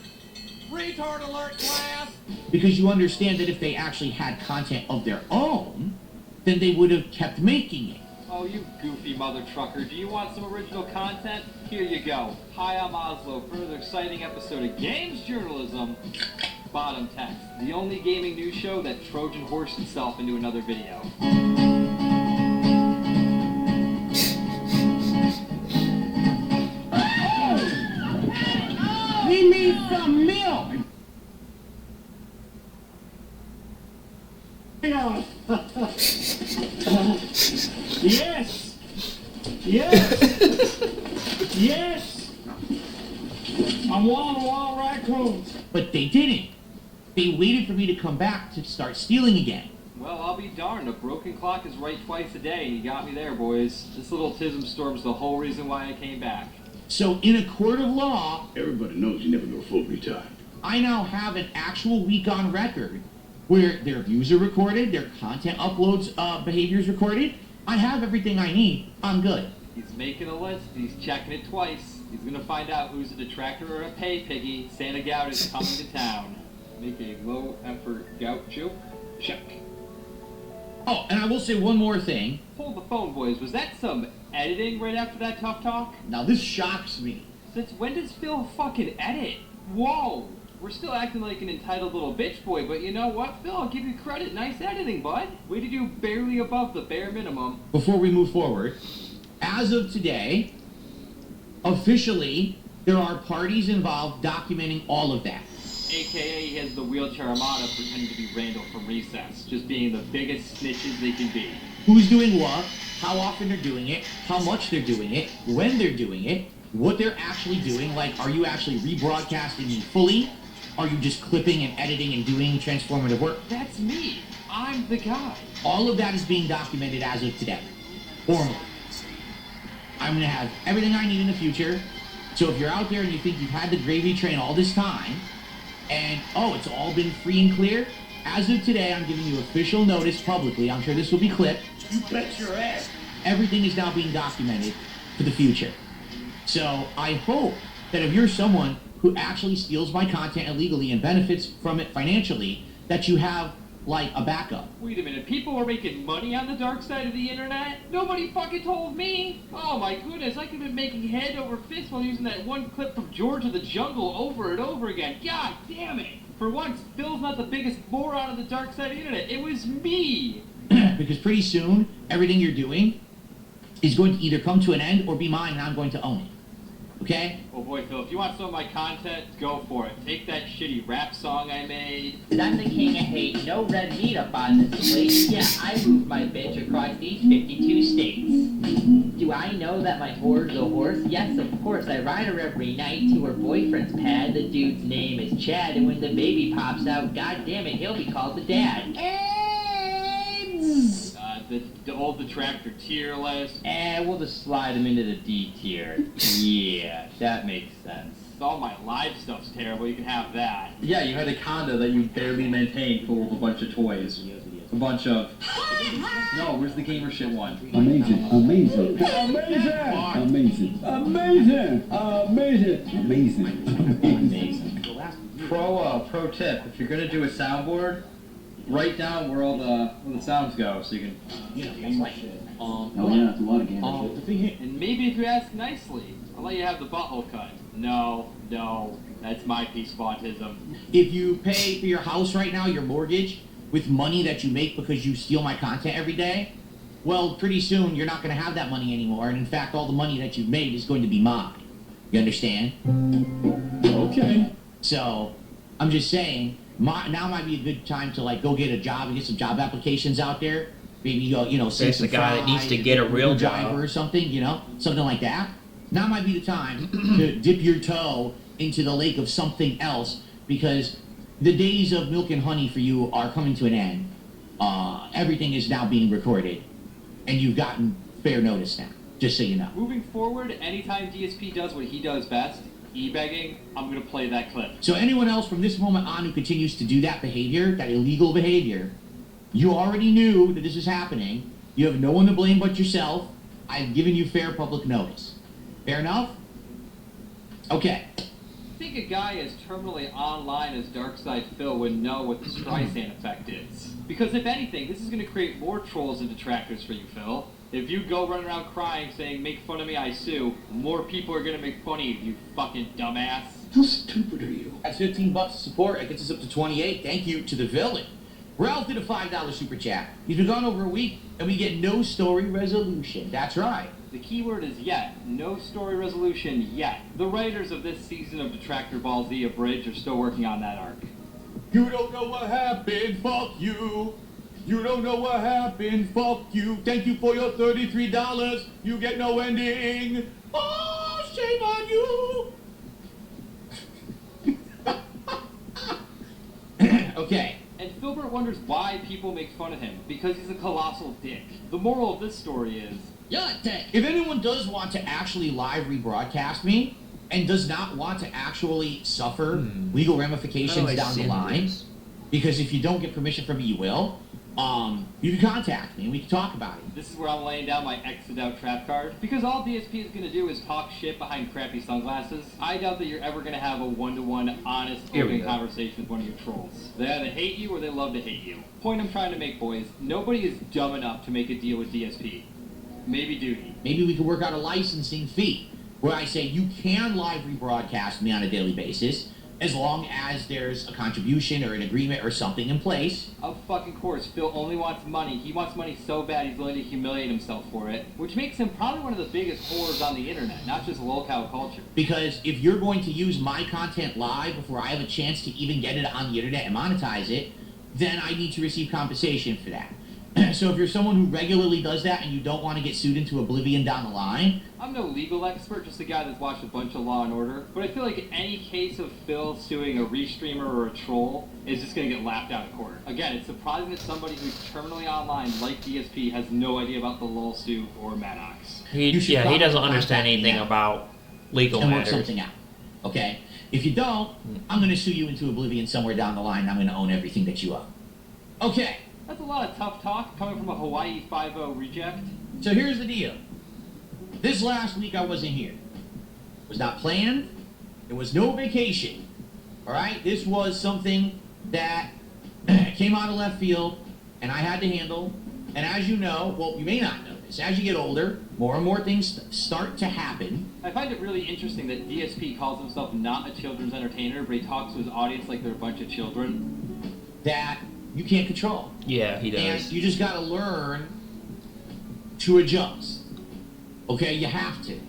Retard alert, class! Because you understand that if they actually had content of their own, then they would have kept making it. Oh, you goofy mother trucker. Do you want some original content? Here you go. Hi, I'm Oslo for another exciting episode of Games Journalism. Bottom text. The only gaming news show that Trojan horsed itself into another video. We need some milk! Yes! Yes! Yes! I want raccoons. But they didn't. They waited for me to come back to start stealing again. Well, I'll be darned. A broken clock is right twice a day, and you got me there, boys. This little tism storm's the whole reason why I came back. So in a court of law, Everybody knows you never go full retard. I now have an actual week on record where their views are recorded, their content uploads behaviors recorded. I have everything I need. I'm good. He's making a list. He's checking it twice. He's gonna find out who's a detractor or a pay piggy. Santa Gout is coming to town. Make a low-effort gout joke. Check. Oh, and I will say one more thing. Hold the phone, boys. Was that some editing right after that tough talk? Now this shocks me. Since when does Phil fucking edit? Whoa! We're still acting like an entitled little bitch boy, but you know what, Phil? I'll give you credit. Nice editing, bud. Way to do barely above the bare minimum. Before we move forward, as of today, officially, there are parties involved documenting all of that. AKA he has the wheelchair armada pretending to be Randall from Recess, just being the biggest snitches they can be. Who's doing what, how often they're doing it, how much they're doing it, when they're doing it, what they're actually doing, like are you actually rebroadcasting me fully? Are you just clipping and editing and doing transformative work? That's me. I'm the guy. All of that is being documented as of today, formally. I'm going to have everything I need in the future, so if you're out there and you think you've had the gravy train all this time, and, oh, it's all been free and clear, as of today, I'm giving you official notice publicly. I'm sure this will be clipped. You bet your ass. Everything is now being documented for the future. So I hope that if you're someone who actually steals my content illegally and benefits from it financially, that you have, like, a backup. Wait a minute, people were making money on the dark side of the internet? Nobody fucking told me! Oh my goodness, I could have been making head over fist while using that one clip from George of the Jungle over and over again. God damn it! For once, Phil's not the biggest moron on the dark side of the internet. It was me! Because pretty soon, everything you're doing is going to either come to an end or be mine, and I'm going to own it. Okay? Oh boy, Phil, if you want some of my content, go for it. Take that shitty rap song I made. I'm the king of hate, no red meat up on this plate. Yeah, I move my bitch across these 52 states. Do I know that my whore's a horse? Yes, of course, I ride her every night to her boyfriend's pad. The dude's name is Chad, and when the baby pops out, god damn it, he'll be called the dad. The old detractor tier list. We'll just slide him into the D tier. Yeah, that makes sense. All my live stuff's terrible, you can have that. Yeah, you had a condo that you barely maintained full of a bunch of toys. A bunch of... No, where's the gamer shit one? Amazing, amazing, amazing, amazing, amazing, amazing, amazing. Pro tip, if you're gonna do a soundboard, write down where all the sounds go so you can... Oh yeah, that's a lot of gamer shit. And maybe if you ask nicely, I'll let you have the butthole cut. No, that's my piece of autism. If you pay for your house right now, your mortgage, with money that you make because you steal my content every day, well, pretty soon you're not going to have that money anymore, and in fact, all the money that you've made is going to be mine. You understand? Okay. So, I'm just saying, now might be a good time to, like, go get a job and get some job applications out there. Maybe go, see That's some the guy that needs to fries, get a real driver job or something, something like that. Now might be the time to dip your toe into the lake of something else, because the days of milk and honey for you are coming to an end. Everything is now being recorded, and you've gotten fair notice now, just so you know. Moving forward, anytime DSP does what he does best, e-begging, I'm going to play that clip. So anyone else from this moment on who continues to do that behavior, that illegal behavior, you already knew that this is happening, You have no one to blame but yourself. I've given you fair public notice. Fair enough? Okay. I think a guy as terminally online as Darkside Phil would know what the Streisand effect is. Because if anything, this is going to create more trolls and detractors for you, Phil. If you go running around crying saying, make fun of me, I sue, more people are going to make fun of you, you fucking dumbass. How stupid are you? That's $15 to support. It gets us up to 28. Thank you to the villain. Ralph did a $5 super chat. He's been gone over a week, and we get no story resolution. That's right. The key word is yet. No story resolution yet. The writers of this season of Detractor Ball Z Abridged are still working on that arc. You don't know what happened, fuck you. You don't know what happened, fuck you. Thank you for your $33. You get no ending. Oh, shame on you. Okay. And Filbert wonders why people make fun of him, because he's a colossal dick. The moral of this story is, you're a dick. If anyone does want to actually live rebroadcast me, and does not want to actually suffer legal ramifications down the line, because if you don't get permission from me, you will, you can contact me and we can talk about it. this is where I'm laying down my exit out trap card. Because all DSP is going to do is talk shit behind crappy sunglasses, I doubt that you're ever going to have a one-to-one, honest, open conversation with one of your trolls. They either hate you or they love to hate you. Point I'm trying to make, boys, nobody is dumb enough to make a deal with DSP. Maybe Duty. Maybe we could work out a licensing fee where I say you can live rebroadcast me on a daily basis as long as there's a contribution or an agreement or something in place. Of fucking course, Phil only wants money. He wants money so bad he's willing to humiliate himself for it, which makes him probably one of the biggest whores on the internet, not just lolcow culture. Because if you're going to use my content live before I have a chance to even get it on the internet and monetize it, then I need to receive compensation for that. So if you're someone who regularly does that and you don't want to get sued into oblivion down the line... I'm no legal expert, just a guy that's watched a bunch of Law & Order, but I feel like any case of Phil suing a restreamer or a troll is just going to get laughed out of court. Again, it's surprising that somebody who's terminally online, like DSP, has no idea about the LOL suit or Maddox. He doesn't understand anything about legal and matters. work something out, okay? If you don't, I'm going to sue you into oblivion somewhere down the line, and I'm going to own everything that you own. Okay. That's a lot of tough talk coming from a Hawaii 5-0 reject. So here's the deal. This last week I wasn't here. It was not planned. There was no vacation. All right? This was something that came out of left field and I had to handle. And as you know, well, you may not know this, as you get older, more and more things start to happen. I find it really interesting that DSP calls himself not a children's entertainer, but he talks to his audience like they're a bunch of children. That you can't control. Yeah, he does. And you just got to learn to adjust. Okay, you have to.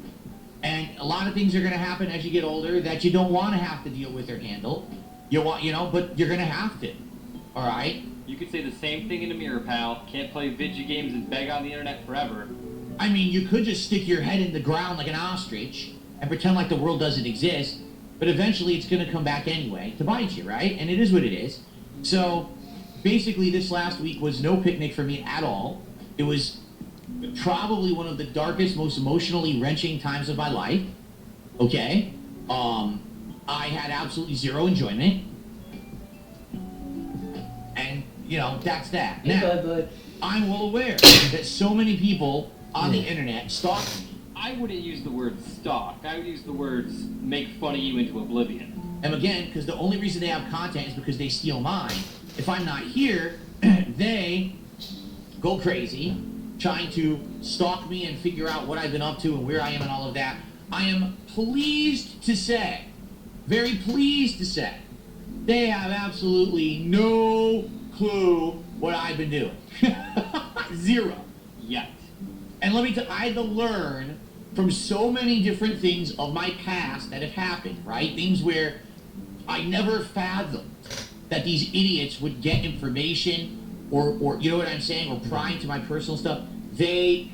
And a lot of things are going to happen as you get older that you don't want to have to deal with or handle. But you're going to have to. All right? You could say the same thing in the mirror, pal. Can't play video games and beg on the internet forever. I mean, you could just stick your head in the ground like an ostrich and pretend like the world doesn't exist, but eventually it's going to come back anyway to bite you, right? And it is what it is. So basically, this last week was no picnic for me at all. It was probably one of the darkest, most emotionally wrenching times of my life. Okay? I had absolutely zero enjoyment. And, that's that. Now, I'm well aware that so many people on the internet stalk me. I wouldn't use the word stalk. I would use the words make fun of you into oblivion. And again, because the only reason they have content is because they steal mine. If I'm not here, they go crazy trying to stalk me and figure out what I've been up to and where I am and all of that. I am pleased to say, very pleased to say, they have absolutely no clue what I've been doing. Zero. Yet. And let me tell you, I had to learn from so many different things of my past that have happened, right? Things where I never fathomed that these idiots would get information or you know what I'm saying, or pry into my personal stuff. They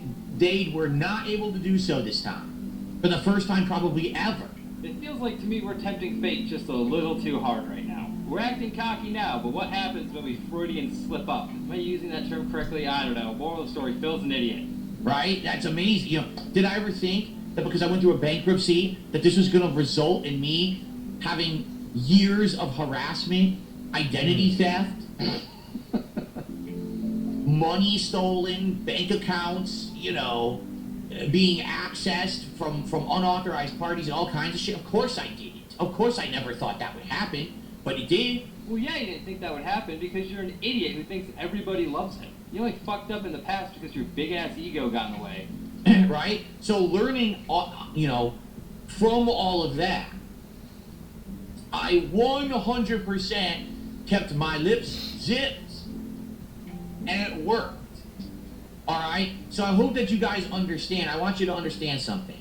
were not able to do so this time. For the first time probably ever. It feels like to me we're tempting fate just a little too hard right now. We're acting cocky now, but what happens when we Freudian slip up? Am I using that term correctly? I don't know. Moral of the story, Phil's an idiot. Right? That's amazing. Did I ever think that because I went through a bankruptcy that this was going to result in me having years of harassment, identity theft, money stolen, bank accounts, you know, being accessed from unauthorized parties and all kinds of shit. Of course I did it. Of course I never thought that would happen, but it did. Well, yeah, you didn't think that would happen because you're an idiot who thinks everybody loves him. You only fucked up in the past because your big-ass ego got in the way. Right? So learning, you know, from all of that, I 100% kept my lips zipped, and it worked. Alright? So I hope that you guys understand. I want you to understand something.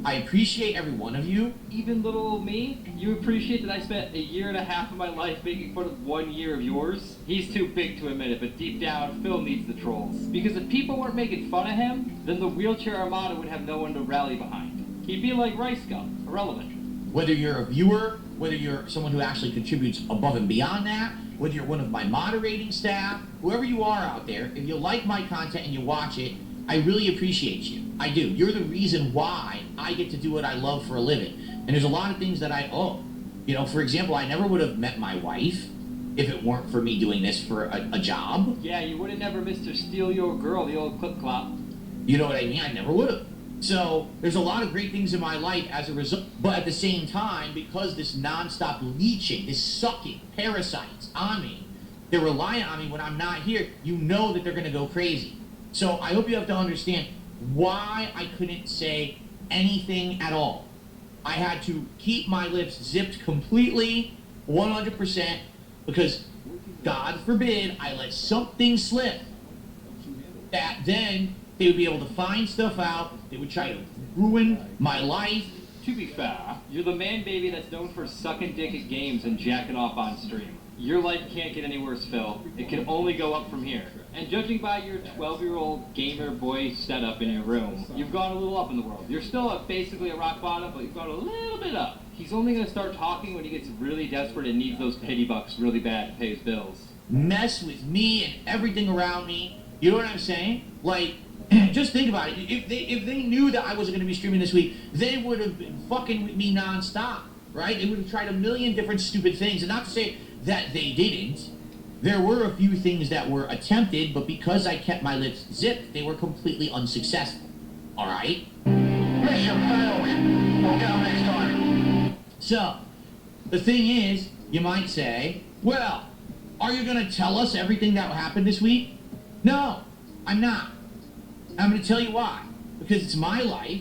I appreciate every one of you. Even little old me? You appreciate that I spent 1.5 years of my life making fun of 1 year of yours? He's too big to admit it, but deep down, Phil needs the trolls. Because if people weren't making fun of him, then the wheelchair armada would have no one to rally behind. He'd be like Rice Gum, irrelevant. Whether you're a viewer, whether you're someone who actually contributes above and beyond that, whether you're one of my moderating staff, whoever you are out there, if you like my content and you watch it, I really appreciate you. I do. You're the reason why I get to do what I love for a living. And there's a lot of things that I owe. You know, for example, I never would have met my wife if it weren't for me doing this for a job. Yeah, you would have never Mr. Steal Your Girl, the old clip-clop. You know what I mean? I never would have. So there's a lot of great things in my life as a result. But at the same time, because this nonstop leeching, this sucking parasites on me, they're reliant on me when I'm not here, you know that they're going to go crazy. So I hope you have to understand why I couldn't say anything at all. I had to keep my lips zipped completely, 100%, because God forbid I let something slip that then they would be able to find stuff out, they would try to ruin my life. To be fair, you're the man baby that's known for sucking dick at games and jacking off on stream. Your life can't get any worse, Phil. It can only go up from here. And judging by your 12-year-old gamer boy setup in your room, you've gone a little up in the world. You're still at basically a rock bottom, but you've gone a little bit up. He's only going to start talking when he gets really desperate and needs those pity bucks really bad to pay his bills. Mess with me and everything around me. You know what I'm saying? Like, just think about it. If they knew that I wasn't going to be streaming this week, they would have been fucking with me nonstop, right? They would have tried a million different stupid things. And not to say that they didn't. There were a few things that were attempted, but because I kept my lips zipped, they were completely unsuccessful. All right? Mission failed. We'll get 'em next time. So, the thing is, you might say, well, are you going to tell us everything that happened this week? No, I'm not. I'm going to tell you why. Because it's my life,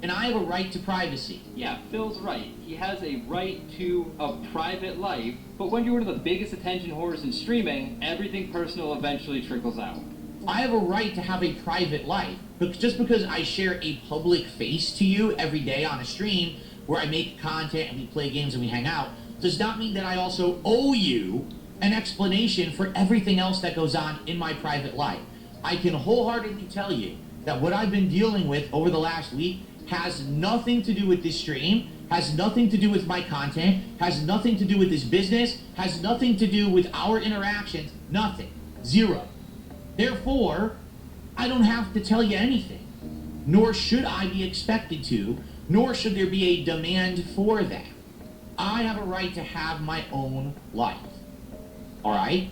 and I have a right to privacy. Yeah, Phil's right. He has a right to a private life, but when you're one of the biggest attention whores in streaming, everything personal eventually trickles out. I have a right to have a private life. But just because I share a public face to you every day on a stream, where I make content and we play games and we hang out, does not mean that I also owe you an explanation for everything else that goes on in my private life. I can wholeheartedly tell you that what I've been dealing with over the last week has nothing to do with this stream, has nothing to do with my content, has nothing to do with this business, has nothing to do with our interactions, nothing. Zero. Therefore, I don't have to tell you anything, nor should I be expected to, nor should there be a demand for that. I have a right to have my own life. All right?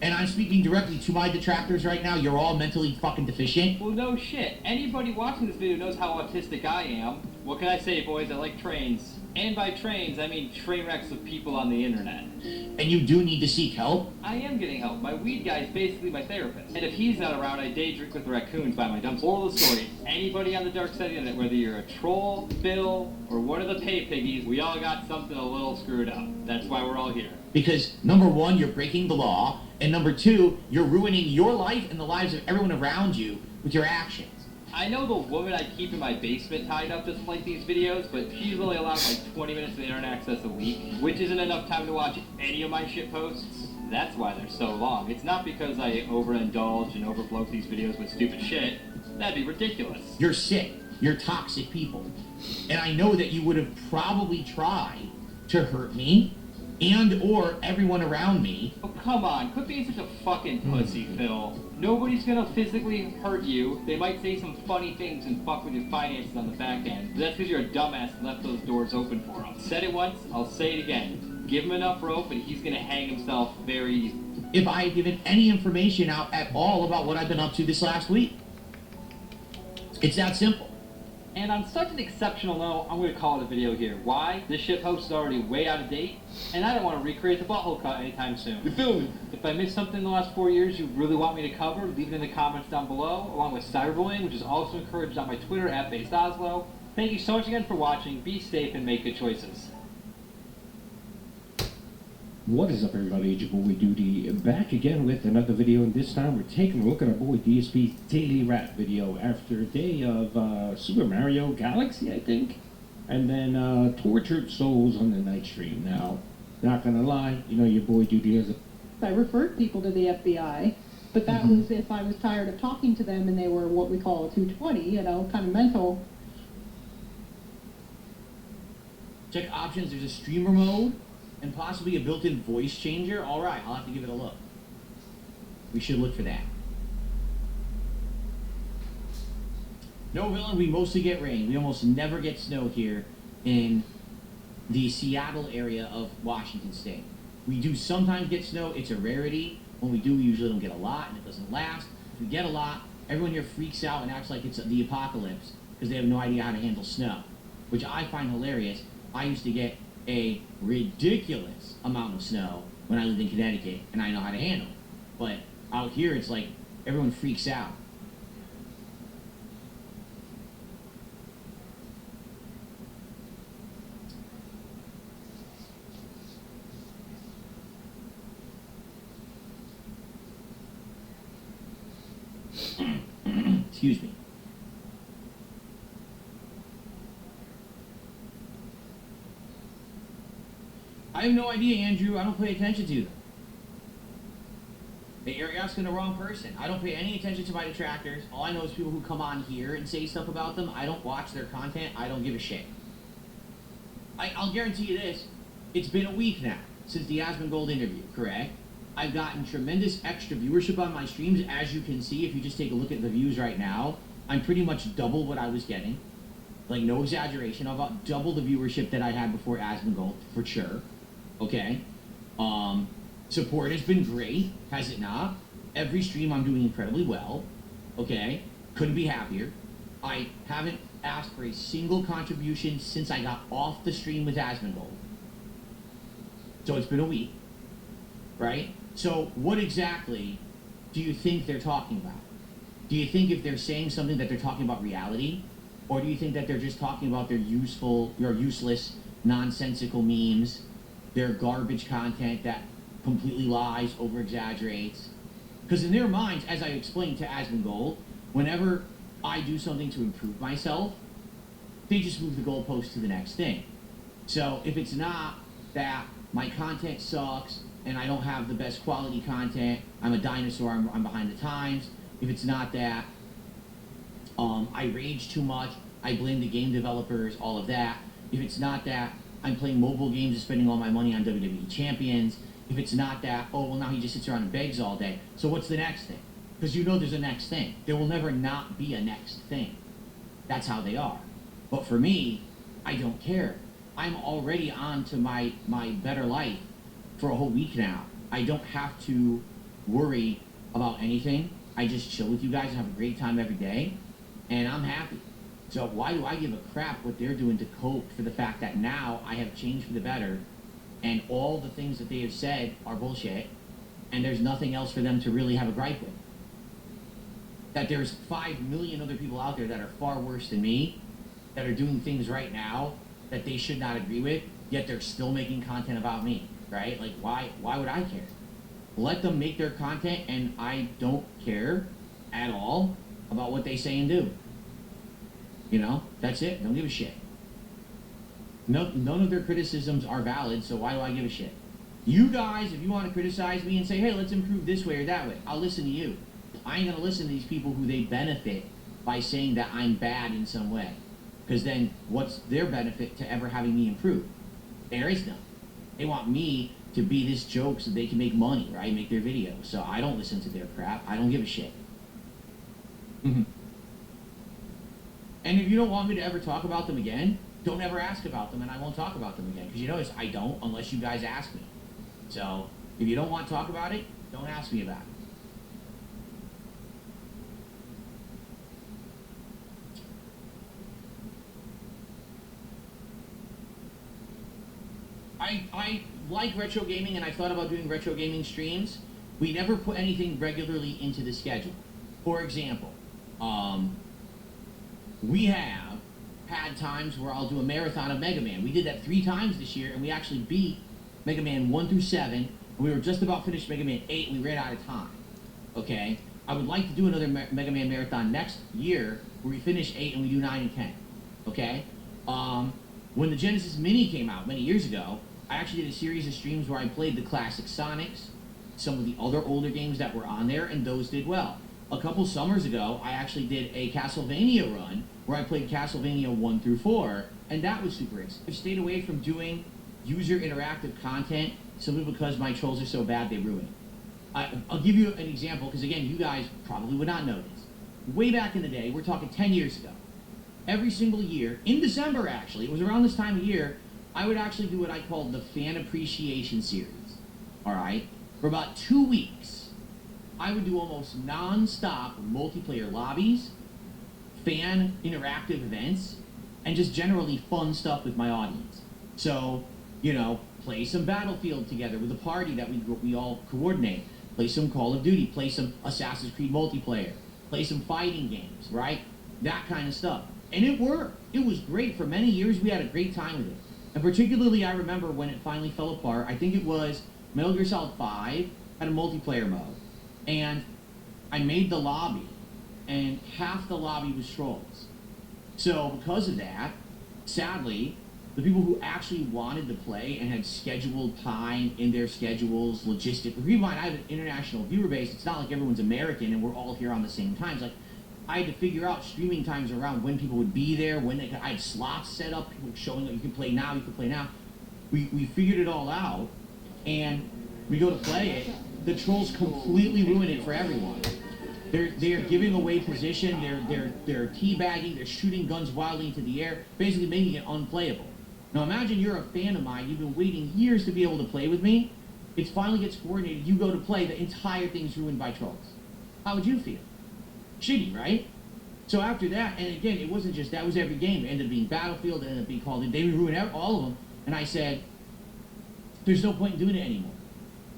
And I'm speaking directly to my detractors right now. You're all mentally fucking deficient. Well, no shit. Anybody watching this video knows how autistic I am. What can I say, boys? I like trains. And by trains, I mean train wrecks of people on the internet. And you do need to seek help? I am getting help. My weed guy is basically my therapist. And if he's not around, I day drink with raccoons by my dumpster. Moral of the story, anybody on the dark side of the internet, whether you're a troll, Phil, or one of the pay piggies, we all got something a little screwed up. That's why we're all here. Because, number one, you're breaking the law, and number two, you're ruining your life and the lives of everyone around you with your actions. I know the woman I keep in my basement tied up doesn't like these videos, but she's only allowed like 20 minutes of internet access a week, which isn't enough time to watch any of my shit posts. That's why they're so long. It's not because I overindulge and overbloat these videos with stupid shit. That'd be ridiculous. You're sick. You're toxic people. And I know that you would have probably tried to hurt me and or everyone around me. Oh, come on. Quit being such a fucking pussy, Phil. Nobody's gonna physically hurt you. They might say some funny things and fuck with your finances on the back end. But that's because you're a dumbass and left those doors open for them. Said it once, I'll say it again. Give him enough rope and he's gonna hang himself very easily. if I had given any information out at all about what I've been up to this last week. It's that simple. And on such an exceptional note, I'm going to call it a video here. Why? This shitpost is already way out of date, and I don't want to recreate the butthole cut anytime soon. You feel me? If I missed something in the last 4 years you really want me to cover, leave it in the comments down below, along with cyberbullying, which is also encouraged on my Twitter at BasedOslo. Thank you so much again for watching. Be safe and make good choices. What is up, everybody? It's your boy Duty back again with another video, and this time we're taking a look at our boy DSP's daily rap video after a day of Super Mario Galaxy, I think, and then Tortured Souls on the night stream. Now, not gonna lie, you know your boy Duty has a... I referred people to the FBI, but that was if I was tired of talking to them and they were what we call a 220, you know, kind of mental. Check options, there's a streamer mode, and possibly a built-in voice changer. Alright, I'll have to give it a look. We should look for that. No villain, we mostly get rain. We almost never get snow here in the Seattle area of Washington State. We do sometimes get snow, it's a rarity. When we do, we usually don't get a lot, and it doesn't last. If we get a lot, everyone here freaks out and acts like it's the apocalypse, because they have no idea how to handle snow, which I find hilarious. I used to get a ridiculous amount of snow when I lived in Connecticut, and I know how to handle it. But out here, it's like everyone freaks out. Excuse me. I have no idea, Andrew. I don't pay attention to them. You're asking the wrong person. I don't pay any attention to my detractors. All I know is people who come on here and say stuff about them. I don't watch their content. I don't give a shit. I'll guarantee you this. It's been a week now since the Asmongold interview, correct? I've gotten tremendous extra viewership on my streams. As you can see, if you just take a look at the views right now, I'm pretty much double what I was getting. Like, no exaggeration. I've about double the viewership that I had before Asmongold, for sure. Okay? Support has been great, has it not? Every stream I'm doing incredibly well. Okay? Couldn't be happier. I haven't asked for a single contribution since I got off the stream with Asmongold. So it's been a week. Right? So what exactly do you think they're talking about? Do you think if they're saying something that they're talking about reality? Or do you think that they're just talking about their useless, nonsensical memes, their garbage content that completely lies, over-exaggerates? Because in their minds, as I explained to Asmongold, whenever I do something to improve myself, they just move the goalpost to the next thing. So if it's not that my content sucks and I don't have the best quality content, I'm a dinosaur, I'm behind the times. If it's not that I rage too much, I blame the game developers, all of that. If it's not that I'm playing mobile games and spending all my money on WWE Champions. If it's not that, oh, well, now he just sits around and begs all day. So what's the next thing? Because you know there's a next thing. There will never not be a next thing. That's how they are. But for me, I don't care. I'm already on to my better life for a whole week now. I don't have to worry about anything. I just chill with you guys and have a great time every day, and I'm happy. So why do I give a crap what they're doing to cope for the fact that now I have changed for the better, and all the things that they have said are bullshit, and there's nothing else for them to really have a gripe with? That there's 5 million other people out there that are far worse than me, that are doing things right now that they should not agree with, yet they're still making content about me, right? Like, why would I care? Let them make their content, and I don't care at all about what they say and do. You know, that's it. Don't give a shit. None of their criticisms are valid, so why do I give a shit? You guys, if you want to criticize me and say, hey, let's improve this way or that way, I'll listen to you. I ain't going to listen to these people who they benefit by saying that I'm bad in some way. Because then what's their benefit to ever having me improve? There is none. They want me to be this joke so they can make money, right? Make their videos. So I don't listen to their crap. I don't give a shit. And if you don't want me to ever talk about them again, don't ever ask about them and I won't talk about them again. Because you notice I don't unless you guys ask me. So if you don't want to talk about it, Don't ask me about it. I like retro gaming, and I thought about doing retro gaming streams. We never put anything regularly into the schedule. For example, we have had times where I'll do a marathon of Mega Man. We did that 3 times this year, and we actually beat Mega Man 1 through 7. And we were just about finished Mega Man 8, and we ran out of time. Okay? I would like to do another Mega Man marathon next year, where we finish 8 and we do 9 and 10. Okay? When the Genesis Mini came out many years ago, I actually did a series of streams where I played the classic Sonics, some of the other older games that were on there, and those did well. A couple summers ago, I actually did a Castlevania run where I played Castlevania 1 through 4, and that was super exciting. I've stayed away from doing user interactive content simply because my trolls are so bad they ruin it. I'll give you an example, because again, you guys probably would not know this. Way back in the day, we're talking 10 years ago, every single year, in December actually, it was around this time of year, I would actually do what I called the Fan Appreciation Series, alright? For about 2 weeks, I would do almost non-stop multiplayer lobbies, fan interactive events, and just generally fun stuff with my audience. So, you know, play some Battlefield together with a party that we all coordinate, play some Call of Duty, play some Assassin's Creed multiplayer, play some fighting games, right? That kind of stuff. And it worked. It was great. For many years, we had a great time with it. And particularly, I remember when it finally fell apart, I think it was Metal Gear Solid 5 had a multiplayer mode. And I made the lobby, and half the lobby was trolls. So because of that, sadly, the people who actually wanted to play and had scheduled time in their schedules, logistic. Keep in mind, I have an international viewer base. It's not like everyone's American and we're all here on the same times. Like, I had to figure out streaming times around when people would be there, when they could. I had slots set up, people showing that you can play now, you can play now. We figured it all out, and we go to play it. The trolls completely ruin it for everyone. They're giving away position. They're teabagging. They're shooting guns wildly into the air, basically making it unplayable. Now imagine you're a fan of mine. You've been waiting years to be able to play with me. It finally gets coordinated. You go to play. The entire thing's ruined by trolls. How would you feel? Shitty, right? So after that, and again, it wasn't just that, was every game. It ended up being Battlefield, it ended up being Call of Duty. They would ruin all of them. And I said, there's no point in doing it anymore.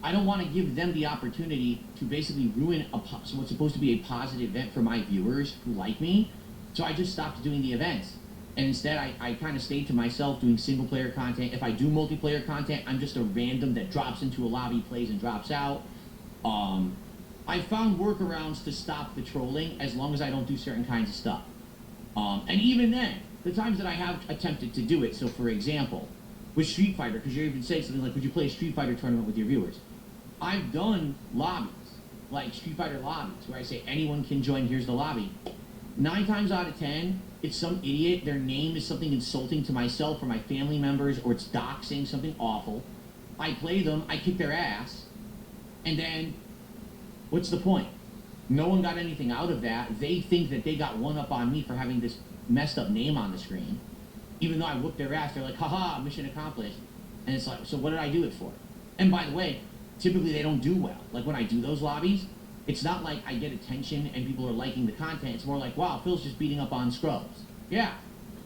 I don't want to give them the opportunity to basically ruin what's supposed to be a positive event for my viewers who like me. So I just stopped doing the events. And instead, I kind of stayed to myself doing single-player content. If I do multiplayer content, I'm just a random that drops into a lobby, plays, and drops out. I found workarounds to stop the trolling as long as I don't do certain kinds of stuff. And even then, the times that I have attempted to do it, so for example, with Street Fighter, because you even say something like, would you play a Street Fighter tournament with your viewers? I've done lobbies, like Street Fighter lobbies, where I say anyone can join, here's the lobby. 9 times out of 10, it's some idiot, their name is something insulting to myself or my family members, or it's doxing, something awful. I play them, I kick their ass, and then what's the point? No one got anything out of that. They think that they got one up on me for having this messed up name on the screen. Even though I whooped their ass, they're like, haha, mission accomplished. And it's like, so what did I do it for? And by the way, typically they don't do well. Like when I do those lobbies, it's not like I get attention and people are liking the content. It's more like, wow, Phil's just beating up on scrubs. Yeah,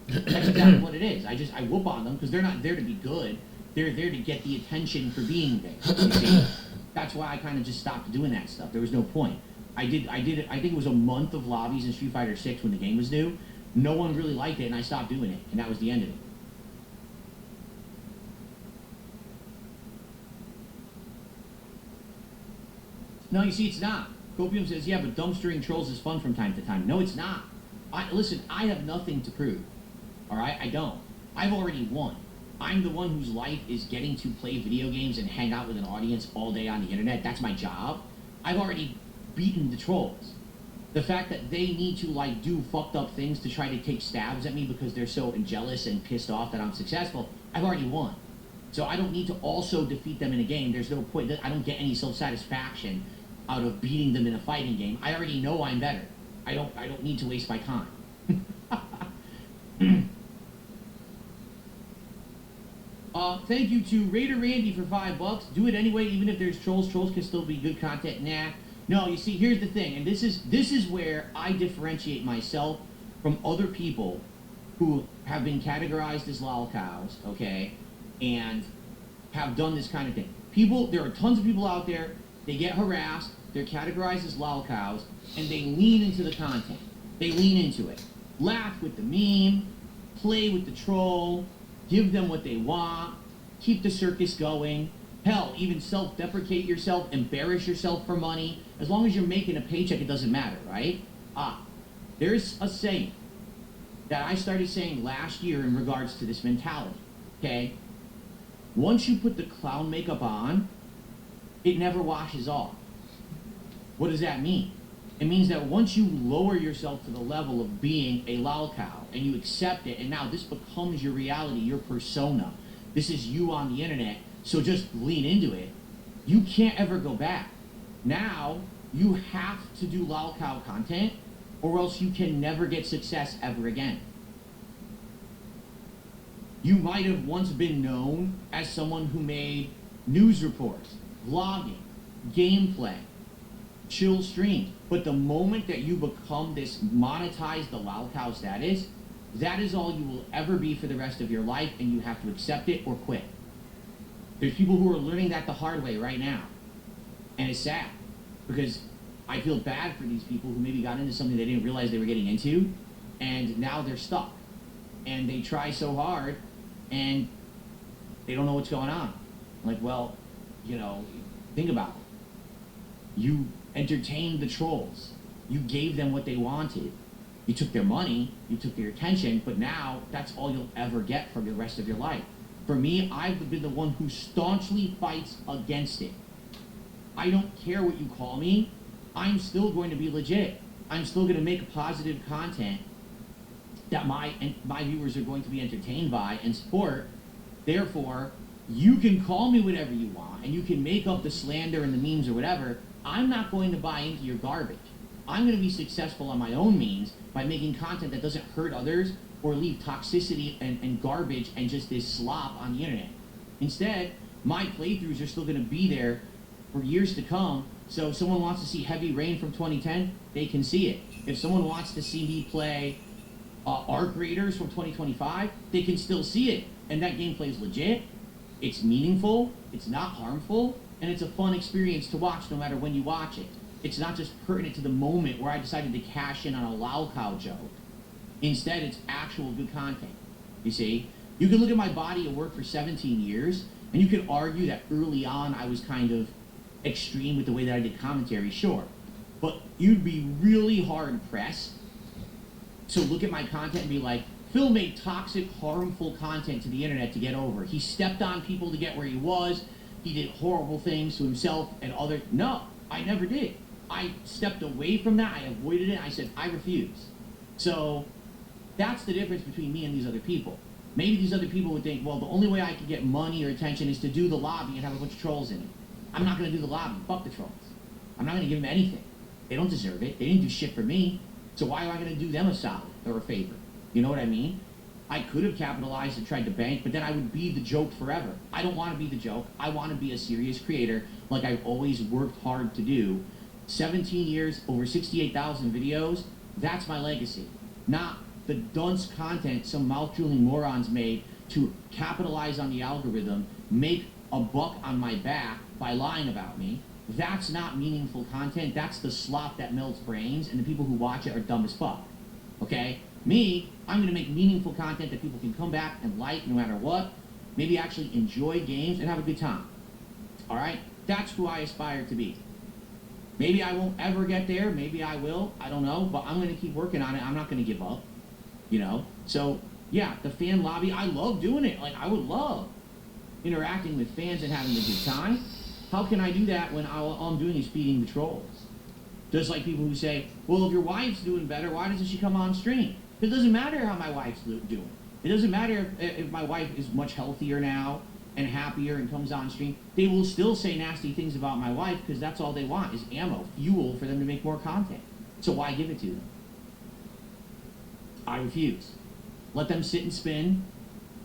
that's exactly what it is. I whoop on them because they're not there to be good. They're there to get the attention for being there. You see? That's why I kind of just stopped doing that stuff. There was no point. I did it, I think it was a month of lobbies in Street Fighter 6 when the game was new. No one really liked it, and I stopped doing it, and that was the end of it. No, you see, it's not. Copium says, yeah, but dumpstering trolls is fun from time to time. No, it's not. Listen, I have nothing to prove. All right? I don't. I've already won. I'm the one whose life is getting to play video games and hang out with an audience all day on the internet. That's my job. I've already beaten the trolls. The fact that they need to, like, do fucked up things to try to take stabs at me because they're so jealous and pissed off that I'm successful, I've already won. So I don't need to also defeat them in a game. There's no point. I don't get any self-satisfaction out of beating them in a fighting game. I already know I'm better. I don't need to waste my time. Thank you to Raider Randy for $5. Do it anyway, even if there's trolls. Trolls can still be good content. Nah. No, you see, here's the thing, and this is where I differentiate myself from other people who have been categorized as lolcows, okay, and have done this kind of thing. There are tons of people out there, they get harassed, they're categorized as lolcows, and they lean into the content. They lean into it. Laugh with the meme, play with the troll, give them what they want, keep the circus going. Hell, even self-deprecate yourself, embarrass yourself for money. As long as you're making a paycheck, it doesn't matter, right? There's a saying that I started saying last year in regards to this mentality, okay? Once you put the clown makeup on, it never washes off. What does that mean? It means that once you lower yourself to the level of being a lolcow and you accept it, and now this becomes your reality, your persona. This is you on the internet, so just lean into it. You can't ever go back. Now, you have to do lolcow content, or else you can never get success ever again. You might have once been known as someone who made news reports, vlogging, gameplay, chill streams. But the moment that you become this monetized the lolcow status, that is all you will ever be for the rest of your life, and you have to accept it or quit. There's people who are learning that the hard way right now. And it's sad, because I feel bad for these people who maybe got into something they didn't realize they were getting into, and now they're stuck. And they try so hard, and they don't know what's going on. Like, well, you know, think about it. You entertained the trolls. You gave them what they wanted. You took their money, you took their attention, but now that's all you'll ever get for the rest of your life. For me, I've been the one who staunchly fights against it. I don't care what you call me. I'm still going to be legit. I'm still going to make positive content that my viewers are going to be entertained by and support. Therefore, you can call me whatever you want, and you can make up the slander and the memes or whatever. I'm not going to buy into your garbage. I'm going to be successful on my own means by making content that doesn't hurt others or leave toxicity and garbage and just this slop on the internet. Instead, my playthroughs are still going to be there for years to come. So if someone wants to see Heavy Rain from 2010, they can see it. If someone wants to see me play Arc Raiders from 2025, they can still see it. And that gameplay is legit, it's meaningful, it's not harmful, and it's a fun experience to watch no matter when you watch it. It's not just pertinent to the moment where I decided to cash in on a lolcow joke. Instead, it's actual good content. You see? You can look at my body of work for 17 years, and you could argue that early on I was kind of extreme with the way that I did commentary, sure. But you'd be really hard-pressed to look at my content and be like, Phil made toxic, harmful content to the internet to get over. He stepped on people to get where he was. He did horrible things to himself and others. No, I never did. I stepped away from that. I avoided it. I said, I refuse. So that's the difference between me and these other people. Maybe these other people would think, well, the only way I can get money or attention is to do the lobby and have a bunch of trolls in it. I'm not going to do the lobby. Fuck the trolls. I'm not going to give them anything. They don't deserve it. They didn't do shit for me. So why am I going to do them a solid or a favor? You know what I mean? I could have capitalized and tried to bank, but then I would be the joke forever. I don't want to be the joke. I want to be a serious creator like I've always worked hard to do. 17 years, over 68,000 videos, that's my legacy. Not the dunce content some mouth-drooling morons made to capitalize on the algorithm, make a buck on my back by lying about me. That's not meaningful content. That's the slop that melts brains, and the people who watch it are dumb as fuck. Okay? Me, I'm going to make meaningful content that people can come back and like no matter what. Maybe actually enjoy games and have a good time. Alright? That's who I aspire to be. Maybe I won't ever get there. Maybe I will. I don't know. But I'm going to keep working on it. I'm not going to give up. You know? So, yeah, the fan lobby, I love doing it. Like, I would love interacting with fans and having a good time. How can I do that when all I'm doing is feeding the trolls? Just like people who say, well, if your wife's doing better, why doesn't she come on stream? It doesn't matter how my wife's doing. It doesn't matter if my wife is much healthier now and happier and comes on stream. They will still say nasty things about my wife because that's all they want is ammo, fuel for them to make more content. So why give it to them? I refuse. Let them sit and spin.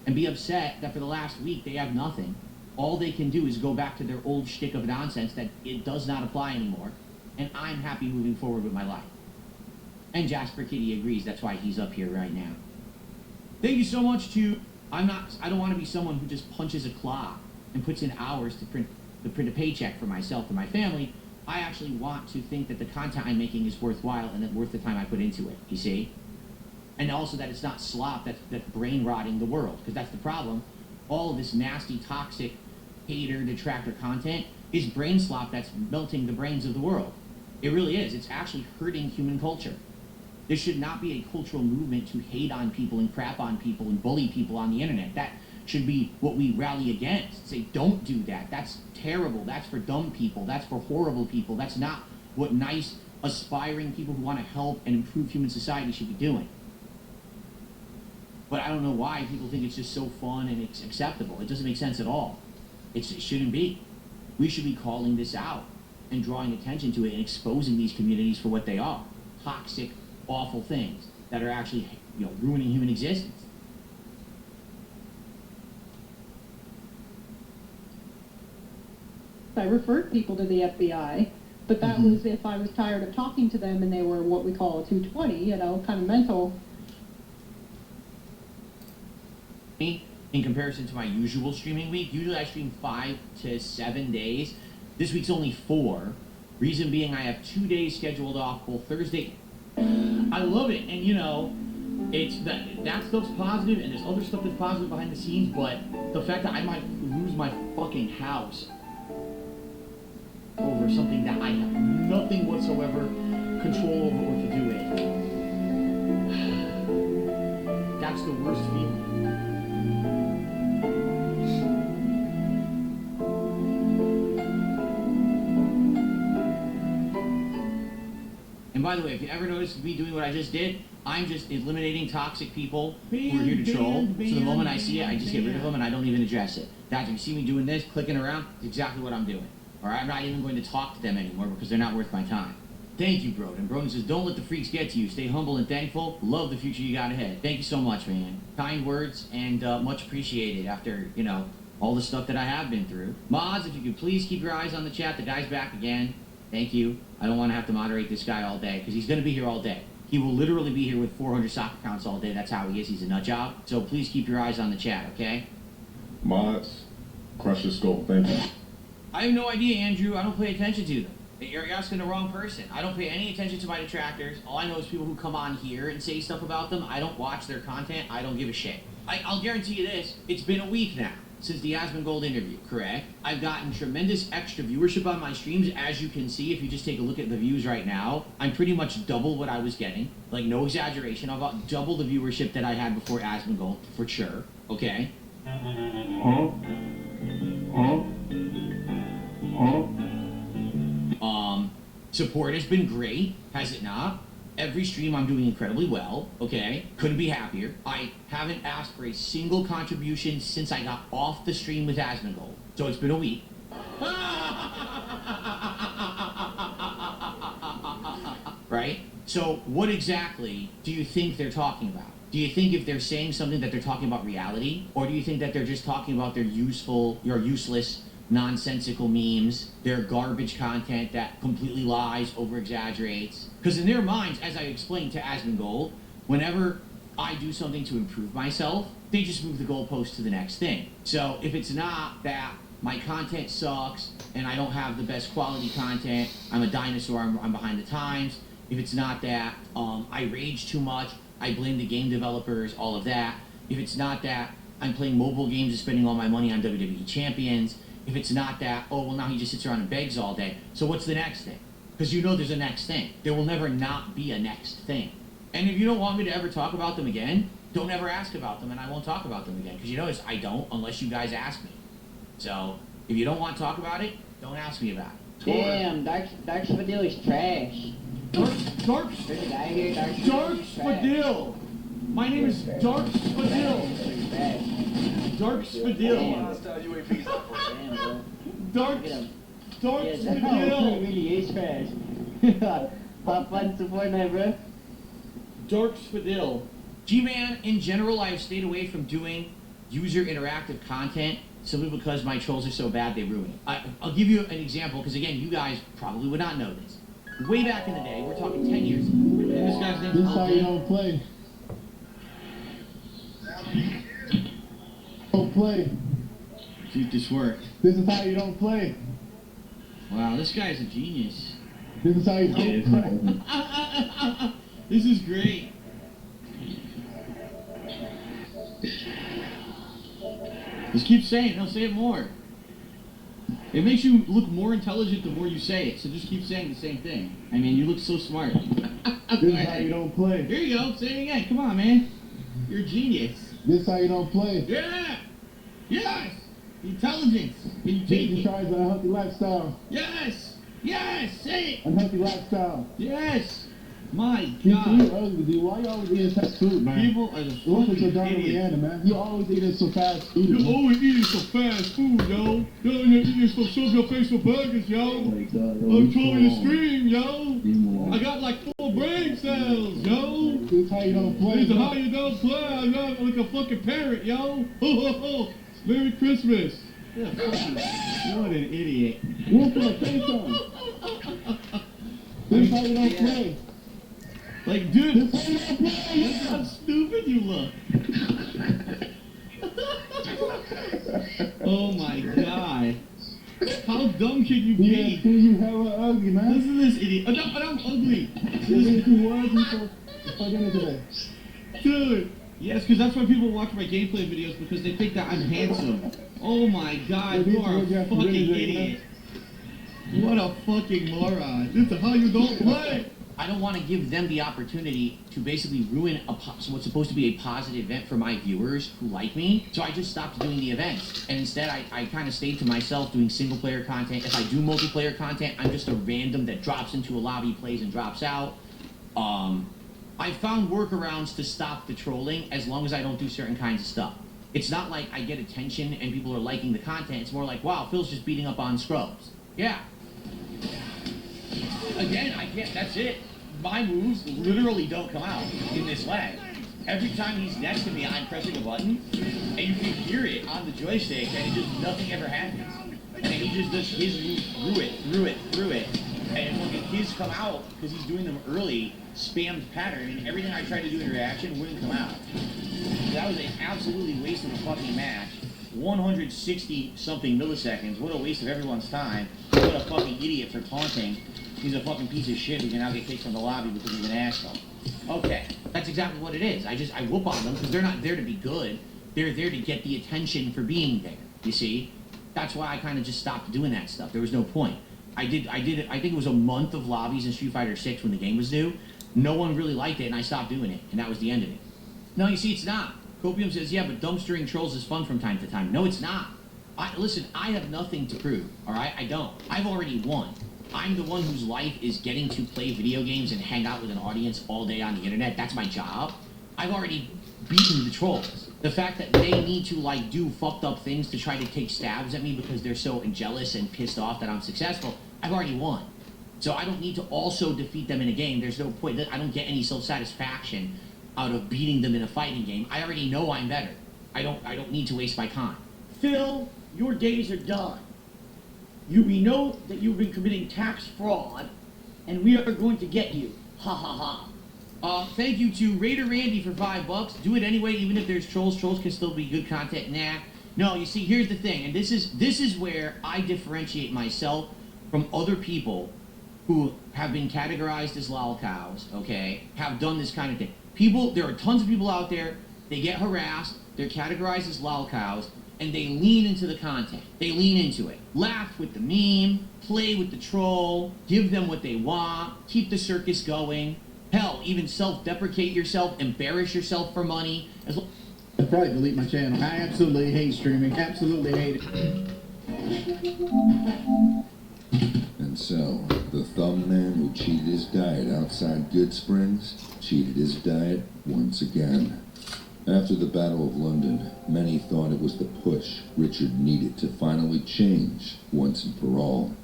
and be upset that for the last week they have nothing. All they can do is go back to their old shtick of nonsense that it does not apply anymore, and I'm happy moving forward with my life. And Jasper Kitty agrees, that's why he's up here right now. Thank you so much to, I don't want to be someone who just punches a clock and puts in hours to print a paycheck for myself and my family. I actually want to think that the content I'm making is worthwhile and that worth the time I put into it, you see? And also that it's not slop that's brain rotting the world, because that's the problem. All of this nasty, toxic, hater, detractor content is brain slop that's melting the brains of the world. It really is. It's actually hurting human culture. There should not be a cultural movement to hate on people and crap on people and bully people on the internet. That should be what we rally against. Say, don't do that. That's terrible. That's for dumb people. That's for horrible people. That's not what nice, aspiring people who want to help and improve human society should be doing. But I don't know why people think it's just so fun and it's acceptable. It doesn't make sense at all. It shouldn't be. We should be calling this out and drawing attention to it and exposing these communities for what they are. Toxic, awful things that are actually, ruining human existence. I referred people to the FBI, but that was if I was tired of talking to them and they were what we call a 220, kind of mental. In comparison to my usual streaming week, usually I stream 5 to 7 days. This week's only 4. Reason being I have 2 days scheduled off, both Thursday. I love it, and it's that stuff's positive, and there's other stuff that's positive behind the scenes, but the fact that I might lose my fucking house over something that I have nothing whatsoever control over or to do with. That's the worst feeling. And by the way, if you ever noticed me doing what I just did, I'm just eliminating toxic people who are here to troll. So the moment I see it, I just get rid of them and I don't even address it. That's if you see me doing this, clicking around, it's exactly what I'm doing. Alright, I'm not even going to talk to them anymore because they're not worth my time. Thank you, Broden. Broden says, don't let the freaks get to you. Stay humble and thankful. Love the future you got ahead. Thank you so much, man. Kind words and much appreciated after, all the stuff that I have been through. Mods, if you could please keep your eyes on the chat. The guy's back again. Thank you. I don't want to have to moderate this guy all day because he's going to be here all day. He will literally be here with 400 stock accounts all day. That's how he is. He's a nut job. So please keep your eyes on the chat, okay? Mods, crush your skull. Thank you. I have no idea, Andrew. I don't pay attention to them. You're asking the wrong person. I don't pay any attention to my detractors. All I know is people who come on here and say stuff about them. I don't watch their content. I don't give a shit. I'll guarantee you this. It's been a week now since the Asmongold interview, correct? I've gotten tremendous extra viewership on my streams. As you can see, if you just take a look at the views right now, I'm pretty much double what I was getting. Like, no exaggeration. I've got double the viewership that I had before Asmongold, for sure. Okay? Support has been great, has it not? Every stream I'm doing incredibly well, okay? Couldn't be happier. I haven't asked for a single contribution since I got off the stream with Asmongold. So it's been a week. Right? So what exactly do you think they're talking about? Do you think if they're saying something that they're talking about reality? Or do you think that they're just talking about their useless, nonsensical memes, their garbage content that completely lies, over-exaggerates? Because in their minds, as I explained to Asmongold, whenever I do something to improve myself, they just move the goalpost to the next thing. So if it's not that my content sucks and I don't have the best quality content, I'm a dinosaur, I'm behind the times. If it's not that I rage too much, I blame the game developers, all of that. If it's not that I'm playing mobile games and spending all my money on WWE champions. If it's not that, oh, well, now he just sits around and begs all day. So what's the next thing? Because there's a next thing. There will never not be a next thing. And if you don't want me to ever talk about them again, don't ever ask about them and I won't talk about them again. Because you notice I don't unless you guys ask me. So if you don't want to talk about it, don't ask me about it. Damn, Dark Spadil is trash. Dark Spadil! My name is Dark Spadil! Dark Spadil! Dark Spadil! Really is trash. Pop fun support, my bro. Dark Spadil. G-Man, in general, I have stayed away from doing user interactive content simply because my trolls are so bad they ruin it. I'll give you an example, because again, you guys probably would not know this. Way back in the day, we're talking 10 years ago, and this guy's name is This how you don't play. Don't play. See if this worked. This is how you don't play. Wow, this guy's a genius. This is how you don't play. This is great. Just keep saying it. No, say it more. It makes you look more intelligent the more you say it. So just keep saying the same thing. I mean, you look so smart. This is how you don't play. Here you go. Say it again. Come on, man. You're a genius. This is how you don't play. Yeah. Yes. Intelligence. Can you take Taking it? charge of a healthy lifestyle. Yes. Yes. Say it. Unhealthy lifestyle. Yes. My You God. ugly, dude. Why you always eating fast food, man? People are the Look at your fucking Donna idiots. Rihanna, man. You always eating some fast food. You man. always eating some fast food, yo. Yo, you're eating some sugar face for burgers, yo. I'm trying to stream, yo. I got like 4 brain cells, yo. This is how you don't play. This is man. how you don't play. I'm not like a fucking parrot, yo. Ho, ho, ho. Merry Christmas. Yeah, fucking, what an idiot. Look at the face on. This is how you don't play. Like, dude, This is how you don't play. look how stupid you look. Oh my God. How dumb can you Yeah, be? see you hella ugly, man. Listen to this idiot. I'm ugly. You think you ugly for dinner today? Dude. Yes, because that's why people watch my gameplay videos, because they think that I'm handsome. Oh my God, you are a fucking idiot. What a fucking moron. This is how you don't play. I don't want to give them the opportunity to basically ruin what's supposed to be a positive event for my viewers who like me. So I just stopped doing the events. And instead, I kind of stayed to myself doing single-player content. If I do multiplayer content, I'm just a random that drops into a lobby, plays, and drops out. I found workarounds to stop the trolling as long as I don't do certain kinds of stuff. It's not like I get attention and people are liking the content. It's more like, wow, Phil's just beating up on scrubs. Yeah. Again, I can't, that's it. My moves literally don't come out in this lag. Every time he's next to me, I'm pressing a button, and you can hear it on the joystick, and it just, nothing ever happens. And then he just does his move through it, and fucking his come out, because he's doing them early, spammed pattern, and everything I tried to do in reaction wouldn't come out. That was an absolutely waste of a fucking match. 160 something milliseconds. What a waste of everyone's time. What a fucking idiot for taunting. He's a fucking piece of shit who can now get kicked from the lobby because he's an asshole. Okay, that's exactly what it is. I whoop on them because they're not there to be good. They're there to get the attention for being there. You see? That's why I kind of just stopped doing that stuff. There was no point. I did it, I think it was a month of lobbies in Street Fighter 6 when the game was new. No one really liked it, and I stopped doing it, and that was the end of it. No, you see, it's not. Copium says, yeah, but dumpstering trolls is fun from time to time. No, it's not. Listen, I have nothing to prove, all right? I don't. I've already won. I'm the one whose life is getting to play video games and hang out with an audience all day on the internet. That's my job. I've already beaten the trolls. The fact that they need to, like, do fucked up things to try to take stabs at me because they're so jealous and pissed off that I'm successful, I've already won. So I don't need to also defeat them in a game. There's no point. I don't get any self-satisfaction out of beating them in a fighting game. I already know I'm better. I don't need to waste my time. Phil, your days are done. We know that you've been committing tax fraud, and we are going to get you. Ha ha ha. Thank you to Raider Randy for $5. Do it anyway, even if there's trolls. Trolls can still be good content. Nah. No, you see, here's the thing, and this is where I differentiate myself from other people who have been categorized as lolcows, okay, have done this kind of thing. There are tons of people out there, they get harassed, they're categorized as lolcows, and they lean into the content. They lean into it. Laugh with the meme, play with the troll, give them what they want, keep the circus going. Hell, even self-deprecate yourself, embarrass yourself for money. I'd probably delete my channel. I absolutely hate streaming. Absolutely hate it. And so, the thumb man who cheated his diet outside Good Springs cheated his diet once again. After the Battle of London, many thought it was the push Richard needed to finally change once and for all.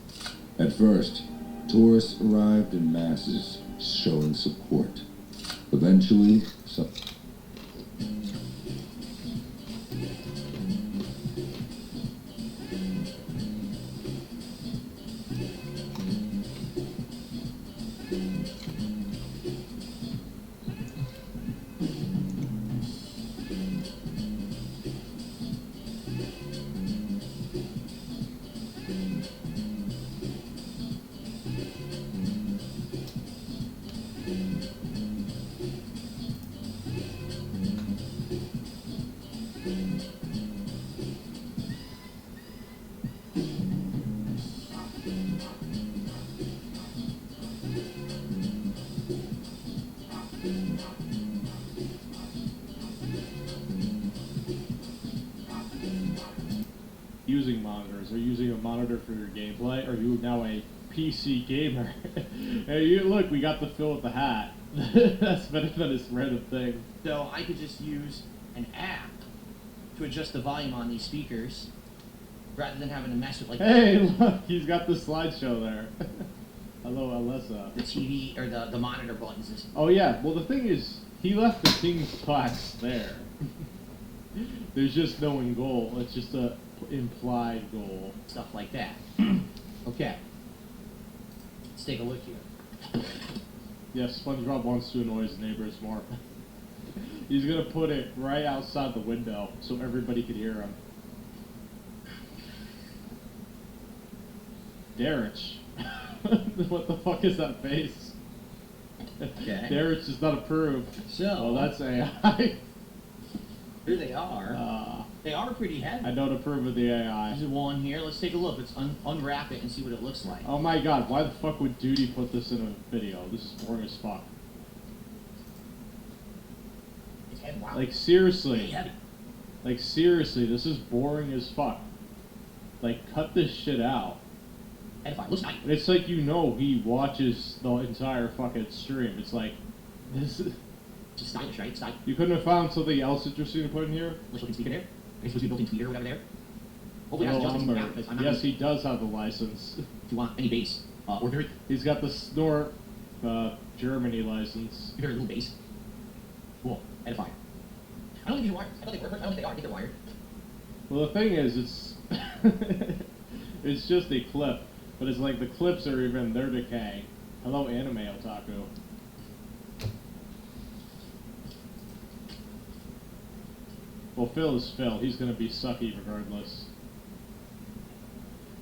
At first, tourists arrived in masses showing support. Eventually, using monitors? Are you using a monitor for your gameplay? Or are you now a PC gamer? Hey, look, we got the Phil with the hat. That's better than this random thing. So I could just use an app to adjust the volume on these speakers, rather than having to mess with like. Hey, look, he's got the slideshow there. Hello, Alyssa. The TV or the monitor buttons. Is Oh yeah, well the thing is, he left the King's plaques there. There's just no in goal. It's just a implied goal. Stuff like that. Okay. Let's take a look here. Yes, SpongeBob wants to annoy his neighbors more. He's gonna put it right outside the window so everybody can hear him. Darich. What the fuck is that face? Okay. Darich does not approve. So. Oh, that's AI. Here they are. They are pretty heavy. I don't approve of the AI. There's one here. Let's take a look. Let's unwrap it and see what it looks like. Oh my god, why the fuck would Duty put this in a video? This is boring as fuck. It's heavy. Wow. Like seriously. Pretty heavy. Like seriously, this is boring as fuck. Like cut this shit out. Edify. Looks nice. And it's like he watches the entire fucking stream. It's like this is It's stylish, right? Stylish. You couldn't have found something else interesting to put in here? Let's look and speaker there. It's supposed to be built-in tweeter or whatever there. Hopefully Hello, that's just Humber. because I'm not Yes, he does have the license. If you want any bass, or very He's got the Snort Germany license. very little bass. Cool. Edify. I don't think these are wired. I don't think they are. I think they're wired. Well, the thing is, it's it's just a clip, but it's like the clips are even their decay. Hello, Anime Otaku. Well, Phil is Phil. He's gonna be sucky regardless.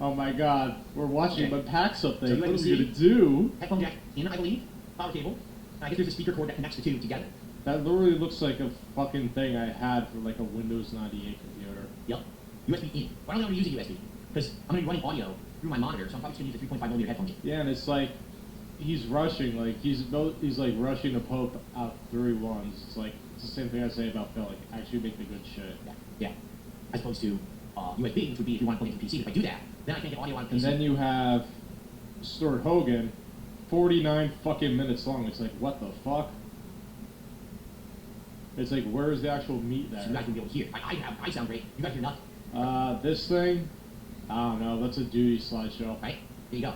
Oh my god, we're watching him unpack something. So you What are can we see gonna do? headphone jack in, I believe. Power cable. And I guess there's a speaker cord that connects the two together. That literally looks like a fucking thing I had for like a Windows 98 computer. Yep. USB in. Why don't I use a USB? Because I'm gonna be running audio through my monitor, so I'm probably just gonna use a 3.5 millimeter headphone jack. Yeah, and it's like he's rushing, like he's like rushing to poke out 3 ones. It's like it's the same thing I say about Phil. Like actually make the good shit. Yeah. As opposed to USB, which would be if you want to plug it into PC. If I do that, then I can't get audio on a PC. And then you have Stuart Hogan, 49 fucking minutes long. It's like what the fuck? It's like where's the actual meat there? So you guys can be able to hear. I sound great. You guys hear nothing. This thing, I don't know. That's a Duty slideshow. Right? There you go.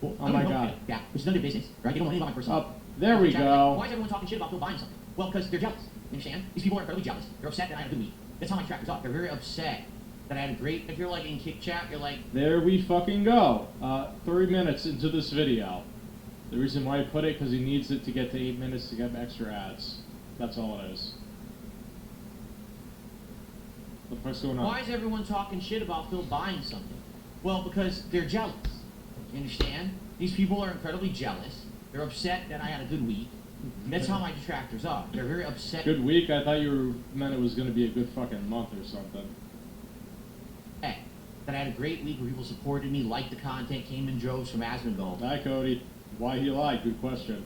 Well, Oh my god. Yeah, which is none of their business, right? They don't know anything about my personal life. There we go. Why is everyone talking shit about Phil buying something? Well, because they're jealous. You understand? These people are incredibly jealous. They're upset that I had a good week. That's how my trackers are. They're very upset that I had a great. If you're like in Kick Chat, you're like. There we fucking go. 3 minutes into this video. The reason why I put it, because he needs it to get to 8 minutes to get extra ads. That's all it is. What the fuck's going on? Why is everyone talking shit about Phil buying something? Well, because they're jealous. You understand? These people are incredibly jealous. They're upset that I had a good week. That's how my detractors are. They're very upset. Good week? I thought you meant it was going to be a good fucking month or something. That I had a great week where people supported me, liked the content, came in droves from Asmongold. Hi, Cody. Why he lied? Good question.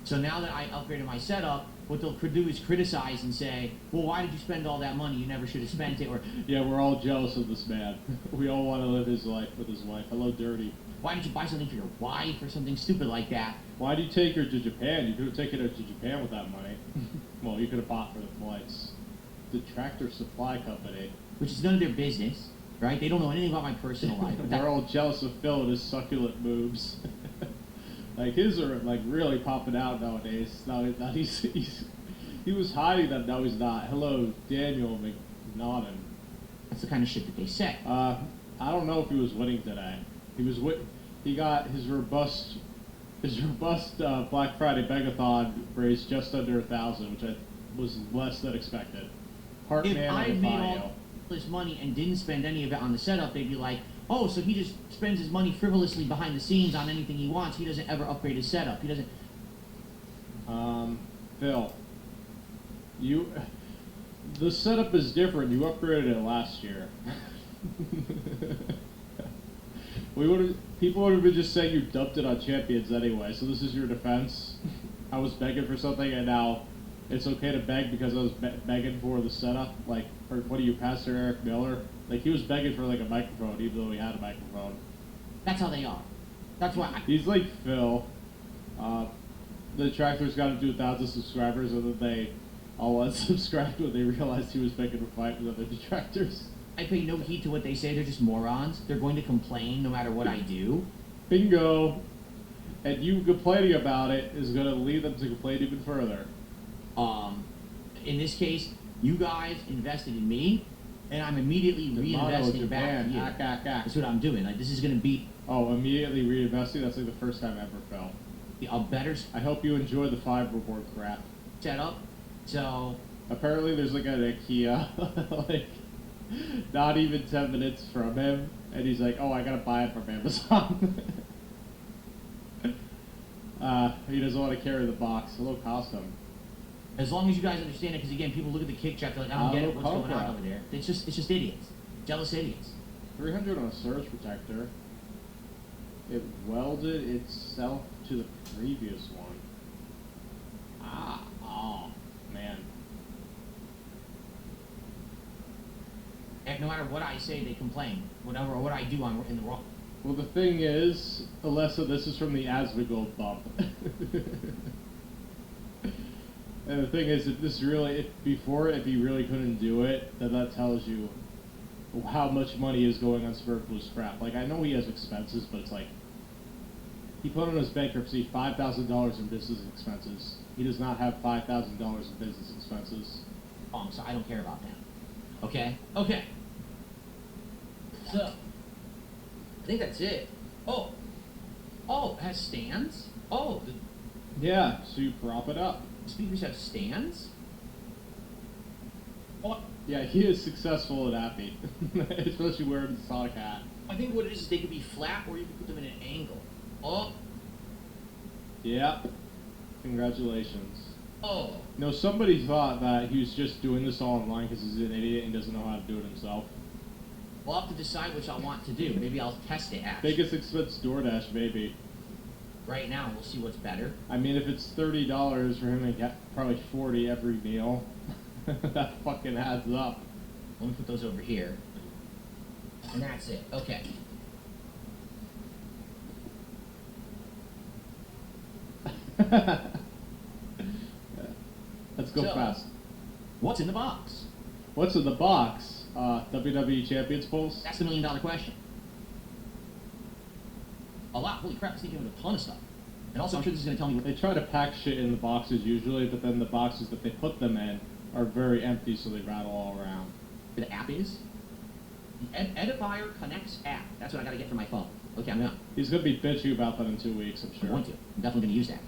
So now that I upgraded my setup, what they'll do is criticize and say, well, why did you spend all that money? You never should have spent it. Or Yeah, we're all jealous of this man. We all want to live his life with his wife. Hello, Dirty. why did you buy something for your wife or something stupid like that? Why did you take her to Japan? You could have taken her to Japan with that money. Well, you could have bought for the flights. The Tractor Supply Company. Which is none of their business, right? They don't know anything about my personal life. We're all jealous of Phil and his succulent moves. Like his are like really popping out nowadays. Now he was hiding them. Now he's not. Hello, Daniel McNaughton. That's the kind of shit that they say. I don't know if he was winning today. He got his robust Black Friday Begathon raised just under 1,000, which was less than expected. Heartman If I and made Fabio. all this money and didn't spend any of it on the setup, they'd be like, oh, so he just spends his money frivolously behind the scenes on anything he wants. He doesn't ever upgrade his setup. He doesn't. Phil, the setup is different. You upgraded it last year. People would have been just saying you dumped it on Champions anyway. So this is your defense. I was begging for something, and now it's okay to beg because I was begging for the setup. Like, or what do you, Pastor Eric Miller? Like, he was begging for like a microphone, even though he had a microphone. That's how they are. That's why. He's like Phil. The Detractors got him to 1,000 subscribers, and then they all unsubscribed when they realized he was making a fight with other detractors. I pay no heed to what they say. They're just morons. They're going to complain no matter what I do. Bingo. And you complaining about it is going to lead them to complain even further. In this case, you guys invested in me, and I'm immediately reinvesting back to you. That's what I'm doing. Like, this is going to be... Oh, immediately reinvesting? That's like the first time I ever fell. A better... I hope you enjoy the 5 reward crap. Setup. So... Apparently there's like an IKEA, like, not even 10 minutes from him, and he's like, oh, I gotta buy it from Amazon. He doesn't want to carry the box. Hello, Costum. As long as you guys understand it, because again, people look at the kick check, they're like, I don't get it, what's going on over there. It's just idiots. Jealous idiots. 300 on a surge protector. It welded itself to the previous one. Oh, man. And no matter what I say, they complain. Whatever, what I do, I'm in the wrong. Well, the thing is, Alessa, this is from the Asmongold bump. And the thing is, if this really, if he really couldn't do it, then that tells you how much money is going on superfluous crap. Like, I know he has expenses, but it's like, he put on his bankruptcy $5,000 in business expenses. He does not have $5,000 in business expenses. So I don't care about that. Okay? Okay. So, I think that's it. Oh, it has stands? Oh, yeah, so you prop it up. Speakers have stands? Oh, yeah, he is successful at Appy, especially wearing the Sonic hat. I think what it is they could be flat or you could put them in an angle. Oh. Yeah. Congratulations. Oh. No, somebody thought that he was just doing this all online because he's an idiot and doesn't know how to do it himself. We'll have to decide which I want to do. Maybe I'll test it, actually. Biggest expense DoorDash, maybe. Right now, we'll see what's better. I mean, if it's $30 for him to get probably 40 every meal, that fucking adds up. Let me put those over here. And that's it. Okay. Let's go fast. What's in the box? What's in the box? WWE Champions Pulse? That's the $1 million question. A lot. Holy crap, this thing came with a ton of stuff. And also, I'm sure this is going to tell me what... They try to pack shit in the boxes usually, but then the boxes that they put them in are very empty, so they rattle all around. The app is? The Edifier Connects app. That's what I got to get for my phone. Okay, I'm gonna... He's going to be bitchy about that in 2 weeks, I'm sure. I'm going to. I'm definitely going to use that.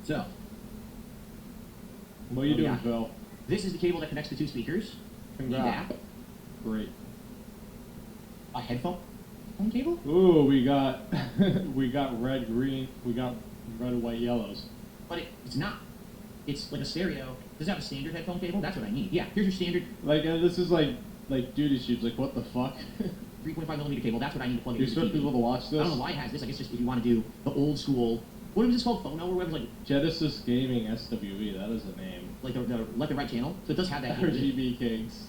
So, what are you doing, Phil? This is the cable that connects the 2 speakers. Congrats. Great. A headphone cable? Ooh, we got red, green, we got red, white, yellows. But it's not. It's like a stereo. Does it have a standard headphone cable? That's what I need. Yeah, here's your standard. Like this is like duty shoots. Like what the fuck? 3.5mm cable. That's what I need to plug into. You expect people to watch this? I don't know why it has this. I guess just if you want to do the old school. What was this called? Phono or whatever? Like Genesis Gaming SWE. That is the name. Like the left and right channel. So it does have that. RGB Kings.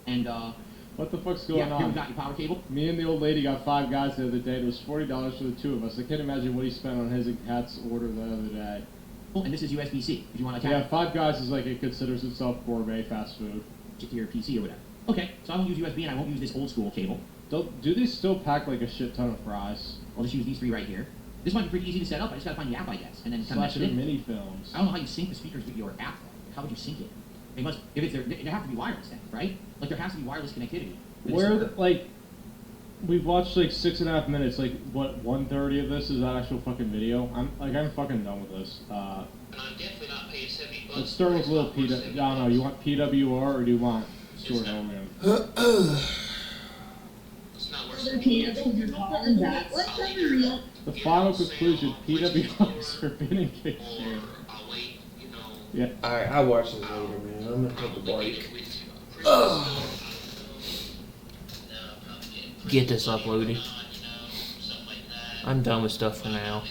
And what the fuck's going on? Here we got your power cable. Me and the old lady got 5 guys the other day. It was $40 for the 2 of us. I can't imagine what he spent on his and Kat's order the other day. Oh, and this is USB-C. If you want to. Yeah, 5 guys is like it considers itself gourmet fast food. To your PC or whatever. Okay, so I won't use USB and I won't use this old school cable. Do they still pack like a shit ton of fries? I'll just use these 3 right here. This might be pretty easy to set up. I just gotta find the app, I guess, and then slash it in mini films. I don't know how you sync the speakers with your app. Though. How would you sync it? They must. If it's there have to be wireless then, right? Like there has to be wireless connectivity. Like we've watched like 6.5 minutes. Like what 1/30 of this is that actual fucking video? I'm fucking done with this. And I'm definitely not paying $70. Let's start with little PW. I don't know. You want PWR or do you want Stuart Hellman? The final conclusion, PWR is forbidden kickstand. Yeah. Alright, I'll watch this later, man. I'm gonna take a break. Get this uploaded. I'm done with stuff for now.